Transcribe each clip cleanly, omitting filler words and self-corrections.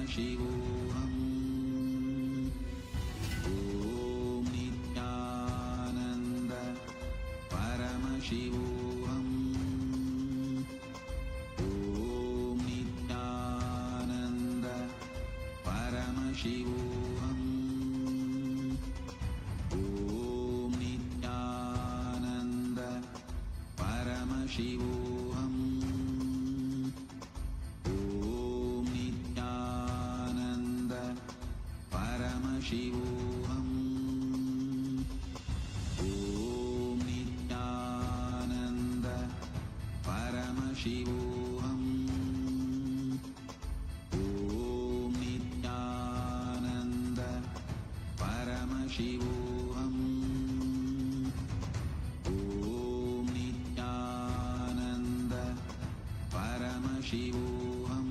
Paramashivoham. Om Nithyananda Paramashivoham. Om Nithyananda Paramashivoham. Om Nithyananda Paramashivoham. Om Nithyananda Paramashivoham. Om Nithyananda Paramashivoham. Om Nithyananda Paramashivoham. Om Nithyananda Paramashivoham.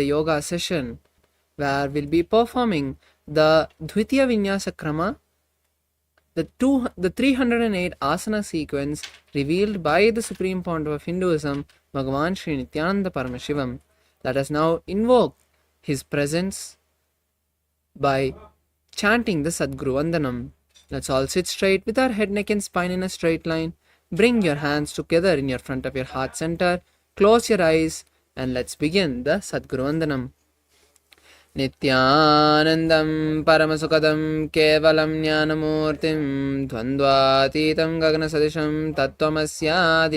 yoga session where we'll be performing the Dvitiya Vinyasa Krama, the 308 asana sequence revealed by the Supreme Pontiff of Hinduism, Bhagavan Sri Nithyananda Paramashivam. Let us now invoke his presence by chanting the Sadguru Vandanam. Let's all sit straight with our head, neck and spine in a straight line. Bring your hands together in your front of your heart center. Close your eyes and let's begin the Sadguru Vandanam. Nithyanandam Paramasukadam Kevalam Jnanamurtim Dvandvatītam Gaganasadisham Tattvamasya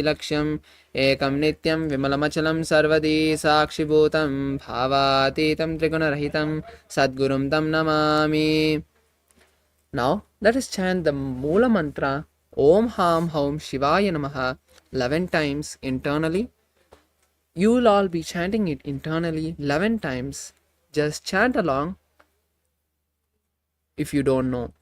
Ekam Nityam Vimalamachalam Sarvadi Sakshibhutam Bhavatītam Trigunarahitam Sadgurum Tam Namami. Now let us chant the Moola Mantra Om Ham Haum Shivaya Namaha 11 times internally. You will all be chanting it internally 11 times. Just chant along if you don't know.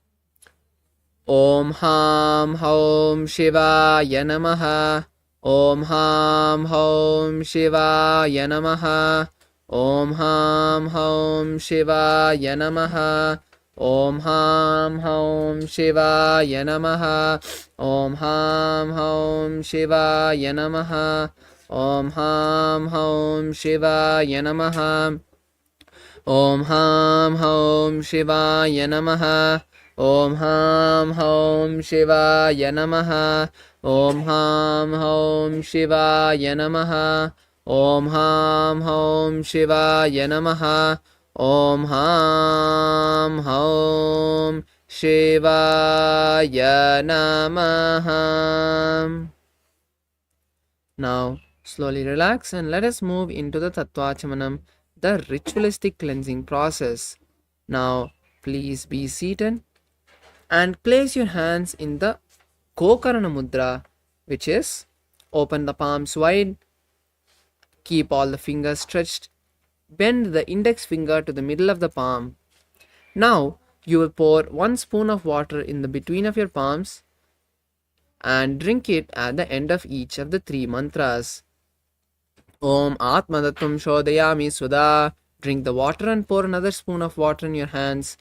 Om Ham Haum Shivaya Namaha. Om Ham Haum Shivaya Namaha. Om Ham Haum Shivaya Namaha. Om Ham Haum Shivaya Namaha. Om Ham Haum Shivaya Namaha. Om Ham Haum Shivaya Namaha. Om Ham Haum Shivaya Namaha. Om Ham Haum Shivaya Namaha. Om Ham Haum Shivaya Namaha. Om Ham Haum Shivaya Namaha. Om Ham Haum Shivaya Namaha. Now slowly relax and let us move into the Tattvachamanam, the ritualistic cleansing process. Now please be seated and place your hands in the Gokarana Mudra, which is open the palms wide, keep all the fingers stretched, bend the index finger to the middle of the palm. Now you will pour 1 spoon of water in the between of your palms and drink it at the end of each of the 3 mantras. Om Atmadattvam Shodayami Sudha. Drink the water and pour another spoon of water in your hands.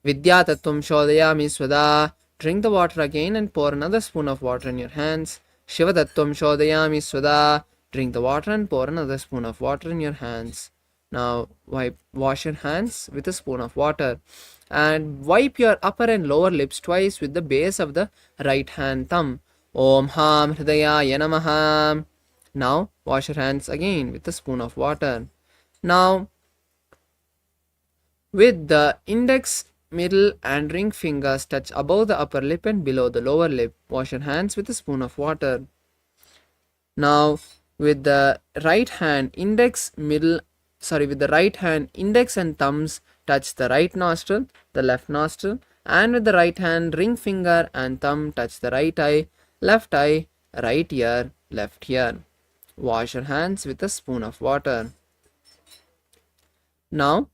Vidya Tattvam Shodayami Sudha. Drink the water again and pour another spoon of water in your hands. Shiva Tattvam Shodayami Sudha. Drink the water and pour another spoon of water in your hands. Now wash your hands with a spoon of water and wipe your upper and lower lips twice with the base of the right hand thumb. Om Ham Hridayaya Namaha. Now wash your hands again with a spoon of water. Now with the index, middle and ring fingers touch above the upper lip and below the lower lip. Wash your hands with a spoon of water. Now with the right hand index and thumbs touch the right nostril, the left nostril, and with the right hand ring finger and thumb touch the right eye, right ear, left ear. Wash your hands with a spoon of water. Now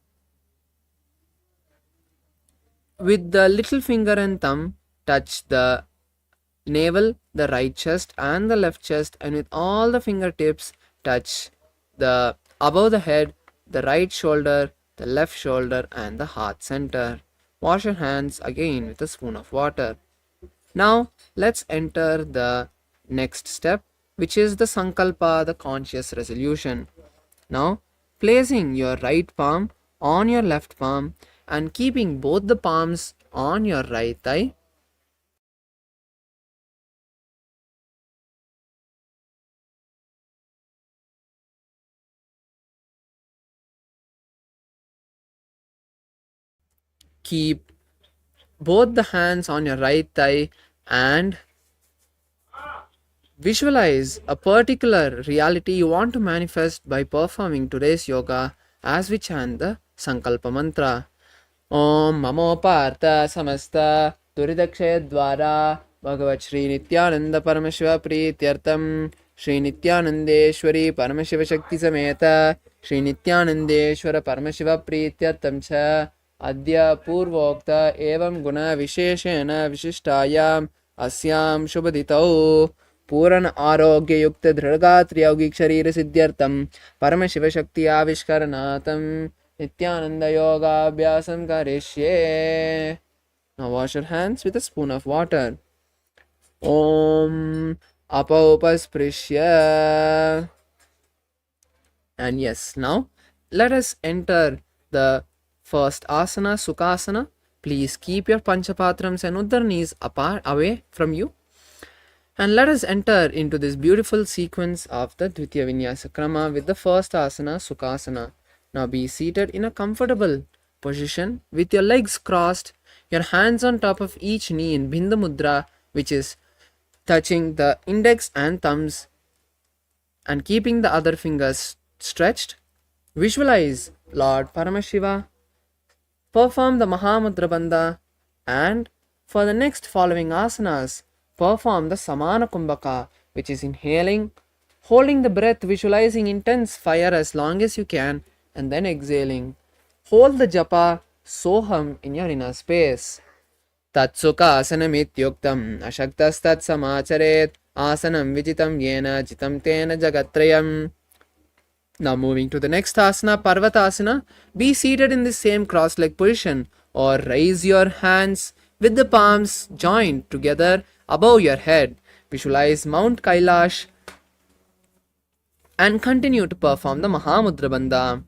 with the little finger and thumb touch the navel, the right chest and the left chest, and with all the fingertips touch the above the head, the right shoulder, the left shoulder and the heart center. Wash your hands again with a spoon of water. Now let's enter the next step, which is the Sankalpa, the conscious resolution. Now placing your right palm on your left palm and keeping both the palms on your right thigh, keep both the hands on your right thigh and visualize a particular reality you want to manifest by performing today's yoga as we chant the Sankalpa mantra. Om Mamo Partha Samasta Duridakshayadvara Bhagavat Shri Nithyananda Paramashiva Prityartam Shri Nithyanandeshwari Paramashiva Shakti Sameta Shri Nithyanandeshwara Paramashiva Prityartam Cha Adya Purvokta Evam Guna Visheshena Vishishtayam Asyam Shubhaditau पूर्ण आरोग्य युक्त दृढ़गात्र यौगिक शरीर सिद्ध्यर्थम परम शिव शक्ति आविष्करणार्थम नित्यानंद योगाभ्यासम करिष्ये. Now wash your hands with a spoon of water. Om Apaupasprisya. And yes, now let us enter the first asana, Sukhasana. Please keep your Panchapatrams and Uddaranis apart away from you. And let us enter into this beautiful sequence of the Dvitiya Vinyasa Krama with the first asana, Sukhasana. Now be seated in a comfortable position with your legs crossed, your hands on top of each knee in Bindu Mudra, which is touching the index and thumbs and keeping the other fingers stretched. Visualize Lord Paramashiva. Perform the Mahamudra Bandha, and for the next following asanas, perform the Samana Kumbhaka, which is inhaling, holding the breath, visualizing intense fire as long as you can, and then exhaling. Hold the japa Soham in your inner space. Tatsuka asanam ityuktam ashaktastat samacharet asanam vijitam yena jitam tena jagatrayam. Now moving to the next asana, Parvatasana. Be seated in the same cross-leg position or raise your hands with the palms joined together above your head. Visualize Mount Kailash and continue to perform the Mahamudra Bandha.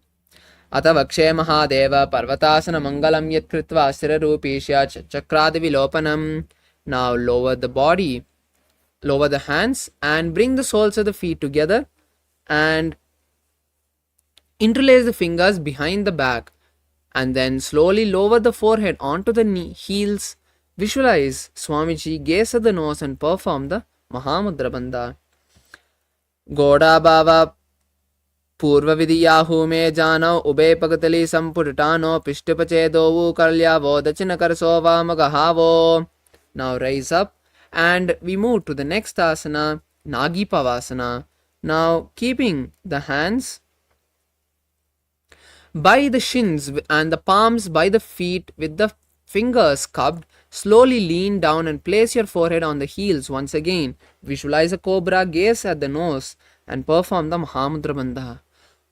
Ata vakshe Mahadeva Parvatasana Mangalam Yat Kritva Sthirarupishya Chakradivilopanam. Now lower the body, lower the hands and bring the soles of the feet together and interlace the fingers behind the back, and then slowly lower the forehead onto the heels. Visualize Swamiji, gaze at the nose and perform the Mahamudra Bandha. Goda Bhava Purva Vidiyahu me jano ube pagatali samputano pishtipachedovu kalyavo dachinakarsova magahavo. Now rise up and we move to the next asana, Nagi Pavasana. Now keeping the hands by the shins and the palms by the feet with the fingers cupped, slowly lean down and place your forehead on the heels once again. Visualize a cobra, gaze at the nose and perform the Mahamudra Bandha.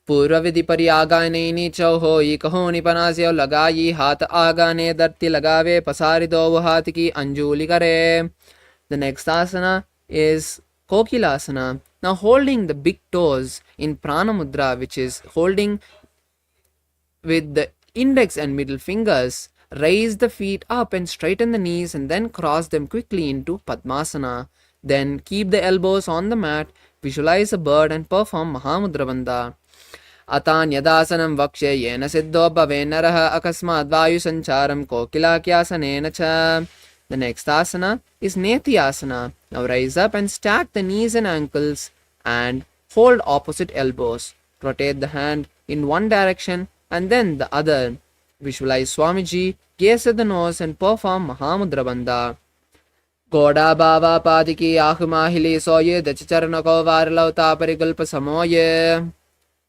Purva vidhi pari agane ni chauhoi kahoni panasyo lagayi hat agane darti lagave pasari do hati ki anjuli kare. The next asana is Kokilasana. Now holding the big toes in Prana Mudra, which is holding with the index and middle fingers, raise the feet up and straighten the knees and then cross them quickly into Padmasana. Then keep the elbows on the mat, visualize a bird and perform Mahamudra Bandha. Atan yadasanam vakshe yena siddho bhavenaraha akasmad vayu sancharam kokilakyasanena cha. The next asana is Nithyananda. Now rise up and stack the knees and ankles and hold opposite elbows. Rotate the hand in one direction and then the other. Visualize Swamiji, gaze at the nose and perform Mahamudra Bandha. Goda Bhava Padiki Ahumahili Soye Dachacharanako Varlauta Parikalpa Samoye.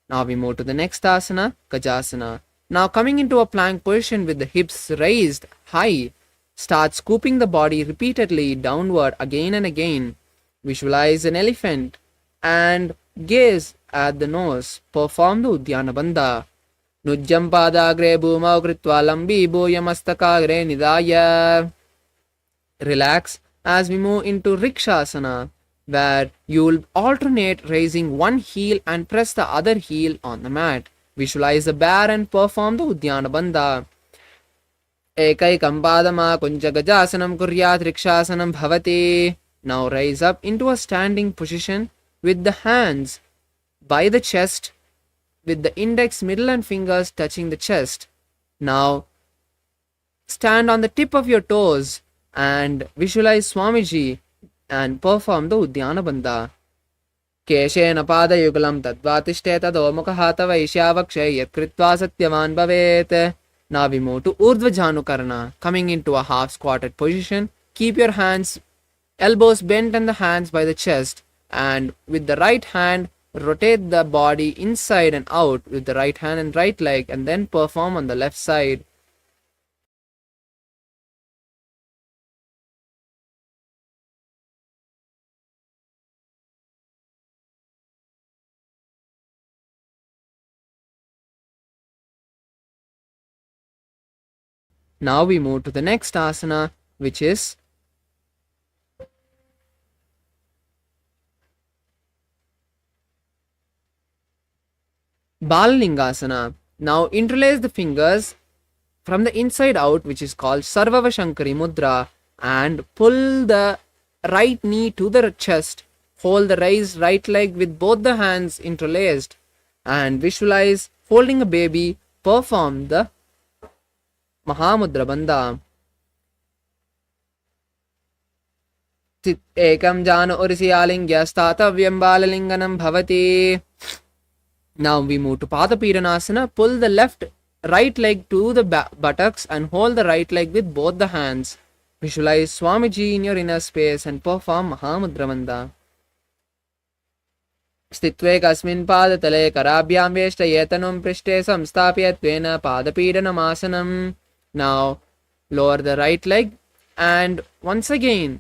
Now we move to the next asana, Gajasana. Now coming into a plank position with the hips raised high, start scooping the body repeatedly downward again and again. Visualize an elephant and gaze at the nose. Perform the Uddiyana Bandha. Nujjam padagre bhumau kritva lambi bhuyamastakagre nidaya. Relax as we move into Rikshasana, where you will alternate raising one heel and press the other heel on the mat. Visualize the bear and perform the Uddiyana Bandha. Ekaikam padama kunja gajasanam kuryat Rikshasanam bhavati. Now rise up into a standing position with the hands by the chest, with the index, middle and fingers touching the chest. Now stand on the tip of your toes and visualize Swamiji and perform the Uddiyana Bandha. Keshena pada yugalam tadvatishte tadomukahata vaishyavakshay yat kritva satyavan bhavet. Now we move to Urdhva Janukarana, coming into a half squatted position. Keep your hands, elbows bent and the hands by the chest, and with the right hand rotate the body inside and out with the right hand and right leg, and then perform on the left side. Now we move to the next asana, which is Balalingasana. Now interlace the fingers from the inside out, which is called Sarvava Shankari Mudra, and pull the right knee to the chest. Hold the raised right leg with both the hands interlaced, and visualize holding a baby. Perform the Mahamudra Bandha. Ekam jana urisialingya statavyam balalinganam bhavati. Now we move to Padapidanasana. Pull the right leg to the buttocks and hold the right leg with both the hands. Visualize Swamiji in your inner space and perform Mahamudra Bandha. Stitve kasmin padatale karabhyam veshtayetanum prishte samstapyatvena padapidanamasana. Now lower the right leg and once again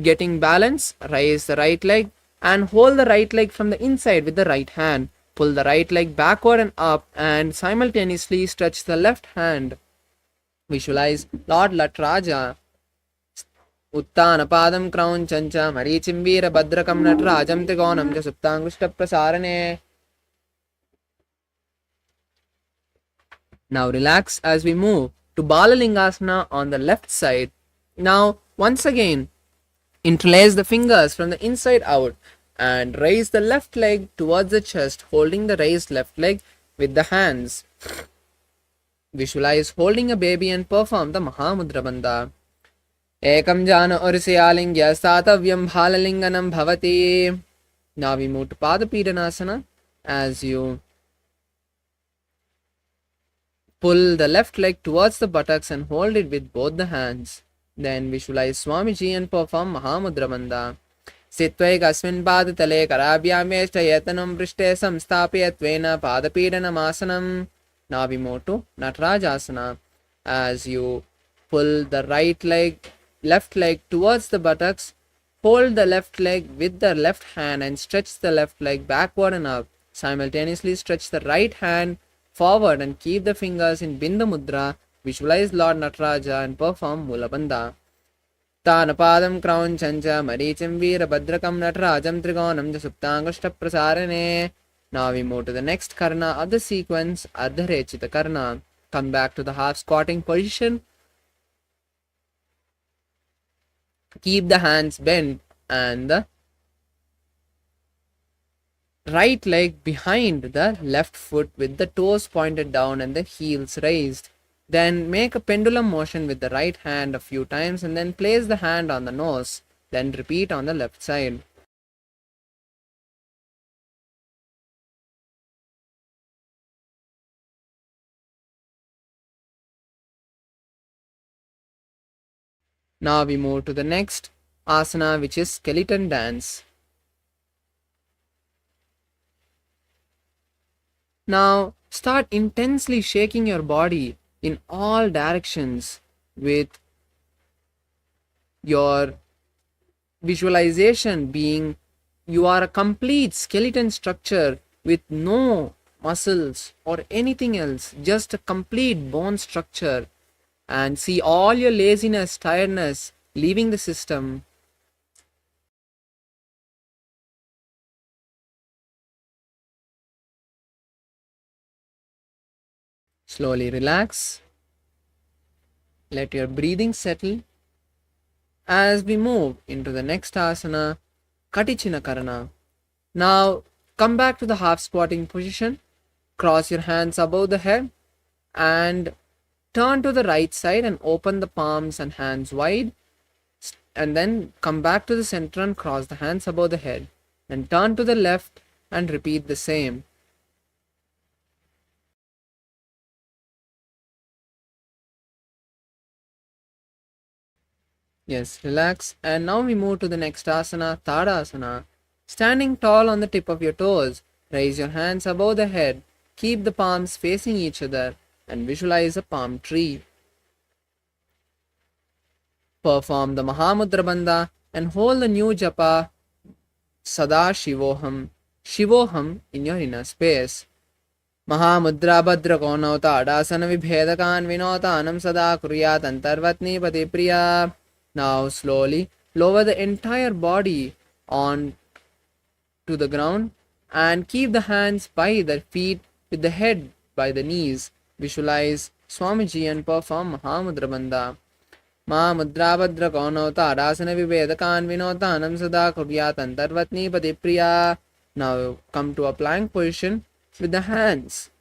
getting balance, raise the right leg and hold the right leg from the inside with the right hand. Pull the right leg backward and up and simultaneously stretch the left hand. Visualize Lord Latraja. Uttana padam crown chancha marichim veera badrakam natrajam trigonam ja suptangushta prasarane. Now relax as we move to Balalingasana on the left side. Now once again interlace the fingers from the inside out and raise the left leg towards the chest, holding the raised left leg with the hands. Visualize holding a baby and perform the Mahamudra Bandha. Ekam jana urisiyalingya statavyam bhalalinganam bhavati. Now we move to Padapidanasana as you pull the left leg towards the buttocks and hold it with both the hands. Then visualize Swamiji and perform Mahamudra Bandha. Sitvai kasmin padatale karabhyam veshtayetanum prishte samstapyatvena padapidanamasana. Now we move to Natarajasana as you pull the left leg towards the buttocks, hold the left leg with the left hand and stretch the left leg backward and up. Simultaneously stretch the right hand forward and keep the fingers in Bindu Mudra. Visualize Lord Nataraja and perform Mula Bandha. Tanapadam crown chancha marichim veera badrakam natarajam trigonam ja suptangushta prasarane. Now we move to the next karna of the sequence, Ardharechita Karna. Come back to the half squatting position. Keep the hands bent and the right leg behind the left foot with the toes pointed down and the heels raised. Then make a pendulum motion with the right hand a few times and then place the hand on the nose. Then repeat on the left side. Now we move to the next asana, which is skeleton dance. Now start intensely shaking your body in all directions with your visualization being you are a complete skeleton structure with no muscles or anything else, just a complete bone structure, and see all your laziness, tiredness leaving the system. Slowly relax. Let your breathing settle as we move into the next asana, Katichina Karana. Now come back to the half squatting position. Cross your hands above the head and turn to the right side and open the palms and hands wide. And then come back to the center and cross the hands above the head. And turn to the left and repeat the same. Yes, relax. And now we move to the next asana, Tadasana. Standing tall on the tip of your toes, raise your hands above the head. Keep the palms facing each other and visualize a palm tree. Perform the Mahamudra Bandha and hold the new japa Sada Shivoham in your inner space. Mahamudra भद्रकोणौ ताडासनविभेदकान् विनोतानं सदा कुर्यात् अन्तर्वत्नीपति प्रिया. Now slowly lower the entire body on to the ground and keep the hands by the feet with the head by the knees. Visualize Swamiji and perform Mahamudra Bandha. Mahamudra Bhadrakono Tadasana Vivedakan Vinotanam Sada Kuryat Antarvatni Padipriya. Now come to a plank position with the hands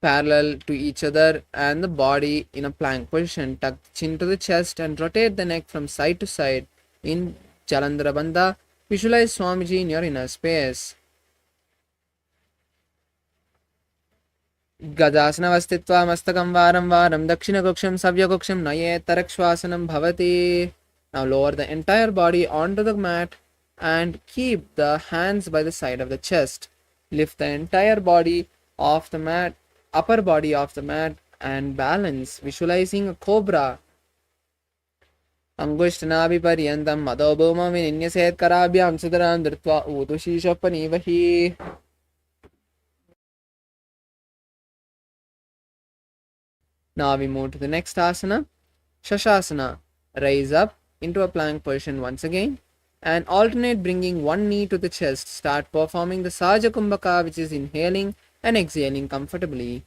parallel to each other and the body in a plank position. Tuck the chin to the chest and rotate the neck from side to side in Jalandhara Bandha. Visualize Swamiji in your inner space. Gajasana mastakam varam varam dakshina kuksham savya kuksham naye tarakshvasanam bhavati. Now lower the entire body onto the mat and keep the hands by the side of the chest. Lift the entire body off the mat, upper body off the mat and balance, visualizing a cobra. Angushtanabhiparyantam madobhuma vininyaset karabhyam sidaram dhritva udushishapanivahi. Now we move to the next asana, Shashasana. Rise up into a plank position once again and alternate bringing one knee to the chest. Start performing the Saja Kumbhaka, which is inhaling and exhaling comfortably.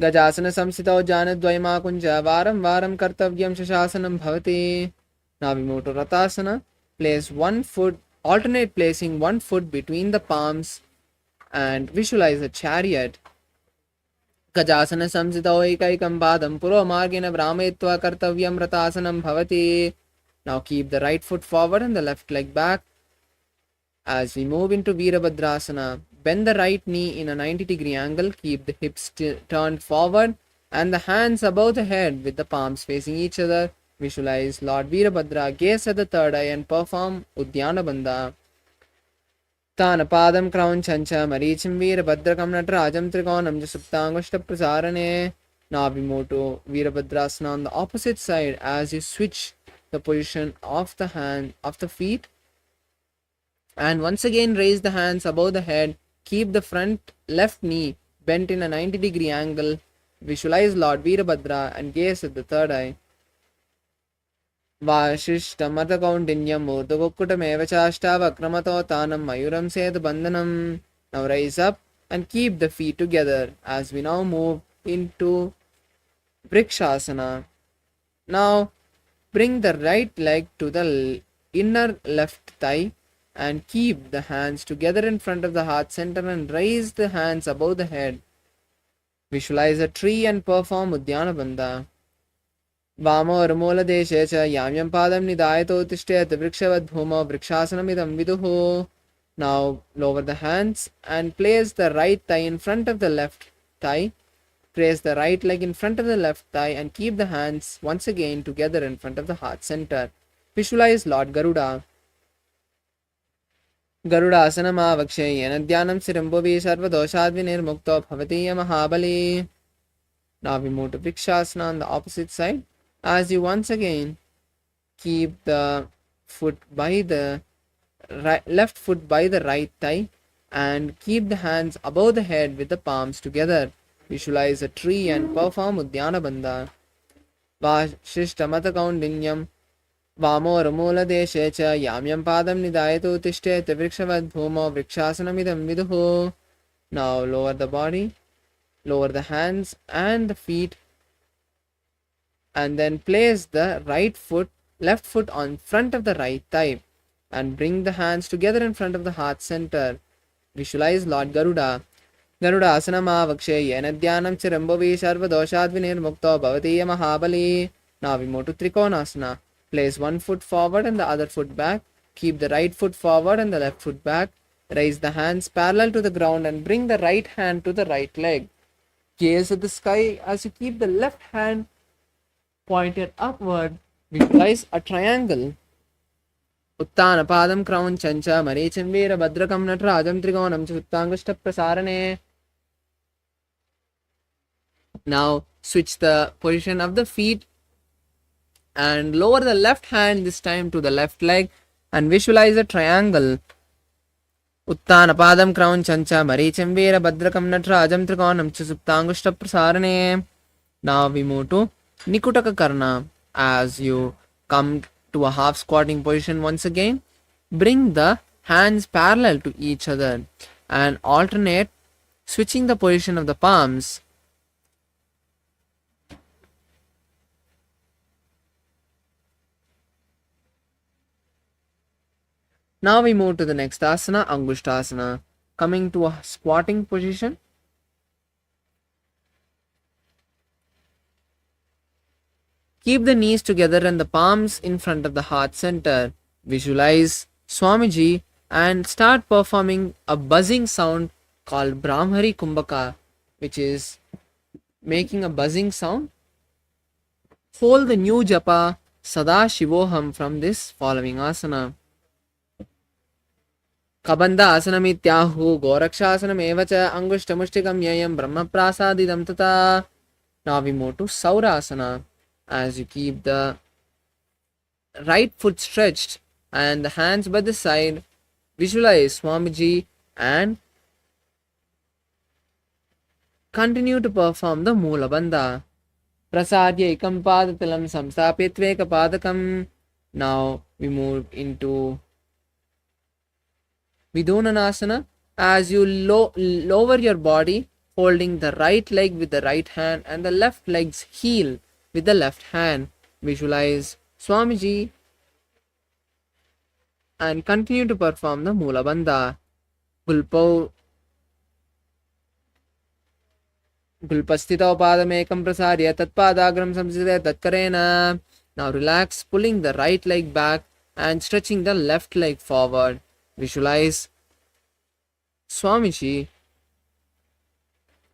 Gajasana samsitau janadvaima kunja varam varam kartavyam shashasanam bhavati. Now we move to Ratasana. Alternate placing one foot between the palms and visualize a chariot. Gajasana samsitau ekaikam padam puro margena brahmetva kartavyam ratasanam bhavati. Now keep the right foot forward and the left leg back. As we move into Virabhadrasana, bend the right knee in a 90-degree angle, keep the hips turned forward and the hands above the head with the palms facing each other. Visualize Lord Virabhadra, gaze at the third eye and perform Udyana Bandha. Tanapadam Crown Chancha Marichim Virabhadrakam Natrajam Trikonam Jasuptangushta Prasarane. Now we move to Virabhadrasana on the opposite side as you switch the position of the hand of the feet and once again raise the hands above the head. Keep the front left knee bent in a 90-degree angle. Visualize Lord Virabhadra and gaze at the third eye. Vashishtamatakoundinyam murdhukukkutamevachashta vakramato tanam mayuram sed bandhanam. Now rise up and keep the feet together as we now move into Vrikshasana. Now bring the right leg to the inner left thigh and keep the hands together in front of the heart center and raise the hands above the head. Visualize a tree and perform Udyana Bandha. Vamo Ramola Deshecha Yamyam Padam Nidayato Tishtet Vrikshavad Bhuma Vrikshasanamidam Viduho. Now lower the hands and place the right thigh in front of the left thigh. Place the right leg in front of the left thigh and keep the hands once again together in front of the heart center. Visualize Lord Garuda. Garudasana Mavakshe Yanadhyanam Sirambovi Sarvadoshadvinirmukto Bhavatiya Mahabali. Now we move to Vrikshasana on the opposite side as you once again keep the left foot by the right thigh and keep the hands above the head with the palms together. Visualize a tree and perform Udyana Bandha. Vashishtamatakoundinyam Vamo Ramula Deshecha Yamyam Padam Nidayato Tishtet Vrikshavad Bhumo Vrikshasanamidam Viduho. Now lower the body, lower the hands and the feet and then place the left foot on front of the right thigh and bring the hands together in front of the heart center. Visualize Lord Garuda. Garuda Asana Mavakshe Yanadhyanam Chirambovi Sarvadoshadvinirmukto Bhavatiya Mahabali. Now we move to Trikonasana. Place one foot forward and the other foot back. Keep the right foot forward and the left foot back. Raise the hands parallel to the ground and bring the right hand to the right leg. Gaze at the sky as you keep the left hand pointed upward. Visualize a triangle. Uttana Padam Crown Chancha Maricham Virabhadrakam Natrajam Trigonam Chuttangushta Prasarane. Now switch the position of the feet and lower the left hand this time to the left leg and visualize a triangle. उत्तानपादं क्रौञ्चं च मरीचिं वीरभद्रकं नटराजं त्रिकोणं च सुप्ताङ्गुष्ठप्रसारणे. Now we move to Nikutaka Karna. As you come to a half squatting position once again, bring the hands parallel to each other and alternate, switching the position of the palms. Now we move to the next asana, Angushtasana. Coming to a squatting position, keep the knees together and the palms in front of the heart center. Visualize Swamiji and start performing a buzzing sound called Brahmari Kumbhaka, which is making a buzzing sound. Hold the new japa Sadashivoham from this following asana. Kabanda asanamityāhu gorakshasanam evacha angushtamushtikam yayam brahmaprasadidam tata. Now we move to Saurasana. As you keep the right foot stretched and the hands by the side, visualize Swamiji and continue to perform the Moola Bandha. Prasadya ekam padatalam samstapyatveka padakam. Now we move into Vidunanasana. As you lower your body, holding the right leg with the right hand and the left leg's heel with the left hand. Visualize Swamiji and continue to perform the Moola Bandha. Gulpastitau padamekam prasarya tatpadagram samsite tatkarena. Now relax, pulling the right leg back and stretching the left leg forward. Visualize Swamiji.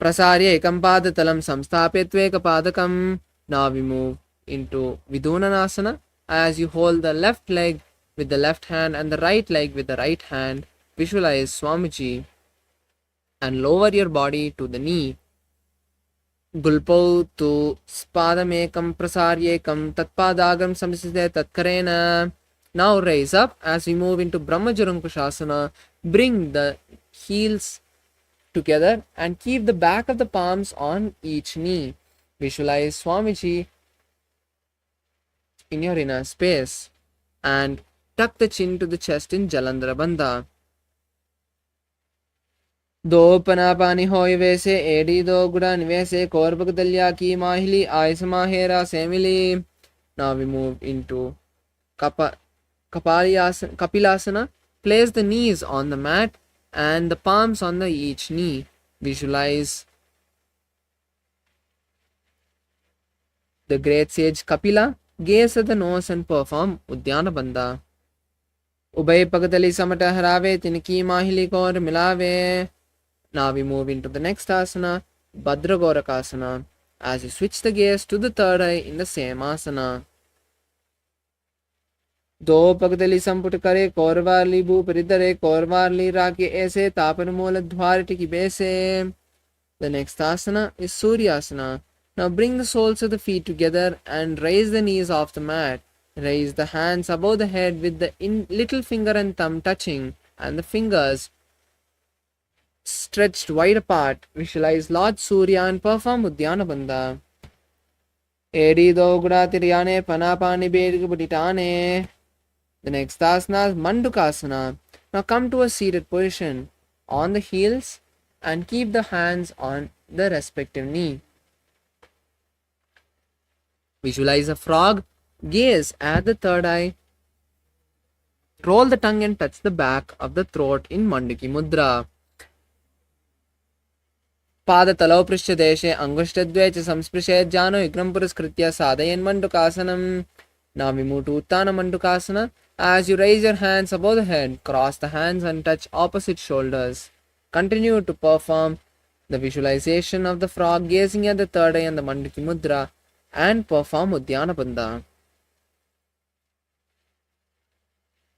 Prasarya ekam padatalam samsthapitveka padakam. Now we move into Vidunanasana. As you hold the left leg with the left hand and the right leg with the right hand, visualize Swamiji and lower your body to the knee. Gulpau tu spadamekam prasaryekam tatpadagram samsite tatkarena. Now raise up as we move into Brahmajarankushasana. Bring the heels together and keep the back of the palms on each knee. Visualize Swamiji in your inner space and tuck the chin to the chest in Jalandhara Bandha. दो पनापानी होय वैसे AD दो गुड़ा निवैसे कोरबक दलिया की माहिली आय समाहेरा सेमिली. Now we move into Kapilasana. Place the knees on the mat and the palms on the each knee. Visualize the great sage Kapila. Gaze at the nose and perform Udyana Bandha. Ubay pagatali samata harave tinki mahili kor milave. Now we move into the next asana, Bhadragorakasana. As you switch the gaze to the third eye in the same asana. दो पगदली संपुट करे कौरवाली भू परिधरे कौरवाली राके ऐसे तापन मूल ध्वारिट की बेसे. The next asana is Suryasana. Now bring the soles of the feet together and raise the knees off the mat. Raise the hands above the head with the little finger and thumb touching and the fingers stretched wide apart. Visualize Lord Surya and perform Udyana Bandha. Edi do guda tiryane panapani bedgubuditane. The next asana is Mandukasana. Now come to a seated position on the heels and keep the hands on the respective knee. Visualize a frog. Gaze at the third eye. Roll the tongue and touch the back of the throat in Manduki Mudra. Padatalo Prishdeshe Angushtadvecha Samsprishet Jano Ikram Puraskritya Sadayan Mandukasanam. Now we move to Uttana Mandukasana. As you raise your hands above the head, cross the hands and touch opposite shoulders. Continue to perform the visualization of the frog, gazing at the third eye and the Manduki Mudra, and perform Udyana Bandha.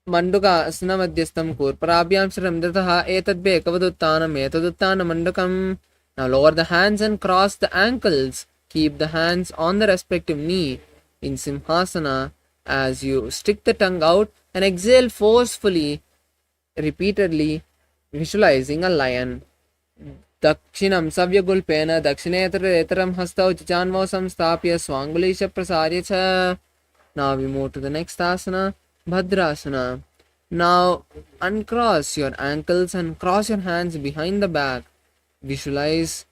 Manduka asana madhyastam kurparabhyam shramdataha etadbe ekavaduttanam etaduttana mandukam. Now lower the hands and cross the ankles. Keep the hands on the respective knee in Simhasana. As you stick the tongue out and exhale forcefully, repeatedly, visualizing a lion. Dakshinam savyagulpena dakshinetram hastau janvo samstapya swangulisha prasarya cha. Now we move to the next asana, Bhadrasana. Now uncross your ankles and cross your hands behind the back. Visualize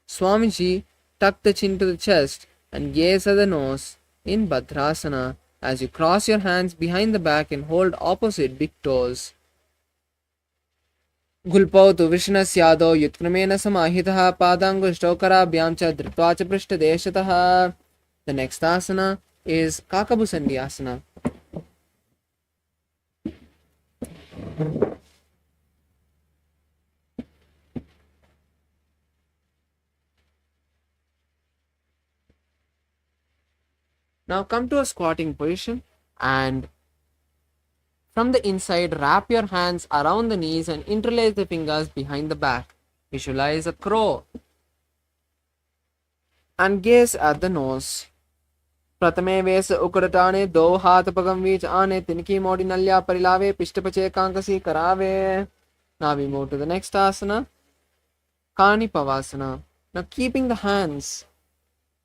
Swamiji, tuck the chin to the chest and gaze at the nose in Bhadrasana as you cross your hands behind the back and hold opposite big toes. गुल्पौ तु विष्णस्यादौ युत्क्रमेण समाहितः पादाङ्गुष्टौ कराभ्यां च धृत्वा च पृष्ठदेशतः. The next asana is Kakabusandi asana. Now come to a squatting position and from the inside wrap your hands around the knees and interlace the fingers behind the back. Visualize a crow and gaze at the nose. Pratame Vesa Ukuratane, Do Hatapagam Vich Ane, Tinki Modi Nalya Parilave, Pishtapache Kankasi Karave. Now we move to the next asana, Kani Pavasana. Now keeping the hands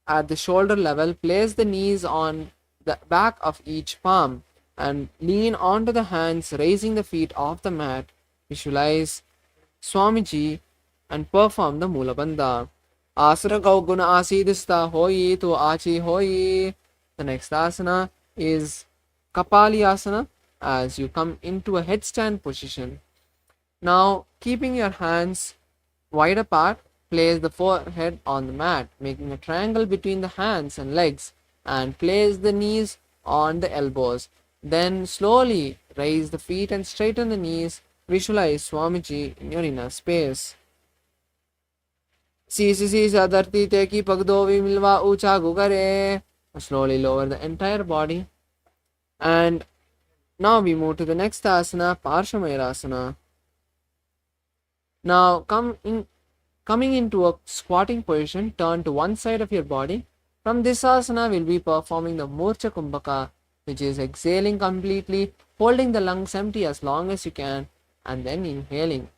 at the shoulder level, place the knees on the back of each palm and lean onto the hands, raising the feet off the mat. Visualize Swamiji and perform the Mula Bandha. Asana Gauguna Asidista Hoi to Achi Hoi. The next asana is Kapali Asana as you come into a headstand position. Now, keeping your hands wide apart, place the forehead on the mat, making a triangle between the hands and legs, and place the knees on the elbows. Then slowly raise the feet and straighten the knees. Visualize Swamiji in your inner space. Sisi sadarti teki pagdovi milva ucha gugare. Slowly lower the entire body. And now we move to the next asana, Parshamayurasana. Now coming into a squatting position, turn to one side of your body. From this asana, we'll be performing the Murcha Kumbhaka, which is exhaling completely, holding the lungs empty as long as you can, and then inhaling.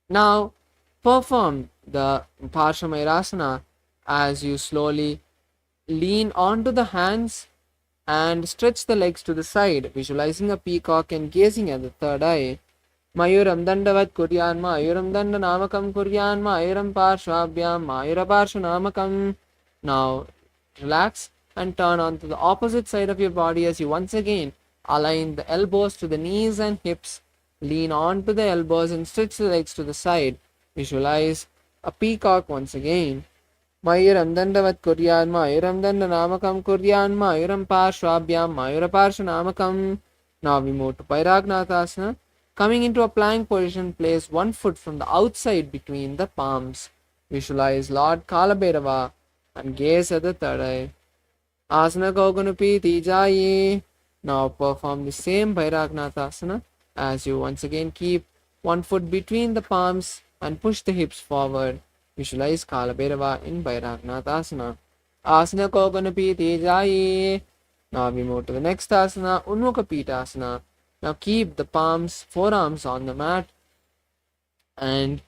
Now, perform the Parshamayurasana as you slowly lean onto the hands and stretch the legs to the side, visualizing a peacock and gazing at the third eye. Mayuram dandavat kuryan mayuram danda namakam kuryan mayuram parshvabhyam mayura parsha namakam. Now relax and turn onto the opposite side of your body as you once again align the elbows to the knees and hips, lean onto the elbows and stretch the legs to the side. Visualize a peacock once again. Mayuram dandavat kuryan mayuram danda namakam kuryan mayuram parshvabhyam mayura parsha namakam. Now we move to Pairagnatha. Coming into a plank position, place one foot from the outside between the palms. Visualize Lord Kalabhairava and gaze at the third eye. Asana Gauganupiti Jayi. Now perform the same Bhairagnatha as you once again keep one foot between the palms and push the hips forward. Visualize Kalabhairava in Bhairagnatha. Asana Gauganupiti Jayi. Now we move to the next asana, Unmukha. Now keep the forearms on the mat and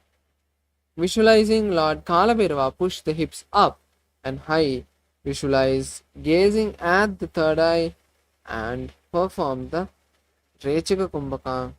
visualizing Lord Kalabhairava push the hips up and high. Visualize gazing at the third eye and perform the Rechika Kumbhaka.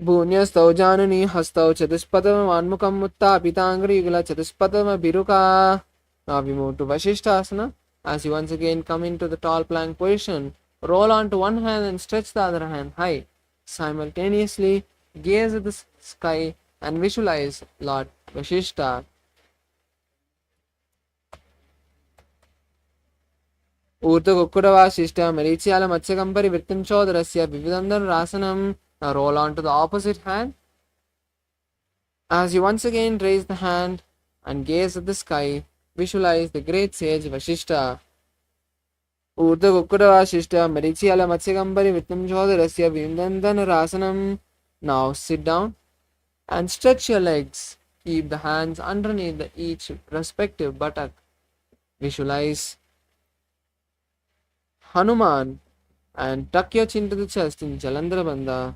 Bhunyastau janani hastau chatuspadam anmukam mutta pitangri yugala chatuspadam biruka. Now we move to Vashishthasana as you once again come into the tall plank position. Roll onto one hand and stretch the other hand high. Simultaneously, gaze at the sky and visualize Lord Vashishta. Urta Kukkuda Vashishta Marichiyala Matsyakampari Vrittim Chodarasya Vividandar Rasanam. Now roll onto the opposite hand. As you once again raise the hand and gaze at the sky, visualize the great sage Vashishta. Urta Kukkuda Vashishta Marichiyala Matsyakampari Vrittim Chodarasya Vividandar Rasanam. Now sit down and stretch your legs. Keep the hands underneath each respective buttock. Visualize Hanuman and tuck your chin to the chest in Jalandhara Bandha.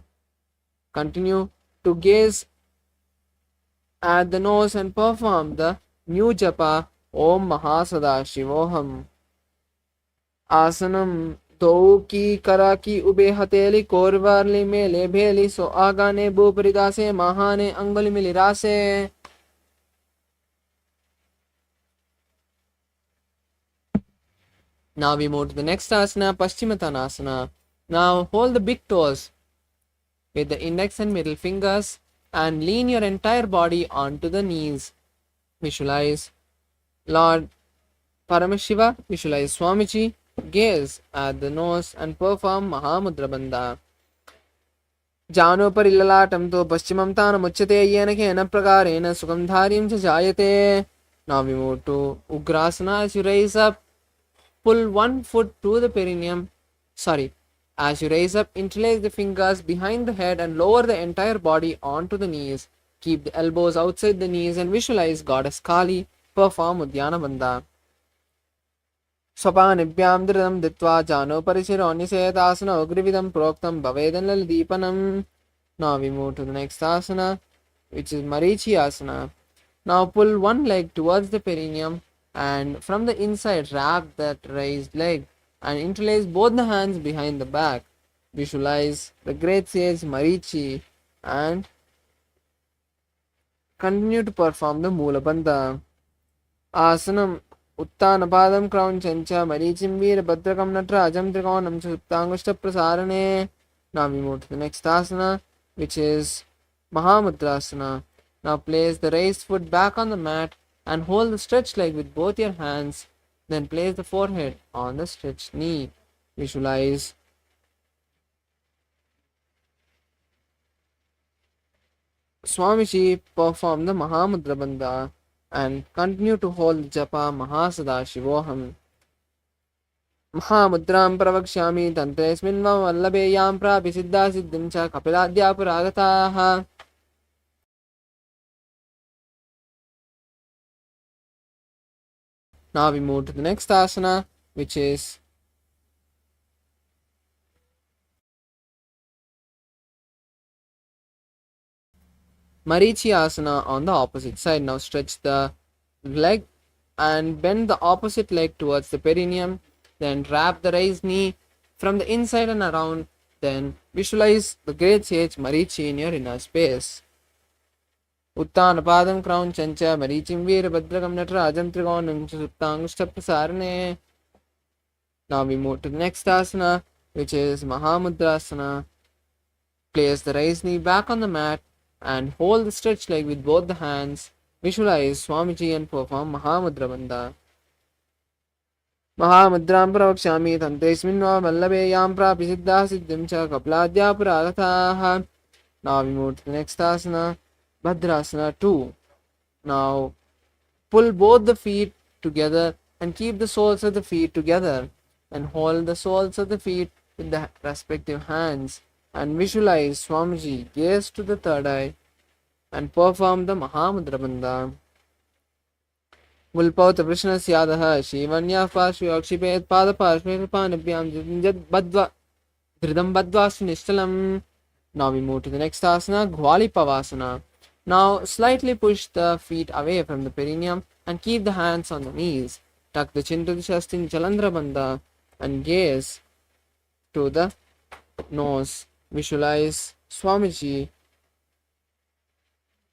Continue to gaze at the nose and perform the new japa Om Mahasada Asanam दो की करा की ube हथेली कोरवारली मेले भेली सो आगाने बुपरिदासे महाने अंगुल मिली रासे. Now we move to the next asana, Paschimottanasana. Now hold the big toes with the index and middle fingers and lean your entire body onto the knees. Visualize Lord Paramashiva, visualize Swamiji, gaze at the nose and perform Mahamudra Bandha. जानोपरिललाटं तु पश्चिमं तानमुच्यते येन केन प्रकारेण सुखं धार्यं च जायते. Now we move to Ugrasana. As you raise up, pull one foot to the perineum. As you raise up, interlace the fingers behind the head and lower the entire body onto the knees. Keep the elbows outside the knees and visualize Goddess Kali. Perform Udyana Bandha. Swapanibhyam dhridam ditva jano parishiro nisetasana ugrividam proktam bhavedan laldeepanam. Now we move to the next asana, which is Marichi asana. Now pull one leg towards the perineum and from the inside wrap that raised leg and interlace both the hands behind the back. Visualize the great sage Marichi and continue to perform the Mula Bandha. Asanam उत्तानपादं क्रौञ्चं च मरीचिं वीरभद्रकं नटराजं त्रिकोणं च सुप्ताङ्गुष्ठप्रसारणे. Now we move to the next asana, which is Mahamudrasana. Now place the raised foot back on the mat and hold the stretched leg with both your hands. Then place the forehead on the stretched knee. Visualize Swamiji perform the Mahamudra Bandha and continue to hold japa Mahasada-shivoham. Mahamudraಂ pravakshami tantresmin vallabeyam prapi siddha siddhim cha kapiladhya puragataha. Now we move to the next asana, which is Marichi asana on the opposite side. Now stretch the leg and bend the opposite leg towards the perineum. Then wrap the raised knee from the inside and around. Then visualize the great sage Marichi in your inner space. Uttanapadam क्रौञ्चं च मरीचिं वीरभद्रकं नटराजं त्रिकोणं च सुप्ताङ्गुष्ठप्रसारणे. Now we move to the next asana, which is Mahamudrasana. Place the raised knee back on the mat and hold the stretched leg with both the hands. Visualize Swamiji and perform Mahamudra Bandha. Mahamudram pravakshami tantesmin va vallabeyam prapi siddha siddhim cha kapiladhya puragataha. Now we move to the next asana, Bhadrasana 2. Now pull both the feet together and keep the soles of the feet together and hold the soles of the feet with the respective hands and visualize Swamiji, gaze to the third eye and perform the Mahamudra Bandha. Gulpauta Vrishnasyadaha Shivanya Parshvi Akshipet Pada Parshvi Panabhyam Jad Badva Dridam Badvasu Nishtalam. Now we move to the next asana, Gwali Pavasana. Now slightly push the feet away from the perineum and keep the hands on the knees. Tuck the chin to the chest in Chalandra Bandha and gaze to the nose. Visualize Swamiji.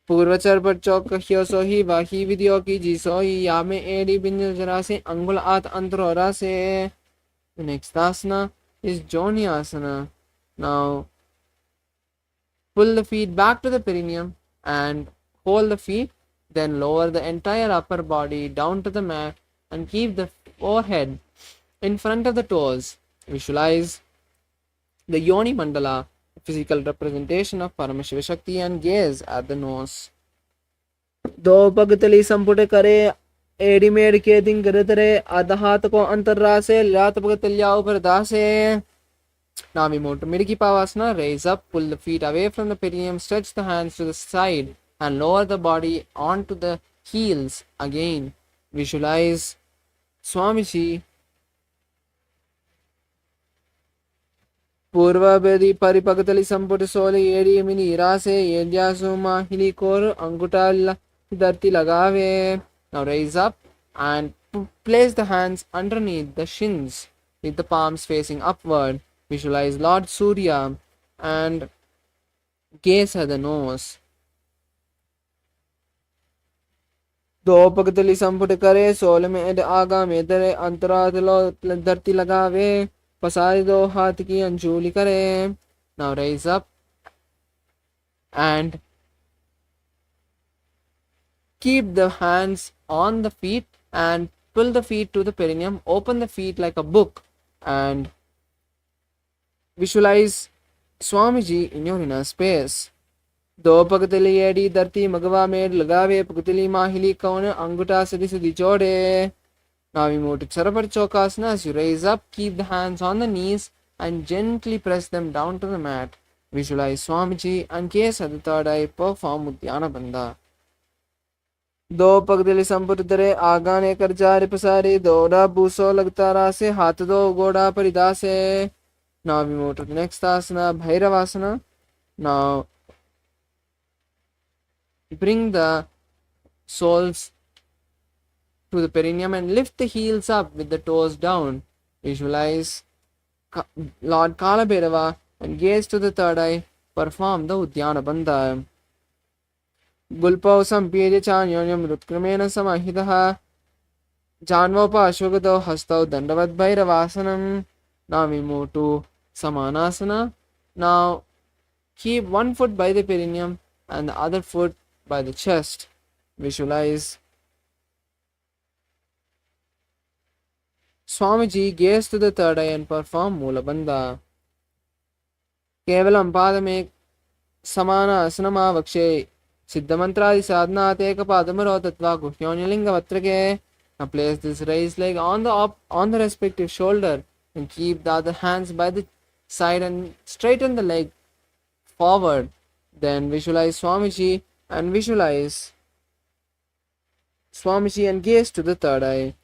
पूर्वचर पर चौक कहियो सोही वाही विधियो की जी सोही या में AD brinjal जरा से अंगुल आत अंतरोरा से. The next asana is Joni asana. Now pull the feet back to the perineum and hold the feet, then lower the entire upper body down to the mat and keep the forehead in front of the toes. Visualize the Yoni Mandala, physical representation of Paramashiva Shakti, and gaze at the nose. दो पगतली संपुट करे AD made के दिन करतरे आधा हाथ को अंतर्रा से लात पगतलिया ऊपर दासे. Now we move to Miriki Pavasana. Raise up, pull the feet away from the perineum, stretch the hands to the side and lower the body onto the heels again. Visualize Swamiji Purvabedi Paripakatali Samput Soli Edi Mini Rase Yediasuma Hilikor Angutala Darti Lagave. Now raise up and place the hands underneath the shins with the palms facing upward. Visualize Lord Surya and gaze at the nose. दो पगतली संपुट करे soul में add आगा में दरे अंतरातलो धरती लगावे पसारी दो हाथ की अंजूली करे. Now raise up and keep the hands on the feet and pull the feet to the perineum. Open the feet like a book and visualize Swamiji in your inner space. दो पगतली एडी धरती मगवा में लगावे पगतली माहिली कौन अंगूठा सदी सदी जोड़े. Now we move to Charapar Chokasana. As you raise up, keep the hands on the knees and gently press them down to the mat. Visualize Swamiji and gaze at the third eye. Perform Uddiyana Bandha. दो पगदली संपुट दरे आगाने कर जारे पसारे दोड़ा बूसो लगता रासे हाथ दो गोड़ा परिदासे. Now we move to the next asana, Bhairavasana. Now bring the soles to the perineum and lift the heels up with the toes down. Visualize Lord Kalabhairava and gaze to the third eye. Perform the Uddiyana Bandha. Gulpau Sampirya Chanyonyam Rutkrumena Samahitaha Janvopa Ashwagado Hastau Dandavad Bhairavasanam. Now we move to Samanasana. Now keep one foot by the perineum and the other foot by the chest. Visualize Swamiji, gaze to the third eye and perform Mula Bandha. Kevalam Padame Samana Asanama Vakshe Siddhamantradi Sadhana Teka Padamaro Tattva Guhyonyalinga Vatrake. Now place this raised leg on the respective shoulder and keep the other hands by the side and straighten the leg forward. Then visualize Swamiji and gaze to the third eye.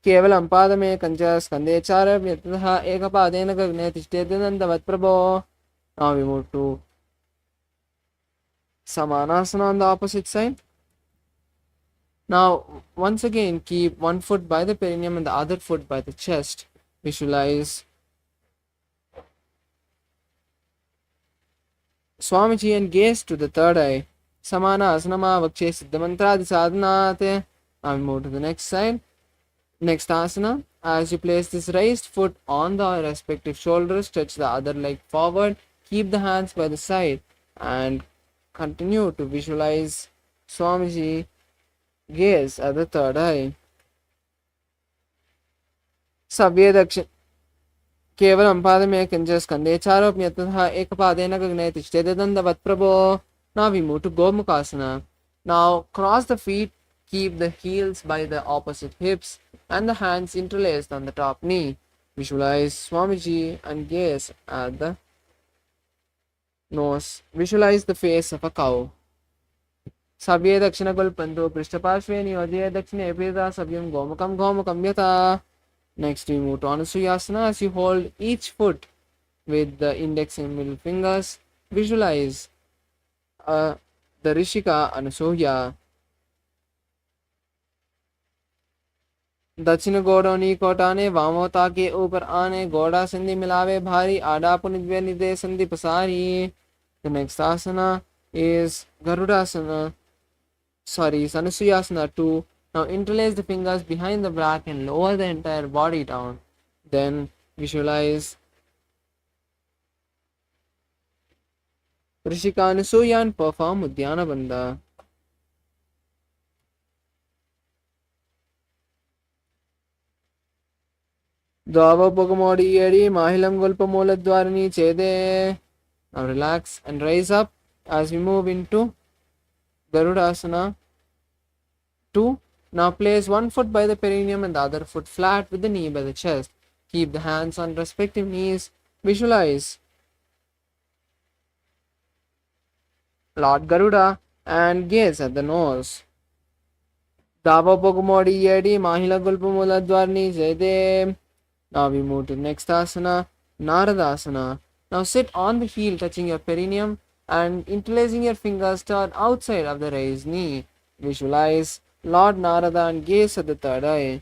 केवलं पादमे कंच स्कंदे चारम यतः एकपादेन गगने तिष्ठेति नन्दवत् प्रभो. Now we move to Samanasana on the opposite side. Now once again keep one foot by the perineum and the other foot by the chest. Visualize Swamiji and gaze to the third eye. Samana asanama vakshe siddhamantradi sadhanate. Now we move to the next side. Next asana, as you place this raised foot on the respective shoulders, stretch the other leg forward, keep the hands by the side and continue to visualize Swamiji, gaze at the third eye. Savya Dakshin Kevalam Padame Kanjas Kande Charopyataha Ekapadena Gagne Tishtedandavat Prabho. Now we move to Gomukhasana. Now cross the feet, keep the heels by the opposite hips and the hands interlaced on the top knee. Visualize Swamiji and gaze at the nose. Visualize the face of a cow. Sabye Dakshina Gulpanto Prishtapashve Niyodhya Dakshina Epida Sabyam Gomukam Yata. Next we move to Anusuyasana. As you hold each foot with the index and middle fingers, visualize the Rishika Anusuya. दक्षिण गोड़ोनी कोटाने वामोता के ऊपर आने गोड़ा संधि मिलावे भारी आडा पुनिद्वे निदे संधि पसारी. The next asana is Garudasana. Sanusuyasana 2. Now interlace the fingers behind the back and lower the entire body down. Then visualize Rishika Anusuya and perform Uddiyana Bandha. Dvavapogomodi Edi Mahilam Gulpamola Dwarani Chede. Now relax and rise up as we move into Garudasana 2. Now place one foot by the perineum and the other foot flat with the knee by the chest. Keep the hands on respective knees. Visualize Lord Garuda and gaze at the nose. Dvavapogomodi Edi Mahila Gulpamola Dwarani Chede. Now we move to the next asana, Naradasana. Now sit on the heel touching your perineum and interlacing your fingers toward outside of the raised knee. Visualize Lord Narada and gaze at the third eye.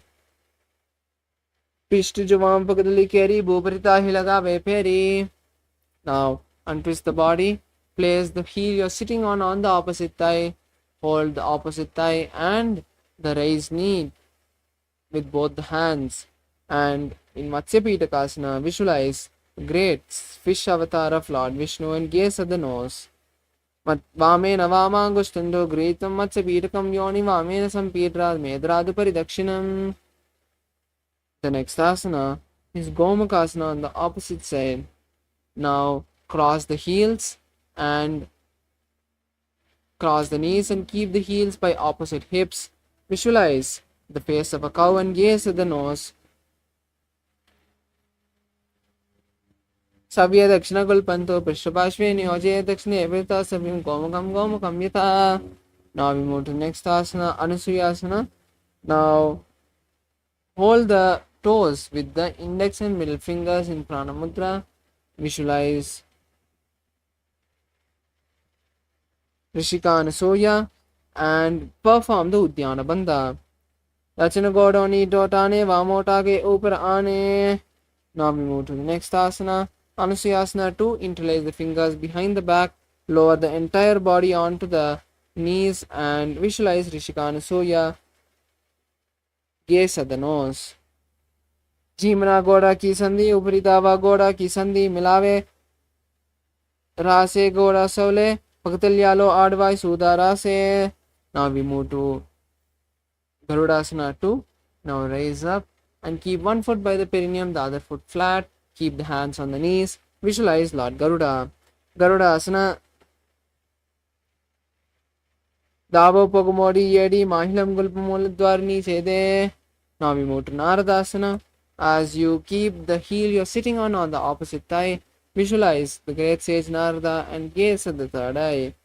Pishtu Javam Pagadali Keri Bubarita Hilagave Peri. Now untwist the body. Place the heel you're sitting on the opposite thigh. Hold the opposite thigh and the raised knee with both the hands. And in Matsya Pitakasana, visualize great fish avatar of Lord Vishnu and gaze at the nose. Vame Navamangustando Greetam Matsya Pitakam Yoni Vamena Sampidra Medradu Paridakshinam. The next asana is Gomakasana on the opposite side. Now cross the heels and cross the knees and keep the heels by opposite hips. Visualize the face of a cow and gaze at the nose. Savya Dakshina Gulpanto Prishapashve Nyoje Dakshine Evita Savyam Gomakam Yata. Now we move to the next asana, Anusuyasana. Now hold the toes with the index and middle fingers in Pranamudra. Visualize Rishika Anasoya and perform the Udyana Bandha. Rachana Godoni Dotane Vamotage Upar Ane. Now we move to the next asana, Anusuyasana 2. Interlace the fingers behind the back, lower the entire body onto the knees and visualize Rishika Anasoya. Gaze at the nose. Jimana Goda ki sandhi, Uparidava Goda ki sandhi, Milave Rase Goda Sole, Pagtalyalo Advai Suda Rase. Now we move to Garudasana 2. Now raise up and keep one foot by the perineum, the other foot flat. Keep the hands on the knees. Visualize Lord Garuda. Garuda Asana. Davo Pogumodi Yedi Mahilam Gulpamuladwarni Sede. Now we move to Naradasana. As you keep the heel you're sitting on the opposite thigh, visualize the great sage Narada and gaze at the third eye.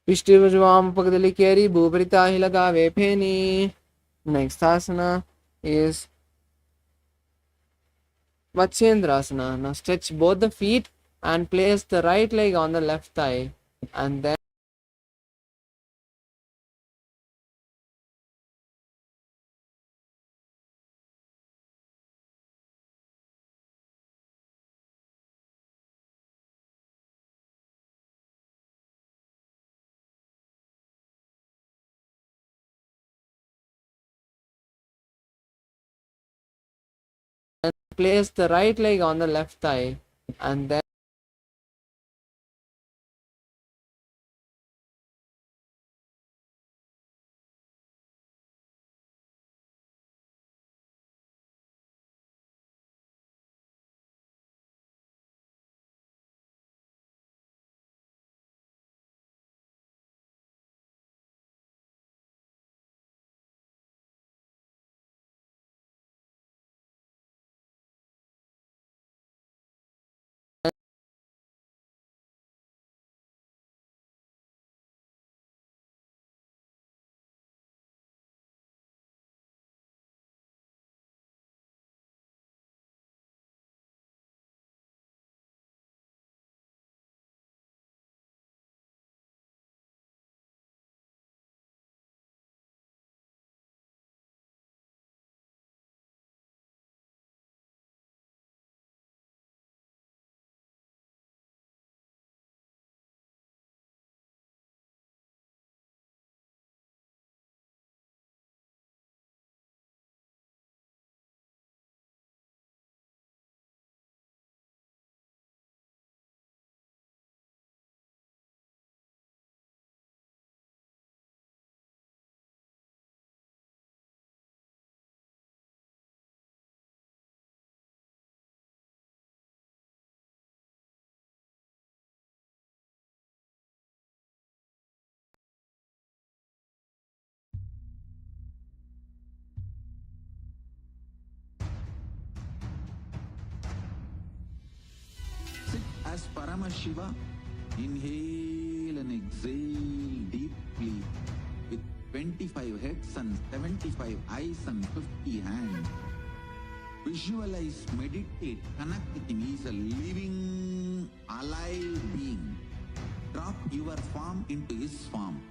Vishtivajavam Pagadali Keri Bubrita Hilagave Peni. Next asana is Vatsyendrasana. Now stretch both the feet and place the right leg on the left thigh and then place the right leg on the left thigh and then sit as Paramashiva. Inhale and exhale deeply with 25 heads and 75 eyes and 50 hands. Visualize, meditate, connect with him. He is a living, alive being. Drop your form into his form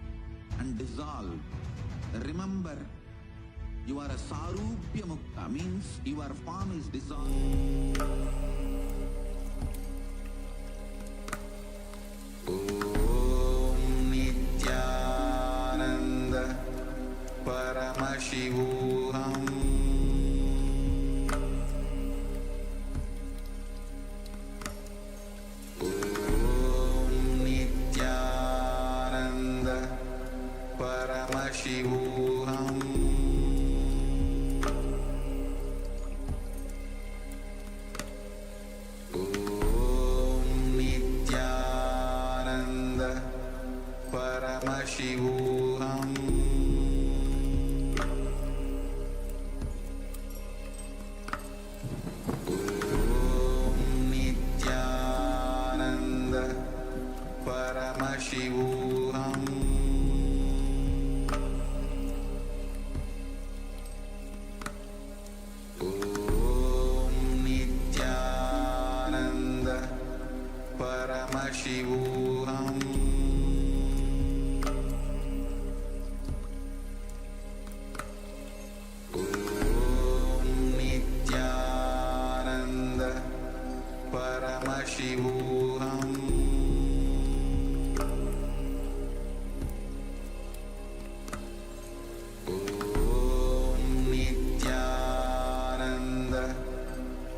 and dissolve. Remember, you are a Sarupya Mukta, means your form is dissolved. Om Nithyananda Paramashivoham Paramashivoham Om Nithyananda Paramashivoham Om Nithyananda Paramashivoham Paramashivoham Om Nithyananda Paramashivoham Om Nithyananda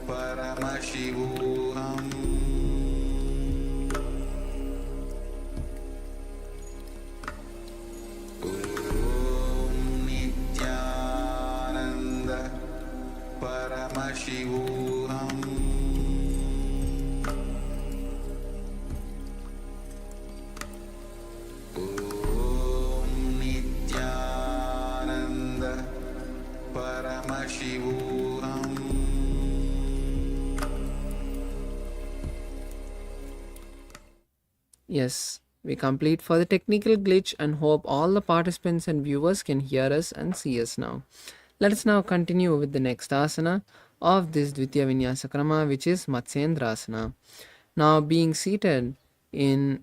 Paramashivoham Paramashivoham Om Nithyananda Paramashivoham Yes, we complete for the technical glitch and hope all the participants and viewers can hear us and see us now. Let us now continue with the next asana of this Dvitiya Vinyasa Krama, which is Matsyendrasana. Now, being seated in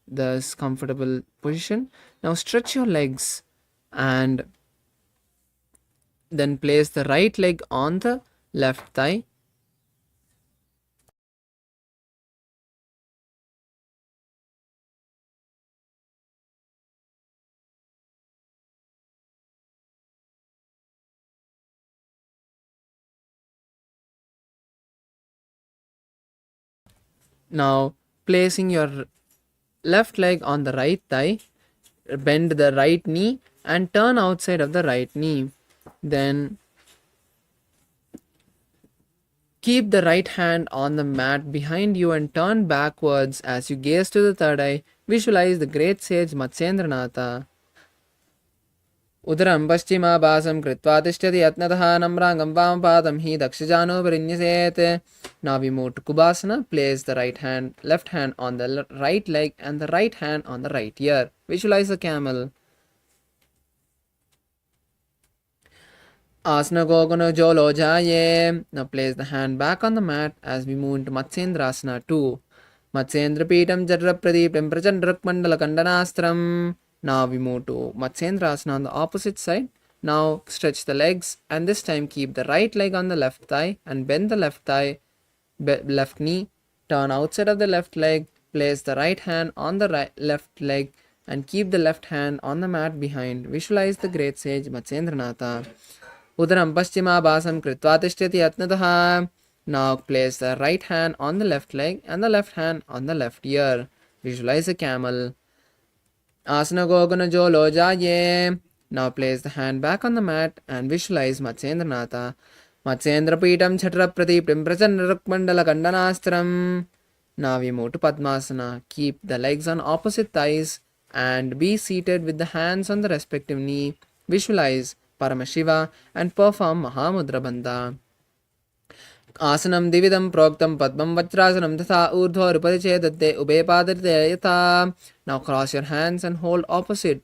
this comfortable position, now stretch your legs and then place the right leg on the left thigh. Now, placing your left leg on the right thigh, bend the right knee and turn outside of the right knee. Then keep the right hand on the mat behind you and turn backwards as you gaze to the third eye. Visualize the great sage Matsyendranatha. Udaram paschimabhasam kritva tishtati yatnatah namrangam vamapadam hi dakshajano parinyasete. Now we move to Kubasana. Place the left hand on the right leg and the right hand on the right ear. Visualize the camel. Asana Gogana Jolo Jaye. Now place the hand back on the mat as we move into Matsyendrasana 2. Matsyendra Pitam Jadra Pradipam Prachandrak Mandala Kandanastram. Now we move to Matsyendrasana on the opposite side. Now stretch the legs and this time keep the right leg on the left thigh and bend the left knee. Turn outside of the left leg. Place the right hand on the left leg and keep the left hand on the mat behind. Visualize the great sage Matsyendranatha. Udaram paschimabhasam kritva tishtati yatnatah. Now place the right hand on the left leg and the left hand on the left ear. Visualize a camel. Asana Gogana Jolo Jaye. Now place the hand back on the mat and visualize Matsyendranatha. Matsyendra Pitam Chhatra Pradipam Prachandrak Mandala Kandanastram. Now we move to Padmasana. Keep the legs on opposite thighs and be seated with the hands on the respective knee. Visualize Paramashiva and perform Mahamudra Bandha. Asanam Dividam Proktam Padmam Vajrasanam Tatha Urdhva Rupariche Datte Ube Padarite Yatha. Now cross your hands and hold opposite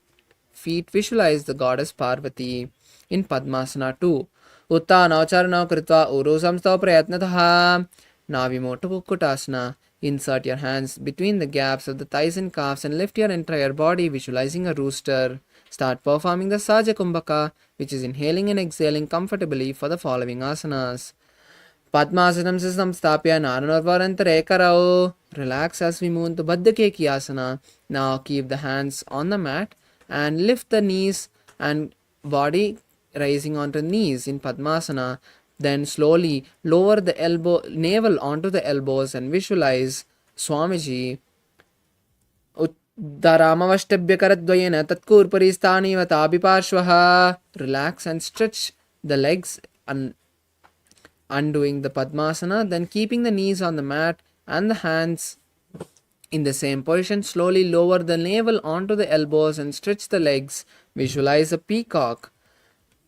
feet, visualize the goddess Parvati. In Padmasana 2. Uttanau charanau kritva uru samstau prayatnataha. Now we move to Kukkutasana. Insert your hands between the gaps of the thighs and calves and lift your entire body, visualizing a rooster. Start performing the Saja Kumbhaka, which is inhaling and exhaling comfortably for the following asanas. Padmasanam se samstapya naranurvarantare karao. Relax as we move to Baddha Keki asana. Now keep the hands on the mat and lift the knees and body rising onto the knees in Padmasana. Then slowly lower the navel onto the elbows and visualize Swamiji. Uddaramavashtabhyakaradvayena tatkurpari staniva tabiparshvaha. Relax and stretch the legs and undoing the Padmasana, then keeping the knees on the mat and the hands in the same position. Slowly lower the navel onto the elbows and stretch the legs. Visualize a peacock.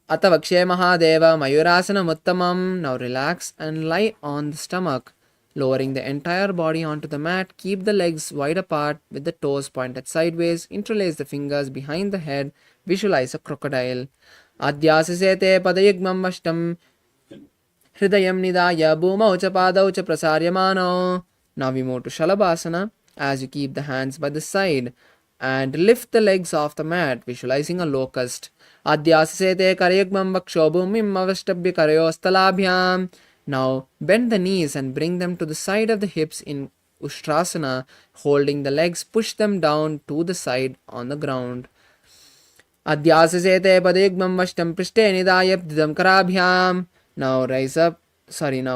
Atavakshe Mahadeva Mayurasana Muttamam. Now relax and lie on the stomach, lowering the entire body onto the mat. Keep the legs wide apart with the toes pointed sideways. Interlace the fingers behind the head. Visualize a crocodile. Adhyasasete padayugmam vashtam Hridayam nidaya bhumau cha padau cha prasaryamano. Now we move to Shalabhasana as you keep the hands by the side and lift the legs off the mat, visualizing a locust. Adhyasasete karayugmam vaksho bhumim avashtabhya karayostalabhyam. Now bend the knees and bring them to the side of the hips in Ustrasana. Holding the legs, push them down to the side on the ground. Adhyasasete padayugmam vashtam prishte nidaya didam karabhyam. Now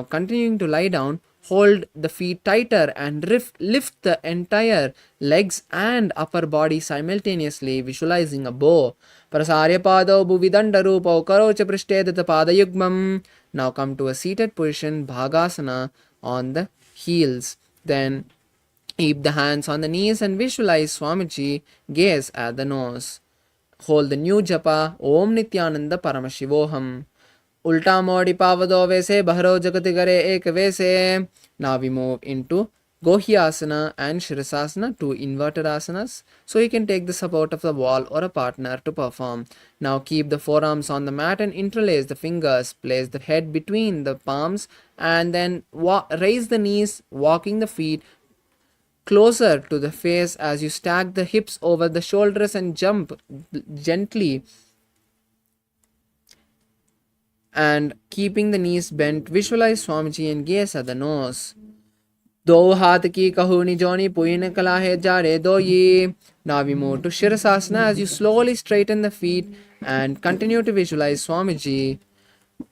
continuing to lie down, hold the feet tighter and lift the entire legs and upper body simultaneously, visualizing a bow. Prasarya pado bhuvidanda rupau karocha prishtedata padayugmam. Now come to a seated position, Bhagasana, on the heels. Then keep the hands on the knees and visualize Swamiji, gaze at the nose. Hold the new japa, Om Nithyananda Paramashivoham. Ulta modi pavado vese baharo jagati gare ek vese. Now we move into Gohyasana and Shirasasana, two inverted asanas. So you can take the support of the wall or a partner to perform. Now keep the forearms on the mat and interlace the fingers. Place the head between the palms and then raise the knees, walking the feet closer to the face as you stack the hips over the shoulders and jump gently. And keeping the knees bent, visualize Swamiji and gaze at the nose. Do hath ki kahuni joni puin kala hai jare do ye. Now we move to Shirasasana as you slowly straighten the feet and continue to visualize Swamiji.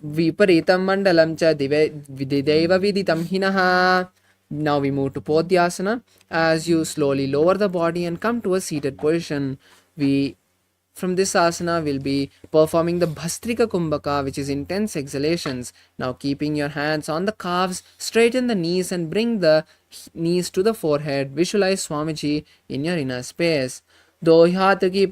Viparitam mandalam cha videva viditam hinaha. Now we move to Podhyasana as you slowly lower the body and come to a seated position. From this asana, we'll be performing the Bhastrika Kumbhaka, which is intense exhalations. Now keeping your hands on the calves, straighten the knees and bring the knees to the forehead. Visualize Swamiji in your inner space. Dohyataki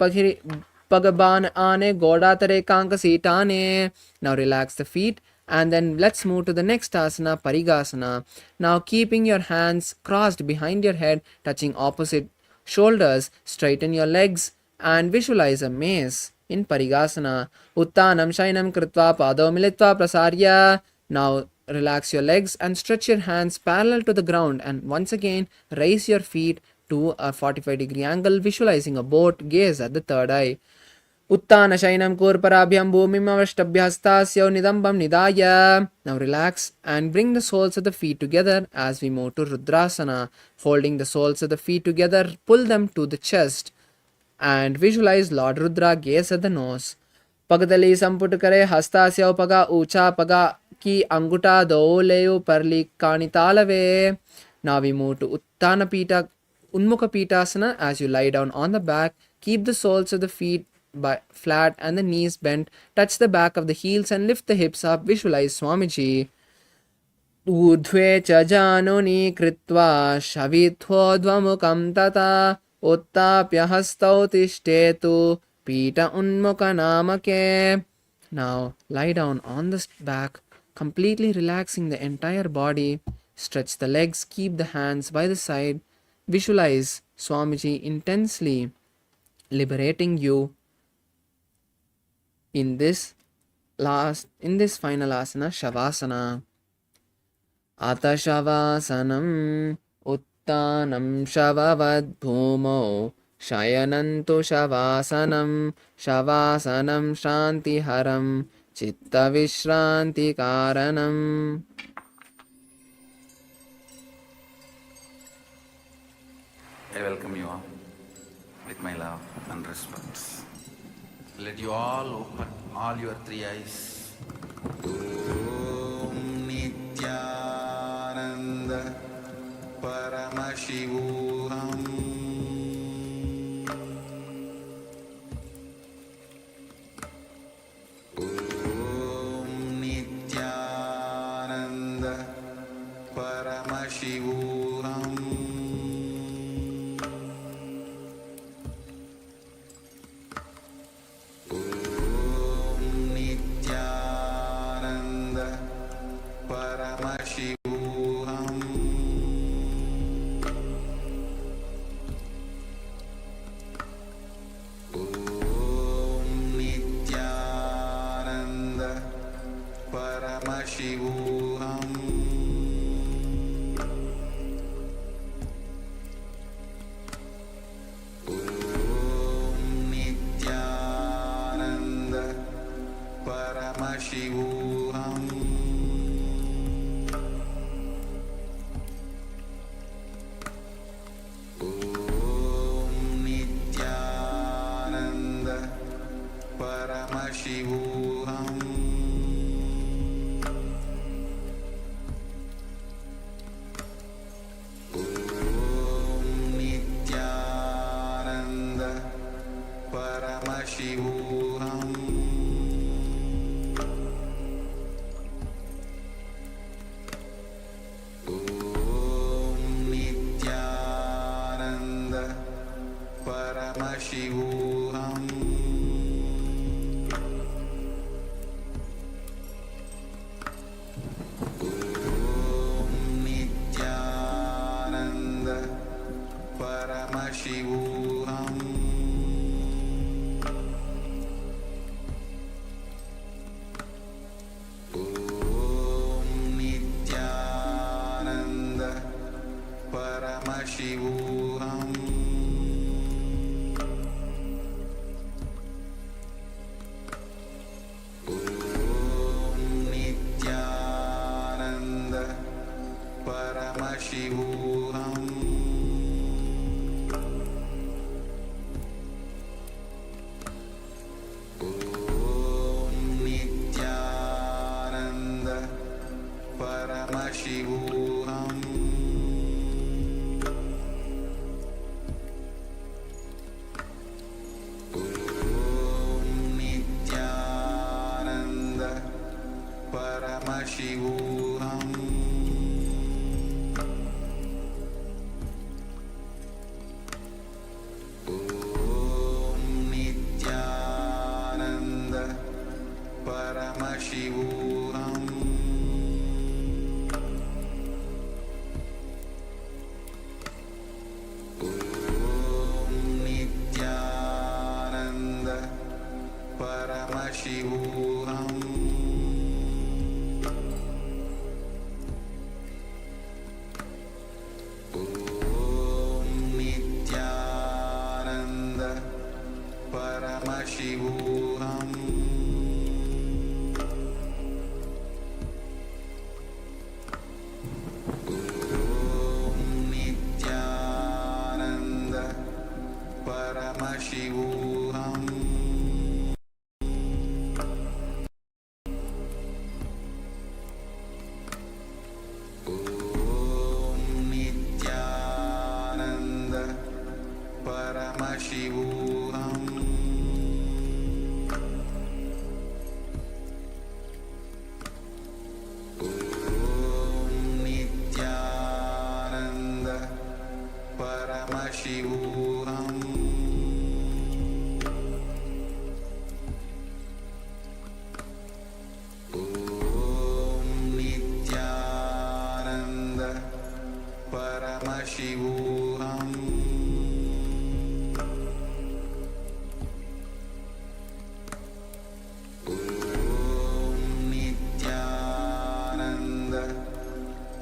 pagaban ane godatare kanka sitane. Now relax the feet and then let's move to the next asana, Parigasana. Now keeping your hands crossed behind your head, touching opposite shoulders, straighten your legs and visualize a mace in Parigasana. Uttanam shainam kritva pado militva prasarya. Now relax your legs and stretch your hands parallel to the ground and once again raise your feet to a 45-degree angle, visualizing a boat. Gaze at the third eye. Uttana shainam kurparabhyam bhumim avashtabhyastasya nidambam nidaya. Now relax and bring the soles of the feet together as we move to Rudrasana. Holding the soles of the feet together, pull them to the chest and visualize Lord Rudra. Gaze at the nose. Pagadali samput kare hastasya paga ucha paga ki anguta doleyu parli kanitalave. Now we move to Uttana Pita Unmukha Pitasana as you lie down on the back. Keep the soles of the feet flat and the knees bent. Touch the back of the heels and lift the hips up. Visualize Swamiji. Udhve cha januni kritva shavithvodvamukam tata uttapya hastau tishthetu pita unmukha namake. Now lie down on the back, completely relaxing the entire body. Stretch the legs, keep the hands by the side. Visualize Swamiji intensely liberating you in this final asana, Shavasana. Ata Shavasanam Uttanam Shavavad Bhumo Shayanantu Shavasanam Shavasanam Shantiharam Chitta Vishranti Karanam. I welcome you all with my love and respect. Let you all open all your three eyes. Om Nithyananda Paramashivoham Om Nithyananda Paramashivoham Paramashivoham Om Nithyananda Paramashivoham Om Nithyananda Paramashivoham Paramashivoham Om Nithyananda Paramashivoham Om Nithyananda Paramashivoham Paramashivoham Om Nithyananda Paramashivoham Om Nithyananda Paramashivoham Paramashivoham Om Nithyananda Paramashivoham Om Nithyananda Paramashivoham Paramashivoham Om Nithyananda Paramashivoham Om Nithyananda Paramashivoham Paramashivoham Om Nithyananda Paramashivoham Om Nithyananda Paramashivoham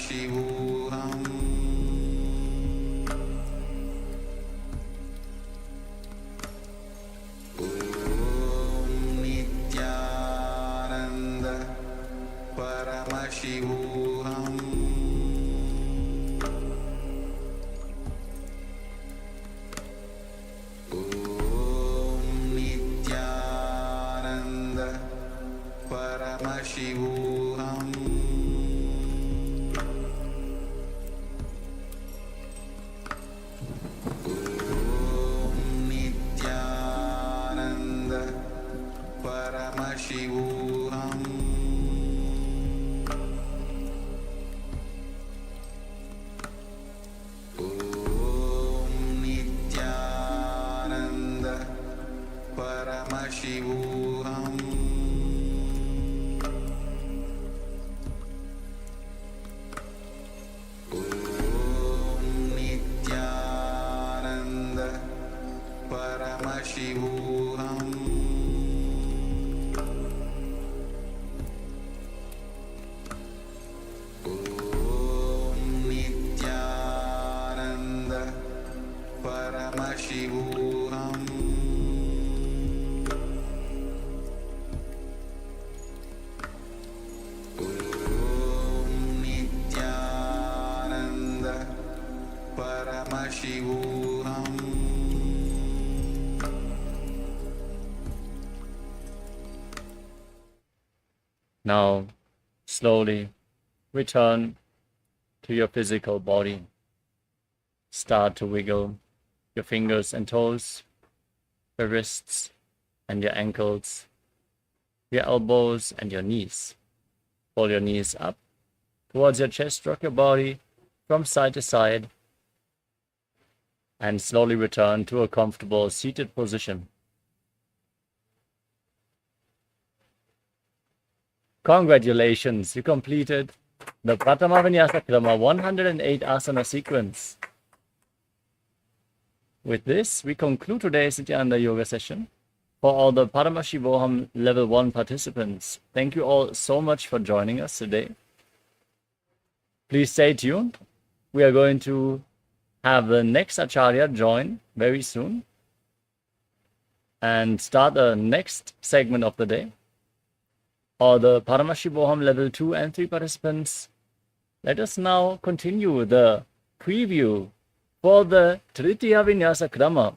Paramashivoham Om Nithyananda Paramashivoham Om Nithyananda Paramashivoham Om Nithyananda Paramashivoham Om Nithyananda Paramashivoham Om Nithyananda Paramashivoham Om Nithyananda Paramashivoham Om Nithyananda Paramashivoham Now, slowly return to your physical body. Start to wiggle your fingers and toes, your wrists and your ankles, your elbows and your knees. Pull your knees up towards your chest, rock your body from side to side, and slowly return to a comfortable seated position. Congratulations, you completed the Pratama Vinyasa Krama 108 asana sequence. With this, we conclude today's Nithyananda yoga session. For all the Paramashivoham Level 1 participants, thank you all so much for joining us today. Please stay tuned. We are going to have the next Acharya join very soon and start the next segment of the day. All the Paramashivoham Level 2 and 3 participants, let us now continue the preview for the Tritiya Vinyasa Krama,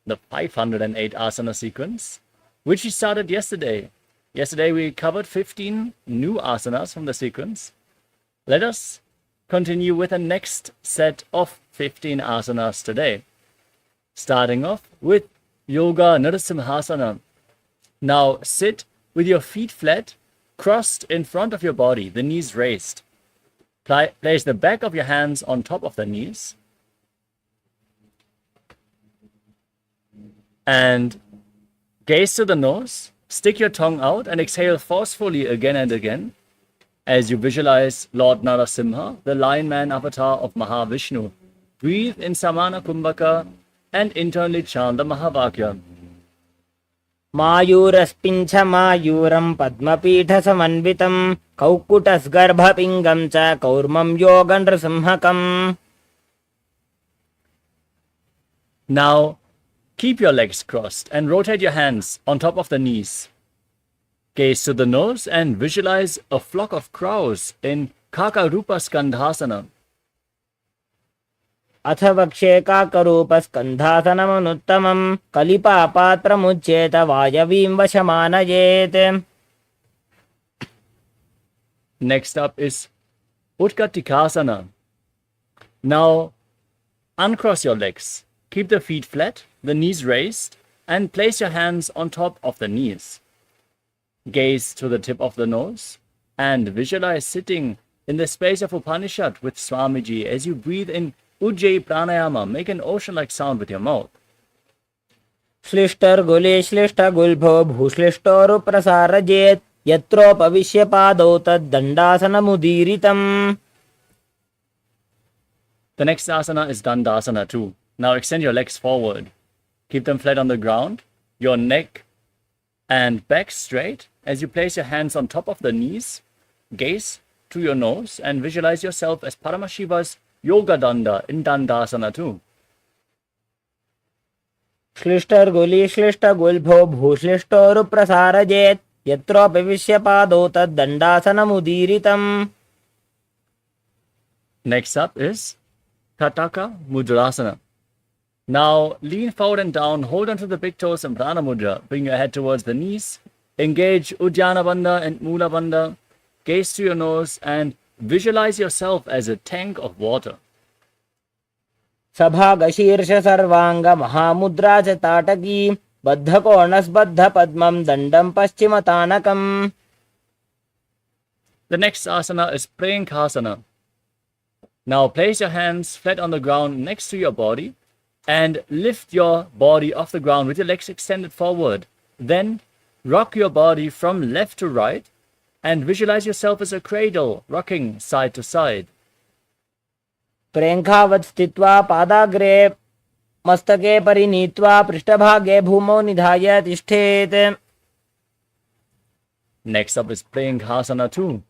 the 508 asana sequence, which we started yesterday. Yesterday we covered 15 new asanas from the sequence. Let us continue with the next set of 15 asanas today, starting off with Yoga Narasimhasana. Now sit with your feet flat, crossed in front of your body, the knees raised. Place the back of your hands on top of the knees. And gaze to the nose, stick your tongue out and exhale forcefully again and again as you visualize Lord Narasimha, the Lion Man avatar of Mahavishnu. Breathe in Samana Kumbhaka and internally chant the Mahavakya. मायूरस्पिञ्छ मायूरं पद्मपीठसमन्वितं कौकुटस्गर्भपिङ्गं च कौर्मं योगनृसिंहकम्. Now, keep your legs crossed and rotate your hands on top of the knees. Gaze to the nose and visualize a flock of crows in Kakarupa Skandhasana. अथ वक्षे काकरूपस्कन्धासनमनुत्तमं कलिपापात्रमुच्येत वायवीं वशमानयेत्. Next up is Utkatikasana. Now, uncross your legs. Keep the feet flat, the knees raised, and place your hands on top of the knees. Gaze to the tip of the nose and visualize sitting in the space of Upanishad with Swamiji as you breathe in Ujjayi Pranayama. Make an ocean-like sound with your mouth. श्लिष्टर्गुले श्लिष्टगुल्भो भूश्लिष्टोरुप्रसारजेत् यत्रोपविश्य पादौ तद्दण्डासनमुदीरितम्. The next asana is Dandasana too. Now extend your legs forward. Keep them flat on the ground. Your neck and back straight as you place your hands on top of the knees. Gaze to your nose and visualize yourself as Paramashiva's Yoga Danda in Dandasana too. श्लिष्टर्गुलीश्लिष्टगुल्भो भूश्लिष्टोरुप्रसारजेत् यत्रोपविश्य पादौ तद्दण्डासनमुदीरितम्. Next up is Kataka Mudrasana. Now lean forward and down, hold onto the big toes in Prana Mudra. Bring your head towards the knees. Engage Uddiyana Bandha and Mula Bandha. Gaze through your nose and visualize yourself as a tank of water. सभागशीर्ष सर्वांग महामुद्रा च ताटकी बद्धकोणस्बद्ध पद्मं दण्डं पश्चिमतानकम्. The next asana is Prayankasana. Now place your hands flat on the ground next to your body and lift your body off the ground with your legs extended forward. Then rock your body from left to right and visualize yourself as a cradle rocking side to side. प्रेङ्खावत् स्थित्वा पादाग्रे मस्तके परिनीत्वा पृष्ठभागे भूमौ निधाय तिष्ठेत्. Next up is Prayankasana 2.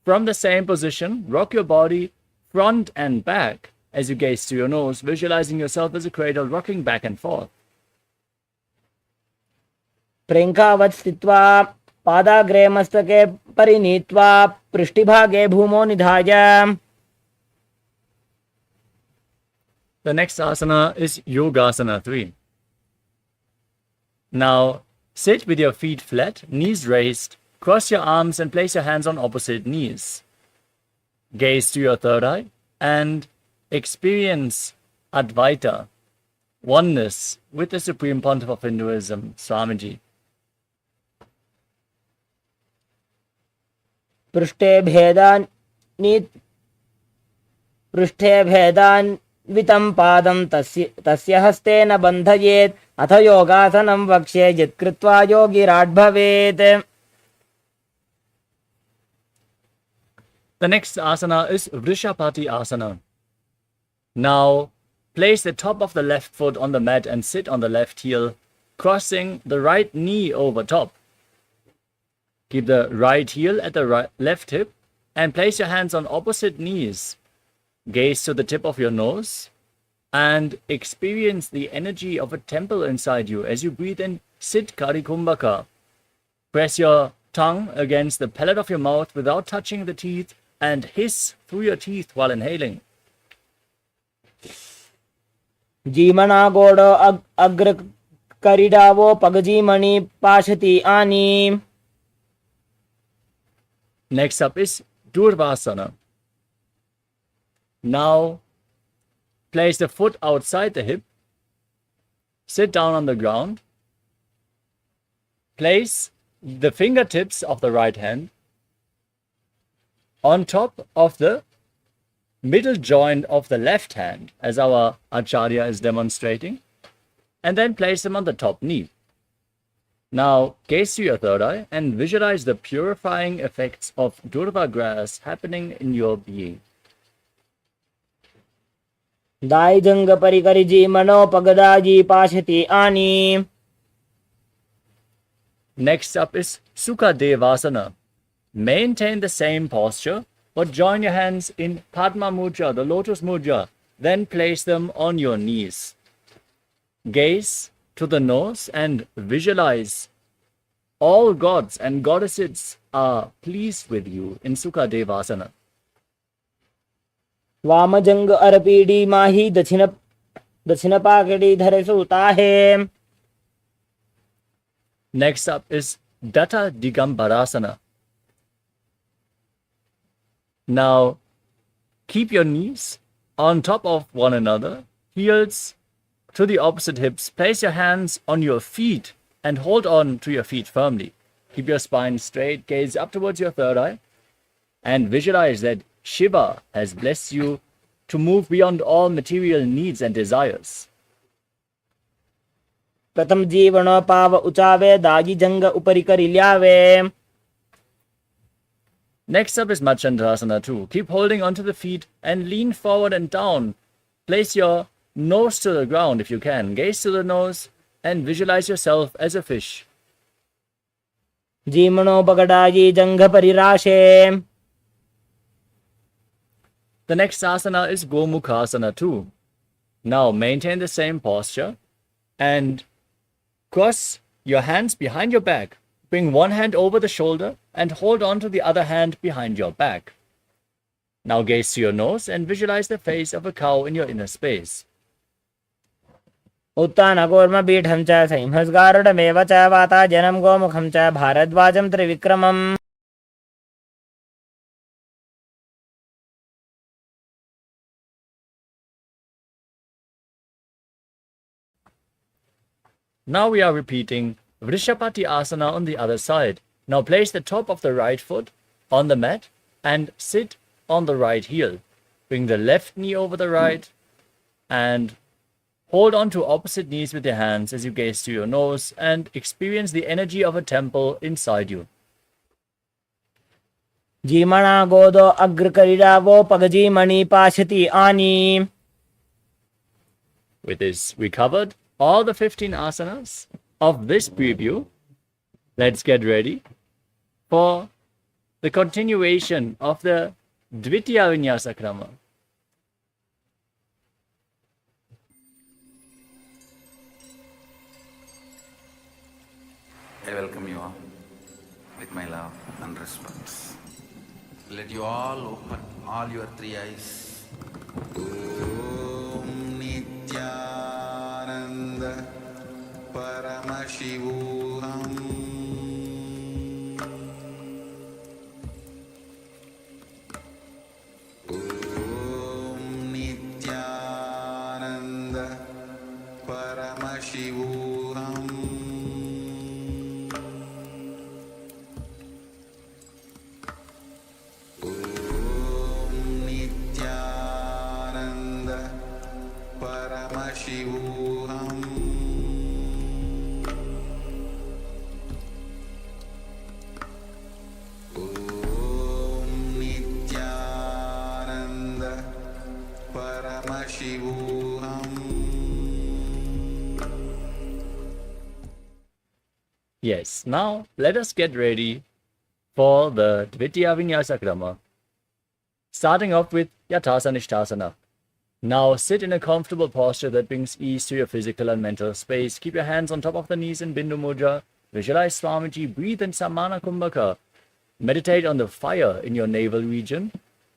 From the same position, rock your body front and back as you gaze to your nose, visualizing yourself as a cradle rocking back and forth. प्रेङ्खावत् स्थित्वा पादाग्रे मस्तके परिनीत्वा पृष्ठभागे भूमौ निधाय. The next asana is Yogasana 3. Now, sit with your feet flat, knees raised, cross your arms and place your hands on opposite knees. Gaze to your third eye and experience Advaita, oneness with the Supreme Pontiff of Hinduism, Swamiji. पृष्ठे भेदान्वितं पादं तस्य हस्तेन बन्धयेत् अथ योगासनं वक्ष्ये यत्कृत्वा योगिराट् भवेत्. The next asana is Vrishapati Asana. Now, place the top of the left foot on the mat and sit on the left heel, crossing the right knee over top. Keep the right heel at the left hip and place your hands on opposite knees. Gaze to the tip of your nose and experience the energy of a temple inside you as you breathe in Sit Karikumbhaka. Press your tongue against the palate of your mouth without touching the teeth and hiss through your teeth while inhaling. जीमनागोडो अग्रकरिडावो पगजीमणि पाशति आनी. Next up is Durvasana. Now, place the foot outside the hip. Sit down on the ground. Place the fingertips of the right hand on top of the middle joint of the left hand, as our Acharya is demonstrating, and then place them on the top knee. Now, gaze to your third eye and visualize the purifying effects of Durva grass happening in your being. दायजंग परिकरिजी मनोपगदाजी पाशति आनी. Next up is Sukha Devasana. Maintain the same posture, but join your hands in Padma Mudra, the lotus mudra. Then place them on your knees. Gaze to the nose and visualize all gods and goddesses are pleased with you in Sukha Devasana. वामजंग अरपीडी माही दक्षिण पाकड़ी धरे सुता है. Next up is Datta Digambarasana. Now, keep your knees on top of one another, heels to the opposite hips. Place your hands on your feet and hold on to your feet firmly. Keep your spine straight, gaze up towards your third eye, and visualize that Shiva has blessed you to move beyond all material needs and desires. प्रथम जीवनो पाव उचावे दागी जंग उपरि करिल्यावे. Next up is Machandrasana 2. Keep holding onto the feet and lean forward and down. Place your nose to the ground if you can. Gaze to the nose and visualize yourself as a fish. जीमनो पगडाजी जंग परिराशे. The next asana is Gomukhasana too. Now maintain the same posture and cross your hands behind your back. Bring one hand over the shoulder and hold on to the other hand behind your back. Now gaze to your nose and visualize the face of a cow in your inner space. उत्तानकूर्मपीठं च संहस्गारुडमेव च वाताजनं गोमुखं च भारद्वाजं त्रिविक्रमम्. Now we are repeating Vrishapati Asana on the other side. Now place the top of the right foot on the mat and sit on the right heel. Bring the left knee over the right and hold on to opposite knees with your hands as you gaze to your nose and experience the energy of a temple inside you. जीमणा गोदो अग्रकरिडावो पगजीमणि पाशति आनी. With this, we covered all the 15 asanas of this preview. Let's get ready for the continuation of the Dvitiya Vinyasa Krama. I welcome you all with my love and respect. Let you all open all your three eyes. Om Nithyananda Paramashivoham Om Nithyananda Paramashivoham Paramashivoham Om Nithyananda Paramashivoham. Yes, now let us get ready for the Dvitiya Vinyasa Krama. Starting off with Yathasanishthasana. Now sit in a comfortable posture that brings ease to your physical and mental space. Keep your hands on top of the knees in Bindu Mudra. Visualize Swamiji. Breathe in Samana Kumbhaka. Meditate on the fire in your navel region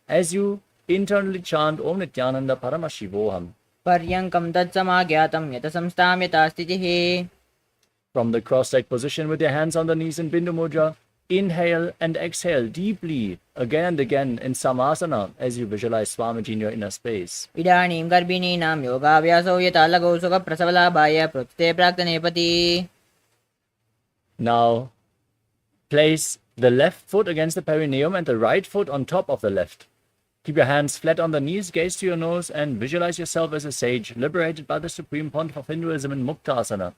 as you internally chant Om Nithyananda Paramashivoham. पर्यङ्कं तत्समाज्ञातं यत संस्थां यथा स्थितिः. From the cross-legged position with your hands on the knees in Bindu Mudra, inhale and exhale deeply again and again in Samasana as you visualize Swamiji in your inner space. इदानीं गर्भिणीनां योगाभ्यासो यथा लघु सुखप्रसवलाभाय प्रोक्ते प्राक्तनेपति. Now place the left foot against the perineum and the right foot on top of the left. Keep your hands flat on the knees, gaze to your nose and visualize yourself as a sage liberated by the Supreme Pontiff of Hinduism in Muktasana.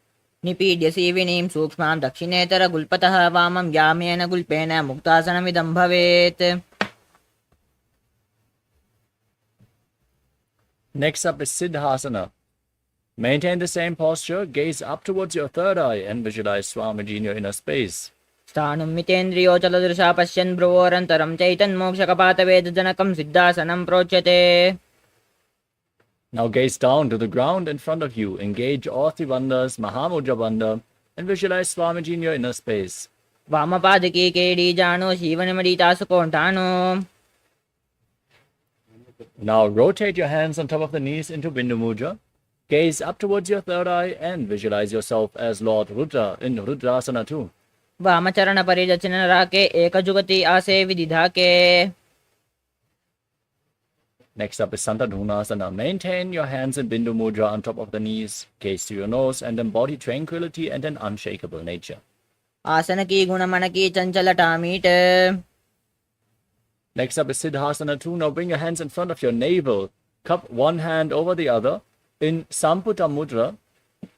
निपीड्य सीविनीं सूक्ष्मां दक्षिणेतर गुल्पतः वामं याम्येन गुल्पेन मुक्तासनमिदं भवेत्. Next up is Siddhasana. Maintain the same posture, gaze up towards your third eye and visualize Swamiji in your inner space. स्थाणुं मितेन्द्रियो चलदृशा पश्यन् भ्रुवोरन्तरं चैतन्मोक्षकपातवेदजनकं सिद्धासनं प्रोच्यते. Now gaze down to the ground in front of you. Engage all three bandhas, Mahamudra Bandha, and visualize Swamiji in your inner space. वामपादकी केडी जानो जीवनमडितासुकोण्ठानो. Now rotate your hands on top of the knees into Bindu Mudra. Gaze up towards your third eye and visualize yourself as Lord Rudra in Rudrasana too. वामचरण परिरचन राके एकजुगति आसे विदिधाके. Next up is Santadhunasana. Maintain your hands in Bindu Mudra on top of the knees. Gaze to your nose and embody tranquility and an unshakable nature. आसन की गुण मन की चंचलता meet. Next up is Siddhasana 2. Now bring your hands in front of your navel. Cup one hand over the other in Samputa Mudra,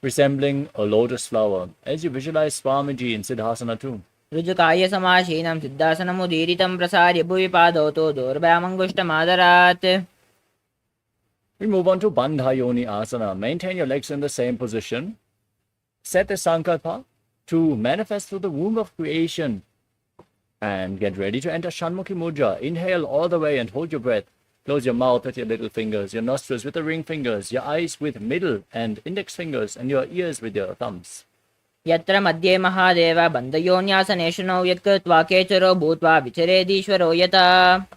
resembling a lotus flower, as you visualize Swamiji in Siddhasana 2. ऋजुकाय समाशीनं सिद्धासनमुदीरितं प्रसार्य भुवि पादौ तो दोर्भ्यामङ्गुष्टमादरात्. We move on to Bandhayoni Asana. Maintain your legs in the same position. Set the sankalpa to manifest through the womb of creation. And get ready to enter Shanmukhi Mudra. Inhale all the way and hold your breath. Close your mouth with your little fingers, your nostrils with the ring fingers, your eyes with middle and index fingers, and your ears with your thumbs. यत्र मध्ये महादेव बन्धयोन्यासनेषु यत्कृत्वा केचरो भूत्वा विचरेदीश्वरो यथा.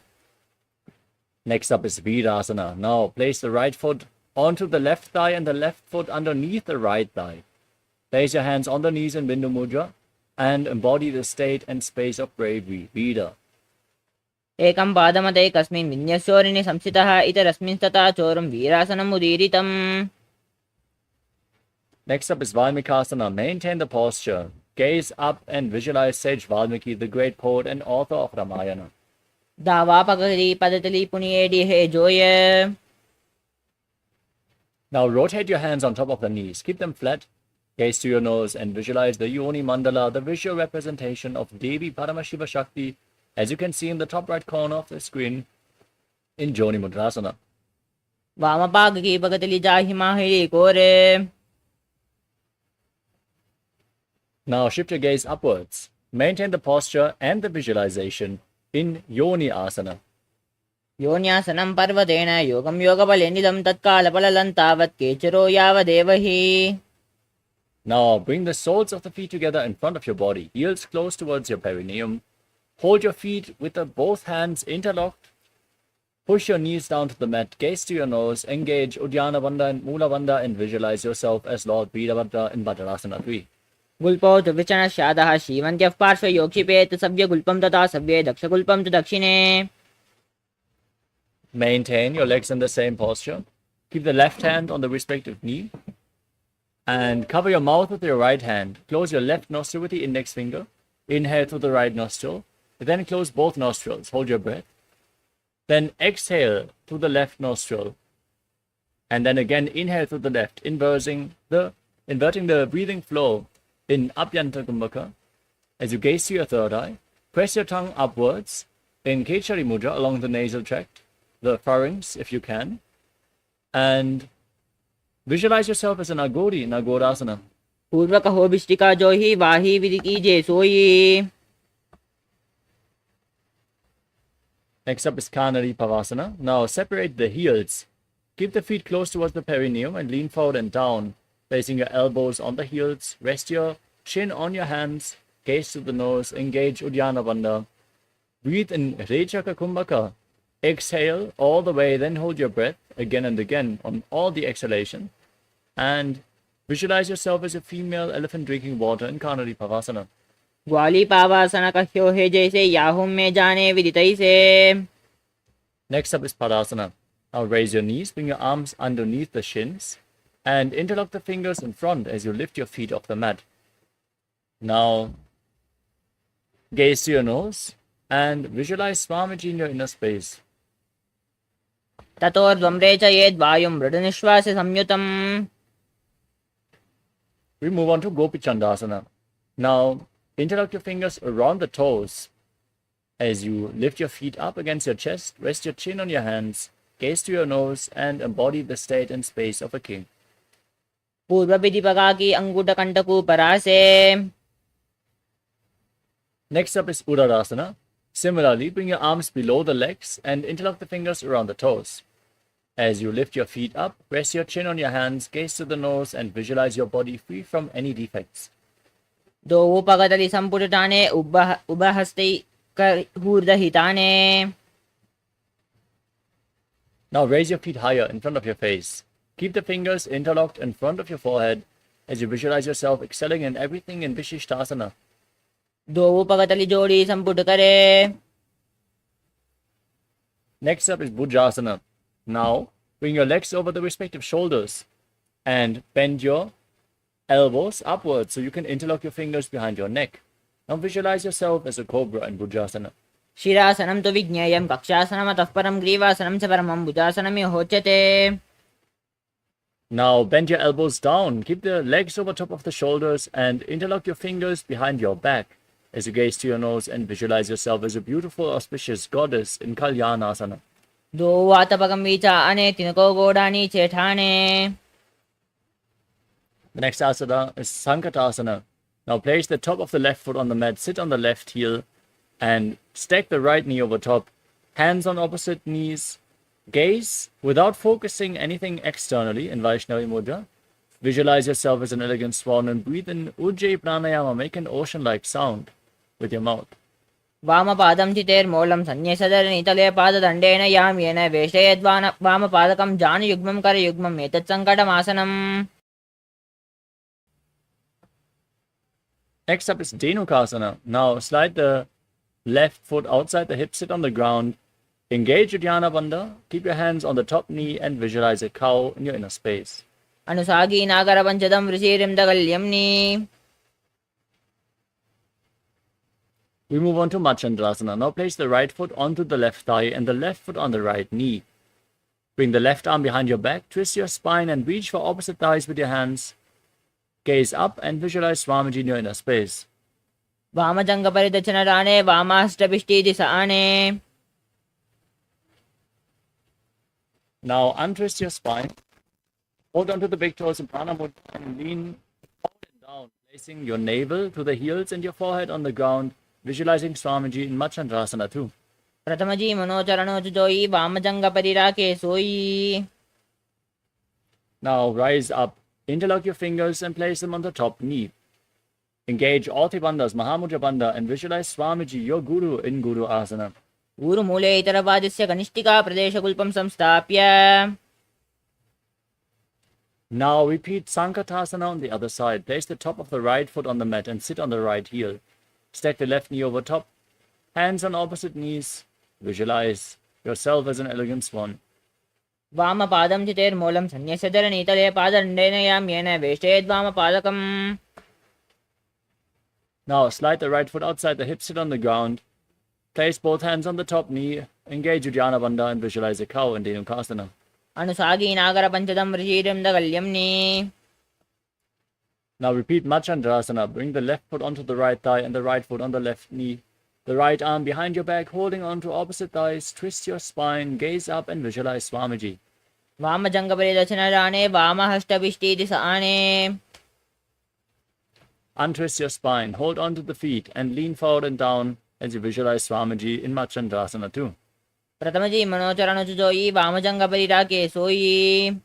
Next up is Virasana. Now place the right foot onto the left thigh and the left foot underneath the right thigh. Place your hands on the knees in Bindu Mudra and embody the state and space of bravery, Vida. एकं पादमतैकस्मिन् विन्यस्योरिणि संस्थितः इतरस्मिन् तथा चोरं वीरासनम् उदीरितम्. Next up is Valmikasana. Maintain the posture. Gaze up and visualize sage Valmiki, the great poet and author of Ramayana. दावापगरी पदतली पुनियेडि hey Joy. Now rotate your hands on top of the knees. Keep them flat. Gaze to your nose and visualize the Yoni Mandala, the visual representation of Devi Paramashiva Shakti, as you can see in the top right corner of the screen in Joni Mudrasana. वामपागकी पगतली जाहिमाहिरी कोरे. Now shift your gaze upwards. Maintain the posture and the visualization in Yoni Asana. योन्यासनं पर्वतेन योगं योगबलेनिदं तत्कालफलं तावत् केचरो यावदेव हि. Now bring the soles of the feet together in front of your body. Heels close towards your perineum. Hold your feet with both hands interlocked. Push your knees down to the mat. Gaze to your nose. Engage Uddiyana Bandha and Mula Bandha and visualize yourself as Lord Veerabhadra in Bhadrasana 3. गुल्पौ तु विचनश्यादः श्रीवन्त्यः पार्श्वे योक्षिपेत् सव्यगुल्पं तथा सव्ये दक्षगुल्पं तु दक्षिणे. Maintain your legs in the same posture. Keep the left hand on the respective knee. And cover your mouth with your right hand. Close your left nostril with the index finger. Inhale through the right nostril. Then close both nostrils. Hold your breath. Then exhale through the left nostril. And then again inhale through the left, inverting the breathing flow in Abhyanta Kumbhaka. As you gaze to your third eye, press your tongue upwards in Kechari Mudra along the nasal tract, the pharynx if you can, and visualize yourself as an Agori in Agorasana. पूर्वक हो बिष्टिका जो ही वाही विधि कीजे सोई. Next up is Kanari Pavasana. Now separate the heels. Keep the feet close towards the perineum and lean forward and down, placing your elbows on the heels. Rest your chin on your hands. Gaze to the nose. Engage Uddiyana Bandha. Breathe in Rechaka Kumbhaka. Exhale all the way, then hold your breath again and again on all the exhalation. And visualize yourself as a female elephant drinking water in Kanari Pavasana. ग्वाली पावासन कह्यो हे जैसे याहुम में जाने विदितई से. Next up is Padasana. Now raise your knees, bring your arms underneath the shins, and interlock the fingers in front as you lift your feet off the mat. Now, gaze to your nose and visualize Swamiji in your inner space. ततोर्ध्वं रेचयेद् वायुं मृदुनिश्वासे संयुतम्. We move on to Gopi Chandasana. Now, interlock your fingers around the toes. As you lift your feet up against your chest, rest your chin on your hands, gaze to your nose, and embody the state and space of a king. पूर्व विधि पगा की अंगूठ कंटकू परासे. Next up is Uddarasana. Similarly, bring your arms below the legs and interlock the fingers around the toes. As you lift your feet up, rest your chin on your hands, gaze to the nose, and visualize your body free from any defects. दो पगतली संपुटाने उभहस्ते हूर्दहिताने. Now raise your feet higher in front of your face. Keep the fingers interlocked in front of your forehead as you visualize yourself excelling in everything in Vishishtasana. दो पगतली जोड़ी संपुट करे. Next up is Bhujasana. Now bring your legs over the respective shoulders and bend your elbows upwards so you can interlock your fingers behind your neck. Now visualize yourself as a cobra in Bhujasana. शिरासनं तु विज्ञेयं कक्षासनम् अतः परं ग्रीवासनं च परमं भुजासनमिह होच्यते. Now bend your elbows down, keep the legs over top of the shoulders and interlock your fingers behind your back as you gaze to your nose and visualize yourself as a beautiful, auspicious goddess in Kalyanasana. दो वातपकं वीचाने तिनको गोडानि चेठाने. The next asana is Sankatasana. Now place the top of the left foot on the mat, sit on the left heel, and stack the right knee over top. Hands on opposite knees, Gaze without focusing anything externally in Vaishnavi Mudra. Visualize yourself as an elegant swan and breathe in Ujjayi Pranayama. Make an ocean-like sound with your mouth. वामपादं चितेर्मूलं सन्न्यसदरनितले पाददण्डेन याम्येन वेष्टयेद्वान वामपादकं जानुयुग्मं करयुग्मम् एतत्सङ्कटमासनम्. Next up is Dhenukasana. Now slide the left foot outside the hip, sit on the ground. Engage Uddiyana Bandha. Keep your hands on the top knee and visualize a cow in your inner space. अनुसागी नागरपञ्चदं ऋषिरिन्दगल्यम्नि. We move on to Machandrasana. Now place the right foot onto the left thigh and the left foot on the right knee. Bring the left arm behind your back, twist your spine and reach for opposite thighs with your hands. Gaze up and visualize Swamiji in your inner space. वामजङ्गपरिदर्शनराणे वामाष्टपिष्टिदिशाने. Now untwist your spine. Hold onto the big toes in Prana Mudra and lean forward and down, placing your navel to the heels and your forehead on the ground, visualizing Swamiji in Machandrasana too. प्रथमजी मनोचरणोचुजोयि वामजङ्गपरिराके सोयि. Now rise up, interlock your fingers and place them on the top knee. Engage all three bandhas, Mahamudra Bandha, and visualize Swamiji, your Guru, in Guru Asana. ऊरुमूले इतरपादस्य कनिष्ठिका प्रदेशकुल्पं संस्थाप्य. Now repeat Sankatasana on the other side. Place the top of the right foot on the mat and sit on the right heel. Stack the left knee over top. Hands on opposite knees. Visualize yourself as an elegant swan. वामपादं चितेर्मूलं सन्न्यस्यधरनीतले पाददण्डेन याम्येन वेष्टयेद्वामपादकम्. Now slide the right foot outside the hip, sit on the ground. Place both hands on the top knee. Engage Uddiyana Bandha and visualize a cow in Dhenukasana. अनुसागी नागरपञ्चदं ऋषिरिन्दगल्यम्नि. Now repeat Machandrasana. Bring the left foot onto the right thigh and the right foot on the left knee. The right arm behind your back, holding on to opposite thighs. Twist your spine, gaze up and visualize Swamiji. वामजङ्गपरिदर्शनराणे वामाष्टपिष्टिदिशाने. Untwist your spine, hold on to the feet and lean forward and down as you visualize Swamiji in Machandrasana too. प्रथमजी मनोचरणोचुजोयि वामजङ्गपरिराके सोयि.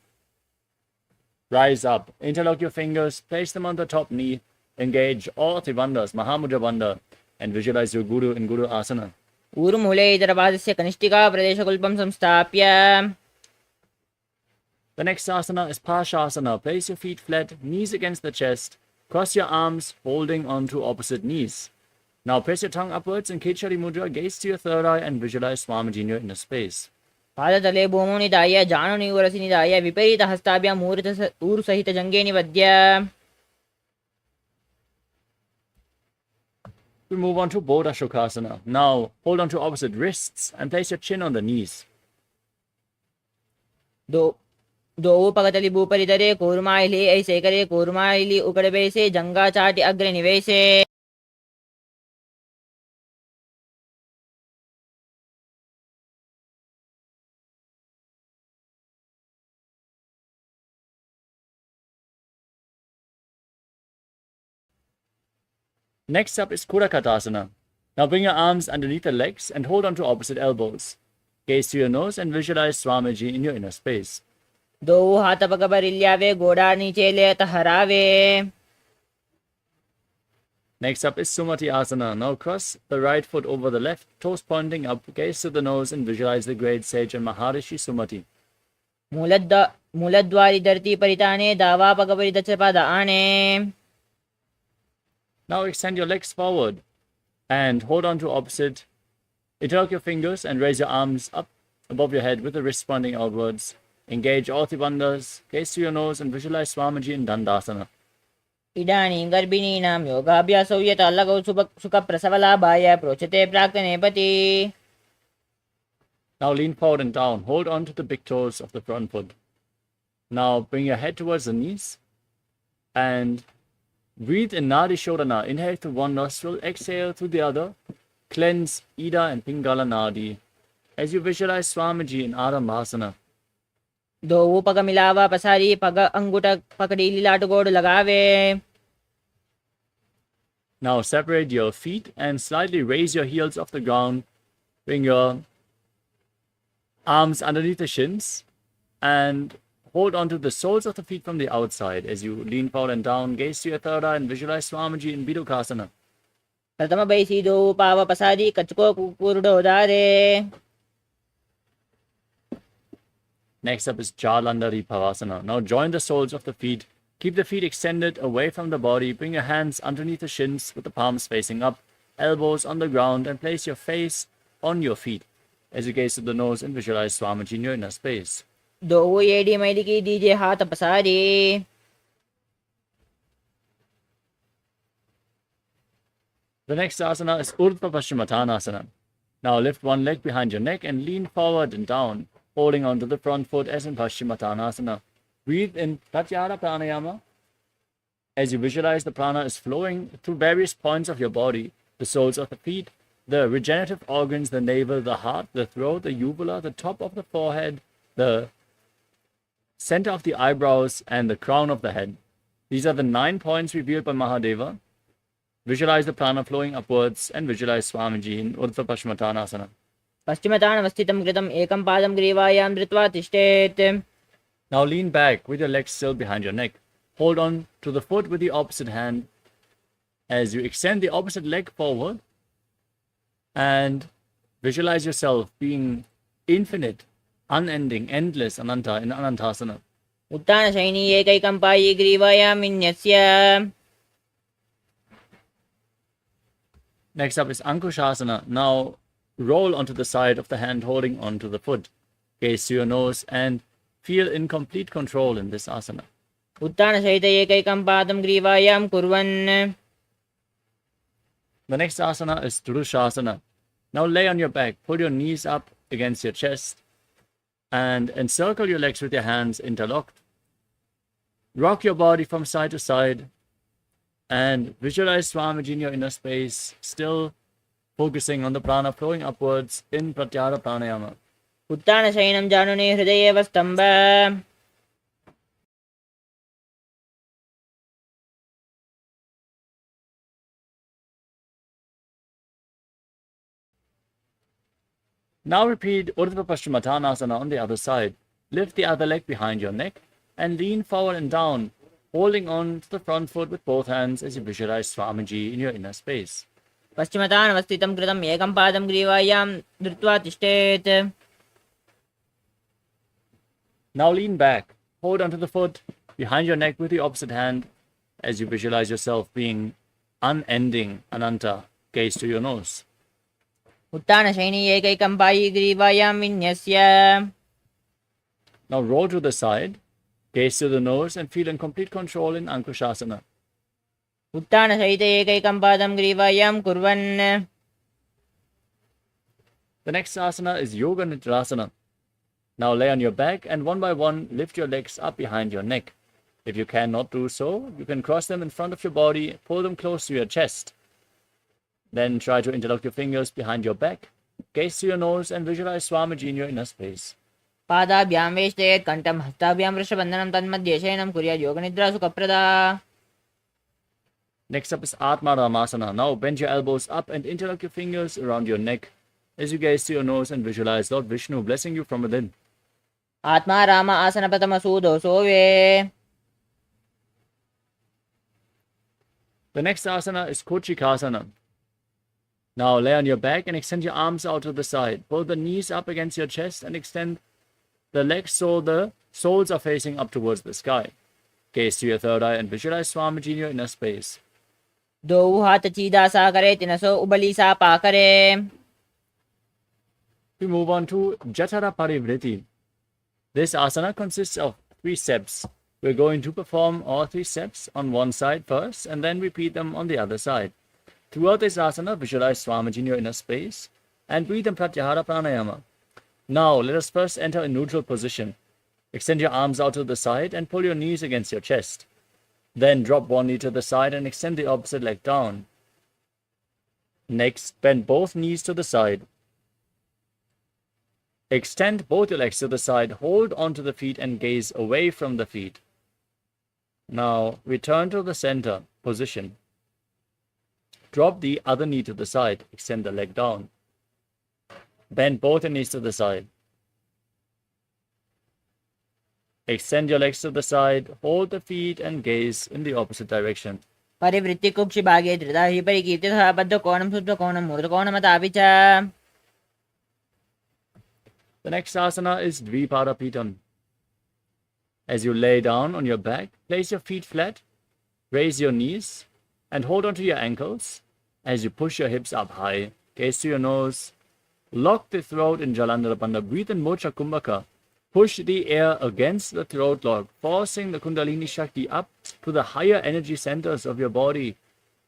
Rise up, interlock your fingers, place them on the top knee, engage all three bandhas, Mahamudra Bandha, and visualize your Guru in Guru Asana. ऊरुमूले इतरपादस्य कनिष्ठिका प्रदेशकुल्पं संस्थाप्य. The next asana is Pashasana. Place your feet flat, knees against the chest, cross your arms, holding on to opposite knees. Now press your tongue upwards in Khechari Mudra, gaze to your third eye and visualize Swamiji in your inner space. पादतले भूमौ निधाय जानुनिउरसि निधाय विपरीतहस्ताभ्याम् ऊरुसहितजङ्गे निवद्य. We move on to Bodha Shukasana. Now hold on to opposite wrists and place your chin on the knees. द्वौ पगतलि भूपरितरे कूर्मायिलि ऐसे करे कूर्मायिलि उकडबेसे जङ्गा चाटि अग्रे निवेशे. Next up is Kurakatasana. Now bring your arms underneath the legs and hold on to opposite elbows. Gaze to your nose and visualize Swamiji in your inner space. द्वौ हातपगबरिल्यावे गोडा नीचेले तहरावे. Next up is Sumati Asana. Now cross the right foot over the left, toes pointing up, gaze to the nose and visualize the great sage and Maharishi Sumati. मूलद्वारि धरती परिताने दावा पगबरिदचपदाने. Now extend your legs forward and hold on to opposite. Interlock your fingers and raise your arms up above your head with the wrists pointing outwards. Engage all three bandhas, gaze to your nose and visualize Swamiji in Dandasana. इदानीं गर्भिणीनां योगाभ्यासौ यत् अलगौ सुखप्रसवलाभाय प्रोच्यते प्राक्तनेपति. Now lean forward and down. Hold on to the big toes of the front foot. Now bring your head towards the knees and breathe in Nadi Shodhana. Inhale through one nostril, exhale through the other. Cleanse Ida and Pingala Nadi as you visualize Swamiji in Arambhasana. द्वौ पग मिलावा पसारी पग अंगुठ पकड़ी लीलाट गोड़ लगावे. Now separate your feet and slightly raise your heels off the ground. Bring your arms underneath the shins, and hold onto the soles of the feet from the outside as you lean forward and down. Gaze to your third eye and visualize Swamiji in Bidukasana. प्रथम बैसीदो पाव पसादी कचको कुकुरडो दारे. Next up is Jalandhari Pavasana. Now join the soles of the feet. Keep the feet extended away from the body. Bring your hands underneath the shins with the palms facing up, elbows on the ground, and place your face on your feet as you gaze to the nose and visualize Swamiji in your inner space. दो AD मैली की दीजिए हाथ पसारी. The next asana is Urdhva Paschimottanasana. Now lift one leg behind your neck and lean forward and down, holding onto the front foot as in Paschimottanasana. Breathe in Pratyahara Pranayama as you visualize the prana is flowing through various points of your body, the soles of the feet, the regenerative organs, the navel, the heart, the throat, the uvula, the top of the forehead, the center of the eyebrows, and the crown of the head. These are the 9 points revealed by Mahadeva. Visualize the prana flowing upwards and visualize Swamiji in Urdhva Paschimottanasana. पश्चिमतानवस्थितं कृतं एकं पादं ग्रीवायां धृत्वा तिष्ठेत्. Now lean back with your legs still behind your neck. Hold on to the foot with the opposite hand as you extend the opposite leg forward and visualize yourself being infinite, unending, endless, Ananta in Anantasana. उत्तानशयनी एकैकं पायी ग्रीवायां विन्यस्य. Next up is Ankushasana. Now roll onto the side of the hand holding onto the foot. Gaze to your nose and feel in complete control in this asana. उत्तानसहित एकैकं पादं ग्रीवायां कुर्वन्. The next asana is Durushasana. Now lay on your back, pull your knees up against your chest, and encircle your legs with your hands interlocked. Rock your body from side to side, and visualize Swamiji in your inner space, still focusing on the prana flowing upwards in Pratyahara Pranayama. उत्तानशयनं जानुने हृदयेव स्तम्भ. Now repeat Urdhva Paschimottanasana on the other side. Lift the other leg behind your neck and lean forward and down, holding on to the front foot with both hands as you visualize Swamiji in your inner space. पश्चिमतानवस्थितं कृतं एकं पादं ग्रीवायां धृत्वा तिष्ठेत्. Now lean back, hold onto the foot behind your neck with the opposite hand as you visualize yourself being unending, Ananta. Gaze to your nose. उत्तानशयनी एकैकं पायी ग्रीवायां विन्यस्य. Now roll to the side, gaze to the nose, and feel in complete control in Ankushasana. उत्तानसहित एकैकं पादं ग्रीवायां कुर्वन्. The next asana is Yoga Nidrasana. Now lay on your back and one by one lift your legs up behind your neck. If you cannot do so, you can cross them in front of your body, pull them close to your chest. Then try to interlock your fingers behind your back, gaze to your nose, and visualize Swamiji in your inner space. पादाभ्यां वेष्टेत् कण्ठं हस्ताभ्यां वृषबन्धनं तन्मध्ये शयनं कुर्यात् योगनिद्रा सुखप्रदा. Next up is Atma Ramasana. Now bend your elbows up and interlock your fingers around your neck as you gaze to your nose and visualize Lord Vishnu blessing you from within. आत्मा राम आसन प्रथम सूदो सोवे. The next asana is Kochikasana. Now lay on your back and extend your arms out to the side. Pull the knees up against your chest and extend the legs so the soles are facing up towards the sky. Gaze to your third eye and visualize Swamiji in your inner space. दो हाथ चीदा सा करे तिनसो उबली सा पा करे. We move on to Jatara Parivriti. This asana consists of 3 steps. We're going to perform all 3 steps on one side first and then repeat them on the other side. Throughout this asana, visualize Swamiji in your inner space and breathe in Pratyahara Pranayama. Now, let us first enter a neutral position. Extend your arms out to the side and pull your knees against your chest. Then drop one knee to the side and extend the opposite leg down. Next, bend both knees to the side. Extend both your legs to the side, hold onto the feet and gaze away from the feet. Now, return to the center position. Drop the other knee to the side, extend the leg down. Bend both your knees to the side. Extend your legs to the side, hold the feet and gaze in the opposite direction. परिवृत्तिकुक्षिभागे धृता हि परिकीर्तितः बद्धकोणं शुद्धकोणं मूर्धकोणमतापि च. The next asana is Dvipadapitam. As you lay down on your back, place your feet flat, raise your knees, and hold onto your ankles as you push your hips up high. Gaze to your nose. Lock the throat in Jalandhara. Breathe in Mocha Kumbhaka. Push the air against the throat lock, forcing the Kundalini Shakti up to the higher energy centers of your body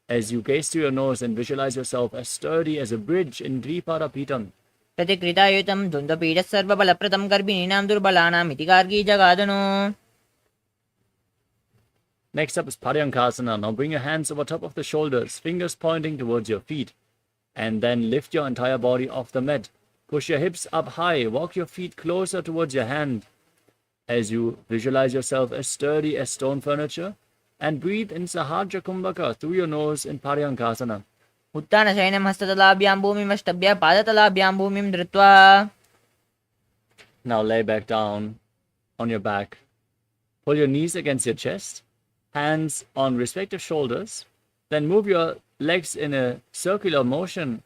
as you gaze to your nose and visualize yourself as sturdy as a bridge in Dvipadapitam. प्रतिकृतायुतं द्वन्द्वपीडः सर्वबलप्रदं गर्भिणीनां दुर्बलानाम् इति Gargi जगादनु. Next up is Paryankasana. Now bring your hands over top of the shoulders, fingers pointing towards your feet, and then lift your entire body off the mat. Push your hips up high, walk your feet closer towards your hand as you visualize yourself as sturdy as stone furniture, and breathe in Sahajra Kumbhaka through your nose in Paryankasana. उत्तानशयनं हस्ततलाभ्यां भूमिमष्टभ्य पादतलाभ्यां भूमिं धृत्वा. Now lay back down on your back. Pull your knees against your chest, hands on respective shoulders. Then move your legs in a circular motion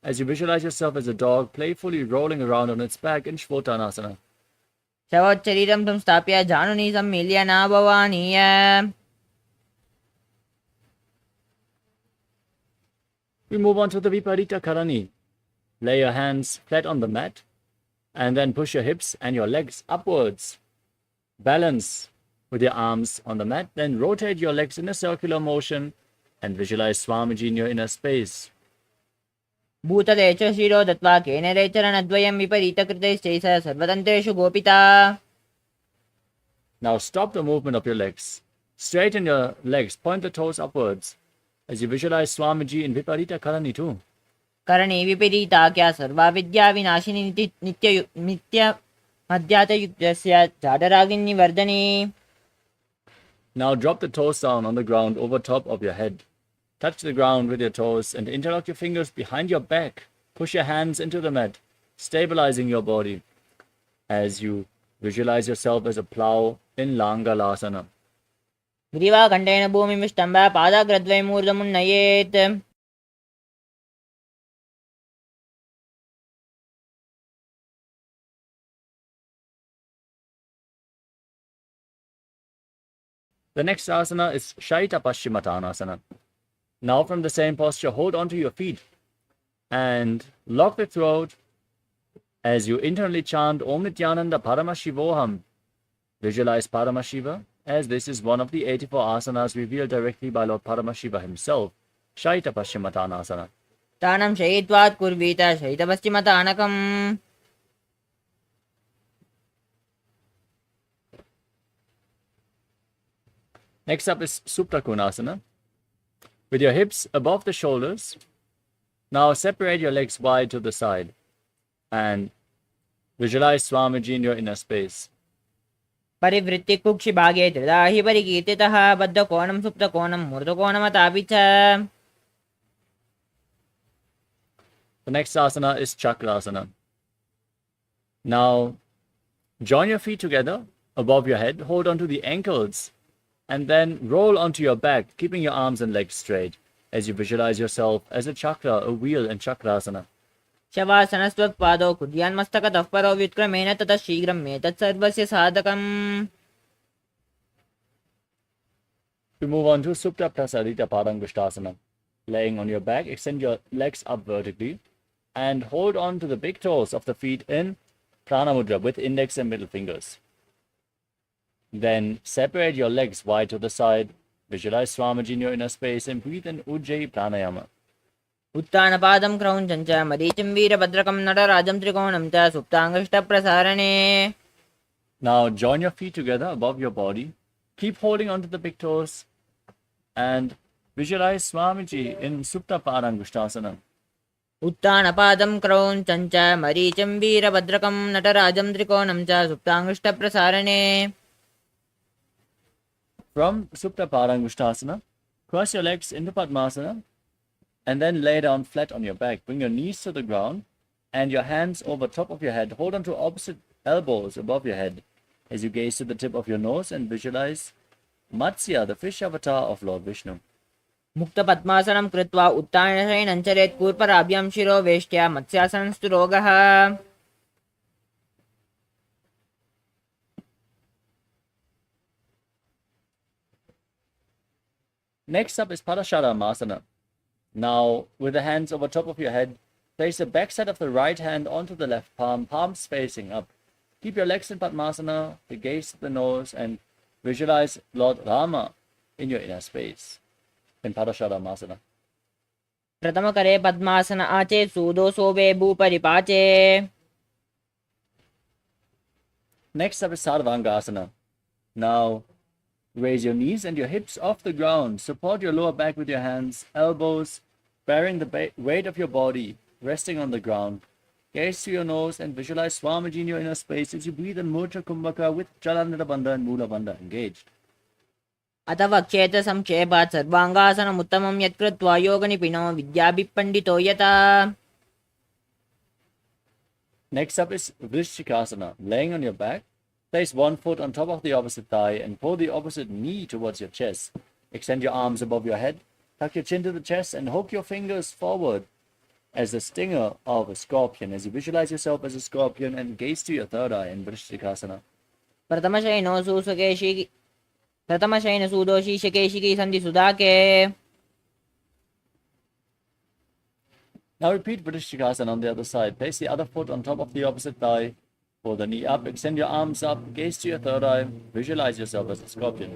as you visualize yourself as a dog playfully rolling around on its back in Shvotanasana. शवोच्चरीरं संस्थाप्य जानुनी सम्मील्य नाभवानीय. We move on to the Viparita Karani. Lay your hands flat on the mat and then push your hips and your legs upwards. Balance with your arms on the mat, then rotate your legs in a circular motion and visualize Swamiji in your inner space. भूतले च शिरो दत्वा केनरे चरणद्वयं विपरीतकृतैश्चैष सर्वतन्त्रेषु गोपिता. Now stop the movement of your legs. Straighten your legs, point the toes upwards as you visualize Swamiji in Viparita Karani too. करणे विपरीता क्या सर्वा विद्या विनाशिनी नित्य मध्यातयुक्तस्य जाडरागिन्निवर्धने. Now drop the toes down on the ground over top of your head. Touch the ground with your toes and interlock your fingers behind your back. Push your hands into the mat, stabilizing your body as you visualize yourself as a plow in Langalasana. ग्रीवाखण्डेन भूमिमिष्टम्भ पादाग्रद्वयम् ऊर्ध्वमुन्नयेत्. The next asana is Shaita Paschimottanasana. Now from the same posture, hold onto your feet and lock the throat as you internally chant Om Nithyananda Paramashivoham. Visualize Paramashiva as this is one of the 84 asanas revealed directly by Lord Paramashiva himself. Shaita Paschimottanasana. तानं शयित्वात् कुर्वीत शयितपश्चिमतानकम्. Next up is Supta Konasana. With your hips above the shoulders, now separate your legs wide to the side and visualize Swamiji in your inner space. परिवृत्तिकुक्षिभागे धृता हि परिकीर्तितः बद्धकोणं सुप्तकोणं मूर्धकोणमतापि च. The next asana is Chakrasana. Now join your feet together above your head, hold onto the ankles, and then roll onto your back, keeping your arms and legs straight as you visualize yourself as a chakra, a wheel in Chakrasana. शवासनस्त्वत्पादौ कुर्यान्मस्तकतः परो व्युत्क्रमेण ततः शीघ्रं मे तत्सर्वस्य साधकम्. We move on to Supta Prasadita Padangushtasana. Laying on your back, extend your legs up vertically and hold on to the big toes of the feet in Pranamudra with index and middle fingers. Then separate your legs wide to the side, visualize Swamiji in your inner space and breathe in Ujjayi Pranayama. उत्तानपादं क्रौञ्चं च मरीचिं वीरभद्रकं नटराजं त्रिकोणं च सुप्ताङ्गष्टप्रसारणे. Now join your feet together above your body. Keep holding onto the big toes and visualize Swamiji in Supta Padangushtasana. उत्तानपादं क्रौञ्चं च मरीचिं वीरभद्रकं नटराजं त्रिकोणं च सुप्ताङ्गष्टप्रसारणे. From Supta Padangushtasana, cross your legs into Padmasana and then lay down flat on your back. Bring your knees to the ground and your hands over top of your head. Hold on to opposite elbows above your head as you gaze to the tip of your nose and visualize Matsya, the fish avatar of Lord Vishnu. मुक्तपद्मासनं कृत्वा उत्थानशयनं चरेत् कूर्पराभ्यां शिरो वेष्ट्या मत्स्यासनस्तु रोगः. Next up is Paramashivoham. Now, with the hands over top of your head, place the backside of the right hand onto the left palm, palms facing up. Keep your legs in Padmasana, the gaze to the nose, and visualize Lord Rama in your inner space in Paramashivoham. प्रथमकरे पद्मासन आचे सूदोसोबे भूपरिपाचे. Next up is Sarvangasana. Now, raise your knees and your hips off the ground. Support your lower back with your hands, elbows, bearing the weight of your body, resting on the ground. Gaze to your nose and visualize Swamiji in your inner space as you breathe in Murcha Kumbhaka with Jalandhara Bandha and Mula Bandha engaged. अथवा क्षेत्र संक्षेपात् सर्वांगासनम् उत्तमं यत्कृत्वा योगनिपिनो विद्याभिपण्डितो यथा. Next up is Vrishchikasana. Laying on your back, place one foot on top of the opposite thigh and pull the opposite knee towards your chest. Extend your arms above your head, tuck your chin to the chest and hook your fingers forward as the stinger of a scorpion as you visualize yourself as a scorpion and gaze to your third eye in Vrishchikasana. प्रथमशयन सूदोषी शकेशिकी सन्धि सुधाके. Now repeat Vrishchikasana on the other side. Place the other foot on top of the opposite thigh. Pull the knee up, extend your arms up, gaze to your third eye, visualize yourself as a scorpion.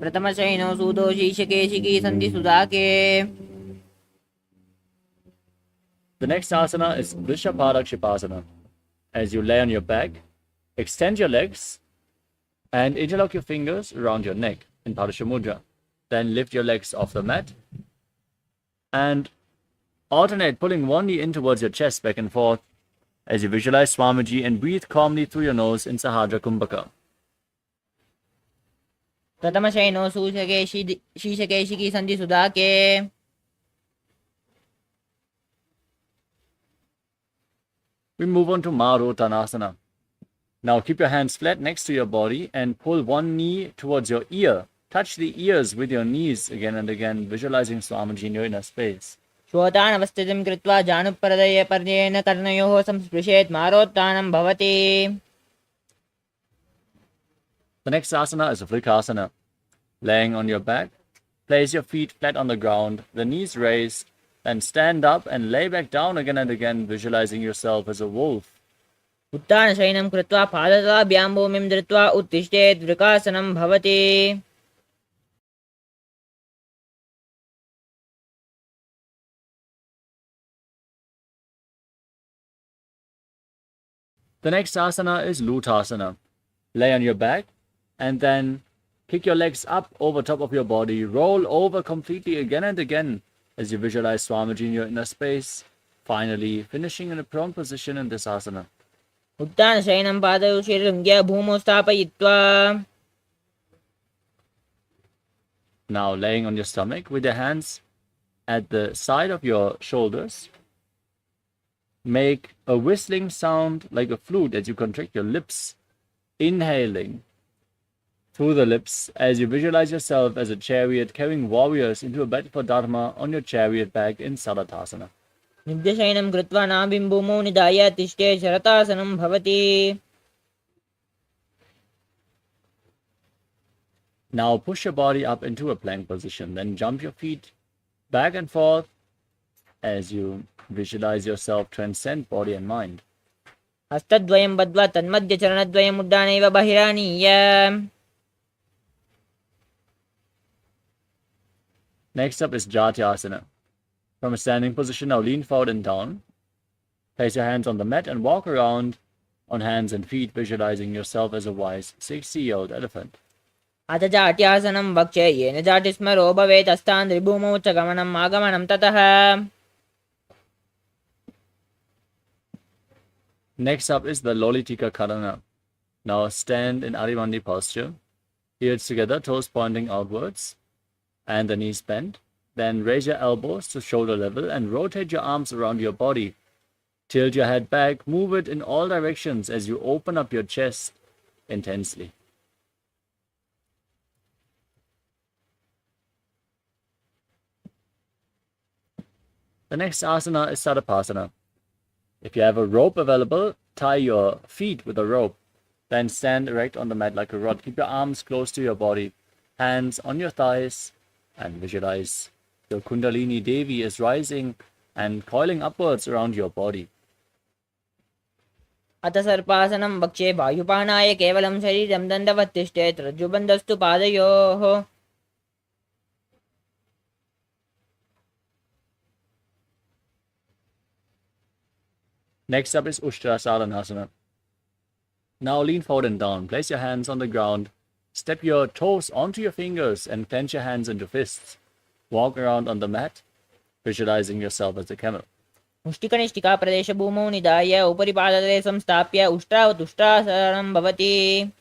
प्रथमशयनो सूदोषी शकेशिकी सन्धि सुधाके. The next asana is Vrishabharakshipasana. As you lay on your back, extend your legs and interlock your fingers around your neck in Padashamudra. Then lift your legs off the mat and alternate pulling one knee in towards your chest back and forth as you visualize Swamiji and breathe calmly through your nose in Sahadra Kumbhaka. प्रथमशयनो शीशकेशिकी सन्धि सुधाके. We move on to Marutanasana. Now keep your hands flat next to your body and pull one knee towards your ear. Touch the ears with your knees again and again, visualizing Swamiji in your inner space. श्रोतानवस्थितिं कृत्वा जानुप्रदये पर्येन कर्णयोः संस्पृशेत् मारोत्थानं भवति. The next asana is Vrikasana. Laying on your back, place your feet flat on the ground, the knees raised, then stand up and lay back down again and again, visualizing yourself as a wolf. उत्थानशयनं कृत्वा पादतलाभ्यां भूमिं धृत्वा उत्तिष्ठेत् वृकासनं भवति. The next asana is Lutasana. Lay on your back and then kick your legs up over top of your body. Roll over completely again and again as you visualize Swamiji in your inner space. Finally, finishing in a prone position in this asana. उत्थानशयनं पादौ शिरलिङ्ग्य भूमौ स्थापयित्वा. Now laying on your stomach with your hands at the side of your shoulders. Make a whistling sound like a flute as you contract your lips, inhaling through the lips as you visualize yourself as a chariot carrying warriors into a battle for Dharma on your chariot back in Salatasana. नित्यशयनं कृत्वा नाभिं भूमौ निधाय तिष्ठेत् शरतासनं भवति. Now push your body up into a plank position, then jump your feet back and forth as you visualize yourself transcend body and mind. हस्तद्वयं बद्ध्वा तन्मध्यचरणद्वयम् उड्डानैव बहिरानीय. Next up is Jatyasana. From a standing position, now lean forward and down. Place your hands on the mat and walk around on hands and feet, visualizing yourself as a wise 60-year-old elephant. अथ जाट्यासनं वक्षे येन जाटिस्मरो भवेत् हस्तान् त्रिभूमौ च गमनम् आगमनं ततः. Next up is the Lolitika Karana. Now stand in Adimandi posture. Ears together, toes pointing outwards, and the knees bent. Then raise your elbows to shoulder level and rotate your arms around your body. Tilt your head back, move it in all directions as you open up your chest intensely. The next asana is Sadapasana. If you have a rope available, tie your feet with a rope. Then stand erect on the mat like a rod. Keep your arms close to your body, hands on your thighs, and visualize the Kundalini Devi is rising and coiling upwards around your body. अथ सर्पासनं वक्ष्ये वायुपानाय केवलं शरीरं दण्डवत् तिष्ठेत् रज्जुबन्धस्तु पादयोः. Next up is Ushtrasalanasana. Now lean forward and down. Place your hands on the ground. Step your toes onto your fingers and clench your hands into fists. Walk around on the mat, visualizing yourself as a camel. मुष्टिकनिष्ठिका प्रदेशभूमौ निधाय उपरि पादतले संस्थाप्य उष्ट्रावतुष्ट्रासनं भवति.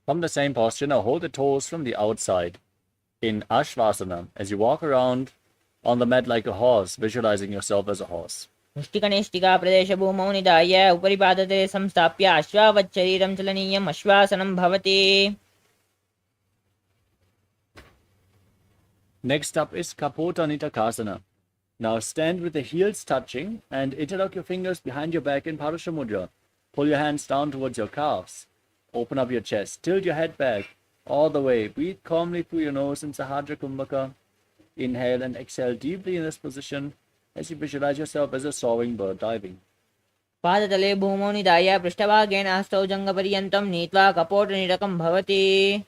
From the same posture, now hold the toes from the outside in Ashvasana as you walk around on the mat like a horse, visualizing yourself as a horse. मुष्टिकनिष्ठिका प्रदेशभूमौ निधाय उपरि पादतले संस्थाप्य अश्वावत् शरीरं चलनीयम् अश्वासनं भवति. Next up is Kapota Nitakasana. Now stand with the heels touching and interlock your fingers behind your back in Parusha Mudra. Pull your hands down towards your calves. Open up your chest. Tilt your head back all the way. Breathe calmly through your nose in Sahadra Kumbhaka. Inhale and exhale deeply in this position as you visualize yourself as a soaring bird diving. पादतले भूमौ निधाय पृष्ठभागेन हस्तौ जङ्घपर्यन्तं नीत्वा कपोटनिरकं भवति.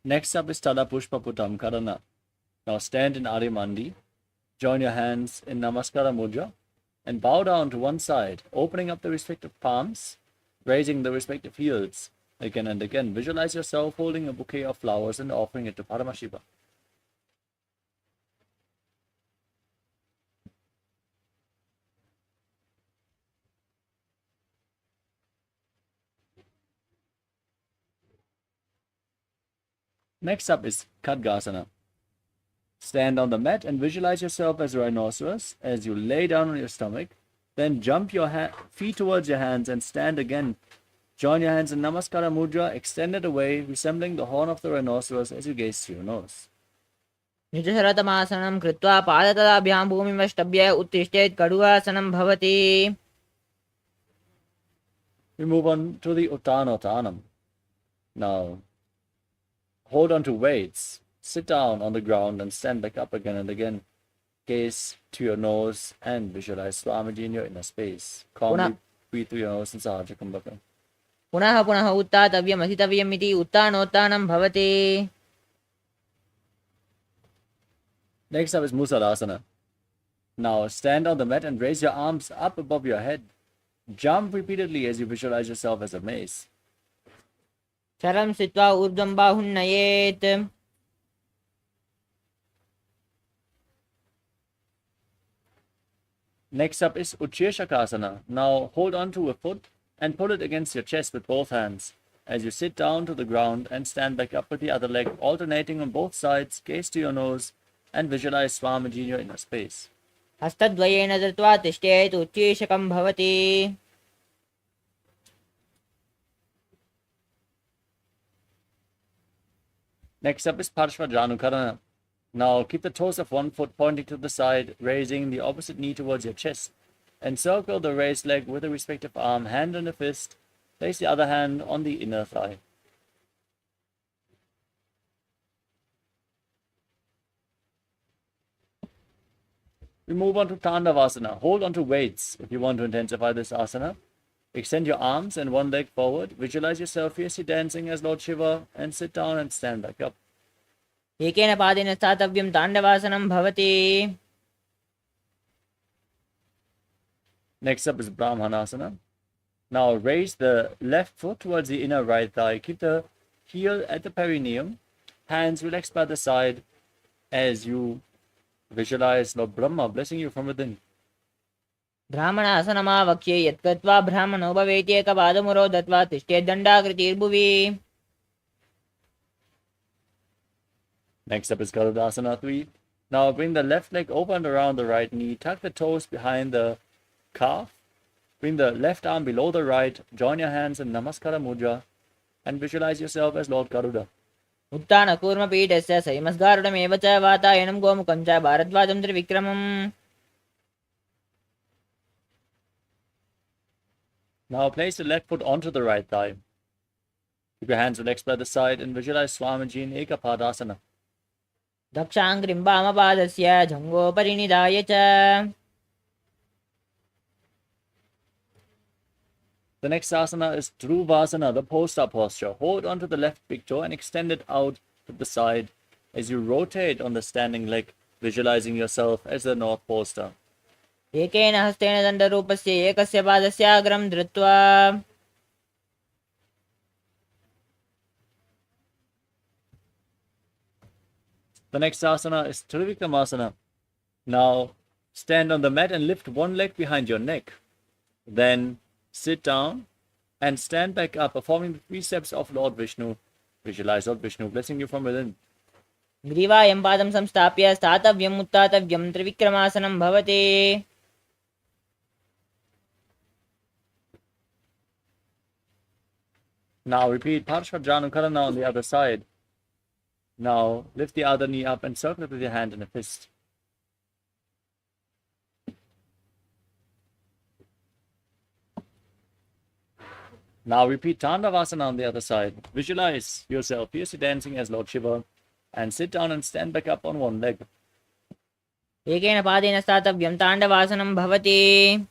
Next up is Tada Pushpa Putam Karana. Now stand in Arimandi. Join your hands in Namaskara Mudra and bow down to one side, opening up the respective palms, raising the respective heels. Again and again, visualize yourself holding a bouquet of flowers and offering it to Paramashiva. Next up is Khadgasana. Stand on the mat and visualize yourself as a rhinoceros as you lay down on your stomach. Then jump your feet towards your hands and stand again. Join your hands in Namaskara Mudra, extended away, resembling the horn of the rhinoceros as you gaze through your nose. निजशरतमासनं कृत्वा पादतलाभ्यां भूमिमष्टभ्य उत्तिष्ठेत् कड़ुवासनं भवति. We move on to the Uttanotanam. Now, hold on to weights. Sit down on the ground and stand back up again and again. Gaze to your nose and visualize Swamiji in your inner space. Calmly breathe through your nose and Sahajra Kumbhaka. पुनः पुनः उत्थातव्यम् असितव्यम् इति उत्थानोत्थानं भवति. Next up is Musalasana. Now stand on the mat and raise your arms up above your head. Jump repeatedly as you visualize yourself as a mace. शरं स्थित्वा ऊर्ध्वं बाहुन्नयेत्. Next up is Uchirshakasana. Now hold on to a foot and pull it against your chest with both hands. As you sit down to the ground and stand back up with the other leg, alternating on both sides, gaze to your nose and visualize Swamiji in your inner space. हस्तद्वयेन धृत्वा तिष्ठेत् उच्चीषकं भवति. Next up is Parshvajanukarana. Now keep the toes of one foot pointing to the side, raising the opposite knee towards your chest. Encircle the raised leg with the respective arm, hand on the fist. Place the other hand on the inner thigh. We move on to Tandavasana. Hold on to weights if you want to intensify this asana. Extend your arms and one leg forward. Visualize yourself fiercely dancing as Lord Shiva and sit down and stand back up. एकेन पादेन स्थातव्यं ताण्डवासनं भवति. Next up is Brahmanasana. Now raise the left foot towards the inner right thigh. Keep the heel at the perineum. Hands relaxed by the side as you visualize Lord Brahma blessing you from within. ब्राह्मणासनमावक्ष्ये यत्कृत्वा ब्राह्मणो भवेत् एकपादमुरो दत्वा तिष्ठेत् दण्डाकृतिर्भुवि. Next up is Garudasana 3. Now bring the left leg over and around the right knee. Tuck the toes behind the calf. Bring the left arm below the right. Join your hands in Namaskara Mudra and visualize yourself as Lord Garuda. उत्तानकूर्मपीठस्य सैमस्गारुडमेव च वातायनं गोमुखं च भारद्वाजं त्रिविक्रमम्. Now place the left foot onto the right thigh. Keep your hands relaxed by the side and visualize Swamiji in Ekapadasana. दक्षाङ्घ्रिं वामपादस्य जङ्घोपरिनिधाय च. The next asana is Dhruvasana, the post-up posture. Hold onto the left big toe and extend it out to the side as you rotate on the standing leg, visualizing yourself as the North Poster. एकेन हस्तेन दण्डरूपस्य एकस्य पादस्य अग्रं धृत्वा. The next asana is Trivikramasana. Now stand on the mat and lift one leg behind your neck. Then sit down and stand back up, performing the 3 steps of Lord Vishnu. Visualize Lord Vishnu blessing you from within. ग्रीवायं पादं संस्थाप्य स्थातव्यम् उत्थातव्यं त्रिविक्रमासनं भवति. Now repeat Parshvajanukarana on the other side. Now lift the other knee up and circle it with your hand in a fist. Now repeat Tandavasana on the other side. Visualize yourself fiercely dancing as Lord Shiva and sit down and stand back up on one leg. एकेन पादेन स्थातव्यं ताण्डवासनं भवति.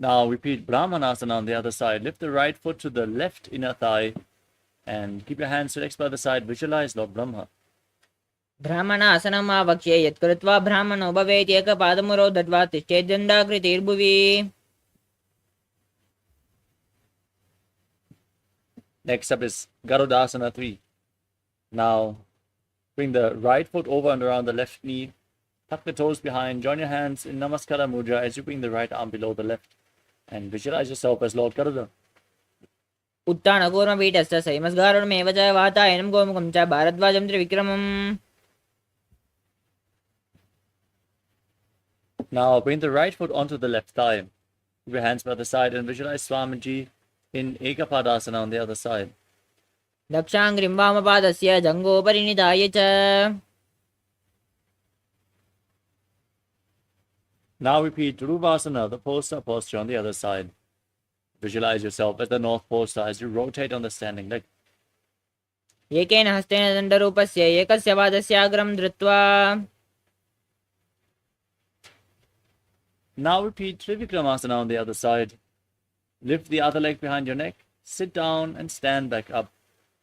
Now repeat Brahmanasana on the other side. Lift the right foot to the left inner thigh and keep your hands relaxed by the side. Visualize Lord Brahma. ब्राह्मणासनम् आवक्ष्ये यत् कृत्वा ब्राह्मणो भवेत् एकपादमुरौ दत्वा तिष्ठेद्दण्डाकृतिर्भुवि. Next up is Garudasana 3. Now bring the right foot over and around the left knee. Tuck the toes behind. Join your hands in Namaskara Mudra as you bring the right arm below the left. And visualize yourself as Lord Garuda. उत्तानकूर्मपीठस्य सैमस्गारुडमेव च वातायनं गोमुखं च भारद्वाजं त्रिविक्रमम्. Now bring the right foot onto the left thigh. Keep your hands by the side and visualize Swamiji in Ekapadasana on the other side. दक्षाङ्घ्रिं वामपादस्य जङ्घोपरिनिधाय च. Now repeat Dhruvasana, the poster posture on the other side. Visualize yourself as the North Poster as you rotate on the standing leg. एकेन हस्तेन दण्डरूपस्य एकस्य पादस्य अग्रं धृत्वा. Now repeat Trivikramasana on the other side. Lift the other leg behind your neck. Sit down and stand back up,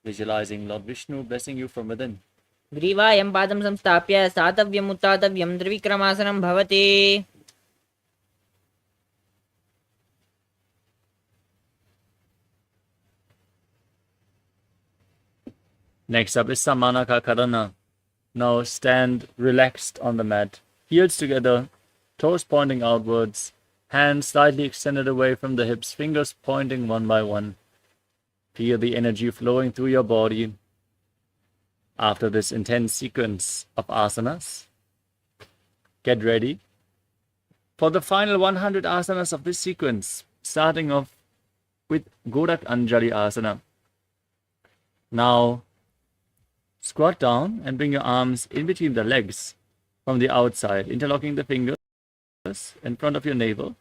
visualizing Lord Vishnu blessing you from within. ग्रीवायं पादं संस्थाप्य स्थातव्यम् उत्थातव्यं त्रिविक्रमासनं भवति. Next up is Samanaka Karana. Now stand relaxed on the mat, heels together, toes pointing outwards, hands slightly extended away from the hips, fingers pointing one by one. Feel the energy flowing through your body. After this intense sequence of asanas, get ready for the final 100 asanas of this sequence, starting off with Gorak Anjali Asana. Now, squat down and bring your arms in between the legs from the outside, interlocking the fingers in front of your navel.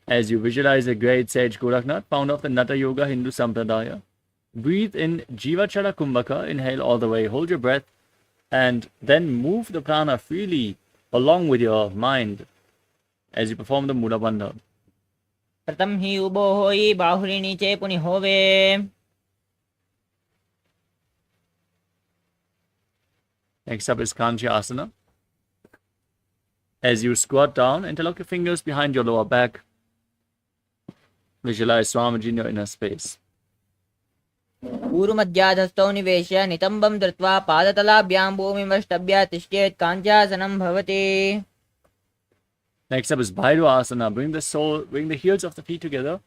As you visualize a great sage Goraknath, founder of the Natha Yoga Hindu Sampradaya, breathe in Jivachala Kumbhaka, inhale all the way, hold your breath, and then move the prana freely along with your mind as you perform the Mula Bandha. प्रथम ही उबो होई बाहुरी नीचे पुनि होवे. Next up is Kanchi Asana. As you squat down, interlock your fingers behind your lower back. Visualize Swamiji in your inner space. ऊरुमध्याधस्थौ निवेश्य नितम्बं धृत्वा पादतलाभ्यां भूमिमष्टभ्य तिष्ठेत् काञ्चासनं भवति. Next up is Bhairava Asana. Bring the heels of the feet together.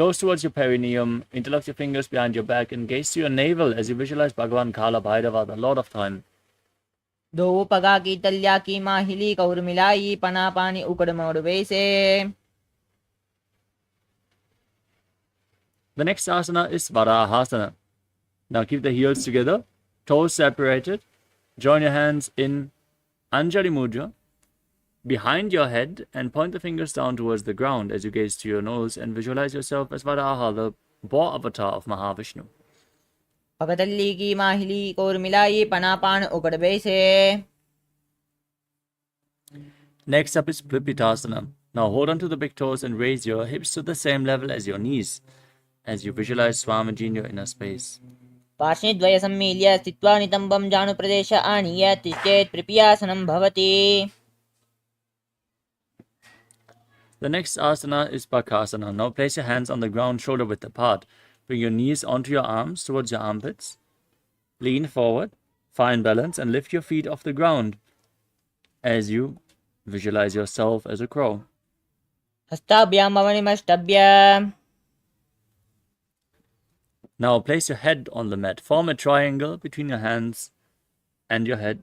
Close towards your perineum, interlock your fingers behind your back and gaze to your navel as you visualize Bhagavan Kala Bhairava, the Lord of Time. दो पगा की तल्या की माहिली कौर मिलाई पना पानी उकड़ मोड़ वैसे. The next asana is Varahasana. Now keep the heels together, toes separated. Join your hands in Anjali Mudra behind your head and point the fingers down towards the ground as you gaze to your nose and visualize yourself as Varaha, the boar avatar of Mahavishnu. पगतल्ली की माहिली कौर मिलाई पना पान उकड़ वैसे. Next up is Vipitasana. Now hold on to the big toes and raise your hips to the same level as your knees as you visualize Swamiji in your inner space. पार्श्वद्वय सम्मील्य स्थित्वा नितम्बं जानुप्रदेश आनीय तिष्ठेत् प्रिपियासनं भवति. The next asana is Bakasana. Now place your hands on the ground, shoulder width apart. Bring your knees onto your arms towards your armpits. Lean forward, find balance, and lift your feet off the ground as you visualize yourself as a crow. हस्ताभ्यां भवनिमष्टभ्य. Now place your head on the mat. Form a triangle between your hands and your head.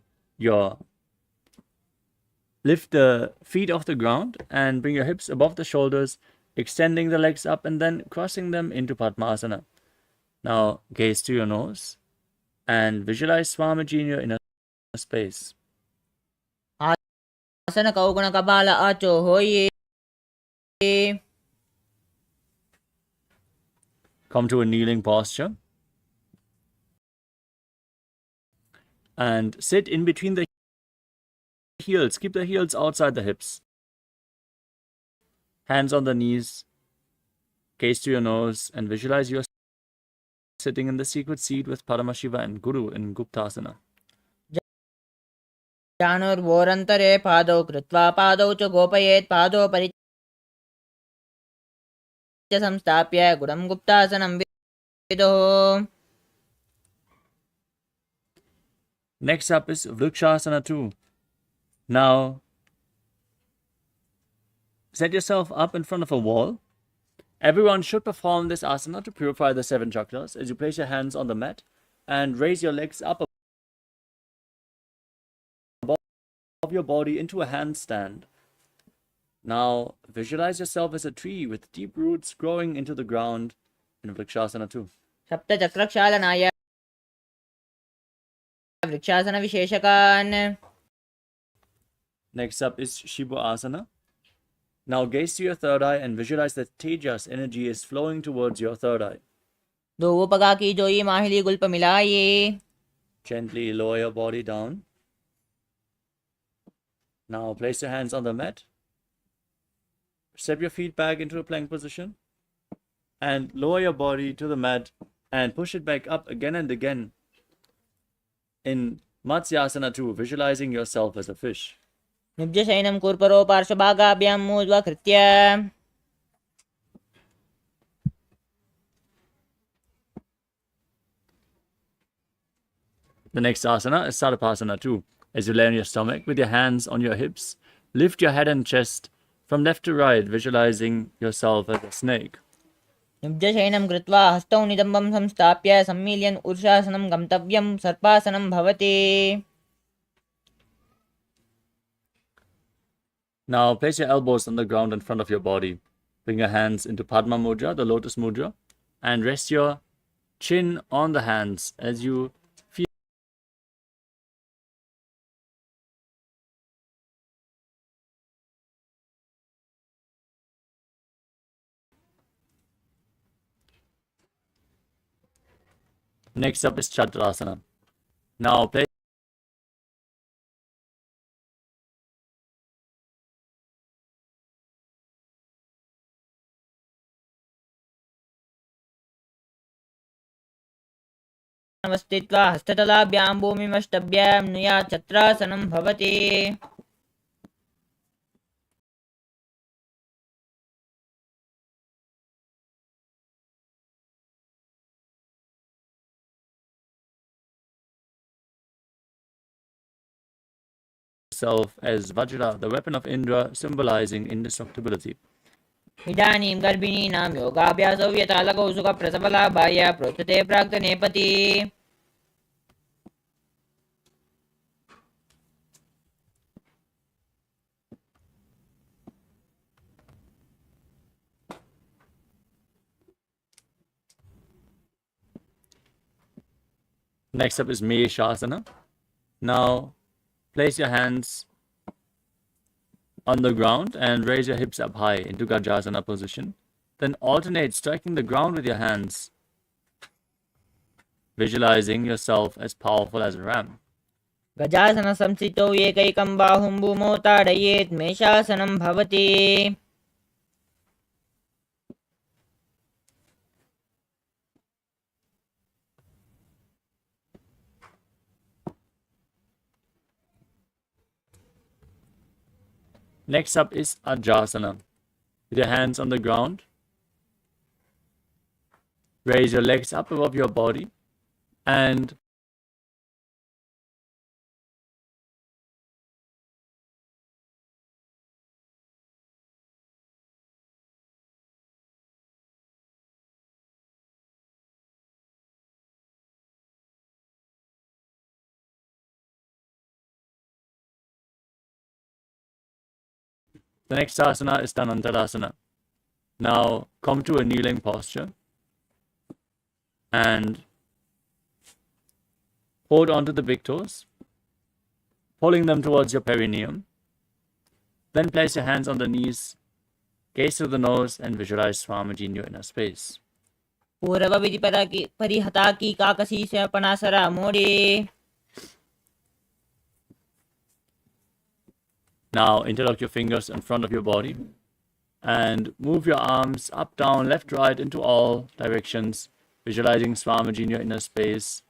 Lift the feet off the ground and bring your hips above the shoulders, extending the legs up and then crossing them into Padmasana. Now gaze to your nose and visualize Swamiji in your inner space. आसन कौगुण कपाल आचो होइए. Come to a kneeling posture and sit in between the heels. Keep the heels outside the hips. Hands on the knees. Gaze to your nose and visualize yourself sitting in the secret seat with Paramashiva and Guru in Guptasana. जानुर्वोरन्तरे पादौ कृत्वा पादौ च गोपयेत् पादोपरि च संस्थाप्य गुडं गुप्तासनं विदुः. Next up is Vrikshasana 2. Now, set yourself up in front of a wall. Everyone should perform this asana to purify the 7 chakras as you place your hands on the mat and raise your legs up above your body into a handstand. Now, visualize yourself as a tree with deep roots growing into the ground in Vrikshasana 2. सप्तचक्रक्षालनाय वृक्षासनविशेषकान्. Next up is Shiva Asana. Now gaze to your third eye and visualize that Tejas energy is flowing towards your third eye. दो पगा की जोई माहिली गुल्प मिलाइए. Gently lower your body down. Now place your hands on the mat. Step your feet back into a plank position. And lower your body to the mat and push it back up again and again. In Matsyasana 2, visualizing yourself as a fish. निब्जशयनं कूर्परो पार्श्वभागाभ्यां मूर्ध्वकृत्य. The next asana is Sarapasana 2. As you lay on your stomach with your hands on your hips, lift your head and chest from left to right, visualizing yourself as a snake. निब्जशयनं कृत्वा हस्तौ नितम्बं संस्थाप्य सम्मील्यन् ऊर्ध्वासनं गन्तव्यं सर्पासनं भवति. Now place your elbows on the ground in front of your body. Bring your hands into Padma Mudra, the lotus mudra, and rest your chin on the hands as you feel Next up is Chadrasana. Now place स्थित्वा हस्ततलाभ्यां भूमिमष्टभ्यां नुया छत्रासनं भवति. yourself as Vajra, the weapon of Indra, symbolizing indestructibility. इदानीं गर्भिणीनां योगाभ्यासौ यथालकौ सुखप्रसवलाभाय प्रोच्यते प्राक्तनेपथि। Next up is Meshasana. Now place your hands on the ground and raise your hips up high into Gajasana position. Then alternate striking the ground with your hands, visualizing yourself as powerful as a ram. गजासन संस्थितौ एकैकं बाहुं भूमौ ताडयेत् मेषासनं भवति। Next up is Ajasana. With your hands on the ground, raise your legs up above your body and the next asana is Dhanantarasana. Now come to a kneeling posture and hold onto the big toes, pulling them towards your perineum. Then place your hands on the knees, gaze through the nose, and visualize Swamiji in your inner space. पूर्व विधि परिहता की काकसी से पनासरा मोड़ी। Now interlock your fingers in front of your body and move your arms up, down, left, right into all directions, visualizing Swamiji in your inner space.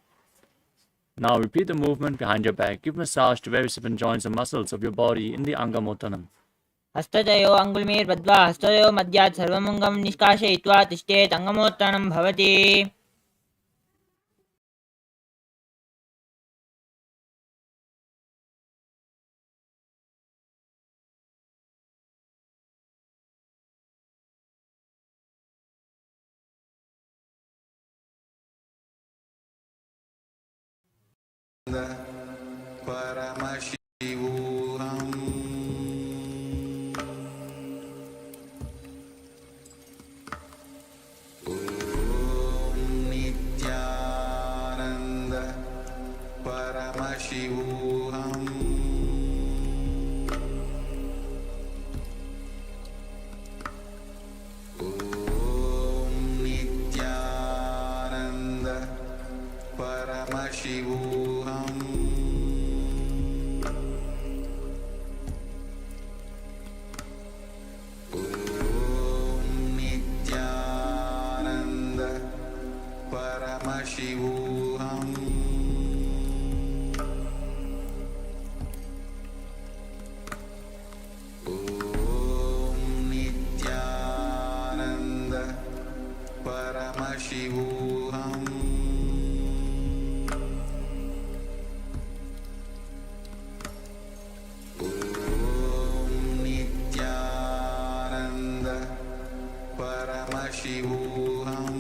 Now repeat the movement behind your back. Give massage to various different joints and muscles of your body in the Angamottanam. हस्तयोः अङ्गुलिमेर्बद्ध्वा हस्तयोः मध्यात् सर्वमङ्गं निष्कासयित्वा तिष्ठेत् अङ्गमोत्थानं भवति। Paramashivoham Nithyananda Paramashivoham Nithyananda Paramashivoham Nithyananda Paramashivoham Nithyananda Paramashivoham Nithyananda Paramashivoham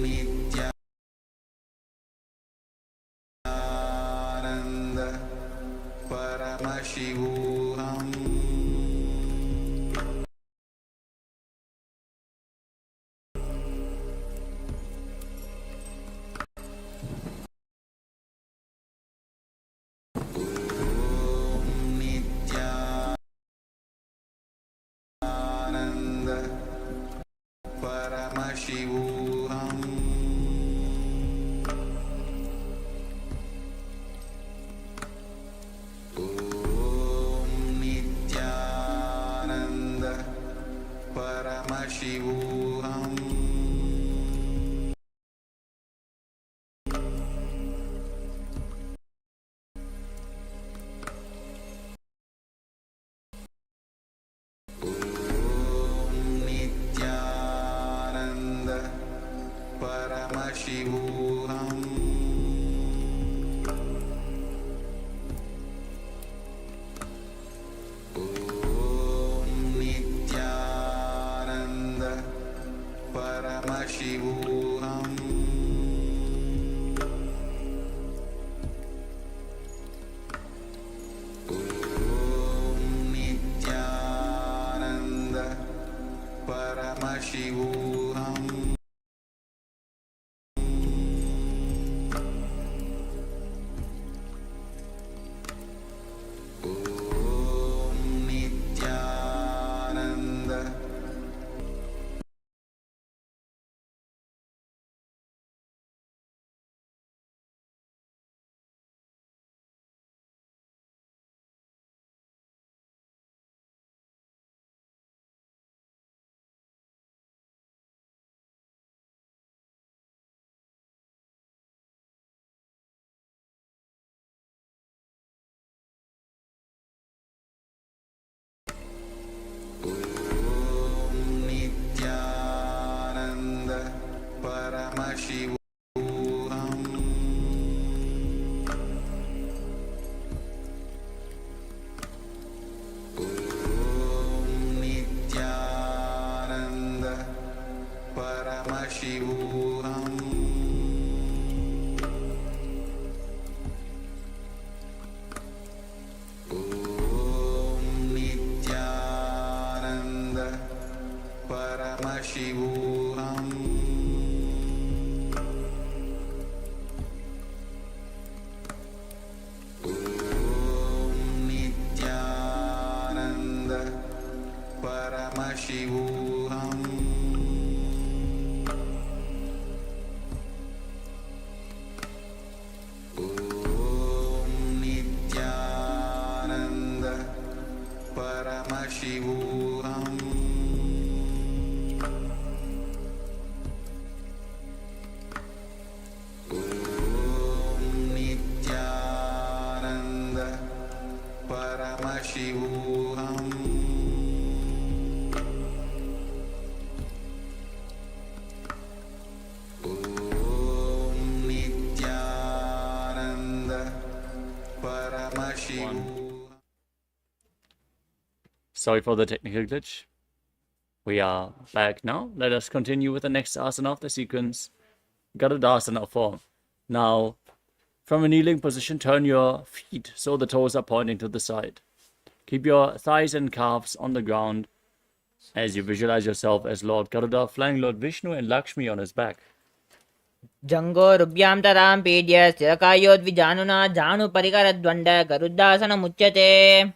Nithyananda Paramashivoham Nithyananda Paramashivoham Nithyananda Paramashivoham Nithyananda Paramashivoham Sorry for the technical glitch. We are back now. Let us continue with the next asana of the sequence, Garudasana form. Now, from a kneeling position, turn your feet so the toes are pointing to the side. Keep your thighs and calves on the ground as you visualize yourself as Lord Garuda flying Lord Vishnu and Lakshmi on his back. जङ्गो रुभ्यां तरां पीड्य स्थिरकायोद्विजानुना जानुपरिकरद्वण्ड गरुडासनमुच्यते.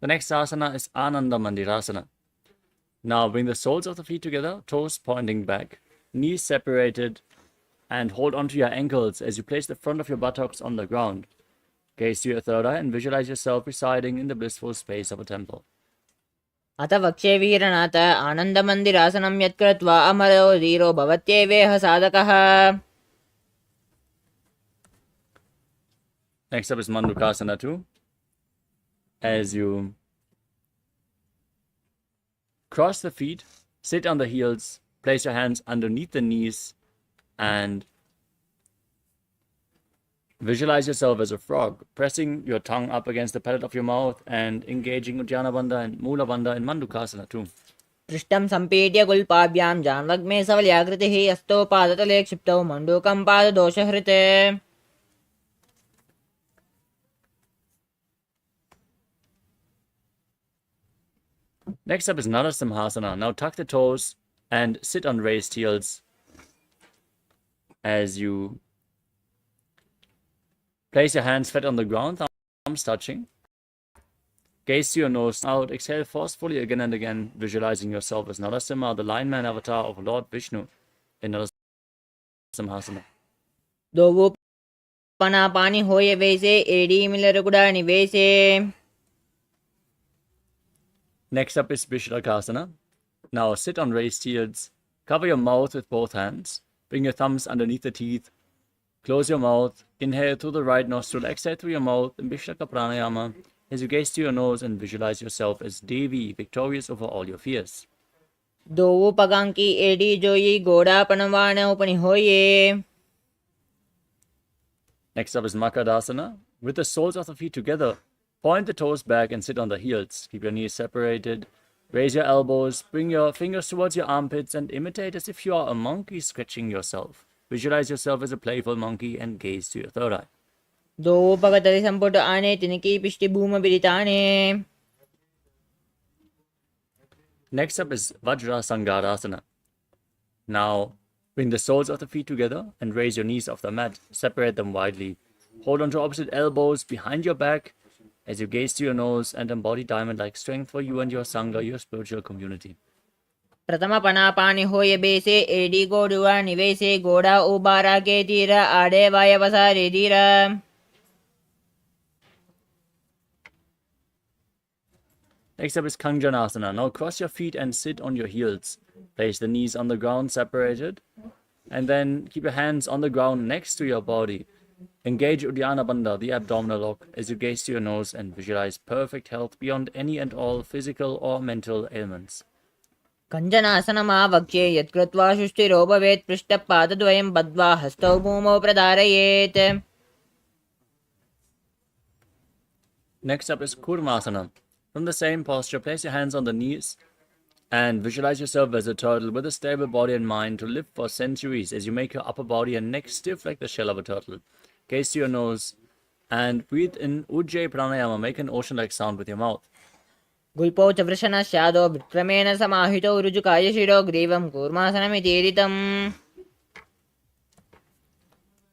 The next asana is Ananda Mandirasana. Now bring the soles of the feet together, toes pointing back, knees separated, and hold onto your ankles as you place the front of your buttocks on the ground. Gaze to your third eye and visualize yourself residing in the blissful space of a temple. अथ वक्षे वीरनाथ आनन्दमन्दिरासनं यत्कृत्वा अमरो धीरो भवत्येवेह साधकः. Next up is Mandukasana 2. As you cross the feet, sit on the heels, place your hands underneath the knees, and visualize yourself as a frog, pressing your tongue up against the palate of your mouth and engaging Uddiyana Bandha and Mula Bandha in Mandukasana 2. पृष्ठं सम्पीड्य गुल्पाभ्यां जान्वग्मे सवल्याकृतिः हस्तौ पादतले क्षिप्तौ मण्डूकं पाददोषहृते. Next up is Narasimhasana. Now tuck the toes and sit on raised heels as you place your hands flat on the ground, thumbs touching. Gaze to your nose out, exhale forcefully again and again, visualizing yourself as Narasimha, the lion man avatar of Lord Vishnu in Narasimhasana. दोवो पनापानि होय वैसे AD मिलरुकुडा निवेसे. Next up is Vishlakasana. Now sit on raised heels, cover your mouth with both hands, bring your thumbs underneath the teeth, close your mouth, inhale through the right nostril, exhale through your mouth in Vishlaka Pranayama as you gaze to your nose and visualize yourself as Devi, victorious over all your fears. दोवो पगांकी एडी जोई गोड़ा पनवान उपनि होये. Next up is Makadasana. With the soles of the feet together, point the toes back and sit on the heels. Keep your knees separated. Raise your elbows. Bring your fingers towards your armpits and imitate as if you are a monkey scratching yourself. Visualize yourself as a playful monkey and gaze to your third eye. दोवो पगतरि संपुट आने तिनकी पिष्टि Bhoom बिरिताने. Next up is Vajrasangarasana. Now, bring the soles of the feet together and raise your knees off the mat. Separate them widely. Hold on to opposite elbows behind your back as you gaze to your nose and embody diamond-like strength for you and your Sangha, your spiritual community. प्रथम पनापानि होय बेसे AD गोडुआ निवेसे गोड़ा उबारा के तीरा आडे वायवसारे धीरा. Next up is Kanjanasana. Now cross your feet and sit on your heels. Place the knees on the ground separated. And then keep your hands on the ground next to your body. Engage Uddiyana Bandha, the abdominal lock, as you gaze to your nose and visualize perfect health beyond any and all physical or mental ailments. कञ्जनासनमावक्ष्ये यत्कृत्वा सुष्ठिरो भवेत् पृष्ठपादद्वयं बद्ध्वा हस्तौ भूमौ प्रधारयेत्. Next up is Kurmasana. From the same posture, place your hands on the knees and visualize yourself as a turtle with a stable body and mind to live for centuries as you make your upper body and neck stiff like the shell of a turtle. Gaze to your nose and breathe in Ujjayi Pranayama. Make an ocean-like sound with your mouth. गुल्पौ च वृषणश्चादो विक्रमेण समाहितौ ऋजुकाय शिरो ग्रीवं कूर्मासनमितीरितम्.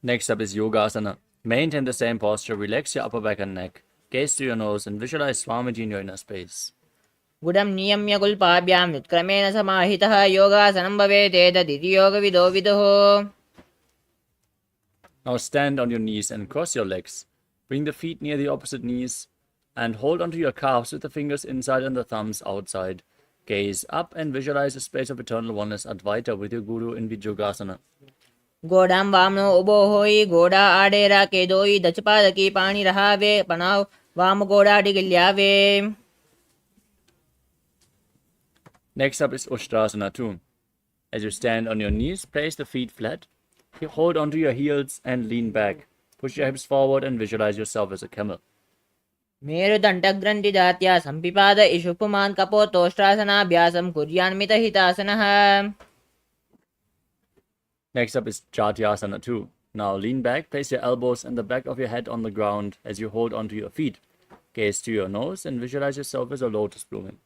Next up is Yogasana. Maintain the same posture. Relax your upper back and neck. Gaze to your nose and visualize Swamiji in your inner space. गुडं नियम्य गुल्पाभ्यां व्युत्क्रमेण समाहितः योगासनं भवेदेतदिति योगविदो विदुः. Now stand on your knees and cross your legs. Bring the feet near the opposite knees and hold onto your calves with the fingers inside and the thumbs outside. Gaze up and visualize the space of eternal oneness Advaita with your Guru in Vijyogasana. गोडां वामनो उभो होई गोडा आडे राके दोई दचपादकी पाणी रहावे पनाव वाम गोडा डिगिल्यावे. Next up is Ushtrasana 2. As you stand on your knees, place the feet flat. You hold onto your heels and lean back. Push your hips forward and visualize yourself as a camel. मेरुदण्डग्रन्थिदात्या सम्पिपाद इषुपुमान् कपोतोष्ट्रासनाभ्यासं कुर्यान्मितहितासनः. Next up is Jatyasana 2. Now lean back, place your elbows and the back of your head on the ground as you hold onto your feet. Gaze to your nose and visualize yourself as a lotus blooming.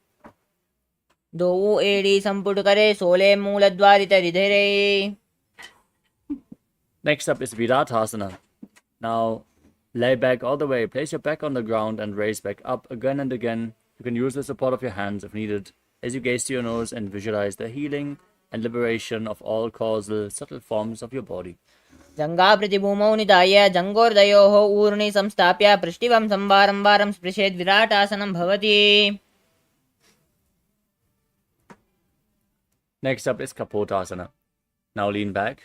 दोऊ एडी संपुट करे सोले मूलद्वारित हृदय. Next up is Viratasana. Now lay back all the way, place your back on the ground and raise back up again and again. You can use the support of your hands if needed as you gaze to your nose and visualize the healing and liberation of all causal, subtle forms of your body. जङ्गाप्रतिभूमौ निधाय जङ्गोर्दयोः ऊर्णि संस्थाप्य पृष्ठिवं संवारं वारं स्पृशेत् विराटासनं भवति. Next up is Kapotasana. Now lean back,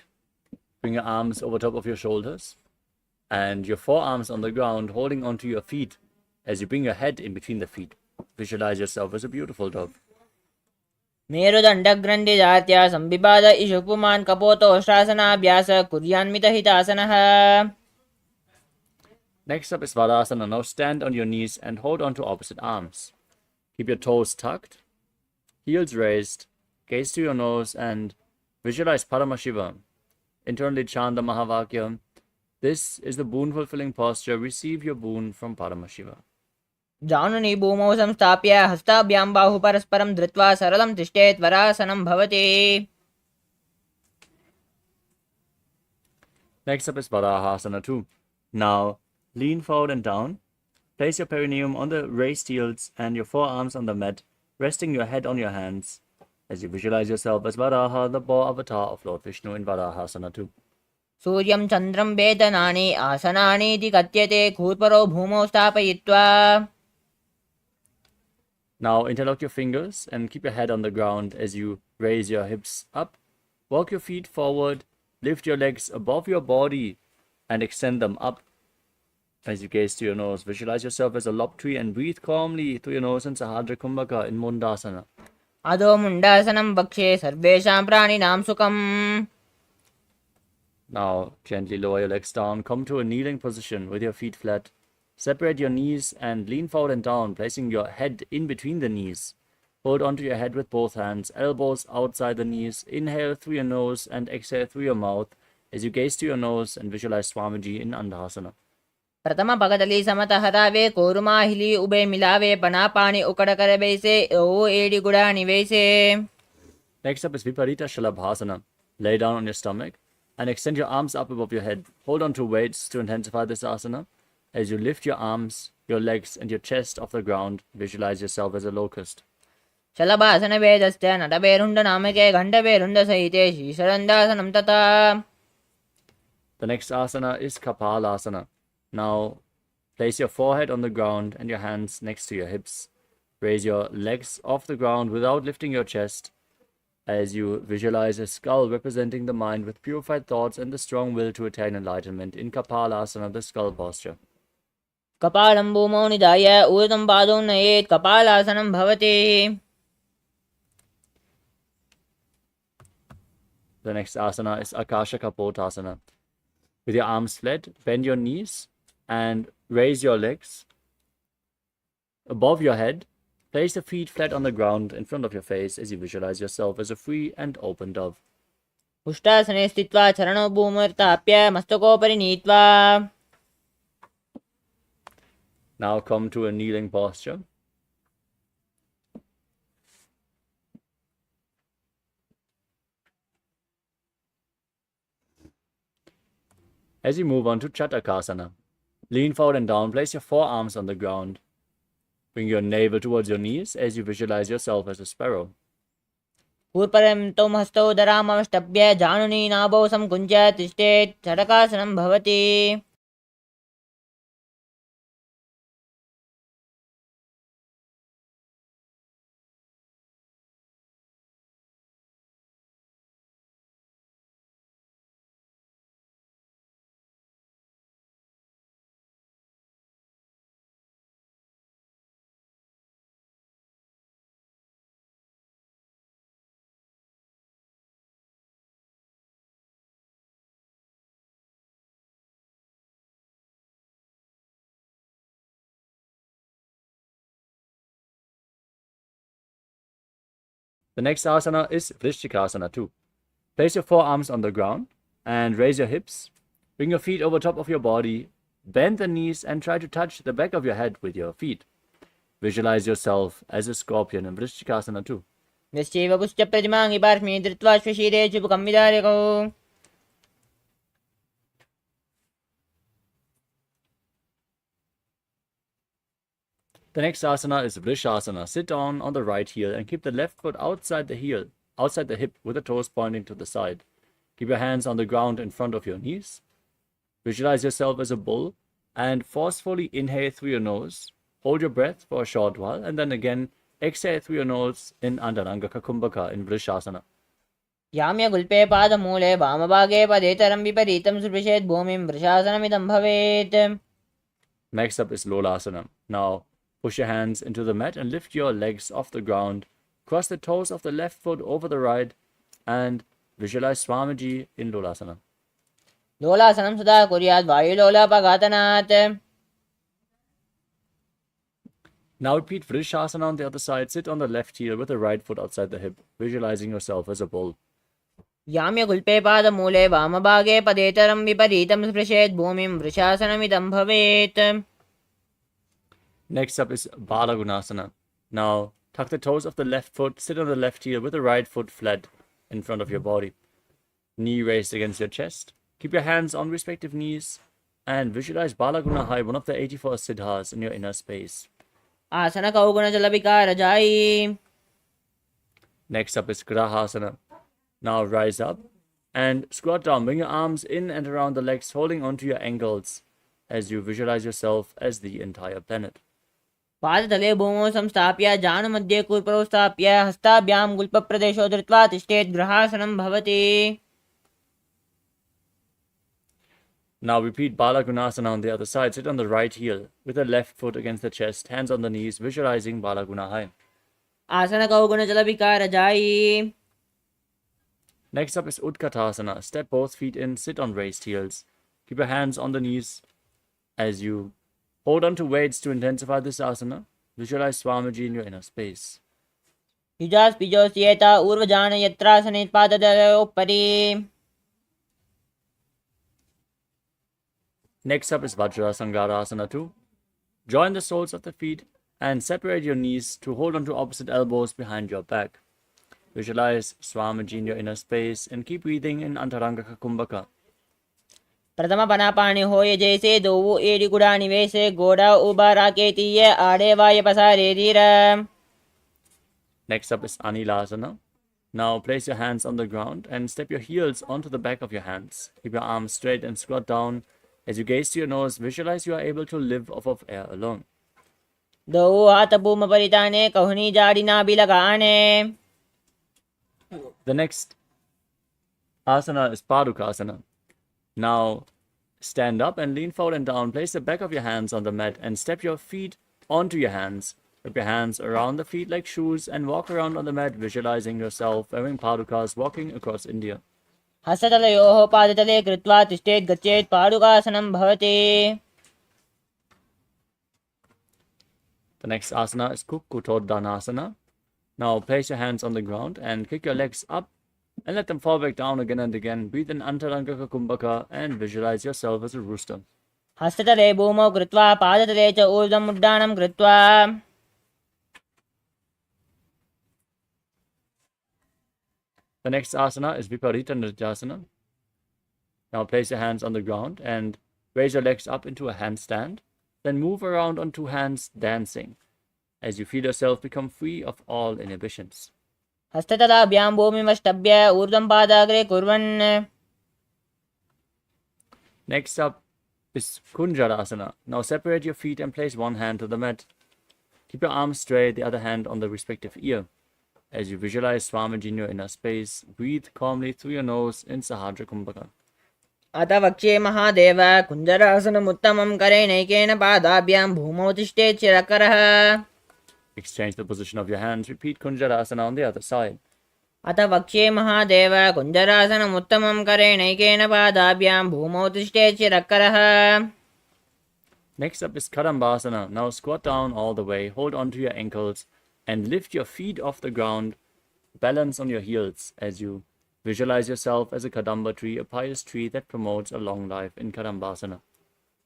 bring your arms over top of your shoulders and your forearms on the ground holding onto your feet as you bring your head in between the feet. Visualize yourself as a beautiful dove. मेरुदण्डग्रन्थिदात्या सम्पिपाद इषुपुमान् कपोतोष्ट्रासनाभ्यास कुर्यान्मितहितासनः. Next up is Vadasana. Now stand on your knees and hold on to opposite arms. Keep your toes tucked, heels raised, gaze to your nose and visualize Paramashivoham. Internally chant the Mahavakya. This is the boon-fulfilling posture. Receive your boon from Paramashiva. जानुनि भूमौ संस्थाप्य हस्ताभ्यां बाहु परस्परं धृत्वा सरलं तिष्ठेत् वरासनं भवति. Next up is Varahasana 2. Now lean forward and down. Place your perineum on the raised heels and your forearms on the mat, resting your head on your hands as you visualize yourself as Varaha, the boar avatar of Lord Vishnu in Varahasana 2. सूर्यं चन्द्रं वेदनानि आसनानीति कथ्यते खूर्परो भूमौ स्थापयित्वा. Now interlock your fingers and keep your head on the ground as you raise your hips up. Walk your feet forward, lift your legs above your body and extend them up. As you gaze to your nose, visualize yourself as a lob tree and breathe calmly through your nose in Sahadra Kumbhaka in Mundasana. अधो मुण्डासनं वक्षे सर्वेषां प्राणिनां सुखम्. Now gently lower your legs down, come to a kneeling position with your feet flat. Separate your knees and lean forward and down, placing your head in between the knees. Hold onto your head with both hands, elbows outside the knees. Inhale through your nose and exhale through your mouth as you gaze to your nose and visualize Swamiji in Andhasana. प्रथम पगतली समत हरावे कोरुमाहिली ube मिलावे पना पानी उकड़ कर बैसे ओ AD गुड़ा निवेसे. Next up is Viparita Shalabhasana. Lay down on your stomach and extend your arms up above your head. Hold on to weights to intensify this asana. As you lift your arms, your legs and your chest off the ground, visualize yourself as a locust. शलभासन वेदस्य नटभेरुण्ड नामके घण्टभेरुण्ड सहिते शीशरन्दासनं तथा. The next asana is Kapalasana. Now place your forehead on the ground and your hands next to your hips. Raise your legs off the ground without lifting your chest as you visualize a skull representing the mind with purified thoughts and the strong will to attain enlightenment in Kapalasana, the skull posture. कपालं भूमौ निधाय ऊर्ध्वं पादौ नयेत् कपालासनं भवति. The next asana is Akasha Kapotasana. With your arms flat, bend your knees and raise your legs above your head. Place the feet flat on the ground in front of your face as you visualize yourself as a free and open dove. उष्टासने स्थित्वा चरणौ भूमिर्ताप्य मस्तकोपरि नीत्वा. Now come to a kneeling posture. As you move on to Chatakasana, lean forward and down, place your forearms on the ground. Bring your navel towards your knees as you visualize yourself as a sparrow. पूर्परं तौ हस्तौ धरामवष्टभ्य जानुनी नाभौ संकुञ्च तिष्ठेत् चटकासनं भवति. The next asana is Vrishchikasana 2. Place your forearms on the ground and raise your hips. Bring your feet over top of your body. Bend the knees and try to touch the back of your head with your feet. Visualize yourself as a scorpion in Vrishchikasana 2. यश्चैव पुश्च प्रतिमां पार्श्वे धृत्वा श्वशीरे चुबकं विदारयकौ. The next asana is Vrishasana. Sit down on the right heel and keep the left foot outside the hip with the toes pointing to the side. Keep your hands on the ground in front of your knees. Visualize yourself as a bull and forcefully inhale through your nose. Hold your breath for a short while and then again exhale through your nose in Antaranga Kumbhaka in Vrishasana. याम्य गुल्पे पादमूले वामभागे पदेतरं विपरीतं सुपृशेत् भूमिं वृषासनमिदं भवेत्. Next up is Lolasana. Now push your hands into the mat and lift your legs off the ground. Cross the toes of the left foot over the right and visualize Swamiji in Lolasana. लोलासनं सदा कुर्यात् वायुलोलापघातनात्. Now repeat Vrishasana on the other side. Sit on the left heel with the right foot outside the hip, visualizing yourself as a bull. याम्य गुल्पे पादमूले वामभागे पदेतरं विपरीतं स्पृशेत् भूमिं वृषासनमिदं भवेत्. Next up is Balagunasana. Now tuck the toes of the left foot, sit on the left heel with the right foot flat in front of your body. Knee raised against your chest. Keep your hands on respective knees and visualize Balagunahai, one of the 84 siddhas in your inner space. आसन कौगुण जलविकारजायी. Next up is Grahasana. Now rise up and squat down. Bring your arms in and around the legs, holding onto your ankles as you visualize yourself as the entire planet. पादतले भूमौ संस्थाप्य जानुमध्ये कूर्पौ स्थाप्य हस्ताभ्यां गुल्पप्रदेशो धृत्वा तिष्ठेत् ग्रहासनं भवति. Now repeat Balagunasana on the other side. Sit on the right heel with the left foot against the chest, hands on the knees, visualizing Balagunahai. आसन कौगुण जलविकारजायी. Next up is Utkatasana. Step both feet in, sit on raised heels. Keep your hands on the knees as you hold on to weights to intensify this asana. Visualize Swamiji in your inner space. युजास् पिजोस् येता ऊर्वजान यत्रासने पादतलोपरि. Next up is Vajrasangarasana 2. Join the soles of the feet and separate your knees to hold on to opposite elbows behind your back. Visualize Swamiji in your inner space and keep breathing in Antaranga Kumbhaka. प्रथम पनापाणि होय जैसे दो AD गुड़ा निवेशे गोड़ा उबारा केतीय आड़े वाय पसारे धीरा. Next up is Anilasana. Now place your hands on the ground and step your heels onto the back of your hands. Keep your arms straight and squat down. As you gaze to your nose, visualize you are able to live off of air alone. दो हाथ भूम परिताने कहनी जाड़ी ना भी लगाने. The next asana is Padukasana. Now stand up and lean forward and down. Place the back of your hands on the mat and step your feet onto your hands. Wrap your hands around the feet like shoes and walk around on the mat, visualizing yourself wearing padukas walking across India. हस्ततलयोः पादतले कृत्वा तिष्ठेत् गच्छेत् पादुकासनं भवति. The next asana is Kukkutoddanasana. Now place your hands on the ground and kick your legs up and let them fall back down again and again. Breathe in Antaranga Kumbhaka and visualize yourself as a rooster. हस्ततले भूमौ कृत्वा पादतले च ऊर्ध्वम् उड्डानं कृत्वा. The next asana is Viparita Nrityasana. Now place your hands on the ground and raise your legs up into a handstand. Then move around on two hands, dancing, as you feel yourself become free of all inhibitions. हस्ततलाभ्यां भूमिमष्टभ्य ऊर्ध्वं पादाग्रे कुर्वन्. Next up is Kunjarasana. Now separate your feet and place one hand to the mat. Keep your arms straight, the other hand on the respective ear. As you visualize Swamiji in your inner space, breathe calmly through your nose in Sahadra Kumbhaka. अथ वक्ष्ये महादेव कुञ्जरासनमुत्तमं करेणैकेन पादाभ्यां भूमौ तिष्ठेत् शिरकरः. Exchange the position of your hands. Repeat Kunjarasana on the other side. अथ वक्ष्ये महादेव कुञ्जरासनमुत्तमं करेणैकेन पादाभ्यां भूमौ तिष्ठेत् शिरकरः. Next up is Kadambasana. Now squat down all the way, hold on to your ankles, and lift your feet off the ground balance on your heels as you visualize yourself as a Kadamba tree, a pious tree that promotes a long life in Kadambasana.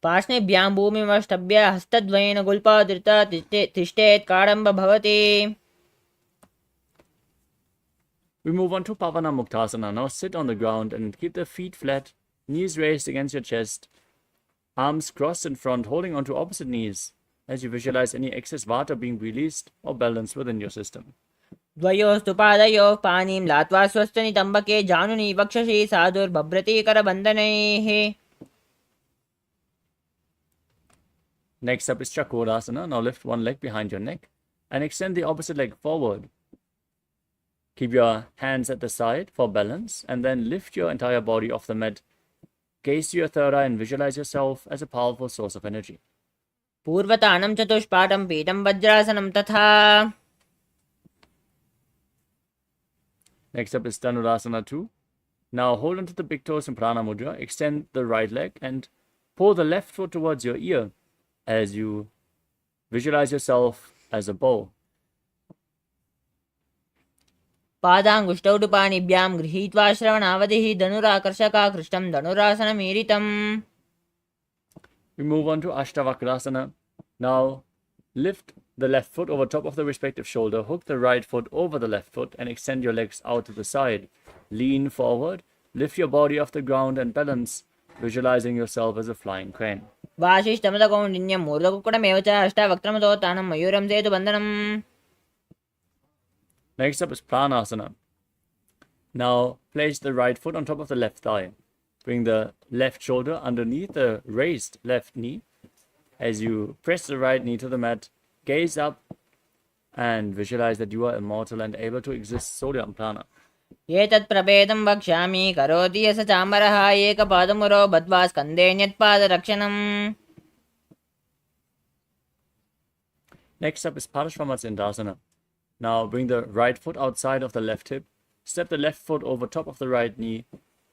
पार्ष्णेभ्यां भूमिमष्टभ्य हस्तद्वयेन गुल्पाधृता तिष्ठेत् काडम्ब भवति. We move on to Pavana Muktasana. Now sit on the ground and keep the feet flat, knees raised against your chest, arms crossed in front, holding onto opposite knees as you visualize any excess vata being released or balanced within your system. द्वयोस्तु पादयोः पाणिं लात्वा स्वस्थनितम्बके जानुनि वक्षसि साधुर्बभ्रति करबन्धनैः. Next up is Chakorasana. Now lift one leg behind your neck and extend the opposite leg forward. Keep your hands at the side for balance and then lift your entire body off the mat. Gaze to your third eye and visualize yourself as a powerful source of energy. पूर्वतानं चतुष्पादं पीठं वज्रासनं तथा. Next up is Dhanurasana 2. Now hold onto the big toes in Prana Mudra. Extend the right leg and pull the left foot towards your ear as you visualize yourself as a bow. पादाङ्गुष्टौ टु पाणिभ्यां गृहीत्वा श्रवणावधिः धनुराकर्षकाकृष्टं धनुरासनमीरितम्. We move on to Ashtavakrasana. Now lift the left foot over top of the respective shoulder, hook the right foot over the left foot and extend your legs out to the side. Lean forward, lift your body off the ground and balance, visualizing yourself as a flying crane. वासिष्ठमदकौण्डिन्यं मूर्धकुक्कुटमेव च अष्टावक्त्रमदोत्थानं मयूरं सेतुबन्धनम्. Next up is Pranasana. Now place the right foot on top of the left thigh. Bring the left shoulder underneath the raised left knee. As you press the right knee to the mat, gaze up and visualize that you are immortal and able to exist solely on prana. एतत् प्रभेदं वक्ष्यामि करोति yes चामरः एकपादमुरो बद्ध्वा स्कन्धेऽन्यत्पादरक्षणम्. Next up is Parashvamatsindasana. Now bring the right foot outside of the left hip. Step the left foot over top of the right knee.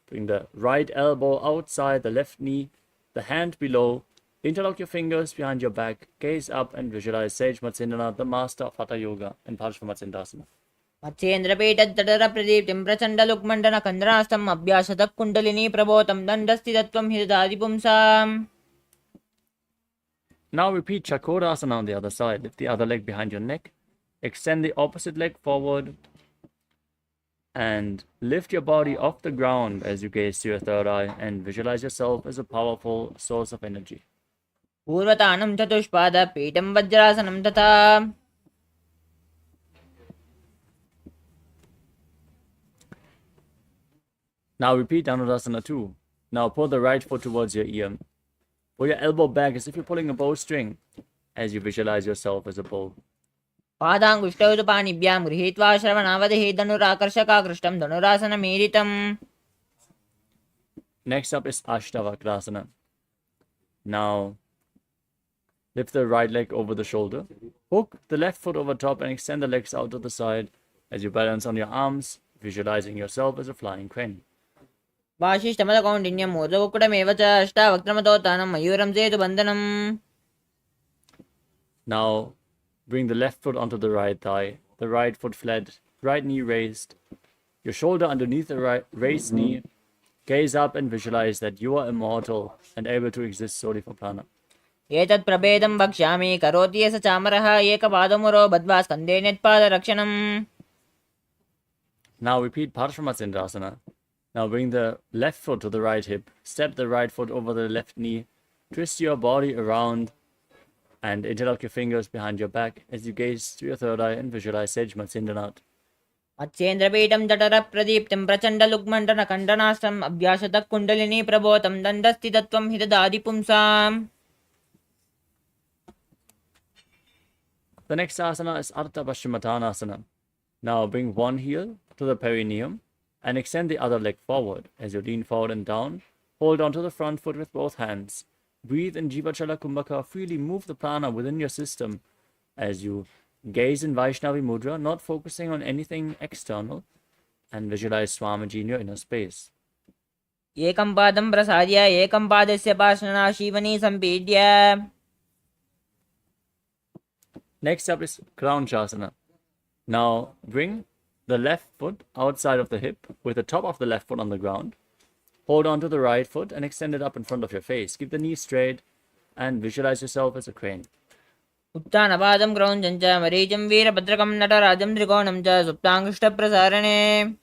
Bring the right elbow outside the left knee, the hand below. Interlock your fingers behind your back. Gaze up and visualize Sage Matsindana, the master of Hatha Yoga in Parashvamatsindasana. मत्स्येन्द्रपीठत्तटरप्रदीप्तिं प्रचण्डलुक्मण्डनकन्द्रास्तम् अभ्यासतः kundalini प्रबोधं दण्डस्थितत्वं हितदादिपुंसाम्. Now repeat Chakorasana on the other side. Lift the other leg behind your neck. Extend the opposite leg forward and lift your body off the ground as you gaze to your third eye and visualize yourself as a powerful source of energy. पूर्वतानं चतुष्पाद पीठं वज्रासनं तथा. Now repeat Dhanurasana 2. Now pull the right foot towards your ear. Pull your elbow back as if you're pulling a bowstring as you visualize yourself as a bow. पादाङ्गुष्टौ तु पाणिभ्यां गृहीत्वा श्रवणावधिः धनुराकर्षकाकृष्टं धनुरासनमीरितम्. Next up is Ashtavakrasana. Now lift the right leg over the shoulder. Hook the left foot over top and extend the legs out to the side as you balance on your arms, visualizing yourself as a flying crane. वासिष्ठमदकौण्डिन्यं मूर्धकुक्कुटमेव च अष्टावक्त्रमदोत्थानं मयूरं सेतुबन्धनम्. Now bring the left foot onto the right thigh, the right foot flat, right knee raised, your shoulder underneath the right raised knee. Gaze up and visualize that you are immortal and able to exist solely for prana. एतत् प्रभेदं वक्ष्यामि करोति yes चामरः एकपादमुरो बद्ध्वा स्कन्धेऽन्यत्पादरक्षणम्. Now repeat Parashvamatsindasana. Now bring the left foot to the right hip, step the right foot over the left knee, twist your body around and interlock your fingers behind your back as you gaze to your third eye and visualize Sage Matsindana. मत्स्येन्द्रपीठं तटरप्रदीप्तिं प्रचण्डलुक्मण्डनकण्डनास्तम् अभ्यासतः kundalini प्रबोधं दण्डस्थितत्वं हितदादिपुंसाम्. The next asana is Ardha Paschimottanasana. Now bring one heel to the perineum and extend the other leg forward. As you lean forward and down, hold onto the front foot with both hands. Breathe in Jivachala Kumbhaka. Freely move the prana within your system as you gaze in Vaishnavi Mudra, not focusing on anything external, and visualize Swamiji in your inner space. एकं पादं प्रसार्य एकं पादस्य पार्श्वना Seoni सम्पीड्य. Next up is Crown Chasana. Now bring the left foot outside of the hip with the top of the left foot on the ground. Hold on to the right foot and extend it up in front of your face. Keep the knees straight and visualize yourself as a crane. उत्थानपादं क्रौञ्चं च मरीचं वीरभद्रकं नटराजं त्रिकोणं च सुप्ताङ्गुष्ठप्रसारणे.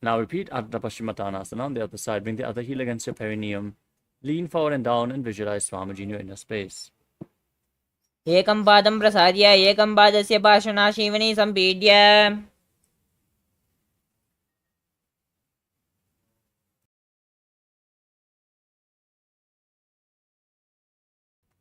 Now repeat Ardha Paschimottanasana on the other side. Bring the other heel against your perineum. Lean forward and down and visualize Swamiji in your inner space. एकं पादं प्रसार्य एकं पादस्य पार्श्वनाशीवनी सम्पीड्य.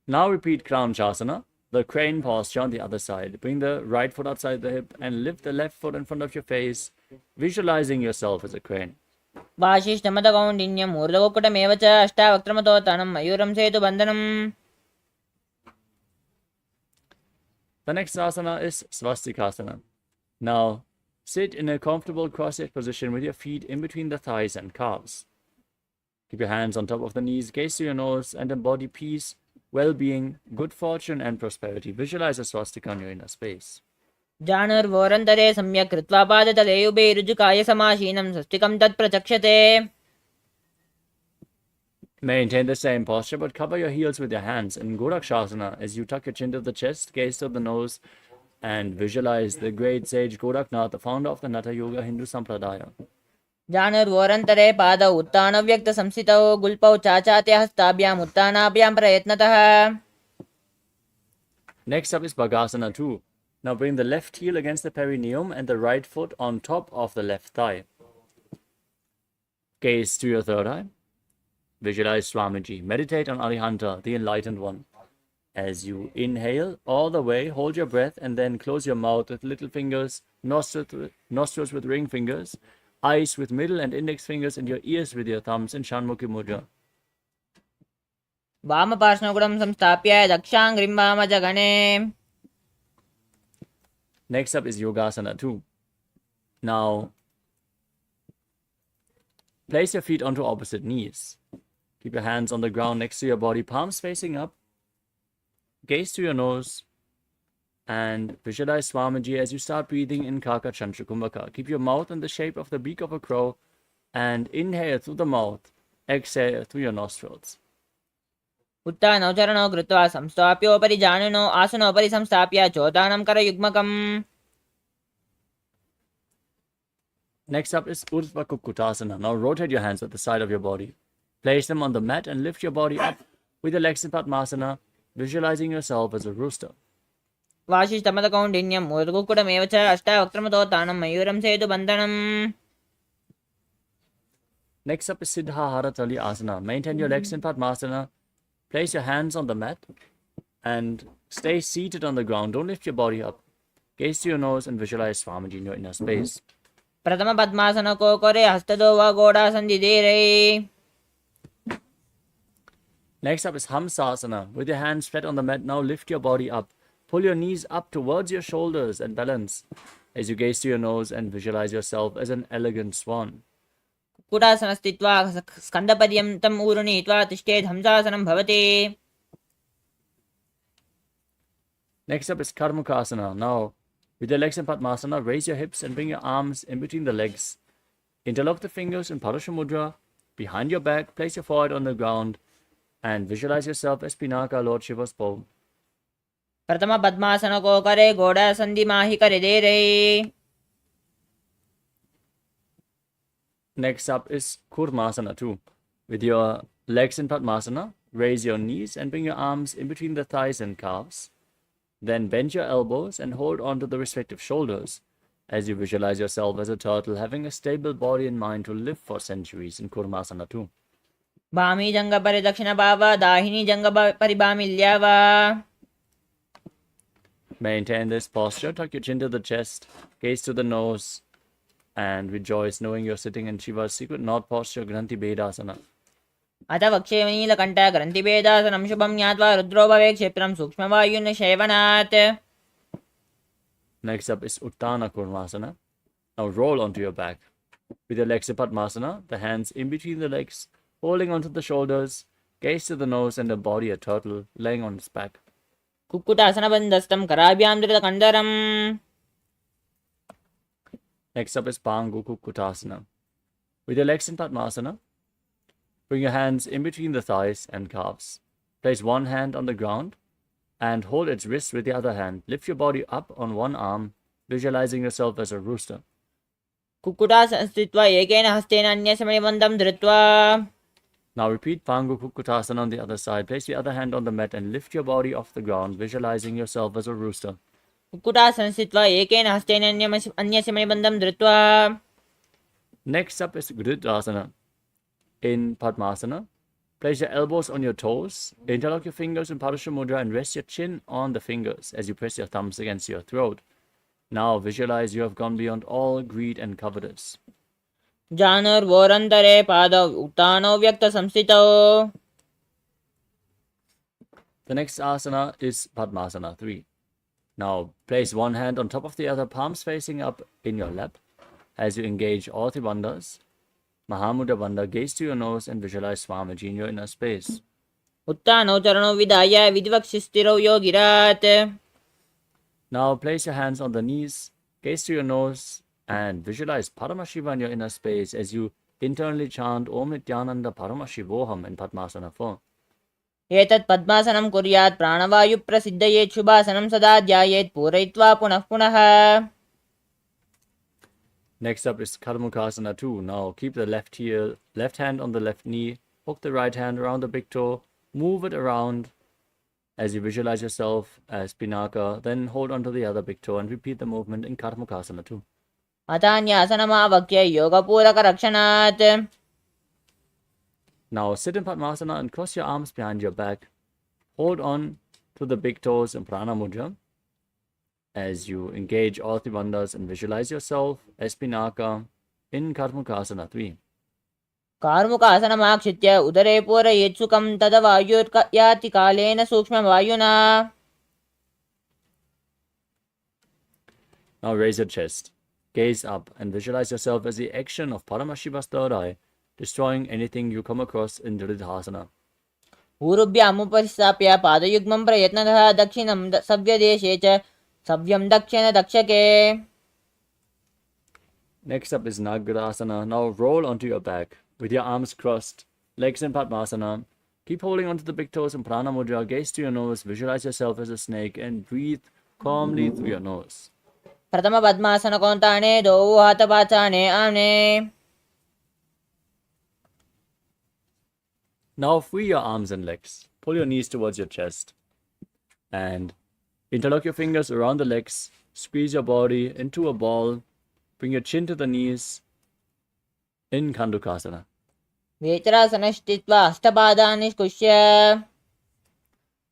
Now repeat Crown Chasana, the crane posture on the other side. Bring the right foot outside the hip and lift the left foot in front of your face, visualizing yourself as a crane. वाशिष्ठमदकौण्डिन्यम् ऊर्ध्वकुक्कुटमेव च अष्टावक्त्रमतोत्थानं मयूरं सेतुबन्धनम्. The next asana is Swastikasana. Now sit in a comfortable cross-legged position with your feet in between the thighs and calves. Keep your hands on top of the knees, gaze to your nose, and embody peace, well-being, good fortune, and prosperity. Visualize a swastika in your inner space. जानुर्वोरन्तरे सम्यक् कृत्वा पादतले युगे ऋजुकाय समासीनं स्वस्तिकं तत्प्रचक्षते. Maintain the same posture, but cover your heels with your hands in Gorakshasana as you tuck your chin to the chest, gaze to the nose, and visualize the great sage Goraknath, the founder of the Natha Yoga Hindu Sampradaya. जानुर्वोरन्तरे पादौ उत्थानव्यक्तसंस्थितौ गुल्पौ चाचाते हस्ताभ्याम् उत्थानाभ्यां प्रयत्नतः. Next up is Bhagasana 2. Now bring the left heel against the perineum and the right foot on top of the left thigh. Gaze to your third eye. Visualize Swamiji. Meditate on Arihanta, the enlightened one. As you inhale all the way, hold your breath and then close your mouth with little fingers, nostrils with ring fingers, eyes with middle and index fingers, and your ears with your thumbs in Shanmukhi Mudra. वामपार्श्वगुणं संस्थाप्य दक्षाङ्घ्रिं वामजगणे. Next up is Yogasana 2. Now, place your feet onto opposite knees. Keep your hands on the ground next to your body, palms facing up. Gaze to your nose and visualize Swamiji as you start breathing in Kaka Chantra Kumbhaka. Keep your mouth in the shape of the beak of a crow and inhale through the mouth, exhale through your nostrils. उत्थानौ चरणौ कृत्वा संस्थाप्योपरि जानुनो आसनोपरि संस्थाप्य चोदानं करयुग्मकम्. Next up is Urdhva Kukkutasana. Now rotate your hands at the side of your body. Place them on the mat and lift your body up with your legs in Padmasana, visualizing yourself as a rooster. वाशिष्ठमदकौण्डिन्यम् ऊर्ध्वकुक्कुटमेव च अष्टावक्त्रमतोत्थानं मयूरं सेतुबन्धनम्. Next up is Siddha Haratali Asana. Maintain your legs in Padmasana. Place your hands on the mat and stay seated on the ground. Don't lift your body up. Gaze to your nose and visualize Swamiji in your inner space. प्रथम पद्मासन को करे हस्तदो व गोडासन्धिधीरे. Next up is Hamsasana. With your hands flat on the mat, now lift your body up. Pull your knees up towards your shoulders and balance as you gaze to your nose and visualize yourself as an elegant swan. कुक्कुटासनस्थित्वा स्कन्दपर्यन्तं ऊरुनीत्वा तिष्ठेत् हंसासनं भवति. Next up is Karmukasana. Now, with your legs in Padmasana, raise your hips and bring your arms in between the legs. Interlock the fingers in Parasha Mudra. Behind your back, place your forehead on the ground and visualize yourself as Pinaka, Lord Shiva's bow. प्रथम पद्मासन को करे गोडासन्धि माहि करे देरे. Next up is Kurmasana 2. With your legs in Padmasana, raise your knees and bring your arms in between the thighs and calves. Then bend your elbows and hold on to the respective shoulders as you visualize yourself as a turtle having a stable body and mind to live for centuries in Kurmasana 2. बामी जंग परि दक्षिण भावा दाहिनी जंग परि बामिल्यावा. Maintain this posture, tuck your chin to the chest, gaze to the nose, and rejoice knowing you're sitting in Shiva's secret knot posture, Granthi Bedasana. अथ वक्षे नीलकण्ठ ग्रन्थिभेदासनं शुभं ज्ञात्वा रुद्रो भवे क्षेत्रं सूक्ष्मवायुन शैवनात्. Next up is Uttana Kurmasana. Now roll onto your back. With your legs in Padmasana, the hands in between the legs, holding onto the shoulders, gaze to the nose and embody a turtle laying on its back. कुक्कुटासनबन्धस्तं कराभ्यां धृतकण्डरम्. Next up is Pangukukkutasana. With your legs in Padmasana, bring your hands in between the thighs and calves. Place one hand on the ground and hold its wrist with the other hand. Lift your body up on one arm, visualizing yourself as a rooster. कुक्कुटासनं स्थित्वा एकेन हस्तेन अन्यस्य मणिबन्धं धृत्वा Now repeat Pangukukkutasana on the other side. Place the other hand on the mat and lift your body off the ground, visualizing yourself as a rooster. कुक्कुटासनं स्थित्वा एकेन हस्तेन अन्यस्य मणिबन्धं धृत्वा Next up is Gridasana. In Padmasana, place your elbows on your toes, interlock your fingers in Parasha Mudra and rest your chin on the fingers as you press your thumbs against your throat. Now visualize you have gone beyond all greed and covetous. जानुर्वोरन्तरे पादौ उत्थानौ व्यक्तसंस्थितौ. The next asana is Padmasana 3. Now place one hand on top of the other, palms facing up in your lap. As you engage all three bandhas, Mahamudra Bandha, gaze to your nose and visualize Swamiji in your inner space. उत्थानौ चरणौ विधाय विधिवक्षिस्थिरौ योगिरात्. Now place your hands on the knees, gaze to your nose, and visualize Paramashiva in your inner space as you internally chant Om Nithyananda Paramashivoham in Padmasana 4. एतत् पद्मासनं कुर्यात् प्राणवायुप्रसिद्धयेत् शुभासनं सदा ध्यायेत् पूरयित्वा पुनः पुनः. Next up is Karmukasana 2. Now keep the left hand on the left knee, hook the right hand around the big toe, move it around as you visualize yourself as Pinaka, then hold onto the other big toe and repeat the movement in Karmukasana 2. अथान्यासनमावक्ष्य योगपूरकरक्षणात्. Now sit in Padmasana and cross your arms behind your back. Hold on to the big toes in Prana Mudra as you engage all three bandhas and visualize yourself as Pinaka in Karmukasana 3. कार्मुकासनमाक्षित्य उदरे पूरयेत् सुखं तद वायुर्याति कालेन सूक्ष्मवायुना. Now raise your chest, gaze up and visualize yourself as the action of Paramashiva's third eye, destroying anything you come across in Dridhasana. ऊरुभ्यामुपरिस्थाप्य पादयुग्मं प्रयत्नतः दक्षिणं सव्यदेशे च सव्यं दक्षिण दक्षके. Next up is Nagrasana. Now roll onto your back with your arms crossed, legs in Padmasana. Keep holding onto the big toes in Prana Mudra. Gaze to your nose, visualize yourself as a snake and breathe calmly through your nose. प्रथम पद्मासन कोंताणे द्वौ हातपाचाणे आम्ने. Now free your arms and legs. Pull your knees towards your chest and interlock your fingers around the legs. Squeeze your body into a ball. Bring your chin to the knees in Khandukasana. वेतरासनस्थित्वा अष्टपादान् निष्कुष्य.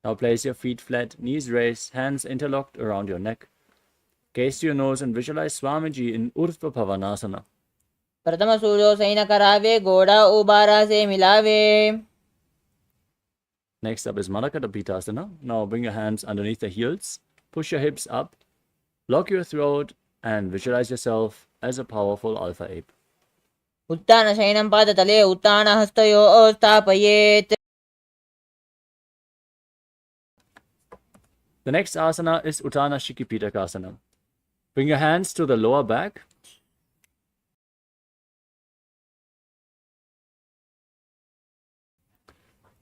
Now place your feet flat, knees raised, hands interlocked around your neck. Gaze to your nose and visualize Swamiji in Urdhva Pavanasana. प्रथम सूर्यो San करावे घोड़ा उबारा से मिलावे. Next up is Manakadapitasana. Now bring your hands underneath the heels, push your hips up, lock your throat, and visualize yourself as a powerful alpha ape. उत्थान शयनं पादतले उत्थान हस्तयोः स्थापयेत्. The next asana is Uttana Shikipitakasana. Bring your hands to the lower back.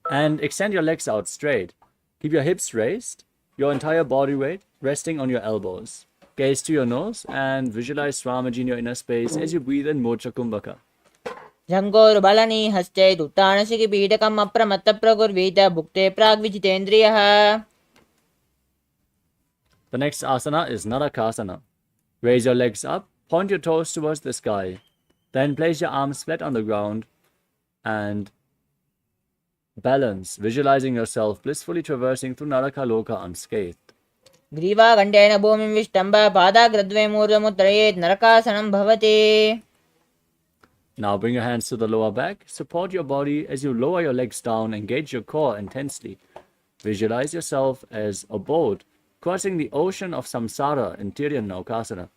And extend your legs out straight. Keep your hips raised, your entire body weight resting on your elbows. Gaze to your nose and visualize Swamiji in your inner space as you breathe in Mocha Kumbhaka. जङ्घोरुबलनि हस्ते उत्थानशिखिपीठकम् अप्रमत्तप्रकुर्वीत भुक्ते प्राग्विजितेन्द्रियः. The next asana is Narakasana. Raise your legs up, point your toes towards the sky. Then place your arms flat on the ground and balance, visualizing yourself blissfully traversing through Narakaloka unscathed. ग्रीवागण्डेन भूमिं विष्टम्ब पादाग्रद्वयम् ऊर्ध्वमुत्तरयेत् नरकासनं भवति. Now bring your hands to the lower back. Support your body as you lower your legs down. Engage your core intensely. Visualize yourself as a boat crossing the ocean of samsara in Tiryan Naukasana.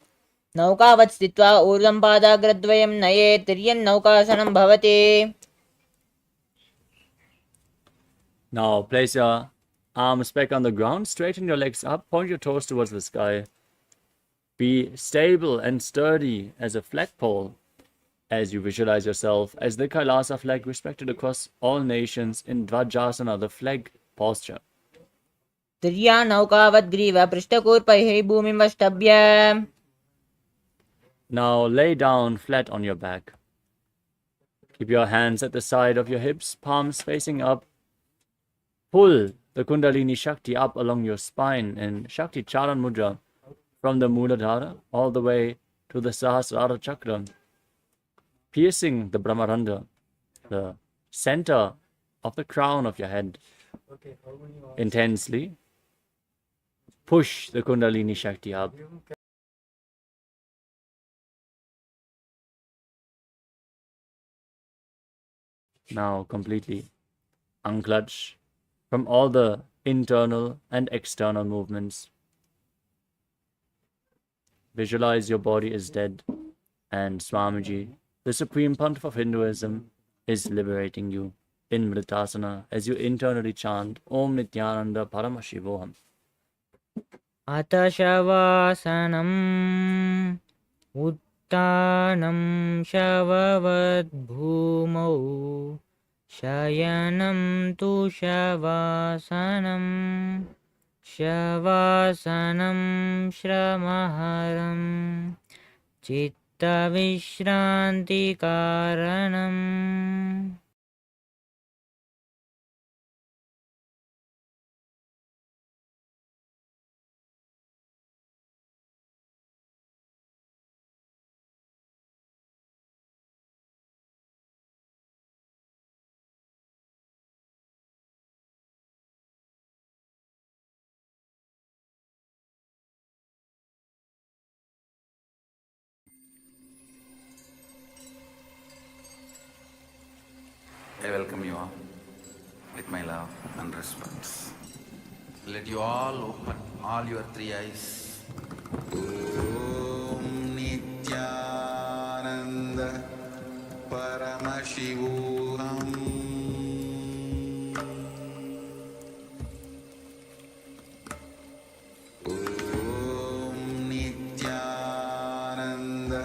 नौकावत् स्थित्वा ऊर्ध्वं पादाग्रद्वयं नयेत् तिर्यन् नौकासनं भवति. Now place your arms back on the ground. Straighten your legs up. Point your toes towards the sky. Be stable and sturdy as a flagpole as you visualize yourself as the Kailasa flag respected across all nations in Dvajasana, the flag posture. तिर्या नौकावद्ग्रीव पृष्ठकूर्पैः भूमिमष्टभ्य. Now lay down flat on your back. Keep your hands at the side of your hips, palms facing up. Pull the Kundalini Shakti up along your spine in Shakti Charan Mudra from the Muladhara all the way to the Sahasrara Chakra, piercing the Brahmarandha, the center of the crown of your head. Intensely push the Kundalini Shakti up. Now completely unclutch from all the internal and external movements. Visualize your body is dead, and Swamiji, the Supreme Pontiff of Hinduism, is liberating you in Mritasana as you internally chant Om Nithyananda Paramashivoham. अतशवासनम् उत्तानं शववद्भूमौ शयनं तु शवासनं शवासनं श्रमहरं चित्तविश्रान्तिकारणम्. I welcome you all with my love and respect. Let you all open all your three eyes. Om Nithyananda Paramashivoham. Om Nithyananda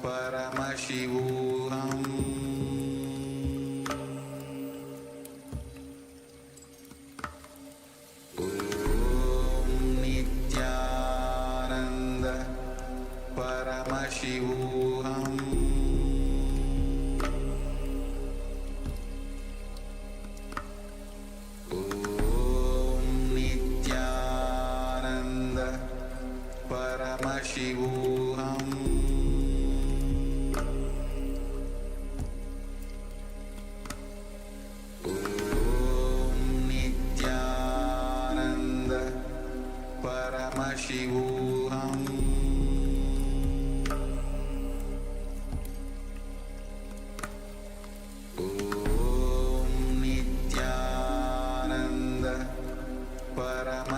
Paramashivoham. Paramashivoham. Om Nithyananda Paramashivoham. Om Nithyananda Paramashivoham.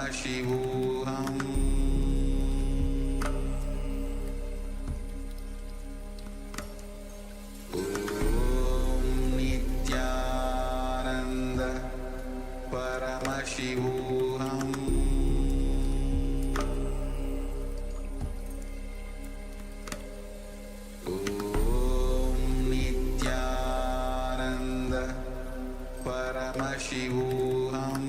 Paramashivoham. Om Nithyananda Paramashivoham. Om Nithyananda Paramashivoham.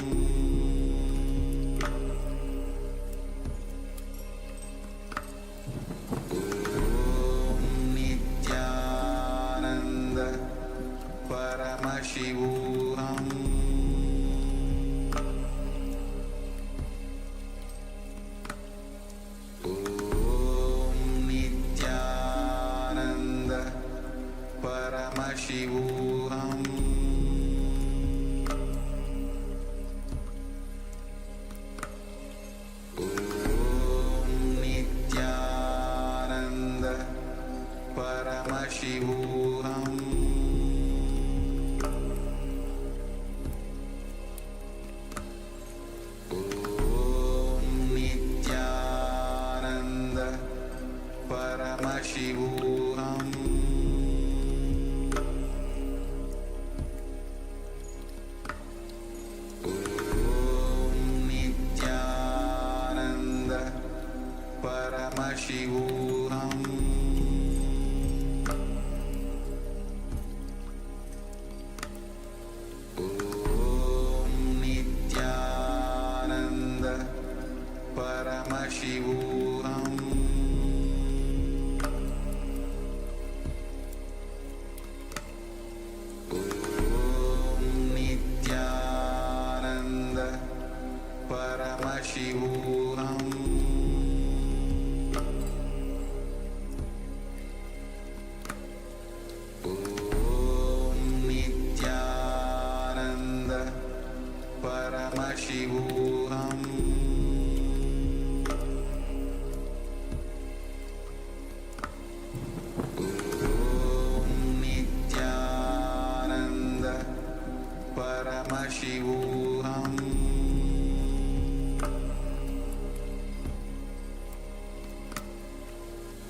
Paramashivoham Om Nithyananda Paramashivoham Om Nithyananda Paramashivoham Om Nithyananda Paramashivoham Om Nithyananda Paramashivoham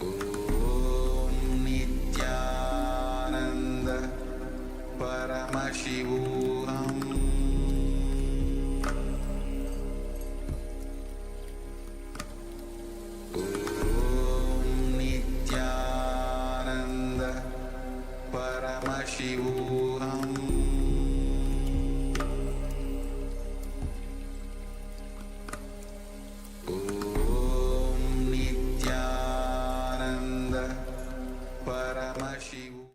Om Nithyananda Paramashivoham Om Nithyananda Paramashivoham Om Nithyananda Paramashivoham.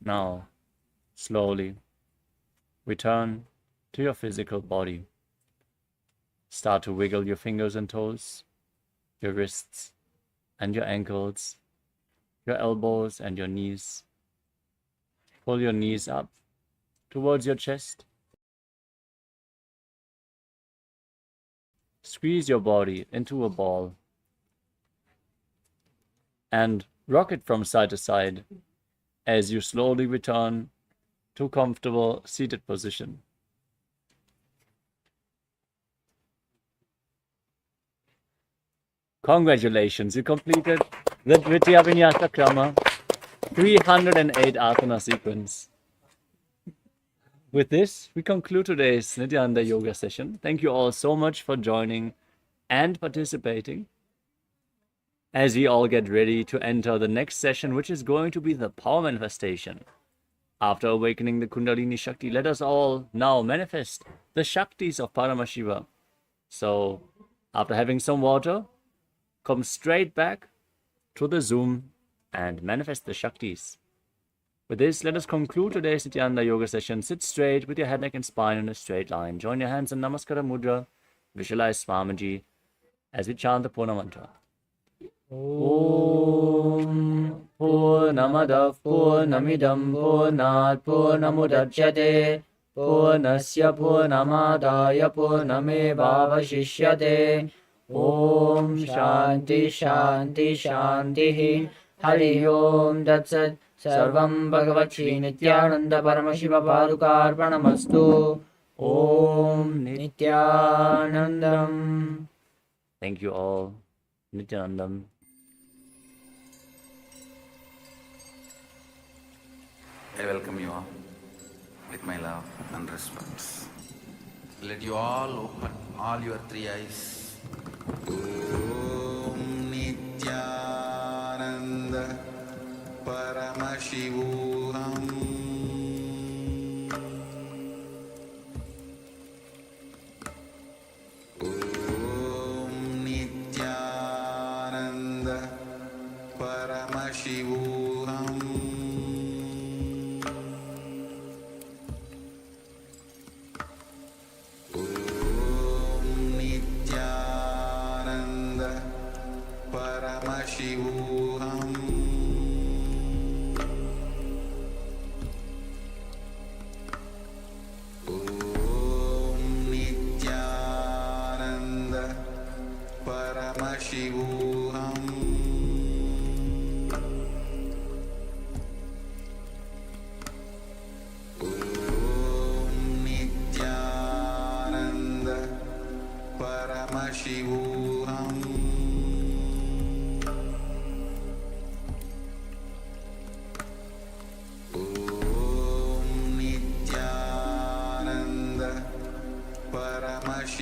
Now, slowly, return to your physical body. Start to wiggle your fingers and toes, your wrists and your ankles, your elbows and your knees. Pull your knees up towards your chest. Squeeze your body into a ball and rock it from side to side as you slowly return to comfortable seated position. Congratulations, you completed the Dvitiya Vinyasa Krama 308 asana sequence. With this, we conclude today's Nithyananda Yoga session. Thank you all so much for joining and participating as we all get ready to enter the next session, which is going to be the power manifestation. After awakening the Kundalini Shakti, let us all now manifest the Shaktis of Paramashiva. So, after having some water, come straight back to the Zoom and manifest the Shaktis. With this, let us conclude today's Nithyananda Yoga session. Sit straight with your head, neck and spine in a straight line. Join your hands in Namaskara Mudra. Visualize Swamiji as we chant the Purna Mantra. Om Purnamadav Purnamidam Purnat Purnamudachyate Purnasya Purnamadaya Purnamevavashishyate. Om Shanti Shanti Shanti Hari Om Tat Sarvam Bhagavat Shri Nithyananda Paramashiva Padukarpanamastu. Om Nithyanandam. Thank you all. Nithyanandam. I welcome you all with my love and respect. Let you all open all your three eyes. Om Nithyananda Paramashivoham. Om Nithyananda Paramashivoham. Om Nithyananda Paramashivoham. Om Nithyananda Paramashivoham. Om Nithyananda Paramashivoham. Om Nithyananda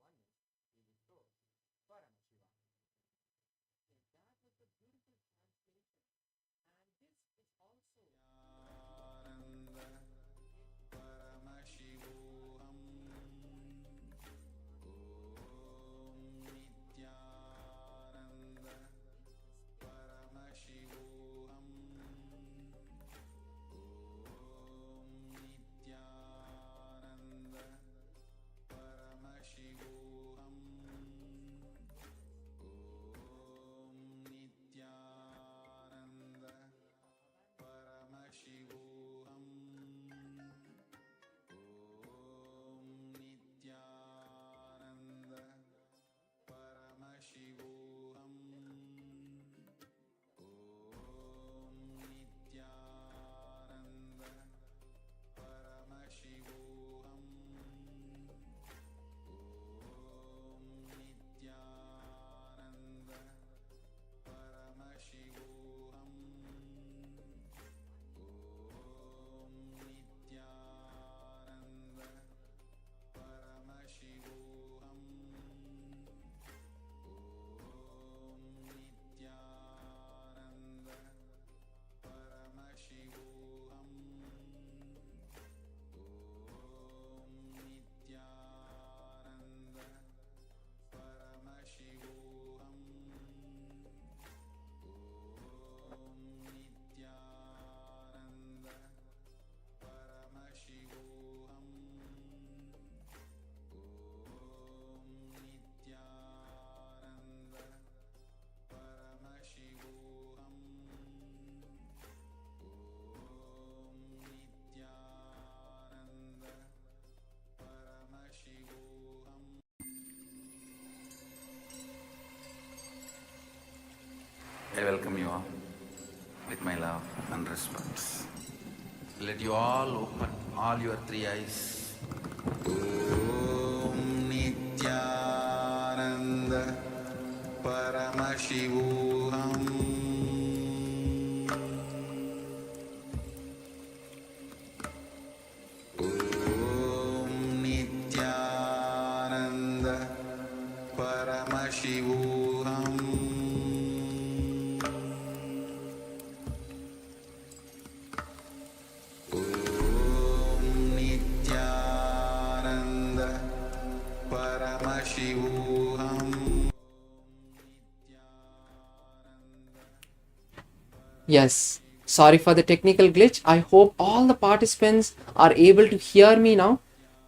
oneness, we would go Paramashivoham. That was the beautiful translation. And this is also Paramashivoham Om Nithyananda Paramashivoham Om Nithyananda Paramashivoham Om Nithyananda Paramashivoham Om Nithyananda Paramashivoham Om Nithyananda Paramashivoham Om Nithyananda Paramashivoham Om Nithyananda Paramashivoham Om Nithyananda Paramashivoham Om Nithyananda Paramashivoham Om Nithyananda Paramashivoham Om Nithyananda Paramashivoham Om Nithyananda Paramashivoham. I welcome you all with my love and respect. Let you all open all your three eyes. Om Nithyananda Paramashivoham Om Nithyananda Paramashivoham Om Nithyananda Paramashivoham. Yes, sorry for the technical glitch. I hope all the participants are able to hear me now.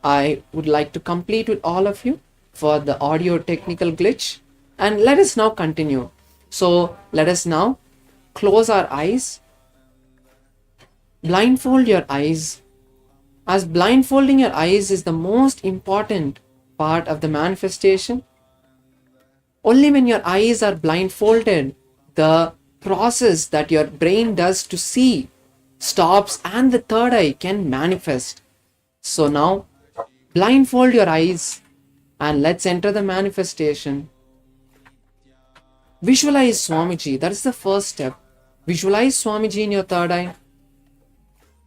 I would like to complete with all of you for the audio technical glitch. And let us now continue. So let us now close our eyes, blindfold your eyes, as blindfolding your eyes is the most important part of the manifestation. Only when your eyes are blindfolded, the process that your brain does to see stops and the third eye can manifest. So now, blindfold your eyes and let's enter the manifestation. Visualize Swamiji, that is the first step. Visualize Swamiji in your third eye.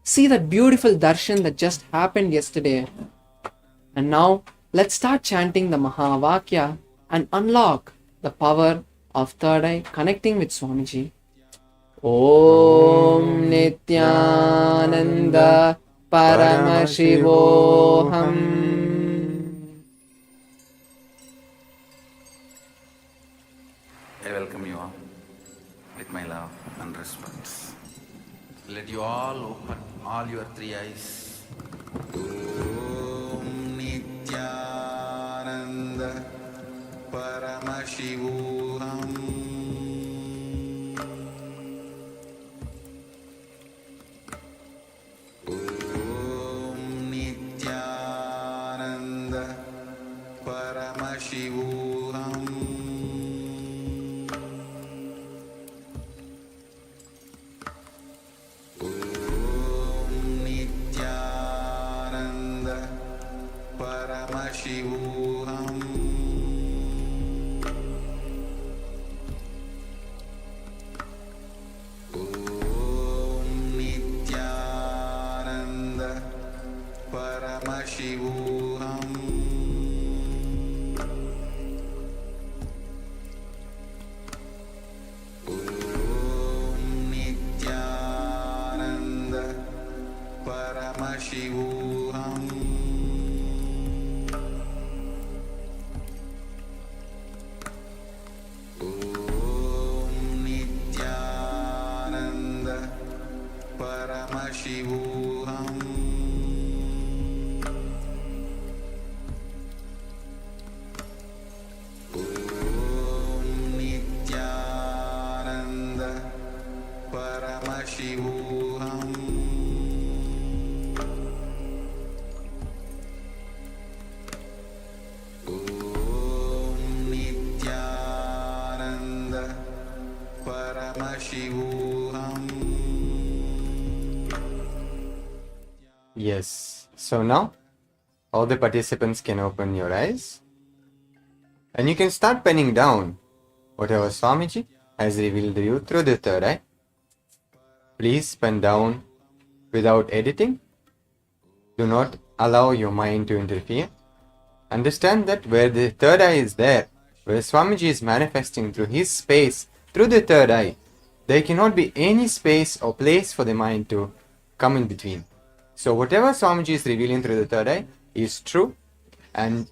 See that beautiful darshan that just happened yesterday. And now, let's start chanting the Mahavakya and unlock the power of third eye, connecting with Swamiji. Om Nithyananda Paramashivoham. I welcome you all with my love and respect. Let you all open all your three eyes. Om Nithyananda Paramashivoham Om Nithyananda Paramashivoham Om Nithyananda Paramashivoham Om Nithyananda Paramashivoham Paramashivoham Om Nithyananda Paramashivoham Om Nithyananda Paramashivoham Om Nithyananda Paramashivoham. Yes. So now all the participants can open your eyes and you can start penning down whatever Swamiji has revealed to you through the third eye. Please pen down without editing. Do not allow your mind to interfere. Understand that where the third eye is there, where Swamiji is manifesting through his space, through the third eye, there cannot be any space or place for the mind to come in between. So whatever Swamiji is revealing through the third eye is true, and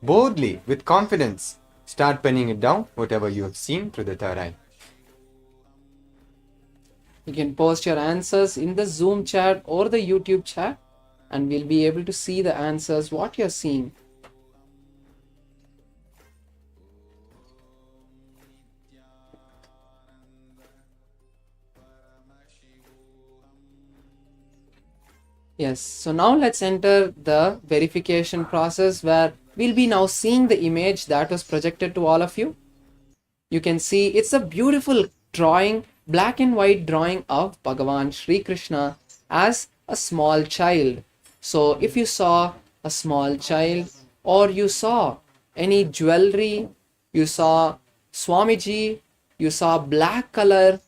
boldly, with confidence, start penning it down, whatever you have seen through the third eye. You can post your answers in the Zoom chat or the YouTube chat, and we'll be able to see the answers, what you're seeing. Yes, so now let's enter the verification process where we'll be now seeing the image that was projected to all of you. You can see it's a beautiful drawing, black and white drawing of Bhagavan Sri Krishna as a small child. So if you saw a small child or you saw any jewelry, you saw Swamiji, you saw black color,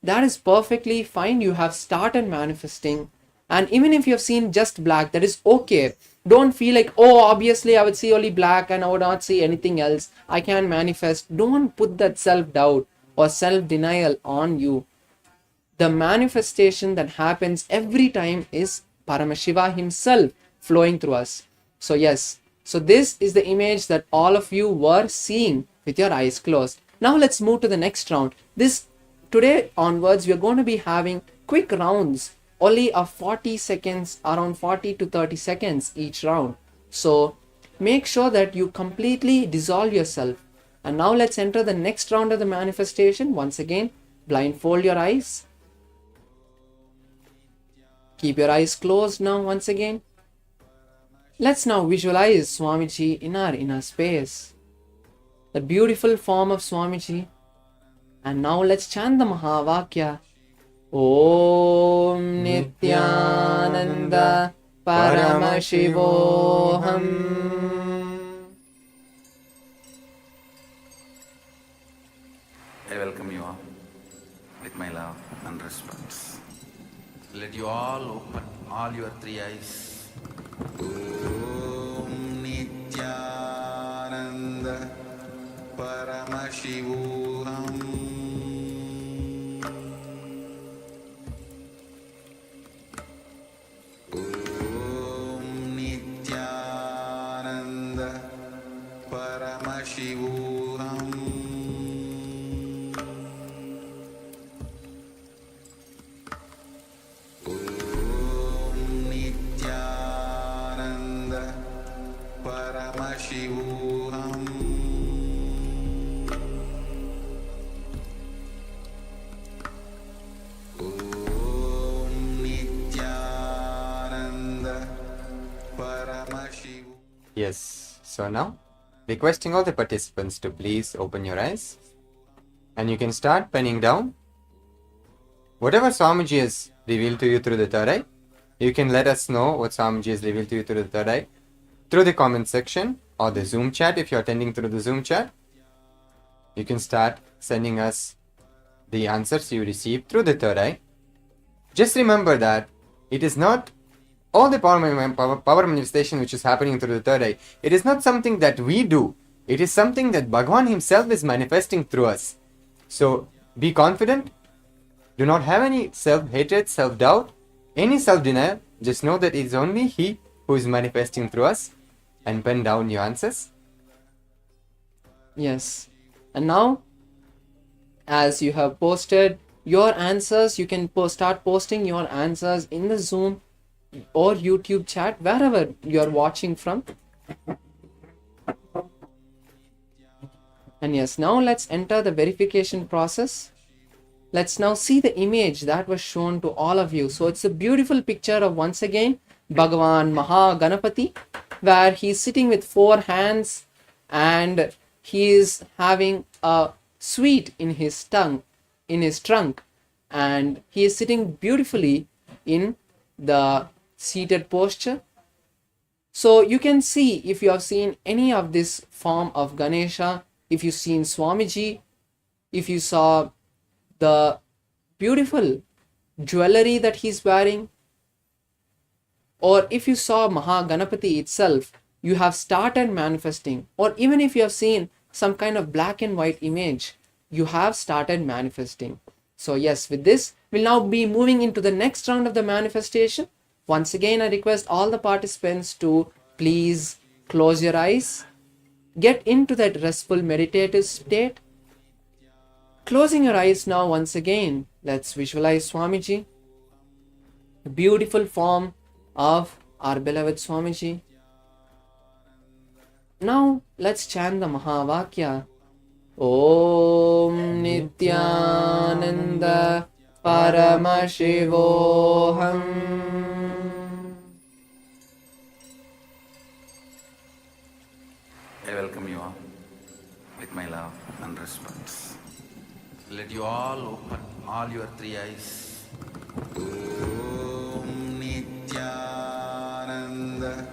that is perfectly fine. You have started manifesting. And even if you have seen just black, that is okay. Don't feel like, oh, obviously I would see only black and I would not see anything else. I can manifest. Don't put that self-doubt or self-denial on you. The manifestation that happens every time is Paramashiva himself flowing through us. So yes, so this is the image that all of you were seeing with your eyes closed. Now let's move to the next round. Today onwards, we are going to be having quick rounds, only of 40 seconds, around 40 to 30 seconds each round. So make sure that you completely dissolve yourself. And now let's enter the next round of the manifestation. Once again, blindfold your eyes. Keep your eyes closed now once again. Let's now visualize Swamiji in our inner space. The beautiful form of Swamiji. And now let's chant the Mahavakya. Om Nithyananda Paramashivoham. I welcome you all with my love and respect. Let you all open all your three eyes. Om Nithyananda Paramashivoham. Om Nithyananda Paramashivoham. Om Nithyananda Paramashivoham. Om Nithyananda Paramashivoham. Yes. So now, requesting all the participants to please open your eyes. And you can start penning down whatever Swamiji has revealed to you through the third eye. You can let us know what Swamiji has revealed to you through the third eye through the comment section or the Zoom chat. If you're attending through the Zoom chat, you can start sending us the answers you received through the third eye. Just remember that it is not all the power manifestation which is happening through the third eye. It is not something that we do. It is something that Bhagavan himself is manifesting through us. So be confident. Do not have any self-hatred, self-doubt, any self-denial. Just know that it's only He who is manifesting through us, and pen down your answers. Yes. And now, as you have posted your answers, you can start posting your answers in the Zoom or YouTube chat, wherever you're watching from. And yes, now let's enter the verification process. Let's now see the image that was shown to all of you. So it's a beautiful picture of, once again, Bhagavan Maha Ganapati, where he's sitting with 4 hands and he is having a sweet in his trunk, and he is sitting beautifully in the seated posture. So you can see, if you have seen any of this form of Ganesha, if you've seen Swamiji, if you saw the beautiful jewelry that he's wearing, or if you saw Mahaganapati itself, you have started manifesting. Or even if you have seen some kind of black and white image, you have started manifesting. So yes, with this, we'll now be moving into the next round of the manifestation. Once again, I request all the participants to please close your eyes, get into that restful meditative state. Closing your eyes now, once again, let's visualize Swamiji, the beautiful form of our beloved Swamiji. Now let's chant the Mahavakya. Om Nithyananda Paramashivoham. I welcome you all with my love and respect. Let you all open all your 3 eyes. Om Nithyananda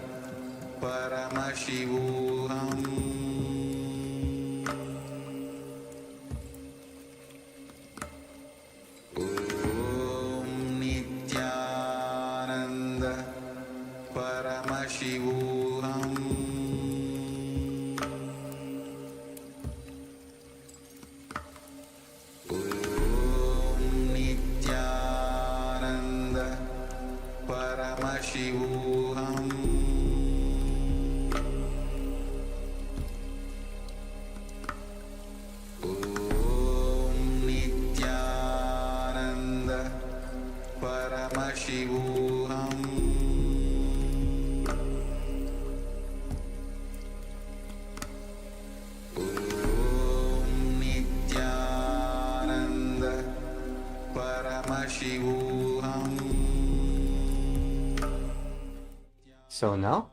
Paramashivoham. Om Nithyananda Paramashivoham. Paramashivoham. Om Nithyananda Paramashivoham. Om Nithyananda Paramashivoham. So now,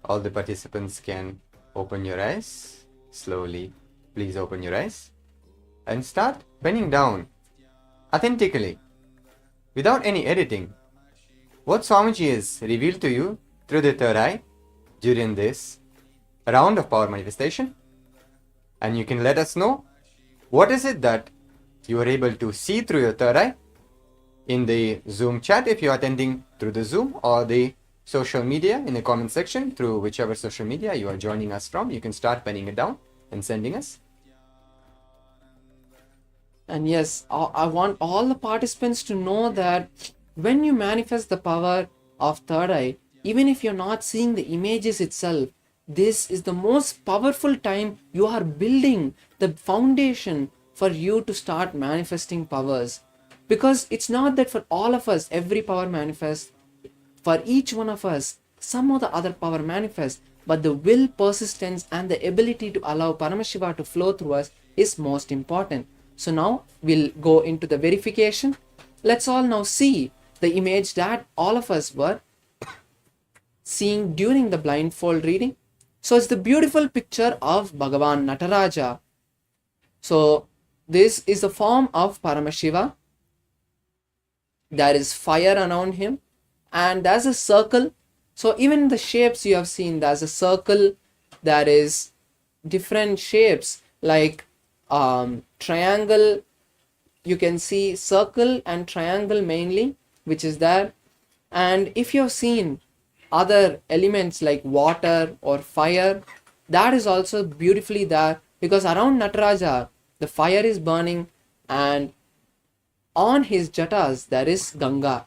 all the participants can open your eyes. Slowly, please open your eyes. And start penning down, authentically, without any editing, what Swamiji has revealed to you through the third eye during this round of power manifestation. And you can let us know what is it that you are able to see through your third eye in the Zoom chat if you are attending through the Zoom, or the social media in the comment section through whichever social media you are joining us from. You can start penning it down and sending us. And yes, I want all the participants to know that when you manifest the power of third eye, even if you're not seeing the images itself, this is the most powerful time you are building the foundation for you to start manifesting powers. Because it's not that for all of us, every power manifests. For each one of us, some or the other power manifests, but the will, persistence, and the ability to allow Paramashiva to flow through us is most important. So now we'll go into the verification. Let's all now see the image that all of us were seeing during the blindfold reading. So it's the beautiful picture of Bhagavan Nataraja. So this is the form of Paramashiva. There is fire around him, and there's a circle. So even the shapes you have seen, there's a circle, there is different shapes like triangle. You can see circle and triangle mainly, which is there. And if you have seen other elements like water or fire, that is also beautifully there, because around Nataraja the fire is burning, and on his jatas there is Ganga.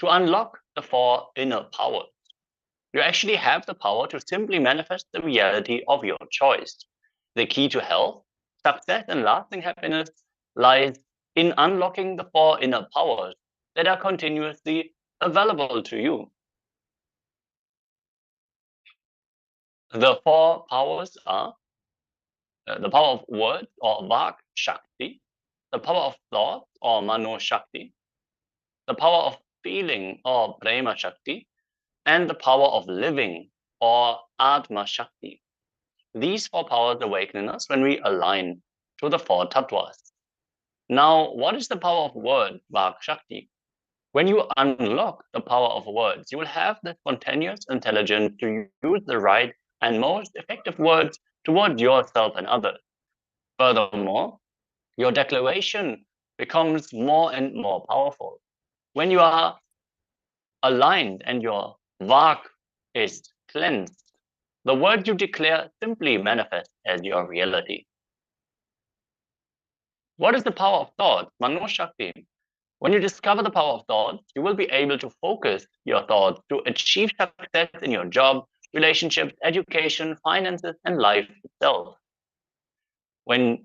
to unlock the four inner powers. You actually have the power to simply manifest the reality of your choice. The key to health, success, and lasting happiness lies in unlocking the four inner powers that are continuously available to you. The four powers are the power of words or Vak Shakti, the power of thought or Mano Shakti, the power of feeling or Prema Shakti, and the power of living or Atma Shakti. These four powers awaken in us when we align to the four tattvas. Now, what is the power of word, Vak Shakti? When you unlock the power of words, you will have the spontaneous intelligence to use the right and most effective words towards yourself and others. Furthermore, your declaration becomes more and more powerful. When you are aligned and your Vak is cleansed, the words you declare simply manifest as your reality. What is the power of thought? Mano Shakti. When you discover the power of thought, you will be able to focus your thoughts to achieve success in your job, relationships, education, finances, and life itself. When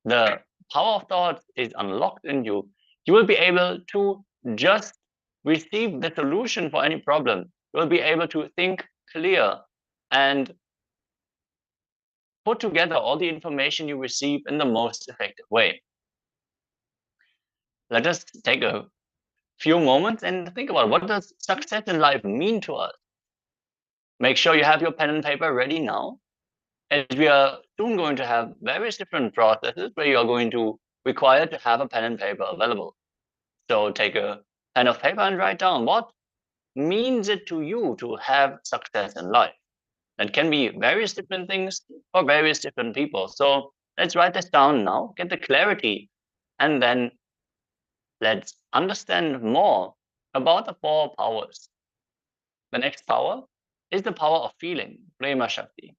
the power of thought is unlocked in you, you will be able to just receive the solution for any problem. You will be able to think clear and put together all the information you receive in the most effective way. Let us take a few moments and think about what does success in life mean to us. Make sure you have your pen and paper ready now, as we are soon going to have various different processes where you are going to require to have a pen and paper available. So take a pen of paper and write down what means it to you to have success in life. That can be various different things for various different people. So let's write this down now, get the clarity, and then let's understand more about the four powers. The next power is the power of feeling, Prema Shakti.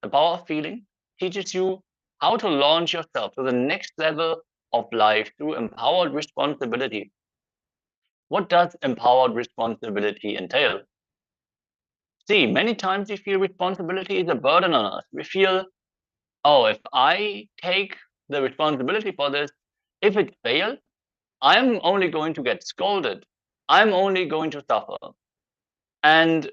The power of feeling teaches you how to launch yourself to the next level of life through empowered responsibility. What does empowered responsibility entail? See, many times we feel responsibility is a burden on us. We feel, oh, if I take the responsibility for this, if it fails, I'm only going to get scolded. I'm only going to suffer. And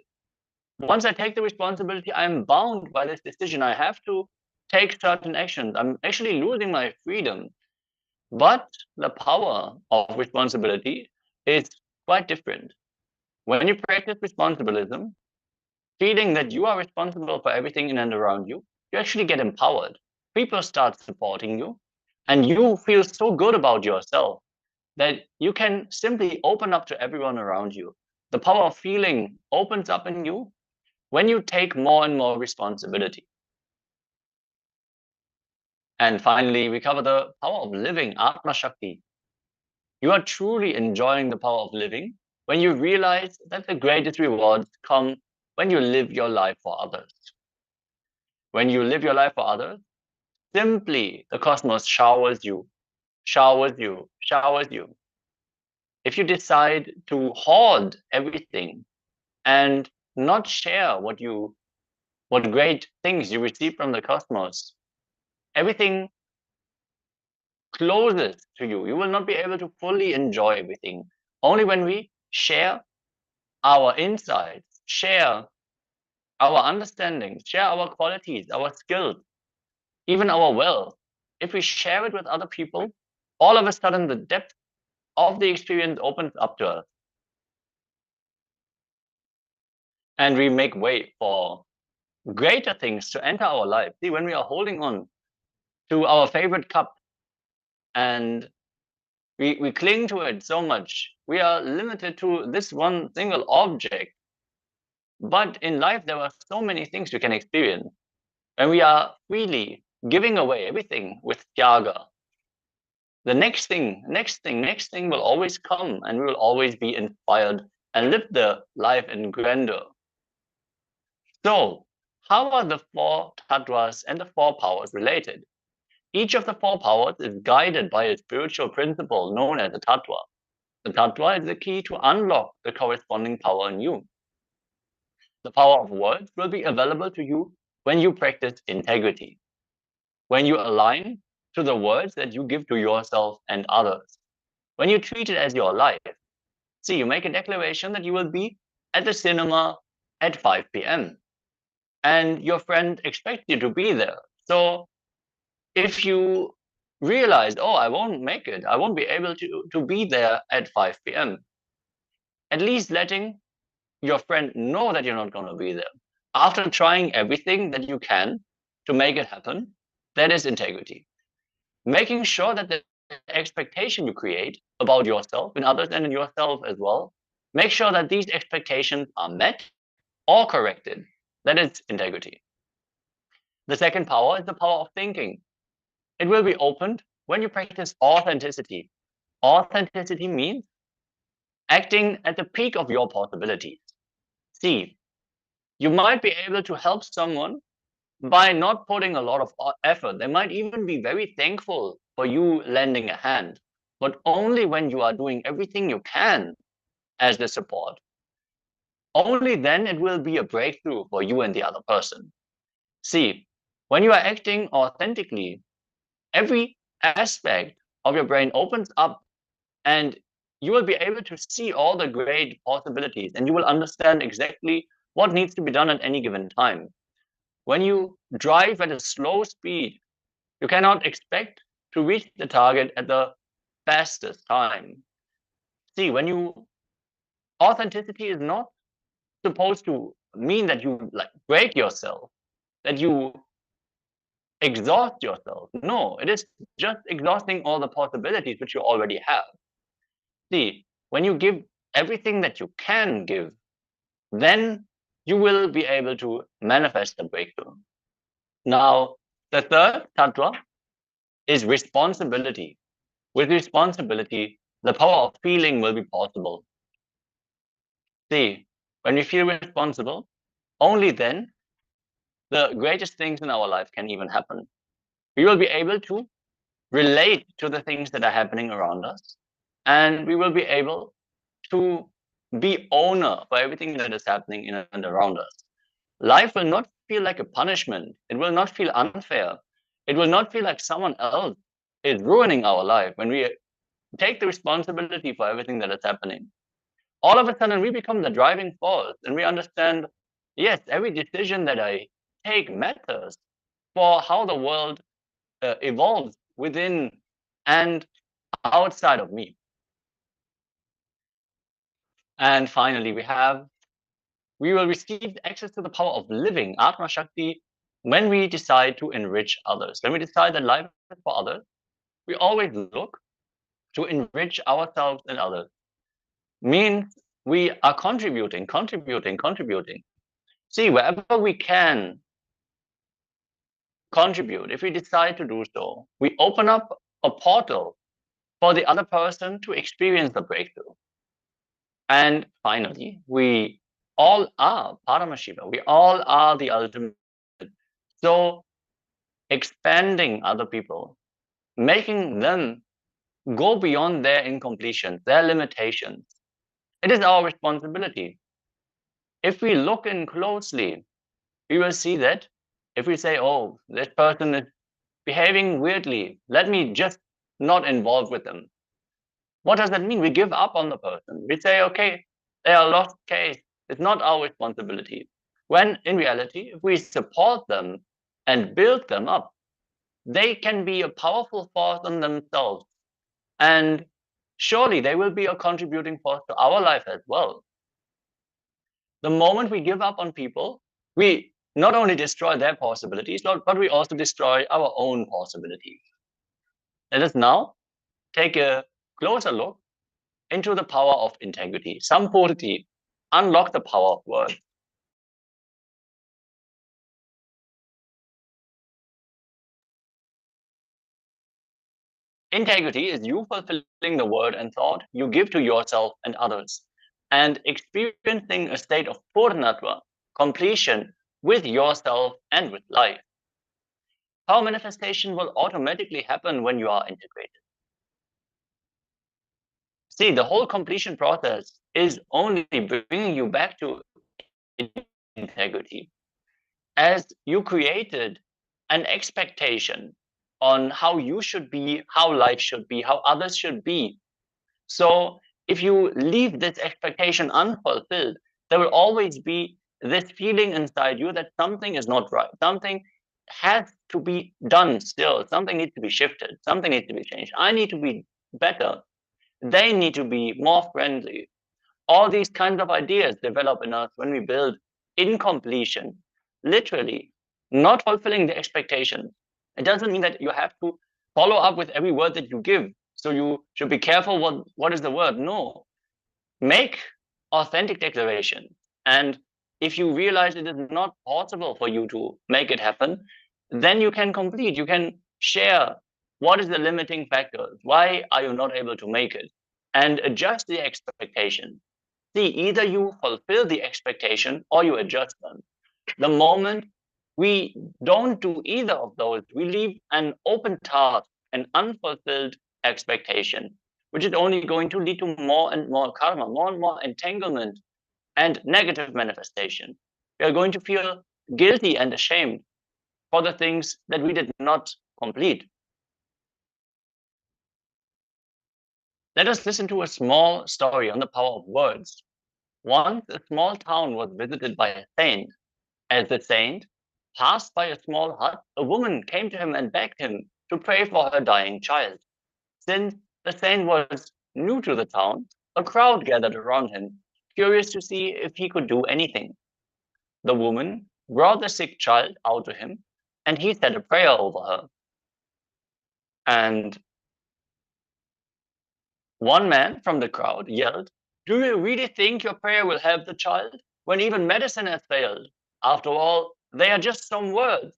once I take the responsibility, I'm bound by this decision. I have to take certain actions. I'm actually losing my freedom. But the power of responsibility is quite different. When you practice responsibilism, feeling that you are responsible for everything in and around you, you actually get empowered. People start supporting you, and you feel so good about yourself that you can simply open up to everyone around you. The power of feeling opens up in you when you take more and more responsibility. And finally, we cover the power of living, Atma Shakti. You are truly enjoying the power of living when you realize that the greatest rewards come when you live your life for others. When you live your life for others, simply the cosmos showers you, showers you, showers you. If you decide to hoard everything and not share what great things you receive from the cosmos, everything closes to you. You will not be able to fully enjoy everything. Only when we share our insights, share our understanding, share our qualities, our skills, even our wealth. If we share it with other people, all of a sudden the depth of the experience opens up to us. And we make way for greater things to enter our life. See, when we are holding on to our favorite cup and we cling to it so much, we are limited to this one single object. But in life, there are so many things we can experience. And we are freely giving away everything with Tyaga. The next thing will always come, and we will always be inspired and live the life in grandeur. So, how are the four tattvas and the four powers related? Each of the four powers is guided by a spiritual principle known as a tattva. The tattva is the key to unlock the corresponding power in you. The power of words will be available to you when you practice integrity, when you align to the words that you give to yourself and others, when you treat it as your life. See, you make a declaration that you will be at the cinema at 5 p.m. and your friend expects you to be there. So if you realize, oh, I won't make it, I won't be able to be there at 5 p.m., at least letting your friend know that you're not going to be there. After trying everything that you can to make it happen, that is integrity. Making sure that the expectation you create about yourself in others and in yourself as well, make sure that these expectations are met or corrected. That is integrity. The second power is the power of thinking. It will be opened when you practice authenticity. Authenticity means acting at the peak of your possibilities. See, you might be able to help someone by not putting a lot of effort. They might even be very thankful for you lending a hand, but only when you are doing everything you can as the support. Only then it will be a breakthrough for you and the other person. See, when you are acting authentically, every aspect of your brain opens up and you will be able to see all the great possibilities and you will understand exactly what needs to be done at any given time. When you drive at a slow speed, you cannot expect to reach the target at the fastest time. See, authenticity is not supposed to mean that you like break yourself, that you exhaust yourself. No, it is just exhausting all the possibilities which you already have. See, when you give everything that you can give, then you will be able to manifest the breakthrough. Now, the third tattva is responsibility. With responsibility, the power of feeling will be possible. See, when we feel responsible, only then the greatest things in our life can even happen. We will be able to relate to the things that are happening around us, and we will be able to be owner for everything that is happening in and around us. Life will not feel like a punishment. It will not feel unfair. It will not feel like someone else is ruining our life when we take the responsibility for everything that is happening. All of a sudden, we become the driving force and we understand, yes, every decision that I take matters for how the world evolves within and outside of me. And finally, we will receive access to the power of living, Atma Shakti, when we decide to enrich others. When we decide that life is for others, we always look to enrich ourselves and others. Means we are contributing. See, wherever we can contribute, if we decide to do so, we open up a portal for the other person to experience the breakthrough. And finally, we all are Paramashiva. We all are the ultimate. So expanding other people, making them go beyond their incompletions, their limitations, it is our responsibility. If we look in closely, we will see that if we say, oh, this person is behaving weirdly, let me just not involve with them. What does that mean? We give up on the person. We say, okay, they are a lost case. It's not our responsibility. When in reality, if we support them and build them up, they can be a powerful force on themselves. And surely they will be a contributing force to our life as well. The moment we give up on people, we not only destroy their possibilities, but we also destroy our own possibilities. Let us now take a closer look into the power of integrity. Sampurti, unlock the power of words. Integrity is you fulfilling the word and thought you give to yourself and others, and experiencing a state of purnatva, completion, with yourself and with life. Power manifestation will automatically happen when you are integrated. See, the whole completion process is only bringing you back to integrity. As you created an expectation on how you should be, how life should be, how others should be. So if you leave this expectation unfulfilled, there will always be this feeling inside you that something is not right. Something has to be done still. Something needs to be shifted. Something needs to be changed. I need to be better. They need to be more friendly. All these kinds of ideas develop in us when we build incompletion, literally not fulfilling the expectation. It doesn't mean that you have to follow up with every word that you give. So you should be careful what is the word. No, make authentic declaration. And if you realize it is not possible for you to make it happen, then you can complete, you can share what is the limiting factors. Why are you not able to make it? And adjust the expectation. See, either you fulfill the expectation or you adjust them. The moment we don't do either of those, we leave an open task, an unfulfilled expectation, which is only going to lead to more and more karma, more and more entanglement and negative manifestation. We are going to feel guilty and ashamed for the things that we did not complete. Let us listen to a small story on the power of words. Once a small town was visited by a saint. As the saint passed by a small hut, a woman came to him and begged him to pray for her dying child. Since the saint was new to the town, a crowd gathered around him, curious to see if he could do anything. The woman brought the sick child out to him, and he said a prayer over her. And one man from the crowd yelled, "Do you really think your prayer will help the child when even medicine has failed? After all, they are just some words."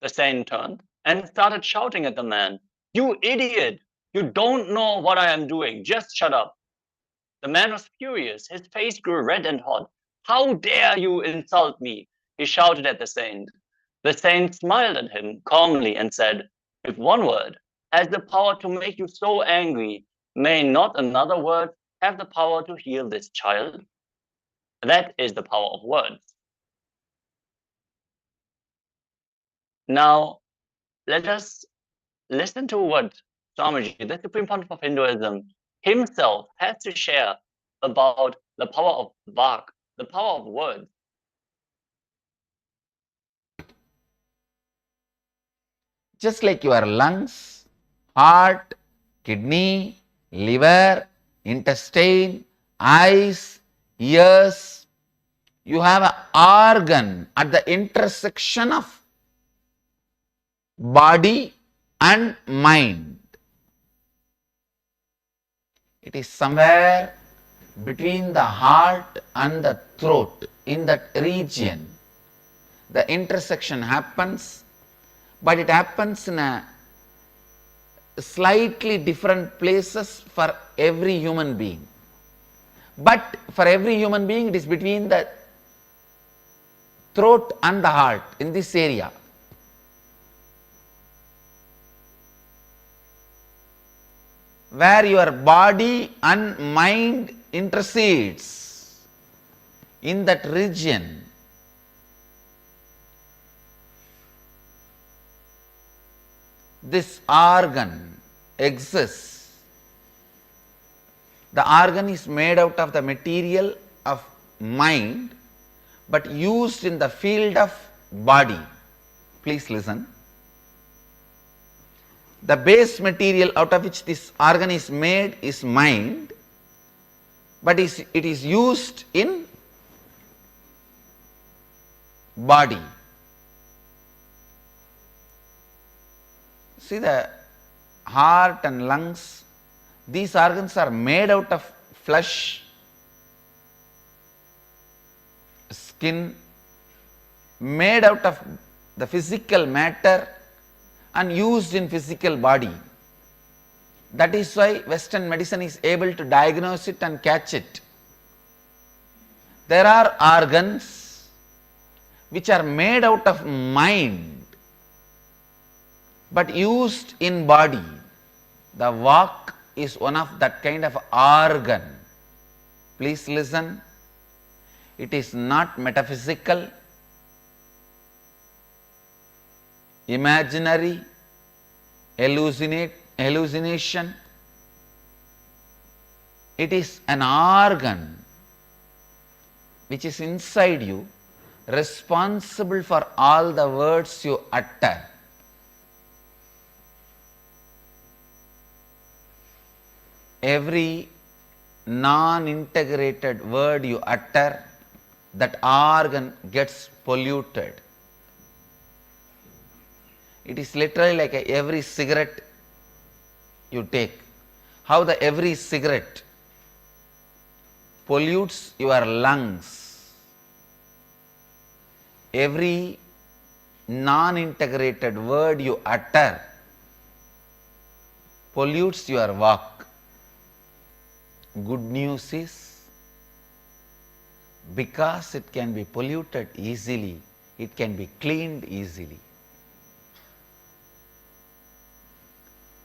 The saint turned and started shouting at the man, "You idiot! You don't know what I am doing. Just shut up." The man was furious. His face grew red and hot. "How dare you insult me?" he shouted at the saint. The saint smiled at him calmly and said, "If one word has the power to make you so angry, may not another word have the power to heal this child?" That is the power of words. Now, let us listen to what Swamiji, the Supreme Pontiff of Hinduism, himself has to share about the power of Vak, the power of words. Just like your lungs, heart, kidney, liver, intestine, eyes, ears, you have an organ at the intersection of body and mind. It is somewhere between the heart and the throat, in that region. The intersection happens, but it happens in a slightly different places for every human being. But for every human being, it is between the throat and the heart, in this area. Where your body and mind intercedes, in that region. This organ exists. The organ is made out of the material of mind, but used in the field of body. Please listen. The base material out of which this organ is made is mind, but it is used in body. See, the heart and lungs, these organs are made out of flesh, skin, made out of the physical matter and used in physical body. That is why Western medicine is able to diagnose it and catch it. There are organs which are made out of mind but used in body. The Vak is one of that kind of organ. Please listen. It is not metaphysical, imaginary, hallucination. It is an organ which is inside you, responsible for all the words you utter. Every non-integrated word you utter, that organ gets polluted. It is literally like every cigarette you take. How the every cigarette pollutes your lungs. Every non-integrated word you utter pollutes your walk. Good news is, because it can be polluted easily, it can be cleaned easily.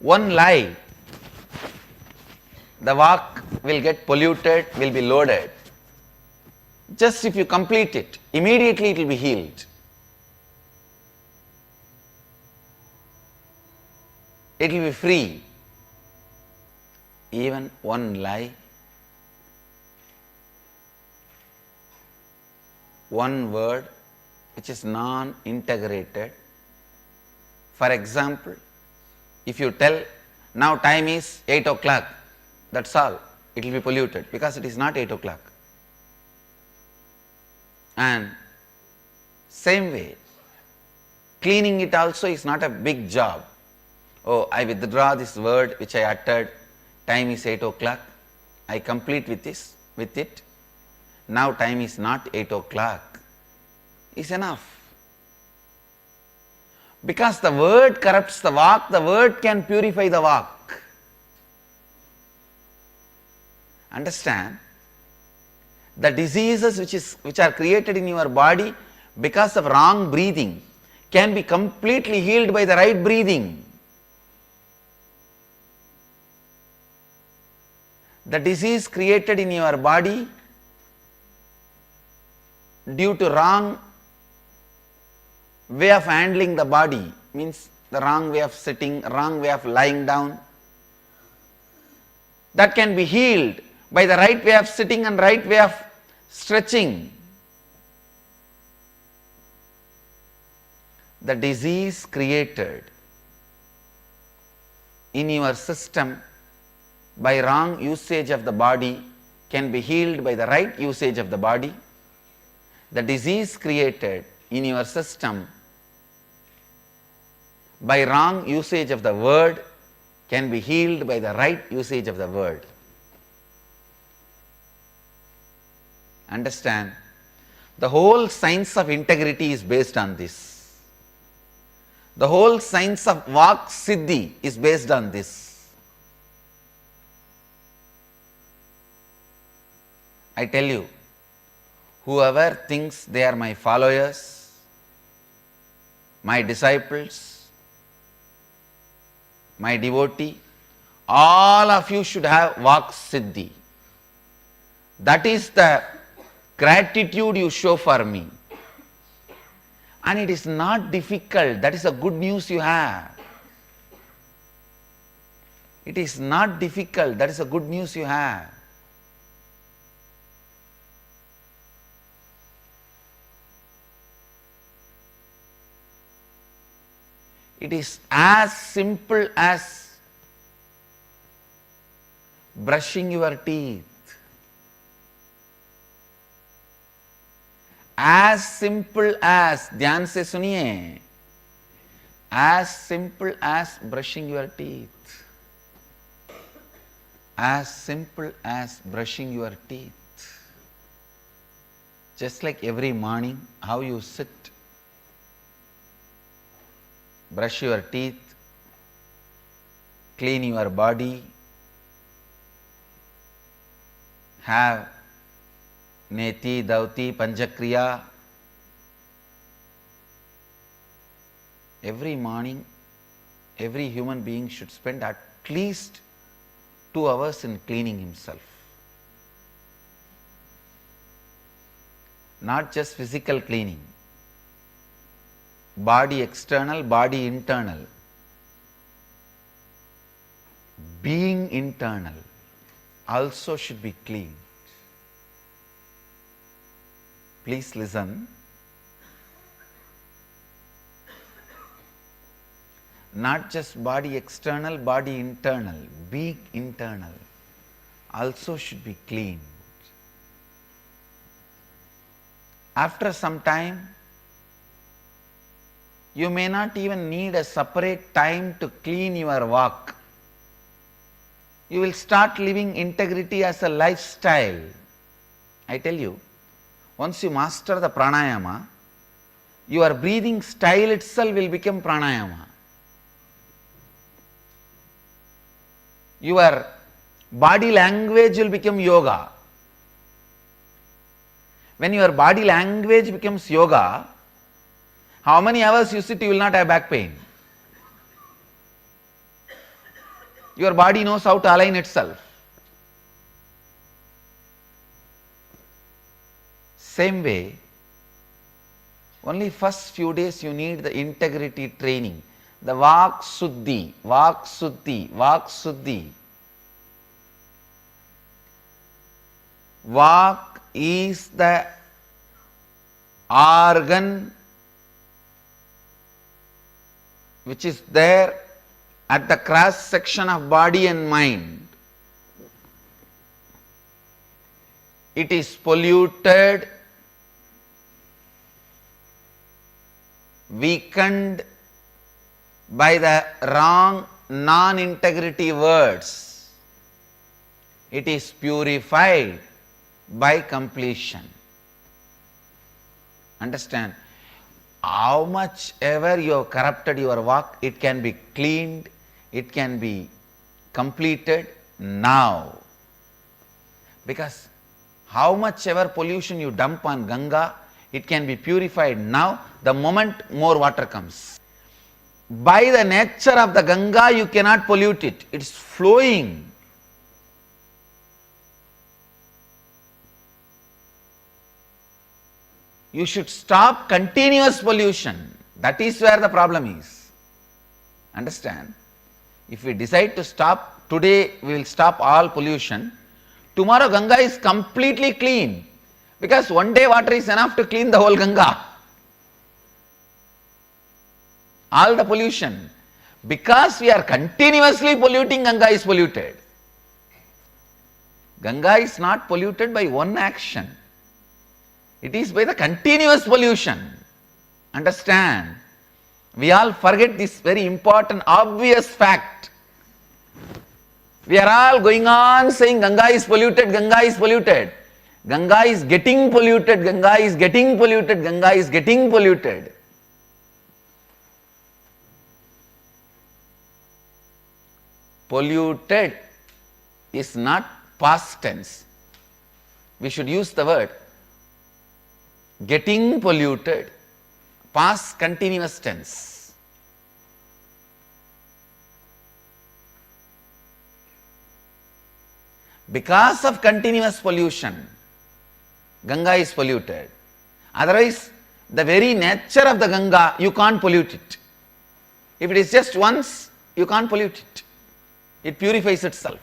One lie, the walk will get polluted, will be loaded. Just if you complete it, immediately it will be healed. It will be free. Even one lie, one word which is non-integrated. For example, if you tell, now time is 8 o'clock, that's all, it will be polluted because it is not 8 o'clock. And same way, cleaning it also is not a big job. Oh, I withdraw this word which I uttered, time is 8 o'clock, I complete with it. Now time is not 8 o'clock, is enough. Because the word corrupts the walk, the word can purify the walk. Understand? The diseases which are created in your body because of wrong breathing can be completely healed by the right breathing. The disease created in your body due to wrong way of handling the body, means the wrong way of sitting, wrong way of lying down, that can be healed by the right way of sitting and right way of stretching. The disease created in your system by wrong usage of the body can be healed by the right usage of the body. The disease created in your system by wrong usage of the word can be healed by the right usage of the word. Understand? The whole science of integrity is based on this. The whole science of Vak Siddhi is based on this. I tell you, whoever thinks they are my followers, my disciples, my devotee, all of you should have Vak Siddhi. That is the gratitude you show for me. And it is not difficult. That is a good news you have. It is not difficult. That is a good news you have. It is as simple as brushing your teeth. As simple as, ध्यान से सुनिए, as simple as brushing your teeth. As simple as brushing your teeth. Just like every morning, how you sit, brush your teeth, clean your body, have Neti, Dauti, Panchakriya. Every morning, every human being should spend at least 2 hours in cleaning himself. Not just physical cleaning, body external, body internal, being internal also should be cleaned. Please listen. Not just body external, body internal, being internal also should be cleaned. After some time, you may not even need a separate time to clean your walk. You will start living integrity as a lifestyle. I tell you, once you master the pranayama, your breathing style itself will become pranayama. Your body language will become yoga. When your body language becomes yoga, how many hours you sit, you will not have back pain. Your body knows how to align itself. Same way, only first few days you need the integrity training, the vak suddhi, vak suddhi, vak suddhi. Vak is the organ which is there at the cross section of body and mind. It is polluted, weakened by the wrong non-integrity words. It is purified by completion. Understand? How much ever you have corrupted your work, it can be cleaned, it can be completed now. Because how much ever pollution you dump on Ganga, it can be purified now, the moment more water comes. By the nature of the Ganga, you cannot pollute it, it is flowing. You should stop continuous pollution. That is where the problem is. Understand? If we decide to stop, today we will stop all pollution. Tomorrow Ganga is completely clean. Because one day water is enough to clean the whole Ganga. All the pollution. Because we are continuously polluting, Ganga is polluted. Ganga is not polluted by one action. It is by the continuous pollution. Understand? We all forget this very important, obvious fact. We are all going on saying Ganga is polluted, Ganga is polluted. Ganga is getting polluted, Ganga is getting polluted, Ganga is getting polluted. Polluted is not past tense. We should use the word getting polluted, past continuous tense. Because of continuous pollution, Ganga is polluted. Otherwise, the very nature of the Ganga, you can't pollute it. If it is just once, you can't pollute it. It purifies itself.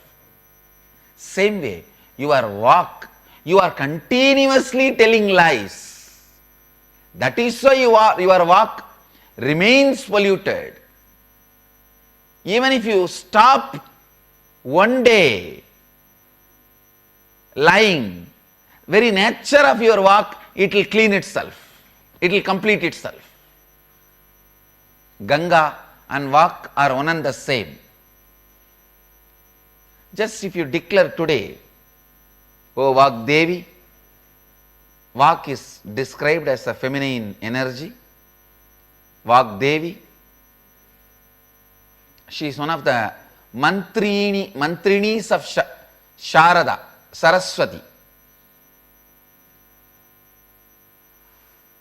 Same way, your walk, you are continuously telling lies. That is why your walk remains polluted. Even if you stop one day lying, very nature of your walk, it will clean itself. It will complete itself. Ganga and walk are one and the same. Just if you declare today, O Vak Devi, Vak is described as a feminine energy. Vak Devi, she is one of the mantrinis of Sharada, Saraswati.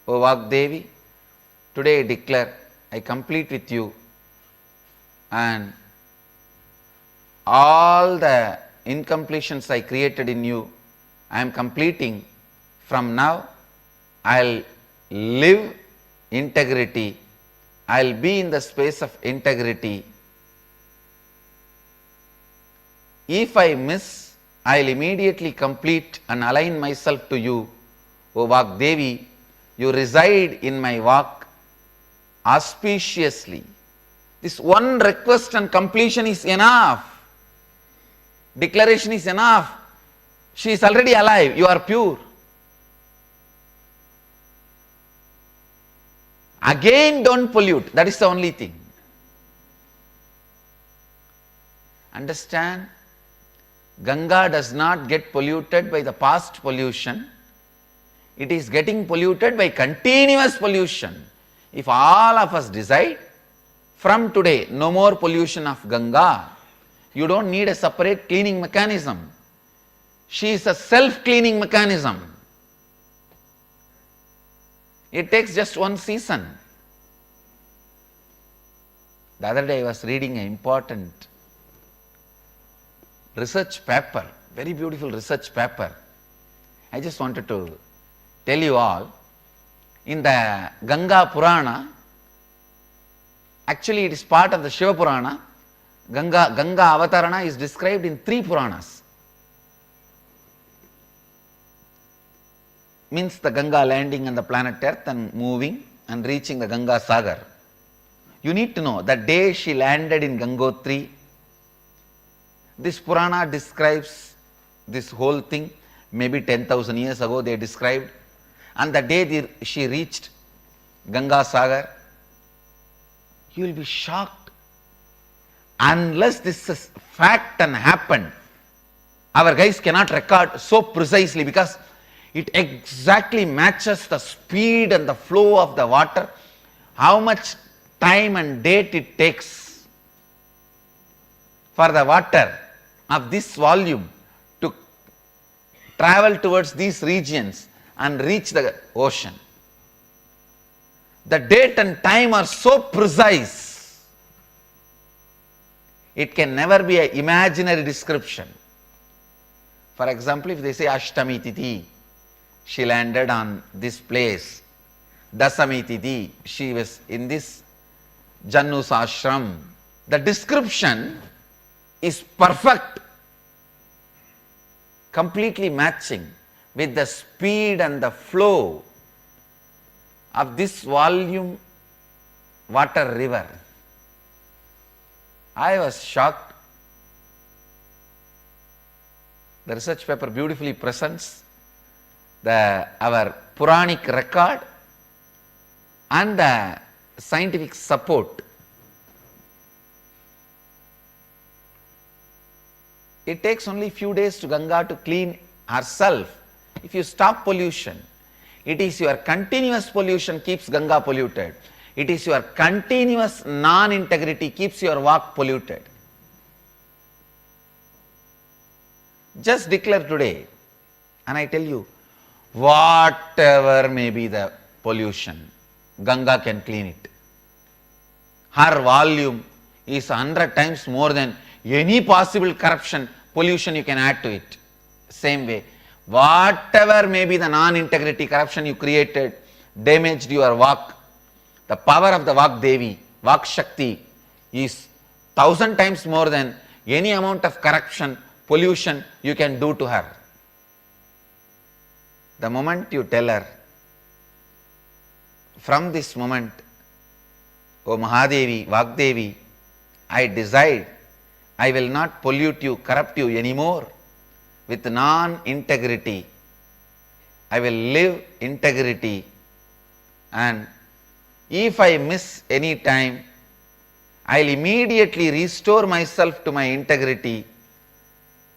O Vak Devi, today I declare, I complete with you and all the incompletions I created in you, I am completing. From now, I'll live integrity. I'll be in the space of integrity. If I miss, I'll immediately complete and align myself to you. O Vagdevi, you reside in my Vak auspiciously. This one request and completion is enough. Declaration is enough. She is already alive. You are pure. Again, don't pollute. That is the only thing. Understand? Ganga does not get polluted by the past pollution. It is getting polluted by continuous pollution. If all of us decide, from today, no more pollution of Ganga, you don't need a separate cleaning mechanism. She is a self-cleaning mechanism. It takes just one season. The other day I was reading an important research paper, very beautiful research paper. I just wanted to tell you all, in the Ganga Purana, actually it is part of the Shiva Purana, Ganga Avatarana is described in 3 Puranas. Means the Ganga landing on the planet Earth and moving and reaching the Ganga Sagar. You need to know, the day she landed in Gangotri, this Purana describes this whole thing, maybe 10,000 years ago they described, and the day she reached Ganga Sagar, you will be shocked. Unless this is fact and happened, our guys cannot record so precisely because it exactly matches the speed and the flow of the water, how much time and date it takes for the water of this volume to travel towards these regions and reach the ocean. The date and time are so precise, it can never be an imaginary description. For example, if they say Ashtami Tithi, she landed on this place. Dasami Tithi, she was in this Jannus ashram. The description is perfect, completely matching with the speed and the flow of this volume water river. I was shocked. The research paper beautifully presents our Puranic record and the scientific support. It takes only few days to Ganga to clean herself. If you stop pollution, it is your continuous pollution keeps Ganga polluted. It is your continuous non-integrity keeps your Vak polluted. Just declare today, and I tell you, whatever may be the pollution, Ganga can clean it. Her volume is 100 times more than any possible corruption, pollution you can add to it. Same way, whatever may be the non-integrity corruption you created, damaged your Vak, the power of the Vak Devi, Vak Shakti is 1000 times more than any amount of corruption, pollution you can do to her. The moment you tell her, from this moment, O Mahadevi, Vagdevi, I decide I will not pollute you, corrupt you anymore with non-integrity. I will live integrity, and if I miss any time, I will immediately restore myself to my integrity,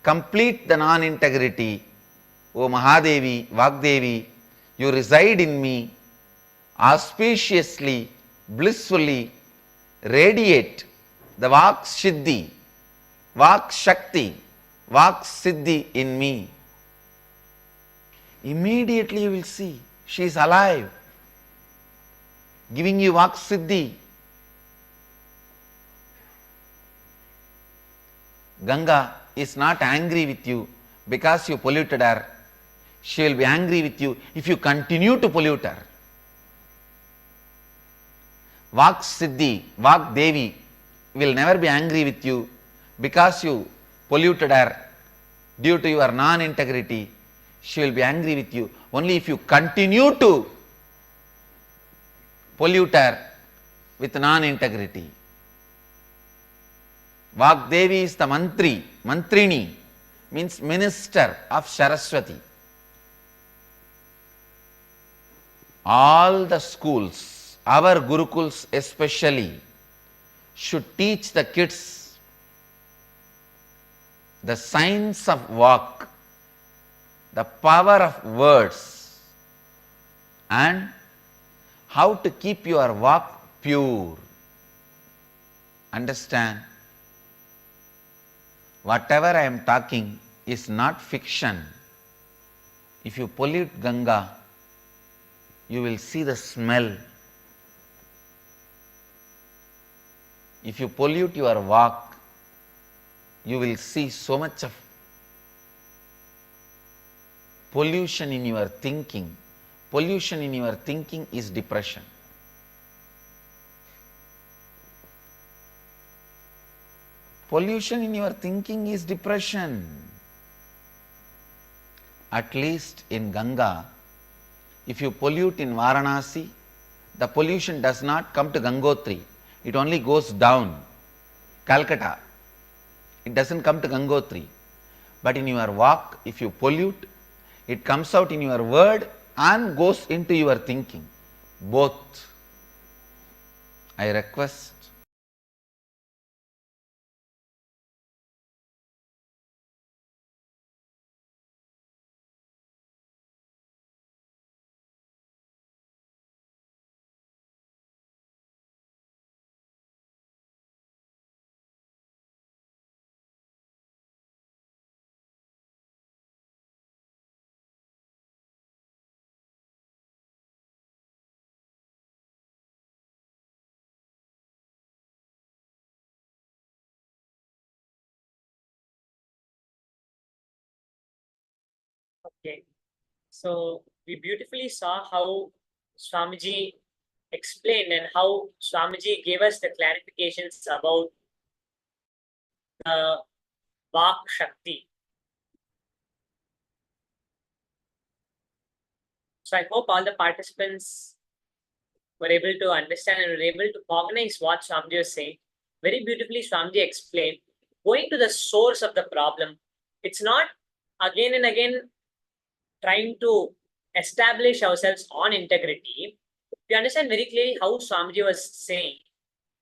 complete the non-integrity. O Mahadevi, Vagdevi, you reside in me, auspiciously, blissfully radiate the Vak Siddhi, Vak Shakti, Vak Siddhi in me. Immediately you will see she is alive, giving you Vak Siddhi. Ganga is not angry with you because you polluted her. She will be angry with you if you continue to pollute her. Vak Siddhi, Vak Devi will never be angry with you because you polluted her due to your non-integrity. She will be angry with you only if you continue to pollute her with non-integrity. Vagdevi is the mantri, mantrini means minister of Saraswati. All the schools, our Gurukuls especially, should teach the kids the science of Vak, the power of words, and how to keep your Vak pure. Understand? Whatever I am talking is not fiction. If you pollute Ganga, you will see the smell. If you pollute your Vak, you will see so much of pollution in your thinking. Pollution in your thinking is depression. Pollution in your thinking is depression. At least in Ganga, if you pollute in Varanasi, the pollution does not come to Gangotri. It only goes down, Calcutta. It doesn't come to Gangotri. But in your Vak, if you pollute, it comes out in your word and goes into your thinking. Both. I request Okay. So we beautifully saw how Swamiji explained and how Swamiji gave us the clarifications about the Vak Shakti. So I hope all the participants were able to understand and were able to cognize what Swamiji was saying. Very beautifully, Swamiji explained, going to the source of the problem. It's not again and again trying to establish ourselves on integrity. We understand very clearly how Swamiji was saying.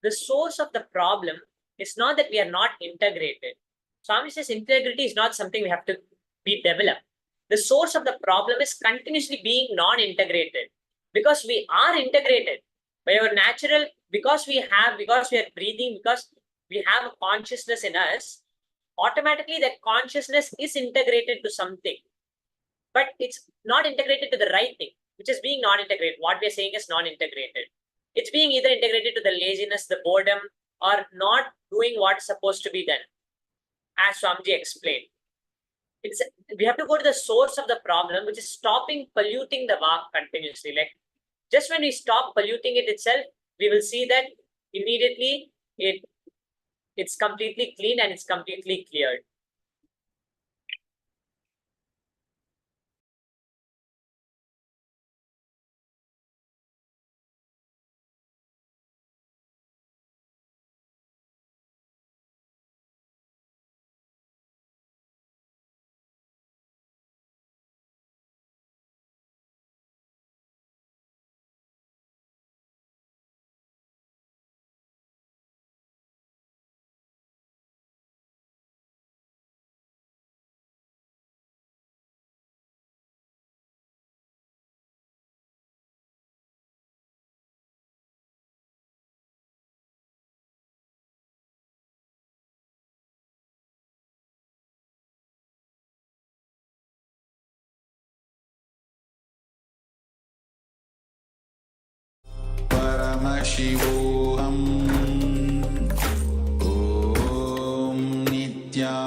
The source of the problem is not that we are not integrated. Swamiji says integrity is not something we have to be developed. The source of the problem is continuously being non-integrated. Because we are integrated by our natural, because we are breathing, because we have a consciousness in us, automatically that consciousness is integrated to something. But it's not integrated to the right thing, which is being non-integrated. What we're saying is non-integrated. It's being either integrated to the laziness, the boredom, or not doing what's supposed to be done. As Swamiji explained. We have to go to the source of the problem, which is stopping polluting the Vak continuously. Like just when we stop polluting it itself, we will see that immediately it's completely clean and it's completely cleared. Paramashivoham Om Nithyananda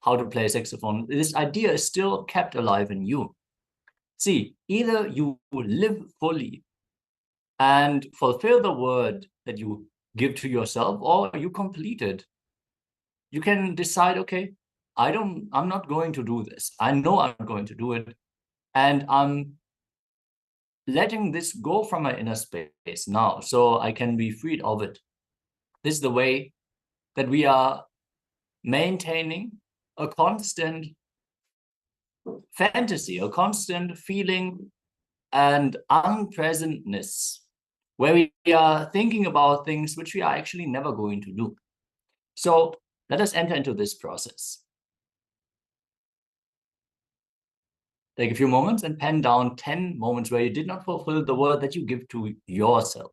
how to play saxophone, this idea is still kept alive in you. See, either you live fully and fulfill the word that you give to yourself, or you complete it. You can decide, okay, I'm not going to do this. I know I'm going to do it. And I'm letting this go from my inner space now, so I can be freed of it. This is the way that we are maintaining a constant fantasy, a constant feeling and unpresentness, where we are thinking about things which we are actually never going to do. So let us enter into this process. Take a few moments and pen down 10 moments where you did not fulfill the word that you give to yourself.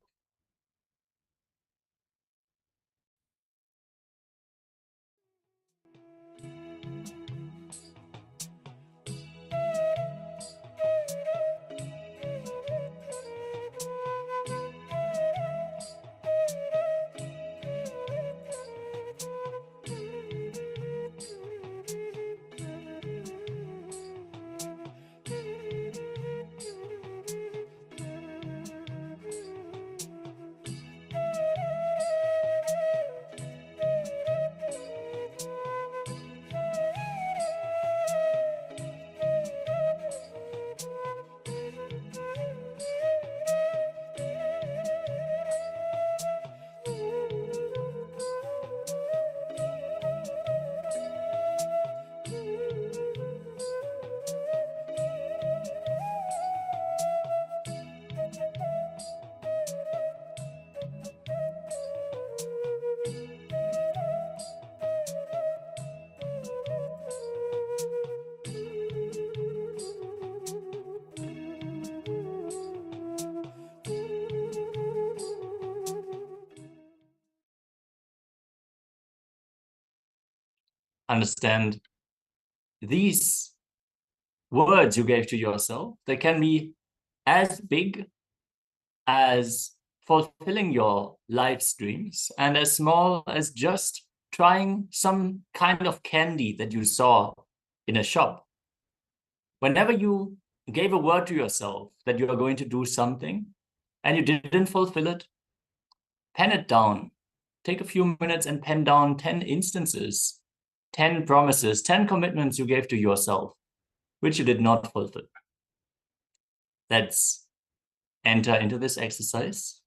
Understand these words you gave to yourself, they can be as big as fulfilling your life's dreams and as small as just trying some kind of candy that you saw in a shop. Whenever you gave a word to yourself that you are going to do something and you didn't fulfill it, pen it down. Take a few minutes and pen down 10 instances, 10 promises, 10 commitments you gave to yourself, which you did not fulfill. Let's enter into this exercise.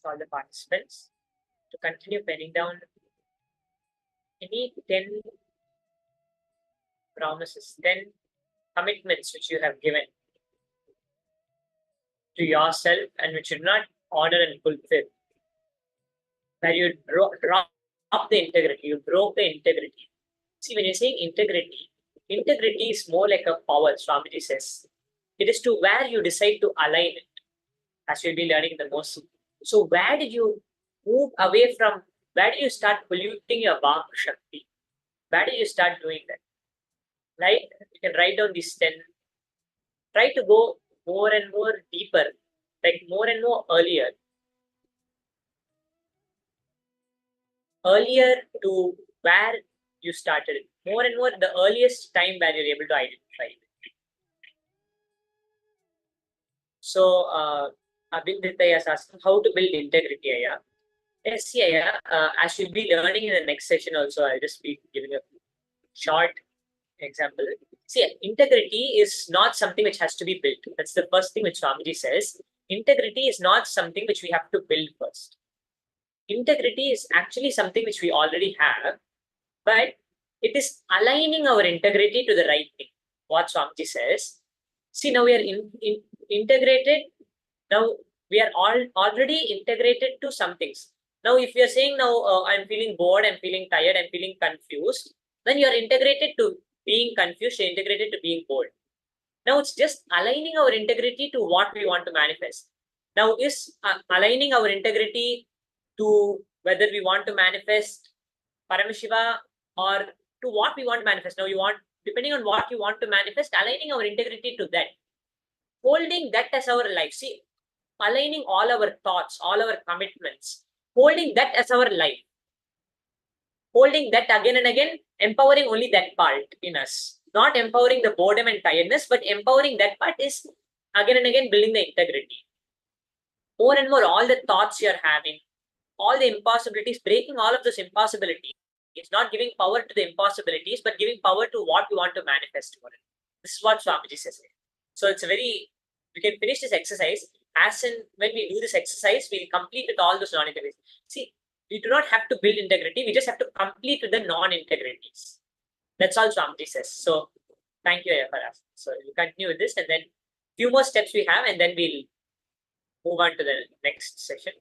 all the participants to continue penning down any 10 promises, 10 commitments which you have given to yourself and which you did not honor and fulfill. That you drop the integrity, you broke the integrity. See, when you're saying integrity, integrity is more like a power, Swamiji says. It is to where you decide to align it, as we'll be learning the most. So where did you move away from, where do you start polluting your Vak Shakti? Where do you start doing that? Right? You can write down these 10. Try to go more and more deeper, like more and more earlier. Earlier to where you started. More and more the earliest time where you're able to identify it. So, Abhinditaya is asking how to build integrity, Aya. Yes, yeah. As you'll be learning in the next session also, I'll just be giving a short example. See, integrity is not something which has to be built. That's the first thing which Swamiji says. Integrity is not something which we have to build first. Integrity is actually something which we already have, but it is aligning our integrity to the right thing. What Swamiji says. See, now we are integrated. Now we are already integrated to some things. Now, if you are saying now I'm feeling bored, I'm feeling tired, I'm feeling confused, then you are integrated to being confused, you're integrated to being bored. Now it's just aligning our integrity to what we want to manifest. Now is aligning our integrity to whether we want to manifest Paramashiva or to what we want to manifest. Now you want, depending on what you want to manifest, aligning our integrity to that. Holding that as our life. See, aligning all our thoughts, all our commitments, holding that as our life. Holding that again and again, empowering only that part in us. Not empowering the boredom and tiredness, but empowering that part is again and again building the integrity. More and more, all the thoughts you're having, all the impossibilities, breaking all of those impossibilities. It's not giving power to the impossibilities, but giving power to what you want to manifest for it. This is what Swamiji says. So it's a very, we can finish this exercise. As in, when we do this exercise, we'll complete with all those non-integrities. See, we do not have to build integrity. We just have to complete with the non-integrities. That's all Swamiji says. So thank you, Aya, for asking. So we'll continue with this and then few more steps we have and then we'll move on to the next session.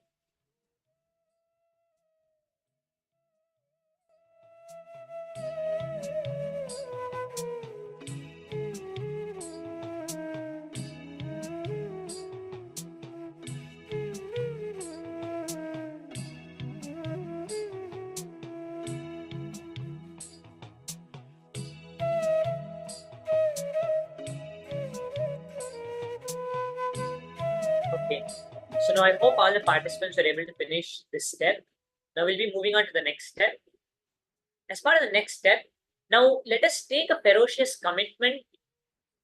Okay, so now I hope all the participants were able to finish this step. Now we'll be moving on to the next step. As part of the next step, now let us take a ferocious commitment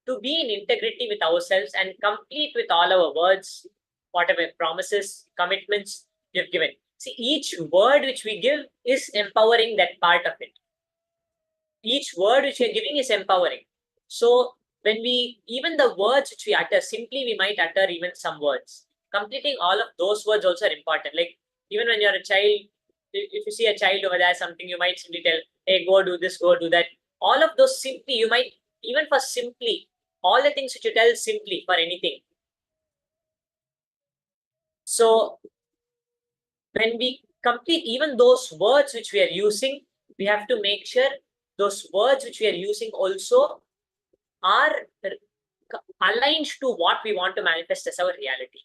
to be in integrity with ourselves and complete with all our words, whatever promises, commitments we've given. See, each word which we give is empowering that part of it. Each word which we are giving is empowering. So when we, even the words which we utter, simply we might utter even some words. Completing all of those words also are important. Like even when you're a child, if you see a child over there, something you might simply tell, hey, go do this, go do that. All of those simply, you might, even for simply, all the things which you tell simply for anything. So when we complete even those words which we are using, we have to make sure those words which we are using also are aligned to what we want to manifest as our reality.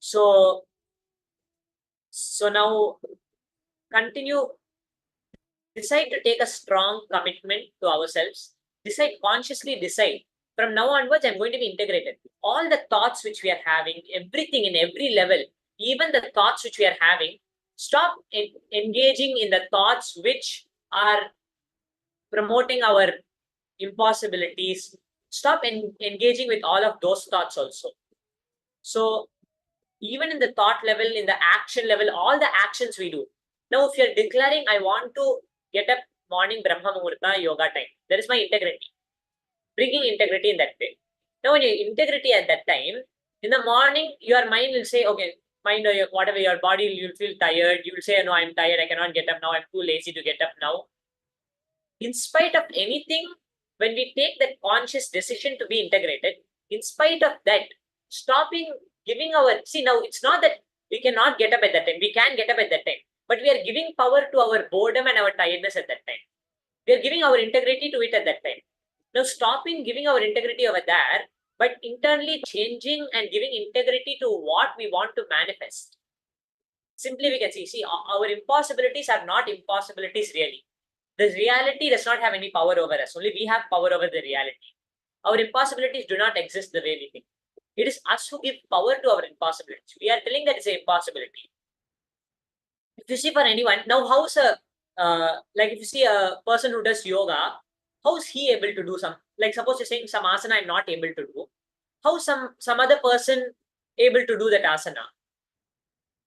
So now continue, decide to take a strong commitment to ourselves. Consciously decide. From now onwards, I'm going to be integrated. All the thoughts which we are having, everything in every level, even the thoughts which we are having, stop engaging in the thoughts which are promoting our impossibilities. Stop engaging with all of those thoughts also. So even in the thought level, in the action level, all the actions we do. Now, if you're declaring, I want to get up morning Brahma Muhurta yoga time, there is my integrity. Bringing integrity in that way. Now, when you integrity at that time, in the morning, your mind will say, okay, mind or whatever your body, you'll feel tired. You'll say, no, I'm tired. I cannot get up now. I'm too lazy to get up now. In spite of anything, when we take that conscious decision to be integrated, in spite of that, stopping giving see, now it's not that we cannot get up at that time. We can get up at that time, but we are giving power to our boredom and our tiredness at that time. We are giving our integrity to it at that time. Now, stopping giving our integrity over there, but internally changing and giving integrity to what we want to manifest. Simply, we can see, our impossibilities are not impossibilities really. The reality does not have any power over us. Only we have power over the reality. Our impossibilities do not exist the way we think. It is us who give power to our impossibilities. We are telling that it's an impossibility. If you see for anyone, now how's like if you see a person who does yoga, how is he able to do some, like suppose you're saying some asana I'm not able to do, how some other person able to do that asana?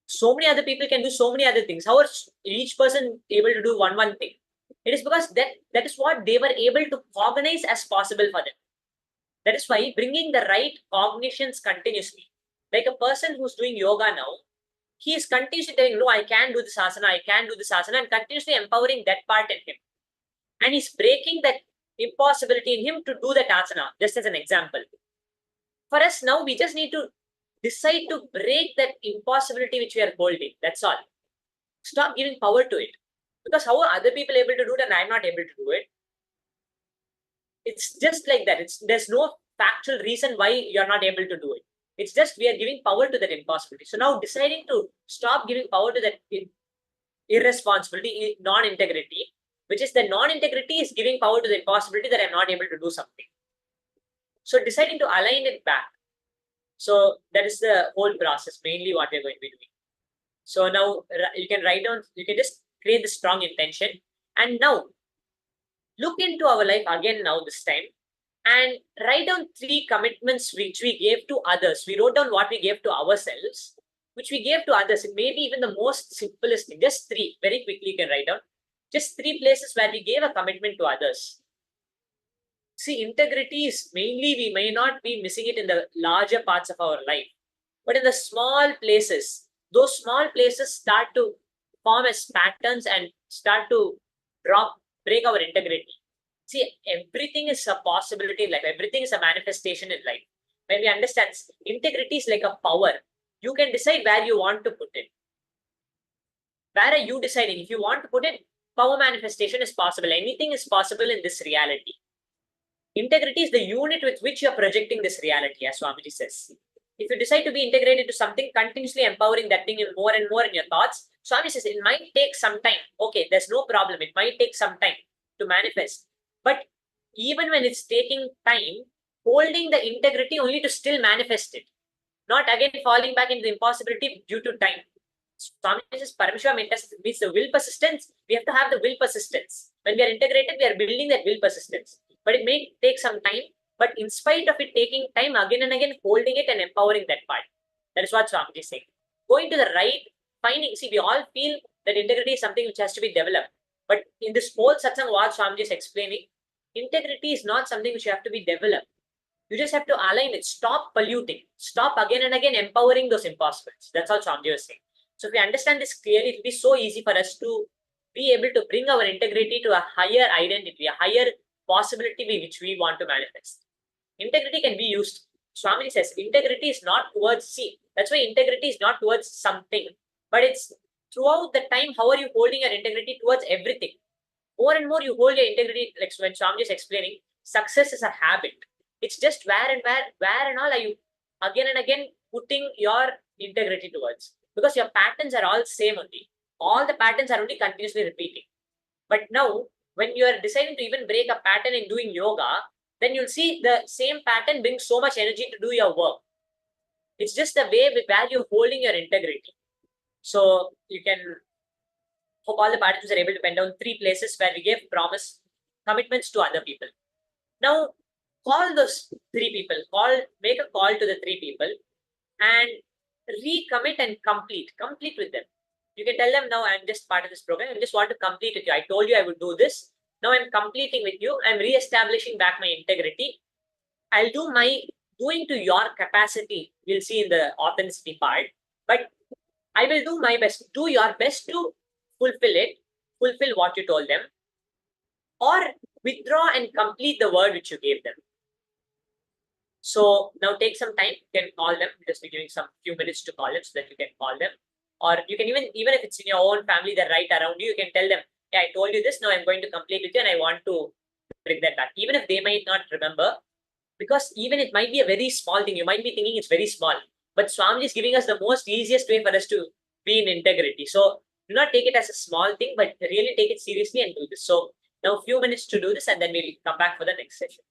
So many other people can do so many other things. How is each person able to do one thing? It is because that is what they were able to cognize as possible for them. That is why bringing the right cognitions continuously, like a person who's doing yoga now, he is continuously telling, no, I can do this asana, I can do this asana, and continuously empowering that part in him. And he's breaking that impossibility in him to do that asana, just as an example. For us now, we just need to decide to break that impossibility which we are holding. That's all. Stop giving power to it. Because how are other people able to do it and I'm not able to do it? It's just like that. There's no factual reason why you're not able to do it. It's just we are giving power to that impossibility. So now deciding to stop giving power to that irresponsibility, non-integrity, which is the non-integrity is giving power to the impossibility that I'm not able to do something. So deciding to align it back. So that is the whole process, mainly what we're going to be doing. So now you can write down, you can just create the strong intention. And now look into our life again now this time and write down 3 commitments which we gave to others. We wrote down what we gave to ourselves, which we gave to others. It may be even the most simplest thing. Just 3, very quickly you can write down. Just 3 places where we gave a commitment to others. See, integrity is mainly, we may not be missing it in the larger parts of our life, but in the small places, those small places start to form as patterns and start to break our integrity. See, everything is a possibility in life. Everything is a manifestation in life. When we understand integrity is like a power, you can decide where you want to put it. Where are you deciding? If you want to put it, power manifestation is possible. Anything is possible in this reality. Integrity is the unit with which you are projecting this reality, as Swamiji says. If you decide to be integrated to something, continuously empowering that thing more and more in your thoughts, Swami says it might take some time. Okay, there's no problem. It might take some time to manifest. But even when it's taking time, holding the integrity only to still manifest it. Not again falling back into the impossibility due to time. Swami says Paramashivoham means the will persistence. We have to have the will persistence. When we are integrated, we are building that will persistence. But it may take some time. But in spite of it taking time, again and again, holding it and empowering that part. That is what Swamiji is saying. Going to the right, finding, see, we all feel that integrity is something which has to be developed. But in this whole satsang, what Swamiji is explaining, integrity is not something which you have to be developed. You just have to align it. Stop polluting. Stop again and again empowering those impossibles. That's all Swamiji was saying. So if we understand this clearly, it will be so easy for us to be able to bring our integrity to a higher identity, a higher possibility which we want to manifest. Integrity can be used. Swami says integrity is not towards, see, that's why integrity is not towards something, but it's throughout the time, how are you holding your integrity towards everything? More and more you hold your integrity, like when Swami is explaining, success is a habit. It's just where and all are you again and again putting your integrity towards, because your patterns are all same only. All the patterns are only continuously repeating. But now, when you are deciding to even break a pattern in doing yoga, then you'll see the same pattern brings so much energy to do your work. It's just the way where you're holding your integrity. So you can hope all the participants are able to pen down 3 places where we gave promise, commitments to other people. Now, call those 3 people, make a call to the 3 people and recommit and complete with them. You can tell them, now I'm just part of this program. I just want to complete with you. I told you I would do this. Now I'm completing with you. I'm re-establishing back my integrity. I'll do my doing to your capacity. We'll see in the authenticity part. But I will do my best. Do your best to fulfill what you told them, or withdraw and complete the word which you gave them. So now take some time, you can call them, just be giving some few minutes to call them so that you can call them. Or you can even if it's in your own family, they're right around you, you can tell them, yeah, I told you this, now I'm going to complete with you and I want to bring that back. Even if they might not remember, because even it might be a very small thing, you might be thinking it's very small, but Swamiji is giving us the most easiest way for us to be in integrity. So do not take it as a small thing, but really take it seriously and do this. So now a few minutes to do this and then we'll come back for the next session.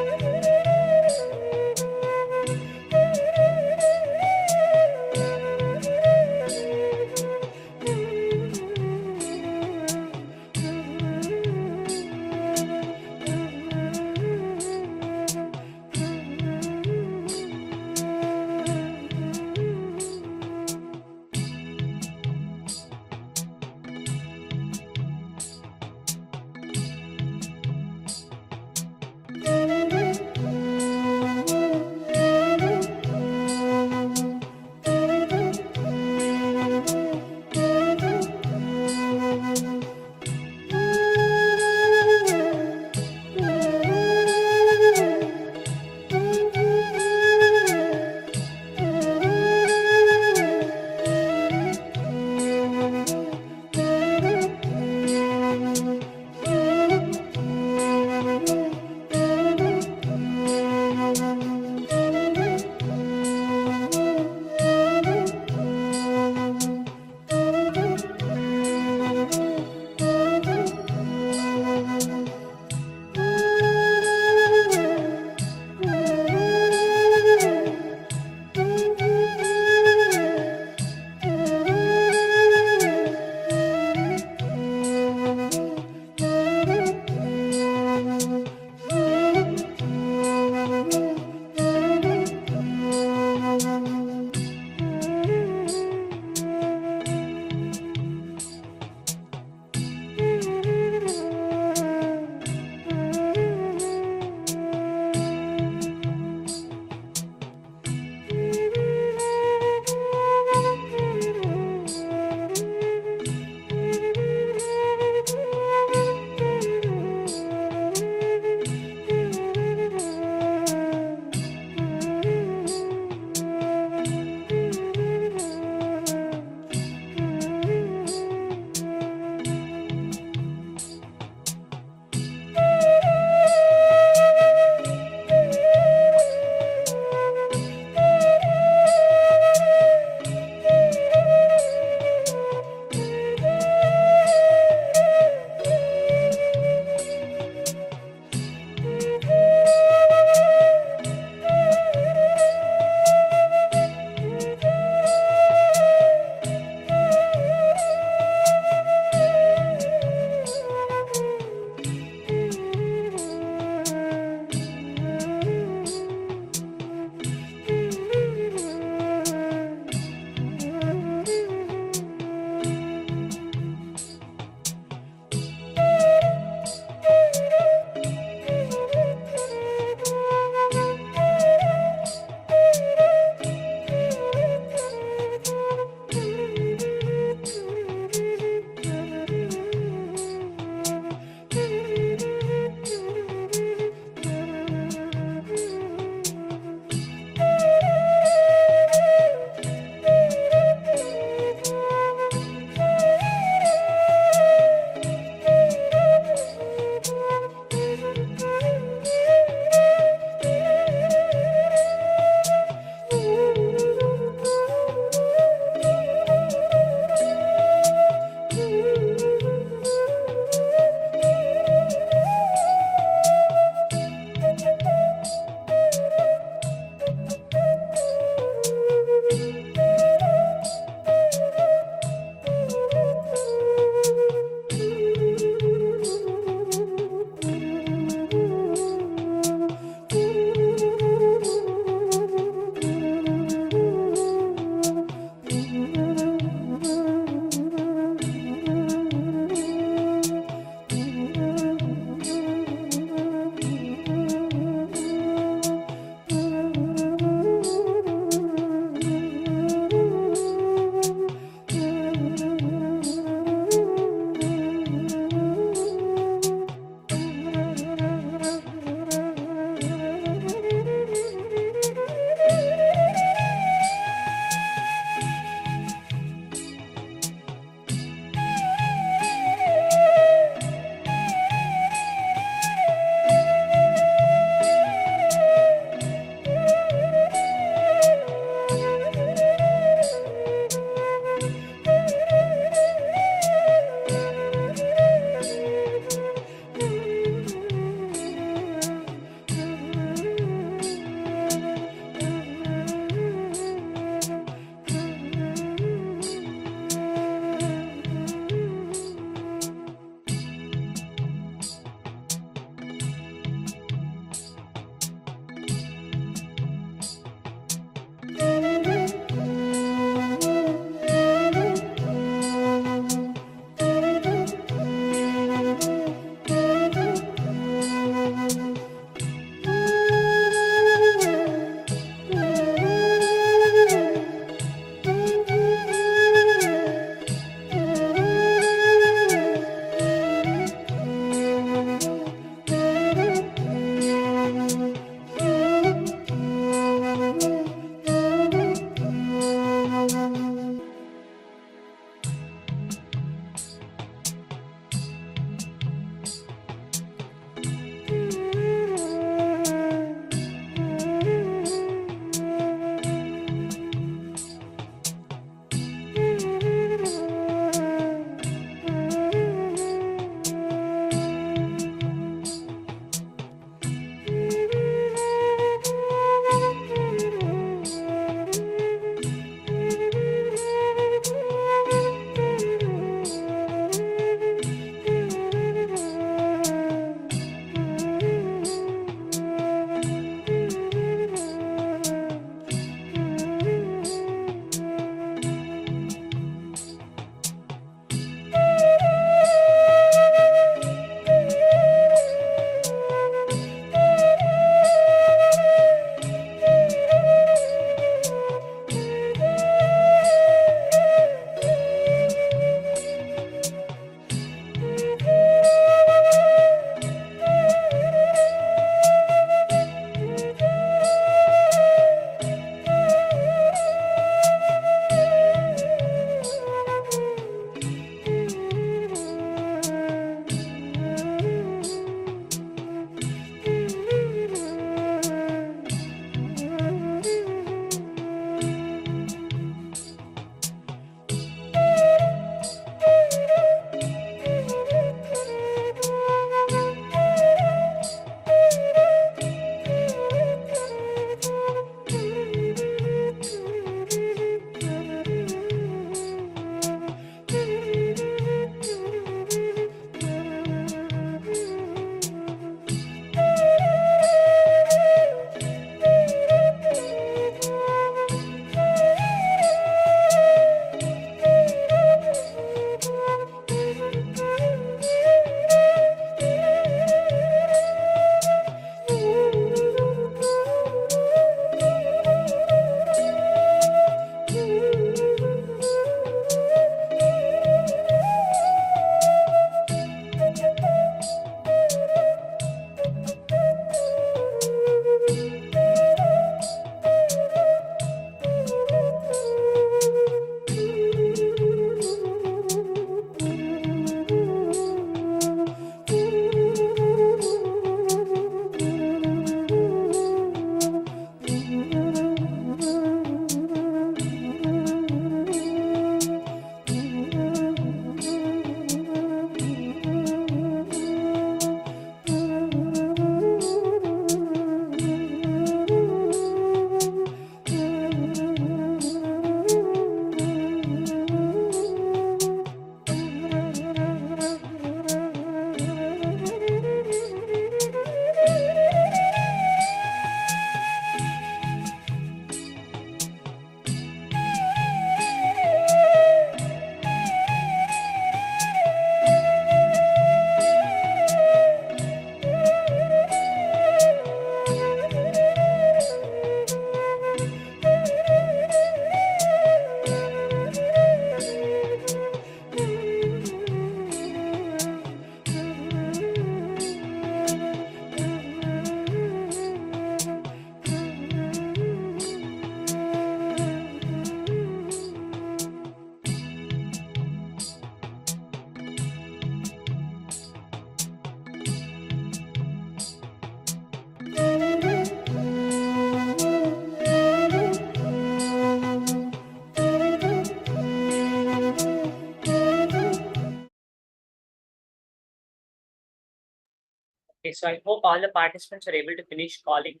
Okay, so I hope all the participants are able to finish calling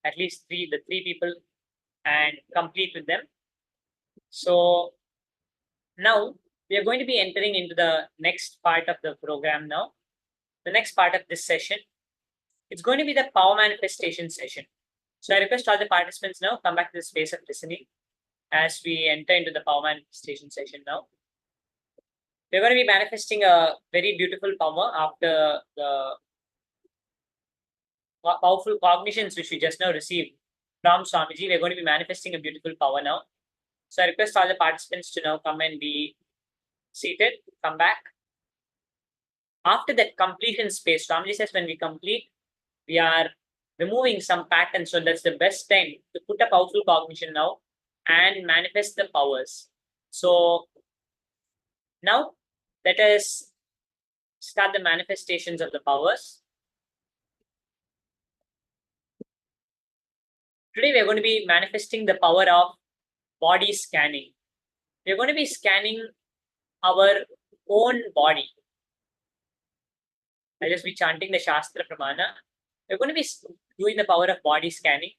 at least the three people and complete with them. So now we are going to be entering into the next part of the program now. The next part of this session, it's going to be the power manifestation session. So I request all the participants now come back to the space of listening as we enter into the power manifestation session now. We're going to be manifesting a very beautiful power after the powerful cognitions which we just now received from Swamiji. We're going to be manifesting a beautiful power now. So I request all the participants to now come and be seated, come back. After that completion space, Swamiji says when we complete, we are removing some patterns. So that's the best time to put a powerful cognition now and manifest the powers. So now let us start the manifestations of the powers. Today we are going to be manifesting the power of body scanning. We are going to be scanning our own body. I'll just be chanting the Shastra Pramana. We're going to be doing the power of body scanning.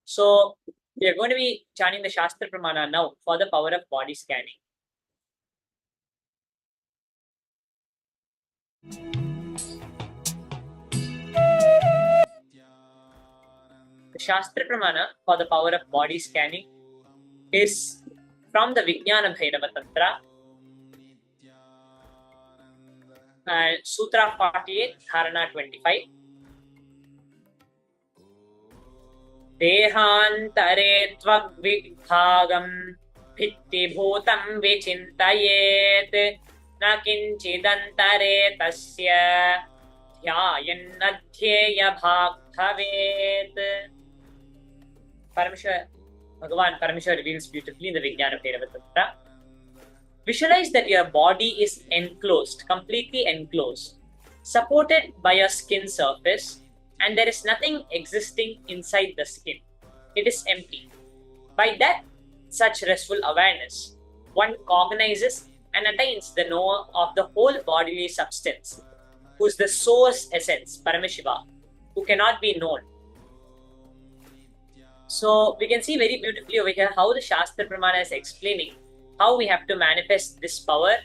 So we are going to be chanting the Shastra Pramana now for the power of body scanning. The Shastra Pramana for the power of body scanning is from the Vijnana Bhairava Tantra and Sutra 48, Dharana 25. Dehantare tvagvighagam bhittibhutam vichintayet na kinchidantare tasya dhyayannadhyeya bhaktavet. Bhagavan Parameshwar reveals beautifully in the Vijnana Bhairava Tantra. Visualize that your body is enclosed, completely enclosed, supported by a skin surface, and there is nothing existing inside the skin. It is empty. By that such restful awareness, one cognizes and attains the knower of the whole bodily substance, who is the source essence, Paramashiva, who cannot be known. So we can see very beautifully over here how the Shastra Pramana is explaining how we have to manifest this power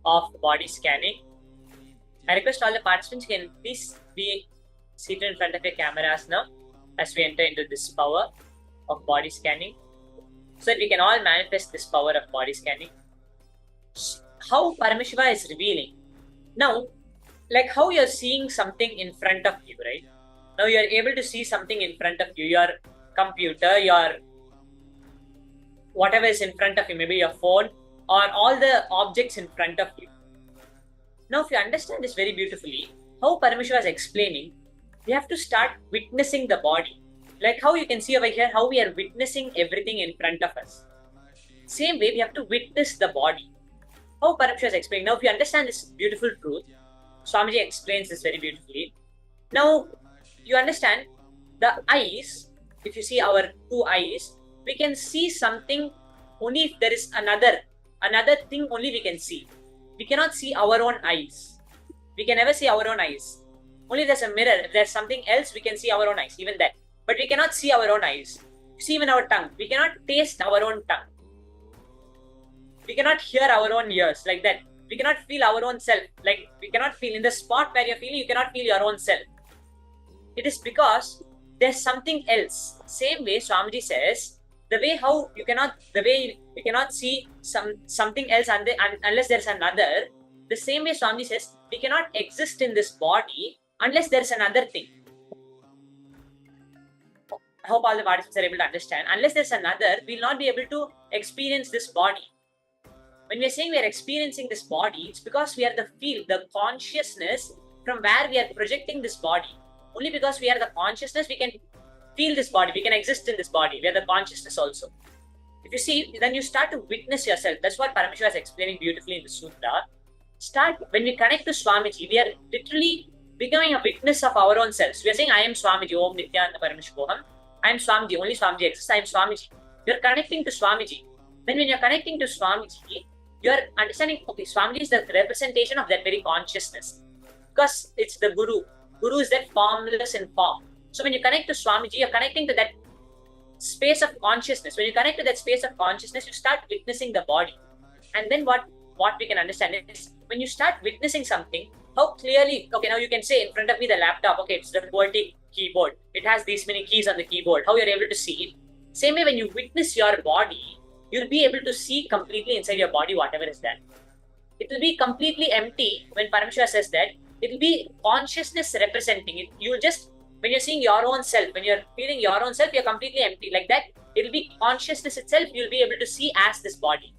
of body scanning. I request all the participants can please be seated in front of your cameras now as we enter into this power of body scanning so that we can all manifest this power of body scanning. How Paramashiva is revealing. Now, like how you're seeing something in front of you, right? Now you're able to see something in front of you, your computer, your whatever is in front of you, maybe your phone or all the objects in front of you. Now, if you understand this very beautifully, how Paramashiva is explaining, we have to start witnessing the body. Like how you can see over here, how we are witnessing everything in front of us. Same way, we have to witness the body. How Paramashiva is explaining. Now, if you understand this beautiful truth, Swamiji explains this very beautifully. Now, you understand the eyes, if you see our two eyes, we can see something only if there is another thing only we can see. We cannot see our own eyes. We can never see our own eyes. Only there's a mirror. If there's something else, we can see our own eyes, even that. But we cannot see our own eyes. See even our tongue. We cannot taste our own tongue. We cannot hear our own ears like that. We cannot feel our own self. Like we cannot feel in the spot where you're feeling, you cannot feel your own self. It is because there's something else. Same way Swamiji says, the way we cannot see something else unless there's another. The same way Swamiji says, we cannot exist in this body unless there's another thing. I hope all the participants are able to understand. Unless there's another, we'll not be able to experience this body. When we are saying we are experiencing this body, it's because we are the field, the consciousness from where we are projecting this body. Only because we are the consciousness, we can feel this body, we can exist in this body. We are the consciousness also. If you see, then you start to witness yourself. That's what Paramashiva is explaining beautifully in the Sutra. When we connect to Swamiji, we are literally becoming a witness of our own selves. We are saying, I am Swamiji, Om Nithyananda Paramashivoham. I am Swamiji, only Swamiji exists, I am Swamiji. You are connecting to Swamiji. Then when you are connecting to Swamiji, you are understanding, okay, Swamiji is the representation of that very consciousness. Because it's the Guru. Guru is that formless in form. So when you connect to Swamiji, you're connecting to that space of consciousness. When you connect to that space of consciousness, you start witnessing the body. And then what we can understand is, when you start witnessing something, how clearly, okay, now you can say in front of me the laptop, okay, it's the QWERTY keyboard. It has these many keys on the keyboard, how you're able to see it. Same way, when you witness your body, you'll be able to see completely inside your body whatever is there. It will be completely empty. When Paramashiva says that, it will be consciousness representing it. You'll just, when you're seeing your own self, when you're feeling your own self, you're completely empty. Like that, it will be consciousness itself. You'll be able to see as this body.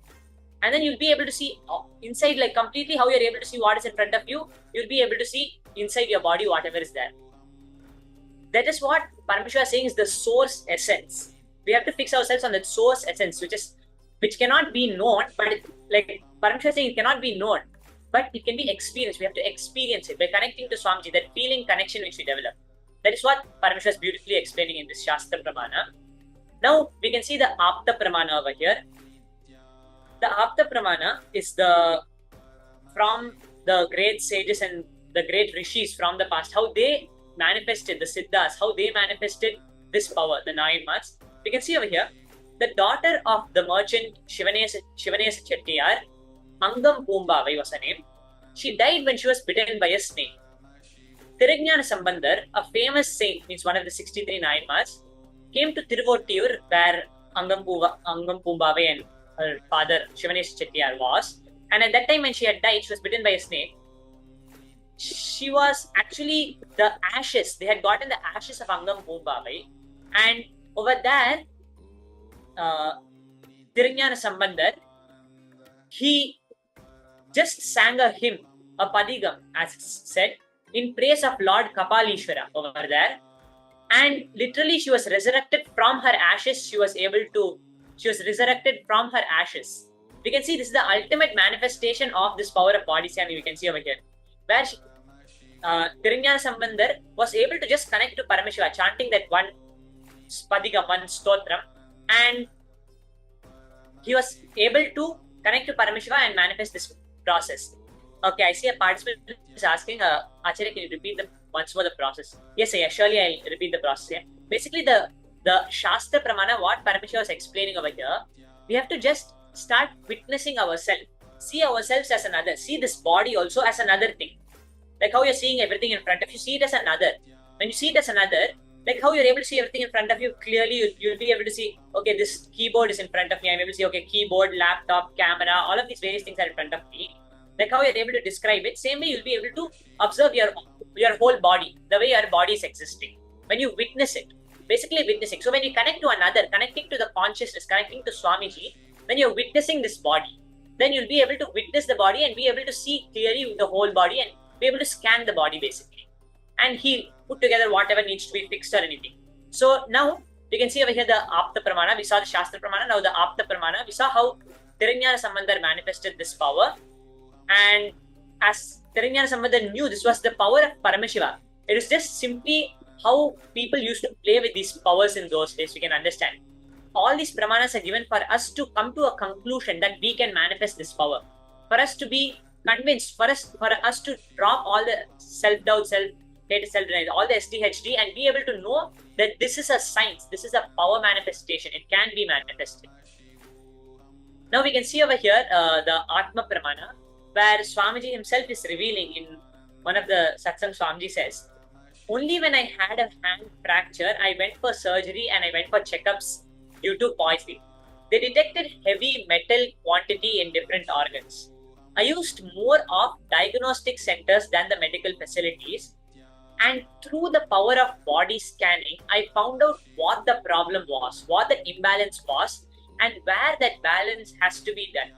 And then you'll be able to see inside, like completely how you're able to see what is in front of you. You'll be able to see inside your body whatever is there. That is what Paramashiva is saying is the source essence. We have to fix ourselves on that source essence, which cannot be known, but like Paramashiva is saying, it cannot be known, but it can be experienced. We have to experience it by connecting to Swamiji, that feeling connection which we develop. That is what Paramashiva is beautifully explaining in this Shastra Pramana. Now we can see the Apta Pramana over here. The Apta Pramana is from the great sages and the great rishis from the past, how they manifested, the Siddhas, how they manifested this power, the 9 months. We can see over here, the daughter of the merchant Shivanesa Chettiar, Angam Poombavai was her name. She died when she was bitten by a snake. Tirajnana Sambandar, a famous saint, means one of the 63 Nayanmars, came to Tiruvottiur, where Angam Poombavai and her father Shivanesa Chettiar was. And at that time when she had died, she was bitten by a snake. She was actually the ashes. They had gotten the ashes of Angam Poombavai. And over there, Tirajnana Sambandar, he just sang a hymn, a padigam, as said, in praise of Lord Kapalishwara over there. And literally, she was resurrected from her ashes. She was resurrected from her ashes. We can see this is the ultimate manifestation of this power of body scanning. We can see over here, where Tirajnana Sambandar was able to just connect to Paramashiva, chanting that one padigam, one stotram, and he was able to connect to Paramashiva and manifest this process. Okay, I see a participant is asking, Acharya, can you repeat once more the process? Yes, surely I'll repeat the process here. Basically, the Shastra Pramana, what Paramashiva was explaining over here, we have to just start witnessing ourselves, see ourselves as another, see this body also as another thing. Like how you're seeing everything in front of you, see it as another. When you see it as another, like how you're able to see everything in front of you clearly, you'll be able to see, okay, this keyboard is in front of me. I'm able to see, okay, keyboard, laptop, camera, all of these various things are in front of me. Like how you're able to describe it, same way you'll be able to observe your whole body, the way your body is existing. When you witness it, basically witnessing. So when you connect to another, connecting to the consciousness, connecting to Swamiji, when you're witnessing this body, then you'll be able to witness the body and be able to see clearly the whole body and be able to scan the body basically. And he'll put together whatever needs to be fixed or anything. So now we can see over here the Apta Pramana. We saw the Shastra Pramana. Now the Apta Pramana. We saw how Tirajnana Sambandar manifested this power. And as Tirajnana Sambandar knew, this was the power of Paramashiva. It is just simply how people used to play with these powers in those days. We can understand. All these pramanas are given for us to come to a conclusion that we can manifest this power. For us to be convinced, for us to drop all the self-doubt, self-hate, self-denial, all the SDHD, and be able to know that this is a science, this is a power manifestation. It can be manifested. Now we can see over here the Atma Pramana, where Swamiji himself is revealing in one of the satsang. Swamiji says, only when I had a hand fracture, I went for surgery and I went for checkups due to poisoning. They detected heavy metal quantity in different organs. I used more of diagnostic centers than the medical facilities, and through the power of body scanning, I found out what the problem was, what the imbalance was, and where that balance has to be done.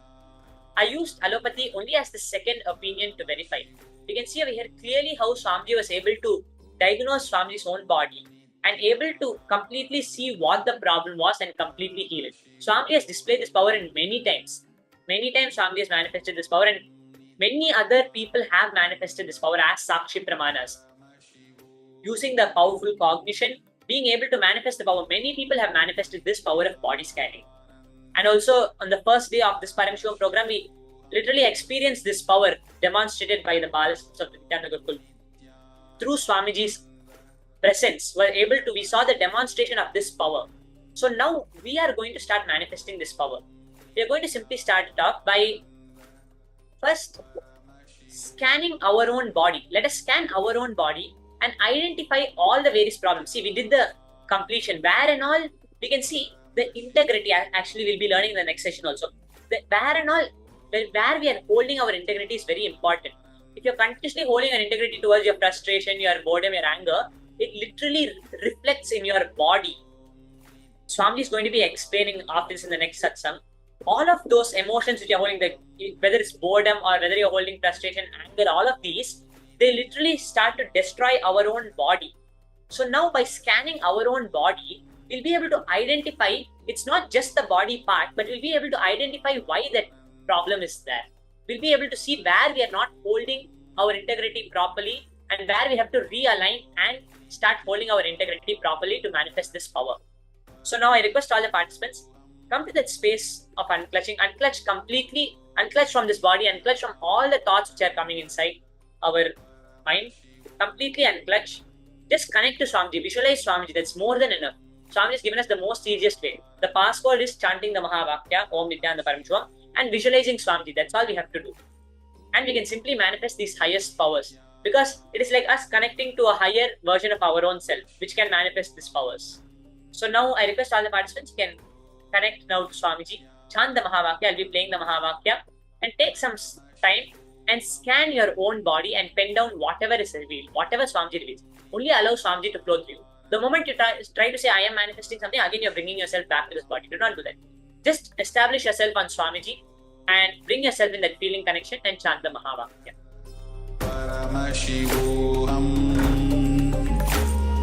I used allopathy only as the second opinion to verify. You can see over here clearly how Swamiji was able to diagnose Swamiji's own body and able to completely see what the problem was and completely heal it. Swamiji has displayed this power in many times. Many times Swamiji has manifested this power, and many other people have manifested this power as Sakshi Pramanas. Using the powerful cognition, being able to manifest the power, many people have manifested this power of body scanning. And also on the first day of this Paramashivoham program, we literally experienced this power demonstrated by the Balas of the Nithyananda Gurukul. through Swamiji's presence, we saw the demonstration of this power. So now we are going to start manifesting this power. We are going to simply start it off by first scanning our own body. Let us scan our own body and identify all the various problems. See, we did the completion where and all we can see the integrity. Actually, we'll be learning in the next session also. Where and all where we are holding our integrity is very important. If you're continuously holding an integrity towards your frustration, your boredom, your anger, it literally reflects in your body. Swami is going to be explaining of this in the next satsang. All of those emotions which you're holding, whether it's boredom or whether you're holding frustration, anger, all of these, they literally start to destroy our own body. So now by scanning our own body, we'll be able to identify, it's not just the body part, but we'll be able to identify why that problem is there. We'll be able to see where we are not holding our integrity properly and where we have to realign and start holding our integrity properly to manifest this power. So now I request all the participants, come to that space of unclutching, unclutch completely, unclutch from this body, unclutch from all the thoughts which are coming inside our mind, completely unclutch. Just connect to Swamiji, visualize Swamiji, that's more than enough. Swamiji has given us the most easiest way. The password is chanting the Mahavakya, Om Nithyananda Paramashivoham, and visualizing Swamiji. That's all we have to do. And we can simply manifest these highest powers because it is like us connecting to a higher version of our own self, which can manifest these powers. So now I request all the participants can connect now to Swamiji, chant the Mahavakya. I'll be playing the Mahavakya and take some time and scan your own body and pen down whatever is revealed, whatever Swamiji reveals. Only allow Swamiji to flow through you. The moment you try to say, I am manifesting something, again you're bringing yourself back to this body. Do not do that. Just establish yourself on Swamiji and bring yourself in that feeling connection and chant the Mahavakya. Paramashivoham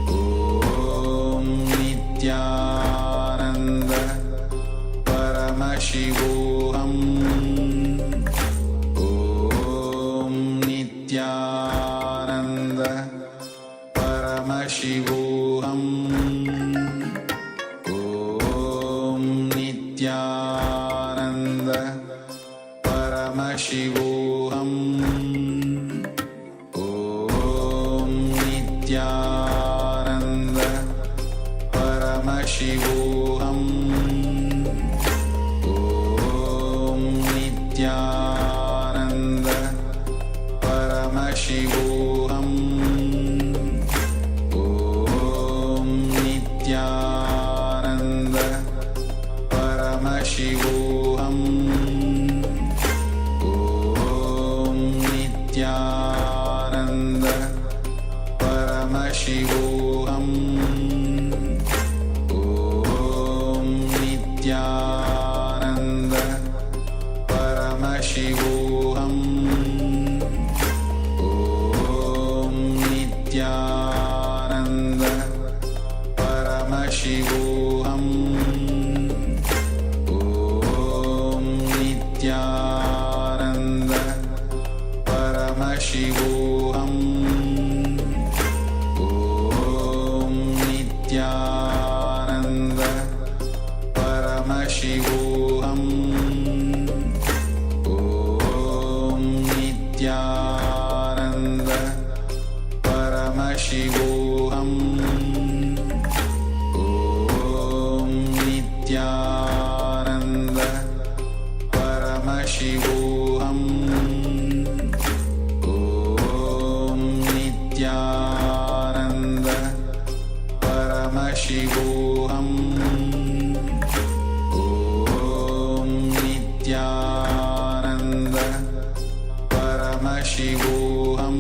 Om Nithyananda Paramashivoham Om Nithyananda Paramashivoham Om Nithyananda Paramashivoham Om Nithyananda Paramashivoham Om Nithyananda Paramashivoham Om Nithyananda Paramashivoham Om Nithyananda Paramashivoham Om Nithyananda Paramashivoham Om Nithyananda Paramashivoham Om Nithyananda Paramashivoham Om Nithyananda Paramashivoham Om Nithyananda Paramashivoham Om Nithyananda Paramashivoham Om Nithyananda Paramashivoham Om Nithyananda Paramashivoham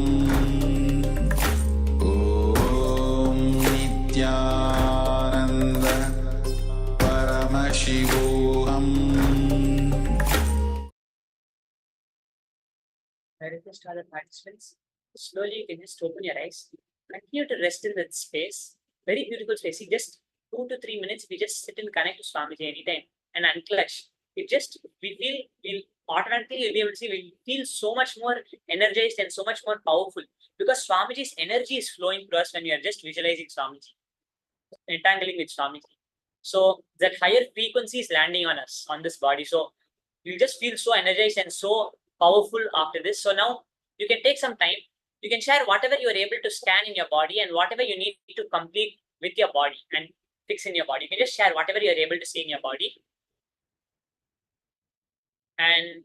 Om Nithyananda Paramashivoham. I request all the participants, slowly you can just open your eyes. Continue to rest in that space. Very beautiful space. See, just 2 to 3 minutes, we just sit and connect to Swamiji anytime and unclutch. We'll automatically, you'll be able to see, we'll feel so much more energized and so much more powerful because Swamiji's energy is flowing through us when we are just visualizing Swamiji, entangling with Swamiji. So that higher frequency is landing on us, on this body. So you just feel so energized and so powerful after this. So now you can take some time You can share whatever you are able to scan in your body and whatever you need to complete with your body and fix in your body. You can just share whatever you are able to see in your body. And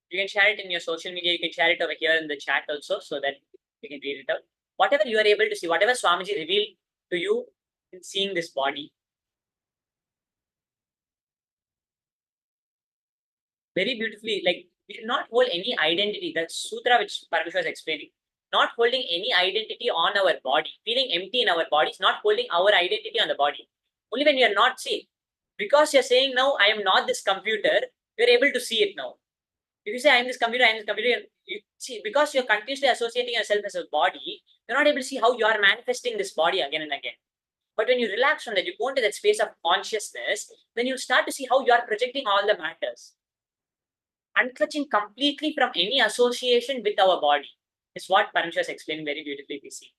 you can share it in your social media. You can share it over here in the chat also so that you can read it out. Whatever you are able to see, whatever Swamiji revealed to you in seeing this body. Very beautifully, like we should not hold any identity. That sutra which Paramashiva was explaining. Not holding any identity on our body, feeling empty in our bodies, not holding our identity on the body. Only when you are not seeing. Because you're saying now, I am not this computer, you're able to see it now. If you say, I am this computer, you see, because you're continuously associating yourself as a body, you're not able to see how you are manifesting this body again and again. But when you relax from that, you go into that space of consciousness, then you start to see how you are projecting all the matters. Unclutching completely from any association with our body is what Paramashiva is explaining very beautifully, we see.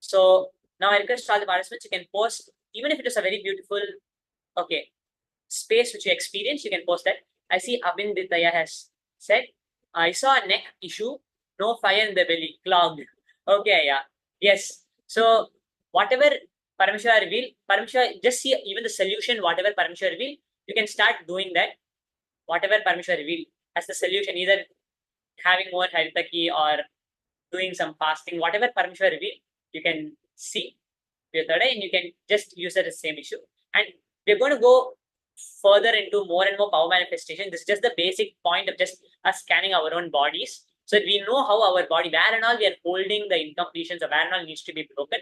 So now I request all the participants, you can post, even if it is a very beautiful, space which you experience, you can post that. I see Abinditaya has said, I saw a neck issue, no fire in the belly, clogged. Okay, yeah. Yes. So whatever Paramashiva revealed, Paramashiva, just see even the solution, whatever Paramashiva revealed, you can start doing that. Whatever Paramashiva revealed as the solution, either having more haritaki or doing some fasting, whatever Paramashiva revealed, you can see your third eye and you can just use it as the same issue. And we're going to go further into more and more power manifestation. This is just the basic point of just us scanning our own bodies. So that we know how our body, where and all we are holding the incompletions or where and all needs to be broken.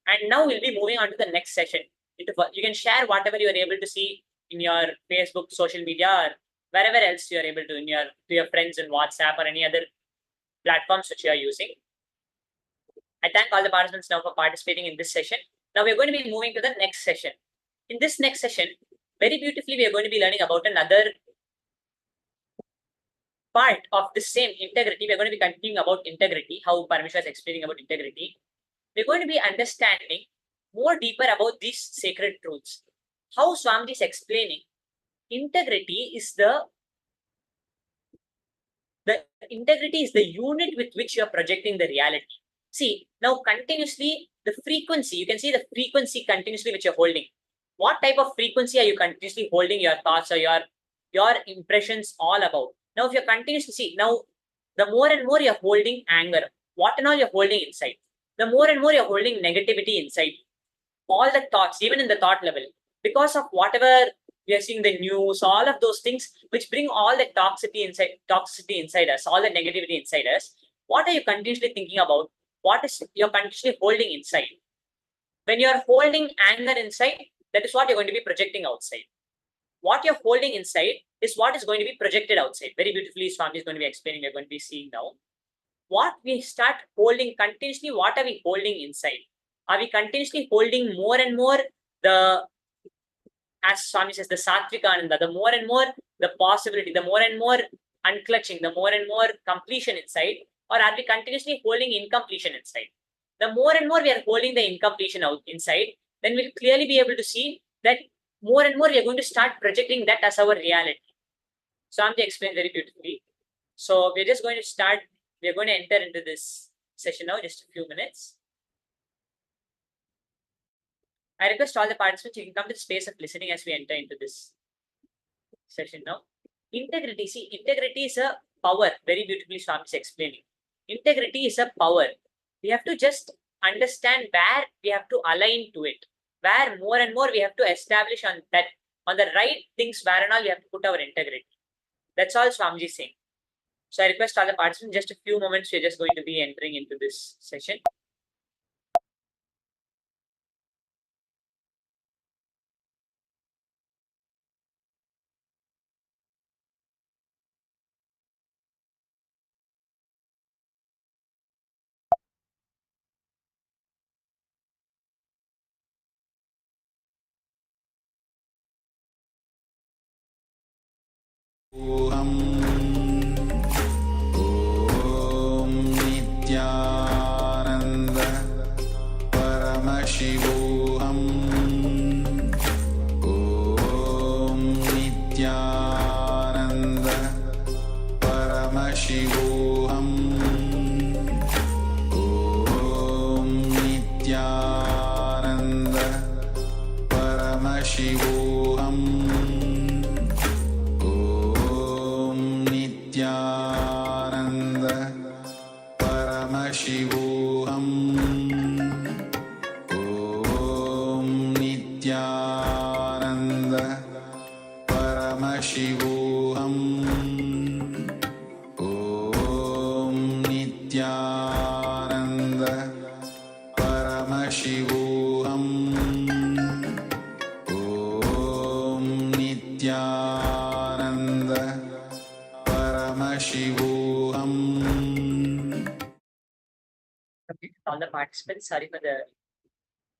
And now we'll be moving on to the next session. You can share whatever you are able to see in your Facebook, social media, or wherever else you are able to, to your friends in WhatsApp or any other platforms which you are using. I thank all the participants now for participating in this session. Now we're going to be moving to the next session. In this next session, very beautifully, we are going to be learning about another part of the same integrity. We're going to be continuing about integrity, how Paramashiva is explaining about integrity. We're going to be understanding more deeper about these sacred truths. How Swamiji is explaining integrity is the integrity is the unit with which you are projecting the reality. See, now continuously the frequency, you can see the frequency continuously which you're holding. What type of frequency are you continuously holding your thoughts or your impressions all about? Now, if you're continuously, see, now the more and more you're holding anger, what and all you're holding inside, the more and more you're holding negativity inside. All the thoughts, even in the thought level, because of whatever we are seeing the news, all of those things which bring all the toxicity inside us, all the negativity inside us. What are you continuously thinking about? What is you're continuously holding inside? When you're holding anger inside, that is what you're going to be projecting outside. What you're holding inside is what is going to be projected outside. Very beautifully, Swami is going to be explaining. We're going to be seeing now. What we start holding continuously, what are we holding inside? Are we continuously holding more and more as Swami says, the Sattvika Ananda, the more and more the possibility, the more and more unclutching, the more and more completion inside? Or are we continuously holding incompletion inside? The more and more we are holding the incompletion out inside, then we'll clearly be able to see that more and more we are going to start projecting that as our reality. So Swamiji explained very beautifully. So we're just going to start, we're going to enter into this session now, just a few minutes. I request all the participants, you can come to the space of listening as we enter into this session now. Integrity, see, integrity is a power, very beautifully Swami is explaining. Integrity is a power. We have to just understand where we have to align to it, where more and more we have to establish on the right things, where and all we have to put our integrity. That's all Swamiji is saying. So I request all the participants, just a few moments, we're just going to be entering into this session. Om Nithyananda Paramashivoham Om Nithyananda Paramashivoham Om Nithyananda Paramashivoham Om Nithyananda Paramashivoham Om Nithyananda Paramashivoham Om Nithyananda Paramashivoham Om Nithyananda Paramashivoham. Okay, all the participants, sorry for the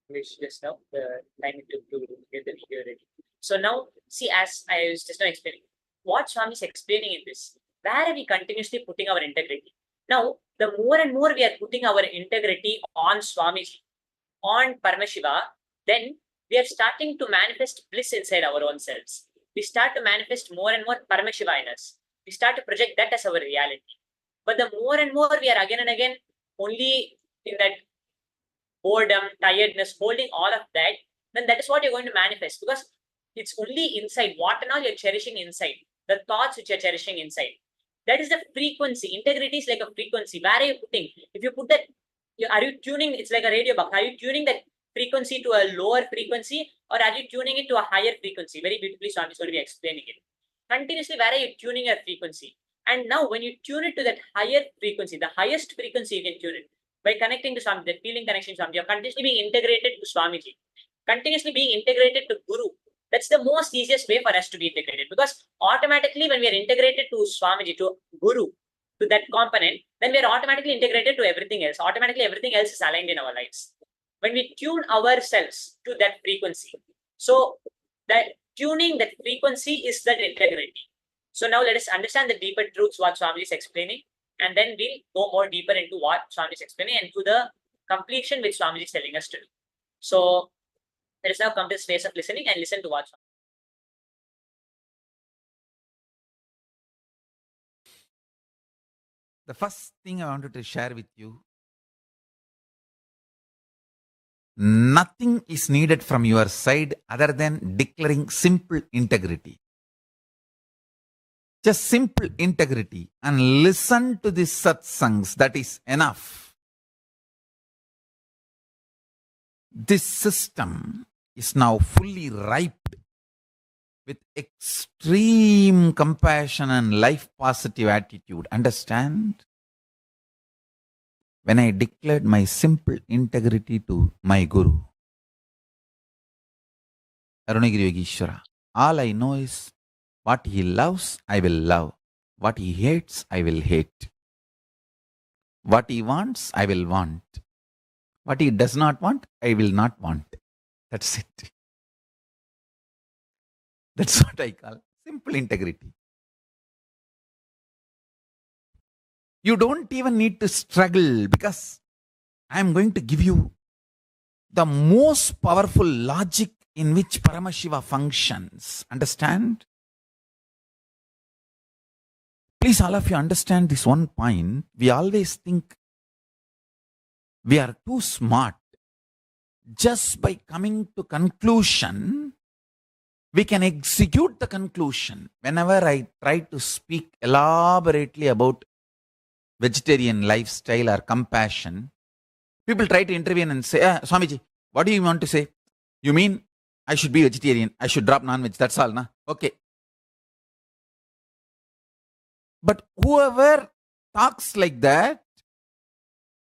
English just now, the time it took to get the video ready. So now, see, as I was just now explaining, what Swami is explaining in this, where are we continuously putting our integrity? Now, the more and more we are putting our integrity on Swamiji, on Paramashiva, then we are starting to manifest bliss inside our own selves. We start to manifest more and more Paramashiva in us. We start to project that as our reality. But the more and more we are again and again only in that boredom, tiredness, holding all of that, then that is what you're going to manifest, because it's only inside. What and all you're cherishing inside, the thoughts which you're cherishing inside. That is the frequency. Integrity is like a frequency. Where are you putting? If you put that, are you tuning? It's like a radio box. Are you tuning that frequency to a lower frequency, or are you tuning it to a higher frequency? Very beautifully, Swami is going to be explaining it. Continuously, where are you tuning your frequency? And now, when you tune it to that higher frequency, the highest frequency you can tune it by connecting to Swami, that feeling connection to Swami, you're continuously being integrated to Swamiji, continuously being integrated to Guru. That's the most easiest way for us to be integrated, because automatically when we are integrated to Swamiji, to Guru, to that component, then we are automatically integrated to everything else. Automatically everything else is aligned in our lives. When we tune ourselves to that frequency, so that tuning that frequency is that integrity. So now let us understand the deeper truths what Swamiji is explaining, and then we'll go more deeper into what Swamiji is explaining and to the completion which Swamiji is telling us to do. So let us now come to the space of listening and listen to what Swamiji. The first thing I wanted to share with you, nothing is needed from your side other than declaring simple integrity. Just simple integrity, and listen to these satsangs. That is enough. This system is now fully ripe with extreme compassion and life positive attitude. Understand? When I declared my simple integrity to my Guru, Arunagiri Yogeshwara, all I know is what he loves, I will love. What he hates, I will hate. What he wants, I will want. What he does not want, I will not want. That's it. That's what I call simple integrity. You don't even need to struggle, because I am going to give you the most powerful logic in which Paramashiva functions. Understand? Please, all of you understand this one point. We always think we are too smart. Just by coming to conclusion, we can execute the conclusion. Whenever I try to speak elaborately about vegetarian lifestyle or compassion, people try to intervene and say, Swamiji, what do you want to say? You mean I should be vegetarian, I should drop non-veg, that's all, na? Okay. But whoever talks like that,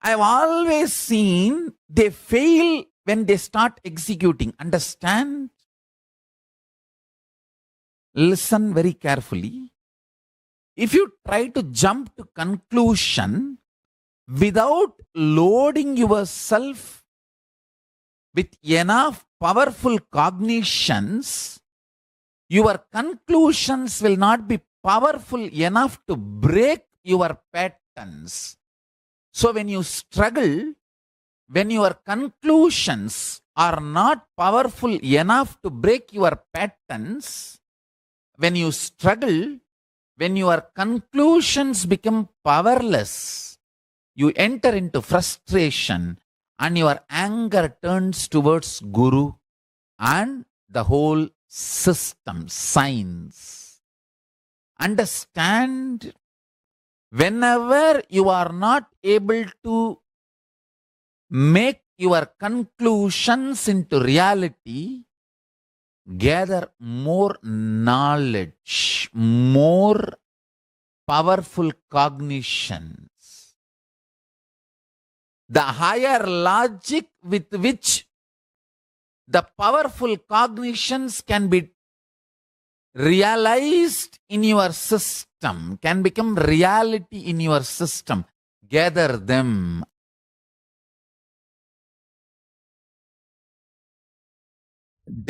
I've always seen they fail when they start executing. Understand? Listen very carefully. If you try to jump to conclusion without loading yourself with enough powerful cognitions, your conclusions will not be powerful enough to break your patterns. So when you struggle, when your conclusions are not powerful enough to break your patterns, when you struggle, when your conclusions become powerless, you enter into frustration and your anger turns towards Guru and the whole system, science. Understand, whenever you are not able to make your conclusions into reality, gather more knowledge, more powerful cognitions. The higher logic with which the powerful cognitions can be realized in your system, can become reality in your system. Gather them.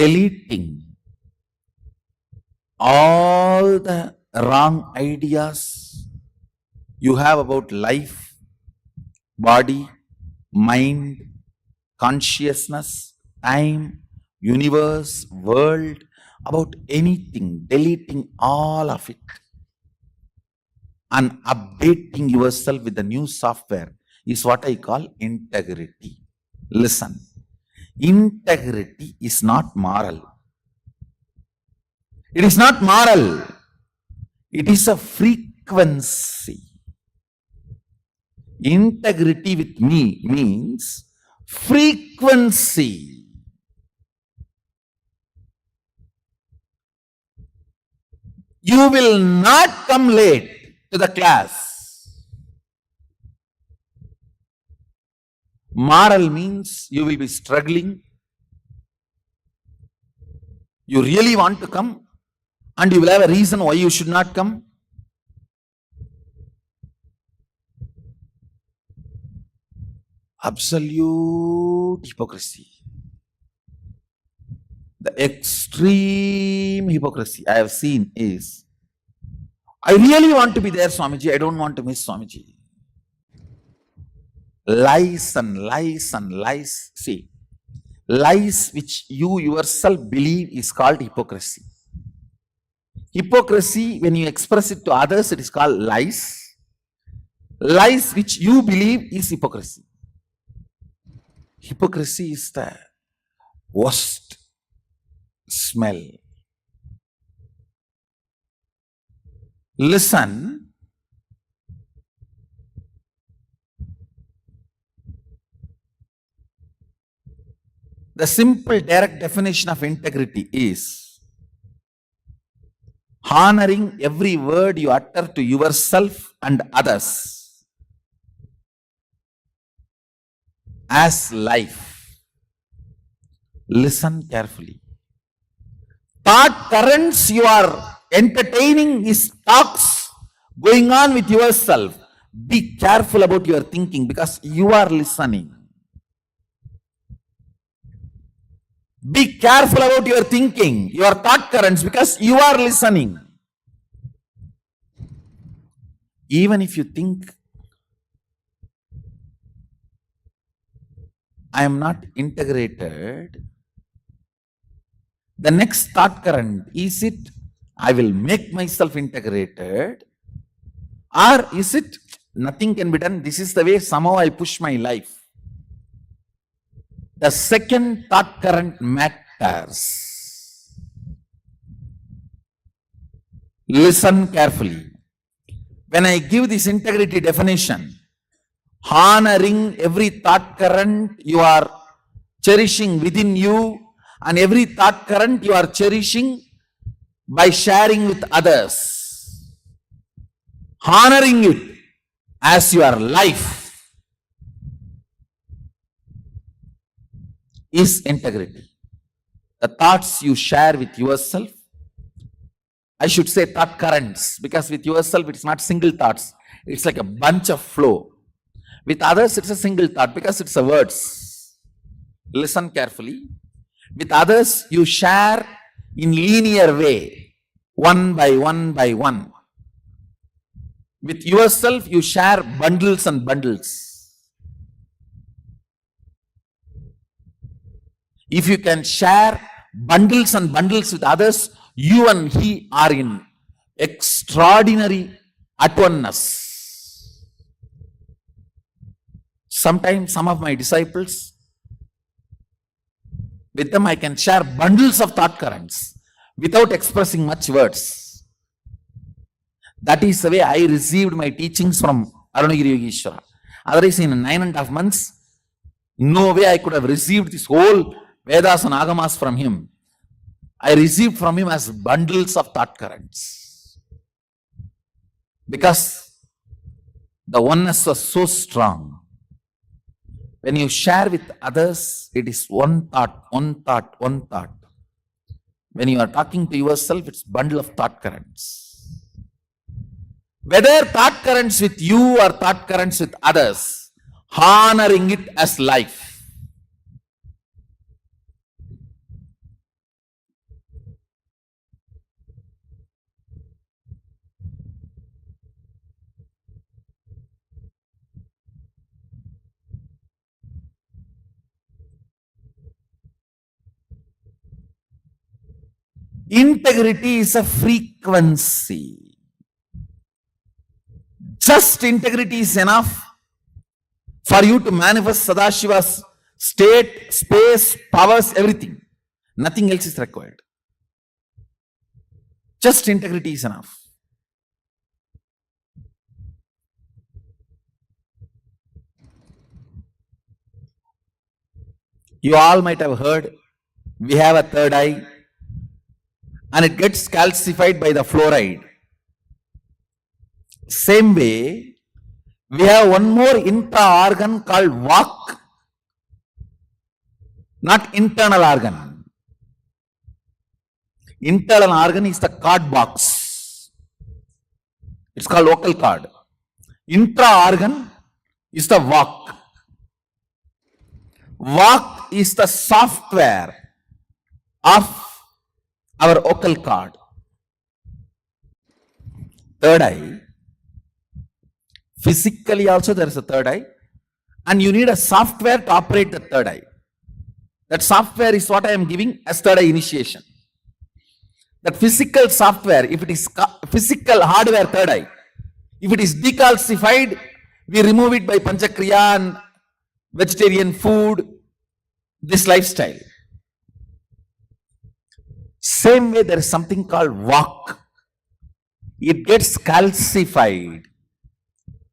Deleting all the wrong ideas you have about life, body, mind, consciousness, time, universe, world, about anything, deleting all of it and updating yourself with the new software is what I call integrity. Listen, integrity is not moral. It is not moral. It is a frequency. Integrity with me means frequency. You will not come late to the class. Moral means you will be struggling. You really want to come and you will have a reason why you should not come. Absolute hypocrisy. The extreme hypocrisy I have seen is, I really want to be there, Swamiji, I don't want to miss Swamiji. Lies and lies and lies. See, lies which you yourself believe is called hypocrisy. Hypocrisy, when you express it to others, it is called lies. Lies which you believe is hypocrisy. Hypocrisy is the worst smell. Listen, the simple direct definition of integrity is honoring every word you utter to yourself and others as life. Listen carefully. Thought currents you are entertaining is talks going on with yourself. Be careful about your thinking because you are listening. Be careful about your thinking, your thought currents, because you are listening. Even if you think, I am not integrated, the next thought current, is it, I will make myself integrated, or is it, nothing can be done, this is the way somehow I push my life. The second thought current matters. Listen carefully. When I give this integrity definition, honoring every thought current you are cherishing within you and every thought current you are cherishing by sharing with others, honoring it as your life, is integrity. The thoughts you share with yourself, I should say thought currents, because with yourself it's not single thoughts, it's like a bunch of flow. With others it's a single thought because it's a words. Listen carefully. With others you share in linear way, one by one by one. With yourself you share bundles and bundles. If you can share bundles and bundles with others, you and he are in extraordinary at oneness. Sometimes some of my disciples, with them I can share bundles of thought currents without expressing much words. That is the way I received my teachings from Arunagiri Yogeshwara. Otherwise, in 9.5 months, no way I could have received this whole Vedas and Agamas from him. I received from him as bundles of thought currents. Because the oneness was so strong. When you share with others, it is one thought, one thought, one thought. When you are talking to yourself, it's bundle of thought currents. Whether thought currents with you or thought currents with others, honoring it as life. Integrity is a frequency. Just integrity is enough for you to manifest Sadashiva's state, space, powers, everything. Nothing else is required. Just integrity is enough. You all might have heard, we have a third eye and it gets calcified by the fluoride. Same way, we have one more intra-organ called vak, not internal organ. Internal organ is the card box. It's called vocal cord. Intra-organ is the vak. Vak is the software of our vocal cord. Third eye. Physically also there is a third eye. And you need a software to operate the third eye. That software is what I am giving as third eye initiation. That physical software, if it is physical hardware third eye, if it is decalcified, we remove it by Panchakriya and vegetarian food, this lifestyle. Same way there is something called vak. It gets calcified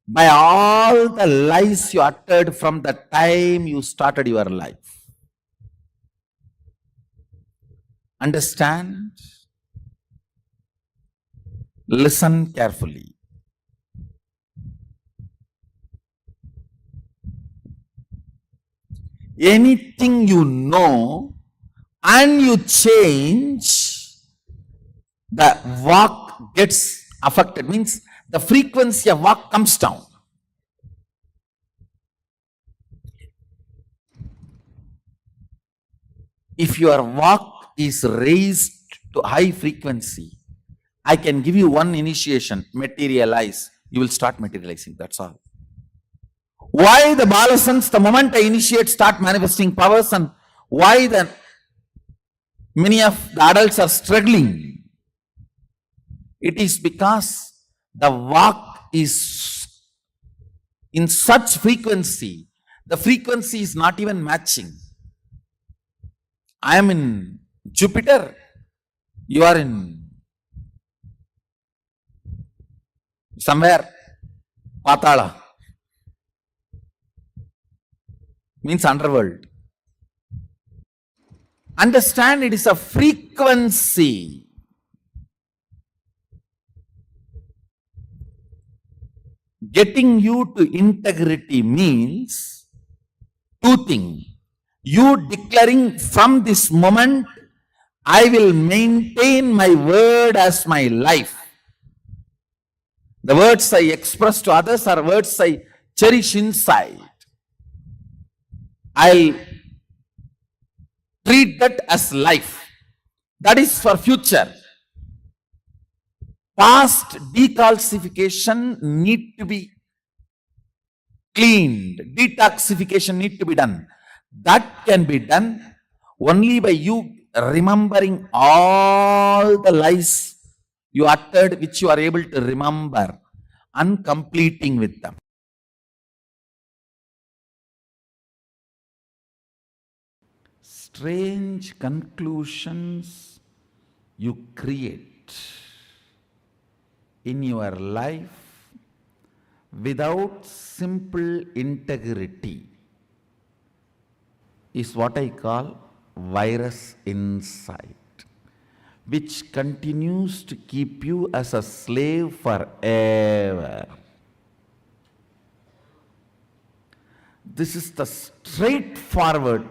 by all the lies you uttered from the time you started your life. Understand? Listen carefully. Anything you know and you change, the vak gets affected. Means the frequency of vak comes down. If your vak is raised to high frequency, I can give you one initiation, materialize. You will start materializing, that's all. Why the Balasans, the moment I initiate, start manifesting powers, and why many of the adults are struggling? It is because the vak is in such frequency, the frequency is not even matching. I am in Jupiter, you are in somewhere, Patala, means underworld. Understand, it is a frequency. Getting you to integrity means two things. You declaring from this moment, I will maintain my word as my life. The words I express to others are words I cherish inside. I'll treat that as life. That is for future. Past decalcification need to be cleaned. Detoxification need to be done. That can be done only by you remembering all the lies you uttered which you are able to remember and completing with them. Strange conclusions you create in your life without simple integrity is what I call virus inside, which continues to keep you as a slave forever. This is the straightforward,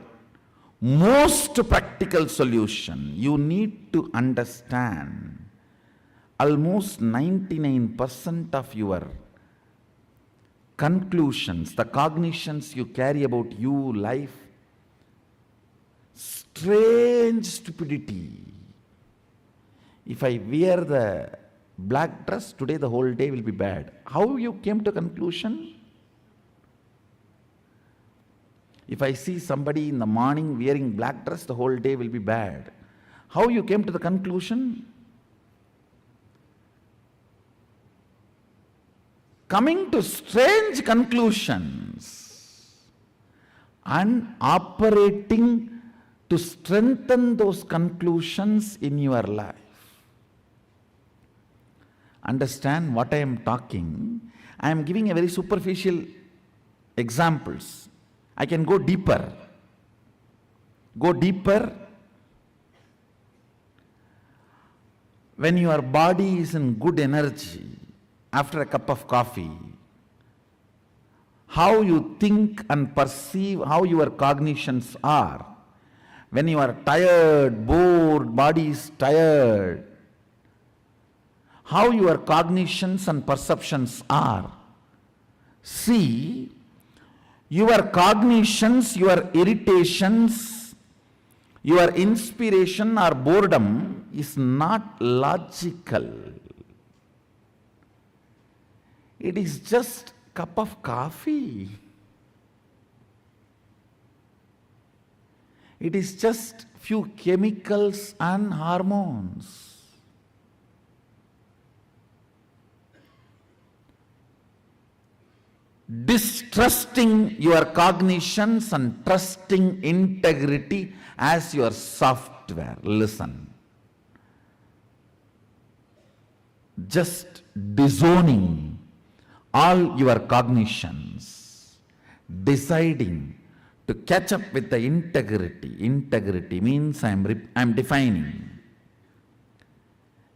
most practical solution. You need to understand almost 99% of your conclusions, the cognitions you carry about you, life, strange stupidity. If I wear the black dress today, the whole day will be bad. How you came to conclusion? If I see somebody in the morning wearing black dress, the whole day will be bad. How you came to the conclusion? Coming to strange conclusions and operating to strengthen those conclusions in your life. Understand what I am talking. I am giving a very superficial examples. I can go deeper. Go deeper. When your body is in good energy, after a cup of coffee, how you think and perceive, how your cognitions are. When you are tired, bored, body is tired, how your cognitions and perceptions are. See, your cognitions, your irritations, your inspiration or boredom is not logical. It is just cup of coffee. It is just few chemicals and hormones. Distrusting your cognitions and trusting integrity as your software. Listen. Just disowning all your cognitions, deciding to catch up with the integrity. Integrity means I am defining.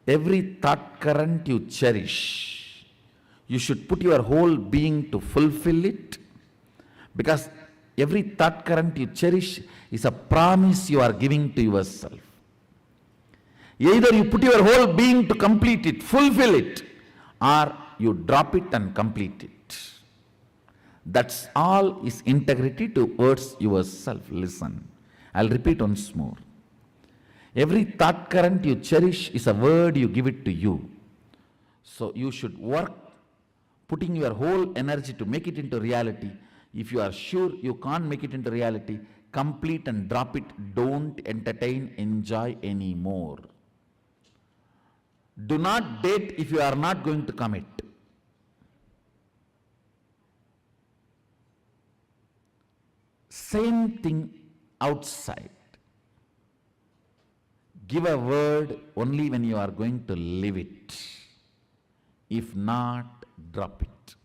Every thought current you cherish, you should put your whole being to fulfill it, because every thought current you cherish is a promise you are giving to yourself. Either you put your whole being to complete it, fulfill it, or you drop it and complete it. That's all is integrity towards yourself. Listen, I'll repeat once more. Every thought current you cherish is a word you give it to you. So you should work putting your whole energy to make it into reality. If you are sure you can't make it into reality, complete and drop it. Don't entertain, enjoy anymore. Do not date if you are not going to commit. Same thing outside. Give a word only when you are going to live it. If not, drop it.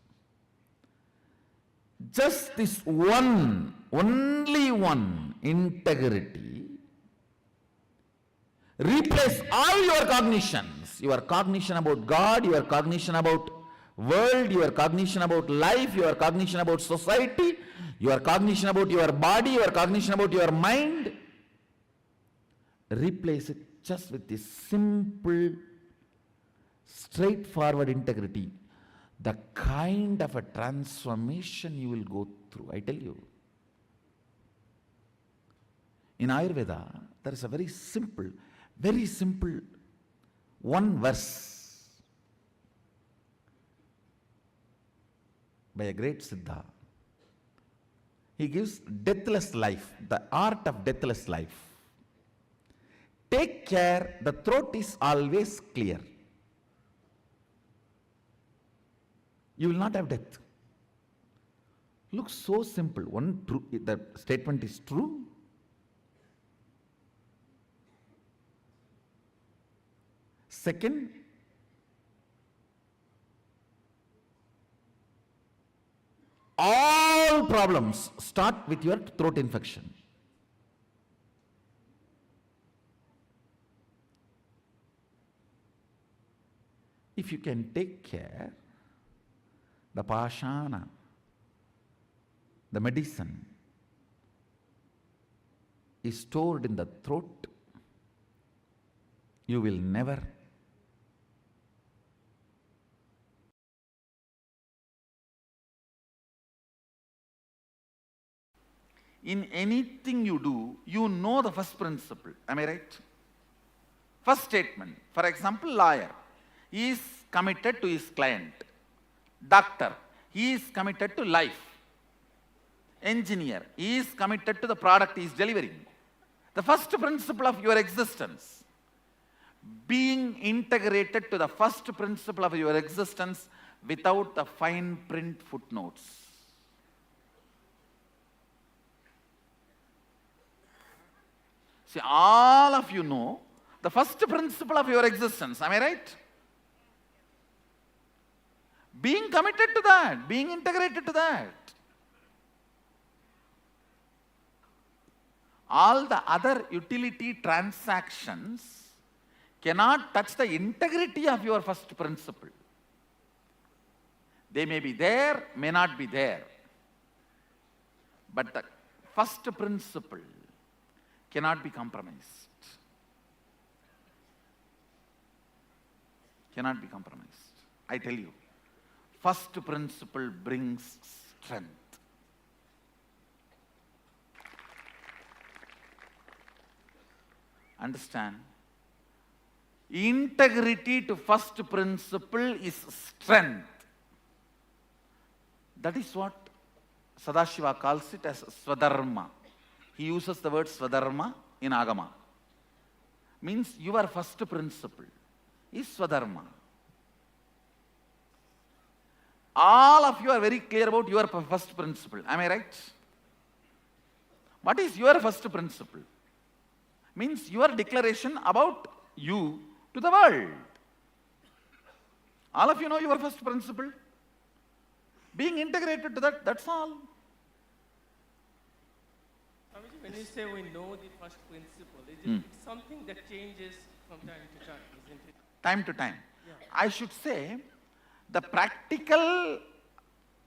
Just this one, only one, integrity, replace all your cognitions. Your cognition about God, your cognition about world, your cognition about life, your cognition about society, your cognition about your body, your cognition about your mind. Replace it just with this simple, straightforward integrity. The kind of a transformation you will go through, I tell you. In Ayurveda, there is a very simple one verse by a great Siddha. He gives deathless life, the art of deathless life. Take care, the throat is always clear. You will not have death. Looks so simple. One true, the statement is true. Second, all problems start with your throat infection. If you can take care, the pashana, the medicine is stored in the throat, you will never in anything you do, you know the first principle. Am I right? First statement. For example, lawyer, he is committed to his client. Doctor, he is committed to life. Engineer, he is committed to the product he is delivering. The first principle of your existence, being integrated to the first principle of your existence without the fine print footnotes. See, all of you know the first principle of your existence. Am I right? Being committed to that, being integrated to that. All the other utility transactions cannot touch the integrity of your first principle. They may be there, may not be there. But the first principle cannot be compromised. Cannot be compromised. I tell you, first principle brings strength. Understand? Integrity to first principle is strength. That is what Sadashiva calls it as Swadharma. He uses the word Swadharma in Agama. Means your first principle is Swadharma. All of you are very clear about your first principle. Am I right? What is your first principle? Means your declaration about you to the world. All of you know your first principle. Being integrated to that, that's all. Swamiji, when you say we know the first principle, it's something that changes from time to time, isn't it? Time to time. Yeah. I should say, the practical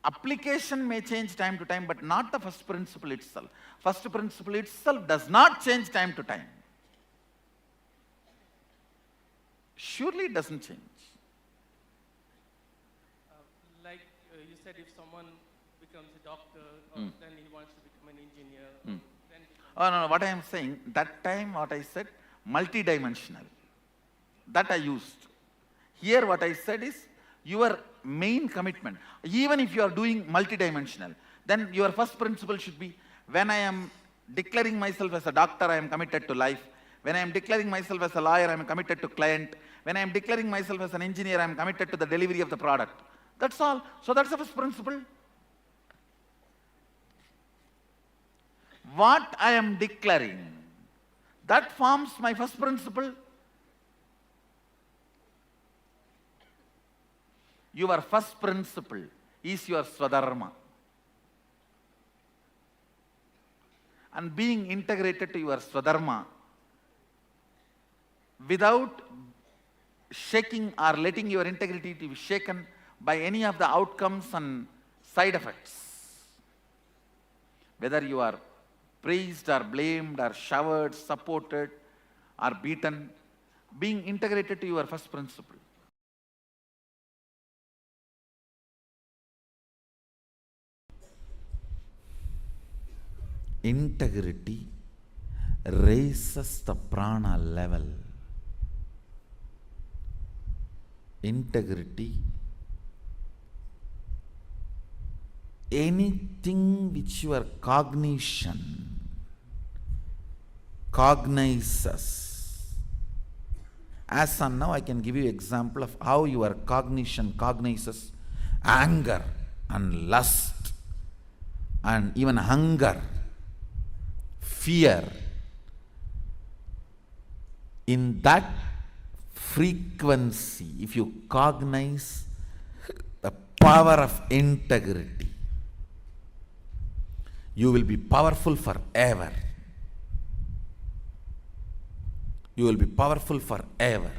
application may change time to time, but not the first principle itself. First principle itself does not change time to time. Surely it doesn't change. Like you said, if someone becomes a doctor, or then he wants to become an engineer, then Oh, no, what I am saying, that time what I said, multidimensional. That I used. Here what I said is, your main commitment. Even if you are doing multidimensional, then your first principle should be, when I am declaring myself as a doctor, I am committed to life. When I am declaring myself as a lawyer, I am committed to client. When I am declaring myself as an engineer, I am committed to the delivery of the product. That's all. So that's the first principle. What I am declaring, that forms my first principle. Your first principle is your Swadharma. And being integrated to your Swadharma without shaking or letting your integrity to be shaken by any of the outcomes and side effects. Whether you are praised or blamed or showered, supported or beaten, being integrated to your first principle. Integrity raises the prana level. Integrity, anything which your cognition cognizes. As on now, I can give you example of how your cognition cognizes anger and lust and even hunger, fear, in that frequency, if you cognize the power of integrity, you will be powerful forever. You will be powerful forever.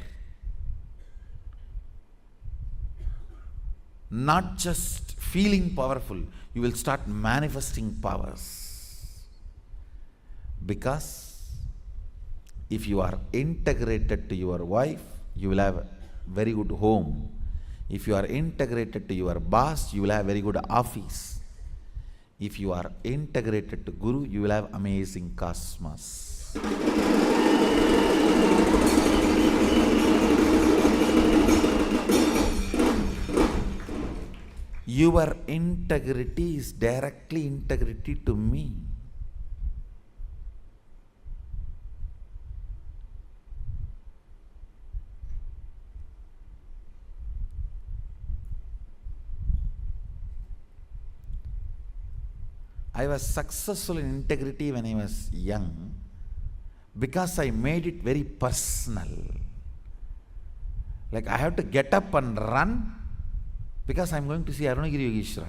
Not just feeling powerful, you will start manifesting powers. Because if you are integrated to your wife, you will have a very good home. If you are integrated to your boss, you will have very good office. If you are integrated to Guru, you will have amazing cosmos. Your integrity is directly integrity to me. I was successful in integrity when I was young because I made it very personal. Like I have to get up and run because I am going to see Arunagiri Yogeshwara.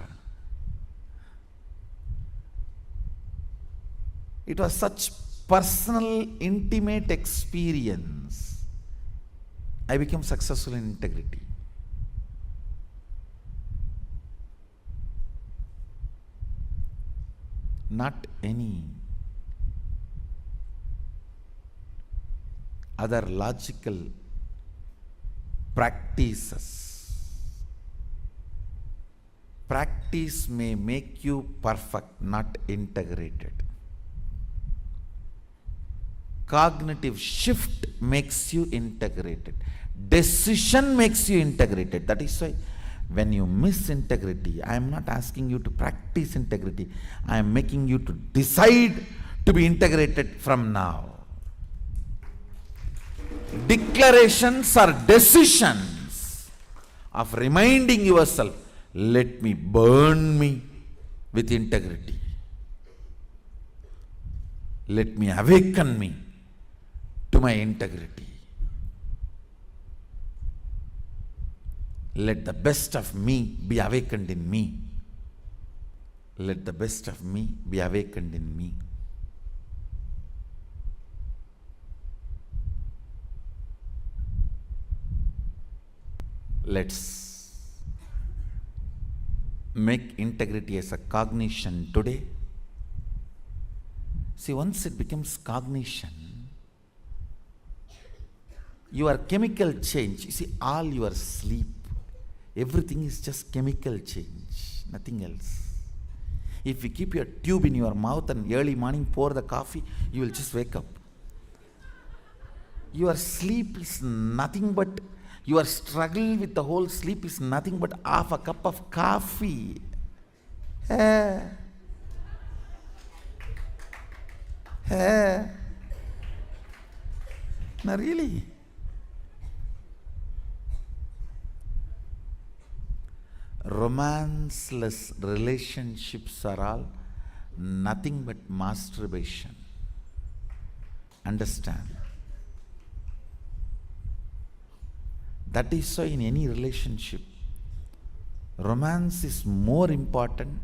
It was such personal, intimate experience. I became successful in integrity. Not any other logical practices. Practice may make you perfect, not integrated. Cognitive shift makes you integrated. Decision makes you integrated. That is why when you miss integrity, I am not asking you to practice integrity. I am making you to decide to be integrated from now. Declarations are decisions of reminding yourself, let me burn me with integrity. Let me awaken me to my integrity. Let the best of me be awakened in me. Let the best of me be awakened in me. Let's make integrity as a cognition today. See, once it becomes cognition, your chemical change, you see, all your sleep, everything is just chemical change, nothing else. If you keep your tube in your mouth and early morning pour the coffee, you will just wake up. Your sleep is nothing but, your struggle with the whole sleep is nothing but half a cup of coffee. No, really. Romanceless relationships are all nothing but masturbation. Understand? That is why in any relationship, romance is more important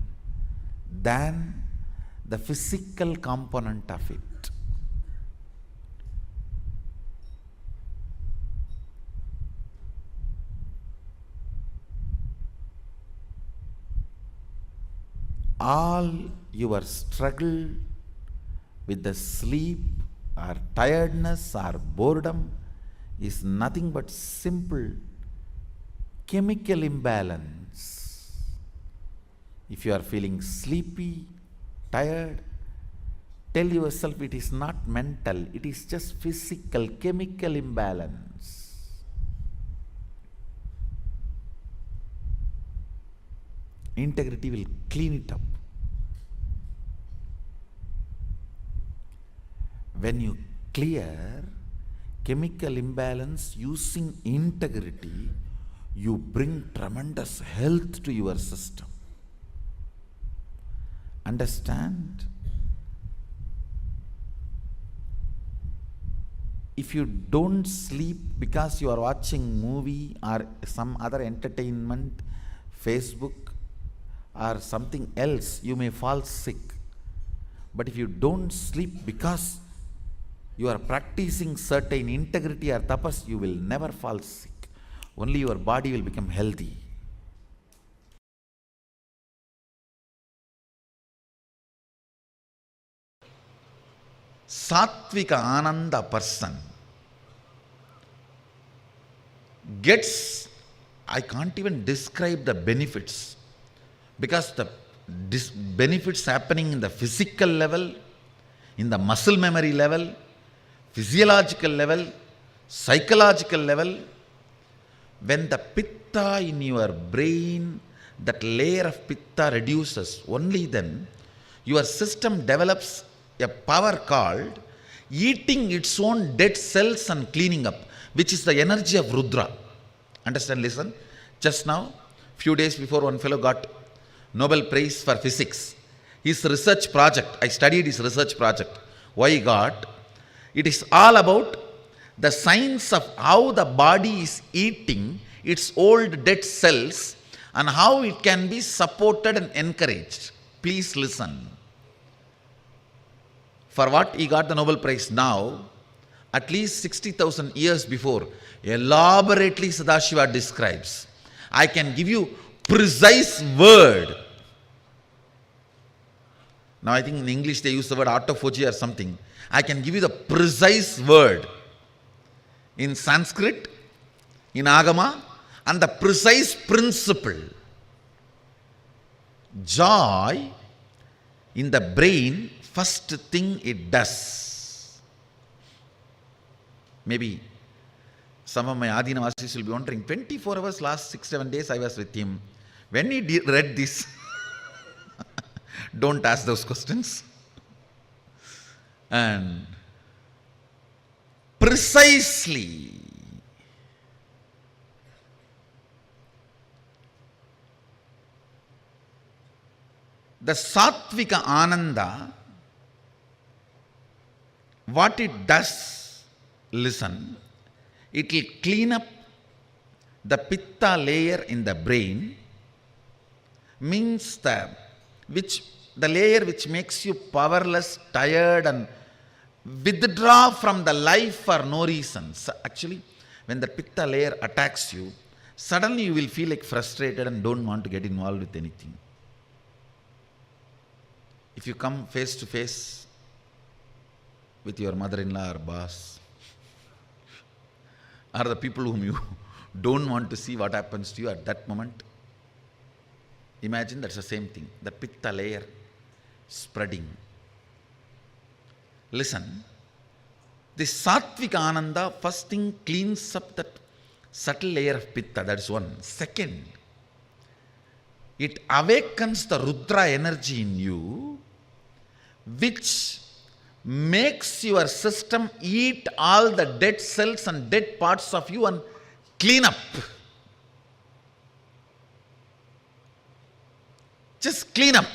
than the physical component of it. All your struggle with the sleep or tiredness or boredom is nothing but simple chemical imbalance. If you are feeling sleepy, tired, tell yourself it is not mental, it is just physical chemical imbalance. Integrity will clean it up. When you clear chemical imbalance using integrity, you bring tremendous health to your system. Understand? If you don't sleep because you are watching movie or some other entertainment, Facebook or something else, you may fall sick. But if you don't sleep because you are practicing certain integrity or tapas, you will never fall sick. Only your body will become healthy. Sattvika Ananda person gets, I can't even describe the benefits, because the benefits happening in the physical level, in the muscle memory level, physiological level, psychological level. When the pitta in your brain, that layer of pitta reduces, only then your system develops a power called eating its own dead cells and cleaning up, which is the energy of Rudra. Understand? Listen. Just now, few days before, one fellow got Nobel Prize for Physics. His research project, I studied his research project. Why he got? It is all about the science of how the body is eating its old dead cells and how it can be supported and encouraged. Please listen. For what he got the Nobel Prize now, at least 60,000 years before, elaborately Sadashiva describes. I can give you precise word. Now I think in English they use the word autophagy or something. I can give you the precise word in Sanskrit, in Agama, and the precise principle. Joy in the brain, first thing it does. Maybe some of my Adinavasis will be wondering, 24 hours last 6-7 days I was with him. When he read this, don't ask those questions. And precisely the Sattvika Ananda, what it does, listen, it will clean up the pitta layer in the brain, means the layer which makes you powerless, tired, and withdraw from the life for no reason. So actually, when the pitta layer attacks you, suddenly you will feel like frustrated and don't want to get involved with anything. If you come face to face with your mother-in-law or boss, or the people whom you don't want to see what happens to you at that moment, imagine that's the same thing, the pitta layer spreading. Listen, this Sattvika Ananda first thing cleans up that subtle layer of pitta, that's one. Second, it awakens the Rudra energy in you, which makes your system eat all the dead cells and dead parts of you and clean up. Just clean up.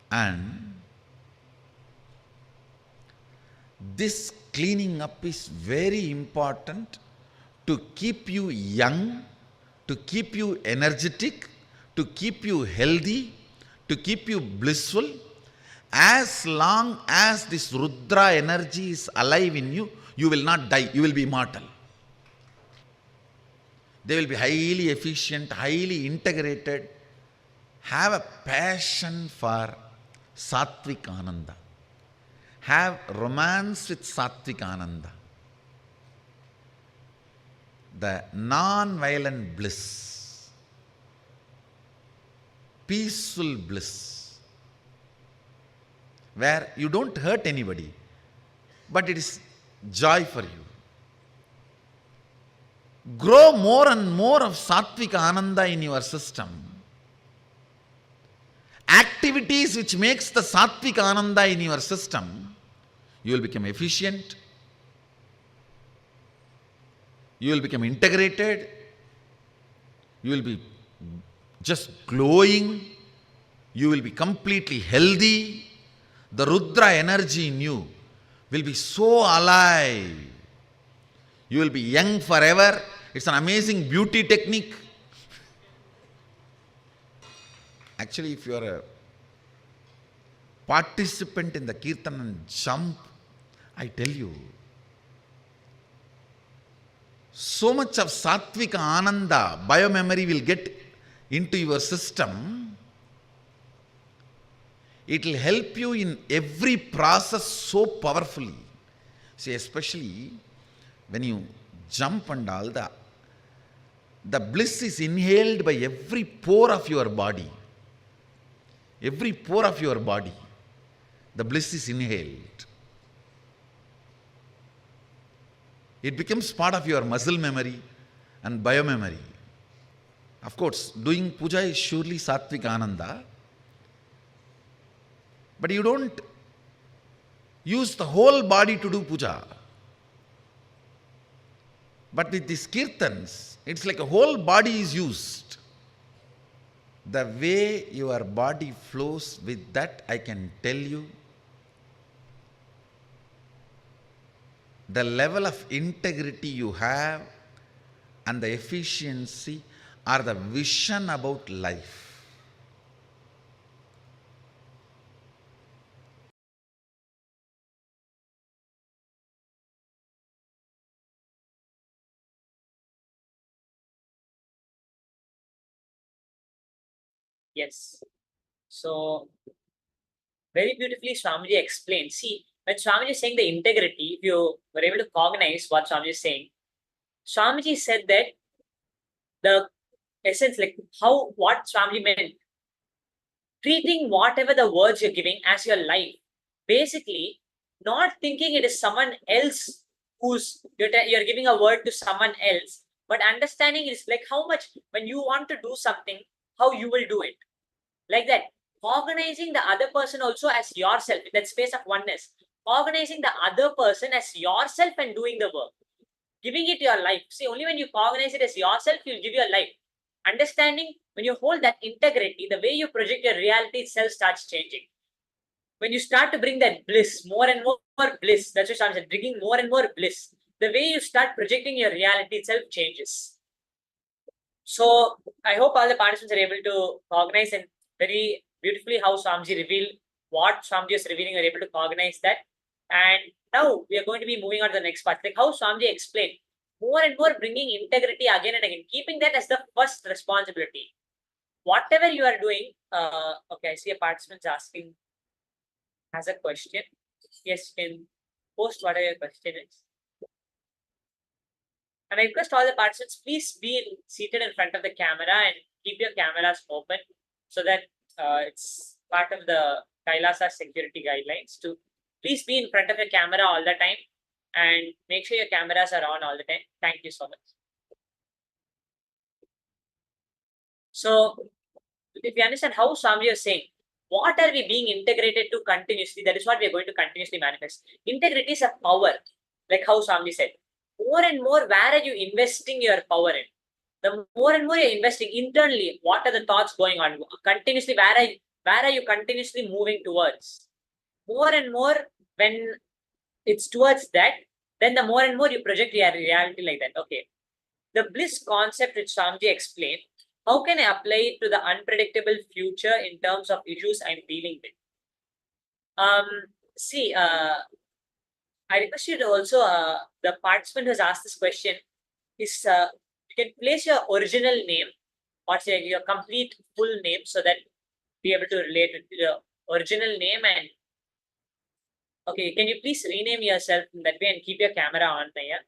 And this cleaning up is very important to keep you young, to keep you energetic, to keep you healthy, to keep you blissful. As long as this Rudra energy is alive in you, you will not die, you will be immortal. They will be highly efficient, highly integrated. Have a passion for Sattvik Ananda. Have romance with Sattvik Ananda. The non-violent bliss, peaceful bliss, where you don't hurt anybody, but it is joy for you. Grow more and more of Sattvik Ananda in your system. Activities which makes the Sattvik Ananda in your system, you will become efficient, You will become integrated. You will be just glowing. You will be completely healthy. The Rudra energy in you will be so alive. You will be young forever. It's an amazing beauty technique. Actually, if you are a participant in the Kirtan and jump, I tell you, so much of Sattvika Ananda, biomemory will get into your system. It will help you in every process so powerfully. See, especially when you jump and all, the bliss is inhaled by every pore of your body. Every pore of your body, the bliss is inhaled. It becomes part of your muscle memory and biomemory. Of course, doing puja is surely Sattvika Ananda, but you don't use the whole body to do puja. But with these kirtans, it's like a whole body is used. The way your body flows with that, I can tell you, the level of integrity you have and the efficiency are the vision about life. Yes. So, very beautifully Swamiji explained. See, when Swamiji is saying the integrity, if you were able to cognize what Swamiji is saying, Swamiji said that the essence, like what Swamiji meant, treating whatever the words you're giving as your life. Basically, not thinking it is someone else who's you're giving a word to someone else, but understanding it's like how much when you want to do something, how you will do it. Like that. Organizing the other person also as yourself, in that space of oneness. Organizing the other person as yourself and doing the work. Giving it your life. See, only when you organize it as yourself, you'll give your life. Understanding, when you hold that integrity, the way you project your reality itself starts changing. When you start to bring that bliss, more and more bliss, that's what I'm saying, bringing more and more bliss, the way you start projecting your reality itself changes. So, I hope all the participants are able to cognize and very beautifully how Swamiji revealed what Swamiji is revealing, you're able to cognize that. And now we are going to be moving on to the next part, like how Swamiji explained, more and more bringing integrity again and again, keeping that as the first responsibility. Whatever you are doing, okay, I see a participant asking, has a question. Yes, you can post whatever your question is. And I request all the participants, please be seated in front of the camera and keep your cameras open so that it's part of the KAILASA security guidelines to please be in front of your camera all the time and make sure your cameras are on all the time. Thank you so much. So, if you understand how Swamiji is saying, what are we being integrated to continuously? That is what we are going to continuously manifest. Integrity is a power, like how Swamiji said. More and more, where are you investing your power in? The more and more you're investing internally, what are the thoughts going on? Continuously, where are you continuously moving towards? More and more, when it's towards that, then the more and more you project your reality like that. Okay. The bliss concept which Swamiji explained, how can I apply it to the unpredictable future in terms of issues I'm dealing with? I request you to also, the participant who has asked this question is, you can place your original name or say your complete full name so that be able to relate it to your original name. And okay, can you please rename yourself in that way and keep your camera on there?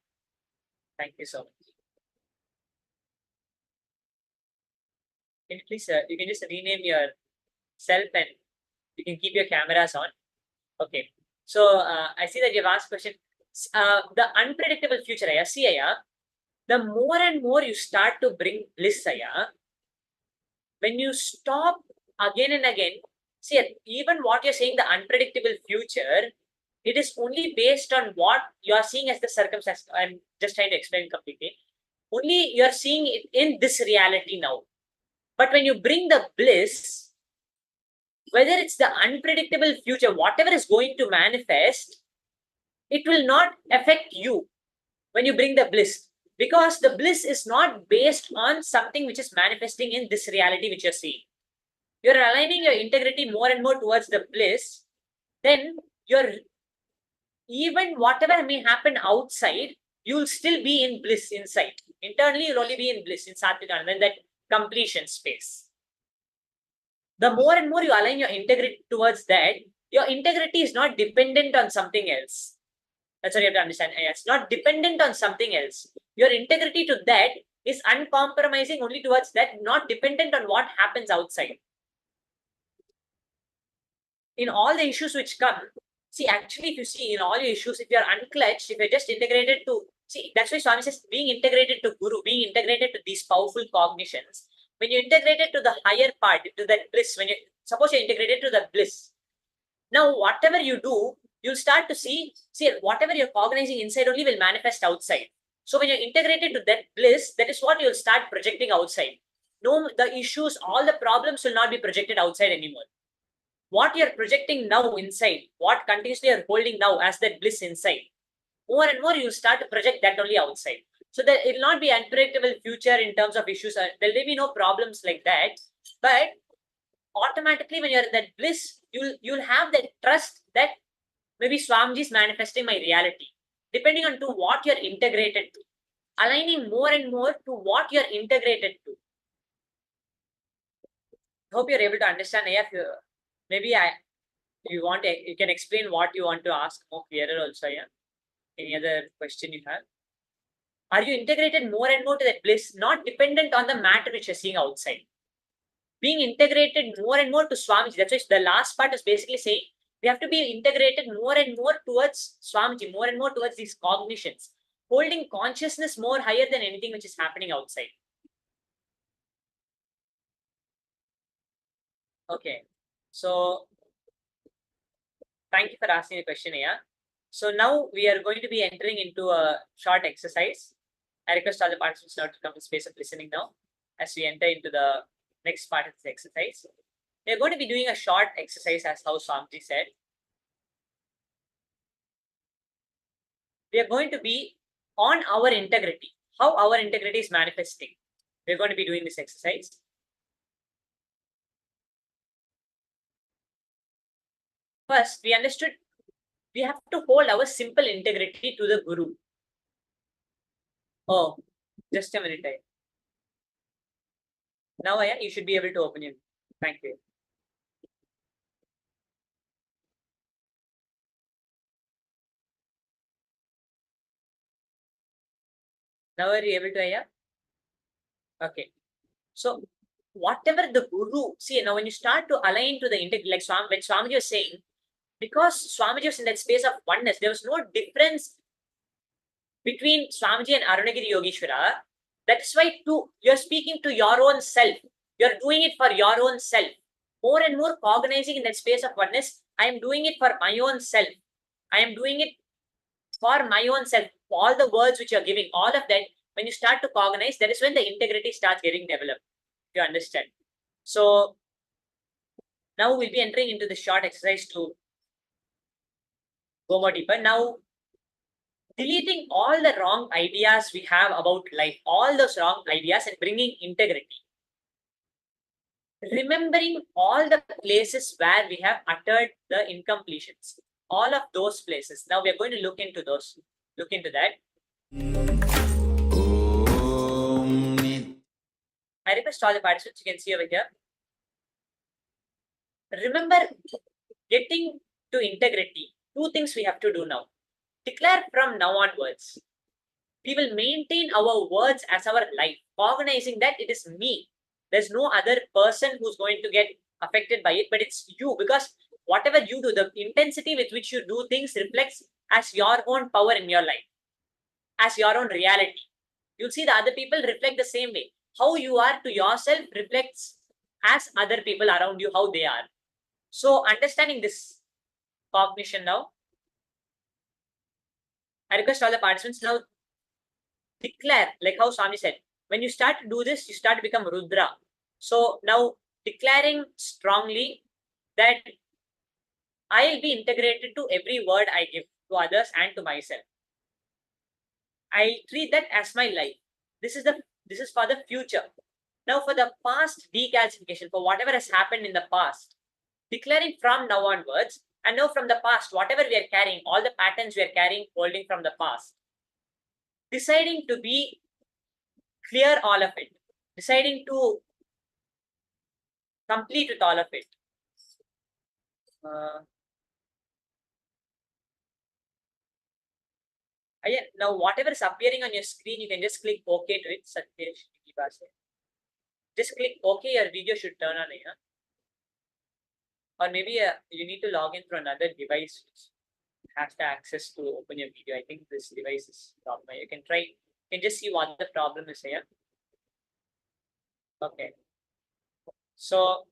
Thank you so much. Can you please, you can just rename yourself and you can keep your cameras on. Okay. So, I see that you've asked question. The unpredictable future, the more and more you start to bring bliss, when you stop again and again, see, even what you're saying, the unpredictable future, it is only based on what you are seeing as the circumstance. I'm just trying to explain completely. Only you are seeing it in this reality now. But when you bring the bliss, whether it's the unpredictable future, whatever is going to manifest, it will not affect you when you bring the bliss. Because the bliss is not based on something which is manifesting in this reality which you're seeing. You're aligning your integrity more and more towards the bliss, then you're even whatever may happen outside, you'll still be in bliss inside. Internally, you'll only be in bliss in Sattvic, in that completion space. The more and more you align your integrity towards that, your integrity is not dependent on something else. That's what you have to understand. It's not dependent on something else. Your integrity to that is uncompromising only towards that, not dependent on what happens outside. In all the issues which come, see, actually, if you see in all your issues, if you are unclutched, if you're just integrated to, see, that's why Swami says being integrated to Guru, being integrated to these powerful cognitions, when you're integrated to the higher part, to that bliss, when you suppose you're integrated to the bliss, now whatever you do, you'll start to see whatever you're cognizing inside only will manifest outside. So when you're integrated to that bliss, that is what you'll start projecting outside. No, the issues, all the problems will not be projected outside anymore. What you're projecting now inside, what continuously you're holding now as that bliss inside, more and more you'll start to project that only outside. So that it will not be unpredictable future in terms of issues. There will be no problems like that. But automatically when you're in that bliss, you'll have that trust that maybe Swamiji is manifesting my reality, depending on to what you're integrated to, aligning more and more to what you're integrated to. Hope you're able to understand. Maybe you can explain what you want to ask more clearer also. Yeah. Any other question you have? Are you integrated more and more to that bliss, not dependent on the matter which you're seeing outside? Being integrated more and more to Swamiji. That's why the last part is basically saying we have to be integrated more and more towards Swamiji, more and more towards these cognitions, holding consciousness more higher than anything which is happening outside. Okay. So, thank you for asking the question here. So now we are going to be entering into a short exercise. I request all the participants now to come to space of listening now as we enter into the next part of this exercise. We are going to be doing a short exercise as how Swamiji said. We are going to be on our integrity, how our integrity is manifesting. We are going to be doing this exercise. First, we understood we have to hold our simple integrity to the Guru. Oh, just a minute. Now, you should be able to open it. Thank you. Now, are you able to, Aya? Okay. So, whatever the Guru, see, now when you start to align to the integrity, like when Swamiji was saying, because Swamiji was in that space of oneness, there was no difference between Swamiji and Arunagiri Yogeshwara. That's why you're speaking to your own self. You're doing it for your own self. More and more cognizing in that space of oneness, I am doing it for my own self. I am doing it for my own self. All the words which you're giving, all of that, when you start to cognize, that is when the integrity starts getting developed. You understand? So, now we'll be entering into the short exercise to go more deeper. Now, deleting all the wrong ideas we have about life, all those wrong ideas, and bringing integrity. Remembering all the places where we have uttered the incompletions, all of those places. Now we are going to look into that. I request all the participants, you can see over here. Remember, getting to integrity, two things we have to do now. Declare from now onwards. We will maintain our words as our life, cognizing that it is me. There's no other person who's going to get affected by it, but it's you, because whatever you do, the intensity with which you do things reflects as your own power in your life, as your own reality. You'll see the other people reflect the same way. How you are to yourself reflects as other people around you, how they are. So understanding this cognition now, I request all the participants now declare, like how Swami said, when you start to do this, you start to become Rudra. So now declaring strongly that I'll be integrated to every word I give to others and to myself. I treat that as my life. This is for the future. Now for the past decalcification, for whatever has happened in the past, declaring from now onwards, and now from the past, whatever we are carrying, all the patterns we are carrying, holding from the past, deciding to be clear all of it, deciding to complete with all of it. Again, now whatever is appearing on your screen, you can just click OK to it. Just click OK, your video should turn on here. Or maybe you need to log in through another device which has the access to open your video. I think this device is problem. You can try, you can just see what the problem is here. Okay. So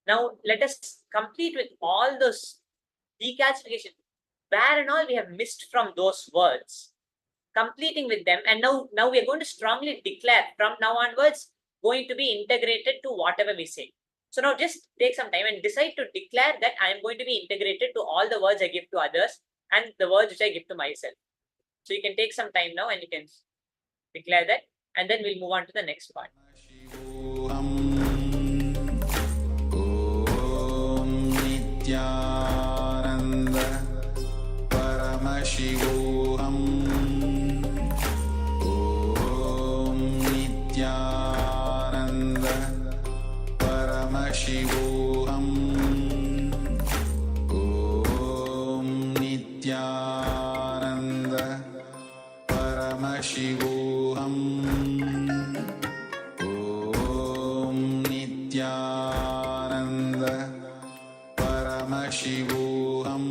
now let us complete with all those decalcification. Where and all we have missed from those words, completing with them, and now we are going to strongly declare from now onwards going to be integrated to whatever we say. So now just take some time and decide to declare that I am going to be integrated to all the words I give to others and the words which I give to myself. So you can take some time now and you can declare that, and then we'll move on to the next part. Paramashivoham Om Nithyananda Paramashivoham Om Nithyananda Paramashivoham Om Nithyananda Paramashivoham Paramashivoham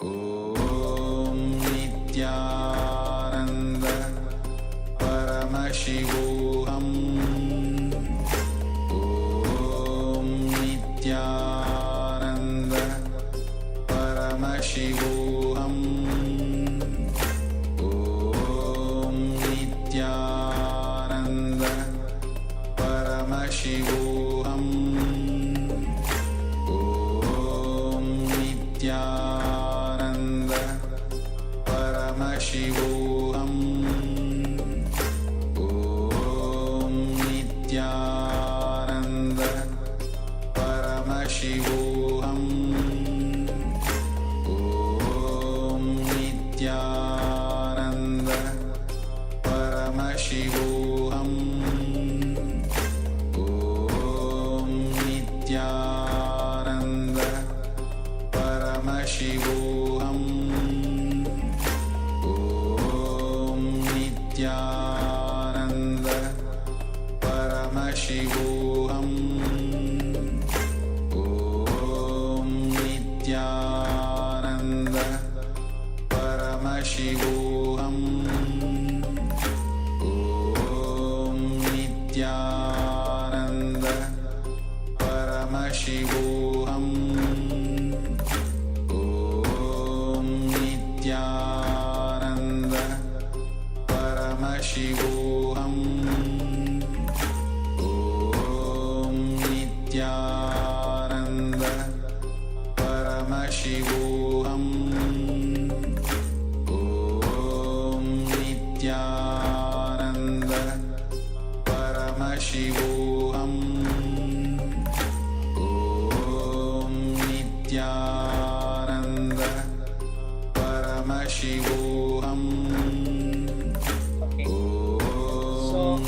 Om Nithyananda Paramashivoham Om Nithyananda Paramashivoham Om Nithyananda Paramashivoham Nithyananda Paramashivoham Om Nithyananda Paramashivoham Om Nithyananda Paramashivoham Om Nithyananda Paramashivoham Om Nithyananda Paramashivoham Om Nithyananda Paramashivoham Om Nithyananda Paramashivoham Om Nithyananda Paramashivoham Om Nithyananda Paramashivoham Om Nithyananda Paramashivoham Okay. So Om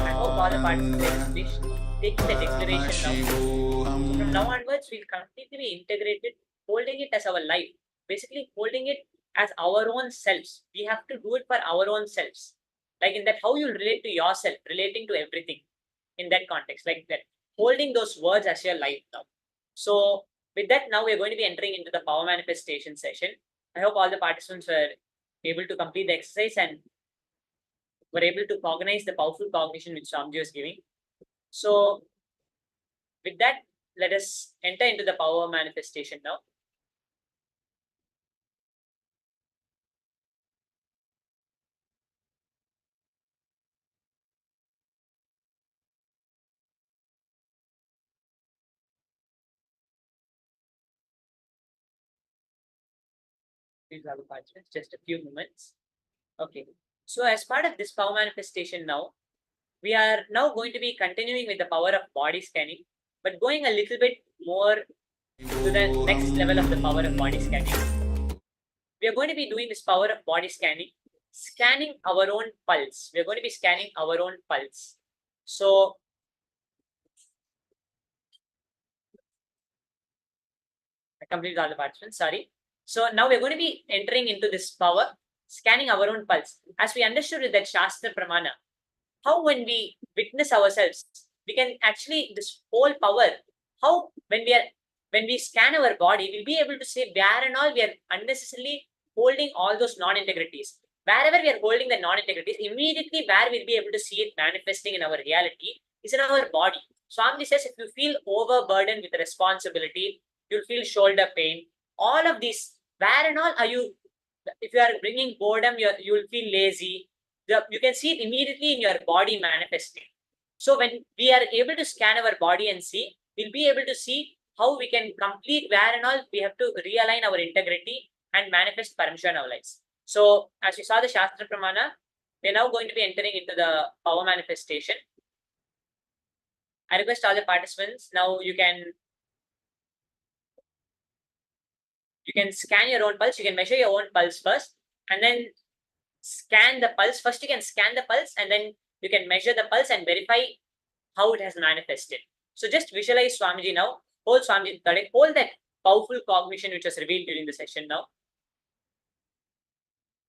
I hope all the participants please take the declaration now. From now onwards, we'll completely be integrated, holding it as our life. Basically, holding it as our own selves. We have to do it for our own selves. Like in that, how you relate to yourself, relating to everything in that context, like that, holding those words as your life now. So with that, now we're going to be entering into the power manifestation session. I hope all the participants were able to complete the exercise and were able to cognize the powerful cognition which Swamiji was giving. So with that, let us enter into the power manifestation now. Please have a participants, just a few moments. Okay. So as part of this power manifestation now, we are now going to be continuing with the power of body scanning, but going a little bit more to the next level of the power of body scanning. We are going to be doing this power of body scanning, scanning our own pulse. We are going to be scanning our own pulse. So I completed all the participants, sorry. So now we're going to be entering into this power, scanning our own pulse. As we understood with that Shastra Pramana, how when we witness ourselves, we can actually, this whole power, how when we scan our body, we'll be able to say where and all we are unnecessarily holding all those non-integrities. Wherever we are holding the non-integrities, immediately where we'll be able to see it manifesting in our reality is in our body. Swamiji says, if you feel overburdened with responsibility, you'll feel shoulder pain. All of these, where and all are you? If you are bringing boredom, you'll feel lazy. You can see it immediately in your body manifesting. So when we are able to scan our body and see, we'll be able to see how we can complete where and all we have to realign our integrity and manifest Paramashivoham in our lives. So as we saw the Shastra Pramana, we're now going to be entering into the power manifestation. I request all the participants, now you can scan your own pulse. You can measure your own pulse first and then scan the pulse. First you can scan the pulse and then you can measure the pulse and verify how it has manifested. So just visualize Swamiji now. Hold Swamiji, hold that powerful cognition which was revealed during the session now.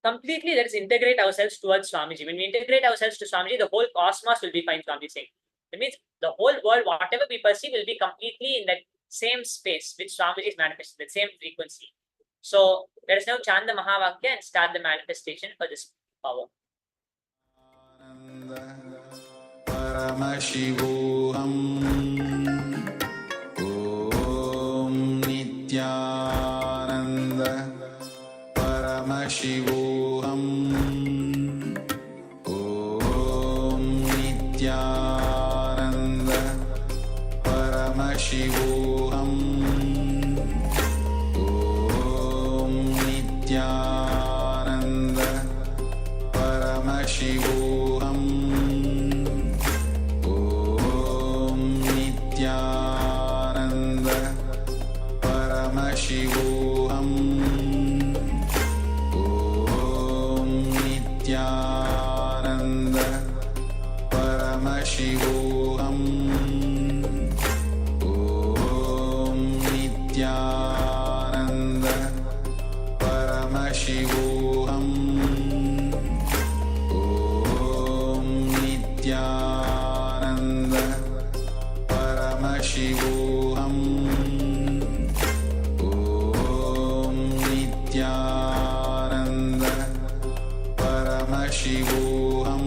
Completely let us integrate ourselves towards Swamiji. When we integrate ourselves to Swamiji, the whole cosmos will be fine, Swamiji saying. That means the whole world, whatever we perceive, will be completely in that same space which Swamiji is manifesting, that same frequency. So let us now chant the Mahavakya and start the manifestation for this power. Paramashivoham Om Nithyananda Paramashivoham Om Nithyananda Paramashivoham Om Nithyananda Paramashivoham Om Nithyananda Paramashivoham Om Nithyananda Paramashivoham Om Nithyananda Paramashivoham Om Nithyananda Paramashivoham Om Nithyananda Paramashivoham Om Nithyananda Paramashivoham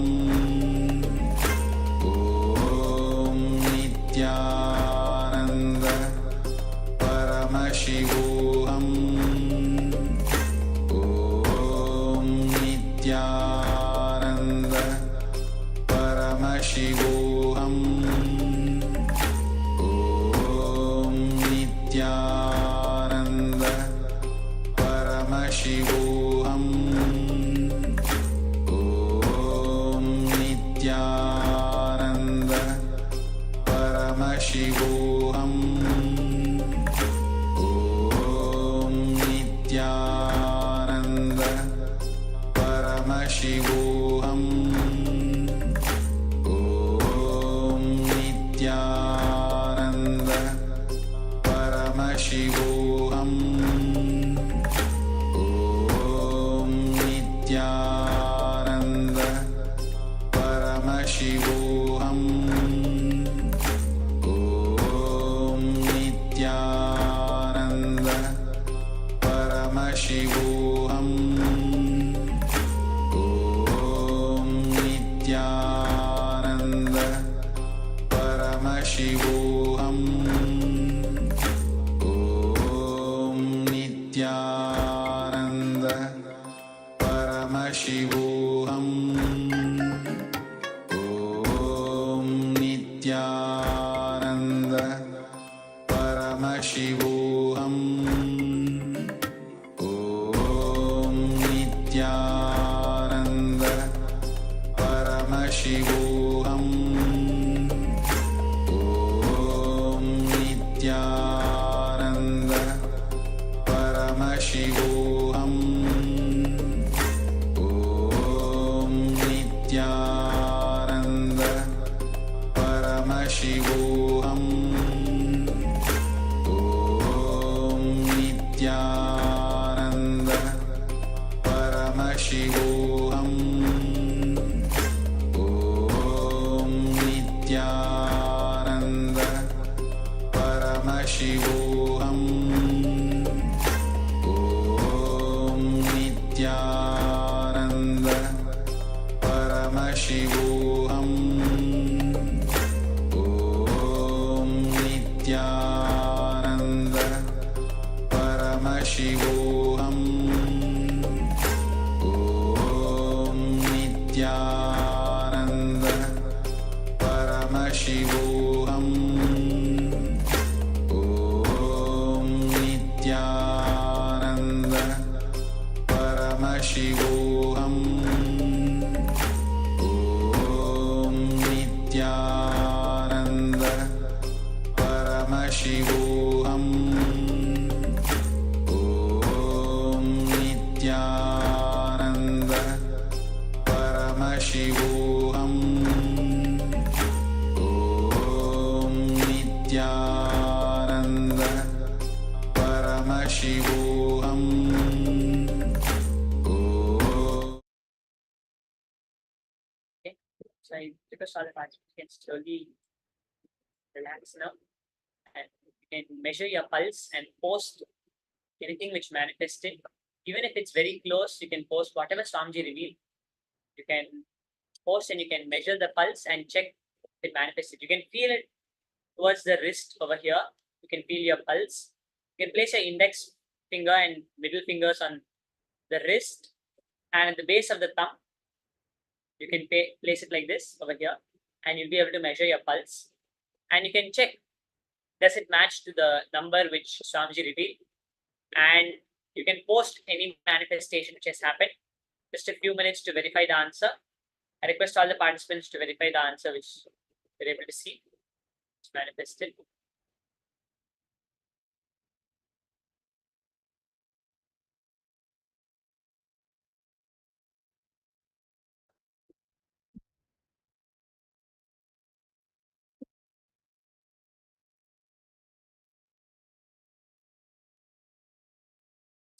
Om Nithyananda Paramashivoham Om Nithyananda Paramashivoham Om Nithyananda Paramashivoham Om Nithyananda Paramashivoham Om Nithyananda Paramashivoham Om Nithyananda Paramashivoham Om Nithyananda Paramashivoham Om Nithyananda Paramashivoham Om Nithyananda Paramashivoham Om Nithyananda Paramashivoham Om Paramashivoham Om Nithyananda Paramashivoham Om Nithyananda Paramashivoham Om Nithyananda Paramashivoham Om Nithyananda Paramashivoham Om Nithyananda Paramashivoham Om Nithyananda Paramashivoham Om Nithyananda Paramashivoham Om Nithyananda Paramashivoham Om Nithyananda Paramashivoham Om Nithyananda Paramashivoham Om Nithyananda Paramashivoham Okay. So I request all the participants can slowly relax now, and you can measure your pulse and post anything which manifested. Even if it's very close, you can post whatever Swamiji revealed. You can post and you can measure the pulse and check if it manifested. You can feel it towards the wrist over here. You can feel your pulse. You can place your index finger and middle fingers on the wrist and at the base of the thumb. You can place it like this over here, and you'll be able to measure your pulse. And you can check, does it match to the number which Swamiji revealed? And you can post any manifestation which has happened. Just a few minutes to verify the answer. I request all the participants to verify the answer which you're able to see. It's manifested.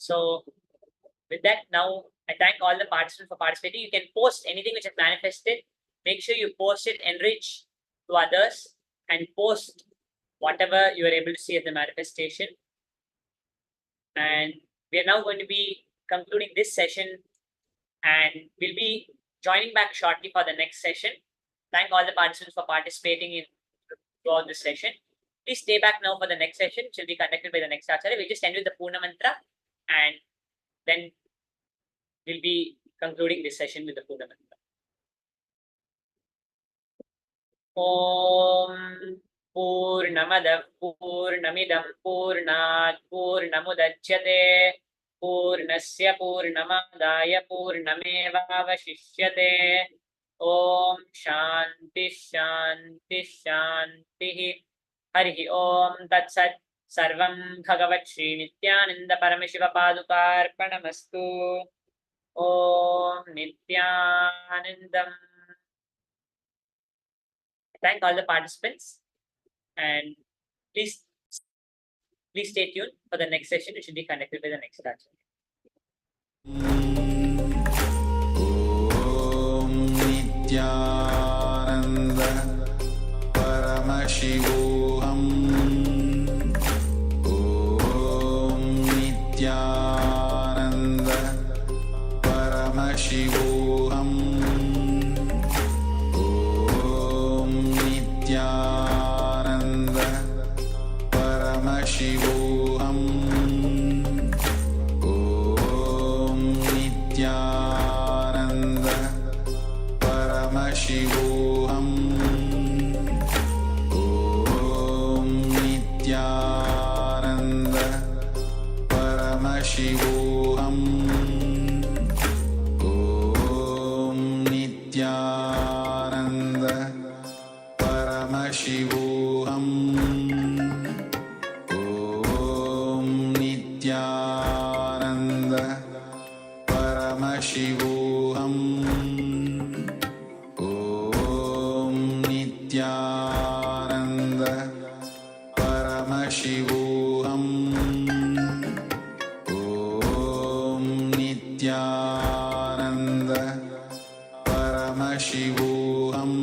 So with that, now I thank all the participants for participating. You can post anything which has manifested. Make sure you post it, enrich to others, and post whatever you are able to see as the manifestation. And we are now going to be concluding this session, and we'll be joining back shortly for the next session. Thank all the participants for participating in throughout this session. Please stay back now for the next session, which will be conducted by the next Acharya. We'll just end with the Purna Mantra, and then we'll be concluding this session with the Purna Mantra. Om Purnamadav Purnamidam Purnat Purnamudachyate Purnasya Purnamadaya Purnamevavashishyate. Om Shanti Shanti Shanti. Harihi Om Tat Sat. Sarvam Bhagavat Shri Nithyananda Paramashiva Padukarpanamastu. Om Nithyanandam. Thank all the participants, and please stay tuned for the next session, which will be conducted by the next Acharya. Om Nithyananda Paramashivoham Om Nithyananda Paramashivoham Om Nithyananda Paramashivoham Om Nithyananda Paramashivoham Om Nithyananda Paramashivoham Om Nithyananda Paramashivoham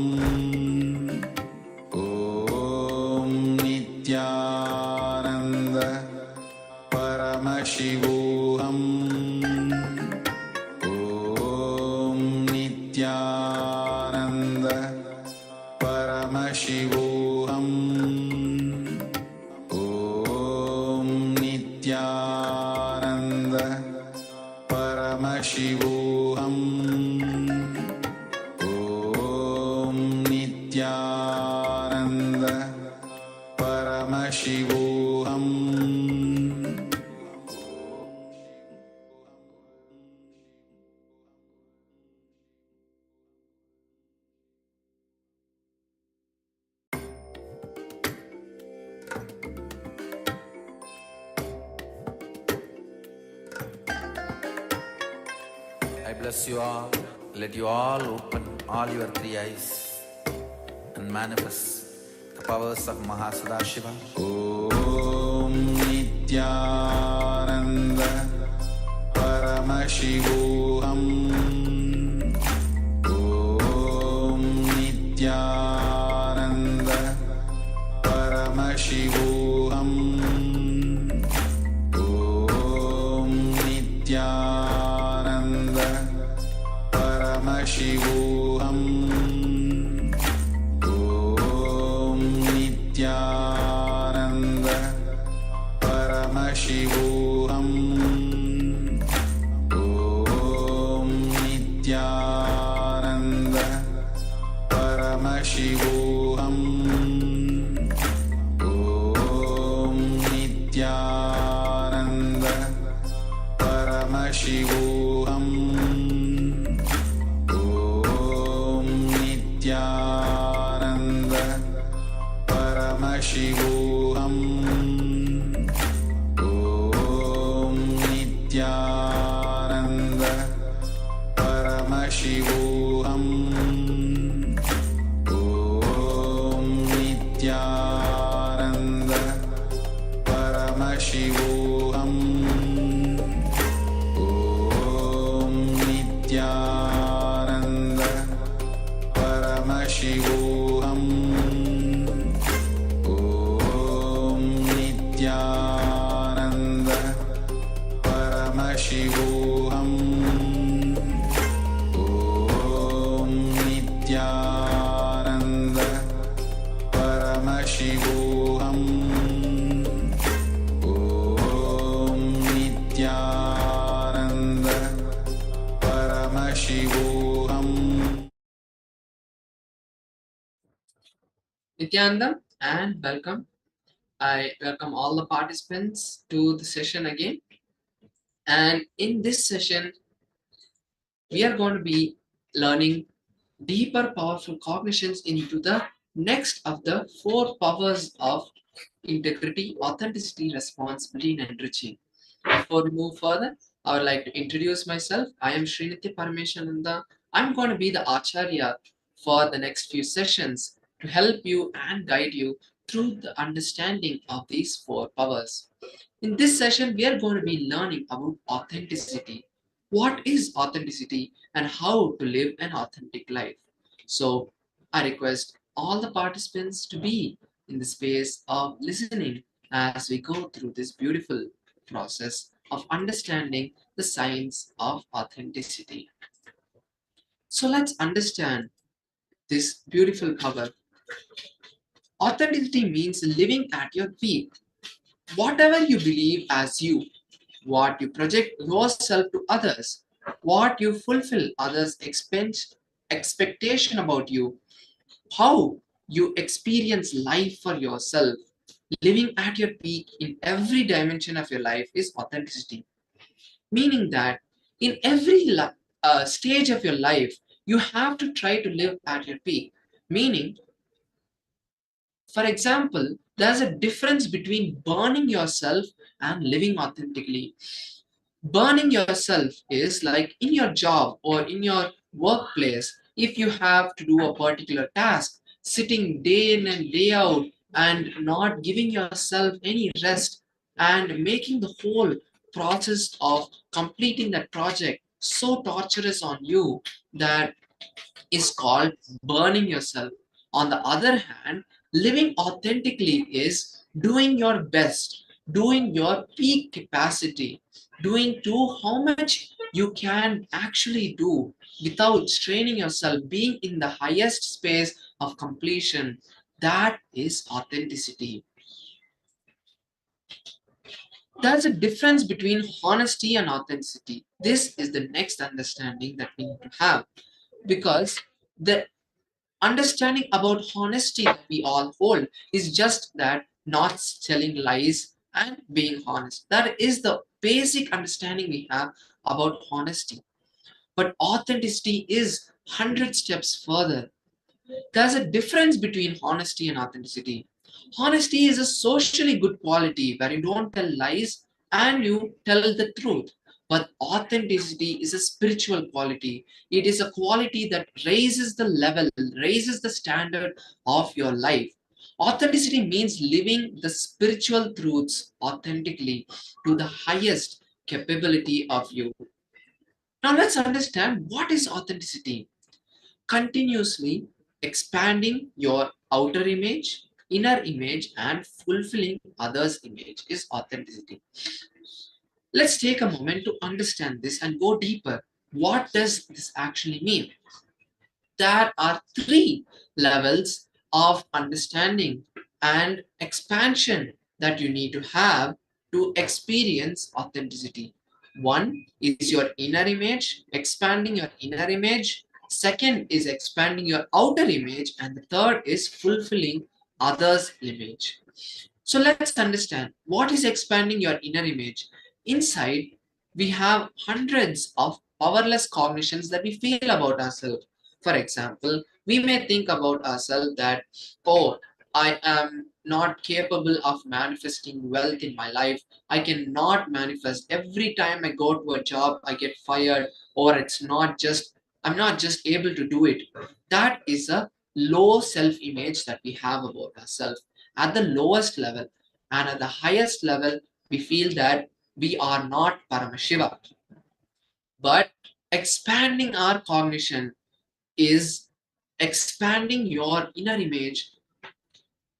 Om Nithyananda Paramashivoham Om Nithyananda Paramashivoham Om Nithyananda Paramashivoham Om Nithyananda Paramashivoham. I bless you all. Let you all open all your three eyes and manifest the powers of Mahasadashiva. Om Nithyananda Paramashivoham Om Nithyananda Paramashivoham Om Nithyananda Paramashivoham Om Nithyananda Paramashivoham Om Nithyananda Paramashivoham Om Nithyananda Paramashivoham Om Nithyananda Paramashivoham Om Nithyananda Paramashivoham Om Nithyananda Paramashivoham Om Nithyananda Paramashivoham Om Nithyananda Paramashivoham Om Nithyananda Paramashivoham Om Nithyananda Paramashivoham. Nithyananda, and welcome. I welcome all the participants to the session again. And in this session, we are going to be learning deeper, powerful cognitions into the next of the four powers of integrity, authenticity, responsibility, and enriching. Before we move further, I would like to introduce myself. I am Srinitya Paramashananda. I'm going to be the Acharya for the next few sessions to help you and guide you through the understanding of these four powers. In this session, we are going to be learning about authenticity. What is authenticity and how to live an authentic life? So, I request all the participants to be in the space of listening as we go through this beautiful process of understanding the science of authenticity. So, let's understand this beautiful power. Authenticity means living at your peak. Whatever you believe as you, what you project yourself to others, what you fulfill others' expectation about you, how you experience life for yourself, living at your peak in every dimension of your life is authenticity. Meaning that in every stage of your life, you have to try to live at your peak. Meaning, for example, there's a difference between burning yourself and living authentically. Burning yourself is like in your job or in your workplace, if you have to do a particular task, sitting day in and day out and not giving yourself any rest and making the whole process of completing that project so torturous on you that is called burning yourself. On the other hand, living authentically is doing your best, doing your peak capacity, doing to how much you can actually do without straining yourself, being in the highest space of completion. That is authenticity. There's a difference between honesty and authenticity. This is the next understanding that we need to have, because the understanding about honesty that we all hold is just that, not telling lies and being honest. That is the basic understanding we have about honesty. But authenticity is 100 steps further. There's a difference between honesty and authenticity. Honesty is a socially good quality where you don't tell lies and you tell the truth. But authenticity is a spiritual quality. It is a quality that raises the level, raises the standard of your life. Authenticity means living the spiritual truths authentically to the highest capability of you. Now let's understand what is authenticity. Continuously expanding your outer image, inner image, and fulfilling others' image is authenticity. Let's take a moment to understand this and go deeper. What does this actually mean? There are three levels of understanding and expansion that you need to have to experience authenticity. One is your inner image, expanding your inner image. Second is expanding your outer image. And the third is fulfilling others' image. So let's understand what is expanding your inner image. Inside, we have hundreds of powerless cognitions that we feel about ourselves. For example, we may think about ourselves that, oh, I am not capable of manifesting wealth in my life. I cannot manifest. Every time I go to a job, I get fired, or I'm not just able to do it. That is a low self-image that we have about ourselves at the lowest level. And at the highest level, we feel that we are not Paramashiva. But expanding our cognition is expanding your inner image,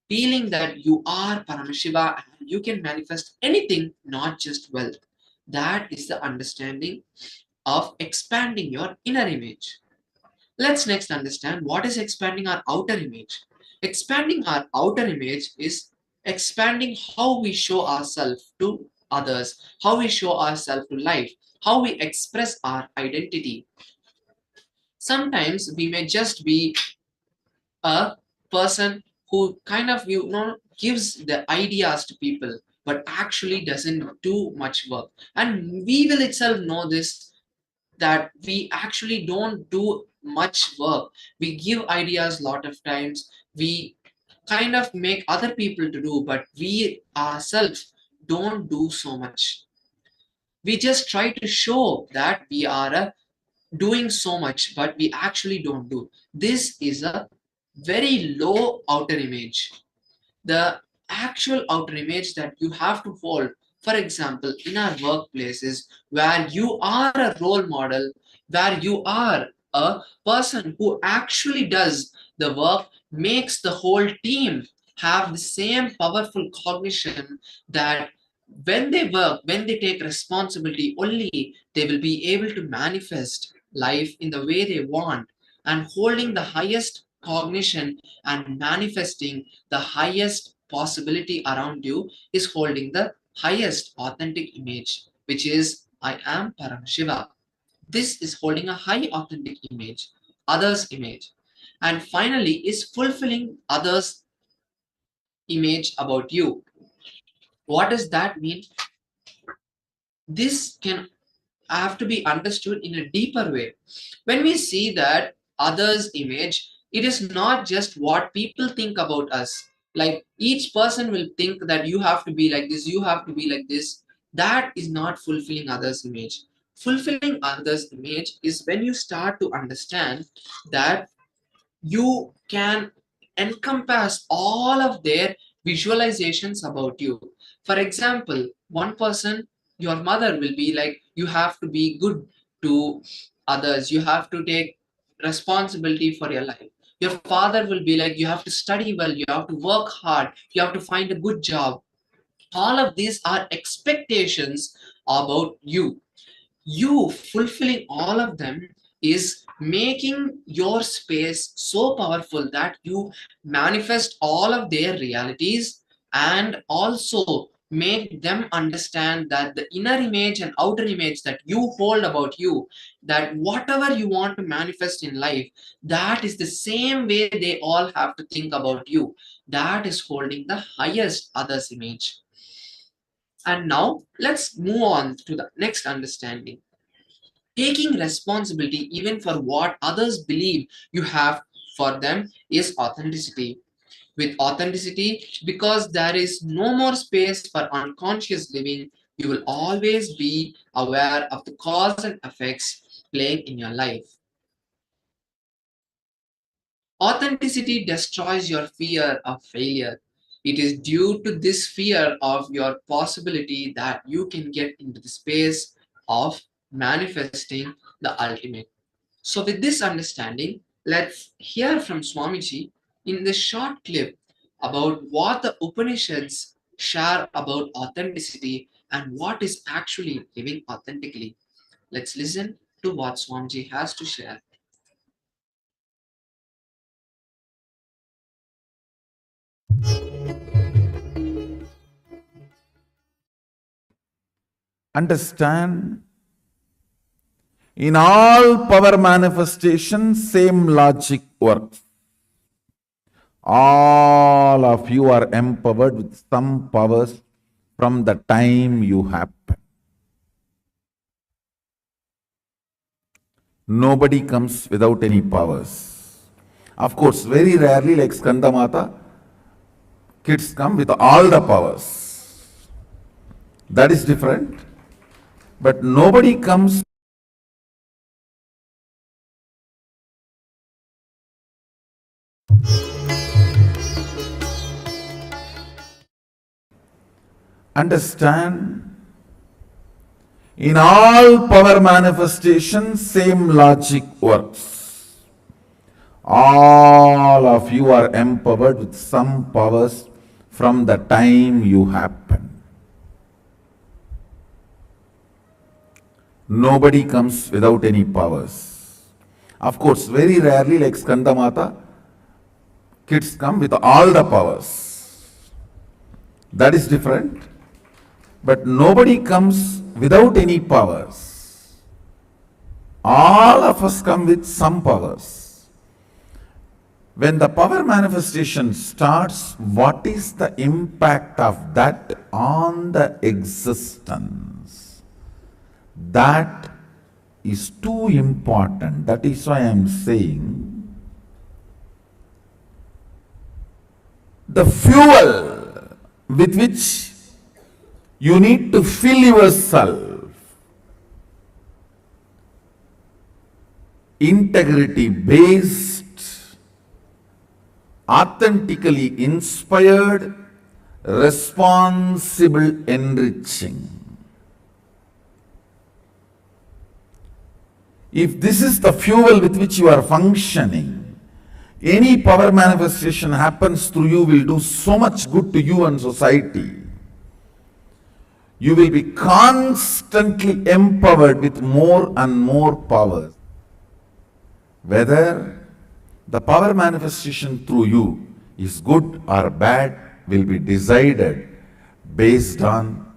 feeling that you are Paramashiva and you can manifest anything, not just wealth. That is the understanding of expanding your inner image. Let's next understand what is expanding our outer image. Expanding our outer image is expanding how we show ourselves to others, how we show ourselves to life, how we express our identity. Sometimes we may just be a person who kind of gives the ideas to people but actually doesn't do much work, and we will itself know this, that we actually don't do much work. We give ideas a lot of times, we kind of make other people to do, but we ourselves don't do so much. We just try to show that we are doing so much, but we actually don't do. This is a very low outer image. The actual outer image that you have to hold, for example, in our workplaces, where you are a role model, where you are a person who actually does the work, makes the whole team have the same powerful cognition that when they work, when they take responsibility, only they will be able to manifest life in the way they want. And holding the highest cognition and manifesting the highest possibility around you is holding the highest authentic image, which is I am Paramashiva. This is holding a high authentic image, others' image. And finally, is fulfilling others' image about you. What does that mean? This can have to be understood in a deeper way. When we see that others' image, it is not just what people think about us. Like each person will think that you have to be like this, you have to be like this. That is not fulfilling others' image. Fulfilling others' image is when you start to understand that you can encompass all of their visualizations about you. For example, one person, your mother will be like, you have to be good to others, you have to take responsibility for your life. Your father will be like, you have to study well, you have to work hard, you have to find a good job. All of these are expectations about you. You fulfilling all of them is making your space so powerful that you manifest all of their realities, and also make them understand that the inner image and outer image that you hold about you, that whatever you want to manifest in life, that is the same way they all have to think about you. That is holding the highest others image. And now let's move on to the next understanding. Taking responsibility even for what others believe you have for them is authenticity. With authenticity, because there is no more space for unconscious living, you will always be aware of the cause and effects playing in your life. Authenticity destroys your fear of failure. It is due to this fear of your possibility that you can get into the space of manifesting the ultimate. So, with this understanding, let's hear from Swamiji in this short clip about what the Upanishads share about authenticity and what is actually living authentically. Let's listen to what Swamiji has to share. Understand, in all power manifestations, same logic works. All of you are empowered with some powers from the time you happen. Nobody comes without any powers. Of course, very rarely, like Skandamata, kids come with all the powers. That is different. But nobody comes. Understand, in all power manifestations, same logic works. All of you are empowered with some powers from the time you happen. Nobody comes without any powers. Of course, very rarely, like Skandamata, kids come with all the powers. That is different. But nobody comes without any powers. All of us come with some powers. When the power manifestation starts, what is the impact of that on the existence? That is too important. That is why I am saying the fuel with which you need to fill yourself, integrity based, authentically inspired, responsible enriching. If this is the fuel with which you are functioning, any power manifestation happens through you will do so much good to you and society. You will be constantly empowered with more and more power. Whether the power manifestation through you is good or bad will be decided based on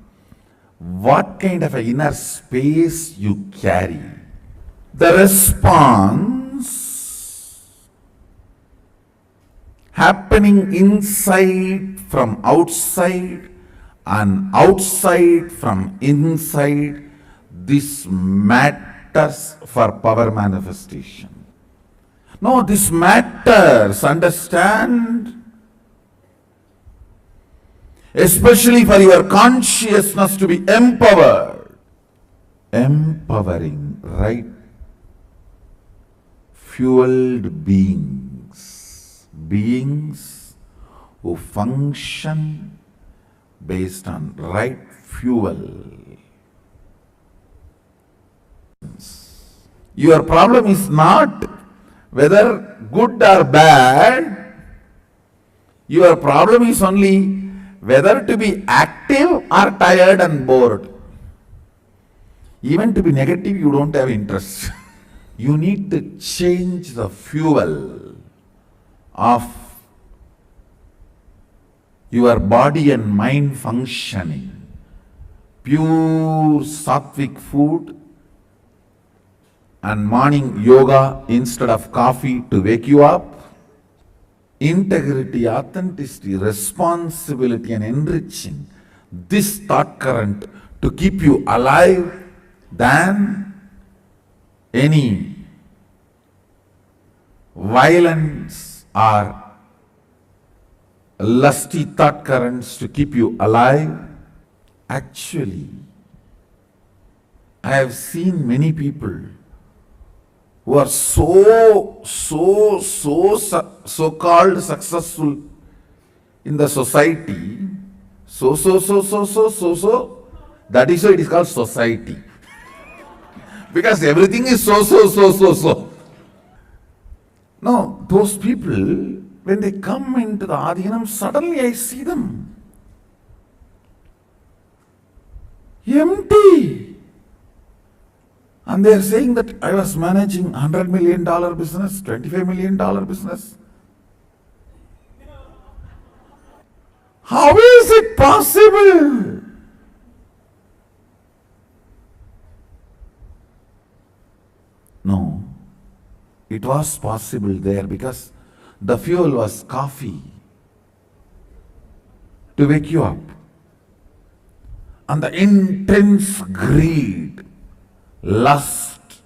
what kind of an inner space you carry. The response happening inside from outside and outside from inside, this matters for power manifestation. No, this matters, understand? Especially for your consciousness to be empowered. Empowering, right? Fueled beings. Beings who function based on right fuel. Your problem is not Whether good or bad, your problem is only whether to be active or tired and bored. Even to be negative, you don't have interest. You need to change the fuel of your body and mind functioning. Pure sattvic food and morning yoga instead of coffee to wake you up. Integrity, authenticity, responsibility and enriching. This thought current to keep you alive than any violence or lusty thought currents to keep you alive. Actually, I have seen many people who are so-called successful in the society, that is why it is called society. Because everything is so. No, those people, when they come into the Adhinam, suddenly I see them empty. And they are saying that I was managing $100 million business, $25 million business. How is it possible? No, it was possible there because the fuel was coffee to wake you up. And the intense greed, lust,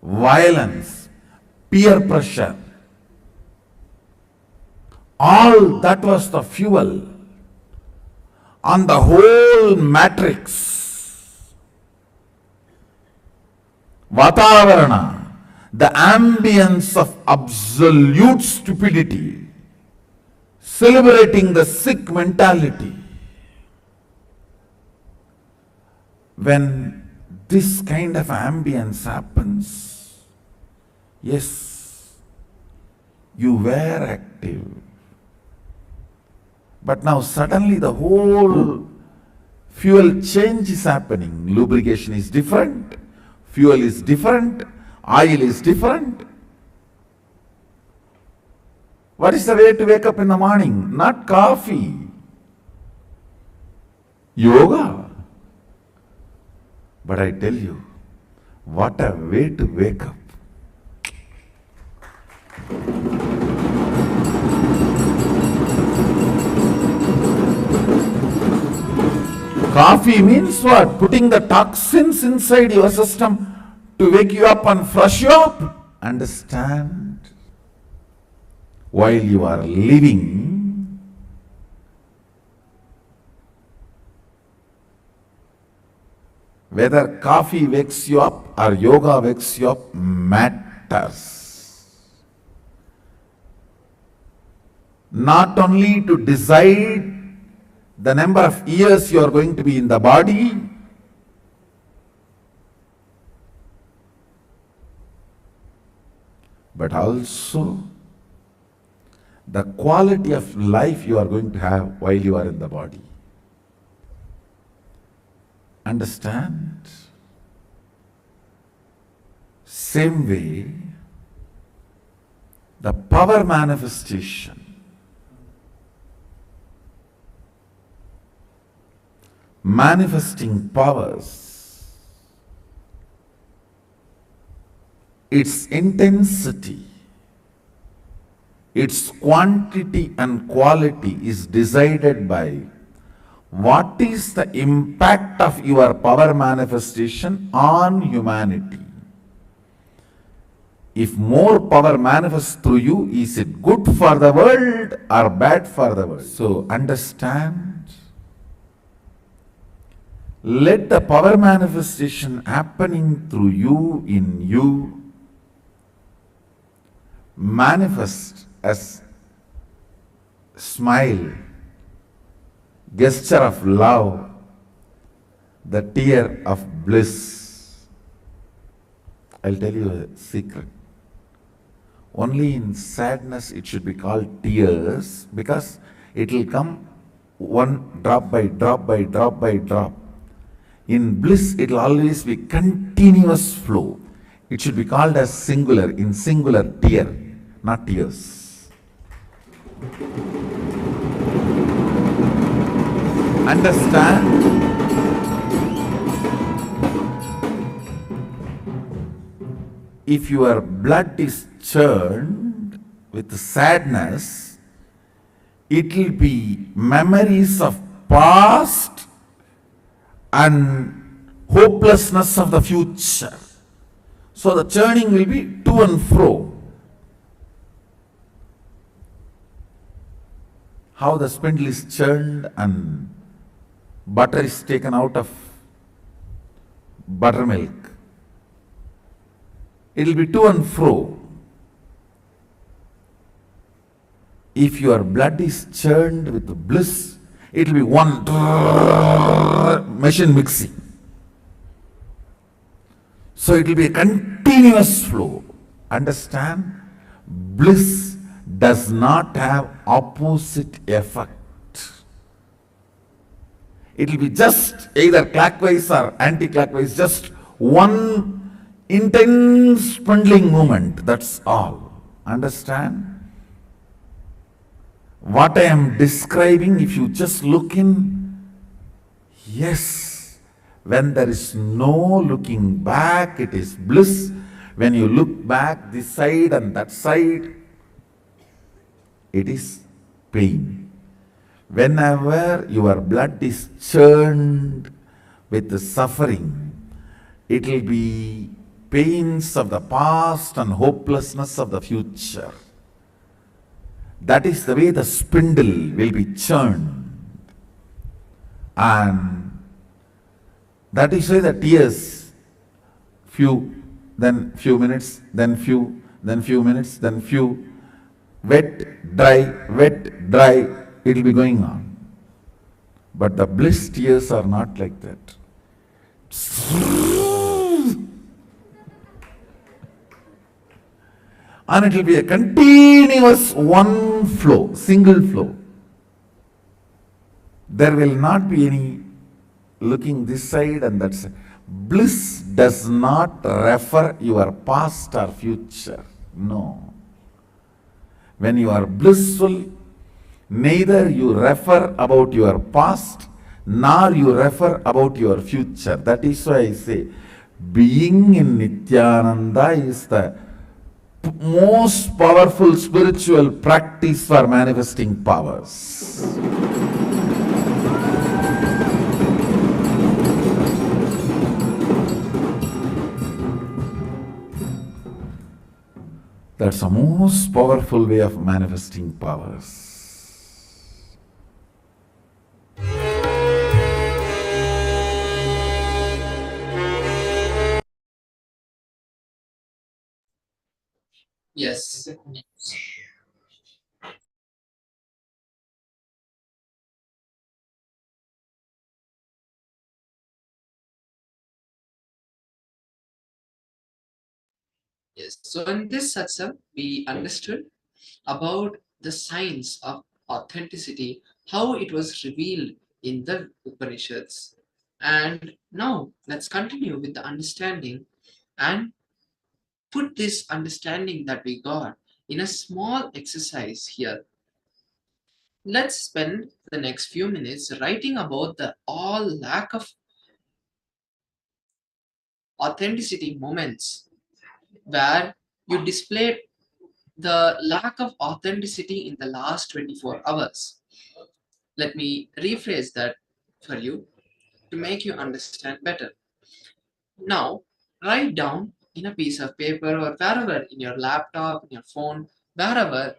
violence, peer pressure, all that was the fuel. And the whole matrix, Vatavarana, the ambience of absolute stupidity, celebrating the sick mentality. When this kind of ambience happens, yes, you were active. But now suddenly the whole fuel change is happening. Lubrication is different, fuel is different, oil is different. What is the way to wake up in the morning? Not coffee. Yoga. But I tell you, what a way to wake up. Coffee means what? Putting the toxins inside your system to wake you up and flush you up. Understand? While you are living, whether coffee wakes you up or yoga wakes you up matters. Not only to decide the number of years you are going to be in the body, but also the quality of life you are going to have while you are in the body. Understand? Same way, the power manifestation, manifesting powers, its intensity, its quantity and quality is decided by what is the impact of your power manifestation on humanity. If more power manifests through you, is it good for the world or bad for the world? So understand. Let the power manifestation happening through you, in you, manifest as smile, gesture of love, the tear of bliss. I'll tell you a secret. Only in sadness it should be called tears, because it will come one drop by drop by drop by drop. In bliss, it will always be continuous flow. It should be called as singular, in singular tear, not tears. Understand? If your blood is churned with sadness, it will be memories of past and hopelessness of the future. So the churning will be to and fro. How the spindle is churned and butter is taken out of buttermilk. It will be to and fro. If your blood is churned with bliss, it will be one machine mixing. So it will be a continuous flow. Understand? Bliss does not have opposite effect. It will be just either clockwise or anti-clockwise, just one intense spindling movement, that's all. Understand? What I am describing, if you just look in, yes, when there is no looking back, it is bliss. When you look back this side and that side, it is pain. Whenever your blood is churned with the suffering, it will be pains of the past and hopelessness of the future. That is the way the spindle will be churned. And that is why the tears, few, then few minutes, then few, then few minutes, then few, wet, dry, it will be going on. But the bliss tears are not like that. And it will be a continuous one flow, single flow. There will not be any looking this side and that side. Bliss does not refer your past or future. No. When you are blissful, neither you refer about your past, nor you refer about your future. That is why I say, being in Nithyananda is the most powerful spiritual practice for manifesting powers. That's the most powerful way of manifesting powers. Yes. Yes. So in this satsang, we understood about the science of authenticity, how it was revealed in the Upanishads. And now let's continue with the understanding and put this understanding that we got in a small exercise here. Let's spend the next few minutes writing about the all lack of authenticity moments where you displayed the lack of authenticity in the last 24 hours. Let me rephrase that for you to make you understand better. Now, write down in a piece of paper or wherever, in your laptop, in your phone, wherever,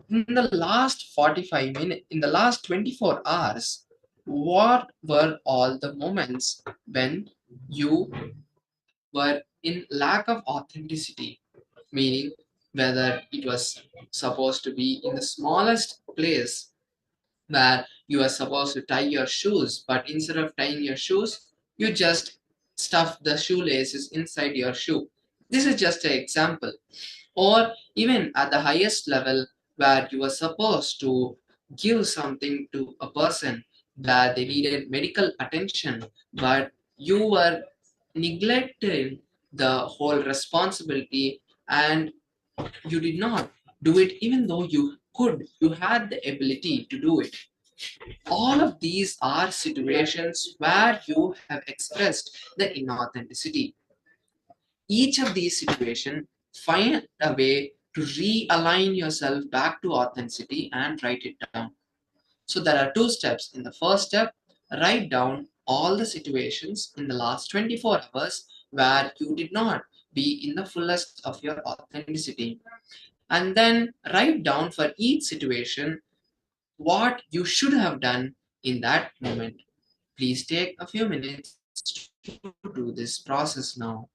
in the last 45 minutes, in the last 24 hours, what were all the moments when you were in lack of authenticity? Meaning, whether it was supposed to be in the smallest place where you are supposed to tie your shoes, but instead of tying your shoes, you just stuff the shoelaces inside your shoe. This is just an example. or even at the highest level where you were supposed to give something to a person where they needed medical attention, but you were neglecting the whole responsibility and you did not do it even though you had the ability to do it. All of these are situations where you have expressed the inauthenticity. Each of these situations, find a way to realign yourself back to authenticity and write it down. So there are two steps. In the first step, write down all the situations in the last 24 hours where you did not be in the fullest of your authenticity. And then write down for each situation what you should have done in that moment. Please take a few minutes to do this process now.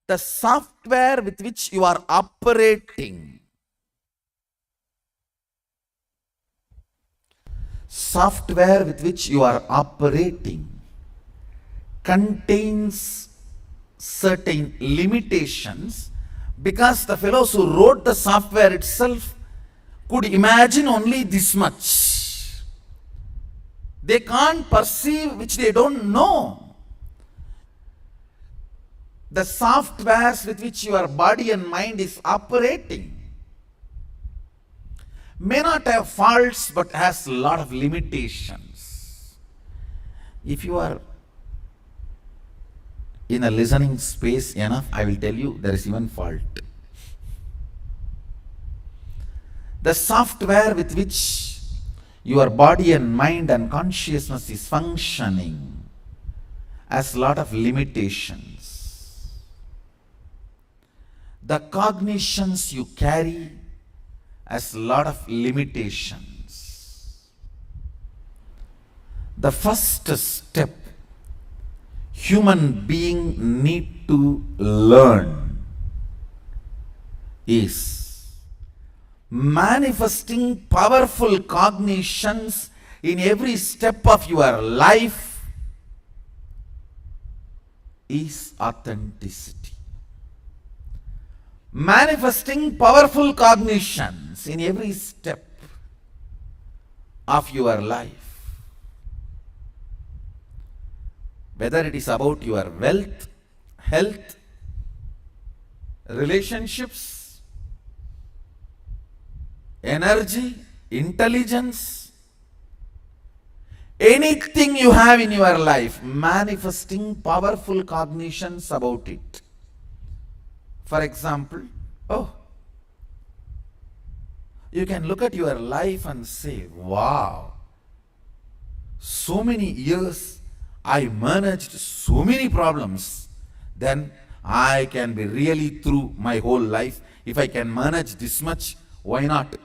the software with which you are operating, contains certain limitations, because the fellows who wrote the software itself could imagine only this much. They can't perceive which they don't know. The softwares with which your body and mind is operating may not have faults but has a lot of limitations. If you are in a listening space enough, I will tell you there is even fault. The software with which your body and mind and consciousness is functioning has a lot of limitations. The cognitions you carry has a lot of limitations. The first step human being need to learn is manifesting powerful cognitions in every step of your life is authenticity. Manifesting powerful cognitions in every step of your life, whether it is about your wealth, health, relationships, energy, intelligence, anything you have in your life, manifesting powerful cognitions about it. For example, you can look at your life and say, wow, so many years I managed so many problems, then I can be really through my whole life. If I can manage this much, why not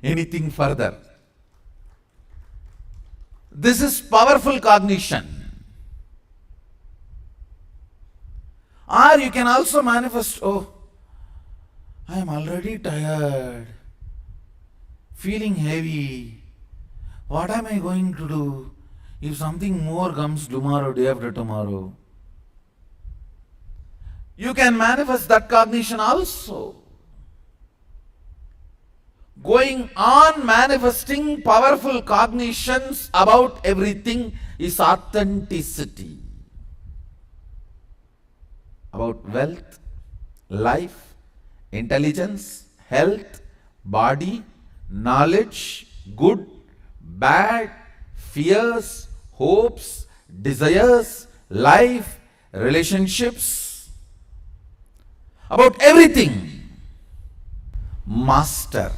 anything further? This is powerful cognition. Or you can also manifest, I am already tired, feeling heavy. What am I going to do if something more comes tomorrow, day after tomorrow? You can manifest that cognition also. Going on manifesting powerful cognitions about everything is authenticity. About wealth, life, intelligence, health, body, knowledge, good, bad, fears, hopes, desires, life, relationships, about everything. Master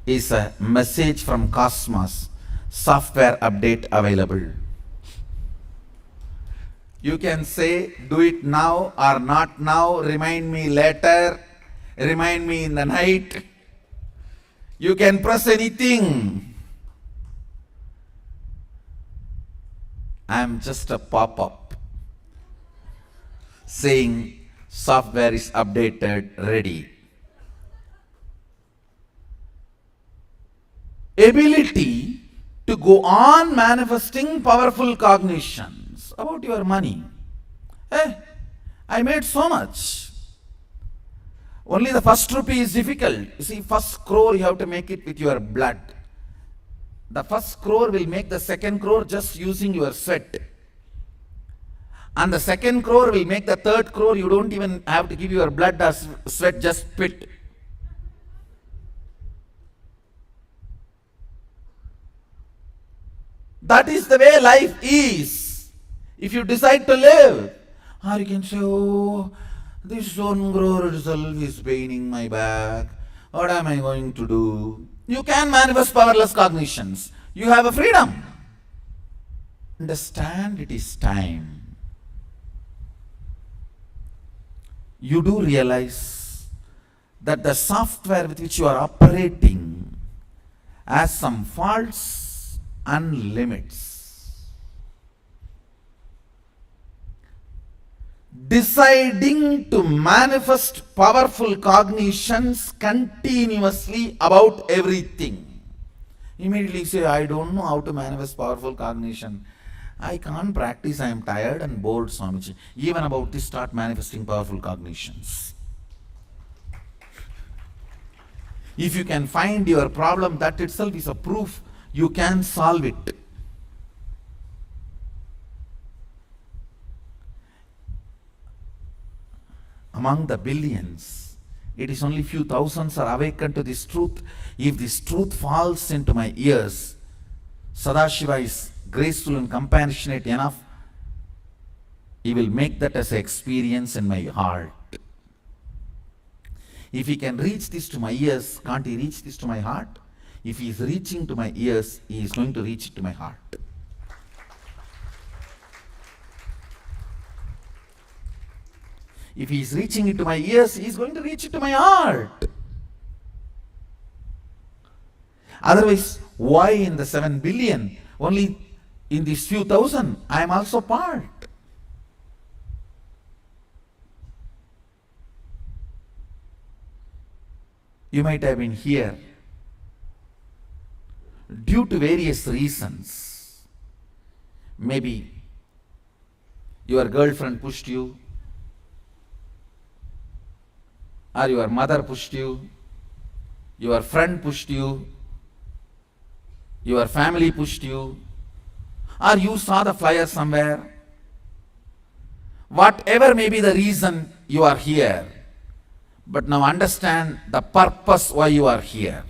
is a message from cosmos, software update available. You can say, do it now or not now, remind me later, remind me in the night. You can press anything. I am just a pop-up saying software is updated, ready. Ability to go on manifesting powerful cognitions about your money. I made so much. Only the first rupee is difficult. You see, first crore you have to make it with your blood. The first crore will make the second crore just using your sweat. And the second crore will make the third crore. You don't even have to give your blood or sweat, just spit. That is the way life is. If you decide to live, or you can say, this 1 crore itself is paining my back. What am I going to do? You can manifest powerless cognitions. You have a freedom. Understand it is time. You do realize that the software with which you are operating has some faults and limits. deciding to manifest powerful cognitions continuously about everything. Immediately say, I don't know how to manifest powerful cognition. I can't practice, I am tired and bored, Swamiji. Even about this, start manifesting powerful cognitions. If you can find your problem, that itself is a proof you can solve it. Among the billions, it is only few thousands are awakened to this truth. If this truth falls into my ears, Sadashiva is graceful and compassionate enough. He will make that as an experience in my heart. If he can reach this to my ears, can't he reach this to my heart? If he is reaching to my ears, he is going to reach it to my heart. If he is reaching it to my ears, he is going to reach it to my heart. Otherwise, why in the 7 billion? Only in these few thousand, I am also part. You might have been here due to various reasons. Maybe your girlfriend pushed you, or your mother pushed you, your friend pushed you, your family pushed you, or you saw the flyer somewhere. Whatever may be the reason you are here, but now understand the purpose why you are here.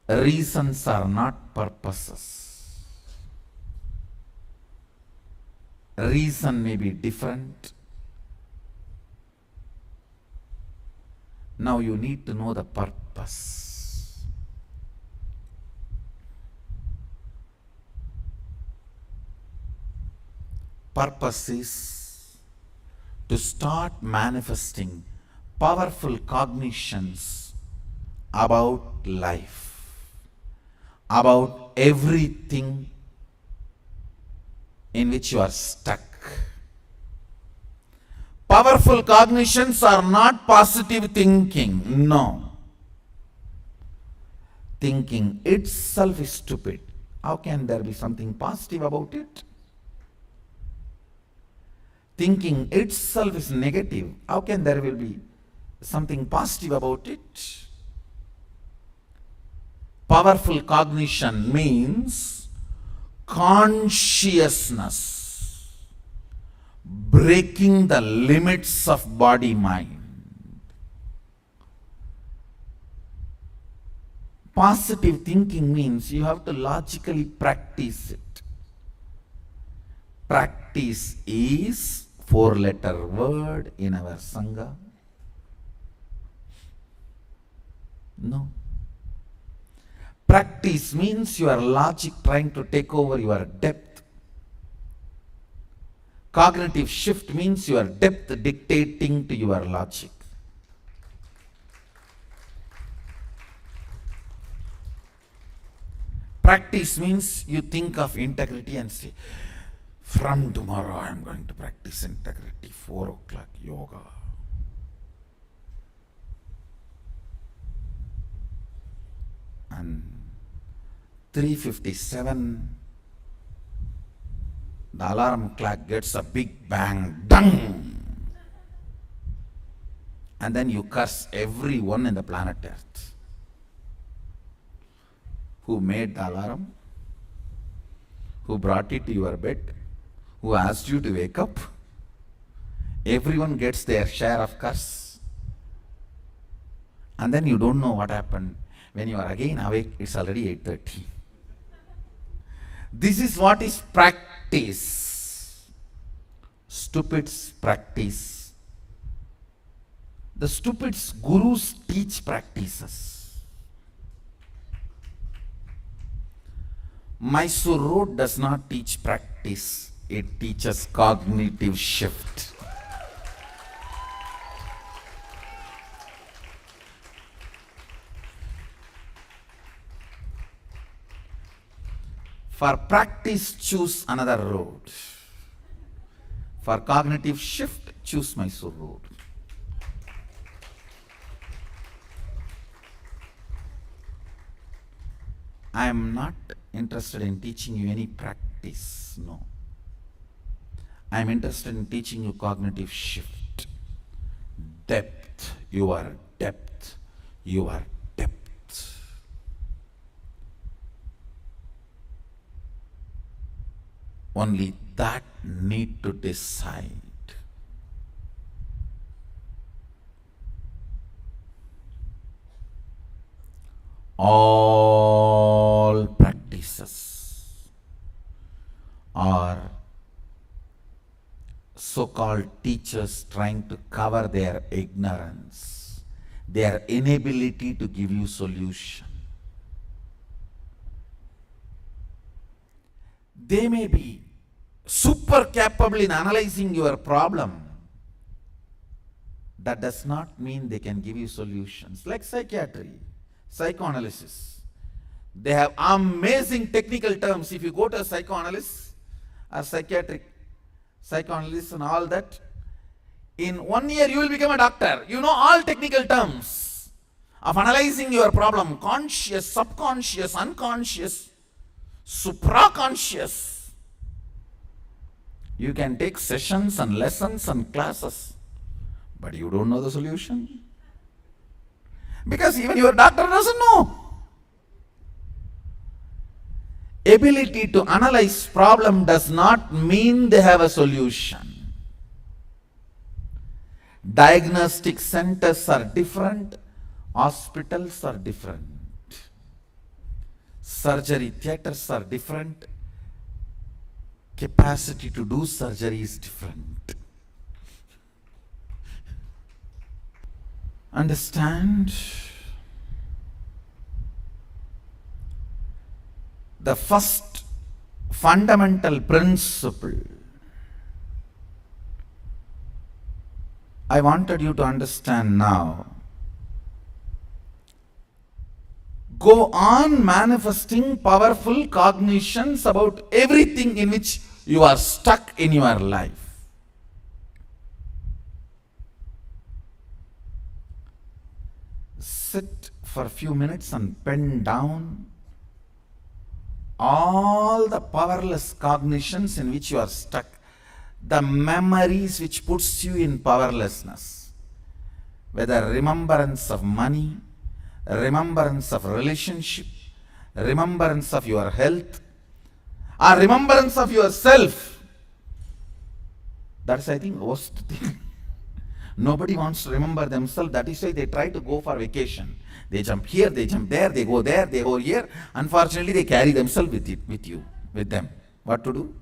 Reasons are not purposes. Reason may be different. Now you need to know the purpose. Purpose is to start manifesting powerful cognitions about life, about everything in which you are stuck. Powerful cognitions are not positive thinking, no. Thinking itself is stupid. How can there be something positive about it? Thinking itself is negative. How can there will be something positive about it? Powerful cognition means consciousness breaking the limits of body-mind. Positive thinking means you have to logically practice it. Practice is 4-letter word in our Sangha. No. Practice means your logic trying to take over your depth. Cognitive shift means your depth dictating to your logic. Practice means you think of integrity and say, from tomorrow I am going to practice integrity, 4 o'clock yoga. And 3:57, the alarm clock gets a big bang, dung! And then you curse everyone in the planet Earth. Who made the alarm? Who brought it to your bed? Who asked you to wake up? Everyone gets their share of curse. And then you don't know what happened. When you are again awake, it's already 8:30. This is what is practice. Stupids practice. The stupids, gurus teach practices. Mysore Road does not teach practice, it teaches cognitive shift. For practice, choose another road. For cognitive shift, choose Mysore Road. I am not interested in teaching you any practice, no. I am interested in teaching you cognitive shift. Depth, your depth, your depth. Only that need to decide. All practices are so-called teachers trying to cover their ignorance, their inability to give you solution. They may be super capable in analyzing your problem. That does not mean they can give you solutions. Like psychiatry, psychoanalysis. They have amazing technical terms. If you go to a psychoanalyst or psychiatric psychoanalyst and all that, in 1 year you will become a doctor. You know all technical terms of analyzing your problem. Conscious, subconscious, unconscious, supraconscious. You can take sessions and lessons and classes, but you don't know the solution. Because even your doctor doesn't know. Ability to analyze problem does not mean they have a solution. Diagnostic centers are different, hospitals are different, surgery theaters are different, capacity to do surgery is different. Understand? The first fundamental principle I wanted you to understand now. Go on manifesting powerful cognitions about everything in which you are stuck in your life. Sit for a few minutes and pen down all the powerless cognitions in which you are stuck, the memories which puts you in powerlessness, whether remembrance of money, remembrance of relationship, remembrance of your health, or remembrance of yourself. That's, I think, worst thing. Nobody wants to remember themselves. That is why they try to go for vacation. They jump here, they jump there, they go here. Unfortunately, they carry themselves with them. What to do?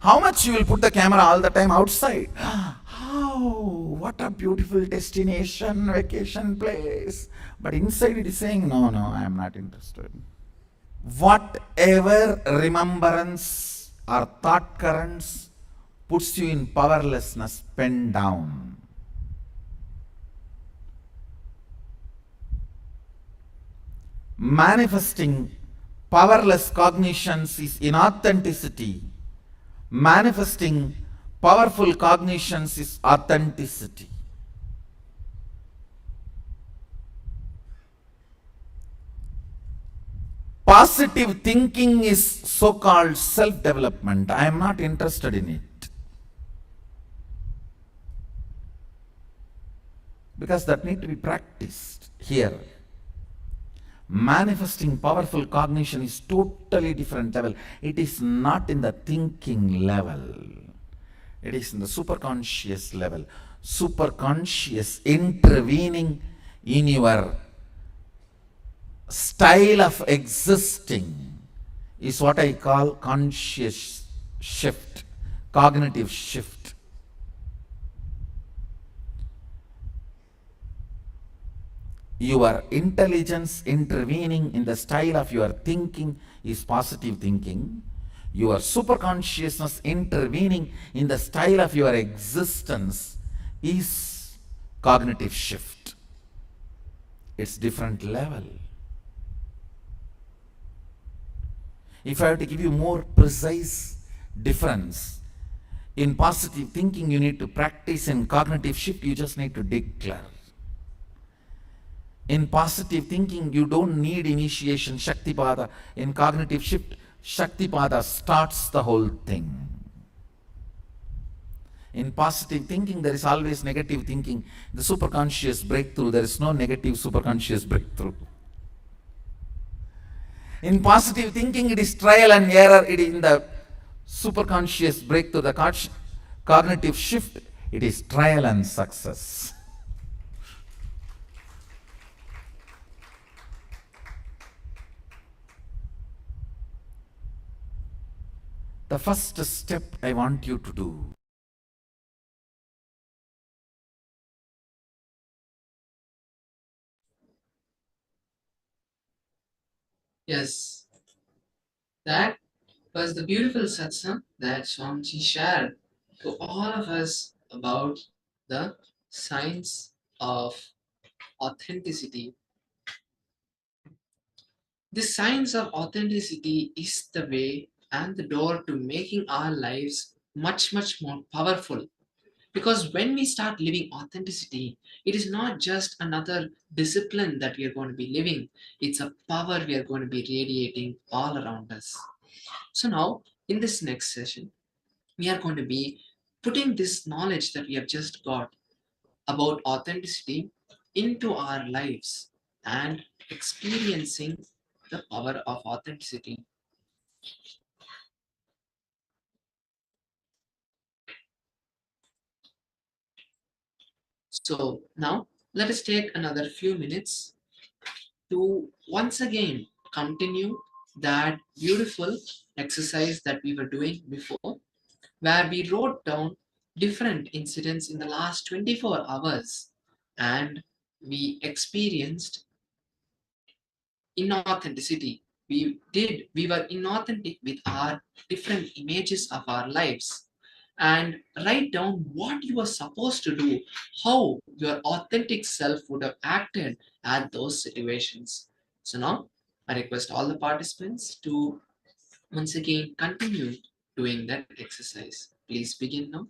How much you will put the camera all the time outside? How? What a beautiful destination, vacation place. But inside it is saying, no, I am not interested. Whatever remembrance or thought currents puts you in powerlessness, pen down. Manifesting powerless cognitions is inauthenticity. Manifesting powerful cognitions is authenticity. Positive thinking is so-called self-development. I am not interested in it. Because that need to be practiced here. Manifesting powerful cognition is totally different level. It is not in the thinking level. It is in the superconscious level. Superconscious intervening in your style of existing is what I call conscious shift, cognitive shift. Your intelligence intervening in the style of your thinking is positive thinking. Your superconsciousness intervening in the style of your existence is cognitive shift. It's different level. If I have to give you more precise difference, in positive thinking you need to practice, in cognitive shift you just need to declare. In positive thinking you don't need initiation, Shaktipada. In cognitive shift, Shaktipada starts the whole thing. In positive thinking there is always negative thinking. The superconscious breakthrough, there is no negative superconscious breakthrough. In positive thinking, it is trial and error. It is in the superconscious breakthrough, the cognitive shift, it is trial and success. The first step I want you to do, Yes, that was the beautiful satsang that Swamiji shared to all of us about the science of authenticity. The science of authenticity is the way and the door to making our lives much, much more powerful. Because when we start living authenticity, it is not just another discipline that we are going to be living, it's a power we are going to be radiating all around us. So, now in this next session, we are going to be putting this knowledge that we have just got about authenticity into our lives and experiencing the power of authenticity. So now let us take another few minutes to once again continue that beautiful exercise that we were doing before, where we wrote down different incidents in the last 24 hours and we experienced inauthenticity. We were inauthentic with our different images of our lives, and write down what you were supposed to do, how your authentic self would have acted at those situations. So now I request all the participants to once again continue doing that exercise. Please begin now.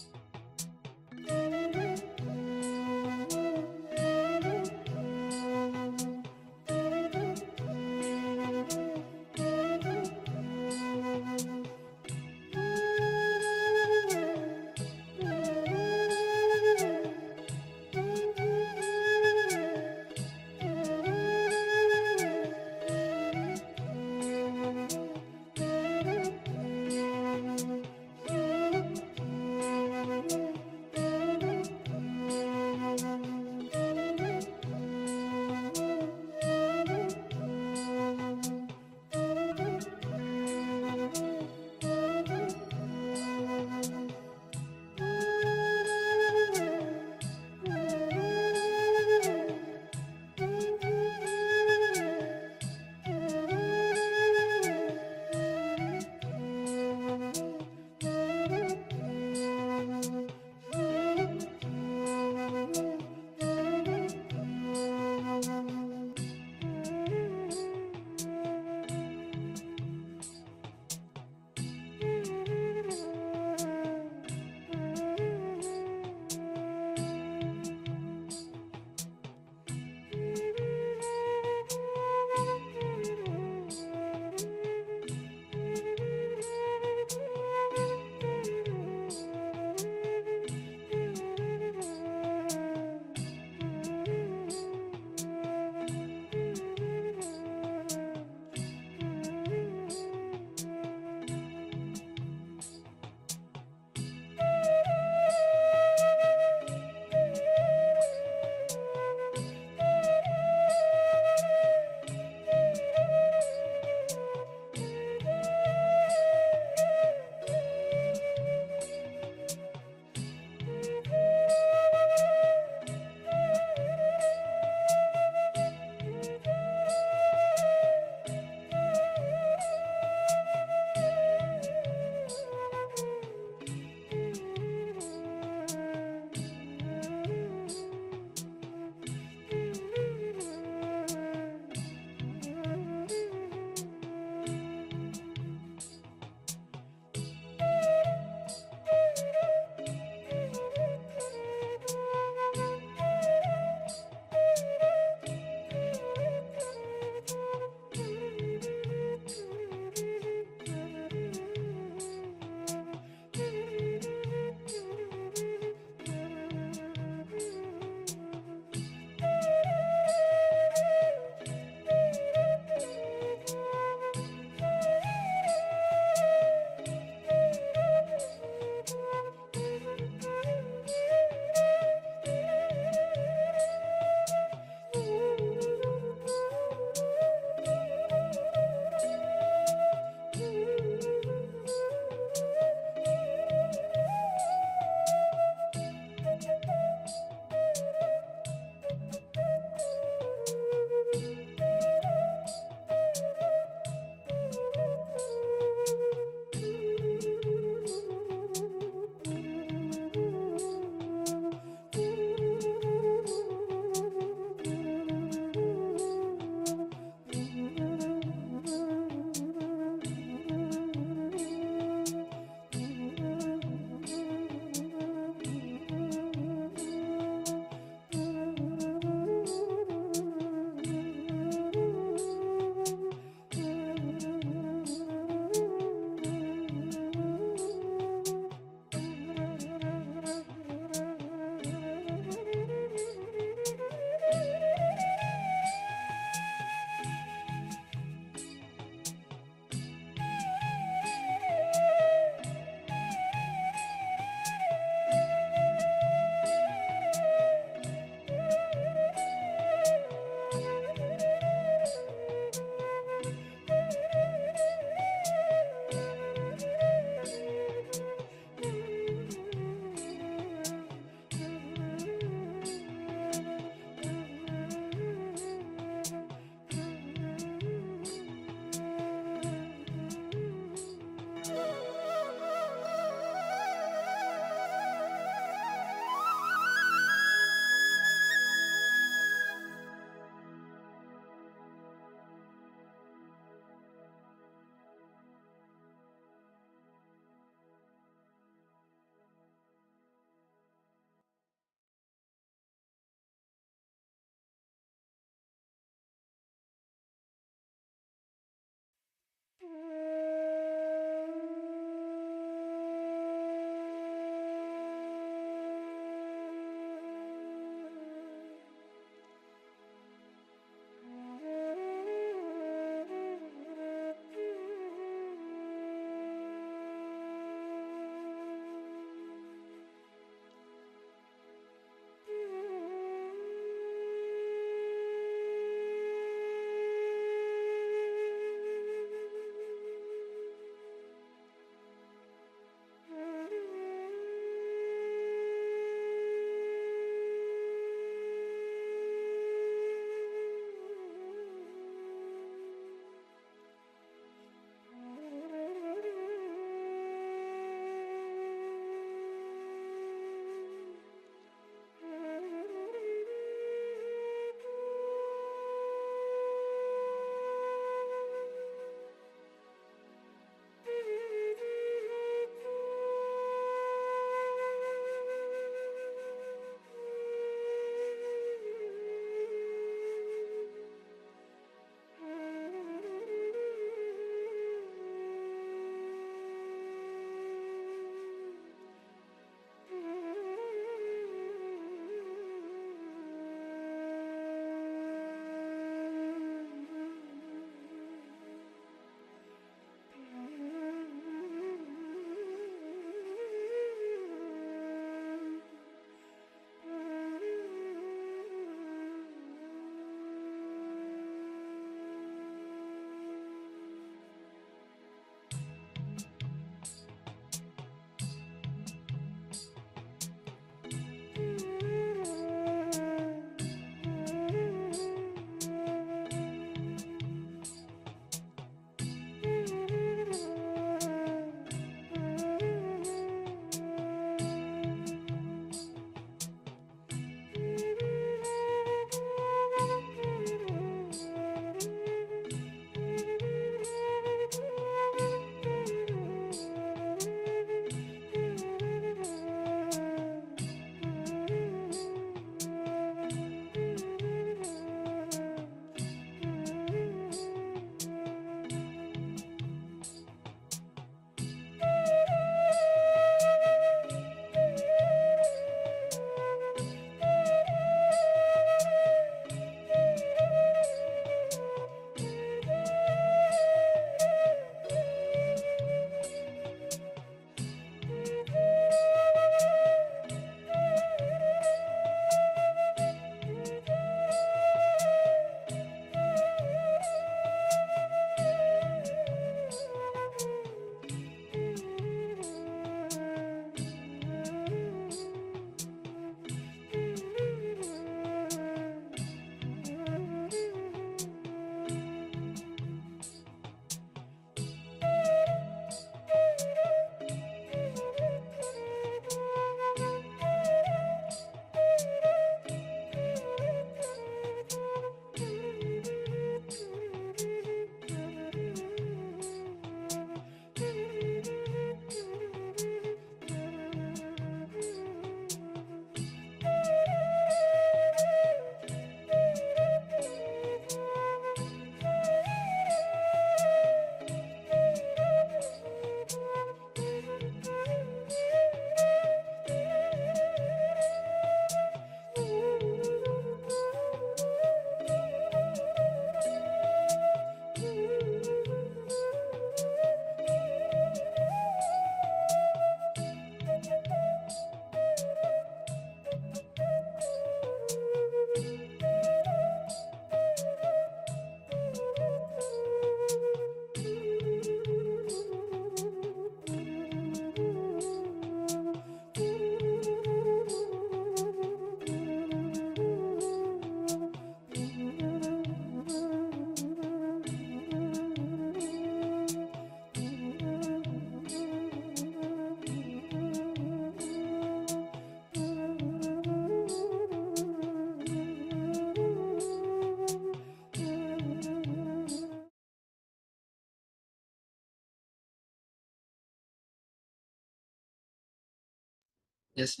Yes,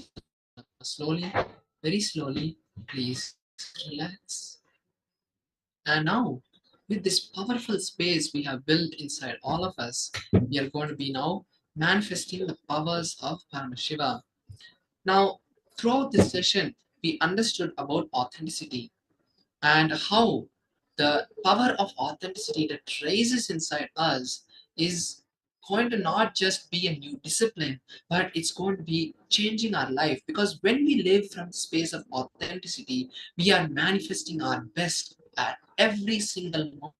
slowly, very slowly, please relax. And now, with this powerful space we have built inside all of us, we are going to be now manifesting the powers of Paramashiva. Now, throughout this session, we understood about authenticity and how the power of authenticity that raises inside us is going to not just be a new discipline, but it's going to be changing our life, because when we live from the space of authenticity, we are manifesting our best at every single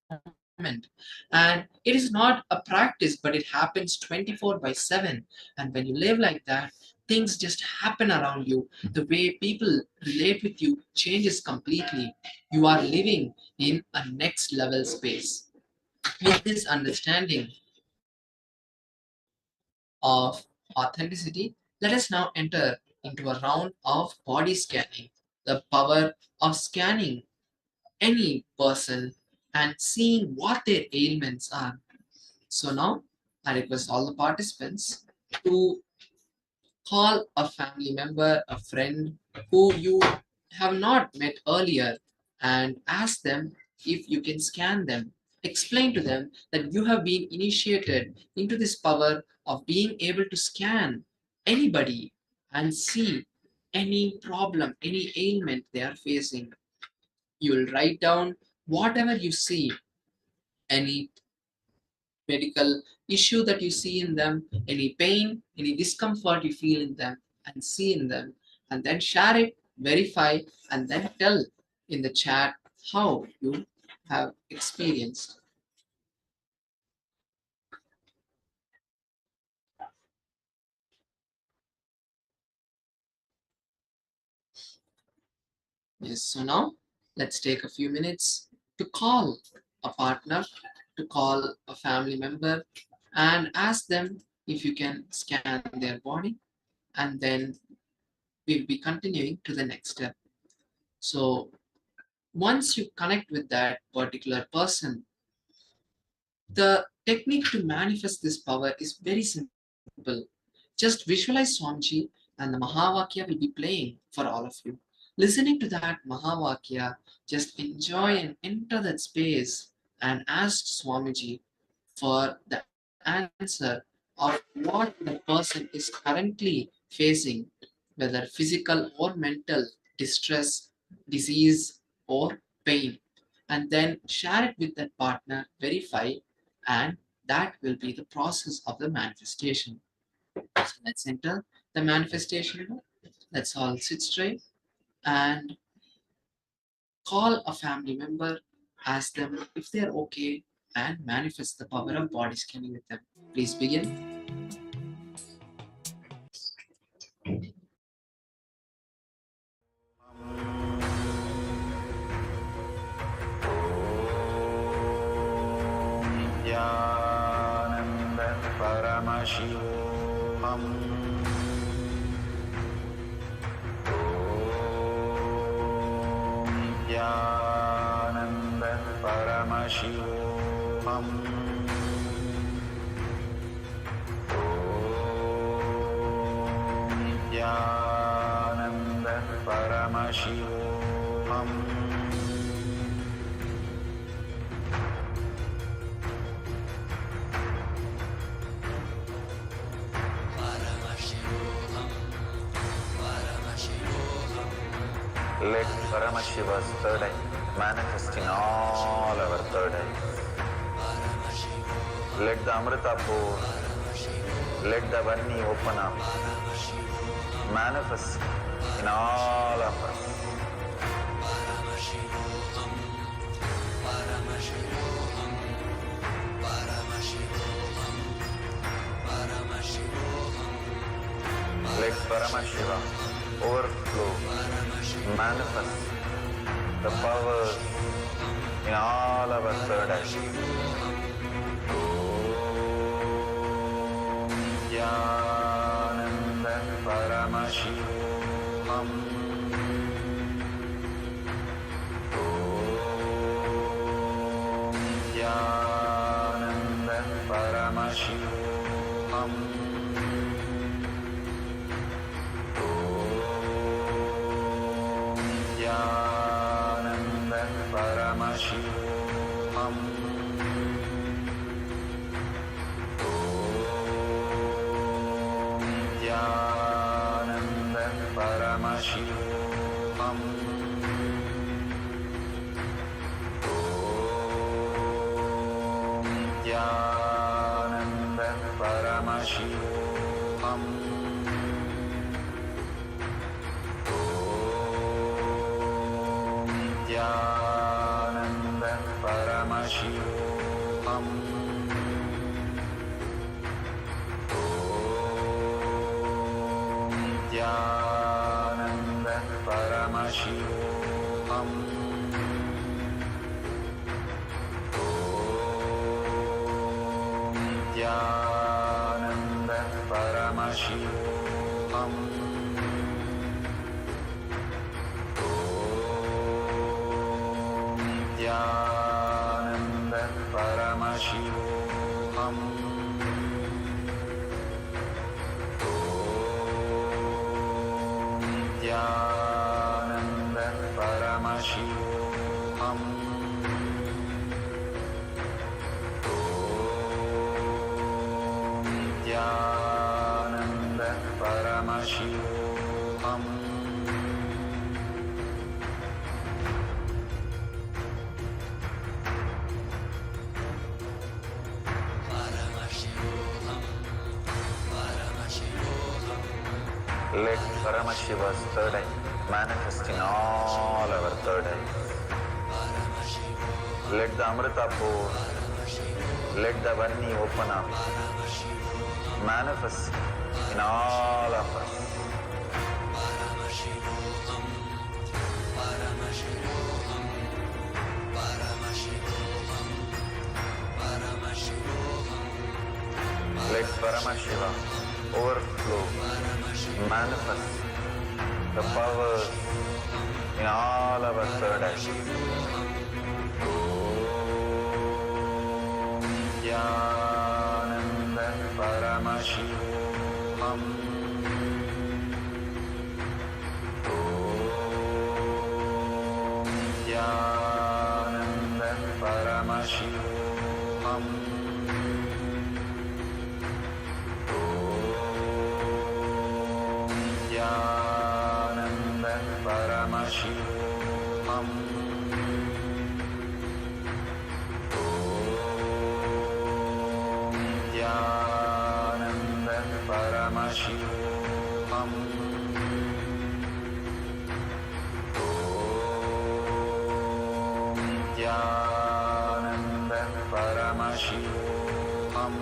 moment. And it is not a practice, but it happens 24 by 7. And when you live like that, things just happen around you. The way people relate with you changes completely. You are living in a next level space. With this understanding of authenticity, let us now enter into a round of body scanning. The power of scanning any person and seeing what their ailments are. So now I request all the participants to call a family member, a friend who you have not met earlier, and ask them if you can scan them. Explain to them that you have been initiated into this power of being able to scan anybody and see any problem, any ailment they are facing. You will write down whatever you see, any medical issue that you see in them, any pain, any discomfort you feel in them and see in them, and then share it, verify, and then tell in the chat how you have experienced. Yes, so now let's take a few minutes to call a partner, to call a family member, and ask them if you can scan their body, and then we'll be continuing to the next step. So once you connect with that particular person, the technique to manifest this power is very simple. Just visualize Swamiji and the Mahavakya will be playing for all of you. Listening to that Mahavakya, just enjoy and enter that space and ask Swamiji for the answer of what the person is currently facing, whether physical or mental distress, disease, or pain. And then share it with that partner, verify, and that will be the process of the manifestation. So let's enter the manifestation. Let's all sit straight and call a family member, ask them if they're okay, and manifest the power of body scanning with them. Please begin. Nithyananda Paramashivoham Nithyananda Paramashivoham Nithyananda Paramashivoham Let Paramashiva's third eye manifest in all our third eyes. Let the Amrita pour, let the Vanni open up, manifest in all of us. Let Paramashiva overflow, manifest the powers in all our third eyes. Om Nithyananda Paramashivoham Om Nithyananda Paramashivoham Om Paramashivoham. Om Nithyananda Paramashivoham. Om Nithyananda Paramashivoham. Nithyananda Paramashivoham. Om Nithyananda Paramashivoham. Om Nithyananda Paramashivoham. Nithyananda Paramashivoham. Om Nithyananda Paramashivoham. Let Paramashiva's third eye manifest in all our third eyes. Let the Amrita pour, let the Vani open up, manifest in all of us. Let Paramashiva overflow, manifest the powers in all our third eyes. Om Nithyananda Paramashivoham. Om Nithyananda Paramashivoham. Nithyananda Paramashivoham. Om Nithyananda Paramashivoham. Om Nithyananda Paramashivoham. Nithyananda Paramashivoham. Om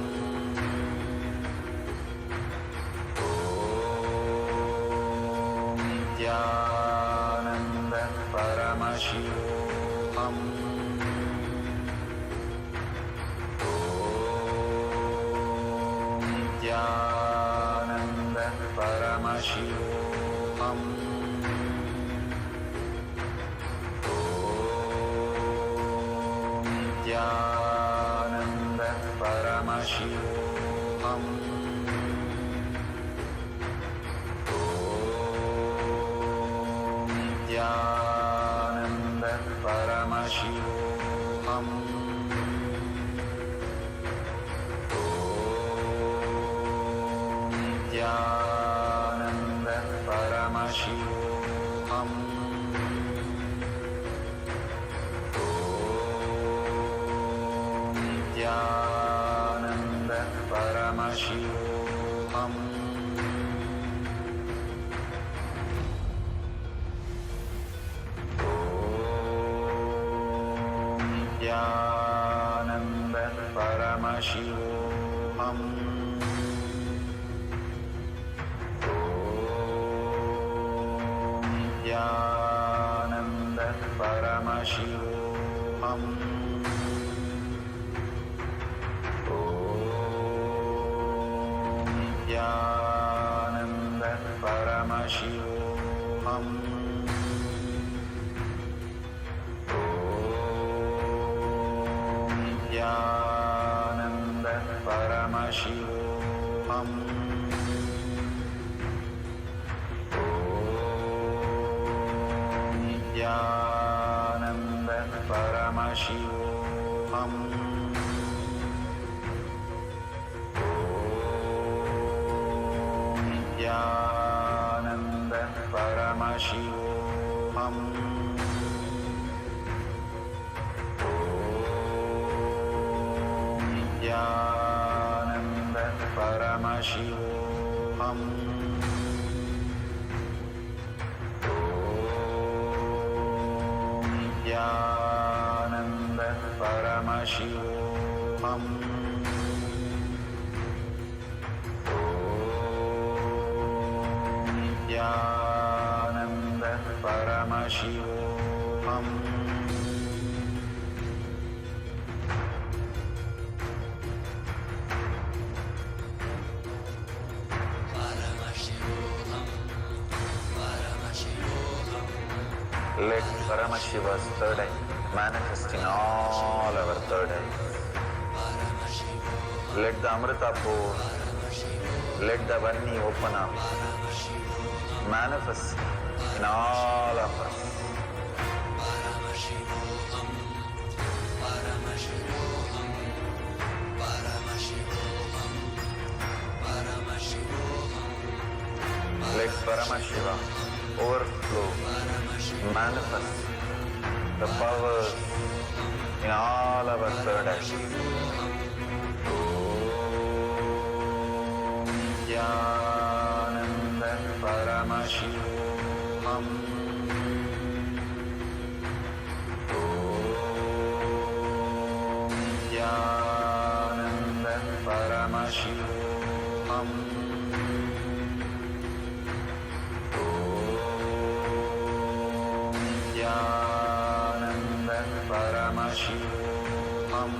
Nithyananda Paramashivoham. Om Nithyananda Paramashivoham. Nithyananda Paramashivoham. Om Nithyananda Paramashivoham. Om Nithyananda Paramashivoham. Nithyananda Paramashivoham. Om Nithyananda Paramashivoham. Om Nithyananda Paramashivoham. Nithyananda Paramashivoham. Om Nithyananda Paramashivoham. Om Nithyananda Paramashivoham. Nithyananda Paramashivoham Nithyananda Paramashivoham Nithyananda Paramashivoham Let Paramashiva's third eye manifest in all our third eyes. Let the Amrita pour, let the Vanni open up, manifest in all of us. Let Paramashiva overflow, manifest the powers in all our third eyes. Nithyananda Paramashivoham Nithyananda Paramashivoham Nithyananda Paramashivoham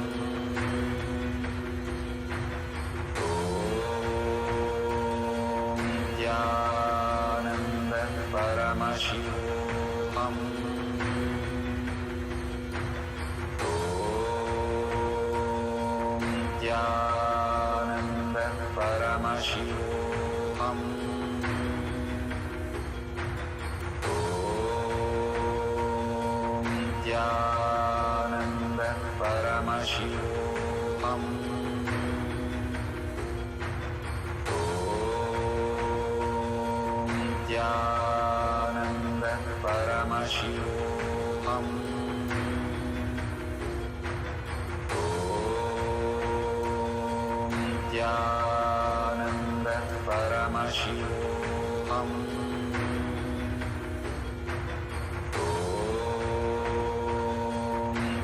Nithyananda Paramashivoham Nithyananda Paramashivoham Nithyananda Paramashivoham Nithyananda Paramashivoham Nithyananda Paramashivoham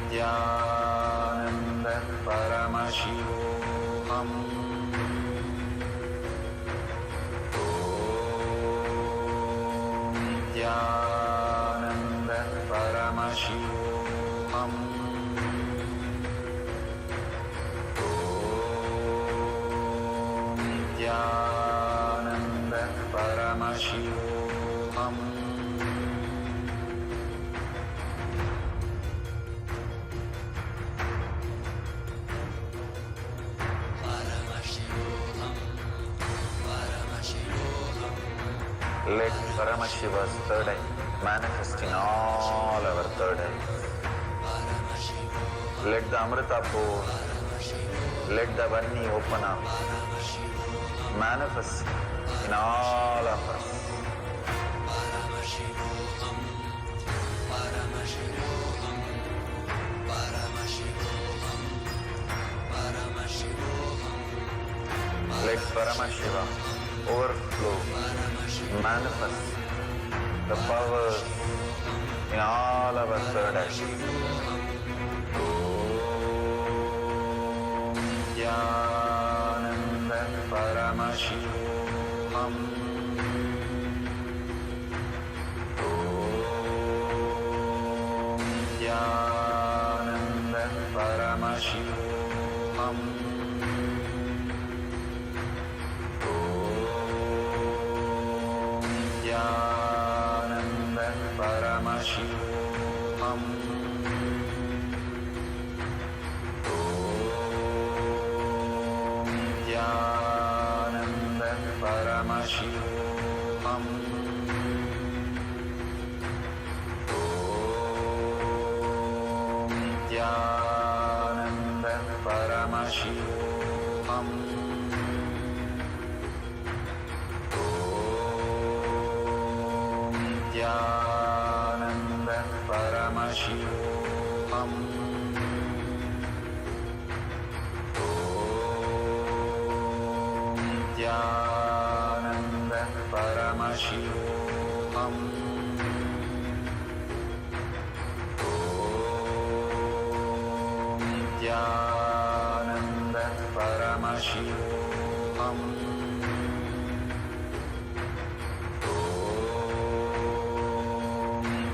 Nithyananda Paramashivoham Nithyananda Paramashivoham Nithyananda Paramashivoham Let Paramashiva's third eye manifest in all our third eyes. Let the Amrita pour, let the Vanni open up, manifest in all of us. Let Paramashiva overflow, manifest the powers in all our third eyes. Nithyananda Paramashivoham Nithyananda Paramashivoham Nithyananda Paramashivoham Nithyananda Paramashivoham Nithyananda Paramashivoham Nithyananda Paramashivoham. Om Nithyananda Paramashivoham. Om Nithyananda Paramashivoham. Om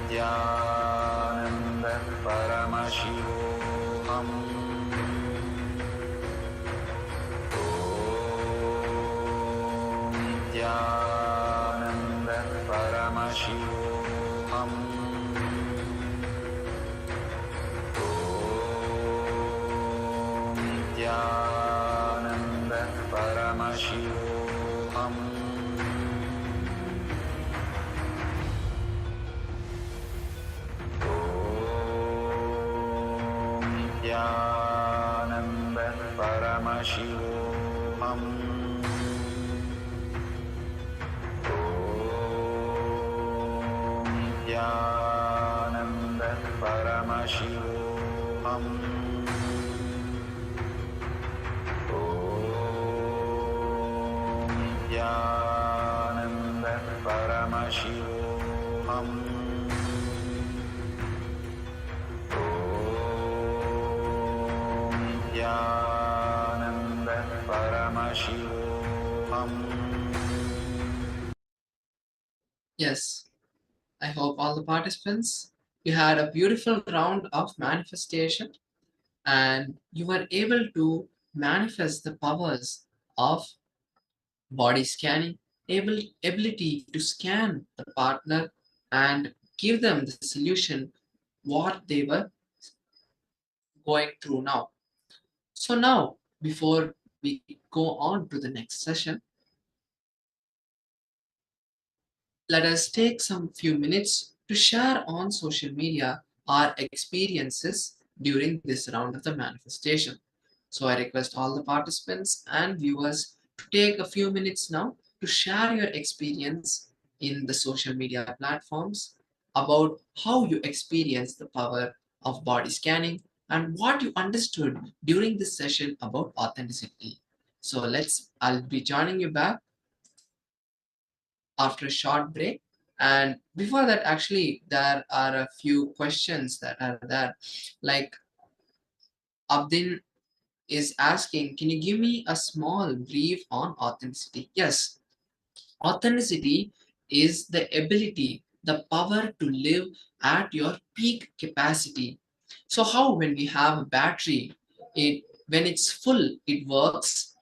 Nithyananda Paramashivoham. Om Nithyananda Paramashivoham. Om Nithyananda Paramashivoham. Om Nithyananda Paramashivoham. Om Nithyananda Paramashivoham. Om Nithyananda Paramashivoham. Om Nithyananda Paramashivoham. Yes, I hope all the participants, you had a beautiful round of manifestation and you were able to manifest the powers of body scanning, ability to scan the partner and give them the solution what they were going through now. So now, before we go on to the next session, let us take some few minutes to share on social media our experiences during this round of the manifestation. So I request all the participants and viewers to take a few minutes now to share your experience in the social media platforms about how you experience the power of body scanning and what you understood during this session about authenticity. So I'll be joining you back after a short break. And before that, actually, there are a few questions that are there. Like Abdin is asking, can you give me a small brief on authenticity? Yes, authenticity is the ability, the power to live at your peak capacity. So how when we have a battery, it when it's full, it works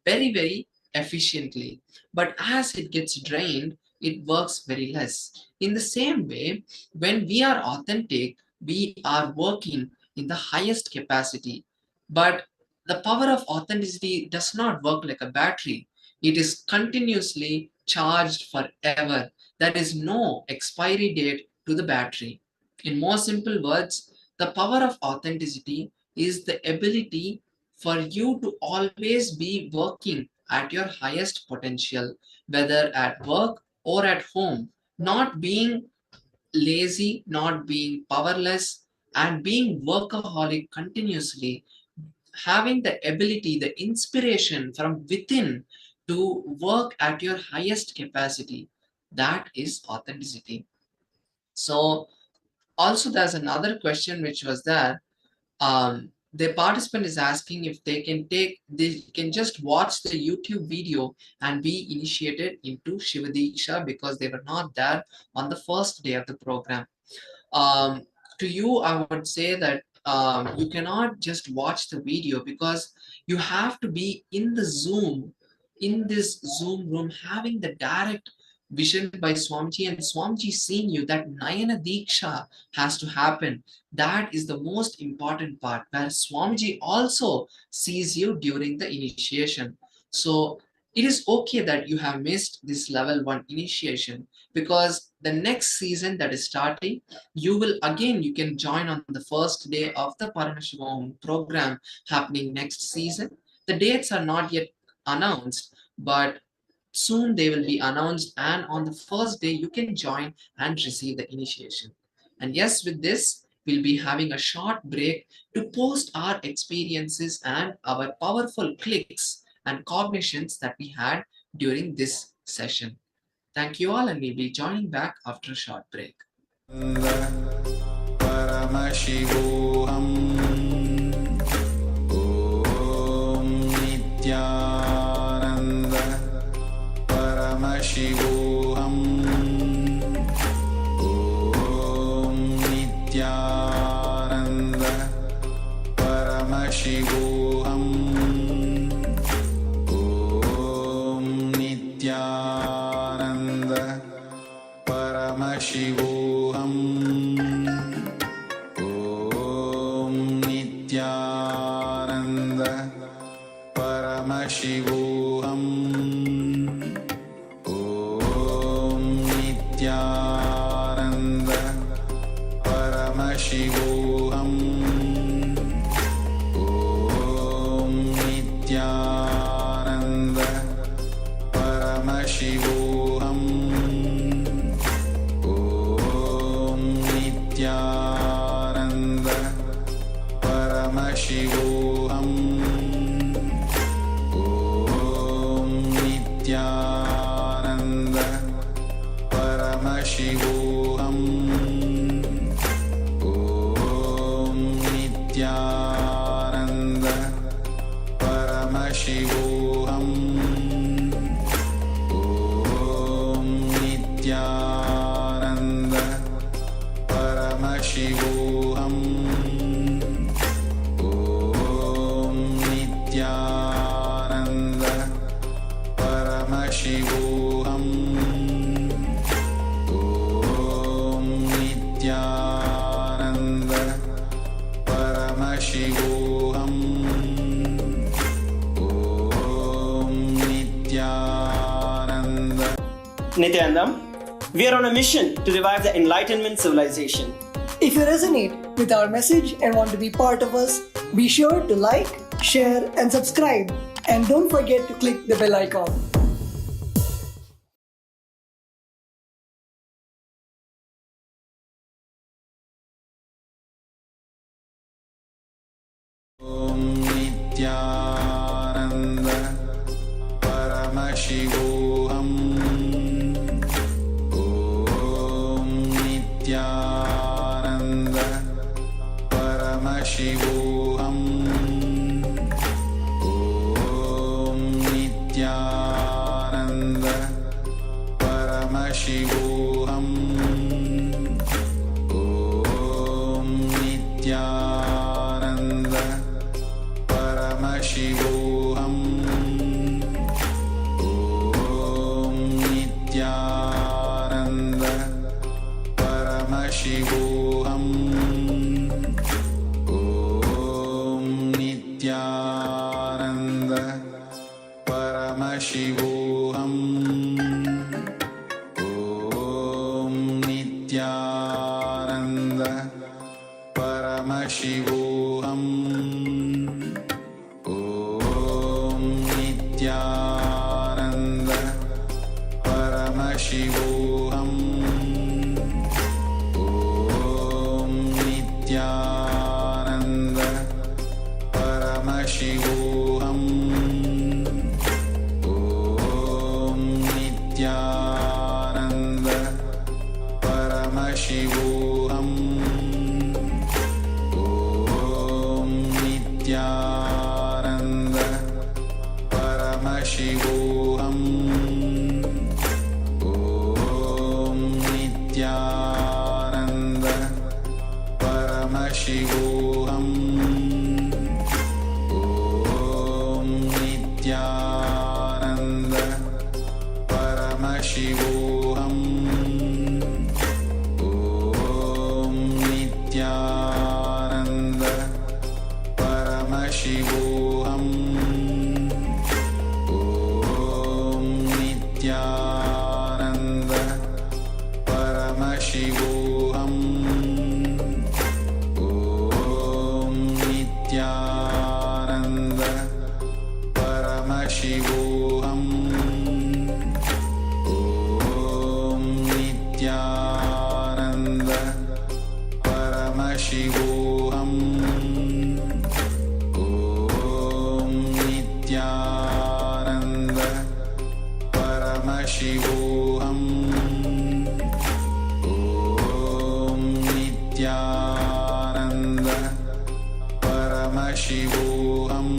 very efficiently, but as it gets drained it works very less. In the same way, when we are authentic we are working in the highest capacity, but the power of authenticity does not work like a battery. It is continuously charged forever. There is no expiry date to the battery. In more simple words, the power of authenticity is the ability for you to always be working at your highest potential, whether at work or at home, not being lazy, not being powerless, and being workaholic continuously, having the ability, the inspiration from within to work at your highest capacity. That is authenticity. So, also, there's another question which was there, the participant is asking if they can just watch the YouTube video and be initiated into Shiva Diksha because they were not there on the first day of the program. um, to you, I would say that you cannot just watch the video because you have to be in the in this Zoom room, having the direct vision by Swamiji and Swamiji seeing you. That Nayana Diksha has to happen. That is the most important part, where Swamiji also sees you during the initiation. So it is okay that you have missed this level 1 initiation, because the next season that is starting, you can join on the first day of the Paramashivoham program happening next season. The dates are not yet announced, but soon they will be announced, and on the first day you can join and receive the initiation. And yes, with this we'll be having a short break to post our experiences and our powerful clicks and cognitions that we had during this session. Thank you all, and we'll be joining back after a short break. Paramashivoham Om Nithyananda Paramashivoham Om Nithyananda Paramashivoham Om Nithyananda Paramashivoham Nithyananda Paramashivoham Om Nithyananda Paramashivoham Om Nithyananda Paramashivoham Om Nithyananda Paramashivoham Om Nithyananda Paramashivoham Om Nithyananda Paramashivoham Om Nithyananda Paramashivoham Om Nithyananda Paramashivoham Om Nithyananda Paramashivoham Om Nithyananda. Nithyananda, we are on a mission to revive the Enlightenment civilization. If you resonate with our message and want to be part of us, be sure to like, share, and subscribe. And don't forget to click the bell icon. Om Nithyananda Paramashivoham Om Nithyananda Paramashivoham Om Nithyananda Paramashivoham Om Nithyananda Paramashivoham Om Nithyananda Paramashivoham Om Nithyananda Paramashivoham Om Nithyananda Paramashivoham Om Nithyananda Paramashivoham Om Nithyananda Paramashivoham Om Nithyananda Paramashivoham Om Nithyananda Paramashivoham Om Nithyananda Paramashivoham Om Nithyananda Paramashivoham Om Nithyananda Paramashivoham Om Nithyananda Paramashivoham Om Nithyananda Paramashivoham Om Nithyananda Paramashivoham Paramashivoham Om Nithyananda Paramashivoham Om Nithyananda Paramashivoham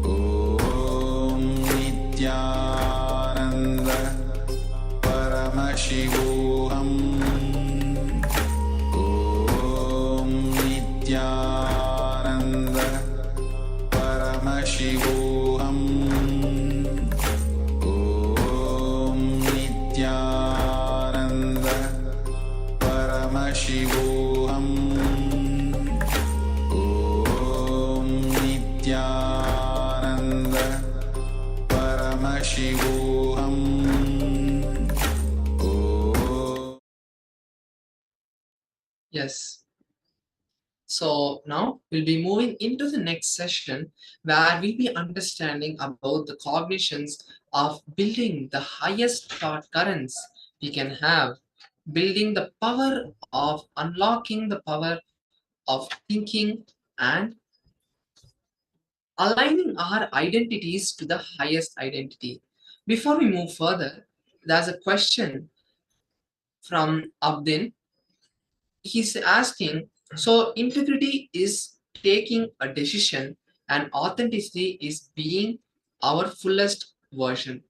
Om Nithyananda Paramashivoham Om Nithyananda Paramashivoham Om Nithyananda Paramashivoham Om Nithyananda Paramashivoham Yes. So now we'll be moving into the next session where we'll be understanding about the cognitions of building the highest thought currents we can have, building the power of unlocking the power of thinking and aligning our identities to the highest identity. Before we move further, there's a question from Abdin. He's asking, so integrity is taking a decision and authenticity is being our fullest version.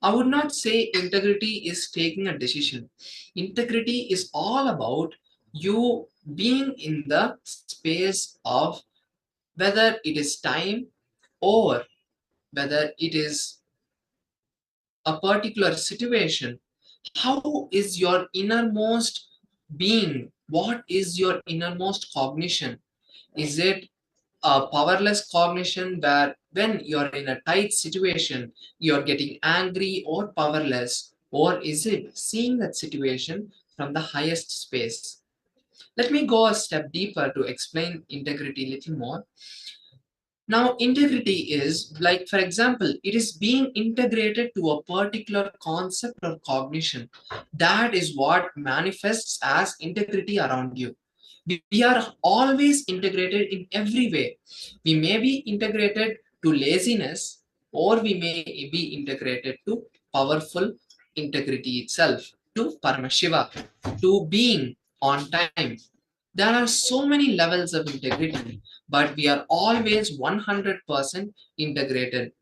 I would not say integrity is taking a decision. Integrity is all about you being in the space of whether it is time or whether it is a particular situation. How is your innermost being? What is your innermost cognition? Is it a powerless cognition where when you're in a tight situation, you're getting angry or powerless? Or is it seeing that situation from the highest space? Let me go a step deeper to explain integrity a little more. Now, integrity is like, for example, it is being integrated to a particular concept or cognition. That is what manifests as integrity around you. We are always integrated in every way. We may be integrated to laziness, or we may be integrated to powerful integrity itself, to Paramashiva, to being on time. There are so many levels of integrity, but we are always 100% integrated.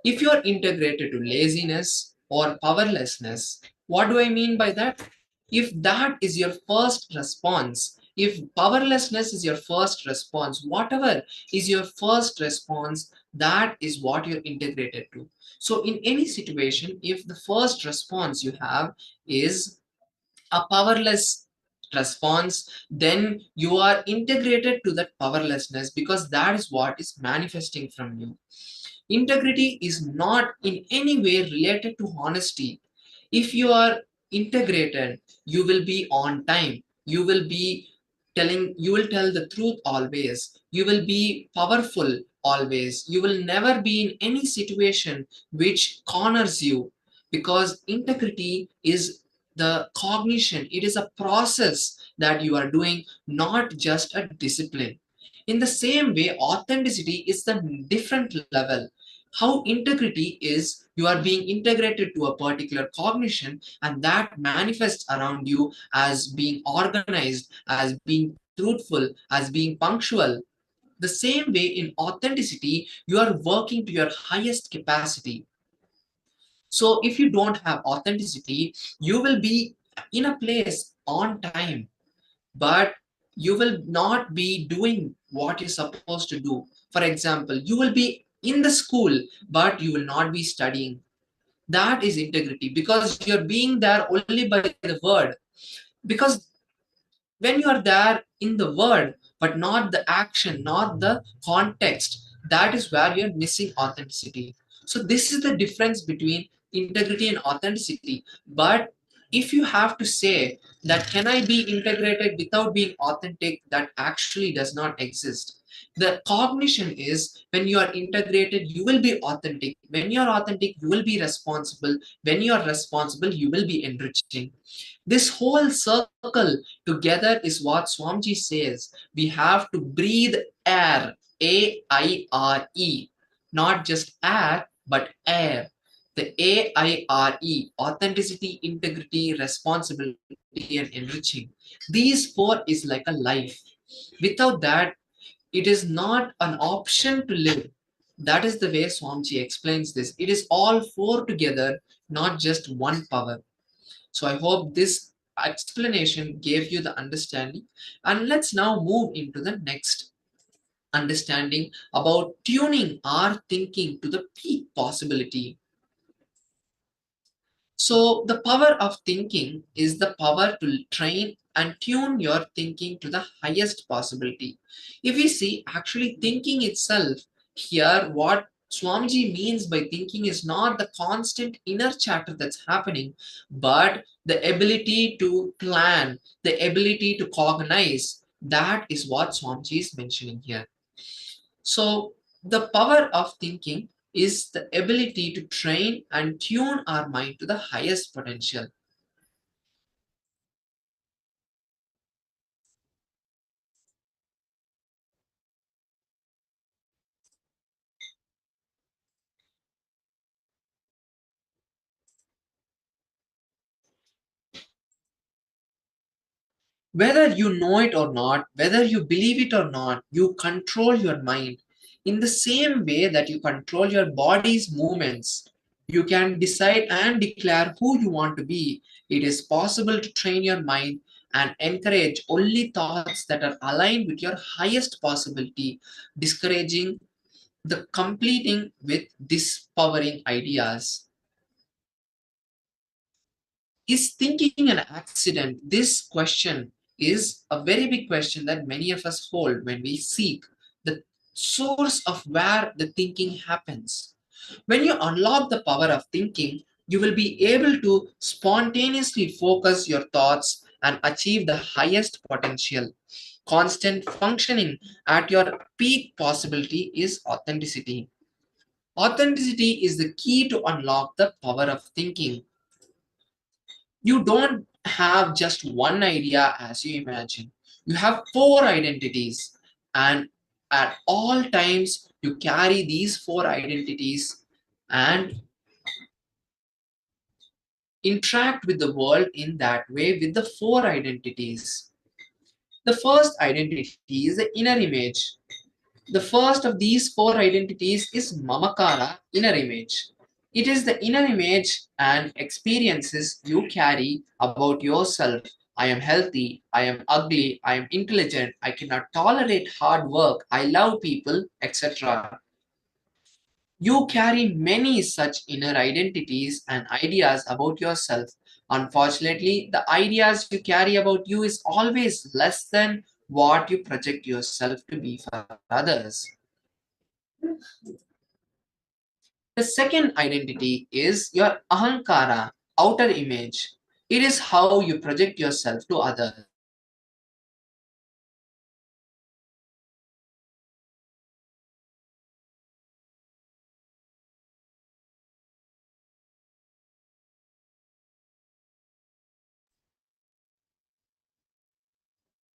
If you're integrated to laziness or powerlessness, what do I mean by that? If that is your first response, if powerlessness is your first response, whatever is your first response, that is what you're integrated to. So, in any situation, if the first response you have is a powerless response, then you are integrated to that powerlessness because that is what is manifesting from you. Integrity is not in any way related to honesty. If you are integrated, you will be on time. You will be you will tell the truth always. You will be powerful always. You will never be in any situation which corners you because integrity is the cognition. It is a process that you are doing, not just a discipline. In the same way, authenticity is the different level. How integrity is you are being integrated to a particular cognition and that manifests around you as being organized, as being truthful, as being punctual. The same way in authenticity, you are working to your highest capacity. So if you don't have authenticity, you will be in a place on time, but you will not be doing what you're supposed to do. For example, you will be in the school, but you will not be studying. That is integrity because you're being there only by the word. Because when you are there in the word, but not the action, not the context, that is where you're missing authenticity. So, this is the difference between integrity and authenticity. But if you have to say that can I be integrated without being authentic, that actually does not exist. The cognition is when you are integrated, you will be authentic. When you are authentic, you will be responsible. When you are responsible, you will be enriching. This whole circle together is what Swamiji says. We have to breathe air, A-I-R-E, not just air, but air. The A-I-R-E, authenticity, integrity, responsibility, and enriching. These four is like a life. Without that, it is not an option to live. That is the way Swamiji explains this. It is all four together, not just one power. So I hope this explanation gave you the understanding. And let's now move into the next understanding about tuning our thinking to the peak possibility. So the power of thinking is the power to train and tune your thinking to the highest possibility. If we see actually thinking itself here, what Swamiji means by thinking is not the constant inner chatter that's happening, but the ability to plan, the ability to cognize. That is what Swamiji is mentioning here. So the power of thinking is the ability to train and tune our mind to the highest potential. Whether you know it or not, whether you believe it or not, you control your mind. In the same way that you control your body's movements, you can decide and declare who you want to be. It is possible to train your mind and encourage only thoughts that are aligned with your highest possibility, discouraging the completing with dispowering ideas. Is thinking an accident? This question is a very big question that many of us hold when we seek the source of where the thinking happens. When you unlock the power of thinking, you will be able to spontaneously focus your thoughts and achieve the highest potential. Constant functioning at your peak possibility is authenticity. Authenticity is the key to unlock the power of thinking. You don't have just one idea as you imagine. You have four identities, and at all times, you carry these four identities and interact with the world in that way with the four identities. The first identity is the inner image. The first of these four identities is Mamakara, inner image. It is the inner image and experiences you carry about yourself. I am healthy, I am ugly, I am intelligent, I cannot tolerate hard work, I love people, etc. You carry many such inner identities and ideas about yourself. Unfortunately, the ideas you carry about you is always less than what you project yourself to be for others. The second identity is your ahankara, outer image. It is how you project yourself to others.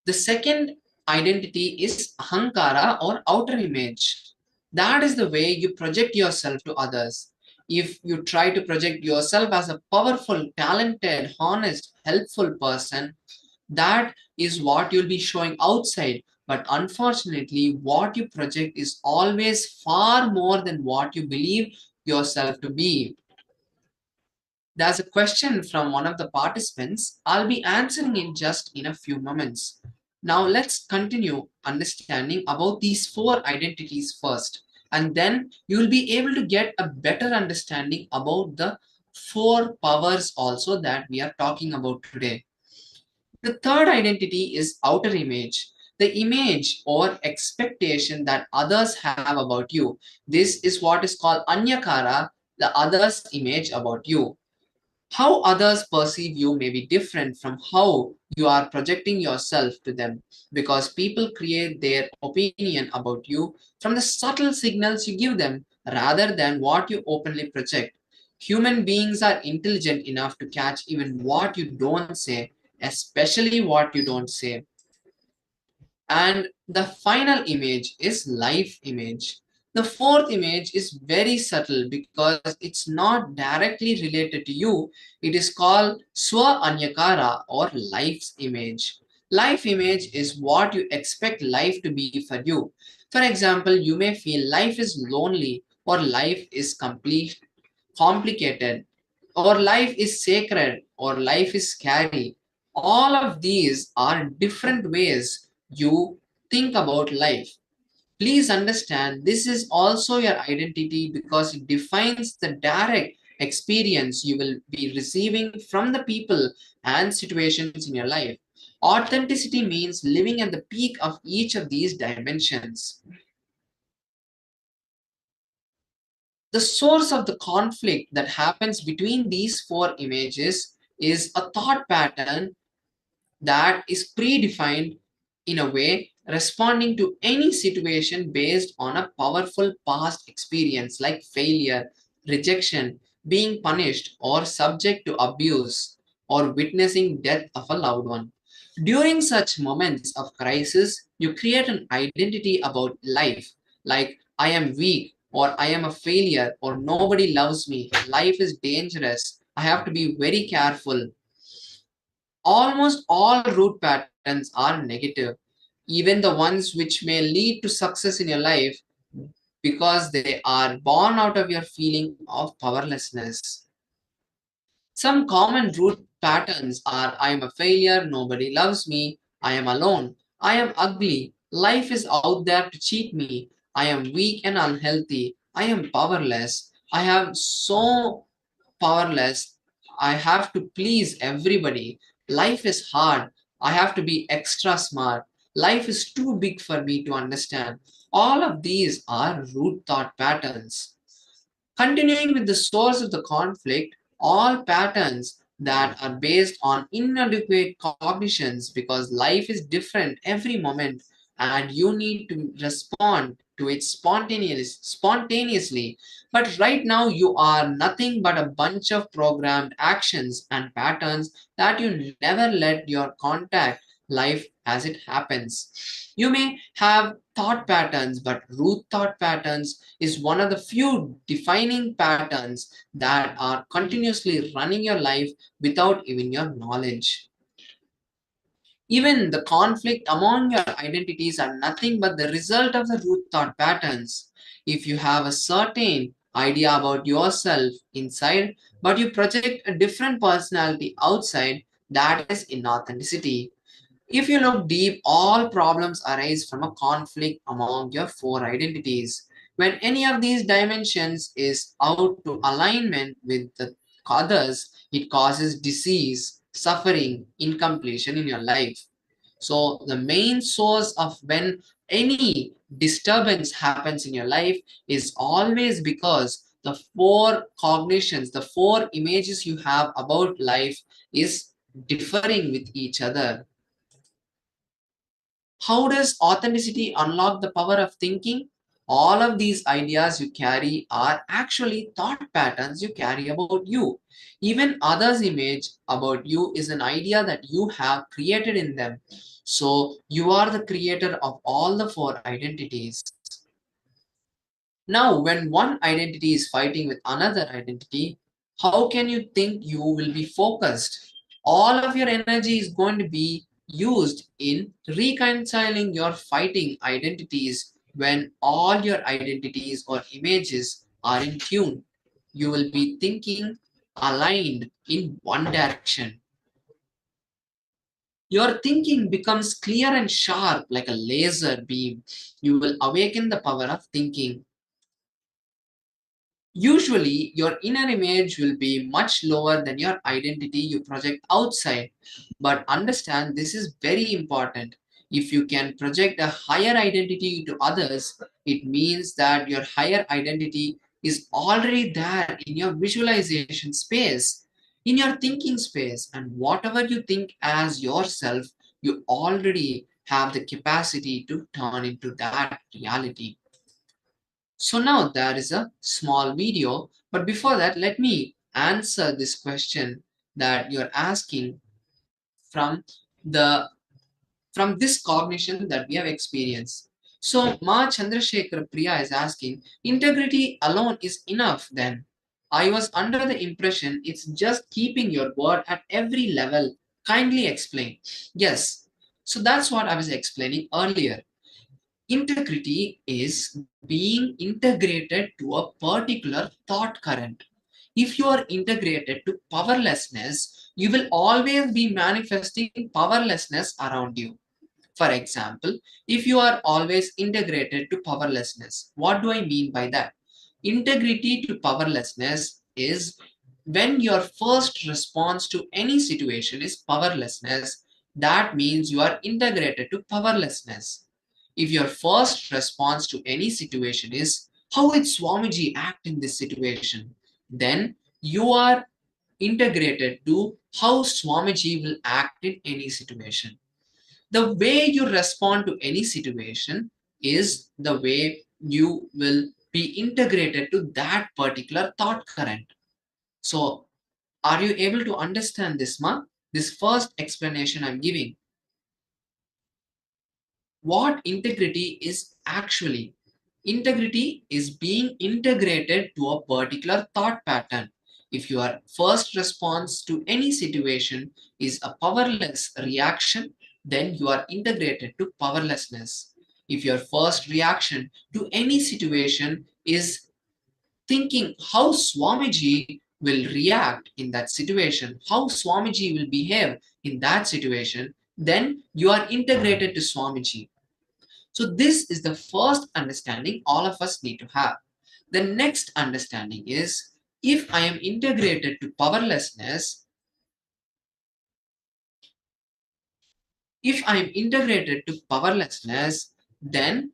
The second identity is ahankara or outer image. That is the way you project yourself to others. If you try to project yourself as a powerful, talented, honest, helpful person, that is what you'll be showing outside. But unfortunately, what you project is always far more than what you believe yourself to be. There's a question from one of the participants. I'll be answering it just in a few moments. Now let's continue understanding about these four identities first, and then you will be able to get a better understanding about the four powers also that we are talking about today. The third identity is outer image, the image or expectation that others have about you. This is what is called anyakara, the other's image about you. How others perceive you may be different from how you are projecting yourself to them, because people create their opinion about you from the subtle signals you give them rather than what you openly project. Human beings are intelligent enough to catch even what you don't say, especially what you don't say. And the final image is life image. The fourth image is very subtle because it's not directly related to you. It is called Swa Anyakara or life's image. Life image is what you expect life to be for you. For example, you may feel life is lonely or life is complicated or life is sacred or life is scary. All of these are different ways you think about life. Please understand this is also your identity because it defines the direct experience you will be receiving from the people and situations in your life. Authenticity means living at the peak of each of these dimensions. The source of the conflict that happens between these four images is a thought pattern that is predefined in a way responding to any situation based on a powerful past experience like failure, rejection, being punished, or subject to abuse, or witnessing death of a loved one. During such moments of crisis, you create an identity about life, like I am weak, or I am a failure, or nobody loves me, life is dangerous, I have to be very careful. Almost all root patterns are negative, even the ones which may lead to success in your life because they are born out of your feeling of powerlessness. Some common root patterns are I am a failure, nobody loves me, I am alone, I am ugly, life is out there to cheat me, I am weak and unhealthy, I am powerless, I am so powerless, I have to please everybody, life is hard, I have to be extra smart, life is too big for me to understand. All of these are root thought patterns. Continuing with the source of the conflict, all patterns that are based on inadequate cognitions because life is different every moment and you need to respond to it spontaneously. But right now you are nothing but a bunch of programmed actions and patterns that you never let your contact life as it happens. You may have thought patterns, but root thought patterns is one of the few defining patterns that are continuously running your life without even your knowledge. Even the conflict among your identities are nothing but the result of the root thought patterns. If you have a certain idea about yourself inside, but you project a different personality outside, that is inauthenticity. If you look deep, all problems arise from a conflict among your four identities. When any of these dimensions is out to alignment with the others, it causes disease, suffering, incompletion in your life. So the main source of when any disturbance happens in your life is always because the four cognitions, the four images you have about life is differing with each other. How does authenticity unlock the power of thinking? All of these ideas you carry are actually thought patterns you carry about you. Even others' image about you is an idea that you have created in them. So you are the creator of all the four identities. Now, when one identity is fighting with another identity, how can you think you will be focused? All of your energy is going to be used in reconciling your fighting identities when all your identities or images are in tune. You will be thinking aligned in one direction. Your thinking becomes clear and sharp like a laser beam. You will awaken the power of thinking. Usually, your inner image will be much lower than your identity you project outside. But understand this is very important. If you can project a higher identity to others, it means that your higher identity is already there in your visualization space, in your thinking space, and whatever you think as yourself, you already have the capacity to turn into that reality. So now there is a small video But before that, let me answer this question that you're asking from the from this cognition that we have experienced. So Ma Chandrasekhar Priya is asking, integrity alone is enough then? I was under the impression it's just keeping your word at every level. Kindly explain. Yes. So that's what I was explaining earlier. Integrity is being integrated to a particular thought current. If you are integrated to powerlessness, you will always be manifesting powerlessness around you. For example, if you are always integrated to powerlessness, what do I mean by that? Integrity to powerlessness is when your first response to any situation is powerlessness, that means you are integrated to powerlessness. If your first response to any situation is, how would Swamiji act in this situation? Then you are integrated to how Swamiji will act in any situation. The way you respond to any situation is the way you will be integrated to that particular thought current. So, are you able to understand this, Ma? This first explanation I'm giving. What integrity is actually? Integrity is being integrated to a particular thought pattern. If your first response to any situation is a powerless reaction, then you are integrated to powerlessness. If your first reaction to any situation is thinking how Swamiji will react in that situation, how Swamiji will behave in that situation, then you are integrated to Swamiji. So this is the first understanding all of us need to have. The next understanding is, if I am integrated to powerlessness, then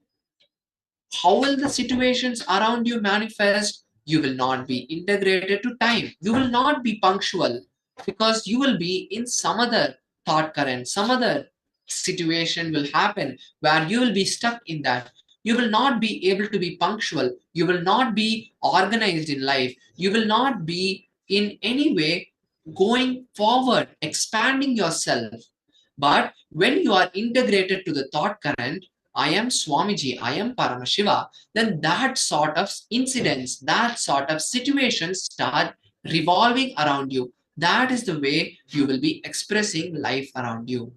how will the situations around you manifest? You will not be integrated to time. You will not be punctual because you will be in some other thought current, some other situation will happen where you will be stuck in that. You will not be able to be punctual. You will not be organized in life. You will not be in any way going forward, expanding yourself. But when you are integrated to the thought current, I am Swamiji, I am Paramashiva, then that sort of incidents, that sort of situations start revolving around you. That is the way you will be expressing life around you.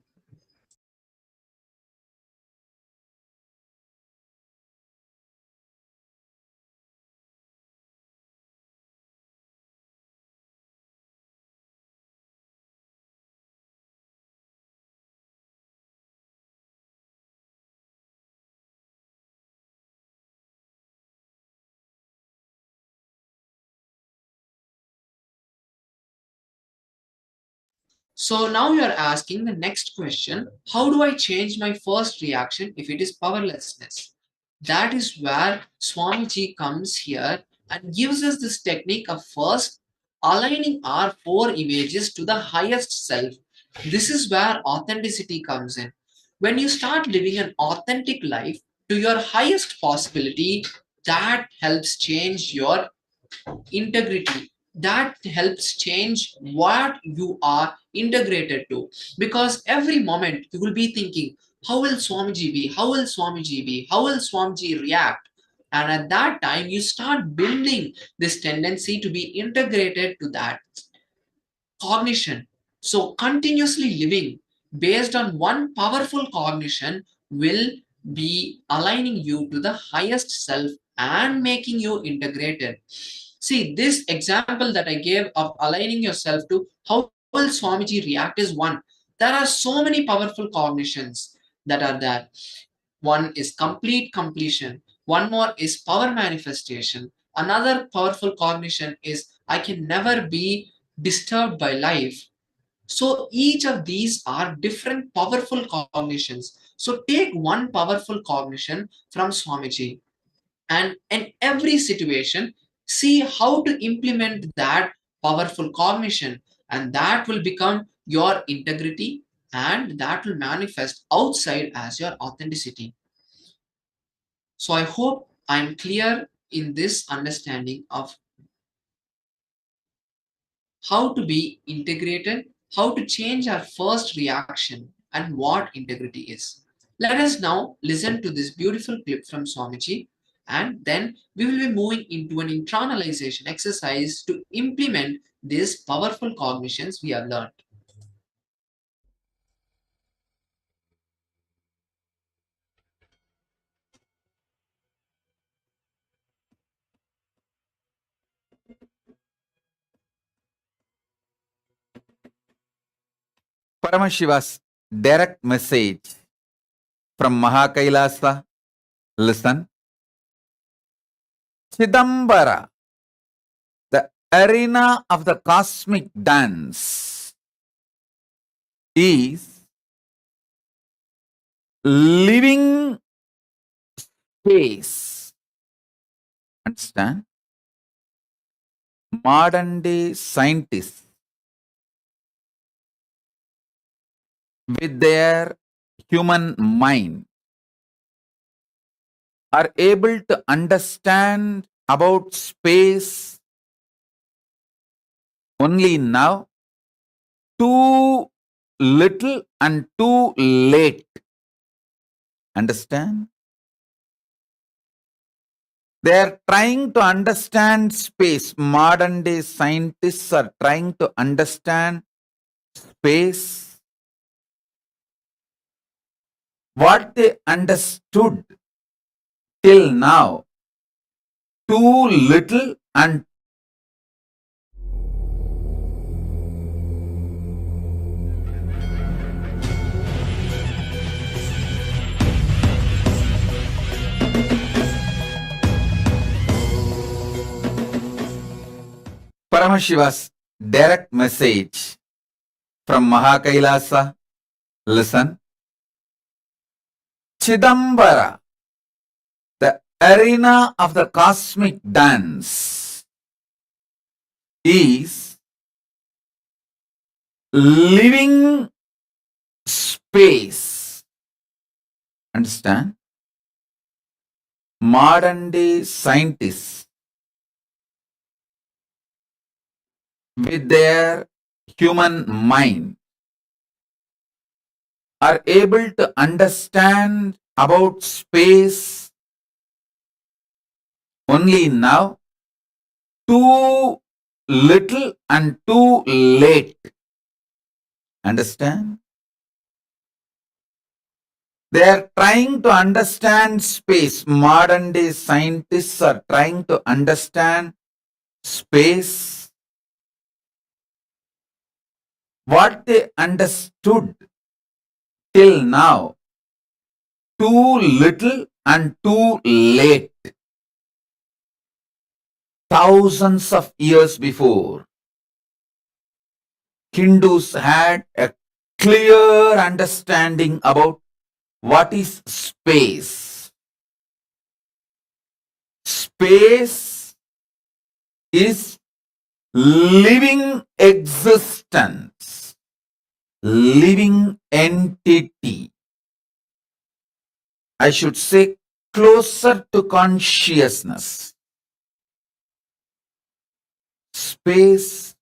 So now you are asking the next question, how do I change my first reaction if it is powerlessness? That is where Swamiji comes here and gives us this technique of first aligning our four images to the highest self. This is where authenticity comes in. When you start living an authentic life to your highest possibility, that helps change your integrity, that helps change what you are integrated to, because every moment you will be thinking, how will Swamiji be, how will Swamiji be, how will Swamiji react, and at that time you start building this tendency to be integrated to that cognition. So continuously living based on one powerful cognition will be aligning you to the highest self and making you integrated. See, this example that I gave of aligning yourself to how will Swamiji react is one. There are so many powerful cognitions that are there. One is complete completion. One more is power manifestation. Another powerful cognition is I can never be disturbed by life. So each of these are different powerful cognitions. So take one powerful cognition from Swamiji, and in every situation, see how to implement that powerful cognition, and that will become your integrity, and that will manifest outside as your authenticity. So I hope I'm clear in this understanding of how to be integrated, how to change our first reaction, and what integrity is. Let us now listen to this beautiful clip from Swamiji, and then we will be moving into an internalization exercise to implement these powerful cognitions we have learned. Paramashiva's direct message from KAILASA. Listen. Chidambara, the arena of the cosmic dance, is living space. Understand? Modern day scientists, with their human mind, are able to understand about space only now, too little and too late. Understand? They are trying to understand space. Modern day scientists are trying to understand space. What they understood till now, too little and Paramashiva's direct message from KAILASA. Listen. Chidambara, the arena of the cosmic dance, is living space. Understand? Modern day scientists, with their human mind, are able to understand about space only now, too little and too late. Understand? They are trying to understand space. Modern day scientists are trying to understand space. What they understood till now, too little and too late. Thousands of years before, Hindus had a clear understanding about what is space. Space is living existence, living entity. I should say closer to consciousness. Space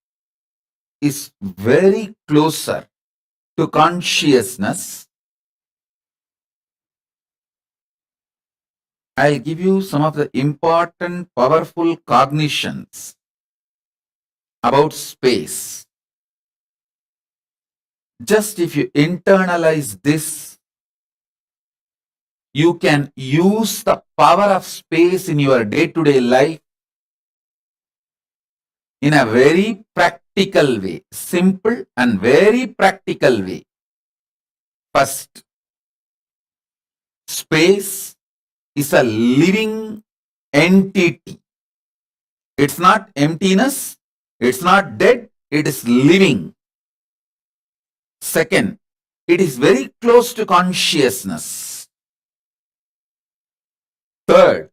is very closer to consciousness. I'll give you some of the important, powerful cognitions about space. Just if you internalize this, you can use the power of space in your day-to-day life in a very practical way, simple and very practical way. First, space is a living entity. It's not emptiness, it's not dead, it is living. Second, it is very close to consciousness. Third,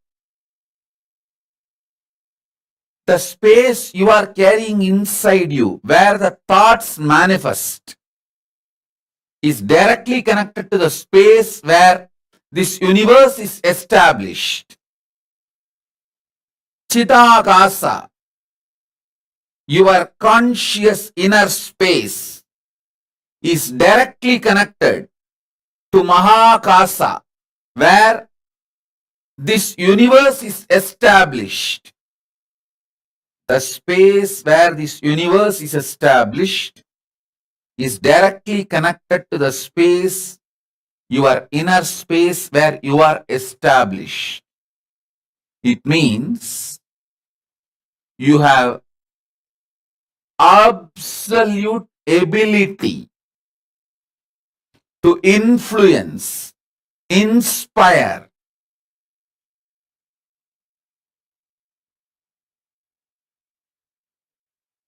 the space you are carrying inside you, where the thoughts manifest, is directly connected to the space where this universe is established. Chidakasa, your conscious inner space is directly connected to Mahakasa, where this universe is established. The space where this universe is established is directly connected to the space, your inner space where you are established. It means you have absolute ability to influence, inspire,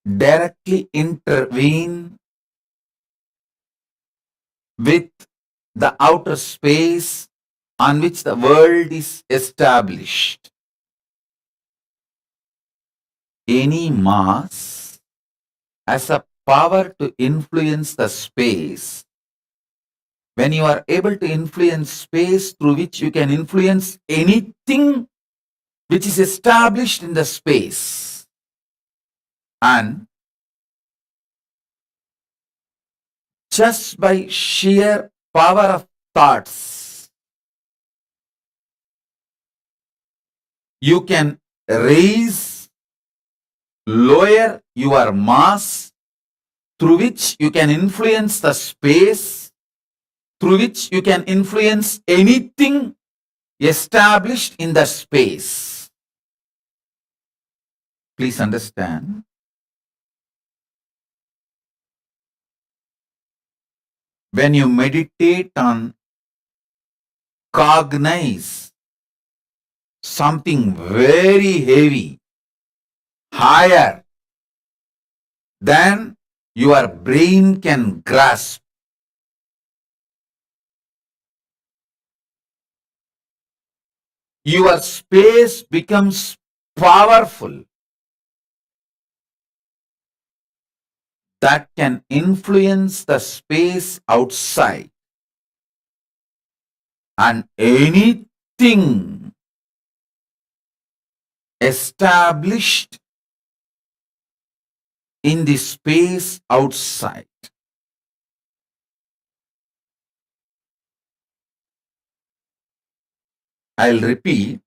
directly intervene with the outer space on which the world is established. Any mass has a power to influence the space. When you are able to influence space through which you can influence anything which is established in the space, and just by sheer power of thoughts, you can raise, lower your mass through which you can influence the space, through which you can influence anything established in the space. Please understand. When you meditate on cognize something very heavy, higher than your brain can grasp, your space becomes powerful, that can influence the space outside, and anything established in the space outside. I'll repeat.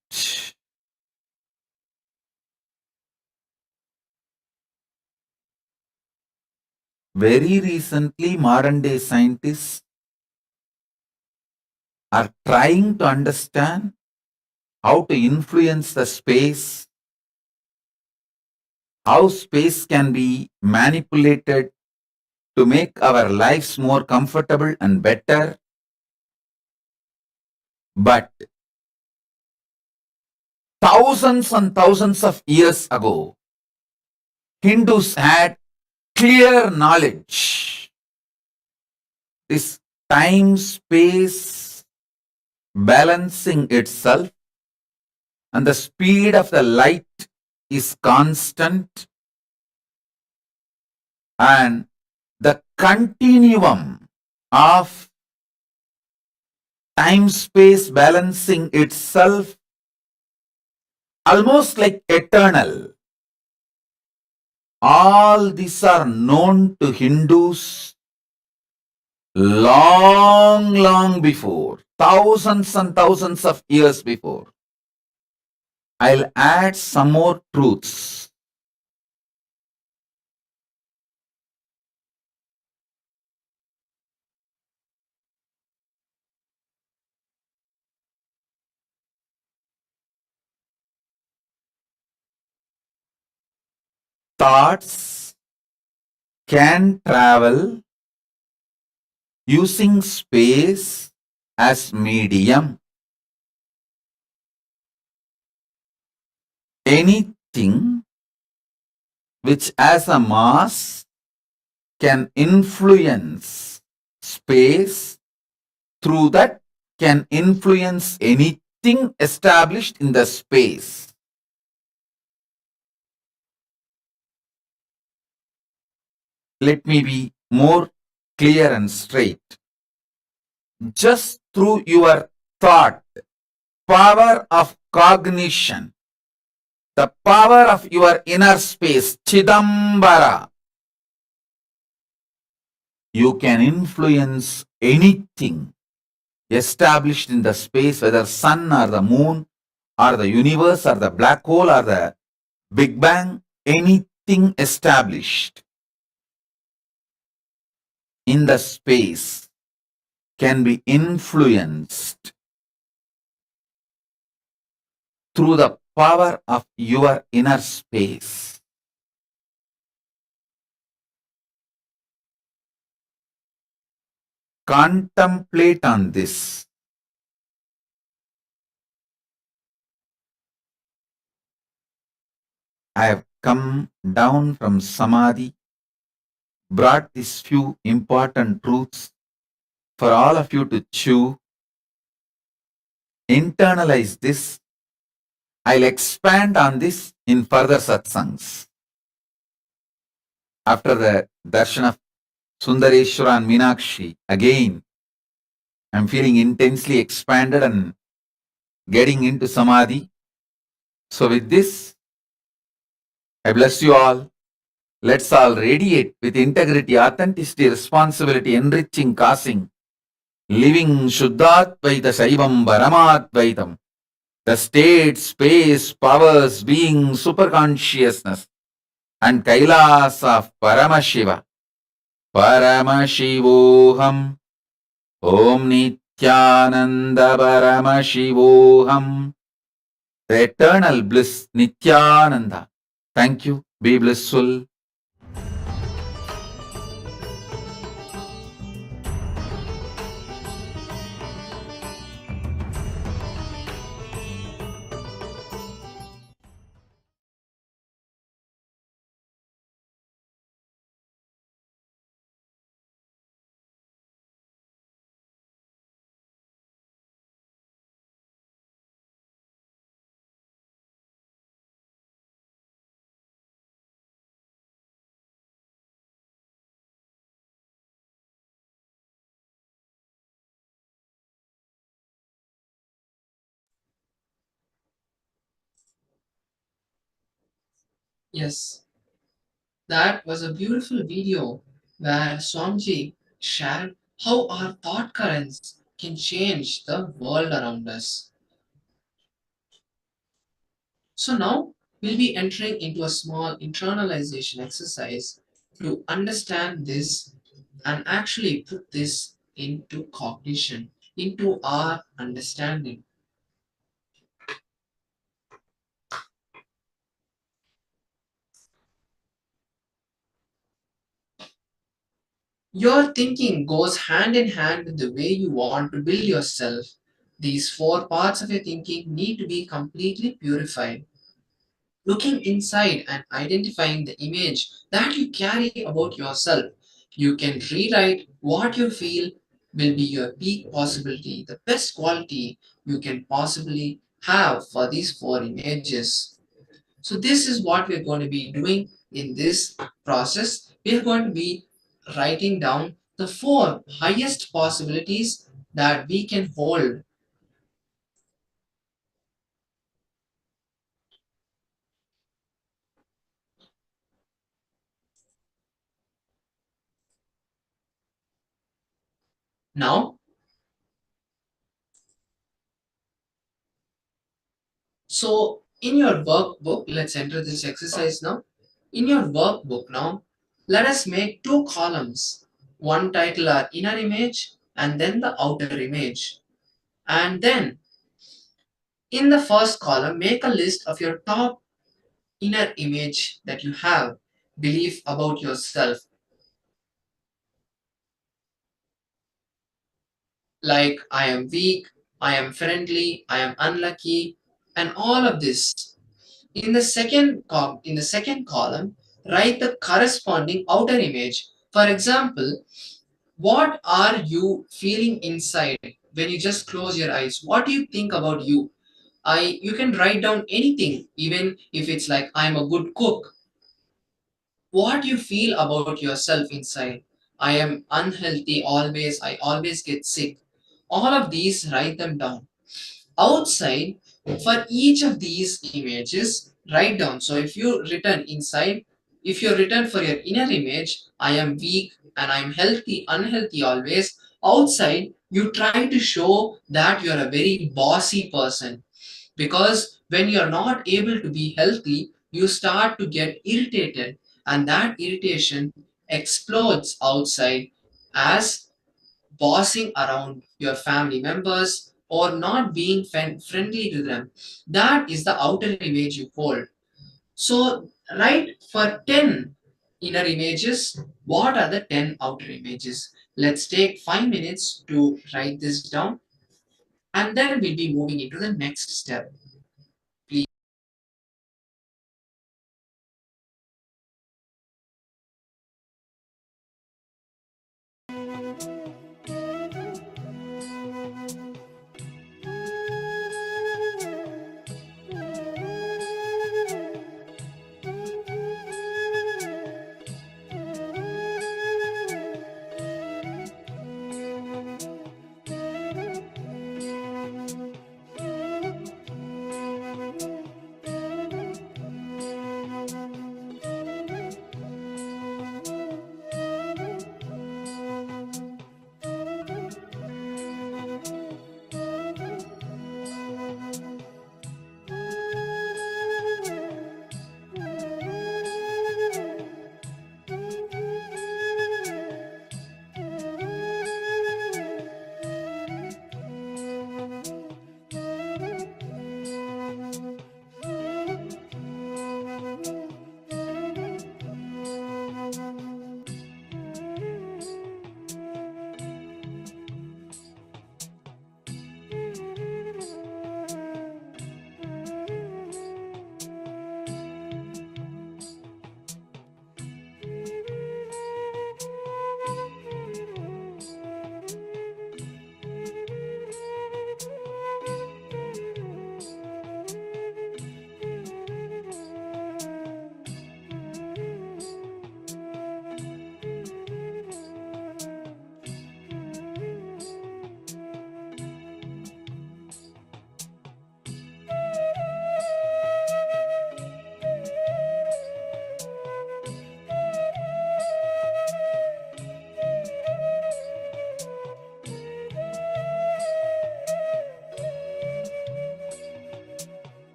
Very recently, modern day scientists are trying to understand how to influence the space, how space can be manipulated to make our lives more comfortable and better. But thousands and thousands of years ago, Hindus had clear knowledge. This time-space balancing itself and the speed of the light is constant, and the continuum of time-space balancing itself almost like eternal. All these are known to Hindus long before, thousands and thousands of years before. I'll add some more truths. Thoughts can travel using space as medium. Anything which has a mass can influence space, through that can influence anything established in the space. Let me be more clear and straight. Just through your thought, power of cognition, the power of your inner space, Chidambara, you can influence anything established in the space, whether sun or the moon or the universe or the black hole or the Big Bang, anything established in the space can be influenced through the power of your inner space. Contemplate on this. I have come down from Samadhi, brought these few important truths for all of you to chew. Internalize this. I'll expand on this in further satsangs. After the darshan of Sundareshwara and Meenakshi, again, I'm feeling intensely expanded and getting into Samadhi. So with this, I bless you all. Let's all radiate with integrity, authenticity, responsibility, enriching, causing, living Shuddhatvaita Saivam Paramadvaitam. The state, space, powers, being, superconsciousness, and Kailasa of Paramashiva. Paramashivoham. Om Nithyananda Paramashivoham. The eternal bliss, Nithyananda. Thank you. Be blissful. Yes, that was a beautiful video where Swamiji shared how our thought currents can change the world around us. So now we'll be entering into a small internalization exercise to understand this and actually put this into cognition, into our understanding. Your thinking goes hand in hand with the way you want to build yourself. These four parts of your thinking need to be completely purified. Looking inside and identifying the image that you carry about yourself, you can rewrite what you feel will be your peak possibility, the best quality you can possibly have for these four images. So, this is what we're going to be doing in this process. We're going to be writing down the four highest possibilities that we can hold. Now, so in your workbook, let's enter this exercise now. In your workbook now, let us make two columns. One title our inner image and then the outer image. And then in the first column, make a list of your top inner image that you have, belief about yourself. Like I am weak, I am friendly, I am unlucky, and all of this. In the second column, write the corresponding outer image. For example, what are you feeling inside when you just close your eyes? What do you think about you? You can write down anything, even if it's like I'm a good cook. What you feel about yourself inside? I am unhealthy always, I always get sick. All of these, write them down. Outside, for each of these images, write down. So if you written inside, if you're written for your inner image, I am weak and I'm healthy, unhealthy always. Outside, you try to show that you're a very bossy person, because when you're not able to be healthy, you start to get irritated, and that irritation explodes outside as bossing around your family members or not being friendly to them. That is the outer image you hold. So, write for 10 inner images. What are the 10 outer images? Let's take 5 minutes to write this down, and then we'll be moving into the next step. Please.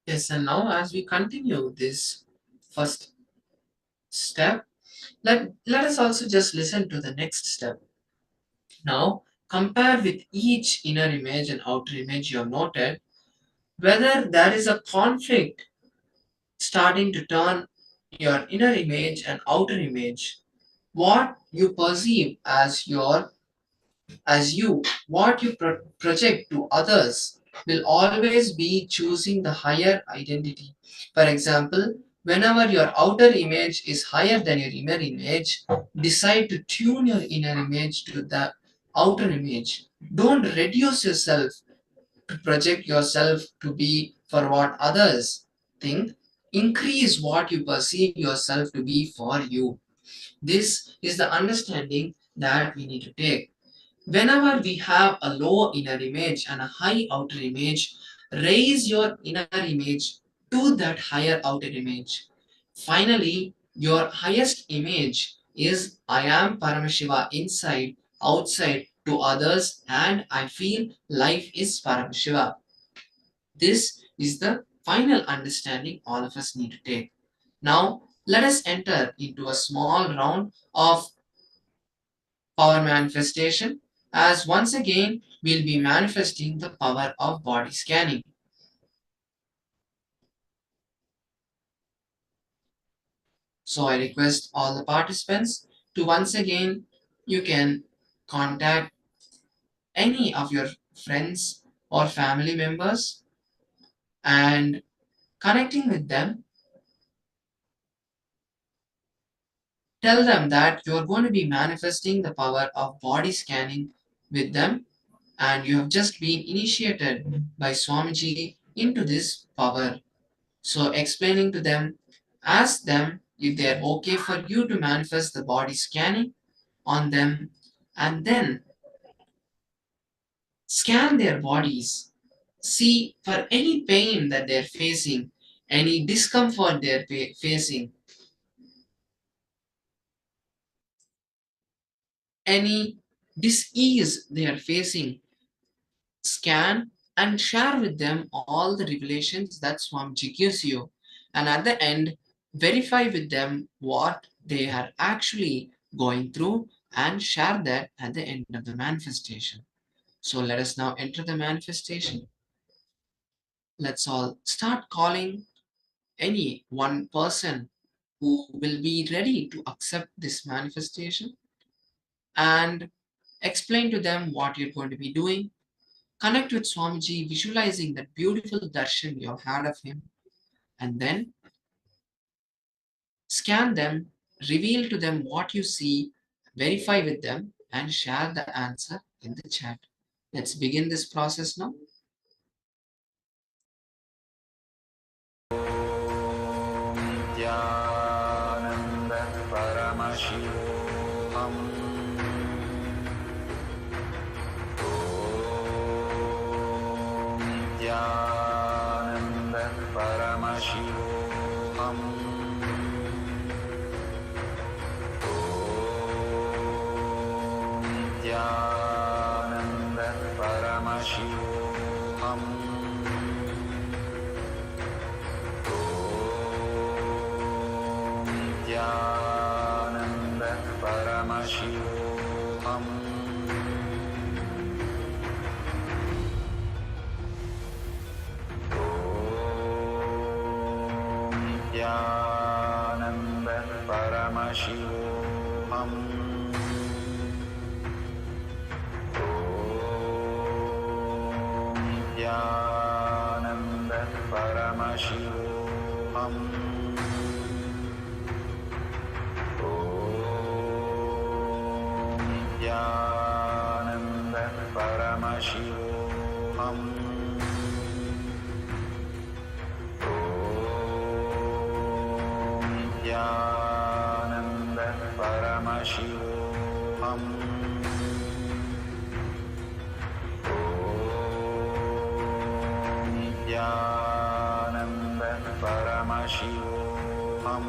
Yes, and now as we continue this first step, let us also just listen to the next step. Now, compare with each inner image and outer image you have noted whether there is a conflict starting to turn your inner image and outer image. What you perceive as you, what you project to others will always be choosing the higher identity. For example, whenever your outer image is higher than your inner image, decide to tune your inner image to the outer image. Don't reduce yourself to project yourself to be for what others think. Increase what you perceive yourself to be for you. This is the understanding that we need to take. Whenever we have a low inner image and a high outer image, raise your inner image to that higher outer image. Finally, your highest image is I am Paramashiva inside, outside, to others, and I feel life is Paramashiva. This is the final understanding all of us need to take. Now, let us enter into a small round of power manifestation, as once again we'll be manifesting the power of body scanning. So I request all the participants to once again, you can contact any of your friends or family members and connecting with them, tell them that you're going to be manifesting the power of body scanning with them, and you have just been initiated by Swamiji into this power. So explaining to them, ask them if they're okay for you to manifest the body scanning on them, and then scan their bodies. See for any pain that they're facing, any discomfort they're facing, any dis-ease they are facing. Scan and share with them all the revelations that Swamiji gives you. And at the end, verify with them what they are actually going through and share that at the end of the manifestation. So let us now enter the manifestation. Let's all start calling any one person who will be ready to accept this manifestation and explain to them what you're going to be doing. Connect with Swamiji, visualizing that beautiful darshan you have had of him, and then scan them, reveal to them what you see, verify with them, and share the answer in the chat. Let's begin this process now. Nithyananda Paramashivoham Nithyananda Paramashivoham Nithyananda Paramashivoham Nithyananda Paramashivoham Nithyananda Paramashivoham Nithyananda Paramashivoham Nithyananda Paramashivoham Nithyananda Paramashivoham Nithyananda Paramashivoham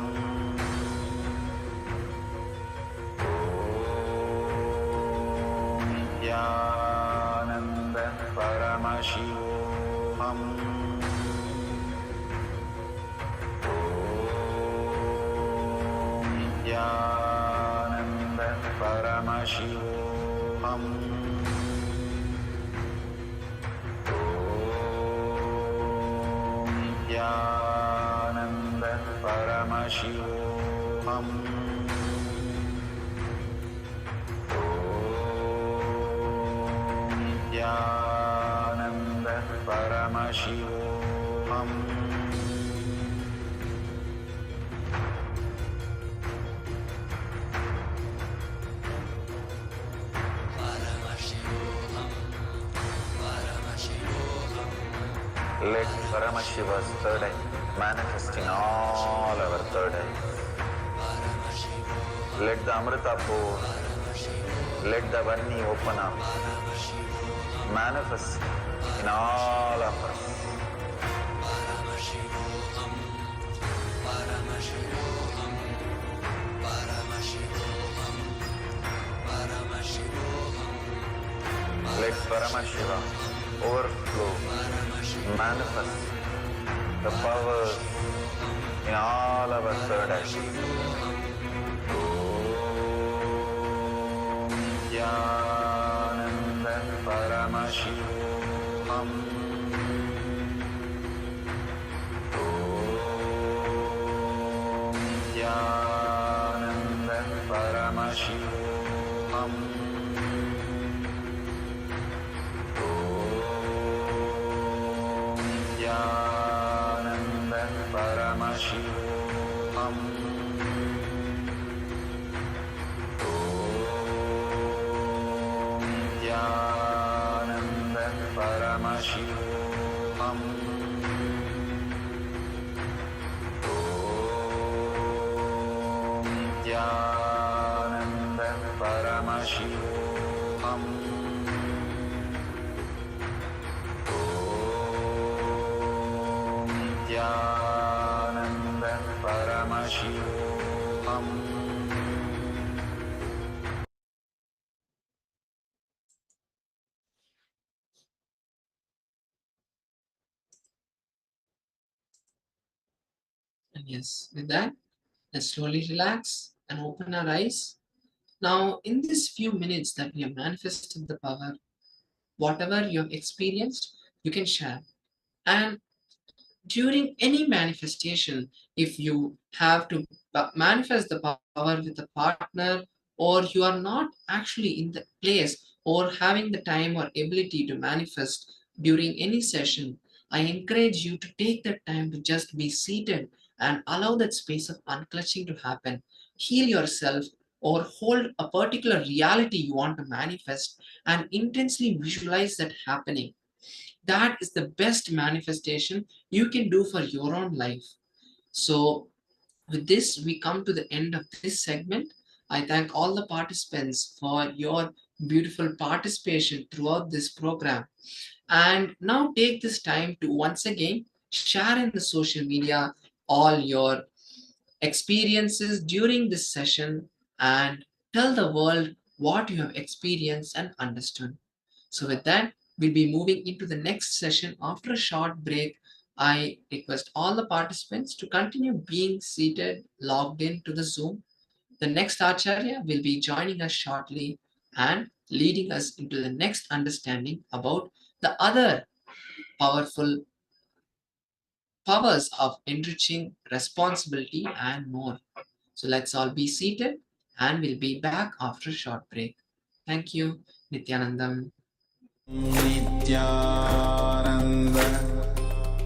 Nithyananda Paramashivoham Nithyananda Paramashivoham Nithyananda Paramashivoham Paramashivoham. Nithyananda Paramashivoham. Let Paramashiva's third eye manifest in all our third eyes. Let the Amrita pour, let the Vanni open up, manifest in all of us. Let Paramashiva overflow, manifest the powers in all our third eyes. Om Nithyananda Paramashivoham. Om Nithyananda Paramashivoham. Nithyananda Paramashivoham. Om Nithyananda Paramashivoham. Om Nithyananda Paramashivoham. Nithyananda Paramashivoham. And yes, with that, let's slowly relax and open our eyes. Now, in these few minutes that we have manifested the power, whatever you have experienced, you can share. And during any manifestation, if you have to manifest the power with a partner, or you are not actually in the place or having the time or ability to manifest during any session, I encourage you to take that time to just be seated and allow that space of unclutching to happen. Heal yourself or hold a particular reality you want to manifest and intensely visualize that happening. That is the best manifestation you can do for your own life. So, with this, we come to the end of this segment. I thank all the participants for your beautiful participation throughout this program. And now take this time to once again share in the social media all your experiences during this session and tell the world what you have experienced and understood. So, with that, we'll be moving into the next session after a short break. I request all the participants to continue being seated, logged into the Zoom. The next Acharya will be joining us shortly and leading us into the next understanding about the other powerful powers of enriching, responsibility, and more. So let's all be seated and we'll be back after a short break. Thank you. Nithyanandam. Nithyananda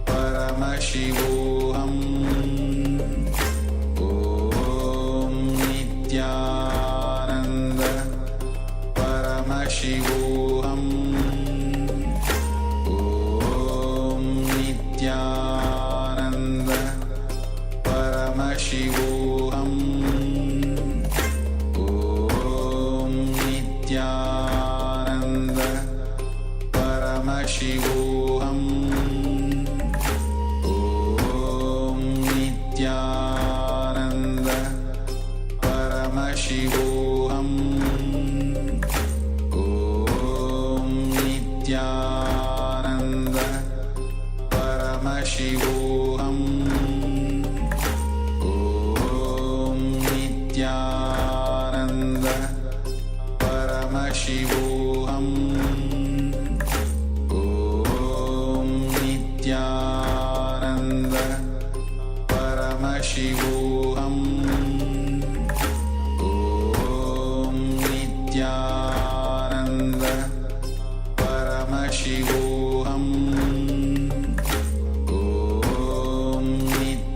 Paramashivoham. Om Nithyananda Paramashivoham. Om Nithyananda Paramashivoham. Om Nithyananda Paramashivoham. Om Nithyananda Paramashivoham. Om Nithyananda Paramashivoham. Om Nithyananda Paramashivoham. Om Nithyananda Paramashivoham.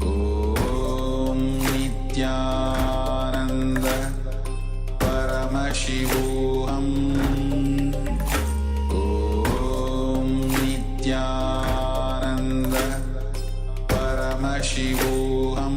Om Nithyananda Paramashivoham. Om Nithyananda Paramashivoham.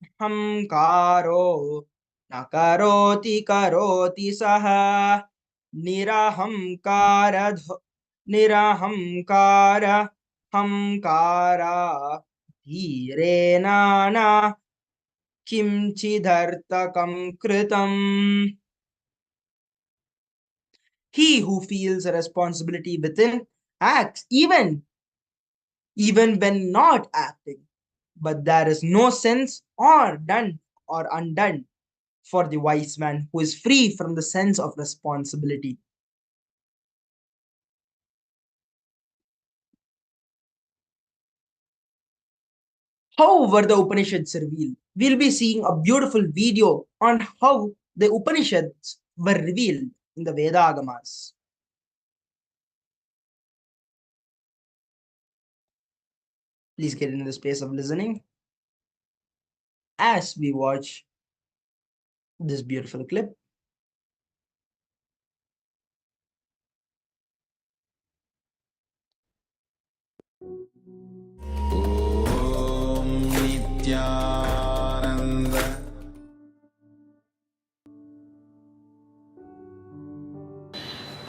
Hamkaro nakaroti karoti saha nirahamkara nirahamkara hamkara dhirena kimchidhartakam kritam. He who feels a responsibility within acts even when not acting. But there is no sense or done or undone for the wise man who is free from the sense of responsibility. However, the Upanishads reveal. We'll be seeing a beautiful video on how the Upanishads were revealed in the Vedagamas. Please get into the space of listening as we watch this beautiful clip. Nithyananda.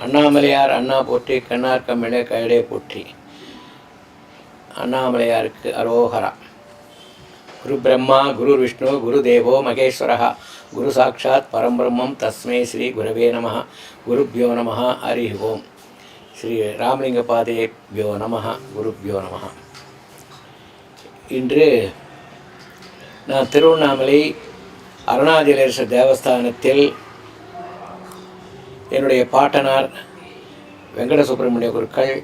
Annamalaiyar அண்ணா போற்றி கண்ணார் கம்மிழ கைடே போற்றி. அண்ணாமலையாருக்கு அரோகரா. குரு பிரம்மா குரு விஷ்ணு குரு தேவோ மகேஸ்வரः குரு சாட்சாத் பரம்பிரம்மம் தஸ்மை ஸ்ரீ குரவே நமः. குருப்யோ நமः. ஹரி ஓம். ஸ்ரீ ராமலிங்க பாதேப்யோ நமः. குருப்யோ நமः. இன்று நான் திருவண்ணாமலை அருணாச்சலேஸ்வரர் தேவஸ்தானத்தில் என்னுடைய பாட்டனார் வெங்கட சுப்பிரமணிய குருக்கள்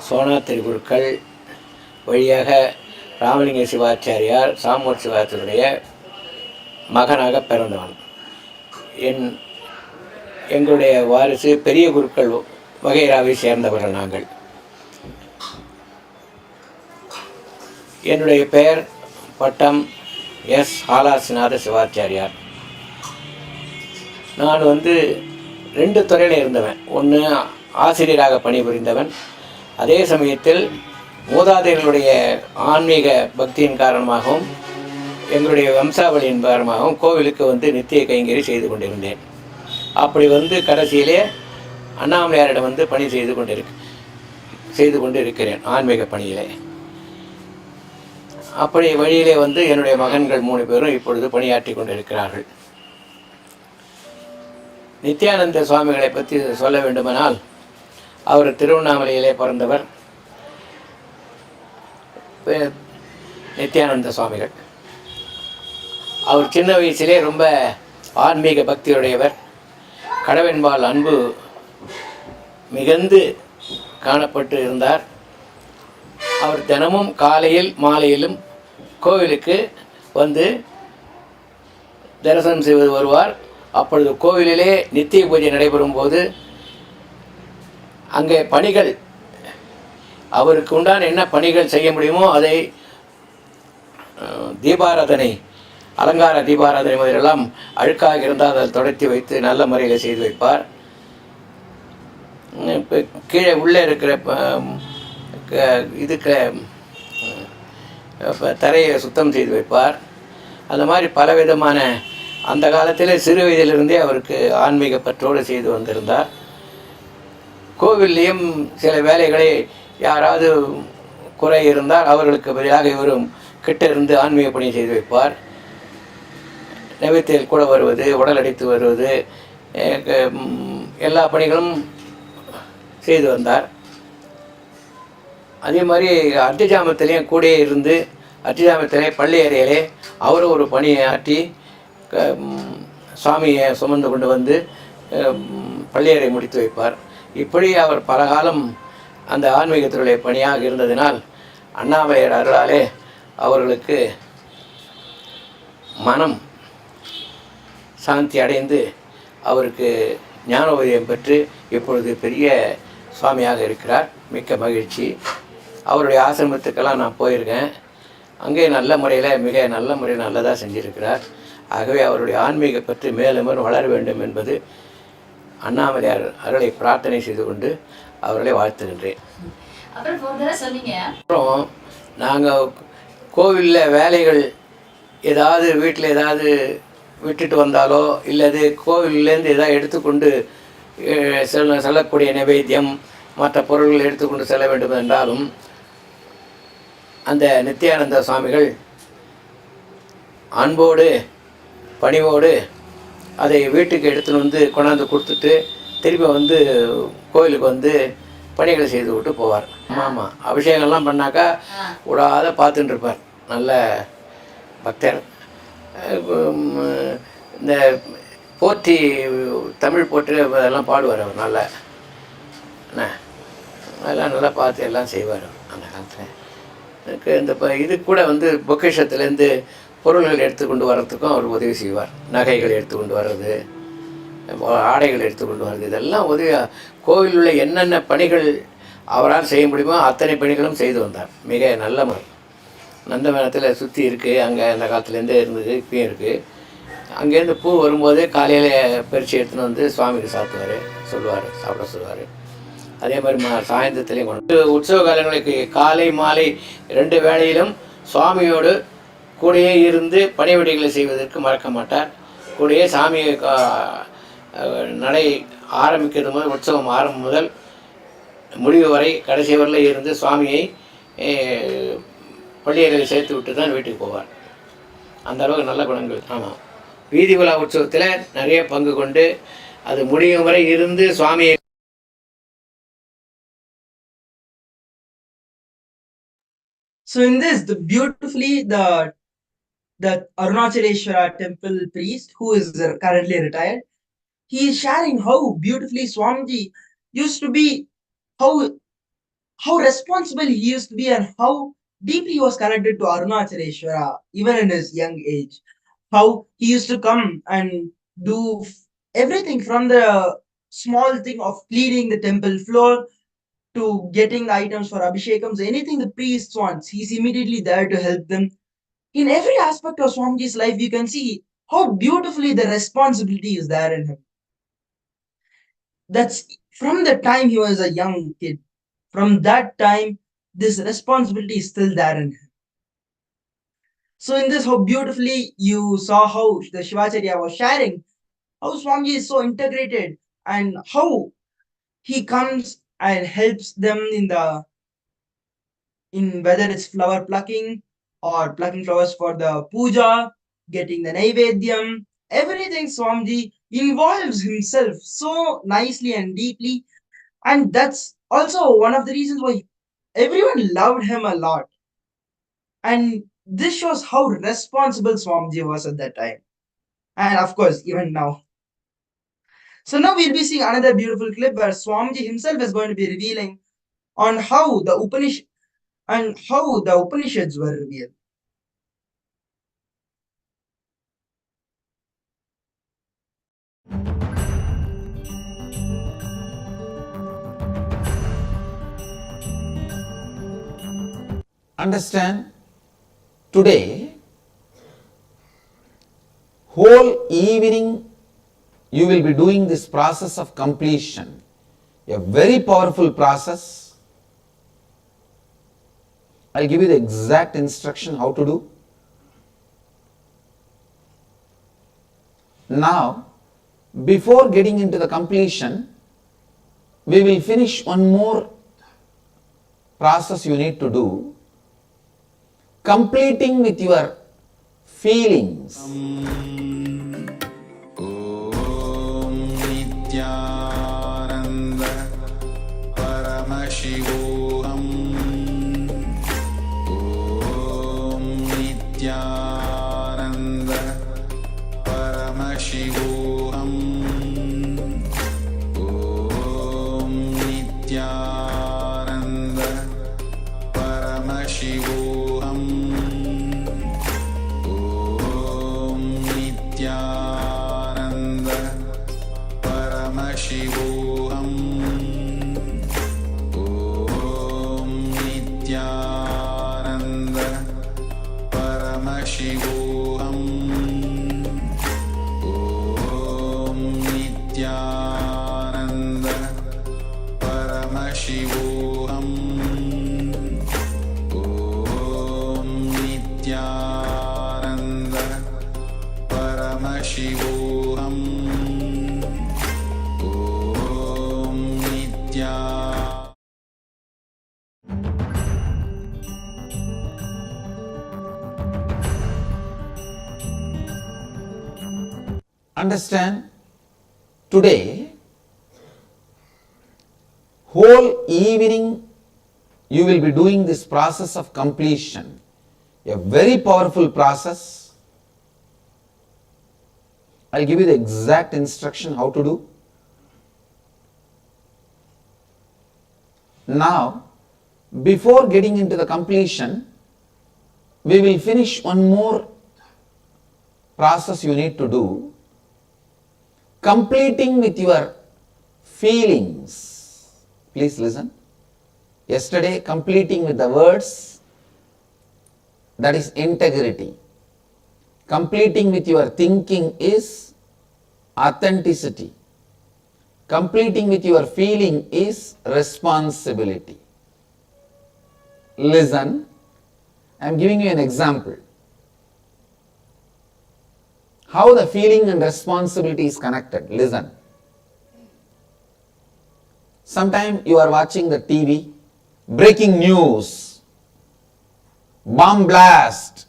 சோனாத்திரி குருக்கள் வழியாக ராமலிங்க சிவாச்சாரியார் சாமூர் சிவாச்சாரியுடைய மகனாக பிறந்தவன். எங்களுடைய வாரிசு பெரிய குருக்கள் வகைராவை சேர்ந்தவர்கள் நாங்கள். என்னுடைய பெயர் பட்டம் எஸ் ஹாலாசிநாத சிவாச்சாரியார். நான் 2 துறையில் இருந்தவன். ஒன்று ஆசிரியராக பணிபுரிந்தவன். அதே சமயத்தில் மூதாதையர்களுடைய ஆன்மீக பக்தியின் காரணமாகவும் எங்களுடைய வம்சாவளியின் காரணமாகவும் கோவிலுக்கு நித்திய கைங்கறி செய்து கொண்டிருந்தேன். அப்படி கடைசியிலே அண்ணாமலையாரிடம் பணி செய்து கொண்டிருக்கிறேன் ஆன்மீக பணியிலே. அப்படி வழியிலே என்னுடைய மகன்கள் 3 பேரும் இப்பொழுது பணியாற்றி கொண்டிருக்கிறார்கள். நித்யானந்த சுவாமிகளை பற்றி சொல்ல வேண்டுமானால் அவர் திருவண்ணாமலையிலே பிறந்தவர். நித்யானந்த சுவாமிகள் அவர் சின்ன வயசிலே ரொம்ப ஆன்மீக பக்தியுடையவர். கடவென்பால் அன்பு மிகுந்து காணப்பட்டு இருந்தார். அவர் தினமும் காலையில் மாலையிலும் கோவிலுக்கு தரிசனம் செய்வது வருவார். அப்பொழுது கோவிலிலே நித்திய பூஜை நடைபெறும் போது அங்கே பணிகள் அவருக்கு உண்டான என்ன பணிகள் செய்ய முடியுமோ அதை தீபாராதனை அலங்கார தீபாராதனை முதலெல்லாம் அழுக்காக இருந்தால் அதை தொடர்த்தி வைத்து நல்ல முறையில் செய்து வைப்பார். இப்போ கீழே உள்ளே இருக்கிற இதுக்கு தரையை சுத்தம் செய்து வைப்பார். அந்த மாதிரி பலவிதமான அந்த காலத்தில் சிறு வயதிலிருந்தே அவருக்கு ஆன்மீக பற்றோடு செய்து வந்திருந்தார். கோவில்லையும் சில வேலைகளை யாராவது குறை இருந்தால் அவர்களுக்கு பதிலாக இவரும் கிட்ட இருந்து ஆன்மீக பணி செய்து வைப்பார். நைவேத்தியில் கூட வருவது, உடல் அடித்து வருவது, எல்லா பணிகளும் செய்து வந்தார். அதே மாதிரி அர்த்தஜாமத்திலையும் கூட இருந்து அர்த்தஜாமத்திலே பள்ளி அறையிலே அவரும் ஒரு பணியாற்றி சுவாமியை சுமந்து கொண்டு பள்ளியறை முடித்து வைப்பார். இப்படி அவர் பல காலம் அந்த ஆன்மீகத்தினுடைய பணியாக இருந்ததினால் அண்ணாமலையார் அருளாலே அவர்களுக்கு மனம் சாந்தி அடைந்து அவருக்கு ஞானோதயம் பெற்று இப்பொழுது பெரிய சுவாமியாக இருக்கிறார். மிக்க மகிழ்ச்சி. அவருடைய ஆசிரமத்துக்கெல்லாம் நான் போயிருக்கேன். அங்கே நல்ல முறையில் மிக நல்ல முறையில் நல்லதாக செஞ்சிருக்கிறார். ஆகவே அவருடைய ஆன்மீக பற்றி மேலும் வளர வேண்டும் என்பது அண்ணாமலையார் அருளை பிரார்த்தனை செய்து கொண்டு அவர்களை வாழ்த்துகின்றேன். அப்புறம் நாங்கள் கோவிலில் வேலைகள் ஏதாவது வீட்டில் ஏதாவது விட்டுட்டு வந்தாலோ இல்லது கோவிலேருந்து ஏதாவது எடுத்துக்கொண்டு செல்லக்கூடிய நைவேத்தியம் மற்ற பொருள்கள் எடுத்துக்கொண்டு செல்ல வேண்டும் என்றாலும் அந்த நித்யானந்த சுவாமிகள் அன்போடு பணிவோடு அதை வீட்டுக்கு எடுத்துன்னு வந்து கொண்டாந்து கொடுத்துட்டு திருப்பி வந்து கோயிலுக்கு வந்து பணிகளை செய்து விட்டு போவார். ஆமாம், அபிஷேகம்லாம் பண்ணாக்கா விடாத பார்த்துட்டு இருப்பார். நல்ல பக்தர். இந்த போற்றி தமிழ் போற்றி அதெல்லாம் பாடுவார் அவர். நல்லா என்ன அதெல்லாம் நல்லா பார்த்து எல்லாம் செய்வார் அந்த காலத்தில். எனக்கு இந்த இது கூட வந்து பொக்கிஷத்துலேருந்து பொருள்கள் எடுத்துக்கொண்டு வர்றதுக்கும் அவர் உதவி செய்வார். நகைகள் எடுத்துக்கொண்டு வர்றது, ஆடைகள் எடுத்துக்கொண்டு வர்றது, இதெல்லாம் உதவி. கோவிலில் உள்ள என்னென்ன பணிகள் அவரால் செய்ய முடியுமோ அத்தனை பணிகளும் செய்து வந்தார். மிக நல்ல முறை. நந்தவனத்தில் சுற்றி இருக்குது, அங்கே அந்த காலத்துலேருந்தே இருந்தது, இப்பயும் இருக்குது. அங்கேருந்து பூ வரும்போதே காலையில் பறித்து எடுத்துன்னு வந்து சுவாமிக்கு சாத்துவார், சொல்லுவார், சாப்பிட சொல்லுவார். அதே மாதிரி சாயந்தரத்துலேயும் கொண்டு உற்சவ காலங்களுக்கு காலை மாலை 2 வேளையிலும் சுவாமியோடு கூடையே இருந்து பணிவிடைகளை செய்வதற்கு மறக்க மாட்டார். கூடையே சாமியை நடை ஆரம்பிக்கிறது முதல், உற்சவம் ஆரம்பம் முதல் முடிவு வரை கடைசி வரல இருந்து சுவாமியை பள்ளியறையில் சேர்த்து விட்டு தான் வீட்டுக்கு போவார். அந்த அளவுக்கு நல்ல குணங்கள். ஆமாம், வீதி விழா உற்சவத்தில் நிறைய பங்கு கொண்டு அது முடியும் வரை இருந்து சுவாமியை. So in this, the Arunachaleshwara temple priest, who is currently retired, he is sharing how beautifully Swamiji used to be, how responsible he used to be, and how deeply he was connected to Arunachaleshwara even in his young age. How he used to come and do everything from the small thing of cleaning the temple floor to getting the items for abhishekams, anything the priest wants, he's immediately there to help them. In every aspect of Swamiji's life, you can see how beautifully the responsibility is there in him. That's from the time he was a young kid. From that time, this responsibility is still there in him. So in this, how beautifully you saw how the Shivacharya was sharing how Swamiji is so integrated and how he comes and helps them in whether it's flower plucking or plucking flowers for the puja, getting the naivedyam, everything Swamiji involves himself so nicely and deeply. And that's also one of the reasons why everyone loved him a lot. And this shows how responsible Swamiji was at that time. And of course, even now. So now we'll be seeing another beautiful clip where Swamiji himself is going to be revealing on how the Upanishads were revealed. Understand, today, whole evening you will be doing this process of completion, a very powerful process. I'll give you the exact instruction how to do. Now, before getting into the completion, we will finish one more process you need to do, completing with your feelings. Nithyananda Paramashivoham Om Nithyananda Paramashivoham Om Nithyananda Paramashivoham Om Nithyananda Paramashivoham Om Nithyananda Paramashivoham Om Nithyananda Paramashivoham Om Nithyananda Paramashivoham Om Nithyananda. Understand? Today, whole evening you will be doing this process of completion. A very powerful process. I'll give you the exact instruction how to do. Now, before getting into the completion, we will finish one more process you need to do. Completing with your feelings. Please listen. Yesterday, completing with the words, that is integrity. Completing with your thinking is authenticity. Completing with your feeling is responsibility. Listen, I am giving you an example. How the feeling and responsibility is connected. Listen. Sometime you are watching the TV, breaking news, bomb blast,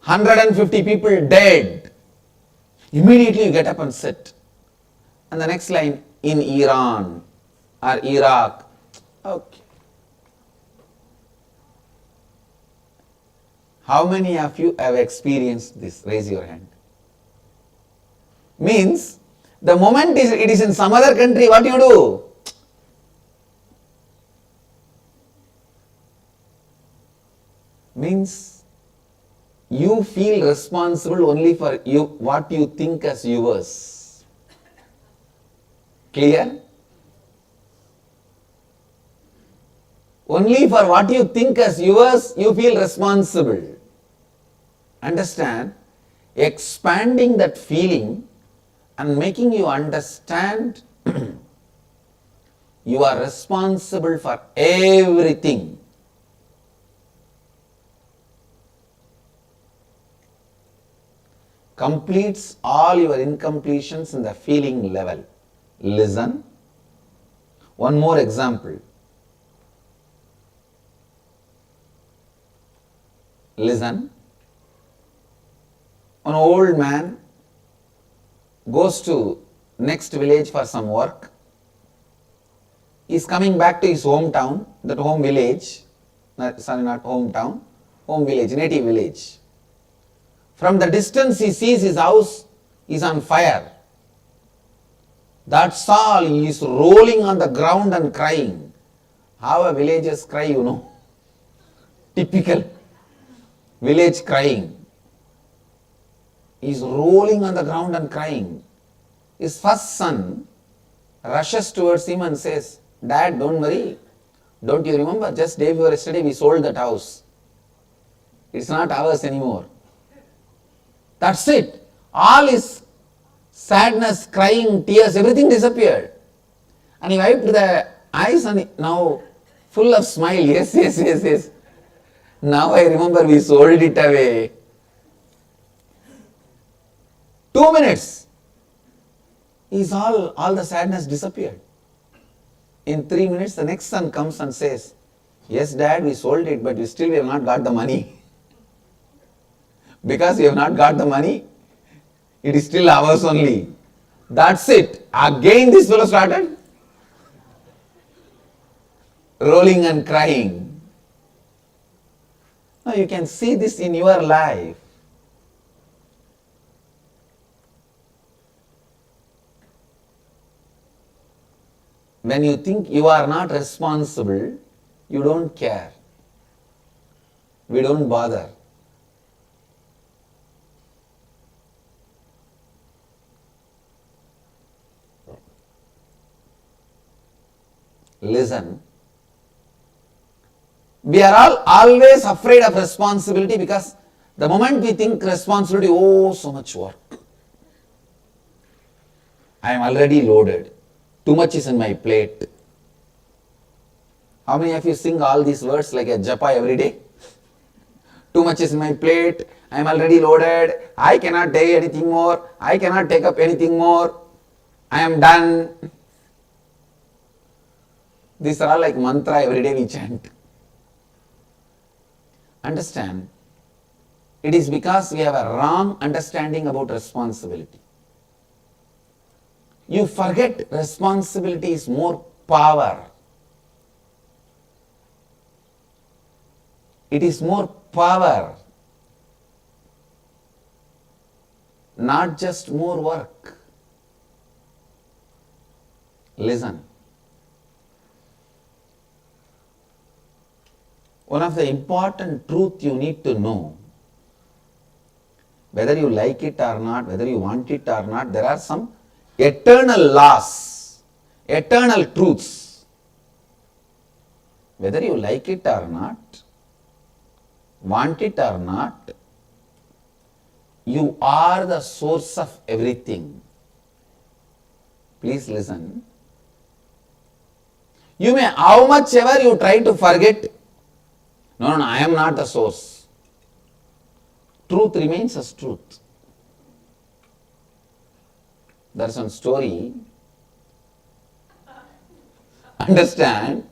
150 people dead. Immediately you get up and sit. And the next line, in Iran or Iraq. Okay. How many of you have experienced this? Raise your hand. Means, the moment it is in some other country, what you do? Means, you feel responsible only for you, what you think as yours. Clear? Only for what you think as yours, you feel responsible. Understand? Expanding that feeling and making you understand you are responsible for everything. Completes all your incompletions in the feeling level. Listen. One more example. Listen. An old man goes to next village for some work. He is coming back to his hometown, that home village, not hometown, home village, native village. From the distance he sees his house is on fire. That's all, he is rolling on the ground and crying. How a villagers cry, you know. Typical village crying. He is rolling on the ground and crying. His first son rushes towards him and says, Dad, don't worry. Don't you remember, just day before yesterday we sold that house. It's not ours anymore. That's it. All his sadness, crying, tears, everything disappeared. And he wiped the eyes and now full of smile. Yes, yes, yes, yes. Now I remember we sold it away. 2 minutes. All the sadness disappeared. In 3 minutes, the next son comes and says, yes, Dad, we sold it, but we have not got the money. Because we have not got the money, it is still ours only. That's it. Again this fellow started rolling and crying. Now you can see this in your life. When you think you are not responsible, you don't care. We don't bother. Listen. We are all always afraid of responsibility because the moment we think responsibility, oh, so much work. I am already loaded. Too much is in my plate. How many of you sing all these words like a japa every day? Too much is in my plate. I am already loaded, I cannot take anything more, I cannot take up anything more, I am done. These are all like mantra every day we chant. Understand? It is because we have a wrong understanding about responsibility. You forget responsibility is more power. It is more power, not just more work. Listen. One of the important truth you need to know, whether you like it or not, whether you want it or not, there are some eternal laws, eternal truths. Whether you like it or not, want it or not, you are the source of everything. Please listen. You may, how much ever you try to forget, no, I am not the source. Truth remains as truth. There is one story. Understand?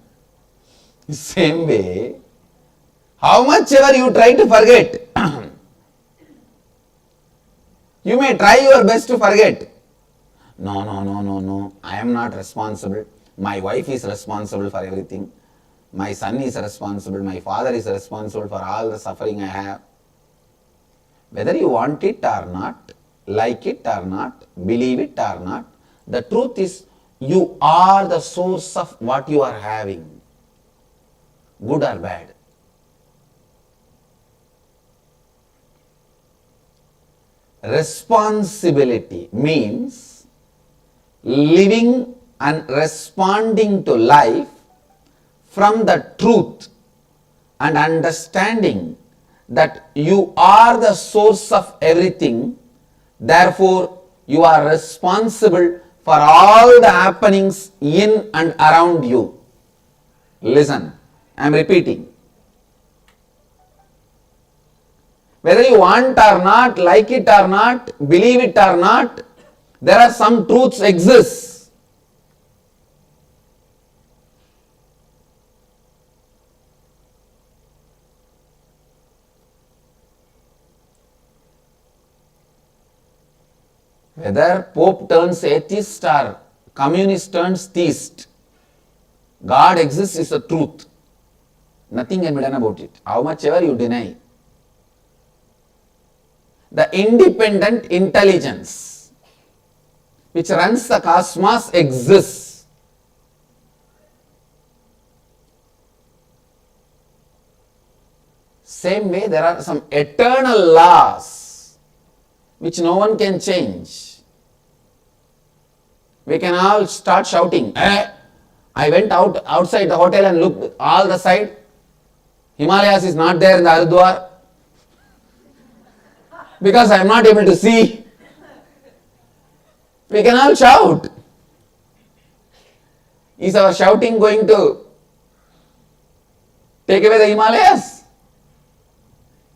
Same way, how much ever you try to forget, you may try your best to forget. No, I am not responsible. My wife is responsible for everything. My son is responsible. My father is responsible for all the suffering I have. Whether you want it or not, like it or not, believe it or not, the truth is you are the source of what you are having, good or bad. Responsibility means living and responding to life from the truth and understanding that you are the source of everything, therefore you are responsible for all the happenings in and around you. Listen, I am repeating. Whether you want or not, like it or not, believe it or not, there are some truths exist. Whether Pope turns atheist or communist turns theist, God exists is the truth. Nothing can be done about it, how much ever you deny. The independent intelligence which runs the cosmos exists. Same way, there are some eternal laws which no one can change. We can all start shouting, I went outside the hotel and looked all the side. Himalayas is not there in the Haridwar because I am not able to see. We can all shout. Is our shouting going to take away the Himalayas?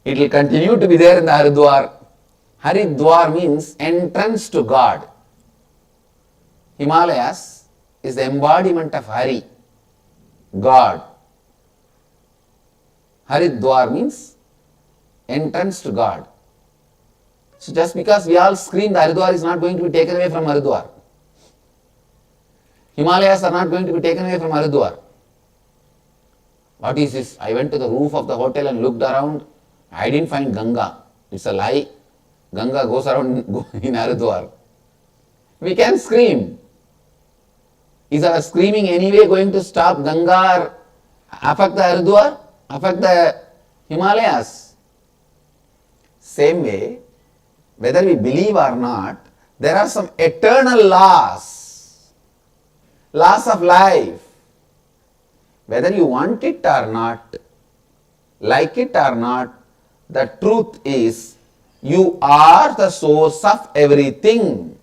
It will continue to be there in the Haridwar. Haridwar means entrance to God. Himalayas is the embodiment of Hari, God. Haridwar means entrance to God. So just because we all scream, the Haridwar is not going to be taken away from Haridwar. Himalayas are not going to be taken away from Haridwar. What is this? I went to the roof of the hotel and looked around. I didn't find Ganga. It's a lie. Ganga goes around in Haridwar. We can scream. Is our screaming anyway going to stop Ganga or affect the Haridwar? Affect the Himalayas? Same way, whether we believe or not, there are some eternal laws, laws of life. Whether you want it or not, like it or not, the truth is you are the source of everything.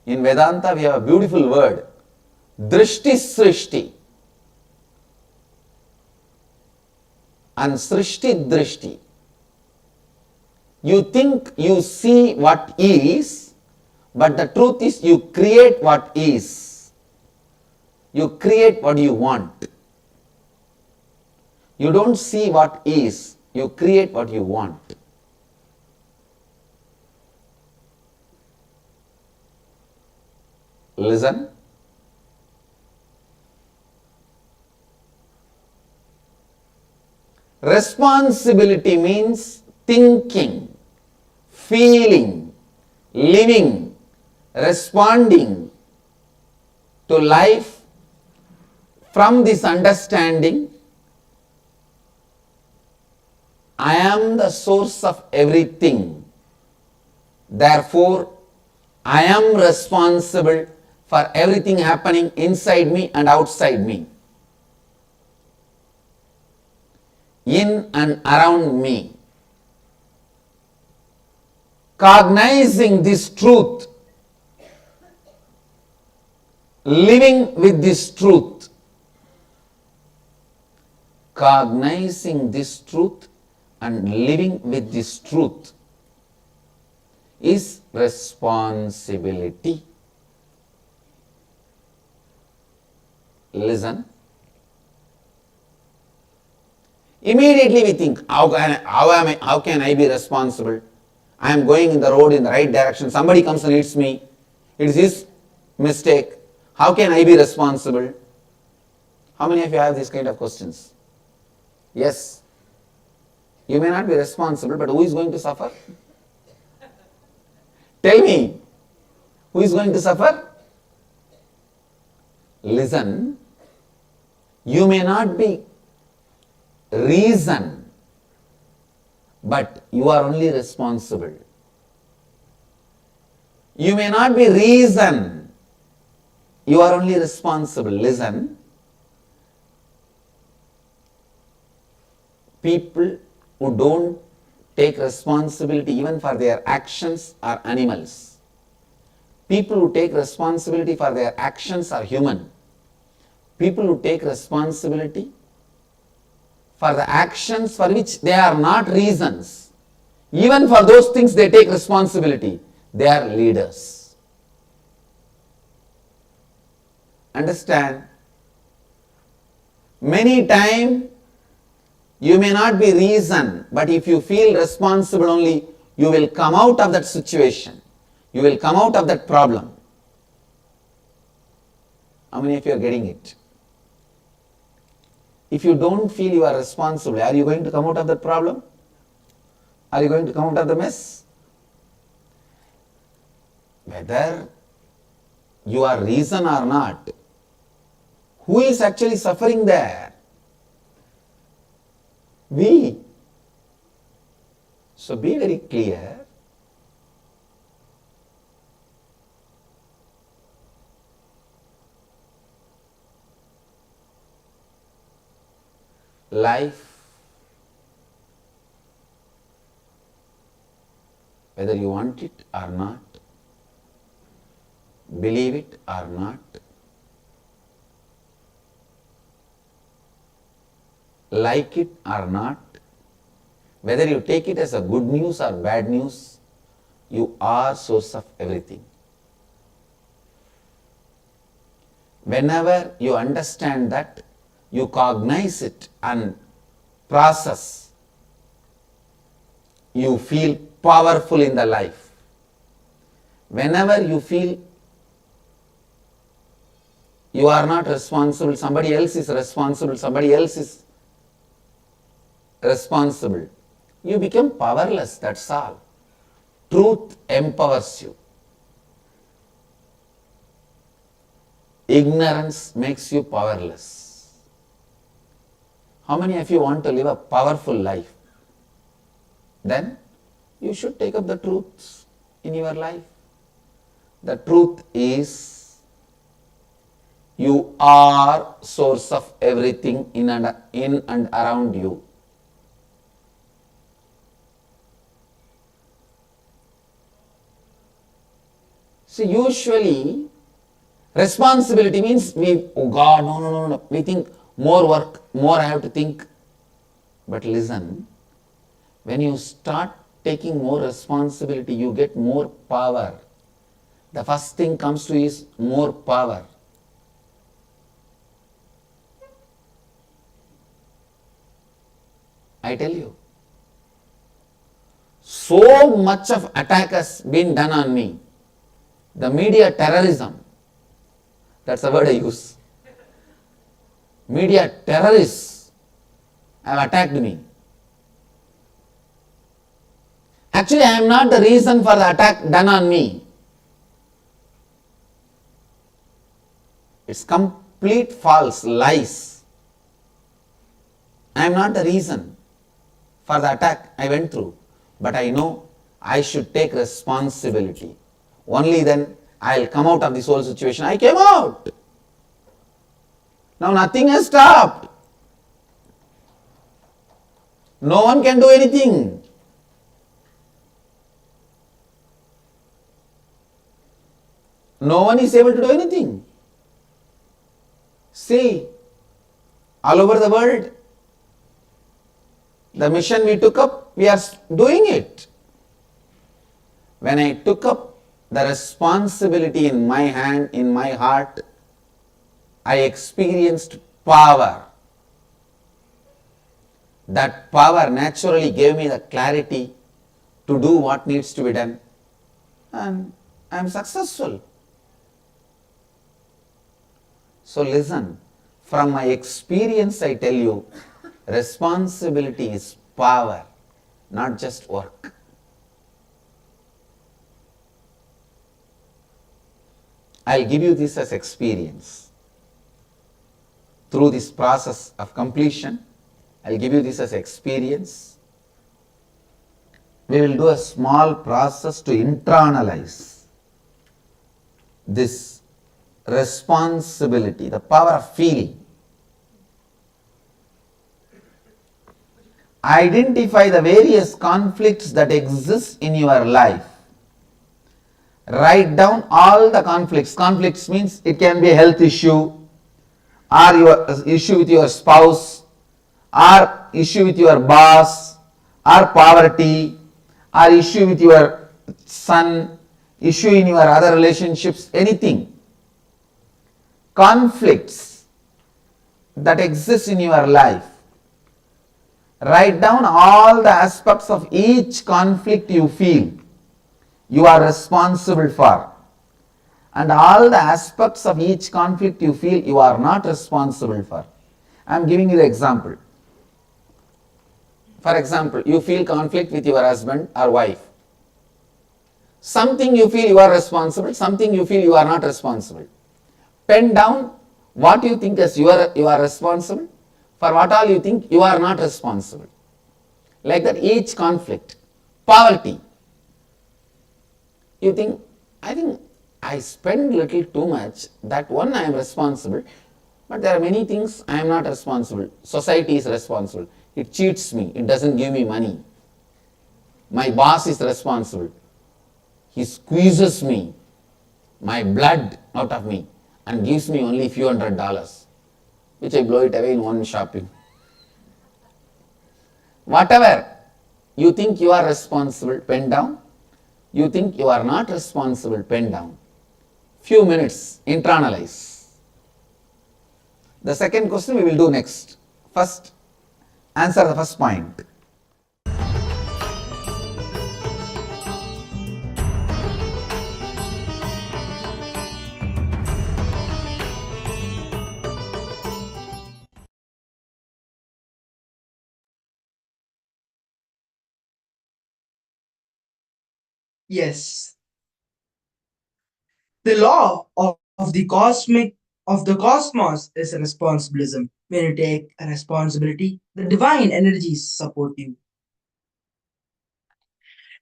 In Vedanta we have a beautiful word, Drishti Srishti. and Srishti Drishti. You think you see what is, but the truth is you create what is. You create what you want. You don't see what is, you create what you want. Listen. Responsibility means thinking, feeling, living, responding to life from this understanding. I am the source of everything. Therefore, I am responsible for everything happening inside me and outside me, in and around me. Cognizing this truth, living with this truth, cognizing this truth and living with this truth is responsibility. Listen. Immediately we think, how can I be responsible? I am going in the road in the right direction. Somebody comes and hits me. It is his mistake. How can I be responsible? How many of you have these kind of questions? Yes. You may not be responsible, but who is going to suffer? Tell me, who is going to suffer? Listen, you may not be reason, but you are only responsible. You may not be reason, you are only responsible. Listen, people who don't take responsibility even for their actions are animals. People who take responsibility for their actions are human. People who take responsibility for the actions for which they are not reasons, even for those things they take responsibility, they are leaders. Understand? Many times you may not be reason, but if you feel responsible only, you will come out of that situation. You will come out of that problem. How many of you are getting it? If you don't feel you are responsible, are you going to come out of that problem? Are you going to come out of the mess? Whether you are reason or not, who is actually suffering there? We. So be very clear. Life, whether you want it or not, believe it or not, like it or not, whether you take it as a good news or bad news, you are source of everything. Whenever you understand that, you cognize it and process, you feel powerful in the life. Whenever you feel you are not responsible, somebody else is responsible, you become powerless, that's all. Truth empowers you. Ignorance makes you powerless. How many of you want to live a powerful life? Then you should take up the truths in your life. The truth is, you are source of everything in and around you. So usually, responsibility means oh God, no. We think more work, more I have to think. But listen, when you start taking more responsibility, you get more power. The first thing comes to is more power. I tell you, so much of attack has been done on me. The media terrorism, that's the word I use. Media terrorists have attacked me. Actually, I am not the reason for the attack done on me. It's complete false, lies. I am not the reason for the attack I went through. But I know I should take responsibility. Only then I will come out of this whole situation. I came out. Now nothing has stopped. No one can do anything. No one is able to do anything. See, all over the world, the mission we took up, we are doing it. When I took up the responsibility in my hand, in my heart, I experienced power. That power naturally gave me the clarity to do what needs to be done. And I am successful. So listen, from my experience I tell you, responsibility is power, not just work. I'll give you this as experience. Through this process of completion, I'll give you this as experience. We will do a small process to internalize this responsibility, the power of feeling. Identify the various conflicts that exist in your life. Write down all the conflicts. Conflicts means it can be a health issue, or your issue with your spouse, or issue with your boss, or poverty, or issue with your son, issue in your other relationships, anything. Conflicts that exist in your life. Write down all the aspects of each conflict you feel you are responsible for, and all the aspects of each conflict you feel you are not responsible for. I am giving you the example. For example, you feel conflict with your husband or wife. Something you feel you are responsible, something you feel you are not responsible. Pen down what you think as you are responsible, for what all you think you are not responsible. Like that, each conflict. Poverty. You think, I think I spend little too much, that one I am responsible, but there are many things I am not responsible. Society is responsible. It cheats me, it doesn't give me money. My boss is responsible. He squeezes me, my blood out of me, and gives me only few $100s, which I blow it away in one shopping. Whatever you think you are responsible, pen down. You think you are not responsible, pen down. Few minutes, internalize. The second question we will do next. First, answer the first point. Yes. The law of the cosmos is responsibilism. When you take a responsibility, the divine energies support you.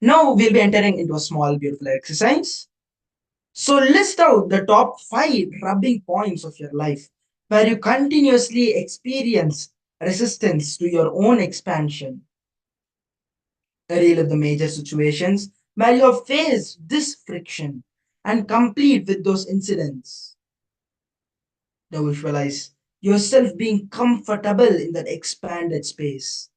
Now we'll be entering into a small beautiful exercise. So list out the top 5 rubbing points of your life where you continuously experience resistance to your own expansion. Relive the major situations where you have faced this friction and complete with those incidents. Now visualize yourself being comfortable in that expanded space.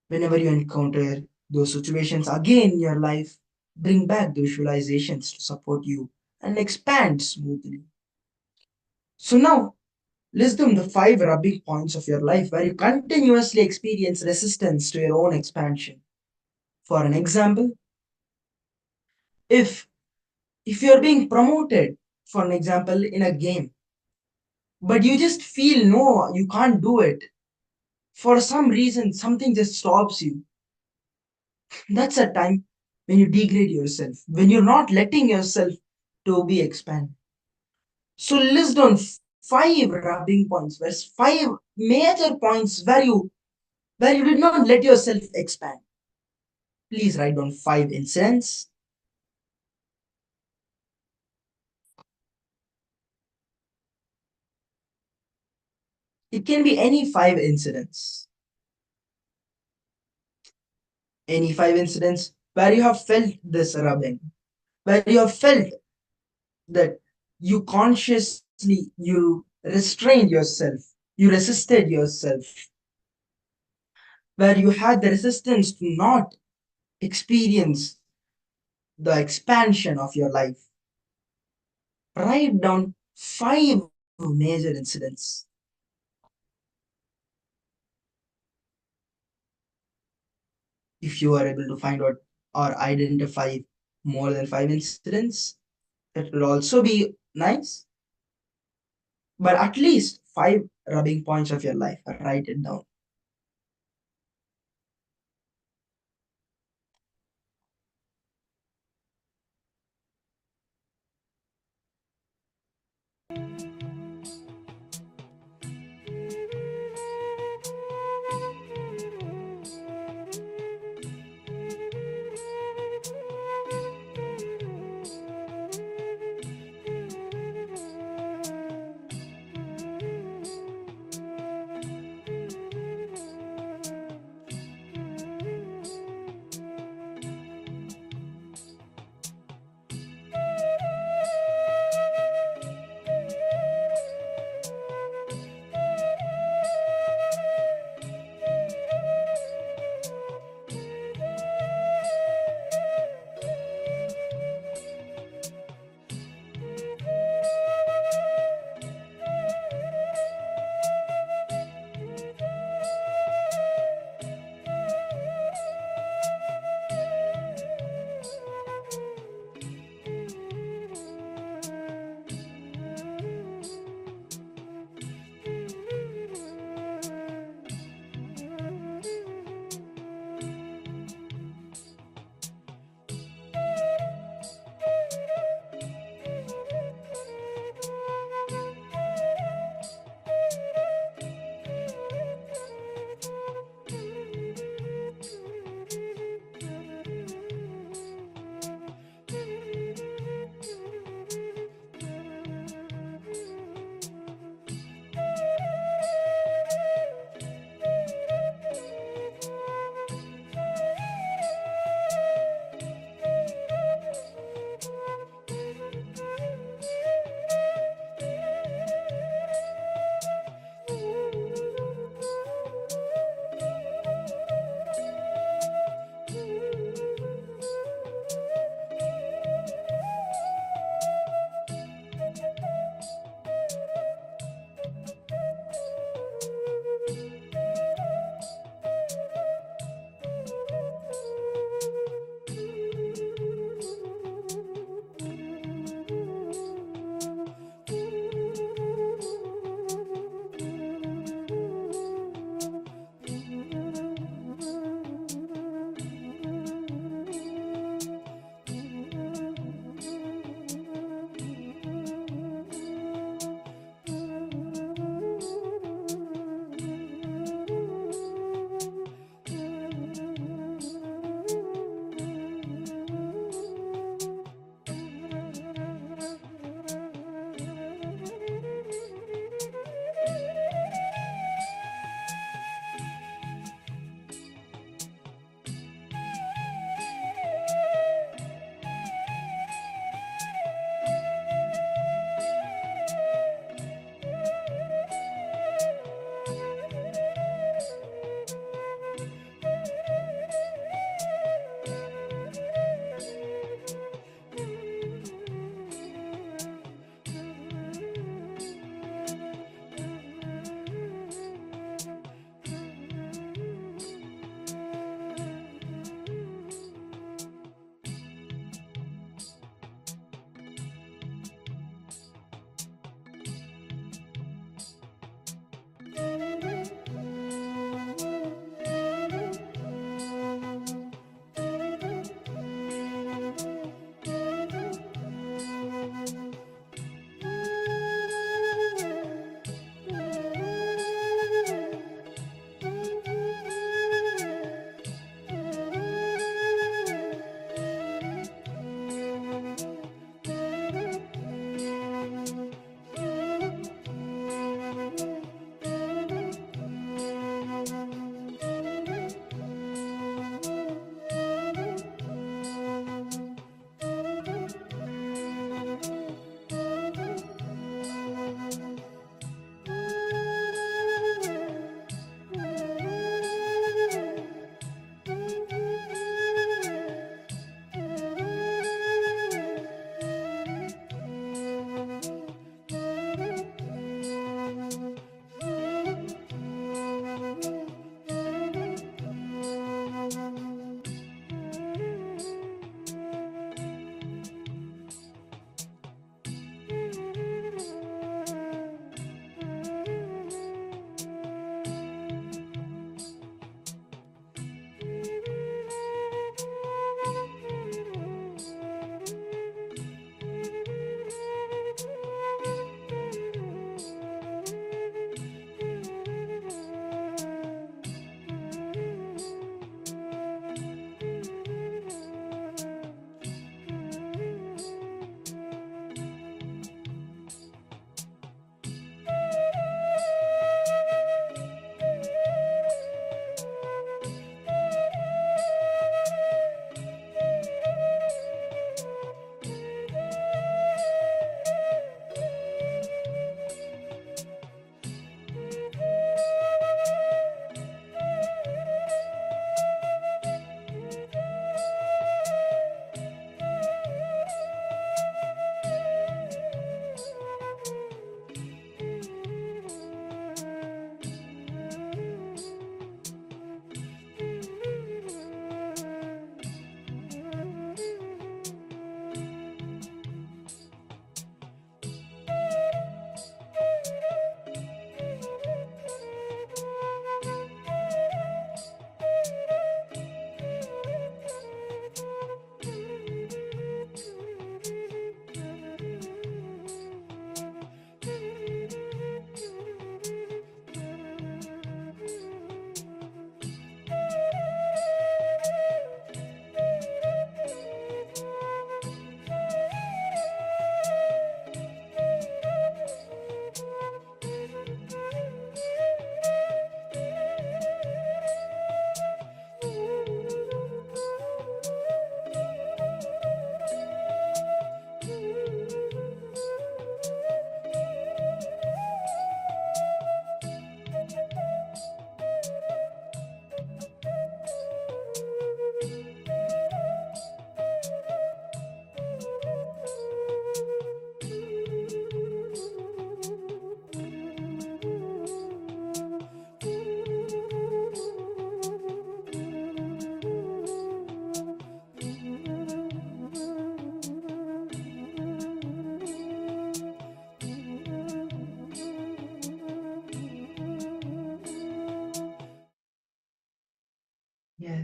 Whenever you encounter those situations again in your life, bring back the visualizations to support you and expand smoothly. So now, list down the 5 rubbing points of your life where you continuously experience resistance to your own expansion. For an example, if you're being promoted, for an example, in a game, but you just feel no, you can't do it. For some reason, something just stops you. That's a time when you degrade yourself, when you're not letting yourself to be expanded. So list down 5 rubbing points, where 5 major points where you did not let yourself expand. Please write down 5 incidents. It can be any 5 incidents. Any 5 incidents where you have felt this rubbing, where you have felt that you consciously you restrained yourself, you resisted yourself, where you had the resistance to not experience the expansion of your life. Write down 5 major incidents. If you are able to find out or identify more than 5 incidents, it will also be nice. But at least 5 rubbing points of your life, write it down.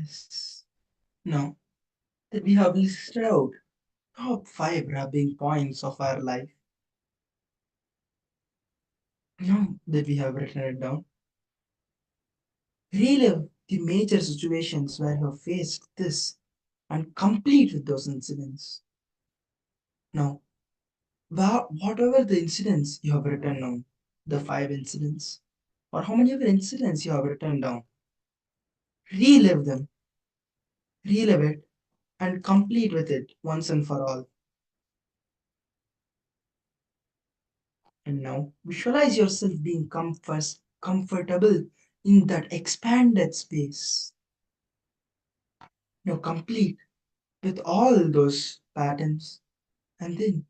Yes. Now that we have listed out top 5 rubbing points of our life, now that we have written it down, relive the major situations where you have faced this and complete with those incidents. Now, whatever the incidents you have written down, the 5 incidents, or how many other incidents you have written down, relive them, relive it, and complete with it once and for all. And now visualize yourself being comfortable in that expanded space. Now complete with all those patterns, and then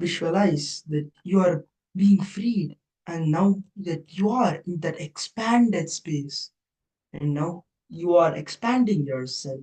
visualize that you are being freed, and now that you are in that expanded space, and now you are expanding yourself.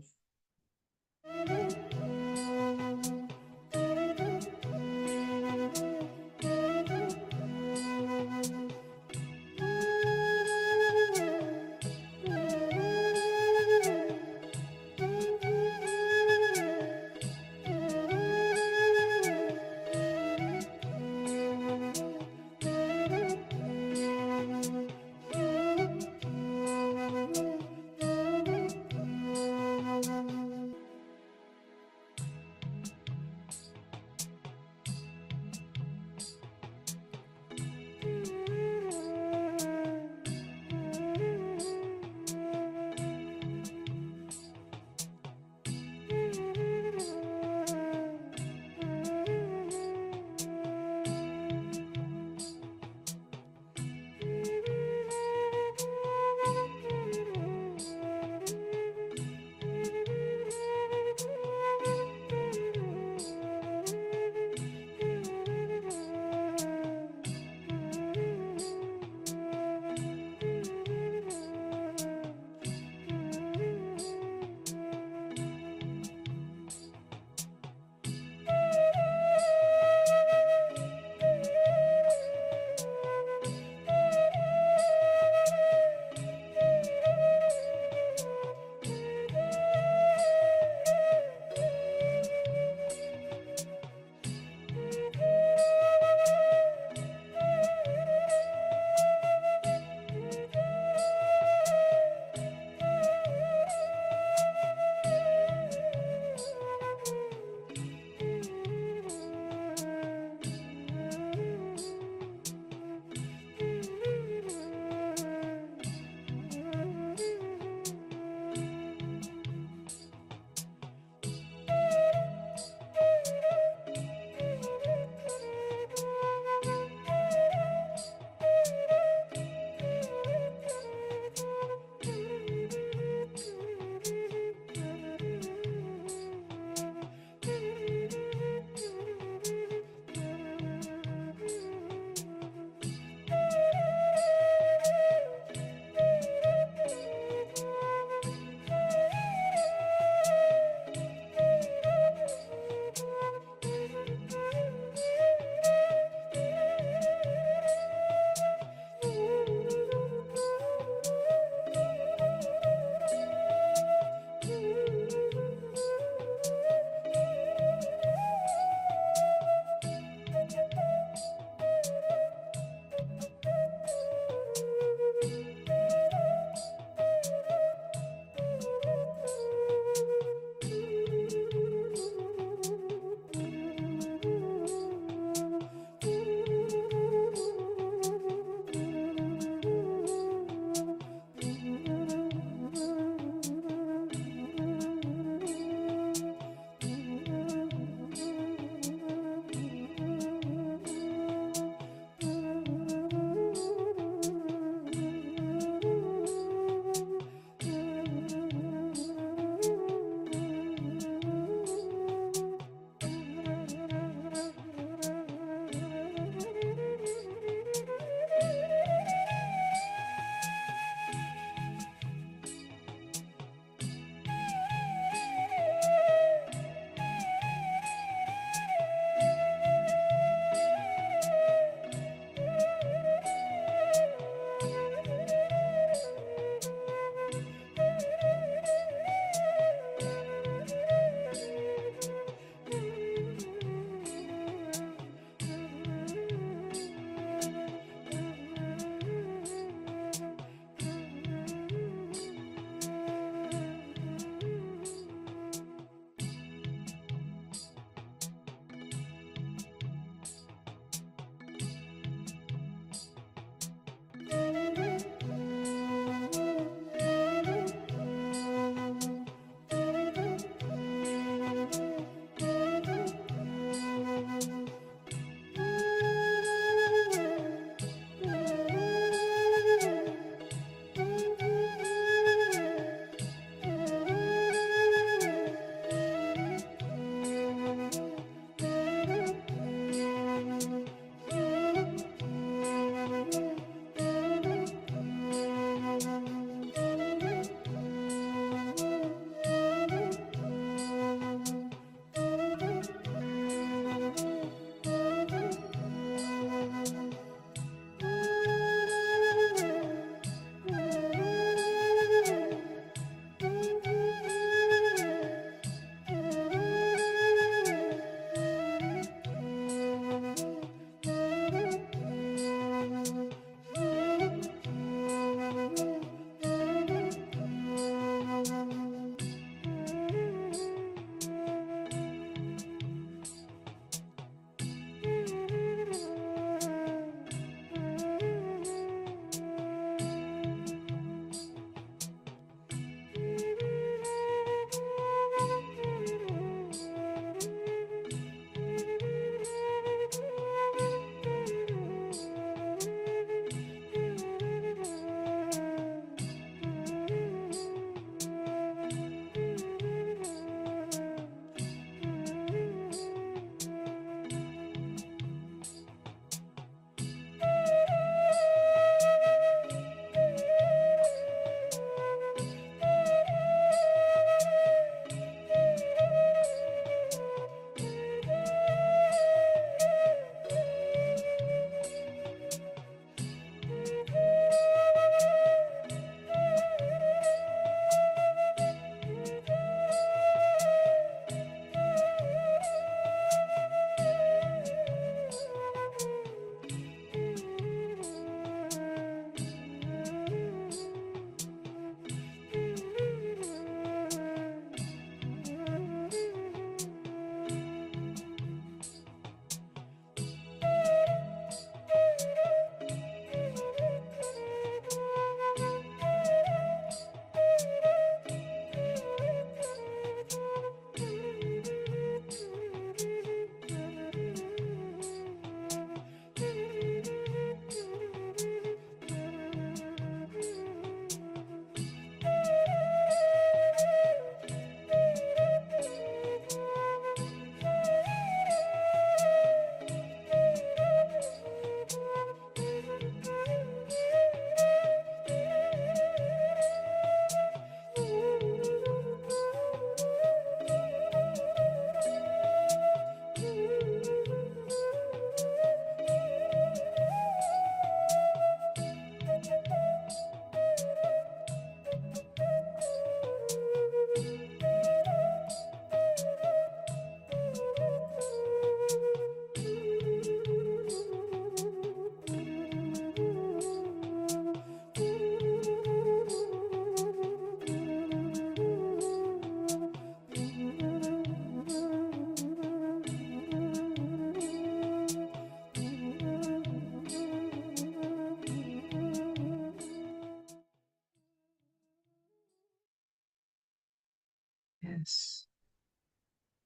awareness.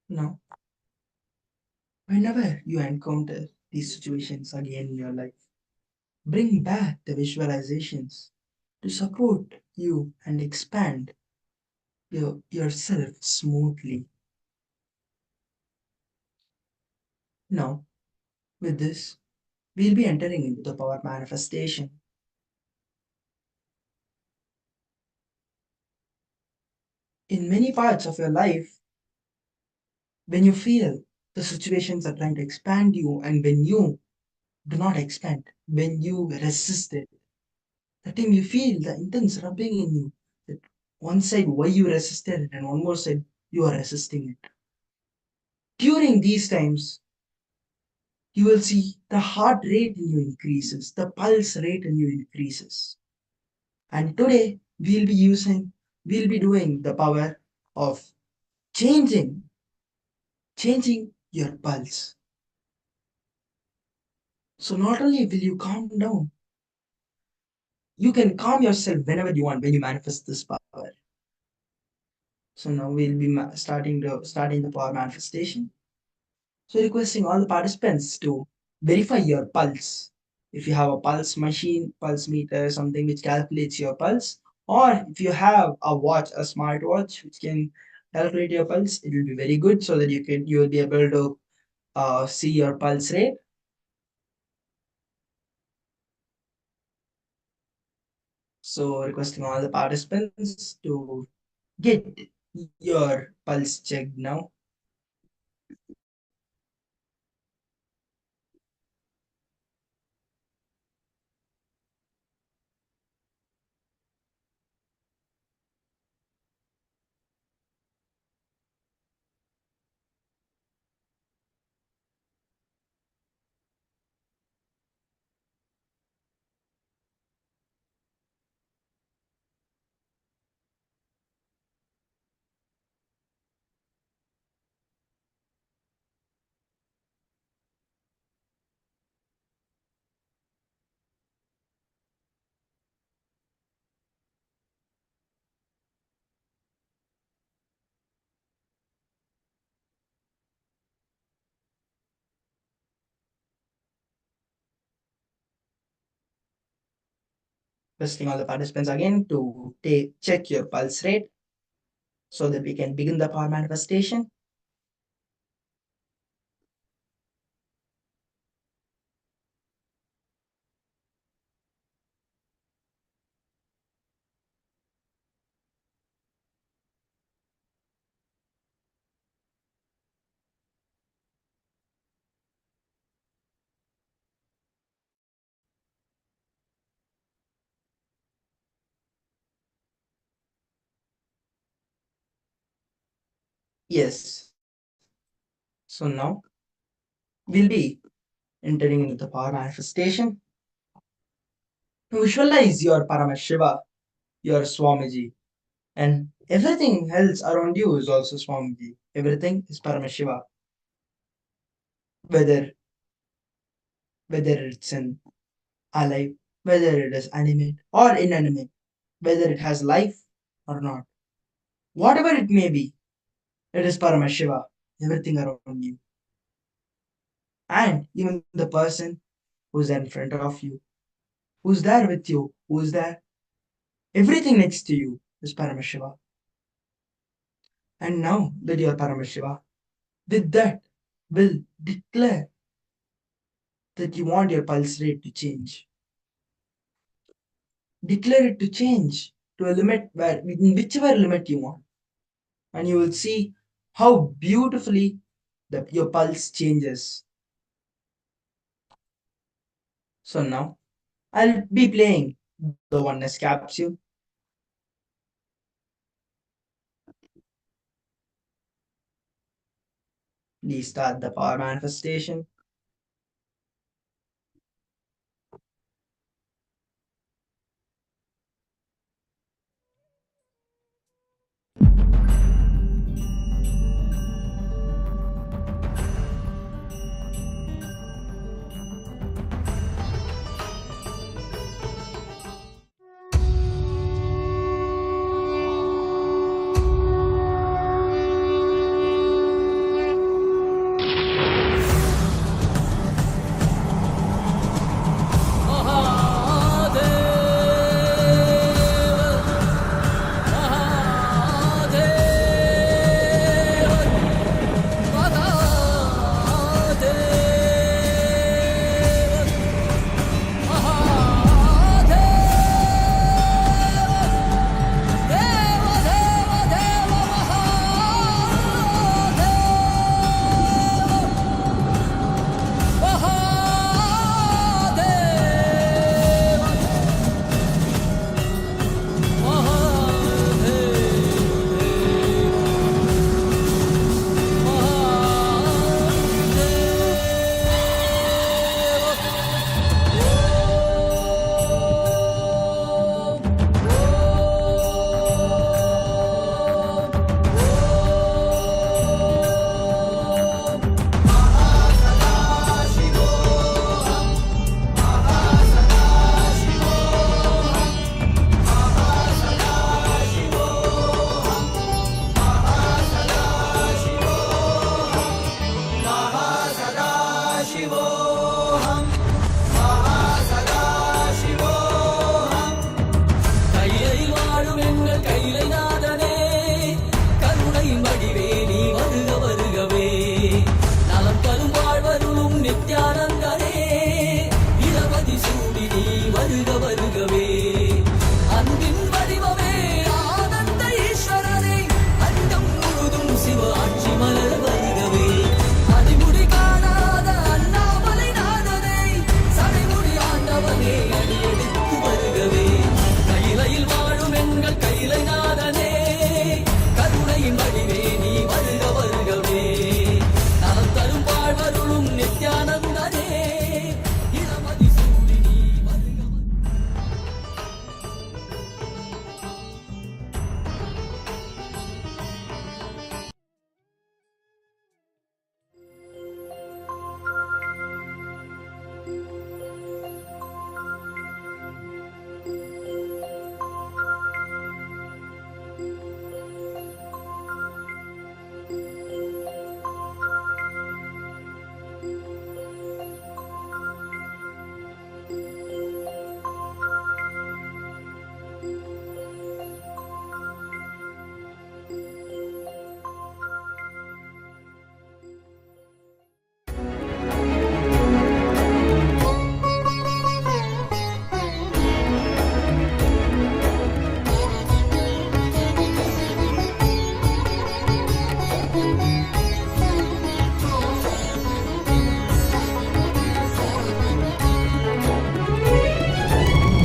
Now, whenever you encounter these situations again in your life, bring back the visualizations to support you and expand yourself smoothly. Now, with this, we'll be entering into the power manifestation. In many parts of your life, when you feel the situations are trying to expand you, and when you do not expand, when you resist it, that time you feel the intense rubbing in you. That one side why you resisted it, and one more side you are resisting it. During these times, you will see the heart rate in you increases, the pulse rate in you increases. And today we'll be doing the power of changing your pulse. So not only will you calm down, you can calm yourself whenever you want when you manifest this power. So now we'll be starting the power manifestation. So requesting all the participants to verify your pulse. If you have a pulse machine, pulse meter, something which calculates your pulse, or if you have a watch, a smartwatch which can calculate your pulse, it will be very good so that you will be able to see your pulse rate. So requesting all the participants to get your pulse checked now. Requesting all the participants again to check your pulse rate so that we can begin the power manifestation. Yes. So now we'll be entering into the power manifestation. Visualize your Paramashiva, your Swamiji, and everything else around you is also Swamiji. Everything is Paramashiva. Whether it's in alive, whether it is animate or inanimate, whether it has life or not, whatever it may be, it is Paramashiva. Everything around you, and even the person who's in front of you, who's there with you, who's there, everything next to you is Paramashiva. And now that you are Paramashiva, with that will declare that you want your pulse rate to change. Declare it to change to a limit where in whichever limit you want. And you will see how beautifully your pulse changes. So now I'll be playing the oneness capsule. Please start the power manifestation.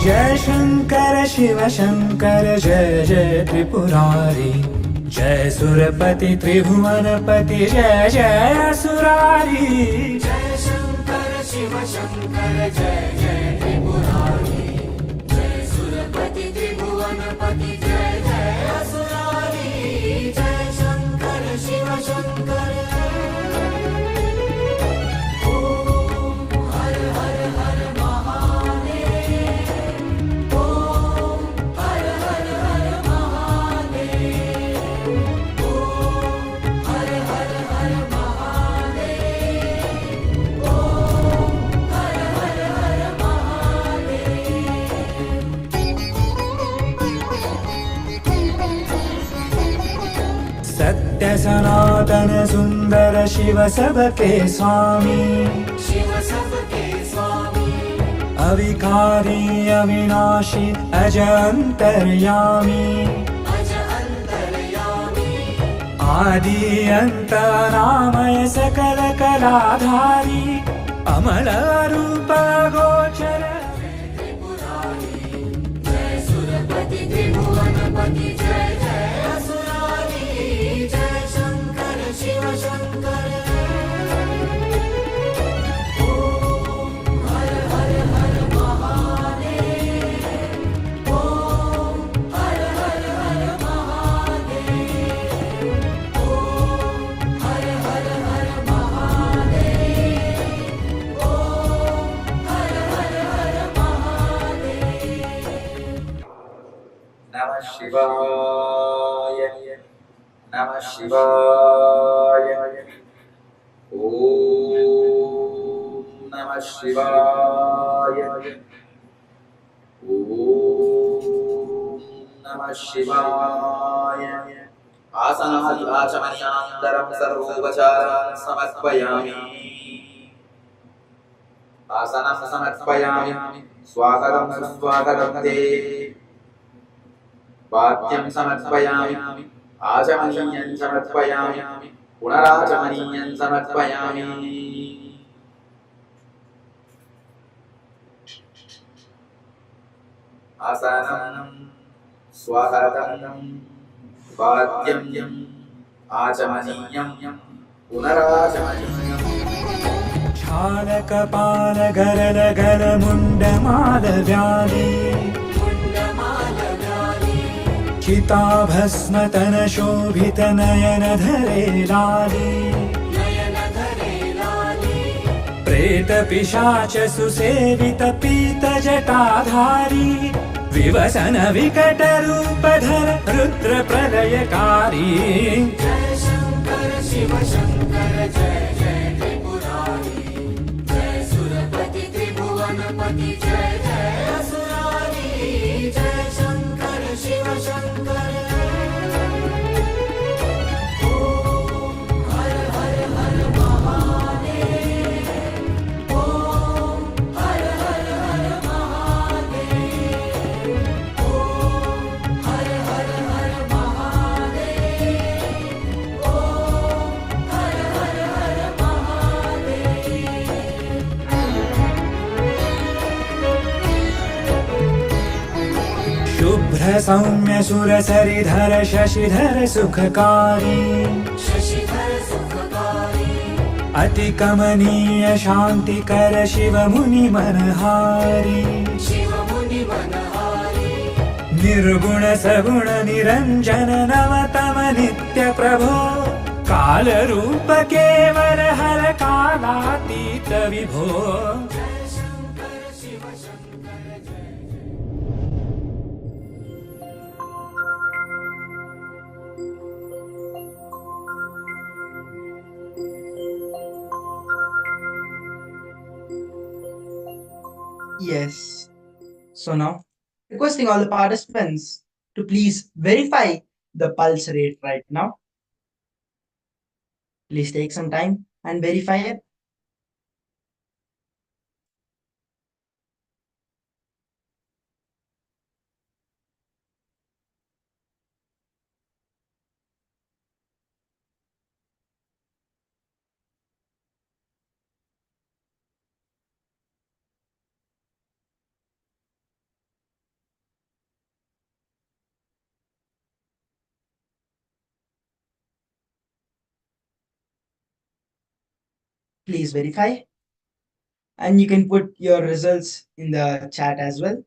जय शंकर शिव शंकर जय जय त्रिपुरारी जय सुरपति त्रिभुवनपति जय जय असुरारी जय शंकर शिव शंकर जय जय त्रिपुरारी जय सुरपति त्रिभुवनपति जय जय असुरारी जय शंकर शिव शंकर सत्य सनातन सुंदर शिव सबके स्वामी शिव सबके स्वामी अविकारी अविनाशी अज अंतर्यामी अज अंतर्यामी आदि अंत नामय सकल कलाधारी अमल रूप गोचर त्रिपुरारी जय सुरपति त्रिभुवनपति जय जय असुरारी जय Shankar Shiv Shankar Namah Shivaya, Namah Shivaya, Om Namah Shivaya, Om Namah Shivaya. Asanadi achamanyandaram sarvopacharam samarpayami. Asanam samarpayami, swagatam suswagatam te. वाक्यं समर्पयामि आचमनीयं समर्पयामि पुनराचमनीयं समर्पयामि आसनं स्वागतं वाक्यं आचमनीयं पुनराचमनीयं छालकपाल गरल गल मुण्डमाल व्याधि चिताभस्म तन शोभित नयन धरे लाली प्रेत पिशाच सुसेवित पीत जटाधारी विवसन विकट रूप धर रुद्र प्रलयकारी जय शंकर शिव शंकर जय जय त्रिपुरारी जय सुरपति त्रिभुवनपति जय जय असुरारी जय शंकर शिव शंकर शुभ्र सौम्य सुर सरिधर शशिधर सुखकारी अति कमनीय शांति कर शिव मुनि मनहारी निर्गुण सगुण निरंजन नवतम नित्य प्रभो काल रूप केवल हर कालातीत विभो Yes. So now, requesting all the participants to please verify the pulse rate right now. Please take some time and verify it. Please verify. And you can put your results in the chat as well.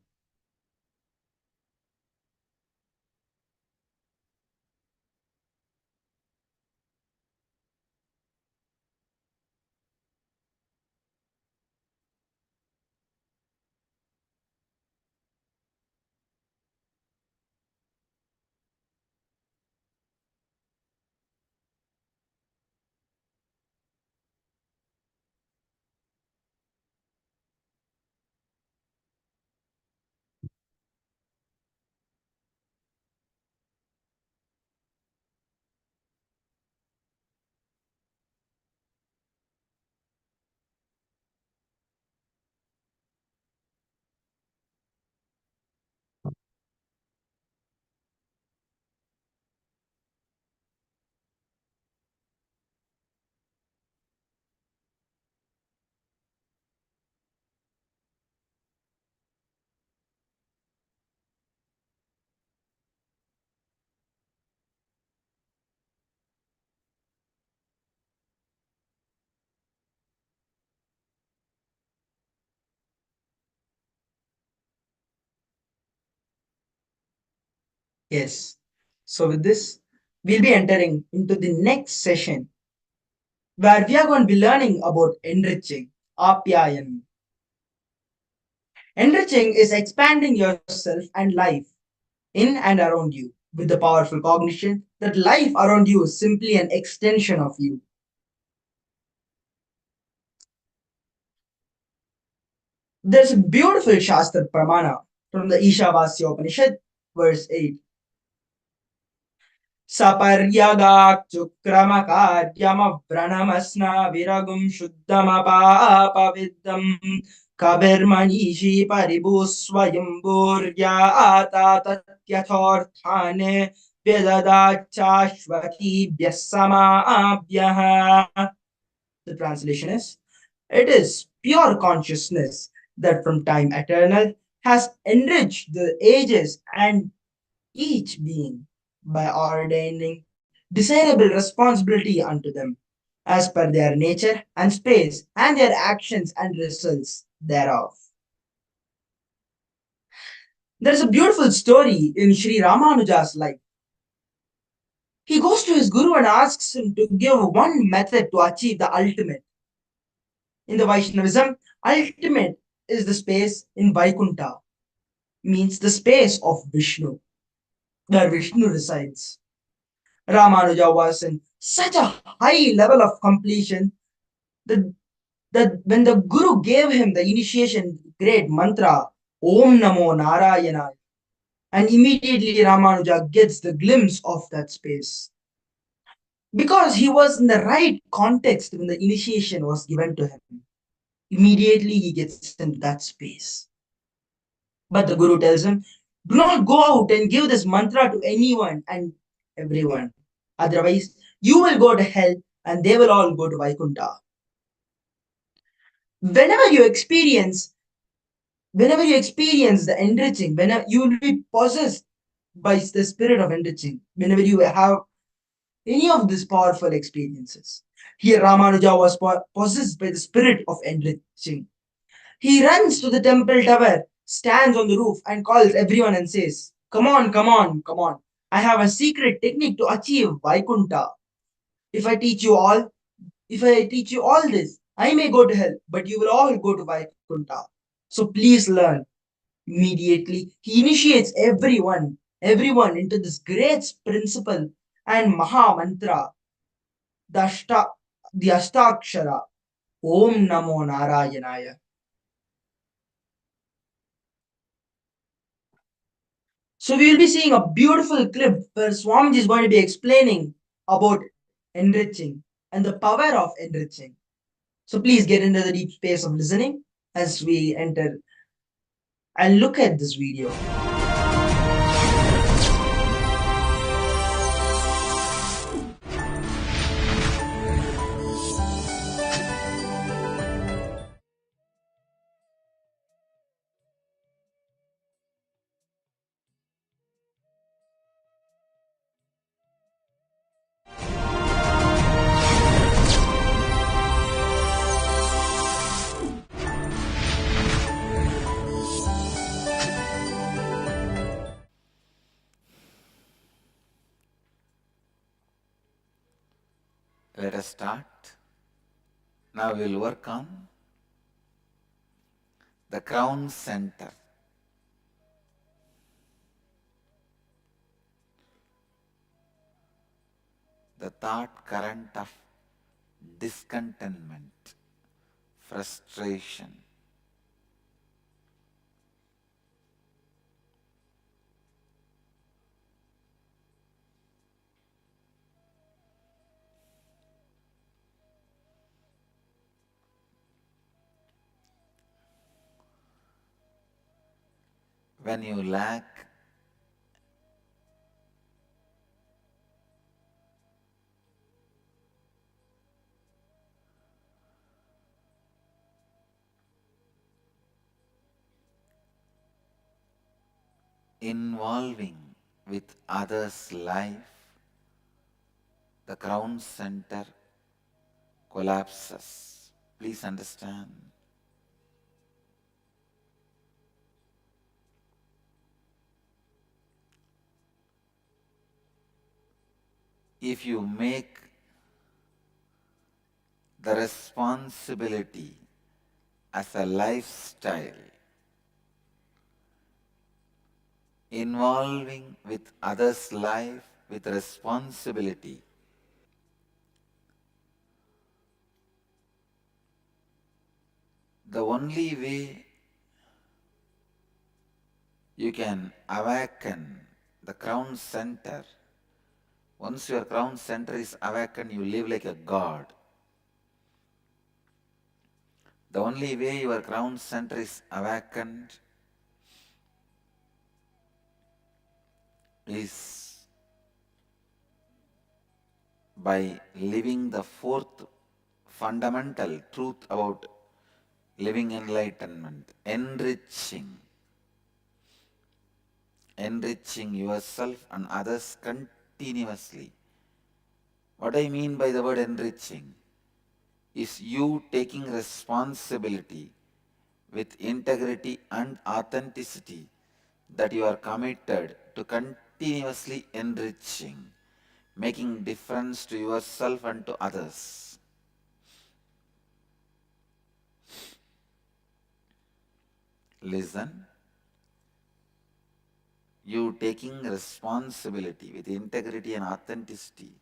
Yes. So with this, we'll be entering into the next session where we are going to be learning about enriching, apyayan. Enriching is expanding yourself and life in and around you with the powerful cognition that life around you is simply an extension of you. There's a beautiful Shastra Pramana from the Ishavasya Upanishad, verse 8. Saparyagachukramakaryamayvranamasna viragum shuddhamapapaviddam kabirmanishi paribhusvayambhuryatatatyathorthane vyadadachashvatibhyasamabhyaha. The translation is, it is pure consciousness that from time eternal has enriched the ages and each being by ordaining desirable responsibility unto them as per their nature and space and their actions and results thereof. There is a beautiful story in Sri Ramanuja's life. He goes to his guru and asks him to give one method to achieve the ultimate. In the Vaishnavism, ultimate is the space in Vaikuntha, means the space of Vishnu, where Vishnu resides. Ramanuja was in such a high level of completion that, when the Guru gave him the initiation great mantra, Om Namo Narayana, and immediately Ramanuja gets the glimpse of that space. Because he was in the right context when the initiation was given to him. Immediately he gets into that space. But the Guru tells him, do not go out and give this mantra to anyone and everyone. Otherwise, you will go to hell and they will all go to Vaikuntha. Whenever you experience the enriching, whenever you will be possessed by the spirit of enriching, whenever you have any of these powerful experiences. Here Ramanuja was possessed by the spirit of enriching. He runs to the temple tower, stands on the roof and calls everyone and says, come on, come on, come on. I have a secret technique to achieve Vaikuntha. If I teach you all this, I may go to hell, but you will all go to Vaikuntha. So please learn. Immediately, he initiates everyone into this great principle and Maha Mantra, the Ashtakshara, Om Namo Narayanaya. So we will be seeing a beautiful clip where Swamiji is going to be explaining about enriching and the power of enriching. So please get into the deep space of listening as we enter and look at this video. Let us start. Now we will work on the crown center. The thought current of discontentment, frustration. When you lack involving with others' life, the crown center collapses. Please understand. If you make the responsibility as a lifestyle, involving with others' life with responsibility, the only way you can awaken the crown center, once your crown center is awakened, you live like a god. The only way your crown center is awakened is by living the fourth fundamental truth about living enlightenment, enriching yourself and others continuously. What I mean by the word enriching is you taking responsibility with integrity and authenticity that you are committed to continuously enriching, making difference to yourself and to others. Listen. You taking responsibility with integrity and authenticity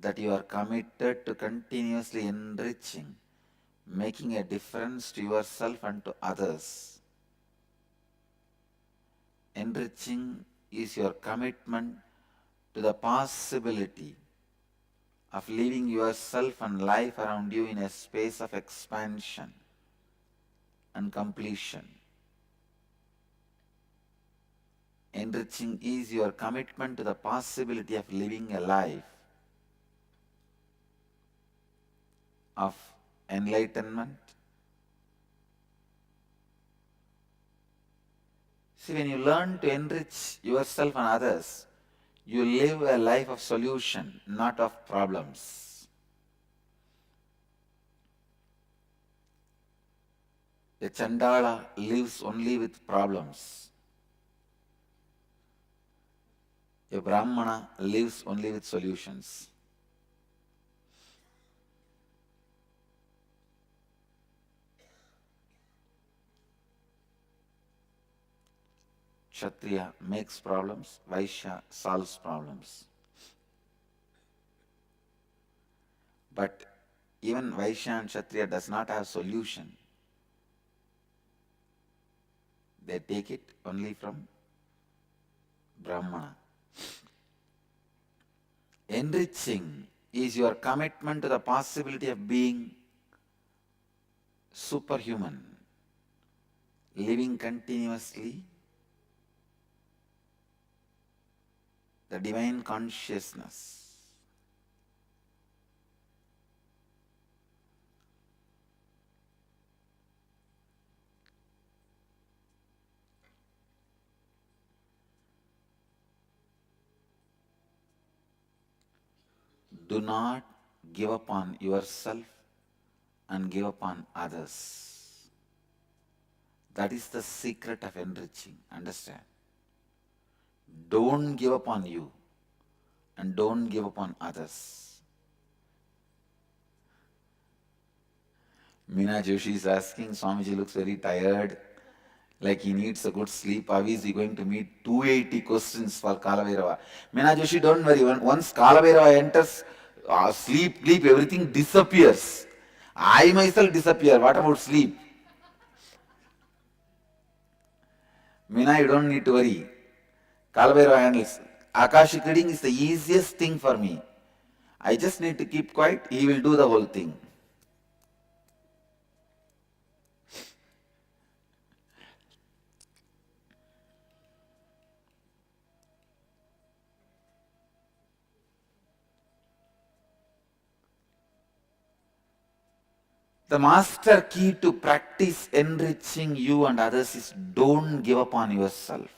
that you are committed to continuously enriching, making a difference to yourself and to others. Enriching is your commitment to the possibility of living yourself and life around you in a space of expansion and completion. Enriching is your commitment to the possibility of living a life of enlightenment. See, when you learn to enrich yourself and others, you live a life of solution, not of problems. A Chandala lives only with problems. A Brahmana lives only with solutions. Kshatriya makes problems, Vaishya solves problems. But even Vaishya and Kshatriya does not have solution. They take it only from Brahmana. Enriching is your commitment to the possibility of being superhuman, living continuously the divine consciousness. Do not give up on yourself and give up on others. That is the secret of enriching. Understand? Don't give up on you and don't give up on others. Meena Joshi is asking, Swamiji looks very tired, like he needs a good sleep. How is he going to meet 280 questions for Kalabhairava? Meena Joshi, don't worry. Once Kalabhairava enters, sleep, everything disappears. I myself disappear. What about sleep? Meena, you don't need to worry. Kalabhairava handles. Akashic reading is the easiest thing for me. I just need to keep quiet. He will do the whole thing. The master key to practice enriching you and others is don't give up on yourself.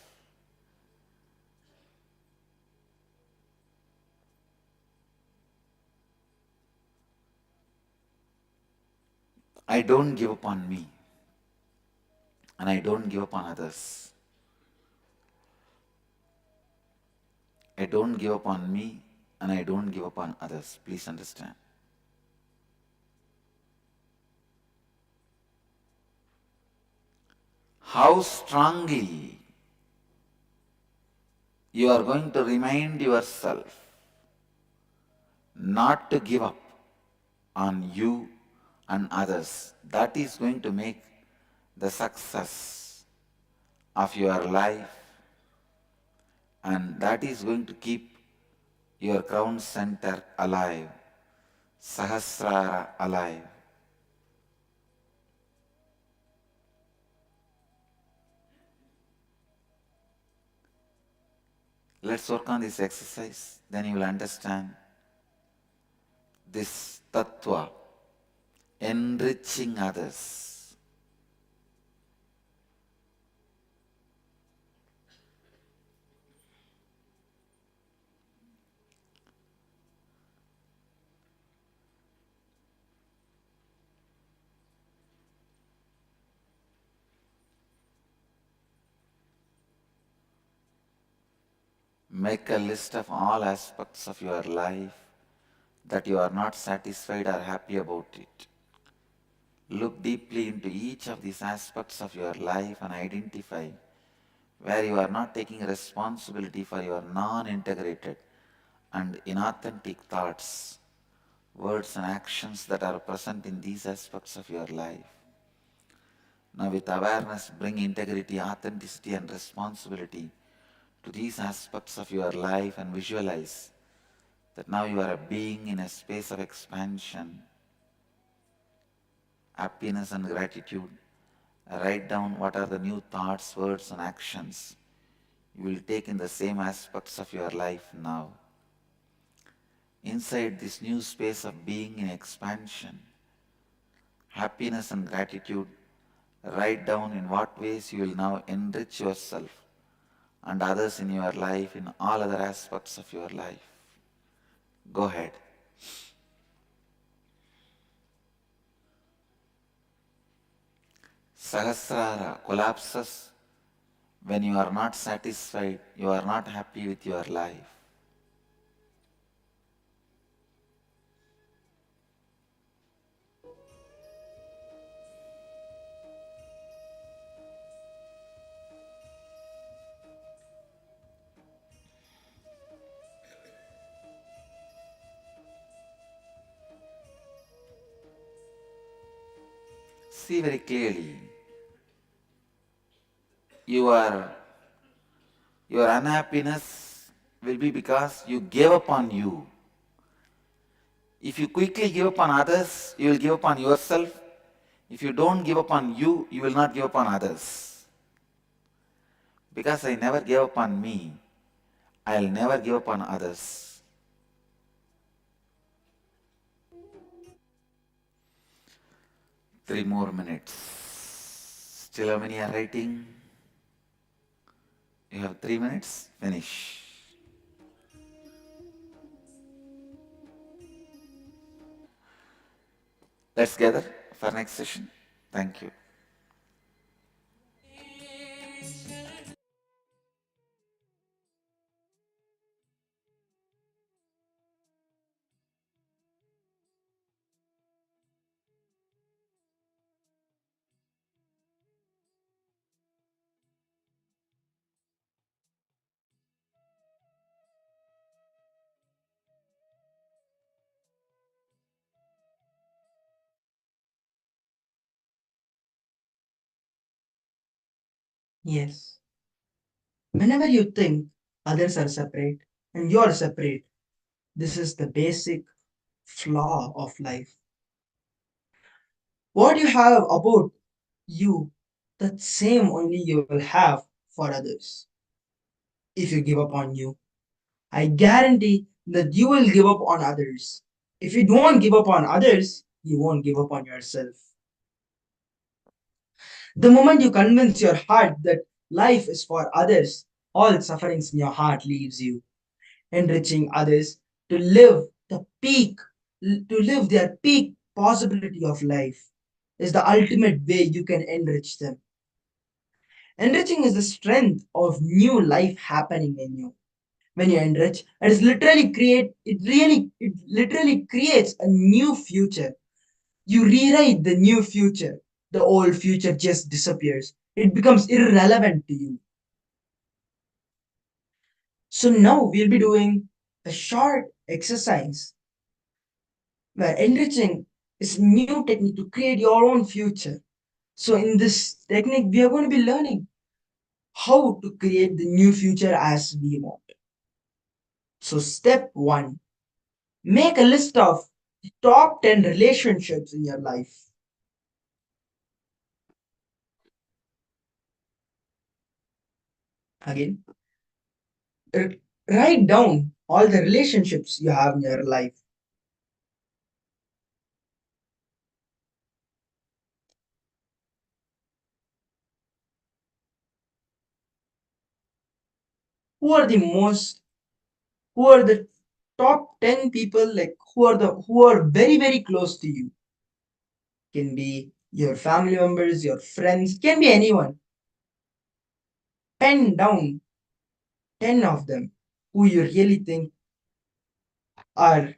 I don't give up on me, and I don't give up on others. I don't give up on me, and I don't give up on others. Please understand. How strongly you are going to remind yourself not to give up on you and others. That is going to make the success of your life, and that is going to keep your crown center alive, Sahasrara alive. Let's work on this exercise, then you will understand this tattva, enriching others. Make a list of all aspects of your life that you are not satisfied or happy about it. Look deeply into each of these aspects of your life and identify where you are not taking responsibility for your non-integrated and inauthentic thoughts, words and actions that are present in these aspects of your life. Now with awareness, bring integrity, authenticity and responsibility to these aspects of your life and visualize that now you are a being in a space of expansion, happiness and gratitude. Write down what are the new thoughts, words and actions you will take in the same aspects of your life now. Inside this new space of being in expansion, happiness and gratitude, write down in what ways you will now enrich yourself and others in your life, in all other aspects of your life. Go ahead. Sahasrara collapses when you are not satisfied, you are not happy with your life. See very clearly, your unhappiness will be because you gave up on you. If you quickly give up on others, you will give up on yourself. If you don't give up on you, you will not give up on others. Because I never gave up on me, I'll never give up on others. Three more minutes. Still how many are writing? You have 3 minutes, finish. Let's gather for next session. Thank you. Yes. Whenever you think others are separate and you're separate, this is the basic flaw of life. What you have about you, that same only you will have for others. If you give up on you, I guarantee that you will give up on others. If you don't give up on others, you won't give up on yourself. The moment you convince your heart that life is for others, all sufferings in your heart leaves you. Enriching others to live the peak, to live their peak possibility of life is the ultimate way you can enrich them. Enriching is the strength of new life happening in you. When you enrich, it literally creates a new future. You rewrite the new future. The old future just disappears. It becomes irrelevant to you. So now we'll be doing a short exercise where enriching is a new technique to create your own future. So in this technique, we are going to be learning how to create the new future as we want. So step 1, make a list of the top 10 relationships in your life. Again, write down all the relationships you have in your life. Who are the most, who are the top 10 people, like who are very, very close to you? Can be your family members, your friends, can be anyone. Pen down 10 of them who you really think are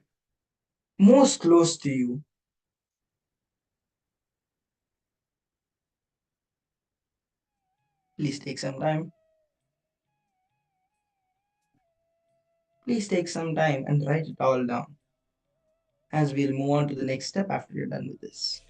most close to you. Please take some time. Please take some time and write it all down, as we'll move on to the next step after you're done with this.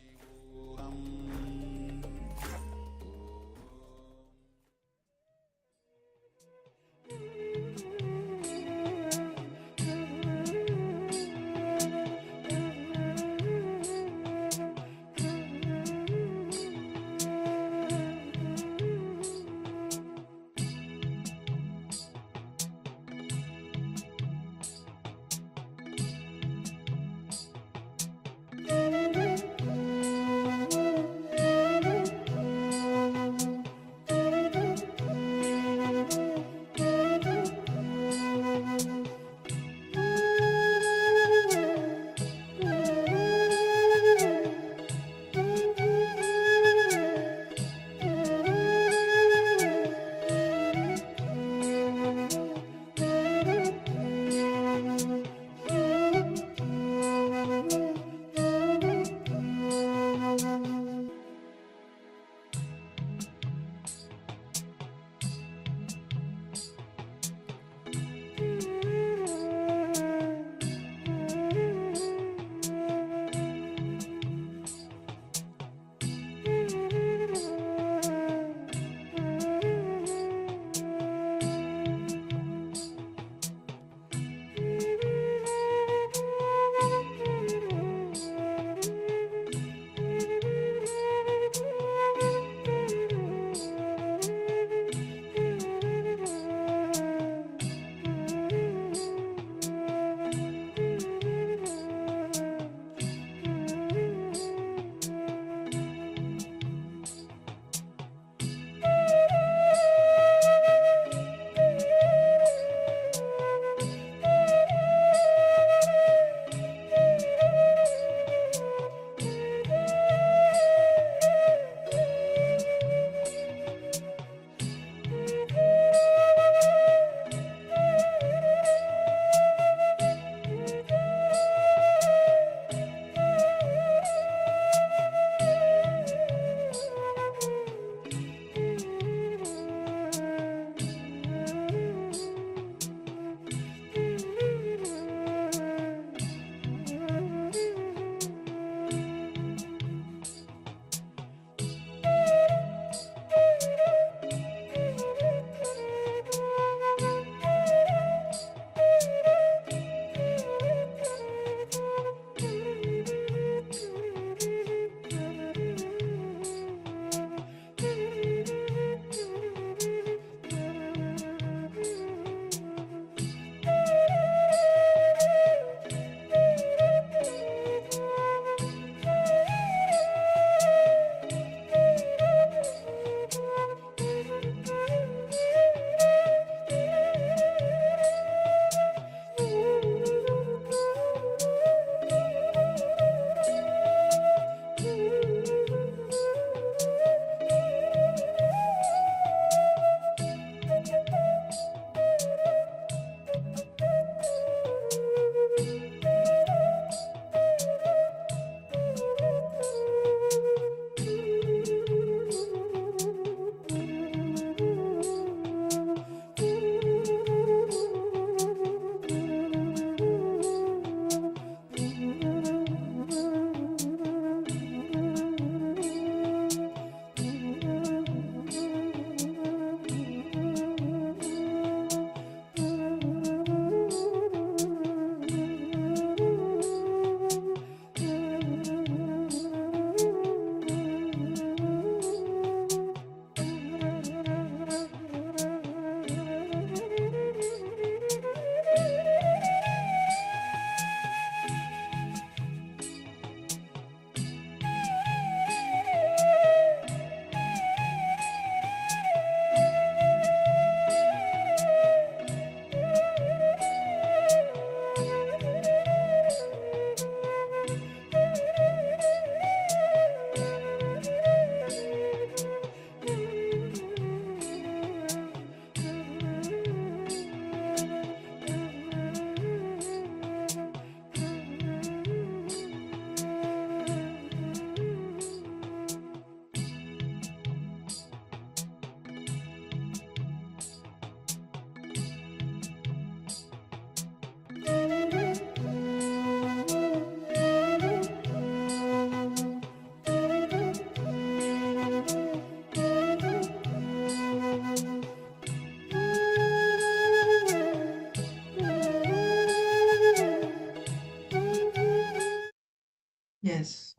Yes.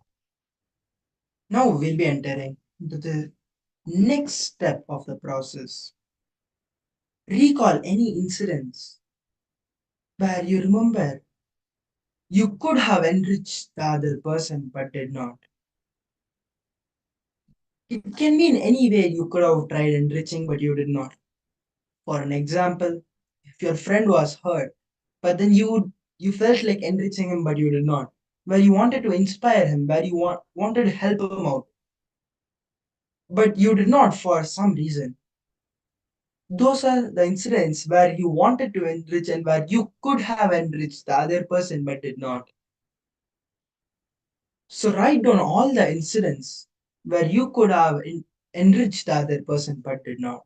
Now we'll be entering into the next step of the process. Recall any incidents where you remember you could have enriched the other person but did not. It can be in any way you could have tried enriching but you did not. For an example, if your friend was hurt, but then you felt like enriching him but you did not. Where you wanted to inspire him, where you wanted to help him out, but you did not for some reason. Those are the incidents where you wanted to enrich and where you could have enriched the other person but did not. So write down all the incidents where you could have enriched the other person but did not.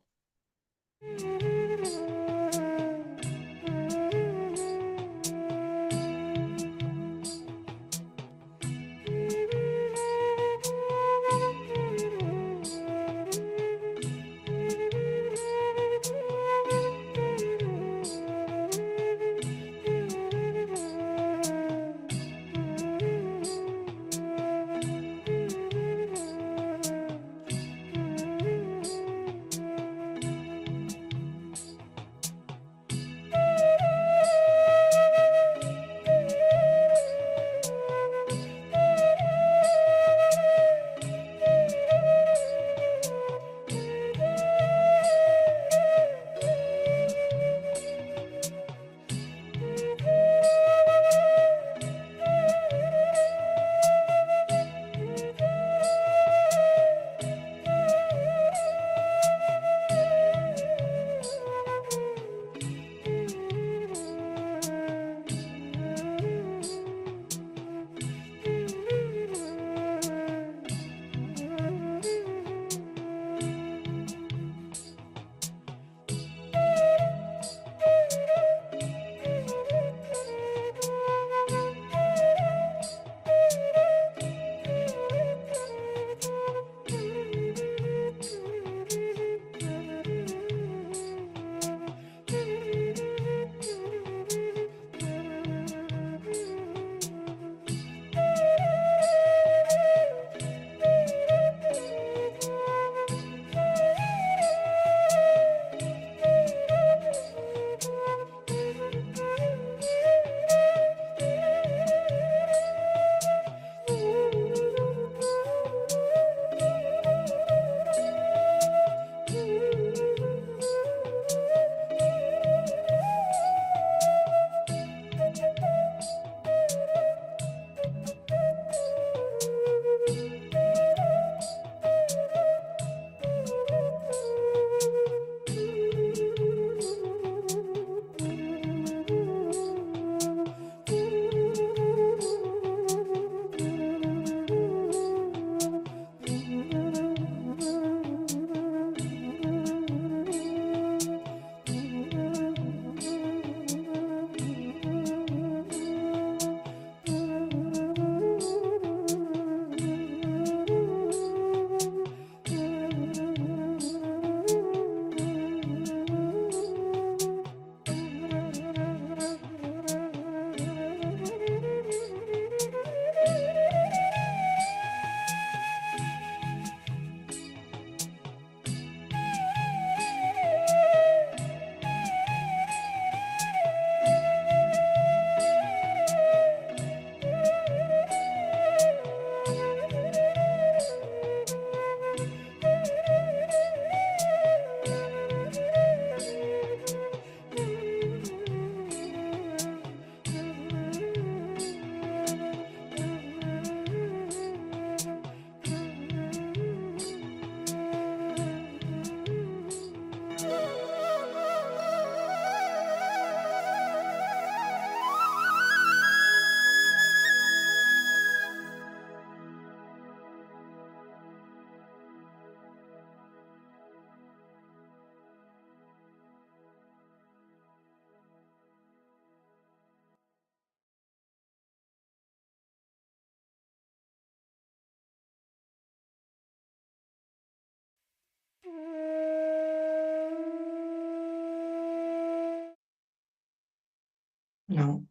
Now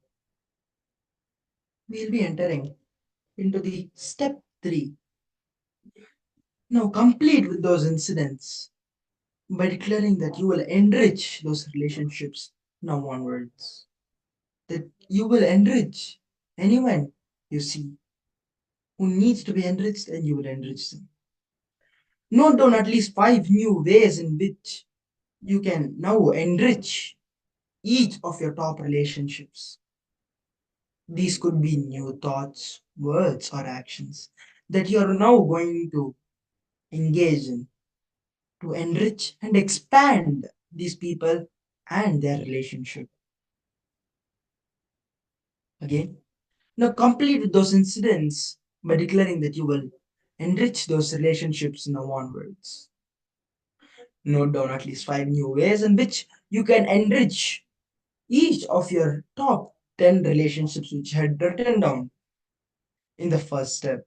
we'll be entering into the step 3. Now complete with those incidents by declaring that you will enrich those relationships now onwards. That you will enrich anyone you see who needs to be enriched, and you will enrich them. Note down at least 5 new ways in which you can now enrich each of your top relationships. These could be new thoughts, words, or actions that you are now going to engage in to enrich and expand these people and their relationship. Again, now complete with those incidents by declaring that you will enrich those relationships now onwards. Note down at least 5 new ways in which you can enrich each of your top 10 relationships which you had written down in the first step.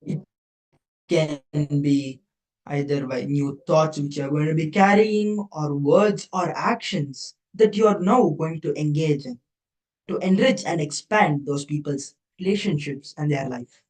It can be either by new thoughts which you are going to be carrying, or words or actions that you are now going to engage in to enrich and expand those people's relationships and their life.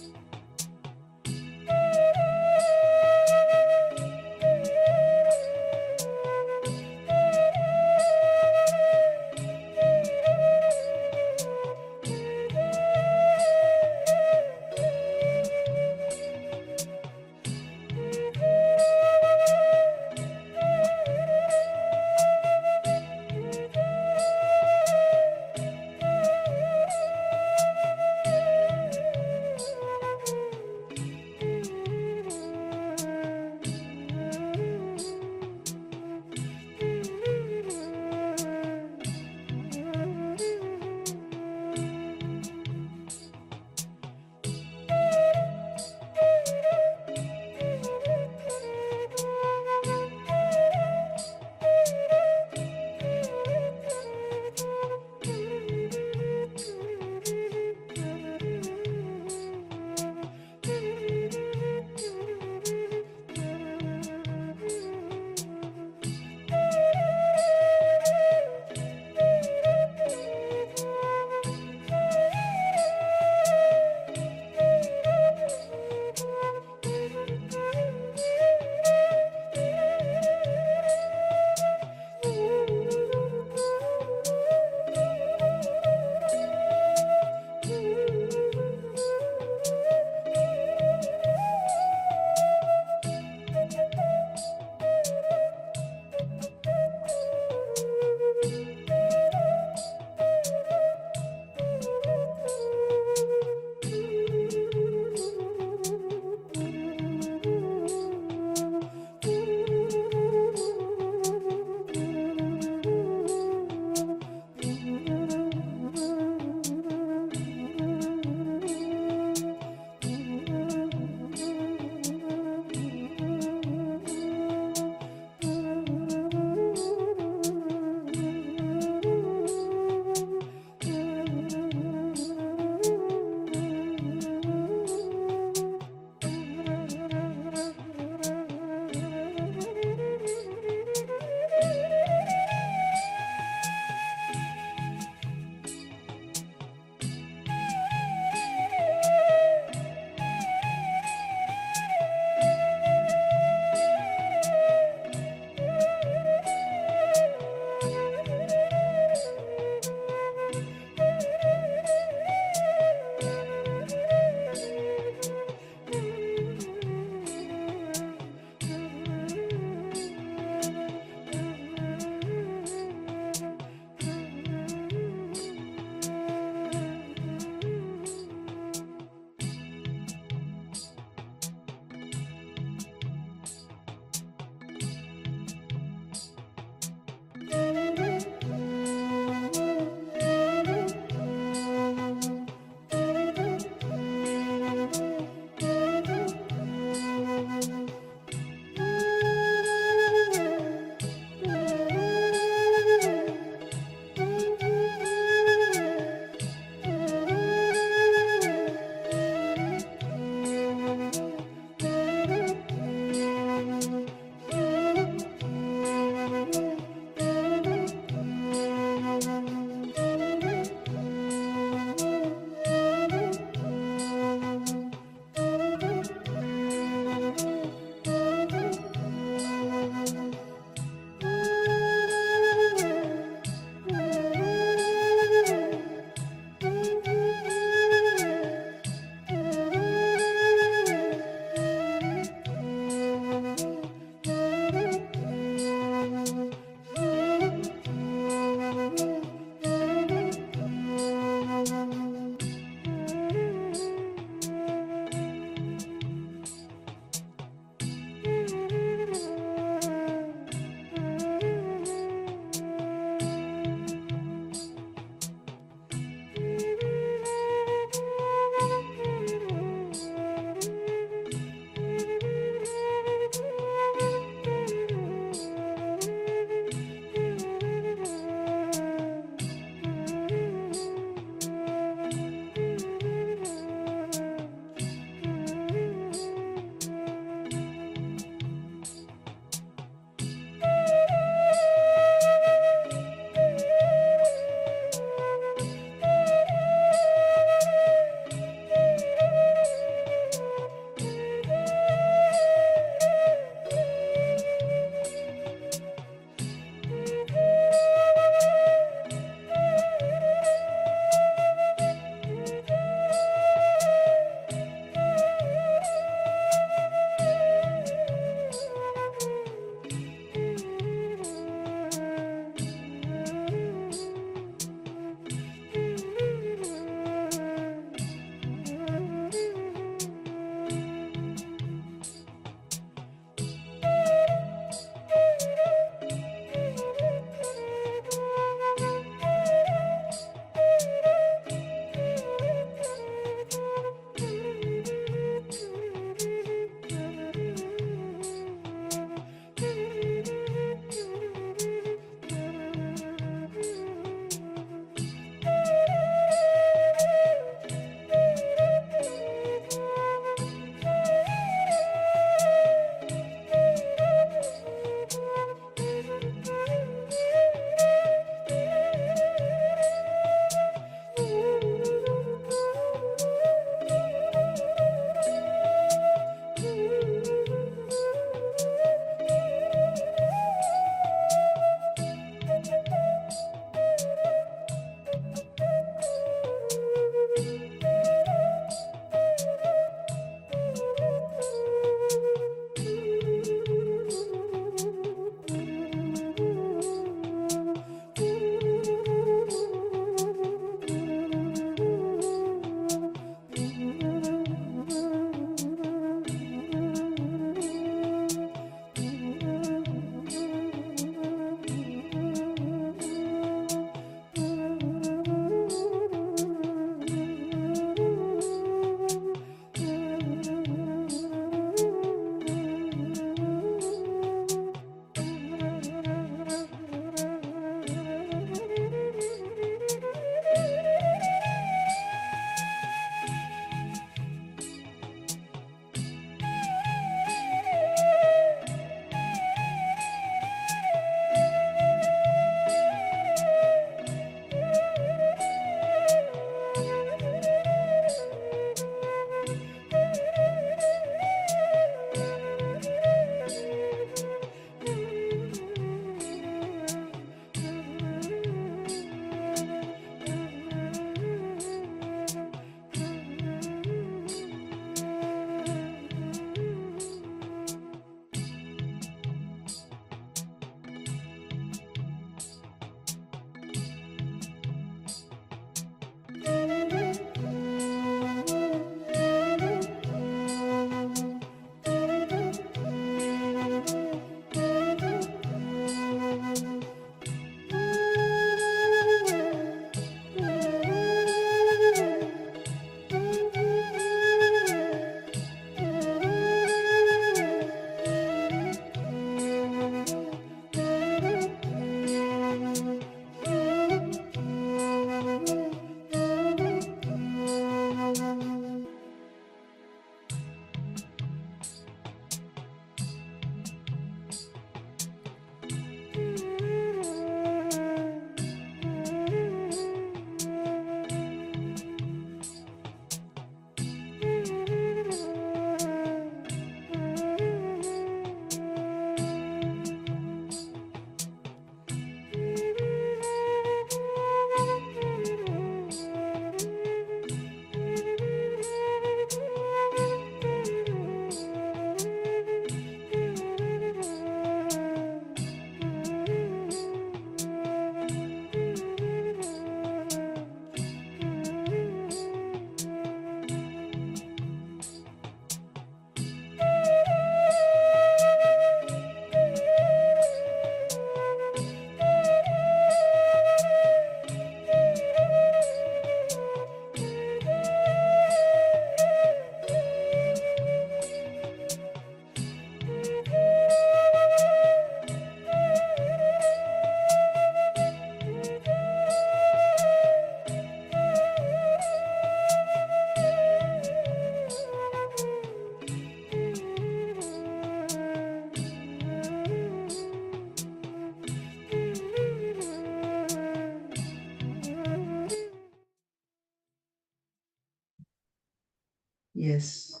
Yes.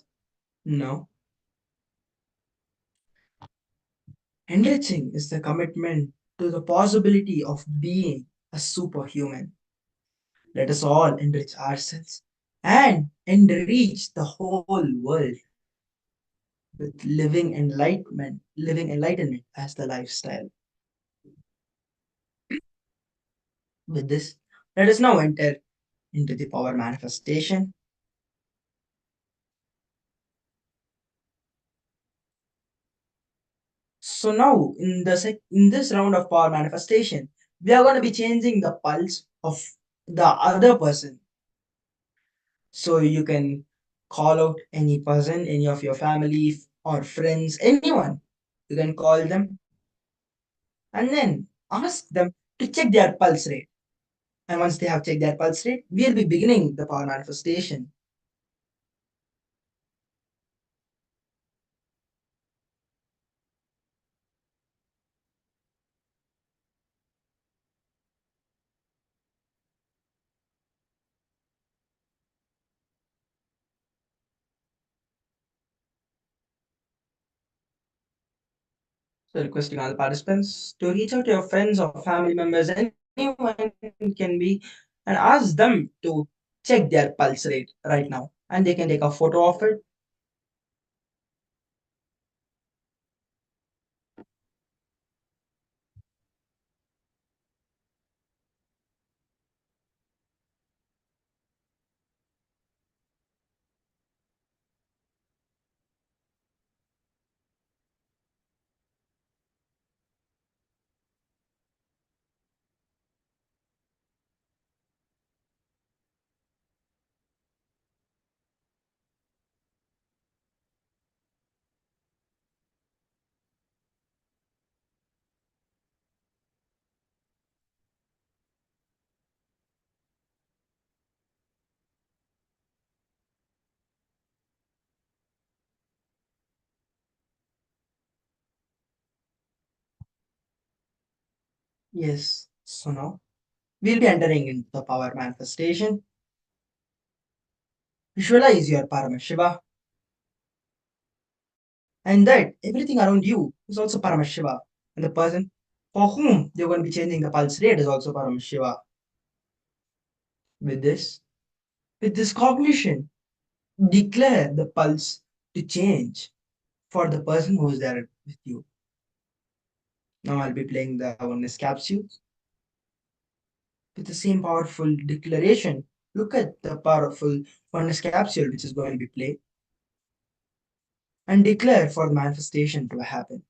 No. Enriching is the commitment to the possibility of being a superhuman. Let us all enrich ourselves and enrich the whole world with living enlightenment as the lifestyle. With this, let us now enter into the power manifestation. So now in this round of power manifestation, we are going to be changing the pulse of the other person. So you can call out any person, any of your family or friends, anyone. You can call them and then ask them to check their pulse rate. And once they have checked their pulse rate, we'll be beginning the power manifestation. So requesting all participants to reach out to your friends or family members, anyone can be, and ask them to check their pulse rate right now. And they can take a photo of it. Yes. So now we'll be entering into the power manifestation. Visualize your Paramashiva and that everything around you is also Paramashiva. And the person for whom you're going to be changing the pulse rate is also Paramashiva. With this cognition, declare the pulse to change for the person who is there with you. Now I'll be playing the oneness capsule. With the same powerful declaration, look at the powerful oneness capsule which is going to be played and declare for the manifestation to happen.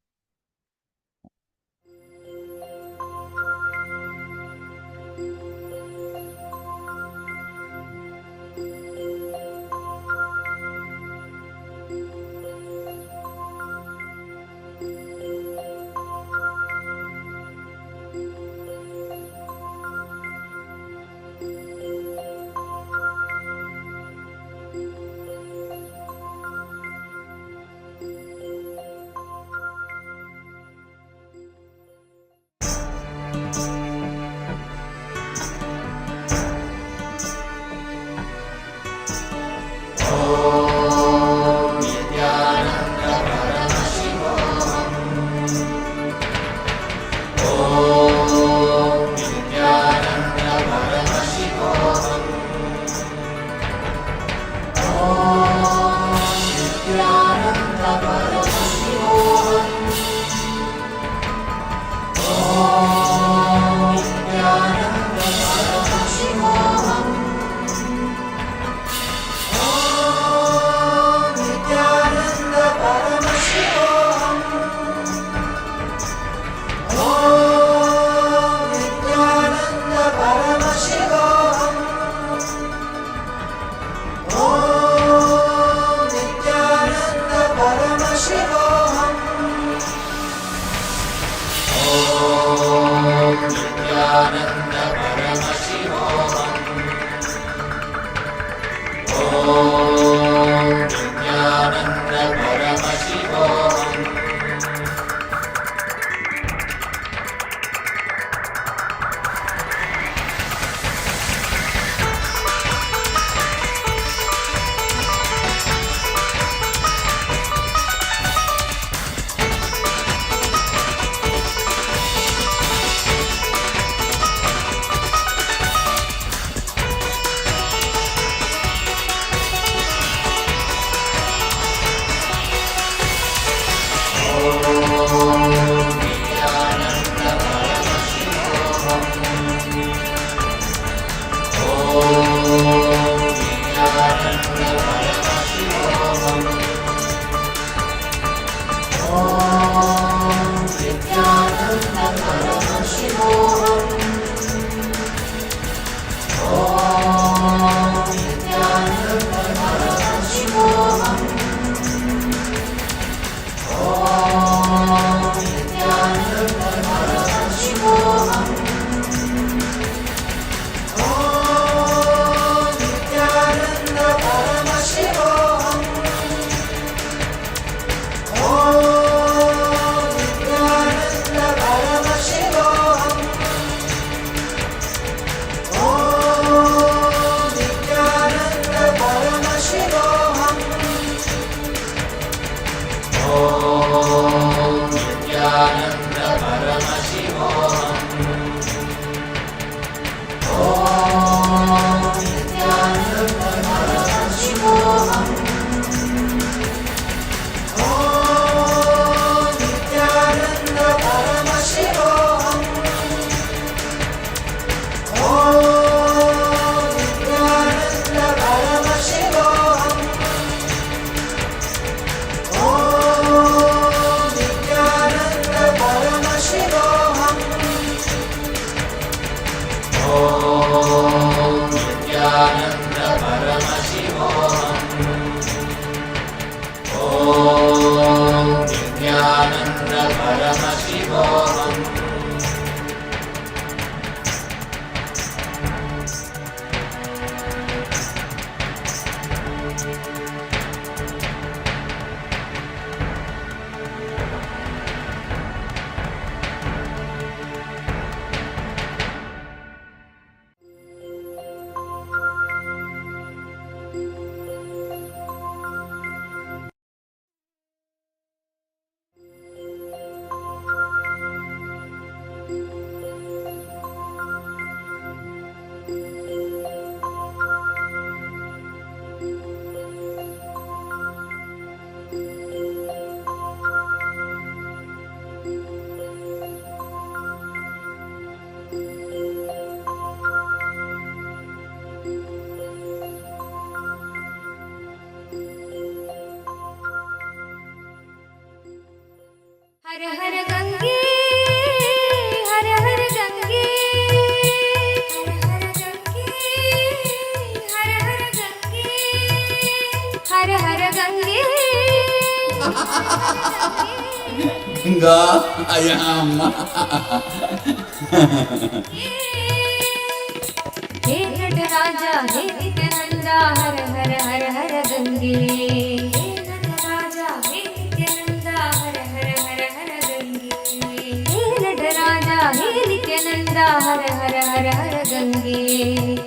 Nityanand परमशिवोऽहम् ॐ नित्यानन्द परमशिवोऽहम् हर हर गंगे हर हर गंगे हर हर गंगे हर हर गंगे हर हर गंगे गंगा आयाम हे नटराजा हे नित्यानंदा हर हर हर हर गंगे हे नटराजा हे नित्यानंदा हर हर हर हर गंगे हे नटराजा हे नित्यानंदा हर हर हर हर गंगे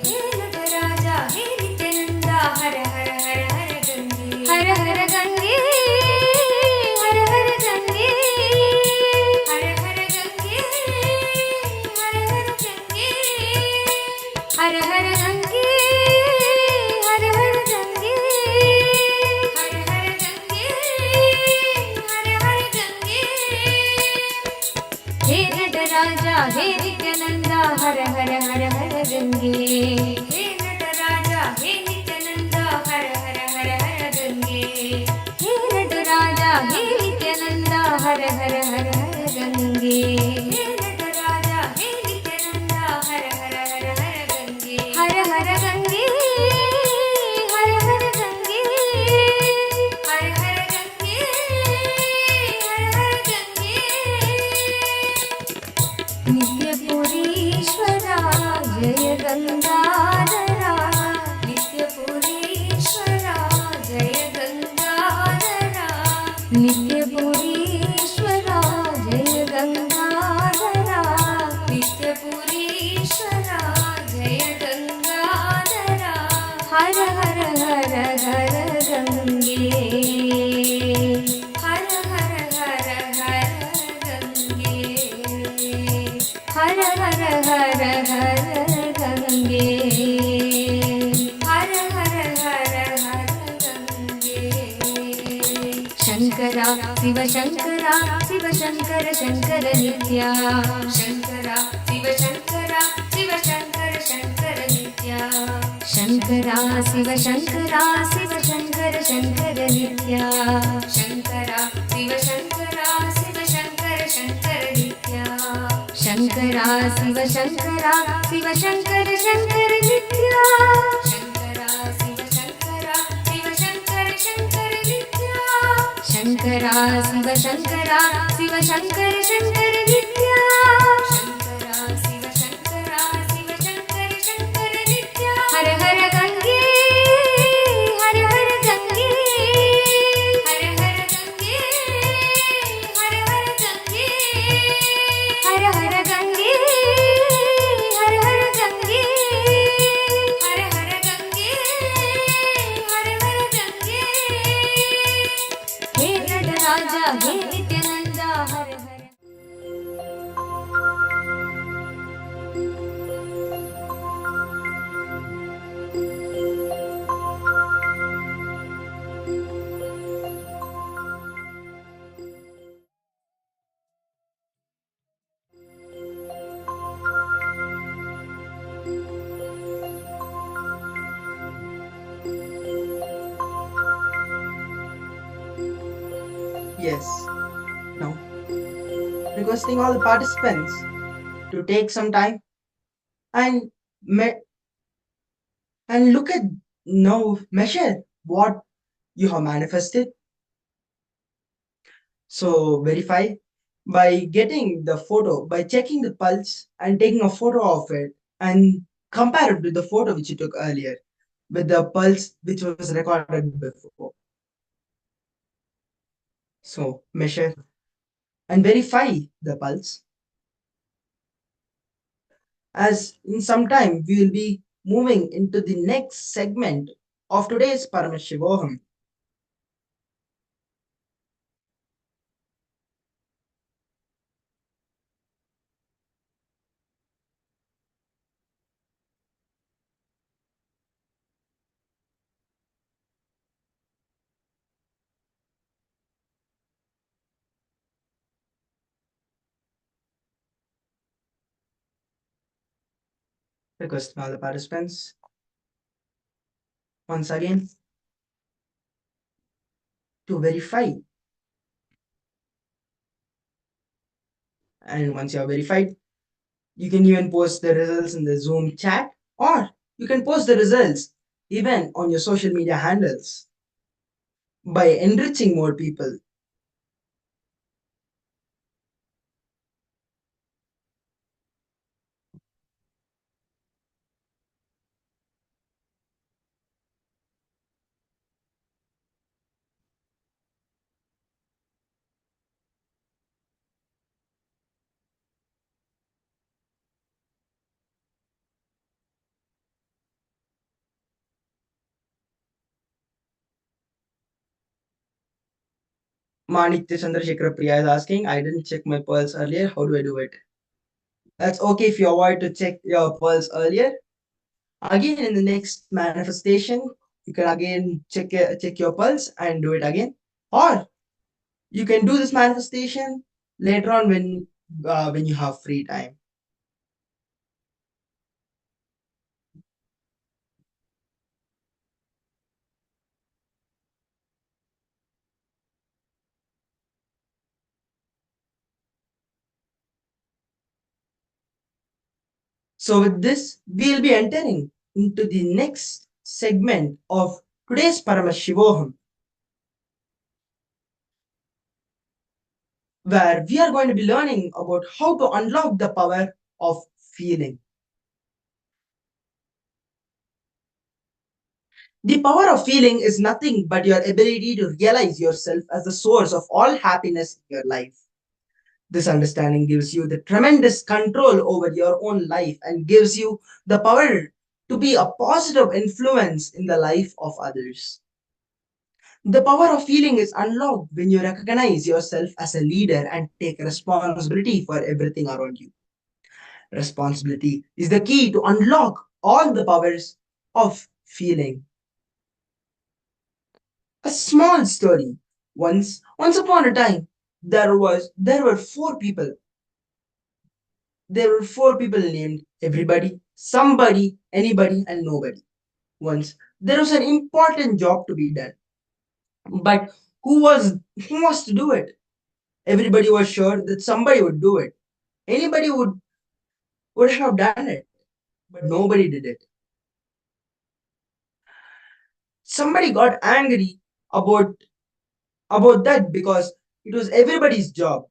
हे नटराजा हे नित्यानंदा हर हर हर हर गंगे हर हर गंगे हर हर गंगे हर हर गंगे हर हर गंगे हर हर गंगे हर हर गंगे हर हर गंगे हर हर गंगे हे नटराजा हे नित्यानंदा हर हर हर हर गंगे हे नटराजा हे नित्यानंदा हर हर हर हर गंगे हे नटराजा हे नित्यानंदा हर हर हर हर गंगे हे नटराजा हे नित्यानंदा हर हर हर हर गंगे हर हर गंगे हर हर गंगे हर हर गंगे हर हर गंगे नित्यपुरीश्वरा जय गंगाधरा नित्यपुरीश्वरा जय गंगाधरा नित्यपुरीश्वरा जय गंगाधरा नित्यपुरीश्वरा जय गंगाधरा हर हर हर हर गंगे हर हर हर हर गंगे हर हर हर हर गंगे हर हर हर हर गंगे शंकरा शिव शंकरा शिव शंकर शंकर नित्या शंकरा शिव शंकरा शिव शंकर शंकर नित्या शंकरा शिव शंकरा शिव शंकर शंकर नित्या शंकरा शिव शंकरा शिव शंकर शंकर नित्या शंकरा शिव शंकरा शिव शंकर शंकर नित्या शंकरा शिव शंकरा शिव शंकर शंकर नित्या शंकरा शिव शंकरा शिव शंकर शंकर नित्या शंकरा शिव शंकरा शिव शंकर शंकर नित्या हर हर गंगे हर हर गंगे हर हर गंगे हर हर गंगे हर हर गंगे हर हर गंगे हर हर गंगे हर हर गंगे हे नटराजा हे नित्यानंदा हर हर Yes. Now, requesting all the participants to take some time and and look at now, measure what you have manifested. So verify by getting the photo, by checking the pulse and taking a photo of it and compare it with the photo which you took earlier with the pulse which was recorded before. So measure and verify the pulse. As in some time we will be moving into the next segment of today's Paramashivoham. Request all the participants once again to verify. And once you are verified, you can even post the results in the Zoom chat, or you can post the results even on your social media handles by enriching more people. Manikya Chandrasekhara Priya is asking, I didn't check my pulse earlier. How do I do it? That's okay if you avoid to check your pulse earlier. Again, in the next manifestation, you can again check your pulse and do it again. Or you can do this manifestation later on when you have free time. So with this, we'll be entering into the next segment of today's Paramashivoham, where we are going to be learning about how to unlock the power of feeling. The power of feeling is nothing but your ability to realize yourself as the source of all happiness in your life. This understanding gives you the tremendous control over your own life and gives you the power to be a positive influence in the life of others. The power of feeling is unlocked when you recognize yourself as a leader and take responsibility for everything around you. Responsibility is the key to unlock all the powers of feeling. A small story. Once upon a time, there were four people. There were four people named everybody, somebody, anybody, and nobody. Once there was an important job to be done, but who was to do it? Everybody was sure that somebody would do it. Anybody would have done it, but nobody did it. Somebody got angry about about that because it was everybody's job.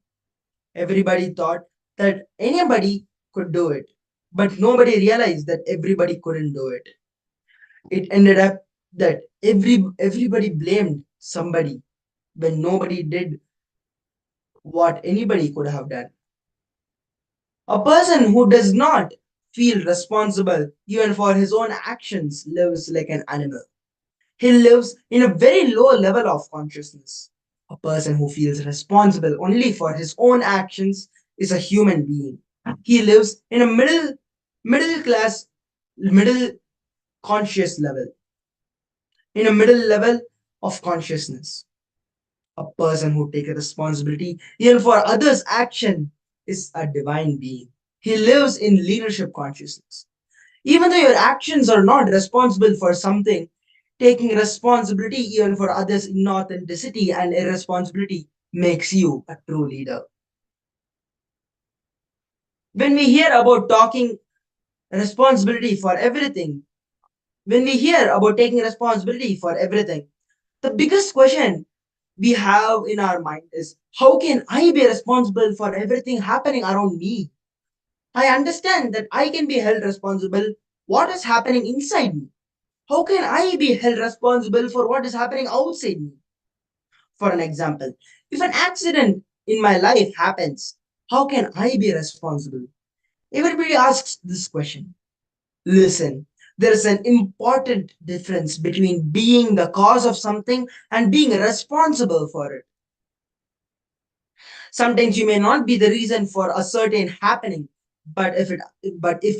Everybody thought that anybody could do it, but nobody realized that everybody couldn't do it. It ended up that everybody blamed somebody when nobody did what anybody could have done. A person who does not feel responsible even for his own actions lives like an animal. He lives in a very low level of consciousness. A person who feels responsible only for his own actions is a human being. He lives in a middle class, middle conscious level, in a middle level of consciousness. A person who takes responsibility even for others' action is a divine being. He lives in leadership consciousness. Even though your actions are not responsible for something, taking responsibility even for others' inauthenticity and irresponsibility makes you a true leader. When we hear about talking responsibility for everything. When we hear about taking responsibility for everything, the biggest question we have in our mind is, how can I be responsible for everything happening around me? I understand that I can be held responsible what is happening inside me. How can I be held responsible for what is happening outside me? For an example, if an accident in my life happens, how can I be responsible? Everybody asks this question. Listen, there is an important difference between being the cause of something and being responsible for it. Sometimes you may not be the reason for a certain happening, but if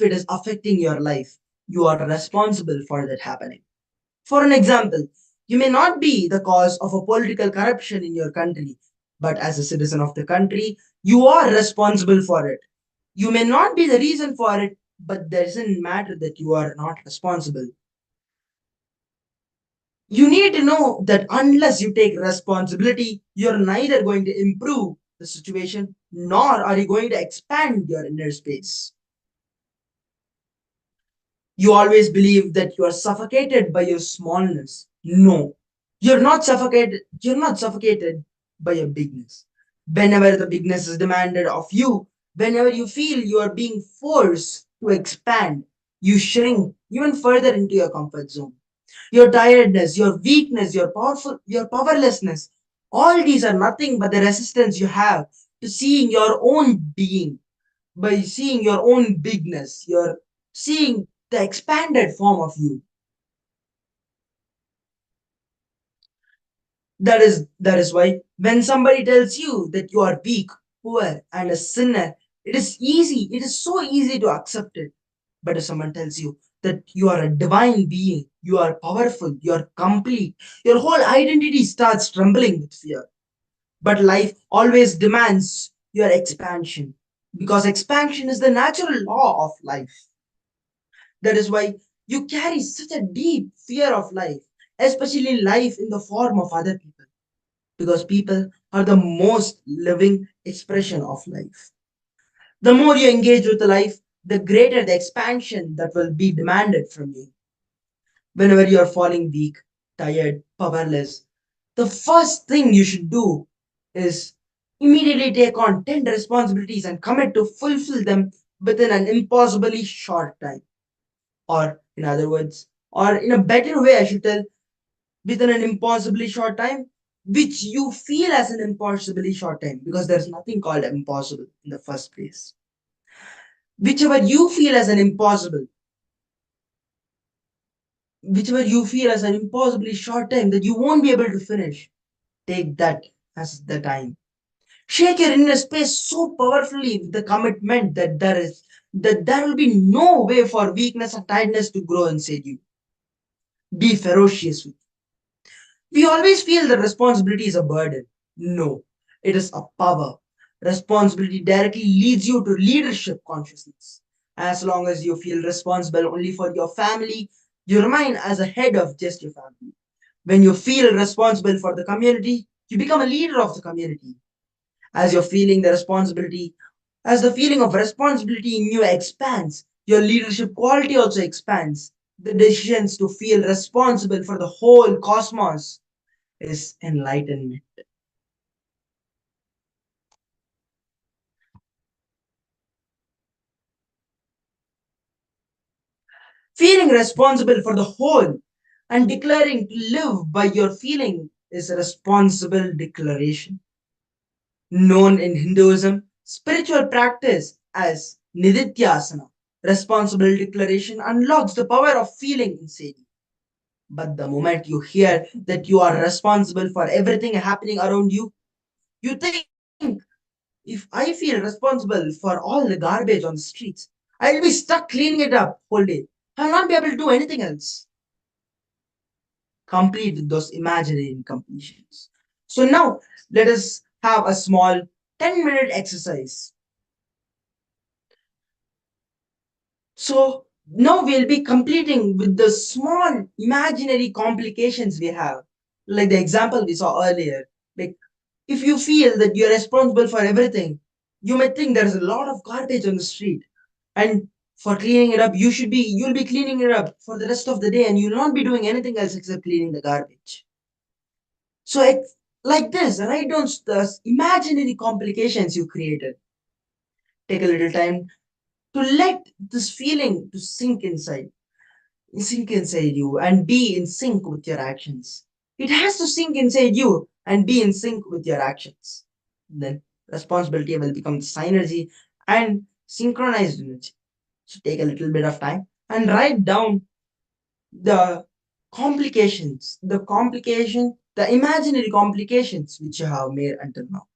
it is affecting your life, you are responsible for that happening. For an example, you may not be the cause of a political corruption in your country, but as a citizen of the country, you are responsible for it. You may not be the reason for it, but doesn't matter that you are not responsible. You need to know that unless you take responsibility, you're neither going to improve the situation nor are you going to expand your inner space. You always believe that you are suffocated by your smallness. No, you're not suffocated by your bigness. Whenever the bigness is demanded of you, whenever you feel you are being forced to expand, you shrink even further into your comfort zone. Your tiredness, your weakness, your powerlessness, all these are nothing but the resistance you have to seeing your own being. By seeing your own bigness, you're seeing the expanded form of you. That is why when somebody tells you that you are weak, poor, and a sinner, it is so easy to accept it. But if someone tells you that you are a divine being, you are powerful, you are complete, your whole identity starts trembling with fear. But life always demands your expansion because expansion is the natural law of life. That is why you carry such a deep fear of life, especially life in the form of other people, because people are the most living expression of life. The more you engage with life, the greater the expansion that will be demanded from you. Whenever you are falling weak, tired, powerless, the first thing you should do is immediately take on 10 responsibilities and commit to fulfill them within an impossibly short time. Or, in other words, or in a better way, I should tell, within an impossibly short time, which you feel as an impossibly short time, because there's nothing called impossible in the first place. Whichever you feel as an impossible, whichever you feel as an impossibly short time that you won't be able to finish, take that as the time. Shake your inner space so powerfully with the commitment that there will be no way for weakness or tiredness to grow inside you. Be ferocious with. We always feel that responsibility is a burden. No, it is a power. Responsibility directly leads you to leadership consciousness. As long as you feel responsible only for your family, you remain as a head of just your family. When you feel responsible for the community, you become a leader of the community. As you're feeling the responsibility, as the feeling of responsibility in you expands, your leadership quality also expands. The decisions to feel responsible for the whole cosmos is enlightenment. Feeling responsible for the whole and declaring to live by your feeling is a responsible declaration. Known in Hinduism, spiritual practice as Nithyananda, responsible declaration unlocks the power of feeling inside you. But the moment you hear that you are responsible for everything happening around you, you think, if I feel responsible for all the garbage on the streets, I'll be stuck cleaning it up whole day. I'll not be able to do anything else. Complete with those imaginary incompletions. So now let us have a small 10-minute exercise. So now we'll be completing with the small imaginary complications we have, like the example we saw earlier. Like if you feel that you're responsible for everything, you may think there's a lot of garbage on the street. And for cleaning it up, you'll be cleaning it up for the rest of the day and you'll not be doing anything else except cleaning the garbage. So it's like this, write down the imaginary complications you created. Take a little time to let this feeling to sink inside you and be in sync with your actions. It has to sink inside you and be in sync with your actions. Then responsibility will become synergy and synchronized energy. So take a little bit of time and write down the the imaginary complications which you have made until now.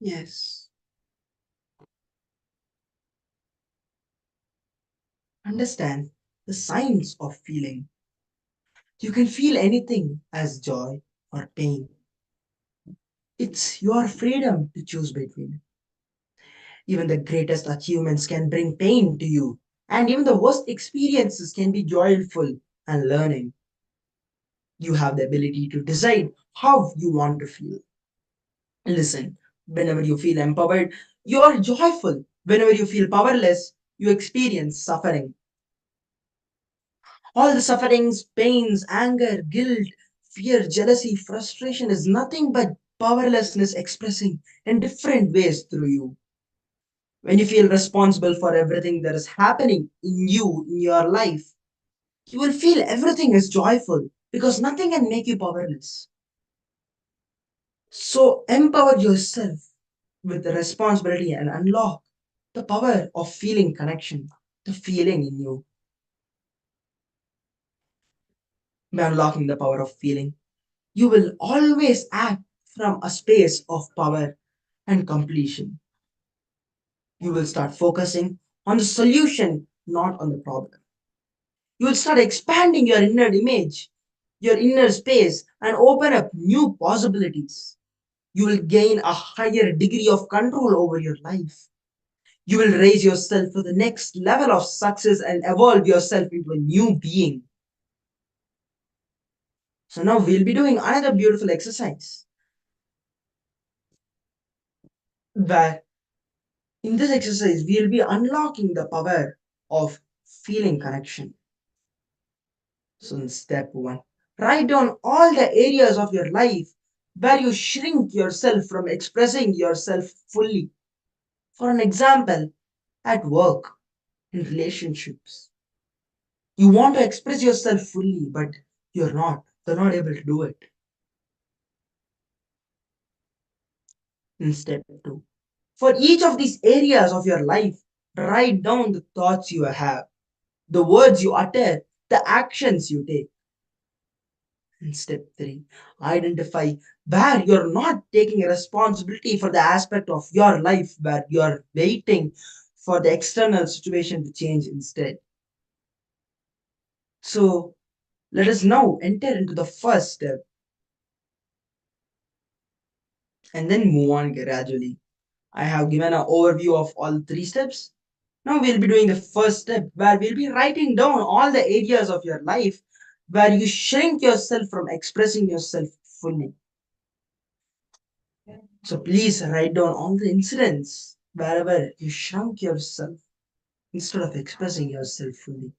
Yes. Understand the science of feeling. You can feel anything as joy or pain. It's your freedom to choose between. Even the greatest achievements can bring pain to you, and even the worst experiences can be joyful and learning. You have the ability to decide how you want to feel. Listen, whenever you feel empowered, you are joyful. Whenever you feel powerless, you experience suffering. All the sufferings, pains, anger, guilt, fear, jealousy, frustration is nothing but powerlessness expressing in different ways through you. When you feel responsible for everything that is happening in you, in your life, you will feel everything is joyful because nothing can make you powerless. So empower yourself with the responsibility and unlock the power of feeling connection, the feeling in you. By unlocking the power of feeling, you will always act from a space of power and completion. You will start focusing on the solution, not on the problem. You will start expanding your inner image, your inner space, and open up new possibilities. You will gain a higher degree of control over your life. You will raise yourself to the next level of success and evolve yourself into a new being. So now we'll be doing another beautiful exercise where in this exercise we'll be unlocking the power of feeling connection. So in step 1, write down all the areas of your life where you shrink yourself from expressing yourself fully. For an example, at work, in relationships. You want to express yourself fully, but you're not. You're not able to do it. In step 2, for each of these areas of your life, write down the thoughts you have, the words you utter, the actions you take. In step 3, identify where you're not taking responsibility for the aspect of your life where you're waiting for the external situation to change instead. So let us now enter into the first step and then move on gradually. I have given an overview of all 3 steps. Now we'll be doing the first step where we'll be writing down all the areas of your life where you shrink yourself from expressing yourself fully. So please write down all the incidents wherever you shrunk yourself instead of expressing yourself fully.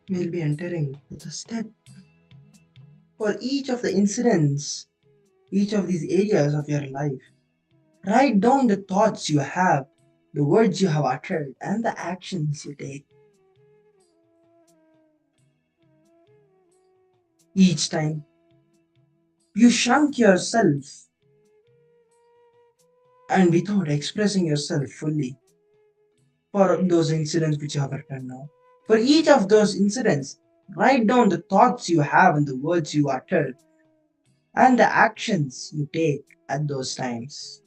we'll be entering with a step. For each of the incidents, each of these areas of your life, write down the thoughts you have, the words you have uttered, and the actions you take. Each time you shrunk yourself and without expressing yourself fully for those incidents which you have written now. For each of those incidents, write down the thoughts you have and the words you uttered and the actions you take at those times.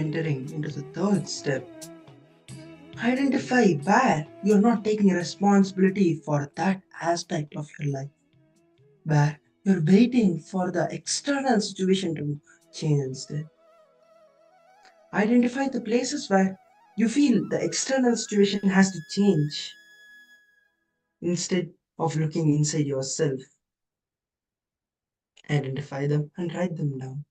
entering into the third step. Identify where you're not taking responsibility for that aspect of your life, where you're waiting for the external situation to change instead. Identify the places where you feel the external situation has to change instead of looking inside yourself. Identify them and write them down.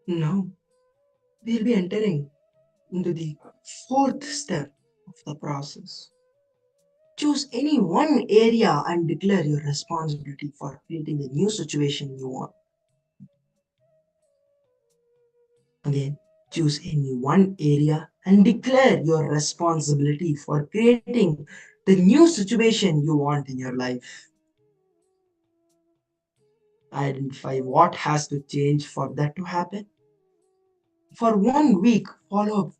Now we'll be entering into the fourth step of the process. Choose any one area and declare your responsibility for creating the new situation you want. Again, choose any one area and declare your responsibility for creating the new situation you want in your life. Identify what has to change for that to happen. For 1 week, follow up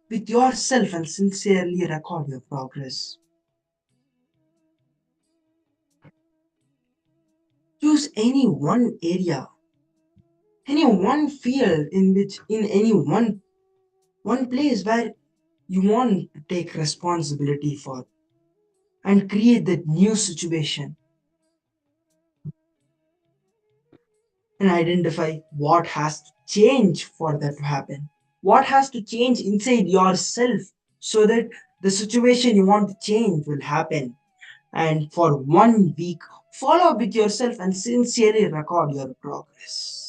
with yourself and sincerely record your progress. Choose any one area, any one field in any one place where you want to take responsibility for and create that new situation and identify what has to change for that to happen. What has to change inside yourself so that the situation you want to change will happen. And for 1 week, follow up with yourself and sincerely record your progress.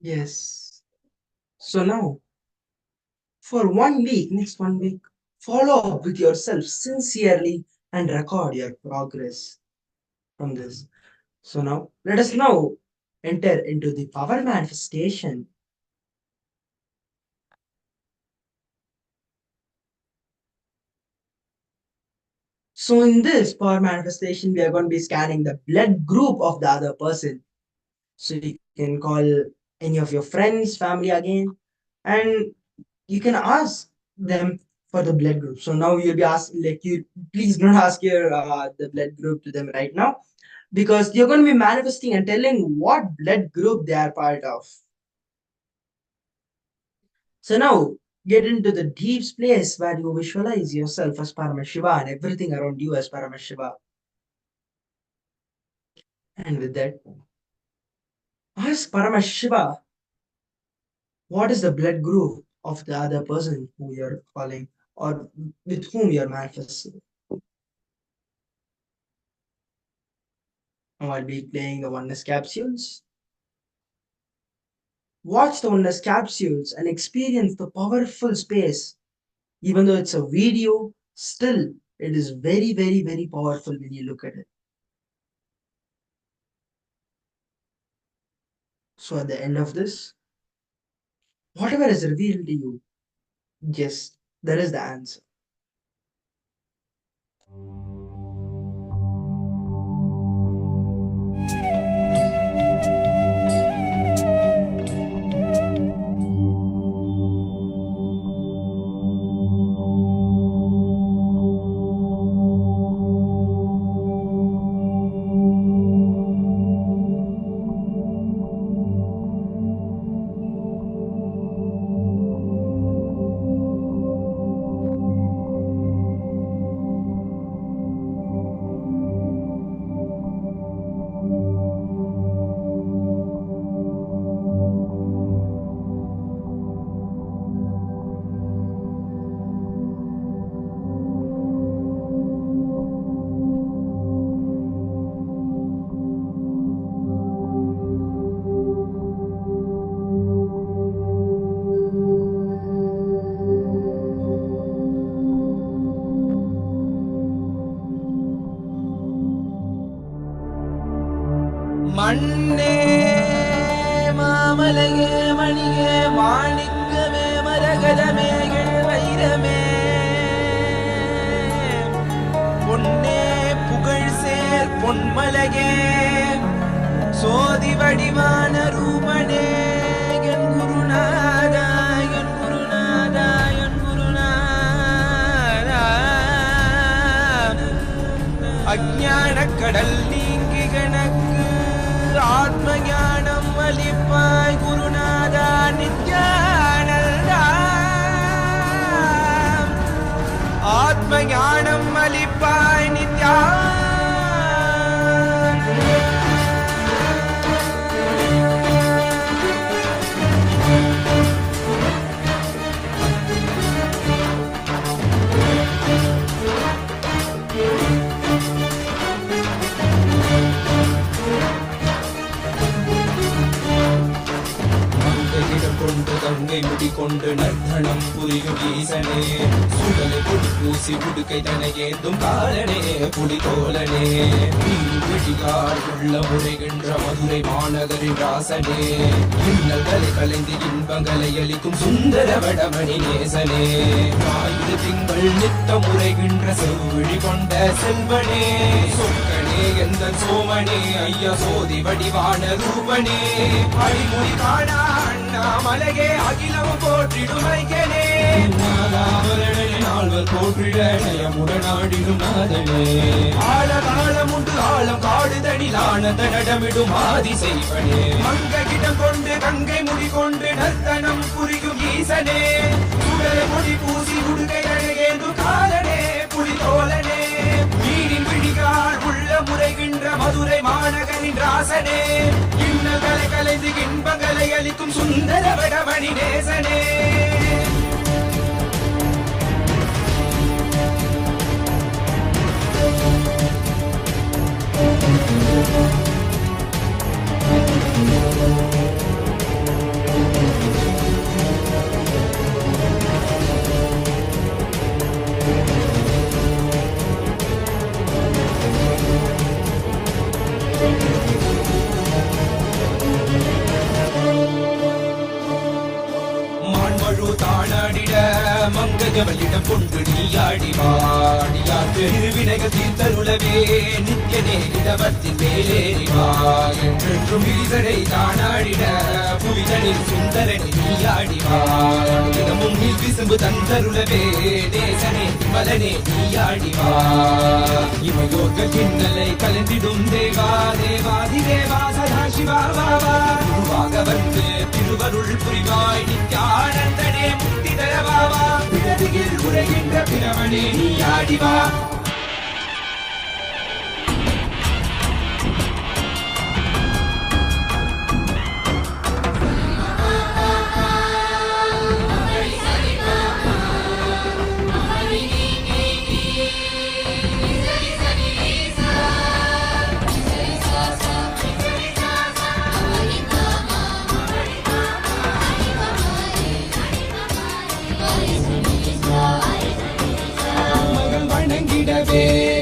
Yes. So now, for 1 week, next 1 week, follow up with yourself sincerely and record your progress from this. So now, let us now enter into the power manifestation. So in this power manifestation, we are going to be scanning the blood group of the other person. So you can call any of your friends, family again, and you can ask them for the blood group. So now you'll be asked, like, you please don't ask your the blood group to them right now, because you're going to be manifesting and telling what blood group they are part of. So now get into the deep place where you visualize yourself as Paramashiva and everything around you as Paramashiva. And with that, ask Paramashiva, what is the blood group of the other person who you're calling or with whom you're manifesting? Now I'll be playing the oneness capsules. Watch the oneness capsules and experience the powerful space. Even though it's a video, still it is very, very, very powerful when you look at it. So at the end of this, whatever is revealed to you, yes, that is the answer. மண்ணே மாமலையே மணியே மாணிக்கமே மரகதமே வைரமே பொன்னே புகழ் சேர் பொன்மலையே சோதி வடிவான ரூபனே என் குருநாதா என் குருநாதா என் குருநாதா அஞ்ஞான கடல் நீங்கி கணக்கு ஆத்ம ஞானம் அளிப்பாய் குருநாதா நித்யானந்தா ஆத்ம ஞானம் அளிப்பாய் நித்யா கொண்டு கங்கை முடி கொண்டு நர்த்தனம் புரியும் ஈசனே சுடலை கொடி பூசி உடுக்கை தனை ஏந்தும் காலனே புலிதோலனே விழிகார் உள்ள முறைகின்ற மதுரை மாநகரின் ராசனே இன்னல்களை கலைந்து இன்பங்களை அளிக்கும் சுந்தர வடமணி நேசனே ஆயுத திங்கள் நித்த முறைகின்ற செவ்விழி கொண்ட செல்வனே சொக்கனே எந்த சோமனே ஐயா சோதி வடிவான ரூபனே அடிமொழி காணா மலையே அகிலம் போற்றிடுமைக்கனே நால்வர் போற்றிட நயமுடனாடிடும் நாதனே ஆழகாலம் உண்டு ஆழம் காடுதனில் ஆனந்த நடமிடும் ஆதி செய்வனே மங்கிடம் கொண்டு கங்கை முடி கொண்டு நர்த்தனம் புரியும் ஈசனே சுடலை முடி பூசி உடுகை அழகேந்து காலனே புலிதோலனே நீரின் விழிகால் உள்ள முறைகின்ற மதுரை மாநகரின் ராசனே இன்னல்களை கலைந்து இன்பங்களை அளிக்கும் சுந்தர வடமணி நேசனே மங்கையவளிடம் கொண்டு நீயாடிவாடியாற்று இருவினைகள் தீர்த்தருளவே நித்யனே இடவத்தின் மேலேறிவா என்றென்றும் ஈசனை தானாடிட புவிதனில் சுந்தரனை நீயாடிவா இடமும் நீர் விசும்பு தந்தருளவே தேசனே மலனே நீயாடிவா இமையோர்கள் கிண்ணலை கலந்திடும் தேவா தேவாதி தேவா சதா சிவா பாபா குருவாக வந்து திருவருள் புரிவாய் நித்யானந்தனே முக்தி தரவாவா பிறவியில் உரைகின்ற பிரமணே நீயாடிவா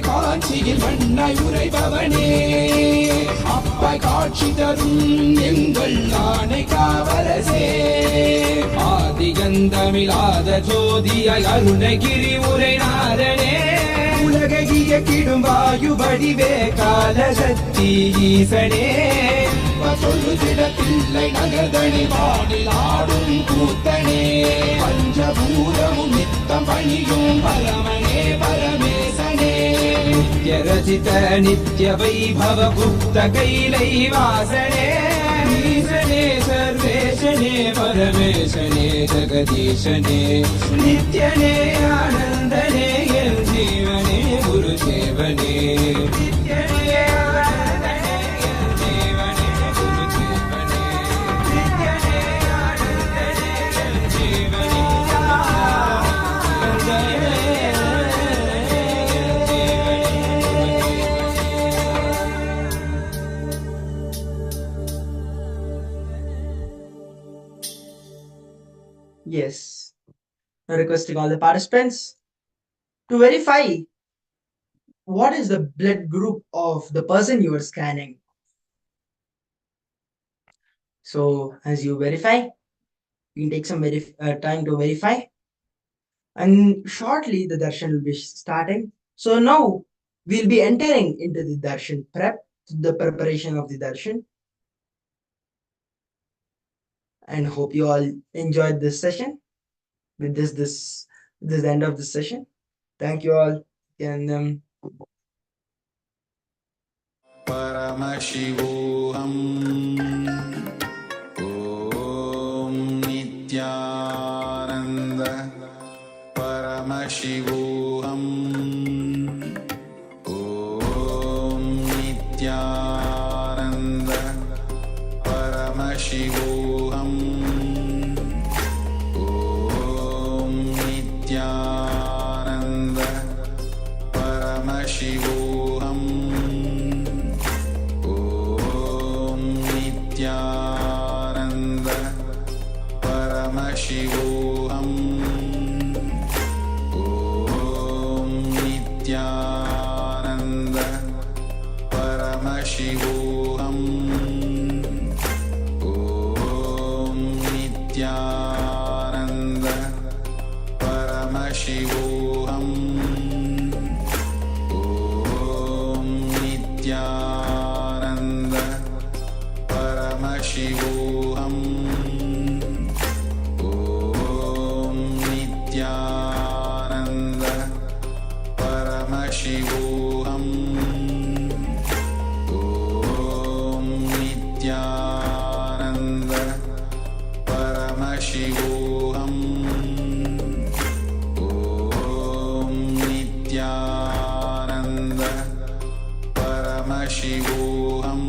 காட்சியில் வண்ணாய் உரைபவனே அப்பாய் காட்சி தரும் எங்கள் ஆணை காவலசே ஆதிகந்தமிழாத ஜோதியாய் அருணகிரி உரை நாரணே உலகைய கிடும் வாயு வடிவே கால சக்தி ஈசனே சொல்லுதிடத்தில்லை நகர்தனி வானில் ஆடும் கூத்தனே பஞ்சபூதமும் நித்தம் பணியும் பரமனே பரமேசனே நித்ய ரசித நித்ய வைபவ புக்த கைலை வாசனே ஈசனே சர்வேசனே பரமேசனே ஜெகதீசனே நித்யனே ஆனந்தனே என் ஜீவனே குரு தேவனே நித்யனே Yes. Now requesting all the participants to verify what is the blood group of the person you are scanning. So as you verify, you can take some time to verify, and shortly the darshan will be starting. So now we'll be entering into the darshan prep, the preparation of the darshan. And hope you all enjoyed this session. With this end of this session. Thank you all. And Paramashivoham Om Nithyananda Paramashivoham Om Nithyananda Paramashivoham Om Nithyananda Paramashivoham Om Nithyananda Paramashivoham Om Nithyananda Paramashivoham Om Nithyananda Paramashivoham Om Nithyananda Paramashivoham Om Nithyananda Paramashivoham Om Nithyananda Paramashivoham Om Nithyananda Paramashivoham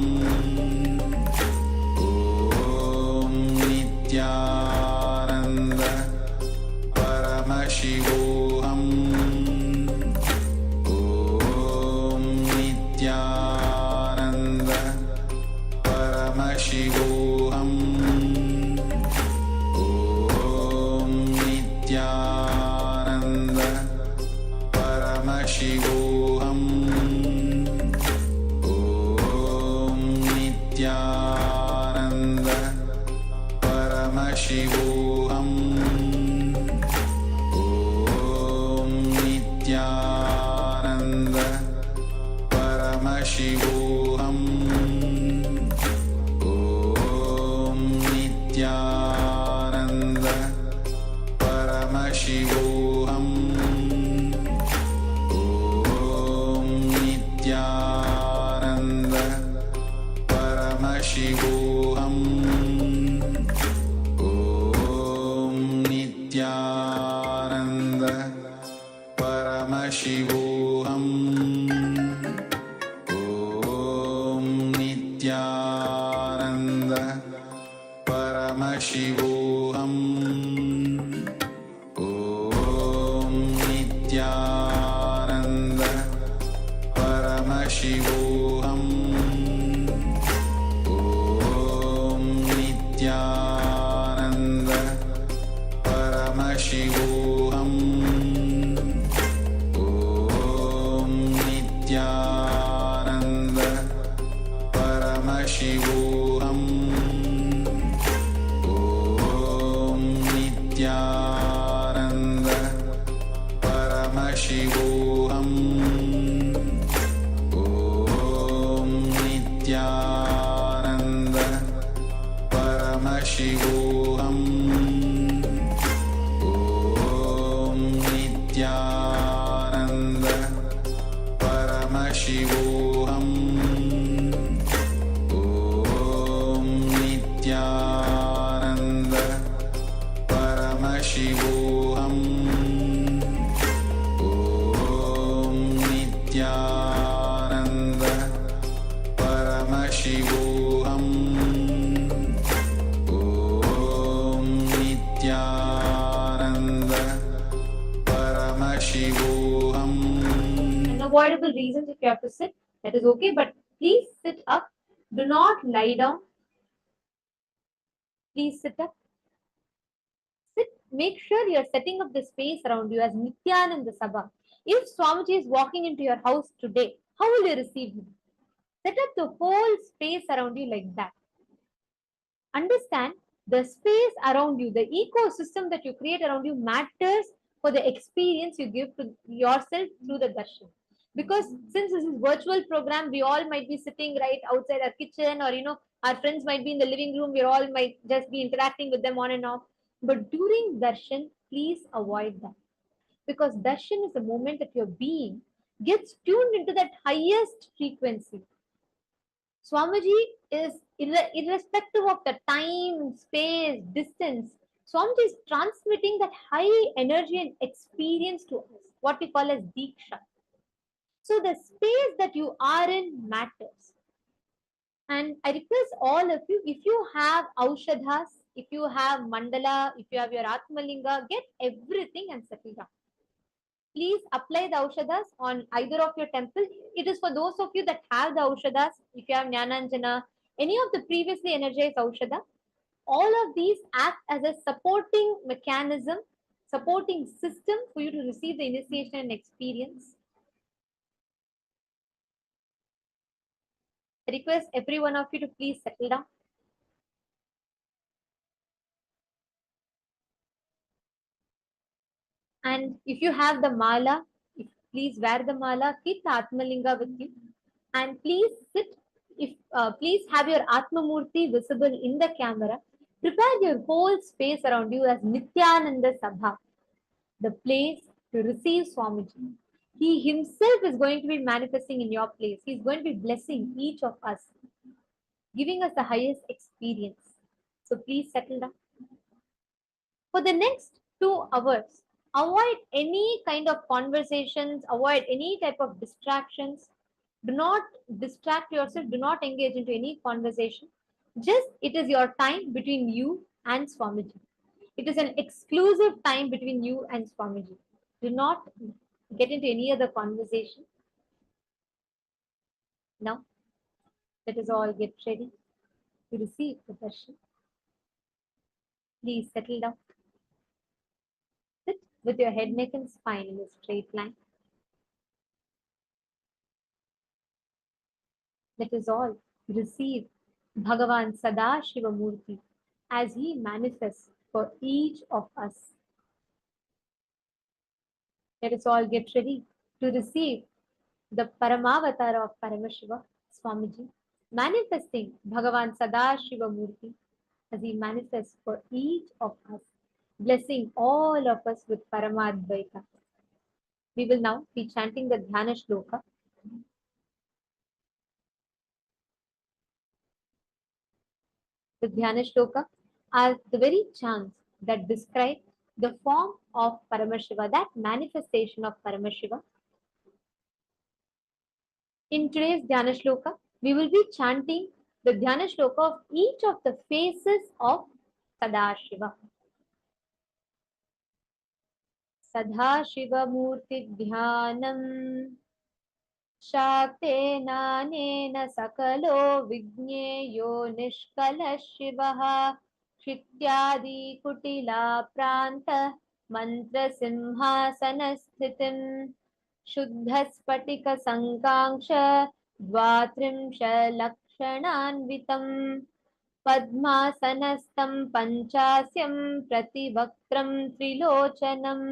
Om Nithyananda Paramashivoham Om Nithyananda Paramashivoham Om Nithyananda Paramashivoham Om Nithyananda Paramashivoham Om Paramashivoham Om Nithyananda Paramashivoham Om Nithyananda Paramashivoham Om Nithyananda Paramashivoham Om Nithyananda Paramashivoham Om Nithyananda Paramashivoham Om Nithyananda Paramashivoham Om Nithyananda Paramashivoham Om Nithyananda Paramashivoham Om Nithyananda Paramashivoham Om Nithyananda Paramashivoham Om Nithyananda Paramashivoham. Unavoidable reasons if you have to sit, that is okay, but please sit up. Do not lie down. Please sit up. Sit. Make sure you are setting up the space around you as Nithyananda Sabha. If Swamiji is walking into your house today, how will you receive him? Set up the whole space around you like that. Understand the space around you, the ecosystem that you create around you matters for the experience you give to yourself through the darshan. Because since this is virtual program, we all might be sitting right outside our kitchen, or our friends might be in the living room. We all might just be interacting with them on and off. But during darshan, please avoid that, because darshan is the moment that your being gets tuned into that highest frequency. Swamiji is irrespective of the time, space, distance. Swamiji is transmitting that high energy and experience to us, what we call as Diksha. So the space that you are in matters. And I request all of you, if you have Aushadhas, if you have Mandala, if you have your Atmalinga, get everything and settle down. Please apply the Aushadas on either of your temple. It is for those of you that have the Aushadas, if you have Jnananjana, any of the previously energized Aushada, all of these act as a supporting mechanism, supporting system for you to receive the initiation and experience. I request every one of you to please settle down. And if you have the mala, please wear the mala, keep the Atmalinga with you, and please sit. Please have your Atma Murti visible in the camera. Prepare your whole space around you as Nithyananda Sabha, the place to receive Swamiji. He himself is going to be manifesting in your place. He is going to be blessing each of us, giving us the highest experience. So please settle down. For the next 2 hours, avoid any kind of conversations, avoid any type of distractions. Do not distract yourself, do not engage into any conversation. Just it is your time between you and Swamiji. It is an exclusive time between you and Swamiji. Do not get into any other conversation. Now, let us all get ready to receive the darshan. Please settle down. Sit with your head, neck, and spine in a straight line. Let us all receive Bhagavan Sadashiva Murti as he manifests for each of us. Let us all get ready to receive the Paramavatara of Paramashiva, Swamiji, manifesting Bhagavan Sadashiva Murti as he manifests for each of us, blessing all of us with Paramadvaita. We will now be chanting the Dhyana Shloka. The Dhyana Shloka are the very chants that describe the form of Paramashiva, that manifestation of Paramashiva. In today's Dhyana Shloka, we will be chanting the Dhyana Shloka of each of the faces of Sadashiva. Sadashiva-murti dhyanam शाक्तेनानेन सकलो विज्ञेयो निष्कलः शिवः क्षित्यादिकुटिला प्रान्तः मन्त्रसिंहासनस्थितिम् शुद्धस्फटिकसङ्काङ्क्ष द्वात्रिंशलक्षणान्वितम् पद्मासनस्थं पञ्चास्यं प्रतिवक्त्रं त्रिलोचनम्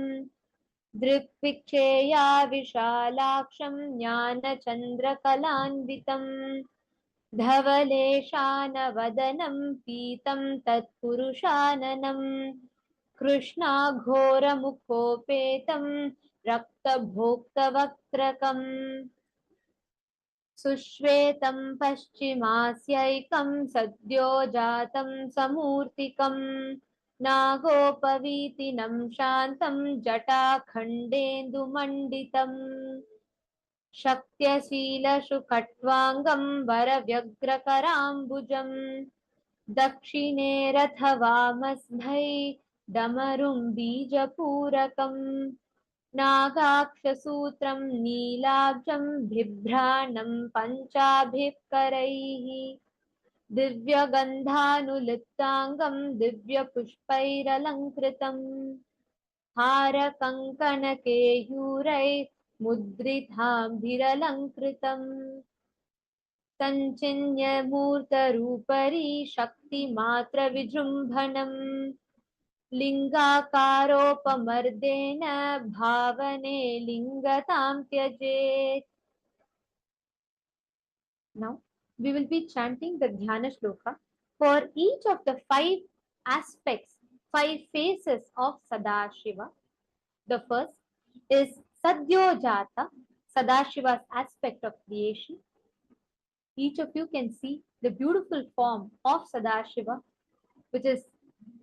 दृक्विक्षेया विशालाक्षं ज्ञानचन्द्रकलान्वितम् धवलेशानवदनं पीतं तत्पुरुषाननं कृष्णाघोरमुखोपेतं रक्तभोक्तवक्त्रकम् सुश्वेतं पश्चिमास्यैकं सद्यो जातं समूर्तिकम् नागोपवीतिनं शान्तं जटाखण्डेन्दुमण्डितम् शक्त्यशीलशुकट्वाङ्गं वरव्यग्रकराम्बुजम् दक्षिणे रथवामस्भै डमरुं बीजपूरकम् नागाक्षसूत्रं नीलाब्जं बिभ्राणं पञ्चाभिः करैः दिव्यगन्धानुलिप्ताङ्गं दिव्यपुष्पैरलङ्कृतम् हारकङ्कणकेयूरैर्मुद्रिताभिरलङ्कृतम् सञ्चिन्यमूर्तरूपरी शक्तिमात्रविजृम्भणम् लिङ्गाकारोपमर्देन भावने लिङ्गतां त्यजेत्. Now we will be chanting the Dhyana Shloka for each of the 5 aspects, 5 faces of Sadashiva. The first is Sadyojata, Sadashiva's aspect of creation. Each of you can see the beautiful form of Sadashiva, which is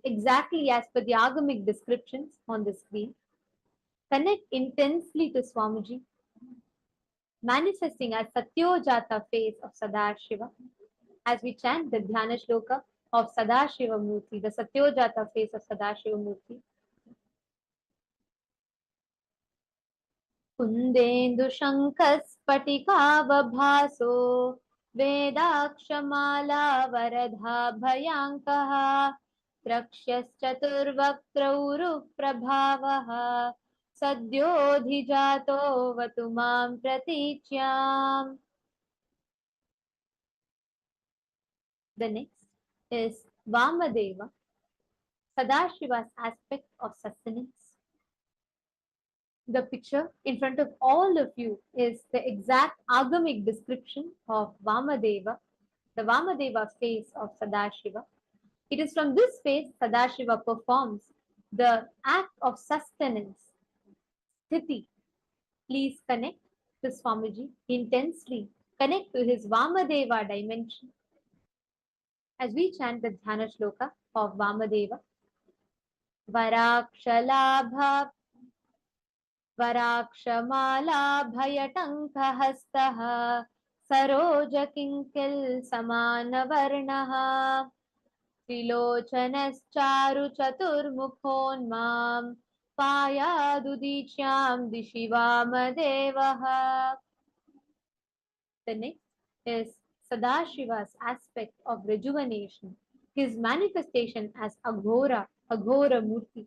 exactly as per the agamic descriptions on the screen. Connect intensely to Swamiji, manifesting as Satyojata face of Sadashiva, as we chant the Dhyana Shloka of Sadashiva Murti, the Satyojata face of Sadashiva Murti. Kundendu Shankaspatikavabhaso Vedakshamala Varadha Bhayankaha Trakshyaschaturvaktrauru Prabhavaha Sadyodhijato Vatumam Pratichyam. The next is Vamadeva, Sadashiva's aspect of sustenance. The picture in front of all of you is the exact agamic description of Vamadeva, the Vamadeva face of Sadashiva. It is from this face Sadashiva performs the act of sustenance. Sthiti, please connect to Swamiji intensely. Connect to his Vamadeva dimension. As we chant the Dhyana Shloka of Vamadeva, Varakshalabha Varakshamalabhayatankahastah Sarojakinkil Samanavarnah Trilochanascharu Chaturmukhonmam Payadudichyam Dishivamadevah. The next is Sadashiva's aspect of rejuvenation, his manifestation as Aghora, Aghora Murti.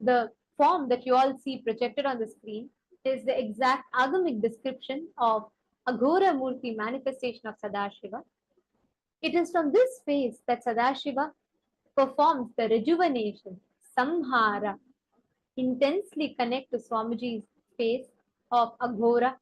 The form that you all see projected on the screen is the exact agamic description of Aghora Murti manifestation of Sadashiva. It is from this phase that Sadashiva performs the rejuvenation, samhara. Intensely connect to Swamiji's face of Aghora.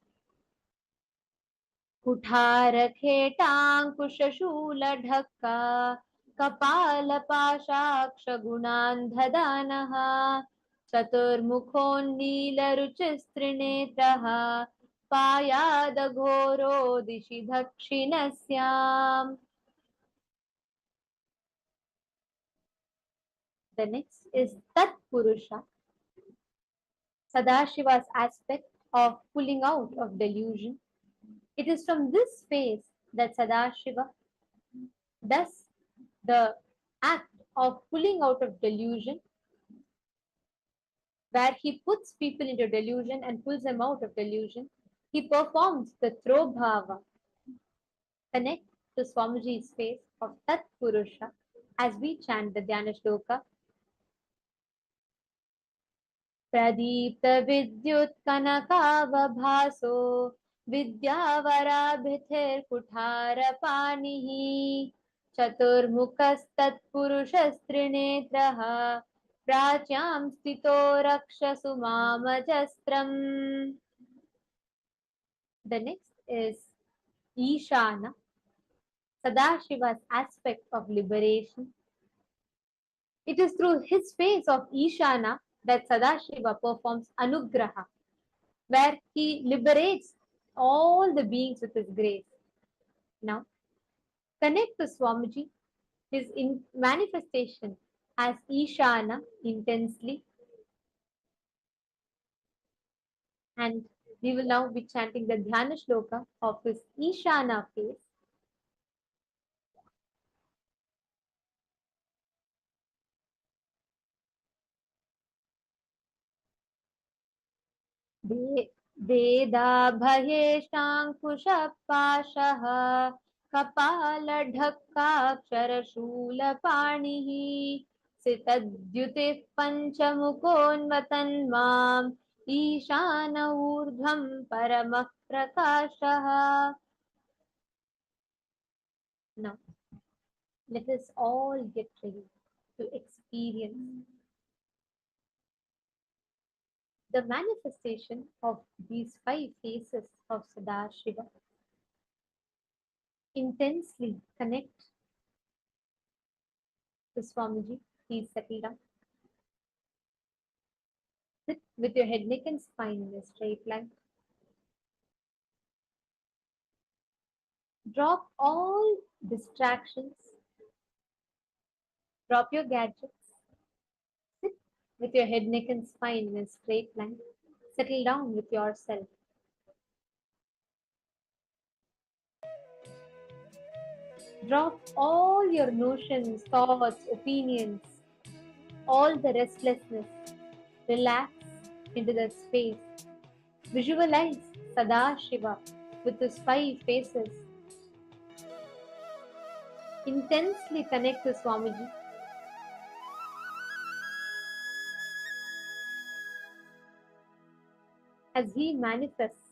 Kutharakhetaankushashooladhakka Kapalapashakshagunandhadanaha Chaturmukhonnīlaruchistrinetraha Payadaghoro dishi dakshinasyam. The next is Tat Purusha, Sadashiva's aspect of pulling out of delusion. It is from this phase that Sadashiva does the act of pulling out of delusion, where he puts people into delusion and pulls them out of delusion. He performs the Throbhava. Connect to Swamiji's face of Tat Purusha as we chant the Dhyana Shloka. प्रदीप्तविद्युत्कनकावभासो विद्यावराभिथिर्कुठारपाणिः चतुर्मुखस्तत्पुरुषस्त्रिनेत्रः प्राच्यां स्थितो रक्षसु मामजस्त्रम्. The next is Ishana, Sadashiva's aspect of liberation. It is through his face of Ishana that Sadashiva performs Anugraha, where he liberates all the beings with his grace. Now, connect to Swamiji, his manifestation as Ishana intensely, and we will now be chanting the Dhyana Shloka of his Ishana face. वेदाभयेशाङ्कुशपाशः कपालढक्काक्षरशूलपाणिः सितद्युतिः पञ्चमुखोन्वतन्माम् Ishan ऊर्ध्वं परमः प्रकाशः. Now, let us all get ready to experience the manifestation of these 5 faces of Sadashiva. Intensely connect to Swamiji. Please settle down. Sit with your head, neck and spine in a straight line. Drop all distractions. Drop your gadgets. Sit with your head, neck and spine in a straight line. Settle down with yourself. Drop all your notions, thoughts, opinions, all the restlessness. Relax into that space. Visualize Sadashiva with his 5 faces. Intensely connect to Swamiji. As he manifests.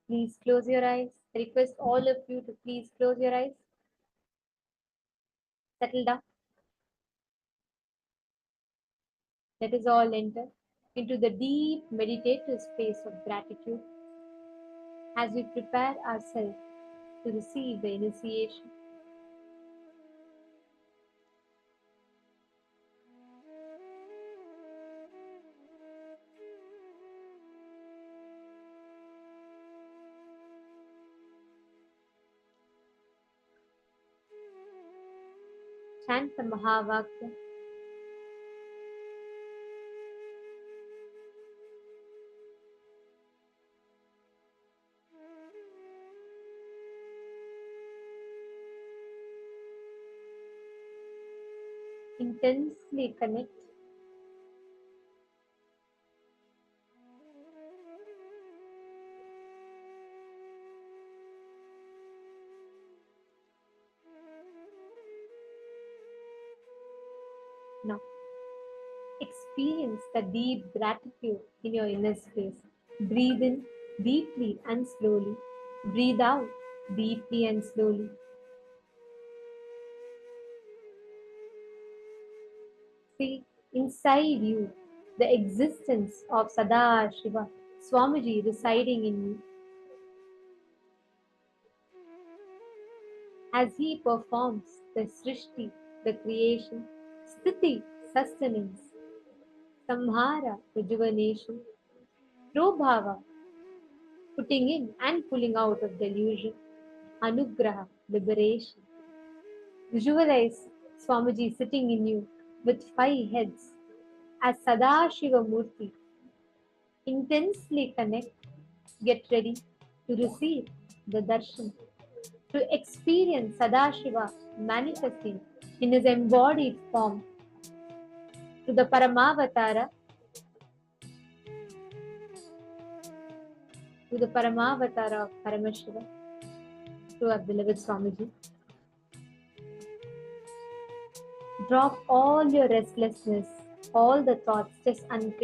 Please close your eyes. I request all of you to please close your eyes. Settle down. Let us all enter into the deep meditative space of gratitude as we prepare ourselves to receive the initiation. Chant the Mahavakya. Intensely connect. Now, experience the deep gratitude in your inner space. Breathe in deeply and slowly. Breathe out deeply and slowly. See inside you the existence of Sadashiva, Swamiji residing in you. As he performs the Srishti, the creation, Sthiti, sustenance, Samhara, rejuvenation, Prabhava, putting in and pulling out of delusion, Anugraha, liberation. Visualize Swamiji sitting in you with 5 heads as Sadashiva Murti. Intensely connect, get ready to receive the darshan, to experience Sadashiva manifesting in his embodied form, to the Paramavatara, of Paramashiva, to our beloved Swamiji. Drop all your restlessness, all the thoughts, just unclench